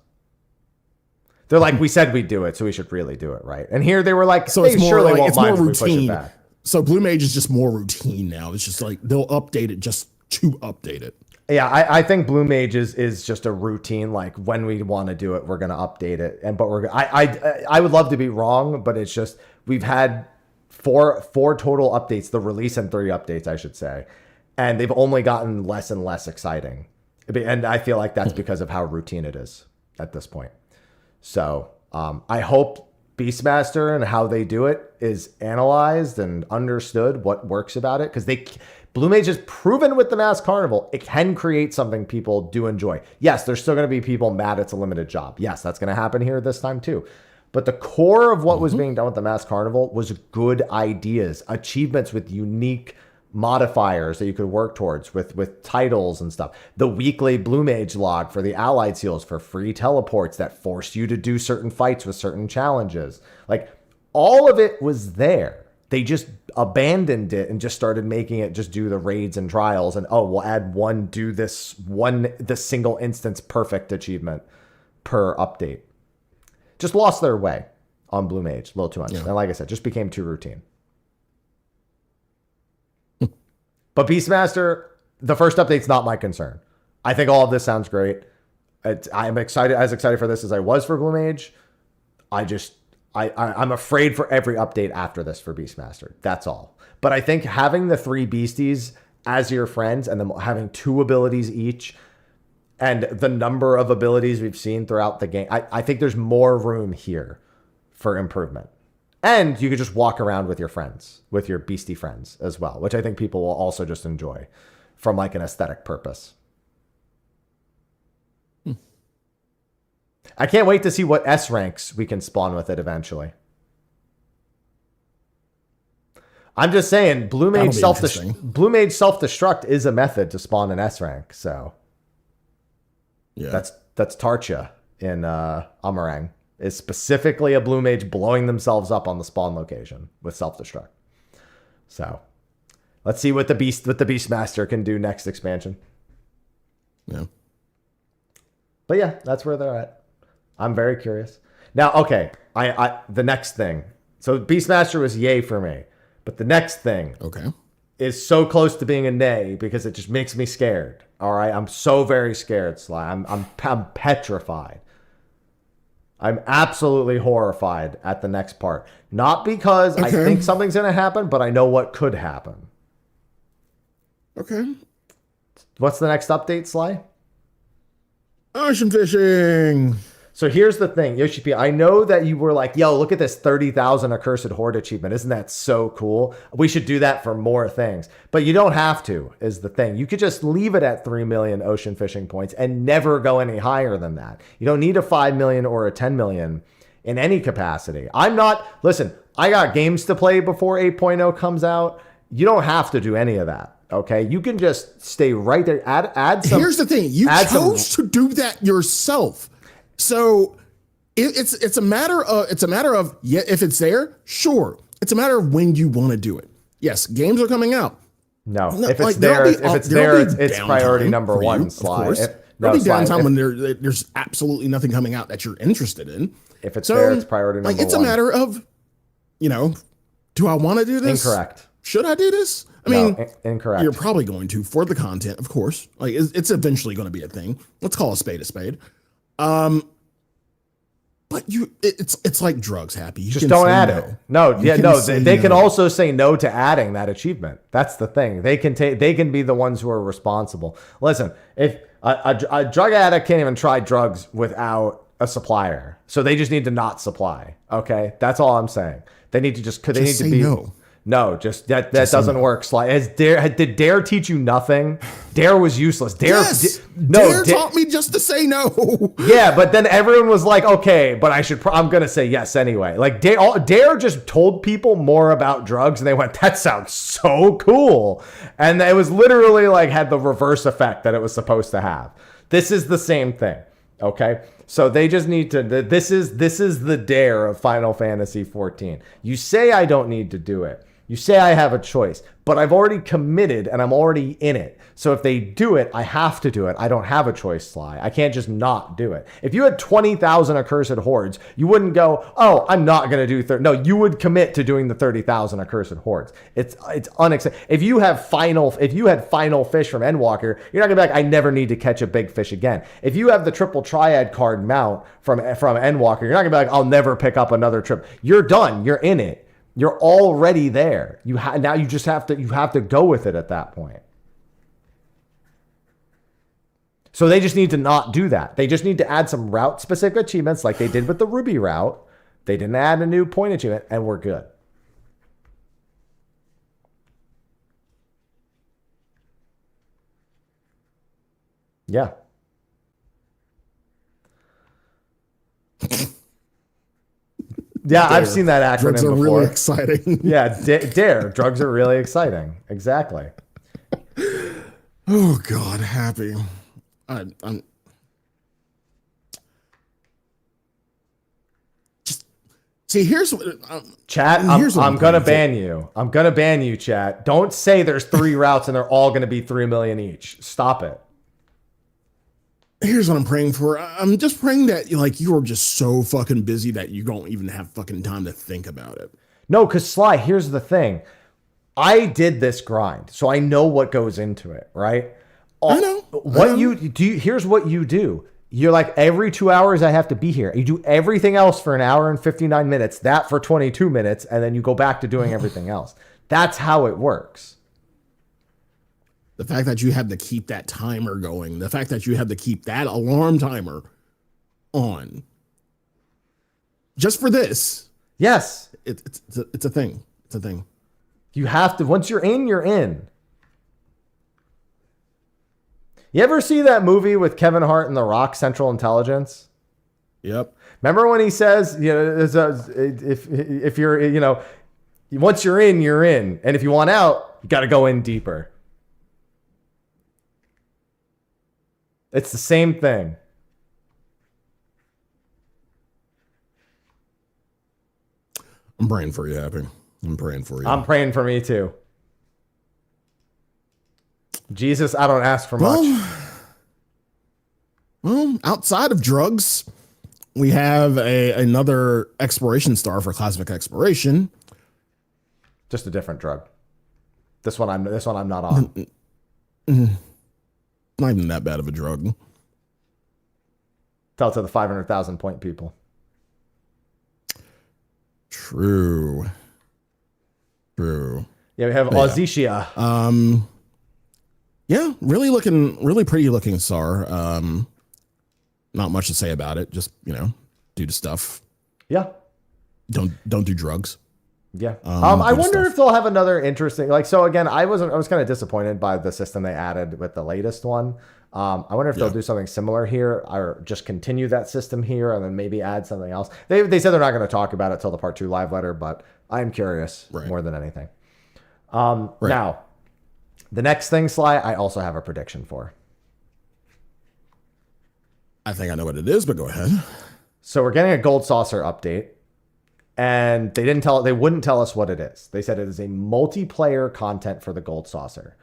They're like, we said we'd do it, so we should really do it, right? And here they were like, so it's more like, it's more routine. Back. So Blue Mage is just more routine now. It's just like they'll update it just to update it. Yeah, I think Blue Mage is just a routine. Like when we want to do it, we're gonna update it. I would love to be wrong, but it's just we've had four total updates, the release and 3 updates, I should say, and they've only gotten less and less exciting. And I feel like that's because of how routine it is at this point. So I hope Beastmaster and how they do it is analyzed and understood what works about it, because Blue Mage has proven with the Masked Carnival it can create something people do enjoy. Yes, there's still going to be people mad it's a limited job. Yes, that's going to happen here this time too. But the core of what was being done with the Masked Carnival was good ideas, achievements with unique modifiers that you could work towards with titles and stuff. The weekly Blue Mage log for the allied seals for free teleports that forced you to do certain fights with certain challenges. Like all of it was there. They just abandoned it and just started making it just do the raids and trials and we'll add the single instance perfect achievement per update. Just lost their way on Blue Mage a little too much. Yeah. And like I said, just became too routine. But Beastmaster, the first update's not my concern. I think all of this sounds great. I'm as excited for this as I was for Blue Mage. I'm afraid for every update after this for Beastmaster. That's all. But I think having the 3 beasties as your friends and them having 2 abilities each and the number of abilities we've seen throughout the game, I think there's more room here for improvement. And you could just walk around with your friends, with your beastie friends as well, which I think people will also just enjoy from like an aesthetic purpose. I can't wait to see what S ranks we can spawn with it eventually. I'm just saying, Blue Mage self-destruct is a method to spawn an S rank. So yeah, that's Tarcha in Amarang. Is specifically a Blue Mage blowing themselves up on the spawn location with self-destruct. So let's see what the Beastmaster can do next expansion. Yeah. But yeah, that's where they're at. I'm very curious. Now, okay, the next thing. So Beastmaster was yay for me, but the next thing is so close to being a nay because it just makes me scared. All right, I'm so very scared, Sly. I'm petrified. I'm absolutely horrified at the next part. Not because I think something's going to happen, but I know what could happen. Okay. What's the next update, Sly? Ocean fishing. So here's the thing, Yoshi P. I know that you were like, yo, look at this 30,000 Accursed Horde achievement. Isn't that so cool? We should do that for more things. But you don't have to, is the thing. You could just leave it at 3 million ocean fishing points and never go any higher than that. You don't need a 5 million or a 10 million in any capacity. Listen, I got games to play before 8.0 comes out. You don't have to do any of that. Okay, you can just stay right there. Add some. Here's the thing: you chose to do that yourself. So it's a matter of yeah, if it's there, sure. It's a matter of when you want to do it. Yes, games are coming out. No, if it's there, it's priority number one. Sly. There'll be downtime when there's absolutely nothing coming out that you're interested in. If it's there, it's priority number one. It's a matter of, do I want to do this? Incorrect. Should I do this? I mean, incorrect. You're probably going to for the content, of course. Like it's eventually going to be a thing. Let's call a spade a spade. But it's like drugs, Happy. You just don't add it. They can also say no to adding that achievement. That's the thing. They can be the ones who are responsible. Listen, if a drug addict can't even try drugs without a supplier, so they just need to not supply. Okay, that's all I'm saying. They need to just say no. No, just that doesn't work. Sly, did Dare teach you nothing? Dare was useless. Dare, yes, Dare taught me just to say no. Yeah, but then everyone was like, okay, but I'm gonna say yes anyway. Like Dare just told people more about drugs, and they went, that sounds so cool, and it was literally like had the reverse effect that it was supposed to have. This is the same thing. Okay, so they just need to. This is the Dare of Final Fantasy 14. You say I don't need to do it. You say I have a choice, but I've already committed and I'm already in it. So if they do it, I have to do it. I don't have a choice, Sly. I can't just not do it. If you had 20,000 accursed hordes, you wouldn't go, oh, I'm not going to do 30. No, you would commit to doing the 30,000 accursed hordes. It's unacceptable. If you had final fish from Endwalker, you're not going to be like, I never need to catch a big fish again. If you have the triple triad card mount from Endwalker, you're not going to be like, I'll never pick up another trip. You're done. You're in it. You're already there. Now you just have to go with it at that point. So they just need to not do that. They just need to add some route specific achievements like they did with the Ruby route. They didn't add a new point achievement, and we're good. Yeah. Yeah, Dare. I've seen that acronym Drugs are before. really exciting. Yeah, Dare. Drugs are really exciting. Exactly. Oh God, happy. I'm just see. Here's what Chat. I'm gonna ban you. I'm gonna ban you, chat. Don't say there's 3 routes and they're all gonna be 3 million each. Stop it. Here's what I'm praying for. I'm just praying that you are just so fucking busy that you don't even have fucking time to think about it. No, because Sly, here's the thing. I did this grind, so I know what goes into it, right? I know. Here's what you do. You're like, every 2 hours I have to be here. You do everything else for 1 hour and 59 minutes, that for 22 minutes, and then you go back to doing everything else. That's how it works. The fact that you have to keep that timer going, the fact that you have to keep that alarm timer on just for this. Yes. It's a thing. It's a thing. You have to, once you're in, you're in. You ever see that movie with Kevin Hart and The Rock, Central Intelligence? Yep. Remember when he says, if you're, once you're in, you're in. And if you want out, you got to go in deeper. It's the same thing. I'm praying for you, Happy. I'm praying for you. I'm praying for me too. Jesus, I don't ask for much. Well, outside of drugs, we have another exploration star for Cosmic Exploration. Just a different drug. This one I'm not on. Not even that bad of a drug. Tell it to the 500,000 point people. True. Yeah, we have Ozisia. Yeah, really pretty looking star. Not much to say about it. Just, do the stuff. Yeah. Don't do drugs. Yeah. I wonder if they'll have another interesting, so again, I was kind of disappointed by the system they added with the latest one. I wonder if they'll do something similar here or just continue that system here and then maybe add something else. They said they're not going to talk about it till the part 2 live letter, but I'm curious more than anything. Now, the next thing, Sly, I also have a prediction for. I think I know what it is, but go ahead. So we're getting a gold saucer update. And they wouldn't tell us what it is. They said it is a multiplayer content for the gold saucer.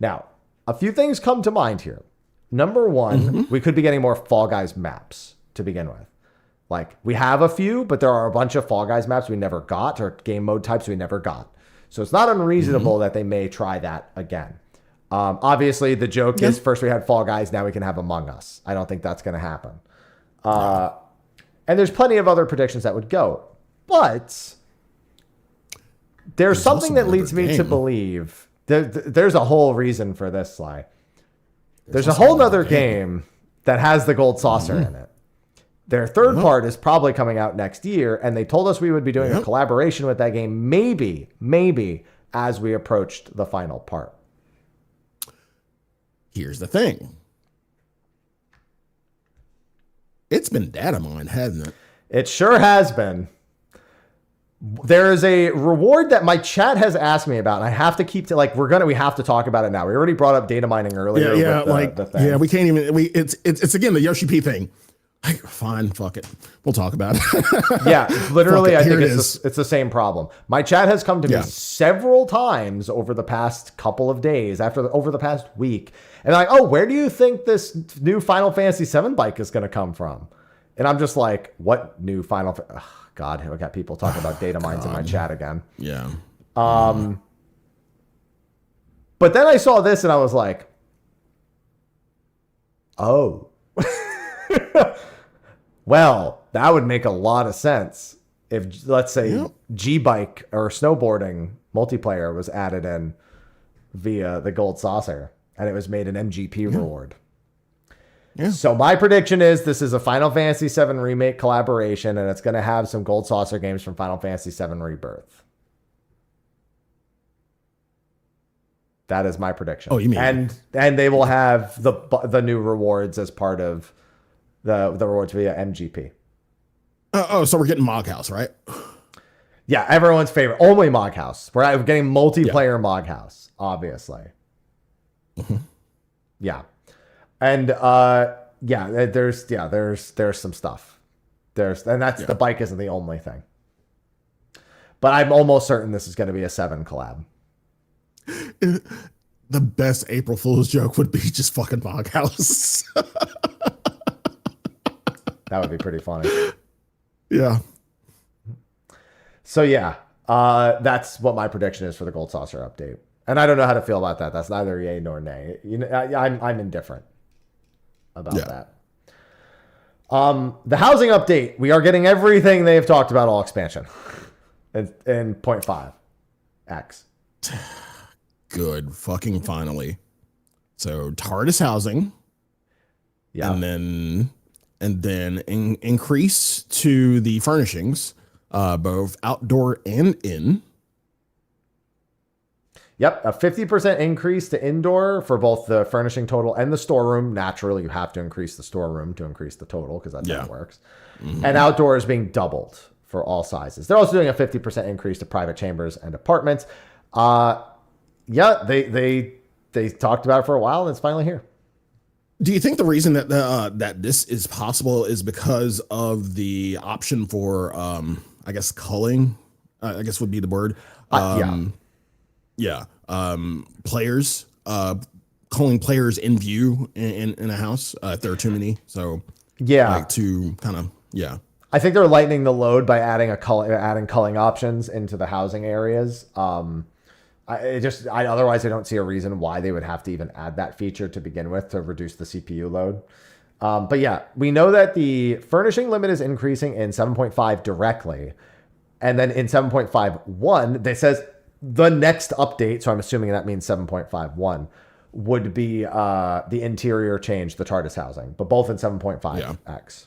Now, a few things come to mind here. Number one, we could be getting more Fall Guys maps to begin with. We have a few, but there are a bunch of Fall Guys maps we never got or game mode types we never got. So it's not unreasonable that they may try that again. Obviously, the joke is first we had Fall Guys, now we can have Among Us. I don't think that's going to happen. And there's plenty of other predictions that would go. But there's something that leads me to believe there's a whole reason for this, Sly. There's a whole nother game that has the gold saucer in it. Their third part is probably coming out next year, and they told us we would be doing a collaboration with that game, maybe as we approached the final part. Here's the thing. It's been data mined, hasn't it? It sure has been. There is a reward that my chat has asked me about, and I have to keep to we have to talk about it now. We already brought up data mining earlier. We can't even. It's again the Yoshi P thing. Fine, fuck it. We'll talk about it. Yeah, literally, I think it's the same problem. My chat has come to me several times over the past couple of days, over the past week, and like, oh, where do you think this new Final Fantasy VII bike is going to come from? And I'm just like, what new Final? God, I got people talking about data mines in my chat again. Yeah. But then I saw this and I was like, oh. Well, that would make a lot of sense if, let's say, G-Bike or snowboarding multiplayer was added in via the Gold Saucer, and it was made an MGP reward. Yeah. So my prediction is this is a Final Fantasy VII Remake collaboration, and it's going to have some Gold Saucer games from Final Fantasy VII Rebirth. That is my prediction. Oh, you mean? And they will have the new rewards as part of the rewards via MGP. So we're getting Mog House, right? Yeah, everyone's favorite. Only Mog House. We're getting multiplayer Mog House, obviously. Mm-hmm. Yeah. And there's some stuff. The bike isn't the only thing. But I'm almost certain this is going to be a 7 collab. The best April Fool's joke would be just fucking Mog House. That would be pretty funny. Yeah. So that's what my prediction is for the Gold Saucer update. And I don't know how to feel about that. That's neither yay nor nay. I'm indifferent about that. The housing update. We are getting everything they've talked about all expansion in 0.5 X. Good fucking finally. So TARDIS housing. Yeah. And then increase to the furnishings, both outdoor and in. Yep, a 50% increase to indoor for both the furnishing total and the storeroom. Naturally, you have to increase the storeroom to increase the total because that's how it works. Mm-hmm. And outdoor is being doubled for all sizes. They're also doing a 50% increase to private chambers and apartments. They talked about it for a while, and it's finally here. Do you think the reason that that this is possible is because of the option for, I guess, culling? I guess would be the word. Players, culling players in view in a house if there are too many. So to kind of I think they're lightening the load by adding culling options into the housing areas. Otherwise I don't see a reason why they would have to even add that feature to begin with to reduce the CPU load. But yeah, we know that the furnishing limit is increasing in 7.5 directly. And then in 7.51, they says the next update, so I'm assuming that means 7.51, would be the interior change, the TARDIS housing, but both in 7.5X.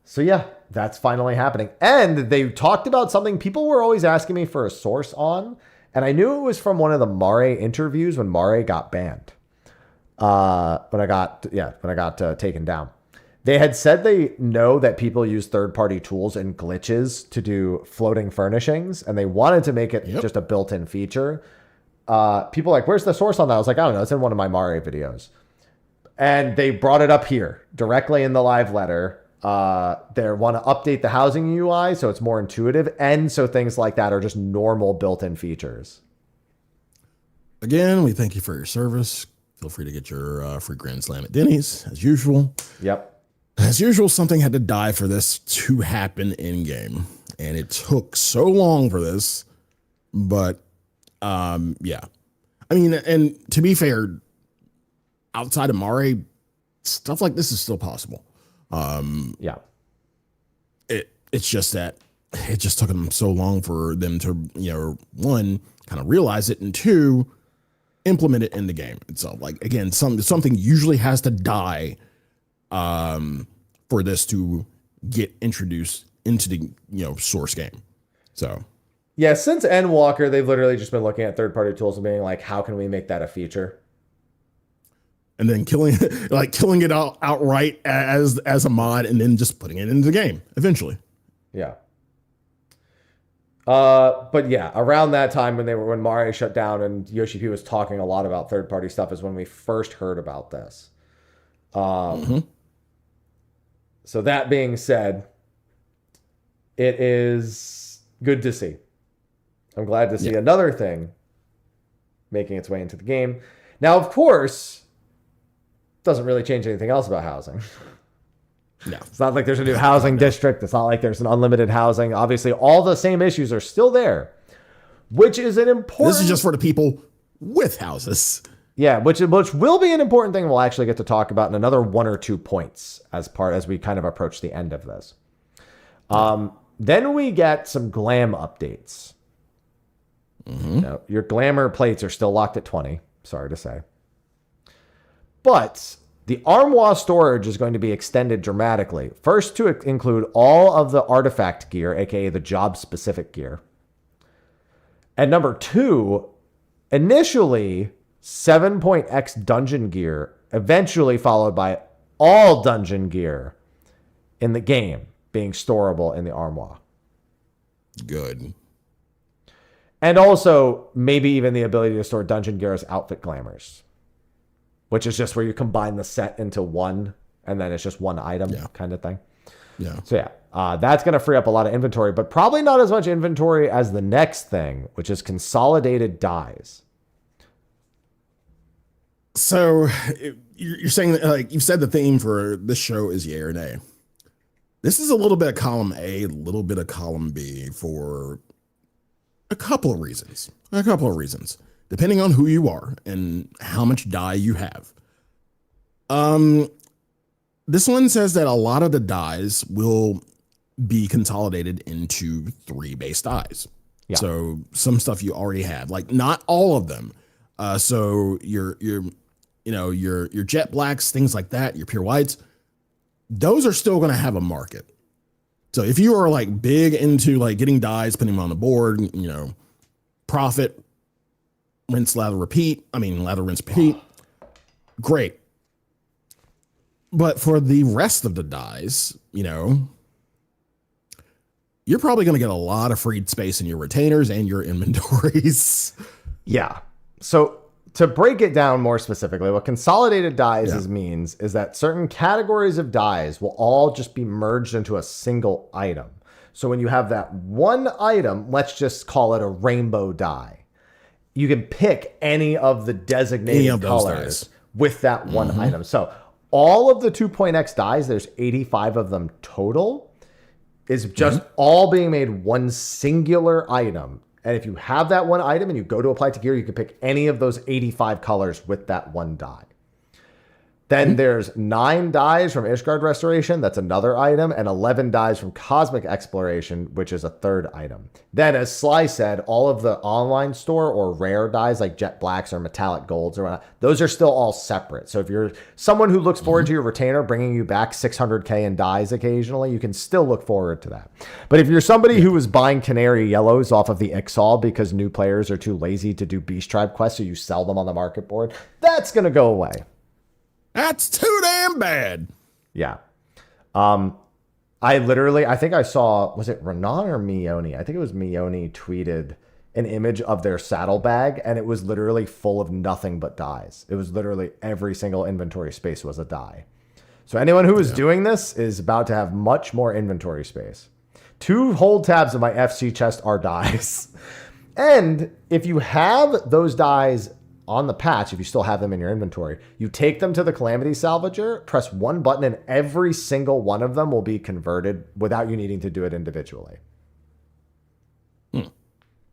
So yeah, that's finally happening. And they talked about something people were always asking me for a source on, and I knew it was from one of the Mare interviews when Mare got banned. When I got taken down. They had said they know that people use third-party tools and glitches to do floating furnishings, and they wanted to make it just a built-in feature. People were like, where's the source on that? I was like, I don't know. It's in one of my Mare videos. And they brought it up here directly in the live letter. They want to update the housing UI so it's more intuitive, and so things like that are just normal built-in features. Again, we thank you for your service. Feel free to get your free Grand Slam at Denny's, as usual. Yep. As usual, something had to die for this to happen in-game, and it took so long for this, but yeah. I mean, and to be fair, outside of Mare, stuff like this is still possible. It's just that it just took them so long for them to, one, kind of realize it, and two, implement it in the game itself. Like, again, something usually has to die for this to get introduced into the source game. So yeah, since Endwalker, they've literally just been looking at third-party tools and being like, how can we make that a feature? And then killing it outright as a mod, and then just putting it into the game eventually. Yeah. But yeah, around that time when Mario shut down and Yoshi P was talking a lot about third-party stuff is when we first heard about this. So that being said, it is good to see. I'm glad to see another thing making its way into the game. Now, of course, doesn't really change anything else about housing. No. It's not like there's a new housing district. It's not like there's an unlimited housing. Obviously, all the same issues are still there, which is an important... This is just for the people with houses. Yeah, which will be an important thing we'll actually get to talk about in another 1 or 2 points as we kind of approach the end of this. Then we get some glam updates. Now, your glamour plates are still locked at 20, sorry to say. But the armoire storage is going to be extended dramatically. First, to include all of the artifact gear, aka the job-specific gear. And number 2, initially 7.x dungeon gear, eventually followed by all dungeon gear in the game being storable in the armoire. Good. And also maybe even the ability to store dungeon gear as outfit glamours, which is just where you combine the set into one and then it's just one item kind of thing. Yeah. So yeah, that's going to free up a lot of inventory, but probably not as much inventory as the next thing, which is consolidated dies. So you're saying that, like you've said, the theme for this show is yay or nay. This is a little bit of column A, a little bit of column B for a couple of reasons. Depending on who you are and how much die you have. This one says that a lot of the dies will be consolidated into 3 base dies. Yeah. So some stuff you already had, like not all of them. So your jet blacks, things like that, your pure whites, those are still going to have a market. So if you are like big into like getting dies, putting them on the board, profit, rinse, lather, repeat. Lather, rinse, repeat. Great. But for the rest of the dies, you're probably going to get a lot of freed space in your retainers and your inventories. Yeah. So to break it down more specifically, what consolidated dies means is that certain categories of dies will all just be merged into a single item. So when you have that one item, let's just call it a rainbow die. You can pick any of the designated colors with that one item. So all of the 2.x dies, there's 85 of them total, is just all being made one singular item. And if you have that one item and you go to apply to gear, you can pick any of those 85 colors with that one die. Then there's 9 dies from Ishgard Restoration. That's another item. And 11 dies from Cosmic Exploration, which is a third item. Then, as Sly said, all of the online store or rare dies like Jet Blacks or Metallic Golds or whatnot, those are still all separate. So if you're someone who looks forward to your retainer bringing you back 600k in dies occasionally, you can still look forward to that. But if you're somebody who was buying Canary Yellows off of the XIV because new players are too lazy to do Beast Tribe quests, so you sell them on the market board, that's going to go away. That's too damn bad. Yeah. I think I saw, was it Renan or Mione? I think it was Mione tweeted an image of their saddlebag, and it was literally full of nothing but dies. It was literally every single inventory space was a die. So anyone who is doing this is about to have much more inventory space. 2 hold tabs of my FC chest are dies. And if you have those dies on the patch, if you still have them in your inventory, you take them to the Calamity Salvager, press one button, and every single one of them will be converted without you needing to do it individually. So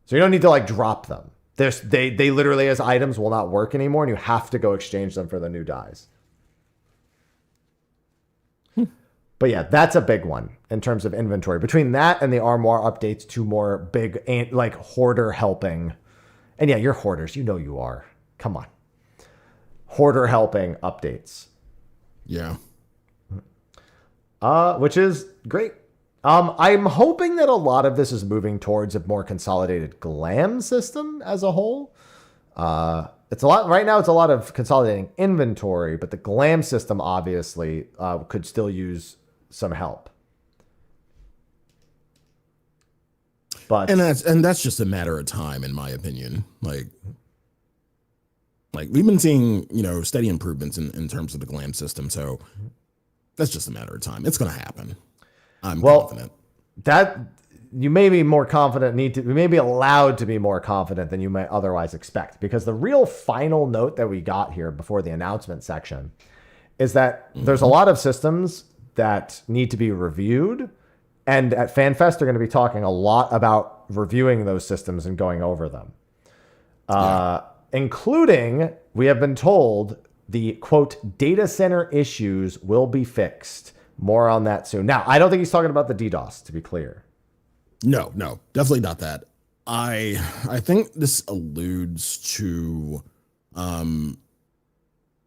you don't need to like drop them. They literally as items will not work anymore, and you have to go exchange them for the new dies. But yeah, that's a big one in terms of inventory. Between that and the armoire updates, 2 more big like hoarder helping. And yeah, you're hoarders. You know you are. Come on. Hoarder helping updates. Yeah. which is great. I'm hoping that a lot of this is moving towards a more consolidated glam system as a whole. It's a lot right now. It's a lot of consolidating inventory, but the glam system obviously could still use some help. But and that's just a matter of time, in my opinion. Like we've been seeing, steady improvements in terms of the glam system. So that's just a matter of time. It's going to happen. I'm confident that you may be more confident. We may be allowed to be more confident than you might otherwise expect, because the real final note that we got here before the announcement section is that there's a lot of systems that need to be reviewed. And at FanFest, they're going to be talking a lot about reviewing those systems and going over them. Including, we have been told, the, quote, data center issues will be fixed. More on that soon. Now, I don't think he's talking about the DDoS, to be clear. No, definitely not that. I think this alludes to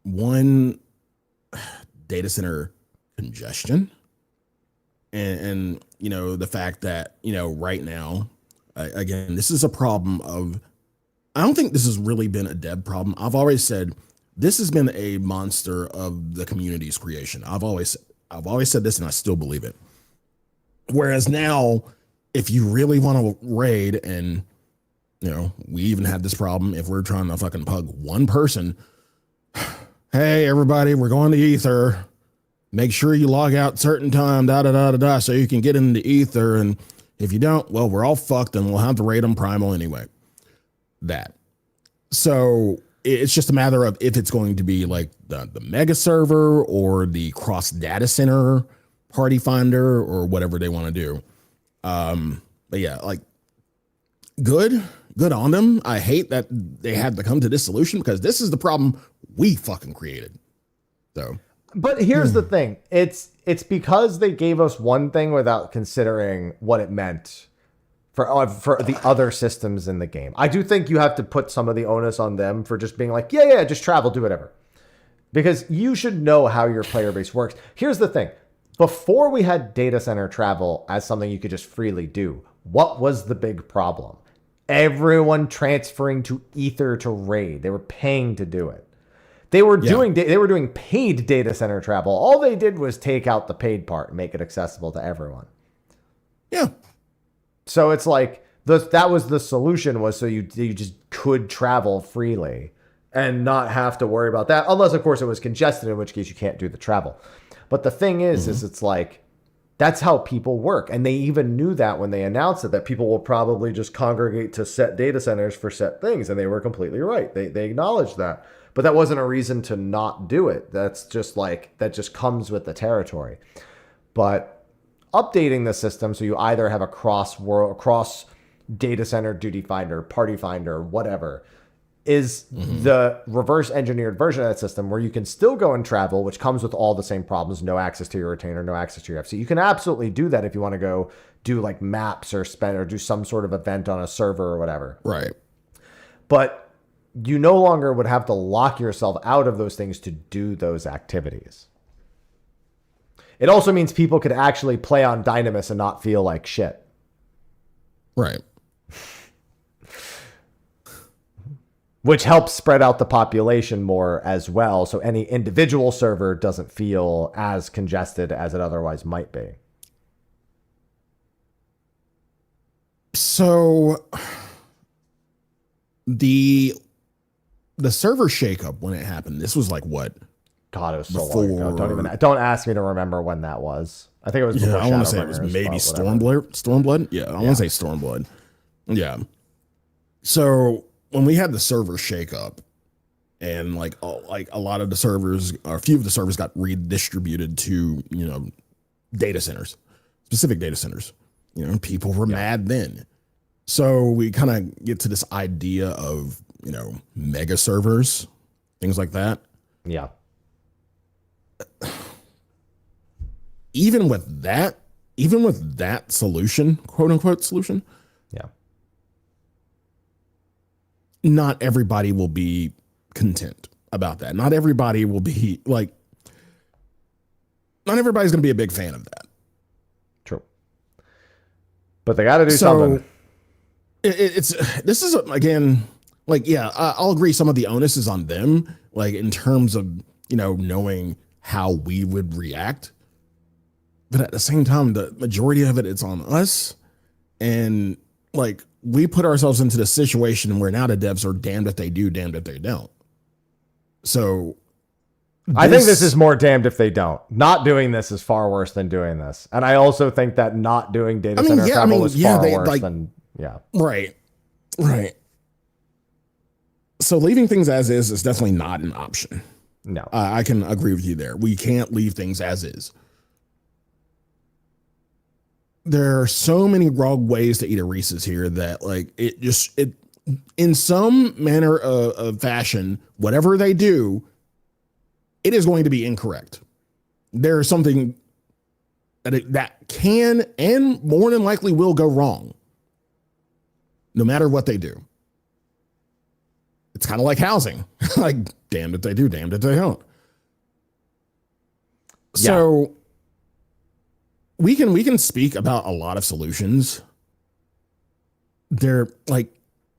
one, data center congestion. And the fact that, right now, again, this is a problem of, I don't think this has really been a dev problem. I've always said this has been a monster of the community's creation. I've always said this, and I still believe it. Whereas now, if you really want to raid, and, we even had this problem if we're trying to fucking pug one person. Hey, everybody, we're going to Ether. Make sure you log out certain time, so you can get into Ether. And if you don't, well, we're all fucked, and we'll have to raid them primal anyway. So it's just a matter of if it's going to be like the mega server or the cross data center party finder or whatever they want to do. But yeah, like good on them. I hate that they had to come to this solution, because this is the problem we fucking created. So. But here's the thing. It's because they gave us one thing without considering what it meant for the other systems in the game. I do think you have to put some of the onus on them for just being like, yeah, just travel, do whatever. Because you should know how your player base works. Here's the thing. Before we had data center travel as something you could just freely do, what was the big problem? Everyone transferring to Ether to raid. They were paying to do it. They were doing paid data center travel. All they did was take out the paid part and make it accessible to everyone. Yeah. So it's like that was the solution, was so you just could travel freely and not have to worry about that, unless of course it was congested, in which case you can't do the travel. But the thing is it's like that's how people work, and they even knew that when they announced it, that people will probably just congregate to set data centers for set things, and they were completely right. They acknowledged that. But that wasn't a reason to not do it. That's just like, that just comes with the territory. But updating the system so you either have a cross data center duty finder, party finder, whatever, is the reverse engineered version of that system, where you can still go and travel, which comes with all the same problems: no access to your retainer, no access to your FC. You can absolutely do that if you want to go do like maps or do some sort of event on a server or whatever. Right. But you no longer would have to lock yourself out of those things to do those activities. It also means people could actually play on Dynamis and not feel like shit. Right. Which helps spread out the population more as well, so any individual server doesn't feel as congested as it otherwise might be. So the server shakeup, when it happened, this was like what? God, it was so long ago. Don't ask me to remember when that was. I think it was before I want to say it was maybe Stormblood. Yeah, I want to say Stormblood. Yeah. So when we had the server shakeup, and like a lot of the servers, or a few of the servers got redistributed to data centers, specific data centers. People were mad then. So we kind of get to this idea of mega servers, things like that. Yeah. Even with that solution, quote unquote solution. Yeah. Not everybody will be content about that. Not everybody will be like, not everybody's going to be a big fan of that. True. But they got to do something. This is again, like, yeah, I'll agree. Some of the onus is on them, like in terms of, knowing how we would react. But at the same time, the majority of it's on us. And like, we put ourselves into the situation where now the devs are damned if they do, damned if they don't. So I think this is more damned if they don't. Not doing this is far worse than doing this. And I also think that not doing data center travel is far worse than, Right. So leaving things as is definitely not an option. No. I can agree with you there. We can't leave things as is. There are so many wrong ways to eat a Reese's here that like it in some manner of fashion, whatever they do, it is going to be incorrect. There's something that can and more than likely will go wrong, no matter what they do. It's kind of like housing. Like, damned if they do, damned if they don't. Yeah. So we can speak about a lot of solutions. They're like,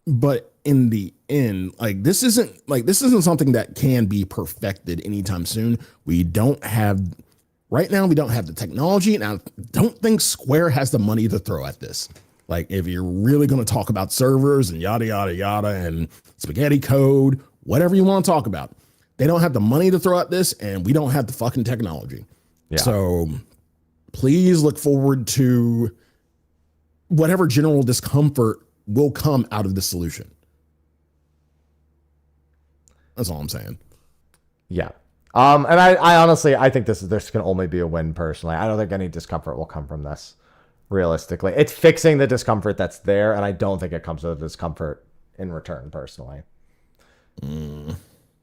but in the end, like this isn't something that can be perfected anytime soon. We don't have the technology, and I don't think Square has the money to throw at this. Like, if you're really going to talk about servers and yada, yada, yada, and spaghetti code, whatever you want to talk about, they don't have the money to throw at this, and we don't have the fucking technology. Yeah. So please look forward to whatever general discomfort will come out of this solution. That's all I'm saying. Yeah. And I honestly, I think this can only be a win personally. I don't think any discomfort will come from this. Realistically, it's fixing the discomfort that's there, and I don't think it comes with a discomfort in return personally.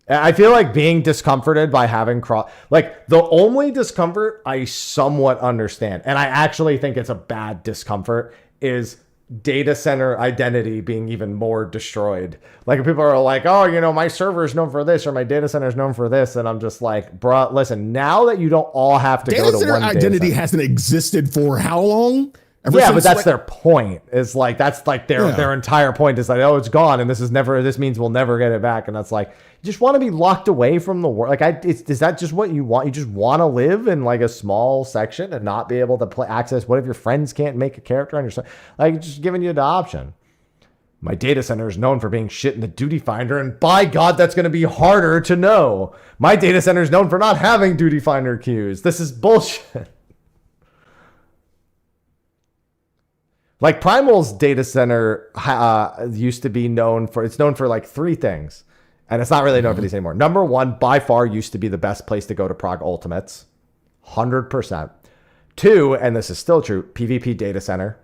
I feel like being discomforted by having like the only discomfort I somewhat understand, and I actually think it's a bad discomfort, is data center identity being even more destroyed. Like, if people are like, oh, my server is known for this, or my data center is known for this, and I'm just like, bruh, listen, now that you don't all have to go to one identity hasn't existed for how long? But that's their point. Is like, that's like their entire point is like, oh, it's gone, and this means we'll never get it back. And that's like, you just want to be locked away from the world. Like, is that just what you want? You just want to live in like a small section and not be able to access. What if your friends can't make a character on your side? Like, just giving you the option. My data center is known for being shit in the duty finder, and by God, that's going to be harder to know. My data center is known for not having duty finder queues. This is bullshit. Like, Primal's data center used to be known for like 3 things, and it's not really known for these anymore. Number 1, by far, used to be the best place to go to prog ultimates, 100%. 2, and this is still true, PvP data center.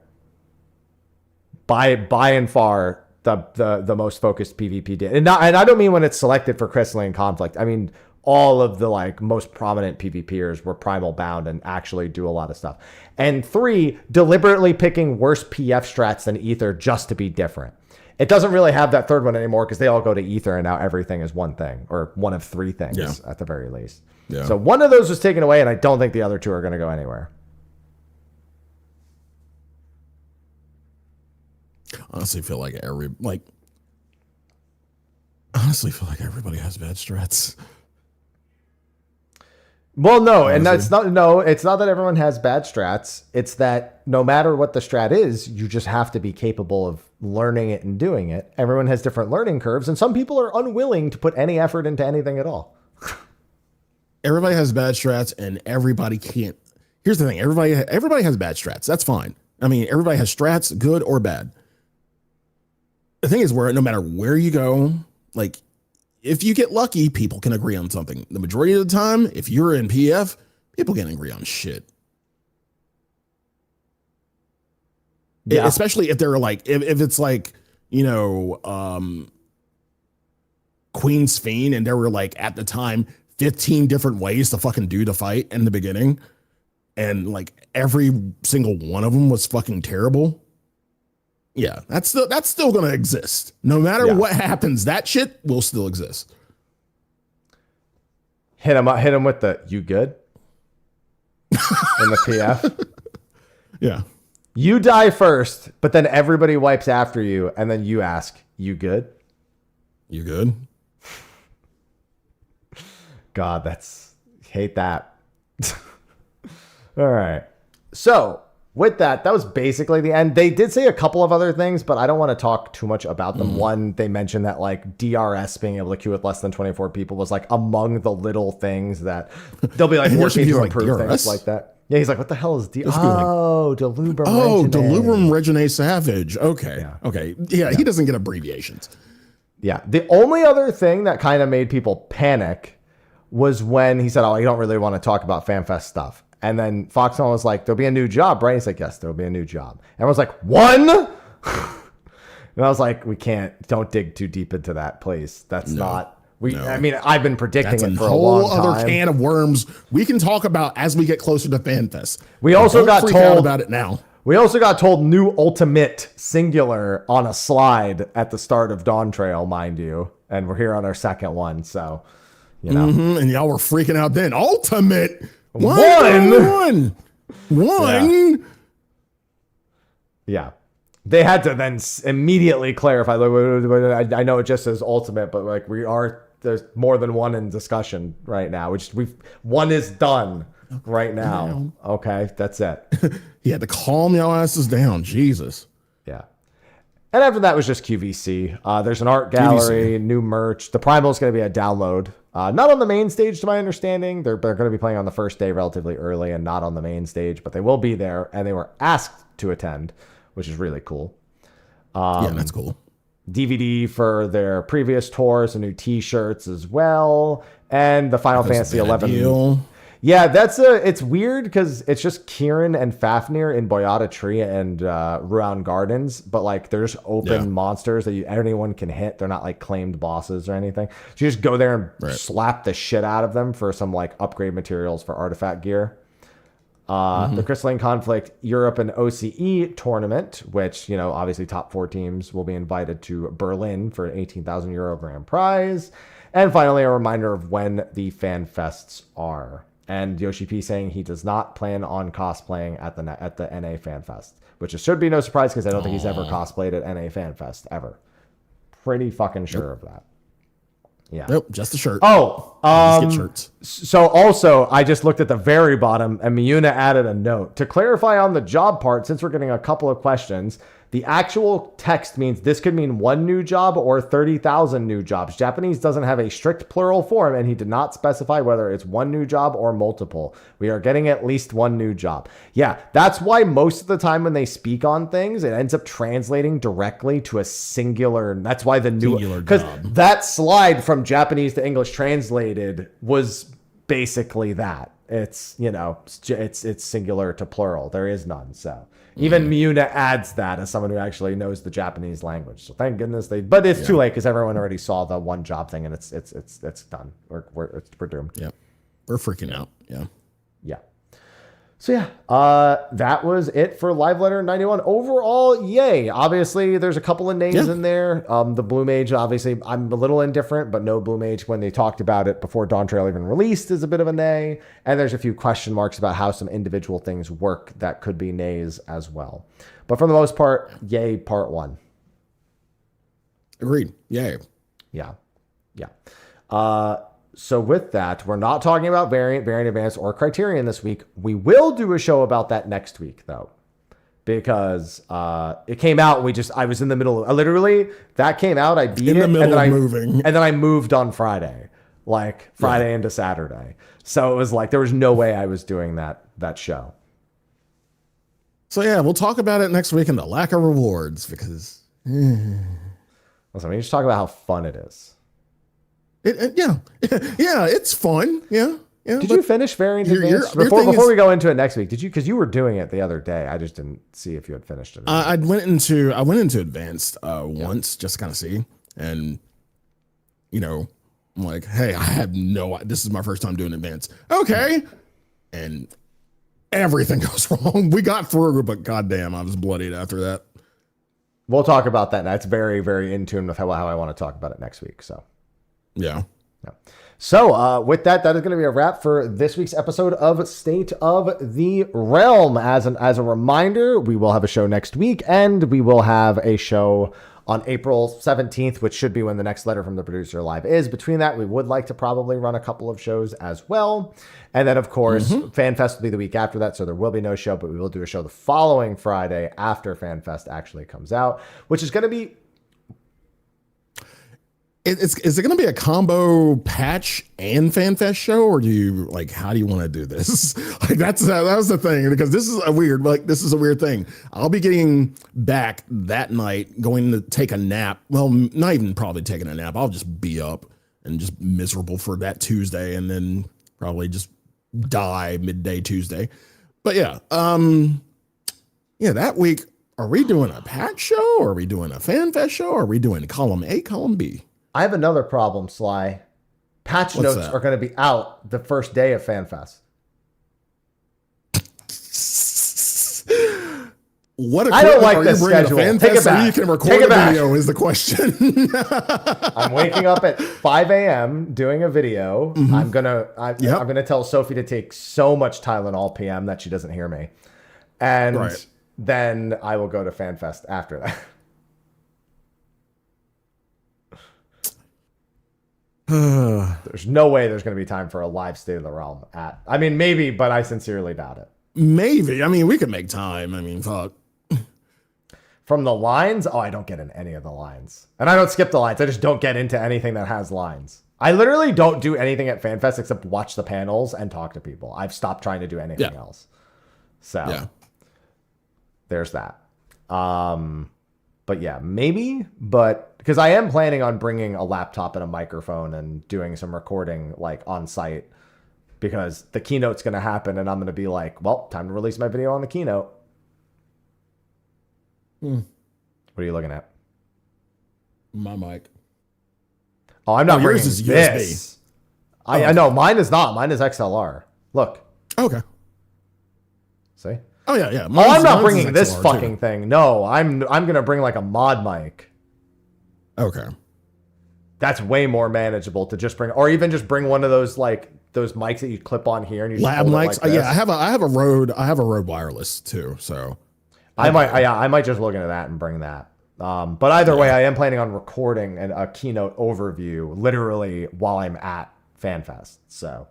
By and far the most focused PvP data, and I don't mean when it's selected for crystalline conflict. I mean all of the like most prominent PvPers were Primal bound and actually do a lot of stuff. And 3, deliberately picking worse PF strats than Ether just to be different. It doesn't really have that third one anymore because they all go to Ether, and now everything is one thing, or one of 3 things at the very least. Yeah. So one of those was taken away, and I don't think the other 2 are going to go anywhere. Honestly, feel like everybody has bad strats. Well, no, honestly. And it's not that everyone has bad strats. It's that no matter what the strat is, you just have to be capable of learning it and doing it. Everyone has different learning curves, and some people are unwilling to put any effort into anything at all. Everybody has bad strats, and everybody can't. Here's the thing: everybody has bad strats. That's fine. I mean, everybody has strats, good or bad. The thing is, where no matter where you go, like, if you get lucky, people can agree on something. The majority of the time, if you're in PF, people can agree on shit. Yeah. Especially if they're like, if it's like, Queen's Fiend, and there were like at the time 15 different ways to fucking do the fight in the beginning, and like every single one of them was fucking terrible. Yeah, that's still going to exist. No matter what happens, that shit will still exist. Hit him with the, you good? in the PF. Yeah. You die first, but then everybody wipes after you, and then you ask, "You good?" You good? God, hate that. All right. So with that was basically the end. They did say a couple of other things, but I don't want to talk too much about them. One, they mentioned that like DRS being able to queue with less than 24 people was like among the little things that they'll be like working to improve things like that. Yeah, he's like, what the hell is Delubrum? Oh, Delubrum Regine Savage. Okay. Yeah. Okay. Yeah, he doesn't get abbreviations. Yeah. The only other thing that kind of made people panic was when he said, "Oh, you don't really want to talk about FanFest stuff." And then Foxconn was like, "There'll be a new job, right?" He's like, "Yes, there'll be a new job." Everyone's like, "One?" And I was like, don't dig too deep into that, please. That's not... I mean, I've been predicting it for a long time. That's a whole other can of worms we can talk about as we get closer to FanFest. We also got told about it now. We also got told new ultimate singular on a slide at the start of Dawn Trail, mind you. And we're here on our second one, so, you know. And y'all were freaking out then. Ultimate! One! Yeah. They had to then immediately clarify. Like, I know it just says ultimate, but like there's more than one in discussion right now. One is done right now. Okay, that's it. He had to calm y'all asses down. Jesus. Yeah. And after that was just QVC. There's an art gallery, new merch. The Primal is going to be a download. Not on the main stage, to my understanding. They're going to be playing on the first day relatively early and not on the main stage, but they will be there, and they were asked to attend, which is really cool. Yeah, that's cool. DVD for their previous tours and new T-shirts as well, and the Final Fantasy XI. Yeah, it's weird because it's just Kieran and Fafnir in Boyata Tree and Ruan Gardens, but like there's open monsters that anyone can hit. They're not like claimed bosses or anything. So you just go there and slap the shit out of them for some like upgrade materials for artifact gear. The Crystalline Conflict Europe and OCE tournament, which, you know, obviously top 4 teams will be invited to Berlin for an 18,000 euro grand prize. And finally, a reminder of when the fan fests are. And Yoshi P saying he does not plan on cosplaying at the NA Fan Fest, which should be no surprise because I don't think he's ever cosplayed at NA Fan Fest ever. Pretty fucking sure of that. Yeah. Nope, just a shirt. Oh, just get shirts. So also, I just looked at the very bottom, and Miyuna added a note. To clarify on the job part, since we're getting a couple of questions, the actual text means this could mean 1 new job or 30,000 new jobs. Japanese doesn't have a strict plural form, and he did not specify whether it's 1 new job or multiple. We are getting at least 1 new job. Yeah, that's why most of the time when they speak on things, it ends up translating directly to a singular. That's why the new, because that slide from Japanese to English translated was basically that. It's, you know, it's singular to plural. There is none. So even Miyuna adds that as someone who actually knows the Japanese language. So thank goodness but it's too late because everyone already saw the 1 job thing and it's done. We're doomed. Yeah. We're freaking out. Yeah. Yeah. So yeah, that was it for Live Letter 91. Overall, yay. Obviously, there's a couple of names in there. The Blue Mage, obviously, I'm a little indifferent, but no Blue Mage when they talked about it before Dawn Trail even released is a bit of a nay. And there's a few question marks about how some individual things work that could be nays as well. But for the most part, yay, part 1. Agreed. Yay. Yeah. Yeah. So with that, we're not talking about Variant Advanced, or Criterion this week. We will do a show about that next week, though, because it came out. I was in the middle of literally that came out. I beat it, and then I moved on Friday, like Friday into Saturday. So it was like there was no way I was doing that show. So yeah, we'll talk about it next week and the lack of rewards because. Listen, we just talk about how fun it is. Yeah, it's fun. Yeah. Did you finish Variant Advanced before we go into it next week? Did you? Because you were doing it the other day. I just didn't see if you had finished it. I went into Advanced once just to kind of see, and you know, I'm like, hey, I have this is my first time doing Advanced. Okay, and everything goes wrong. We got through, but goddamn, I was bloodied after that. We'll talk about that. That's very, very in tune with how I want to talk about it next week. So. Yeah. So with that is going to be a wrap for this week's episode of State of the Realm. As a reminder, we will have a show next week, and we will have a show on April 17th, which should be when the next Letter from the Producer Live is. Between that, we would like to probably run a couple of shows as well. And then, of course, FanFest will be the week after that, so there will be no show, but we will do a show the following Friday after FanFest actually comes out, which is going to be... Is it going to be a combo patch and FanFest show, or do you how do you want to do this? That was the thing, because this is a weird thing. I'll be getting back that night, going to take a nap. Well, not even probably taking a nap. I'll just be up and just miserable for that Tuesday, and then probably just die midday Tuesday. But that week, are we doing a patch show? Or are we doing a FanFest show? Or are we doing column A, column B? I have another problem, Sly. Patch What's notes that? are going to be out the first day of FanFest. What I don't like are this you bringing schedule. a FanFest Take it so back. you can record Take it a back. video is the question. I'm waking up at 5 a.m. doing a video. I'm gonna tell Sophie to take so much Tylenol PM that she doesn't hear me, and then I will go to FanFest after that. There's no way there's going to be time for a live State of the Realm maybe, but I sincerely doubt it. Maybe. I mean, we could make time. I mean, fuck. From the lines, I don't get in any of the lines. And I don't skip the lines. I just don't get into anything that has lines. I literally don't do anything at FanFest except watch the panels and talk to people. I've stopped trying to do anything else. So there's that. But yeah, maybe, but because I am planning on bringing a laptop and a microphone and doing some recording on site, because the keynote's going to happen and I'm going to be like, well, time to release my video on the keynote. What are you looking at? My mic. Oh, I'm not bringing yours is this. USB. I know mine is not. Mine is XLR. Look. Okay. See? Oh yeah. I'm not bringing this XLR fucking thing. No, I'm gonna bring a mod mic. Okay. That's way more manageable to just bring, or even just bring one of those those mics that you clip on here and you just Lab hold it mics. like this. I have a Rode wireless too. So I might just look into that and bring that. But either way, I am planning on recording a keynote overview literally while I'm at FanFest. So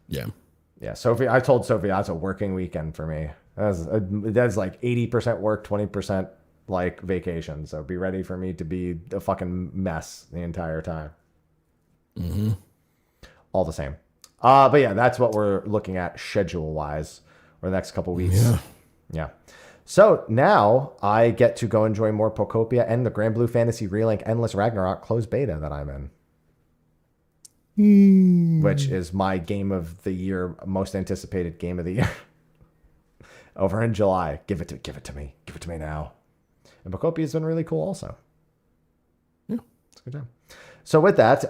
yeah. Sophie, I told Sophie that's a working weekend for me. That's 80% work, 20% vacation. So be ready for me to be a fucking mess the entire time. All the same. But yeah, that's what we're looking at schedule wise for the next couple weeks. Yeah. So now I get to go enjoy more Pocopia and the Grand Blue Fantasy Relink Endless Ragnarok closed beta that I'm in. Which is my game of the year, most anticipated game of the year. Over in July. Give it to me. Give it to me now. And Pocopia has been really cool also. Yeah, it's a good time. So with that,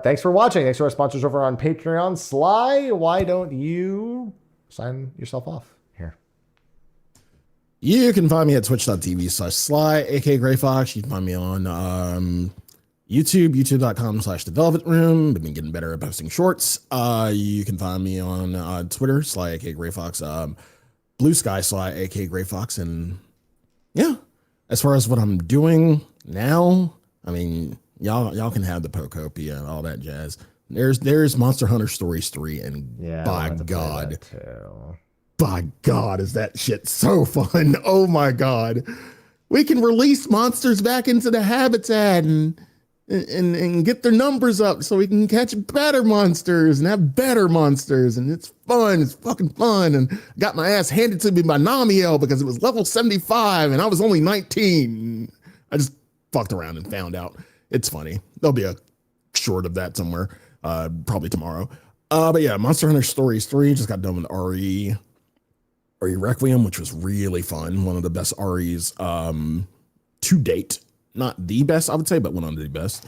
thanks for watching. Thanks to our sponsors over on Patreon. Sly, why don't you sign yourself off here? You can find me at twitch.tv/Sly, aka Gray Fox. You can find me on YouTube, youtube.com/development room. Been getting better at posting shorts. You can find me on Twitter, Sly, aka Gray Fox, Blue Sky Sly, aka Gray Fox. And yeah, as far as what I'm doing now, I mean, y'all can have the Pocopia and all that jazz. There's Monster Hunter Stories 3, and by God, is that shit so fun. Oh my God. We can release monsters back into the habitat and get their numbers up so we can catch better monsters and have better monsters. And it's fun. It's fucking fun. And got my ass handed to me by Namiel because it was level 75 and I was only 19. I just fucked around and found out. It's funny. There'll be a short of that somewhere, probably tomorrow. But yeah, Monster Hunter Stories 3 just got done with RE Requiem, which was really fun. One of the best REs to date. Not the best, I would say, but one of the best.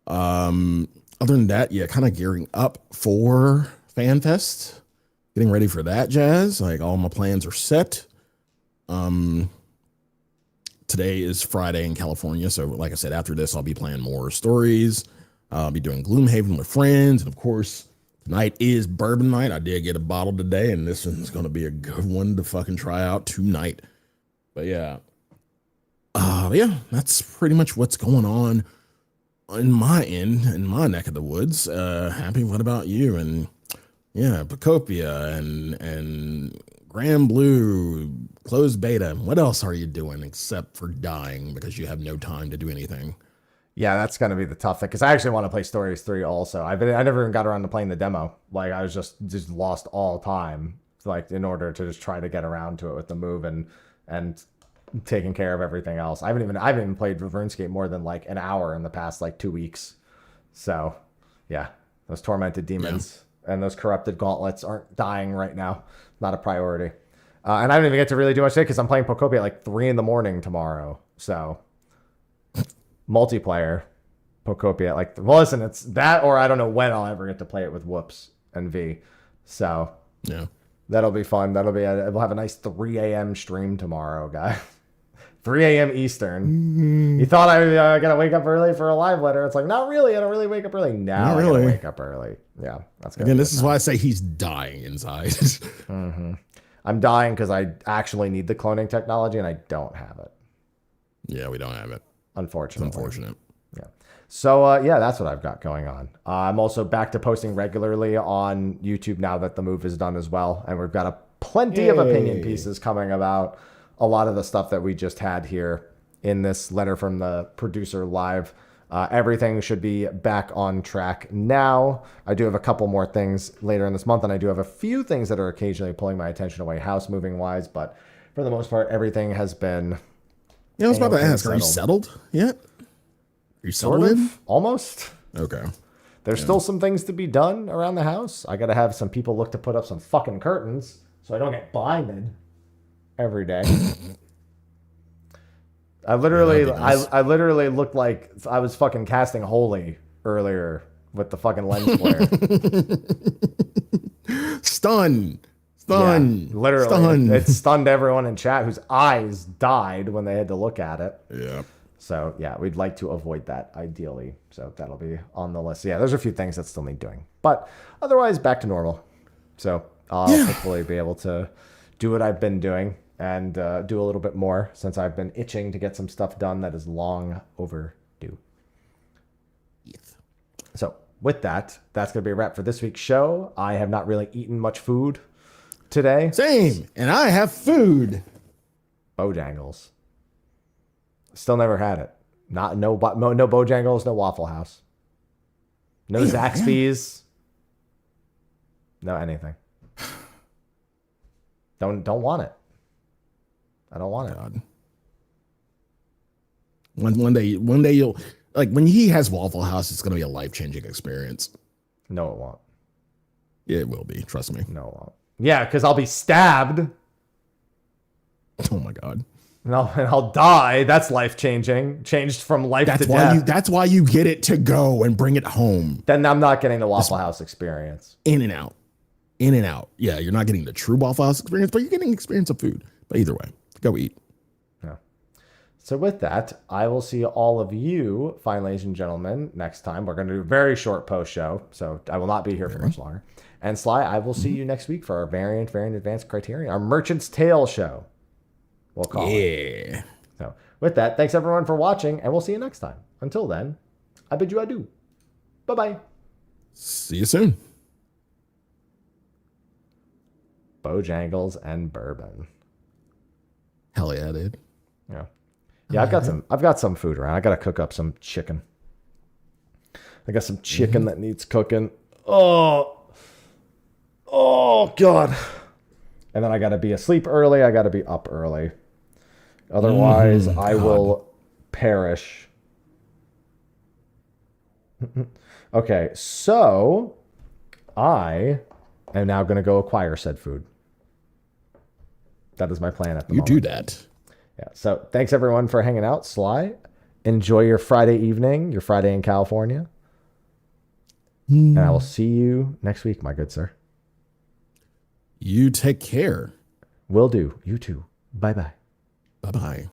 Other than that, yeah, kind of gearing up for FanFest. Getting ready for that jazz. All my plans are set. Today is Friday in California, so like I said, after this, I'll be playing more stories. I'll be doing Gloomhaven with friends. And of course, tonight is bourbon night. I did get a bottle today, and this one's going to be a good one to fucking try out tonight. But yeah. Yeah, that's pretty much what's going on my end, in my neck of the woods. Happy, what about you? And yeah, Pacopia and Grand Blue, closed beta. What else are you doing except for dying because you have no time to do anything? Yeah, that's going to be the tough thing, because I actually want to play Stories 3 also. I never even got around to playing the demo. Like, I was just lost all time, like, in order to just try to get around to it with the move and taking care of everything else. I haven't even played RuneScape more than like an hour in the past like 2 weeks. So, yeah, those tormented demons and those corrupted gauntlets aren't dying right now. Not a priority. And I don't even get to really do much today because I'm playing Pocopia at like 3 a.m. tomorrow. So, multiplayer Pocopia at like, well, listen, it's that, or I don't know when I'll ever get to play it with Whoops and V. So, yeah, that'll be fun. We'll have a nice 3 a.m. stream tomorrow, guys. 3 a.m. Eastern. You thought I gotta wake up early for a live letter. It's like, not really. I don't really wake up early. Now I gotta wake up early. Yeah, that's good. Again, this is why I say he's dying inside. I'm dying because I actually need the cloning technology and I don't have it. Yeah, we don't have it. Unfortunately. It's unfortunate. Yeah. So, yeah, that's what I've got going on. I'm also back to posting regularly on YouTube now that the move is done as well. And we've got plenty of opinion pieces coming about a lot of the stuff that we just had here in this letter from the producer live. Everything should be back on track now. I do have a couple more things later in this month, and I do have a few things that are occasionally pulling my attention away house moving wise, but for the most part, everything has been... Yeah, I was about to ask, are you settled yet? Are you settled? Sort of, almost. Okay. There's still some things to be done around the house. I got to have some people look to put up some fucking curtains so I don't get blinded every day. I literally looked like I was fucking casting Holy earlier with the fucking lens flare. Stun. Yeah, literally. It stunned everyone in chat whose eyes died when they had to look at it. Yeah. So, yeah, we'd like to avoid that ideally. So that'll be on the list. Yeah, there's a few things that still need doing. But otherwise, back to normal. So I'll hopefully be able to do what I've been doing and do a little bit more since I've been itching to get some stuff done that is long overdue. Yes. So with that, that's going to be a wrap for this week's show. I have not really eaten much food today. Same. And I have food. Bojangles. Still never had it. No Bojangles, no Waffle House. No Zaxby's. No anything. Don't want it. I don't want it. God. One day you'll, like, when he has Waffle House, it's going to be a life-changing experience. No, it won't. It will be. Trust me. No, it won't. Yeah, because I'll be stabbed. Oh my God. And I'll die. That's life-changing. Changed from life to death. That's why you get it to go and bring it home. Then I'm not getting the Waffle House experience. In and out. In and out. Yeah, you're not getting the true Waffle House experience, but you're getting experience of food. But either way, go eat. Yeah. So with that, I will see all of you, fine ladies and gentlemen, next time. We're going to do a very short post-show, so I will not be here for much longer. And Sly, I will see you next week for our Variant Advanced Criterion, our Merchant's Tale show. We'll call it. So with that, thanks everyone for watching, and we'll see you next time. Until then, I bid you adieu. Bye-bye. See you soon. Bojangles and bourbon. Hell yeah, dude. Yeah. Yeah, I've got some food around. I gotta cook up some chicken. I got some chicken that needs cooking. Oh God. And then I gotta be asleep early. I gotta be up early. Otherwise, I will perish. Okay, so I am now going to go acquire said food. That is my plan at the moment. You do that. Yeah. So thanks everyone for hanging out. Sly, enjoy your Friday evening, your Friday in California. And I will see you next week, my good sir. You take care. Will do. You too. Bye-bye. Bye-bye.